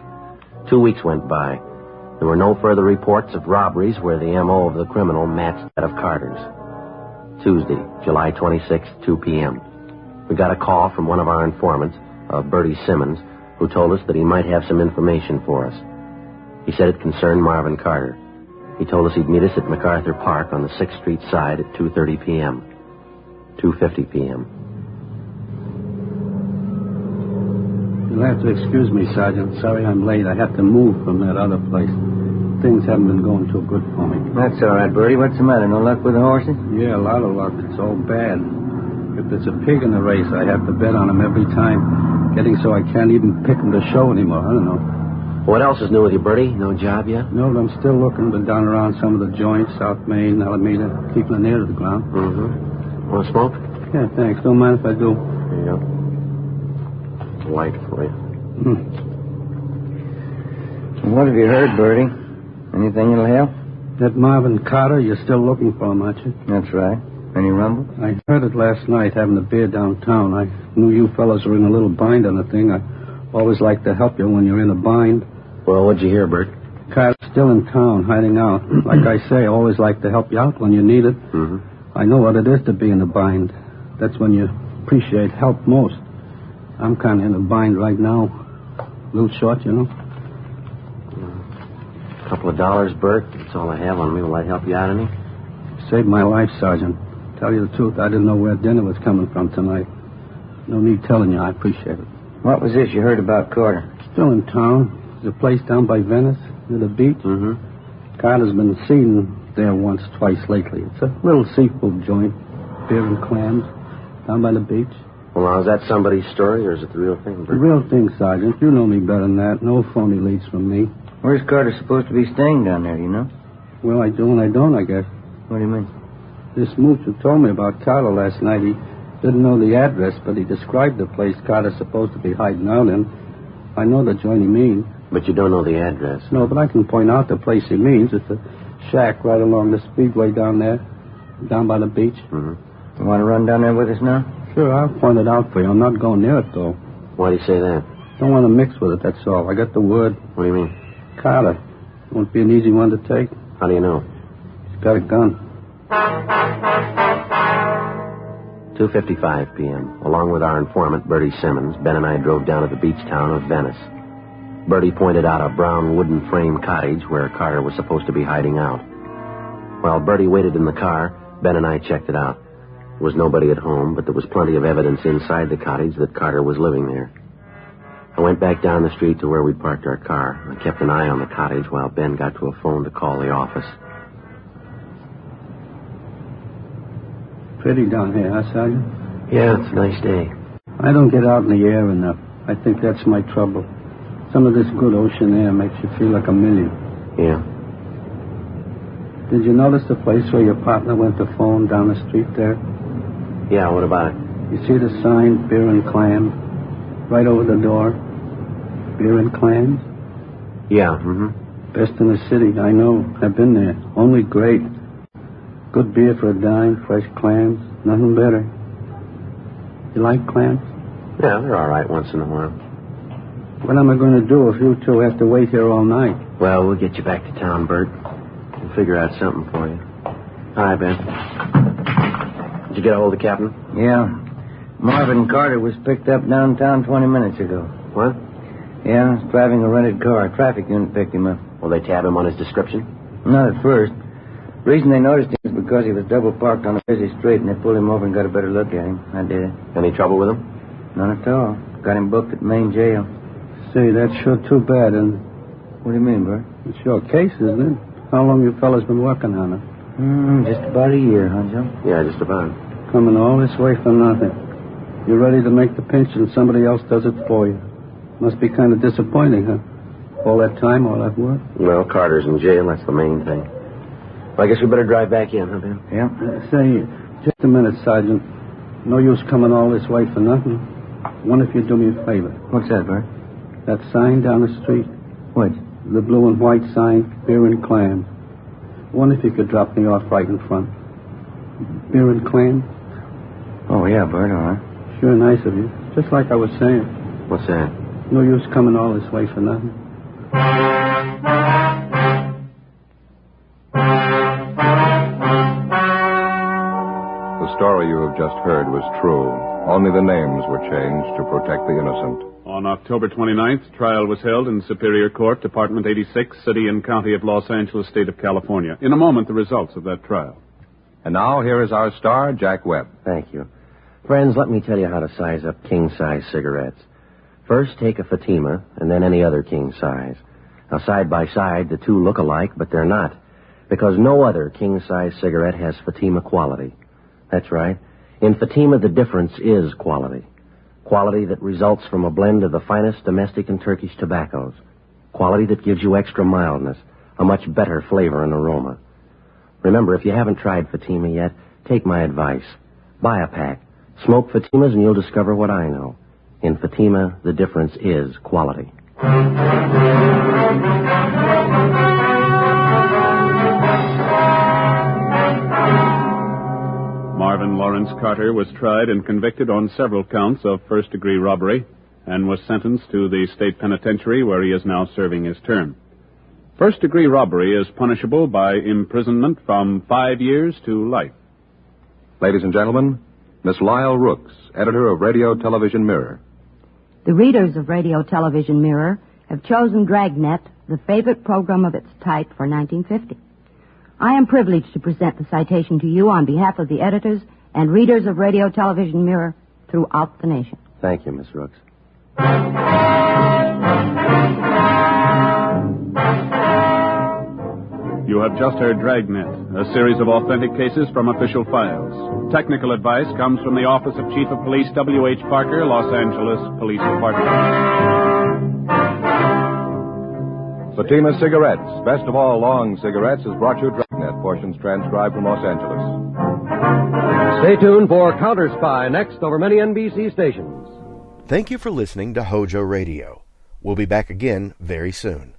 2 weeks went by. There were no further reports of robberies where the M.O. of the criminal matched that of Carter's. Tuesday, July 26th, 2 p.m. We got a call from one of our informants, Bertie Simmons, who told us that he might have some information for us. He said it concerned Marvin Carter. He told us he'd meet us at MacArthur Park on the 6th Street side at 2:30 p.m. 2:50 p.m. You'll have to excuse me, Sergeant. Sorry I'm late. I have to move from that other place. Things haven't been going too good for me. That's all right, Bertie. What's the matter? No luck with the horses? Yeah, a lot of luck. It's all bad. If there's a pig in the race, I have to bet on him every time. Getting so I can't even pick him to show anymore. I don't know. What else is new with you, Bertie? No job yet? No, but I'm still looking. Been down around some of the joints, South Main, Alameda, keeping an ear to the ground. Mm-hmm. Want to smoke? Yeah, thanks. Don't mind if I do. There you go. Light for you. What have you heard, Bertie? Anything that'll help? That Marvin Carter, you're still looking for him, aren't you? That's right. Any rumble? I heard it last night, having a beer downtown. I knew you fellows were in a little bind on the thing. I always like to help you when you're in a bind. Well, what'd you hear, Bert? Carter's still in town, hiding out. Like I say, I always like to help you out when you need it. Mm-hmm. I know what it is to be in a bind. That's when you appreciate help most. I'm kind of in a bind right now. A little short, you know. A couple of dollars, Bert. That's all I have on me. Will that help you out any? Saved my life, Sergeant. Tell you the truth, I didn't know where dinner was coming from tonight. No need telling you. I appreciate it. What was this you heard about Carter? Still in town. There's a place down by Venice, near the beach. Mm-hmm. Carter's been seen there once, twice lately. It's a little seafood joint. Beer and clams. Down by the beach. Well, now, is that somebody's story, or is it the real thing, Bert? The real thing, Sergeant. You know me better than that. No phony leads from me. Where's Carter supposed to be staying down there, you know? Well, I do and I don't, I guess. What do you mean? This mooch who told me about Carter last night, he didn't know the address, but he described the place Carter's supposed to be hiding out in. I know the joint he means. But you don't know the address. No, but I can point out the place he means. It's a shack right along the speedway down there, down by the beach. Mm-hmm. You want to run down there with us now? Sure, I'll point it out for you. I'm not going near it, though. Why do you say that? Don't want to mix with it, that's all. I got the word. What do you mean? Carter. Won't be an easy one to take. How do you know? He's got a gun. 2:55 p.m. Along with our informant, Bertie Simmons, Ben and I drove down to the beach town of Venice. Bertie pointed out a brown wooden frame cottage where Carter was supposed to be hiding out. While Bertie waited in the car, Ben and I checked it out. There was nobody at home, but there was plenty of evidence inside the cottage that Carter was living there. I went back down the street to where we'd parked our car. I kept an eye on the cottage while Ben got to a phone to call the office. Pretty down here, huh, Sergeant? Yeah, it's a nice day. I don't get out in the air enough. I think that's my trouble. Some of this good ocean air makes you feel like a million. Yeah. Did you notice the place where your partner went to phone down the street there? Yeah, what about it? You see the sign, beer and clams, right over the door? Beer and clams? Yeah, mm-hmm. Best in the city, I know. I've been there. Only great. Good beer for a dime, fresh clams, nothing better. You like clams? Yeah, they're all right once in a while. What am I going to do if you two have to wait here all night? Well, we'll get you back to town, Bert. We'll figure out something for you. Hi, Ben. Did you get a hold of the captain? Yeah. Marvin Carter was picked up downtown 20 minutes ago. What? Yeah, he's driving a rented car. A traffic unit picked him up. Will they tab him on his description? Not at first. The reason they noticed him is because he was double parked on a busy street, and they pulled him over and got a better look at him. I did it. Any trouble with him? None at all. Got him booked at Main Jail. Say, that's sure too bad, and... What do you mean, Bert? It's your case, isn't it? How long you fellas been working on it? Just about a year, Honjo. Yeah, just about. Coming all this way for nothing. You're ready to make the pinch and somebody else does it for you. Must be kind of disappointing, huh? All that time, all that work? Well, Carter's in jail. That's the main thing. Well, I guess we better drive back in, huh, Ben? Yeah. Say, just a minute, Sergeant. No use coming all this way for nothing. Wonder if you'd do me a favor. What's that, Bert? That sign down the street. What? The blue and white sign, beer and clam. Wonder if you could drop me off right in front. Beer and clam? Oh, yeah, Bert, all right. Sure nice of you. Just like I was saying. What's that? No use coming all this way for nothing. The story you have just heard was true. Only the names were changed to protect the innocent. On October 29th, trial was held in Superior Court, Department 86, City and County of Los Angeles, State of California. In a moment, the results of that trial. And now, here is our star, Jack Webb. Thank you. Friends, let me tell you how to size up king-size cigarettes. First, take a Fatima, and then any other king size. Now, side by side, the two look alike, but they're not, because no other king-size cigarette has Fatima quality. That's right. In Fatima, the difference is quality. Quality that results from a blend of the finest domestic and Turkish tobaccos. Quality that gives you extra mildness, a much better flavor and aroma. Remember, if you haven't tried Fatima yet, take my advice. Buy a pack. Smoke Fatimas and you'll discover what I know. In Fatima, the difference is quality. Marvin Lawrence Carter was tried and convicted on several counts of first-degree robbery and was sentenced to the state penitentiary where he is now serving his term. First-degree robbery is punishable by imprisonment from 5 years to life. Ladies and gentlemen, Miss Lyle Rooks, editor of Radio Television Mirror. The readers of Radio Television Mirror have chosen Dragnet, the favorite program of its type, for 1950. I am privileged to present the citation to you on behalf of the editors and readers of Radio Television Mirror throughout the nation. Thank you, Miss Rooks. You have just heard Dragnet, a series of authentic cases from official files. Technical advice comes from the Office of Chief of Police W.H. Parker, Los Angeles Police Department. Fatima Cigarettes, best of all long cigarettes, has brought you Dragnet, portions transcribed from Los Angeles. Stay tuned for Counter Spy next over many NBC stations. Thank you for listening to HOJO Radio. We'll be back again very soon.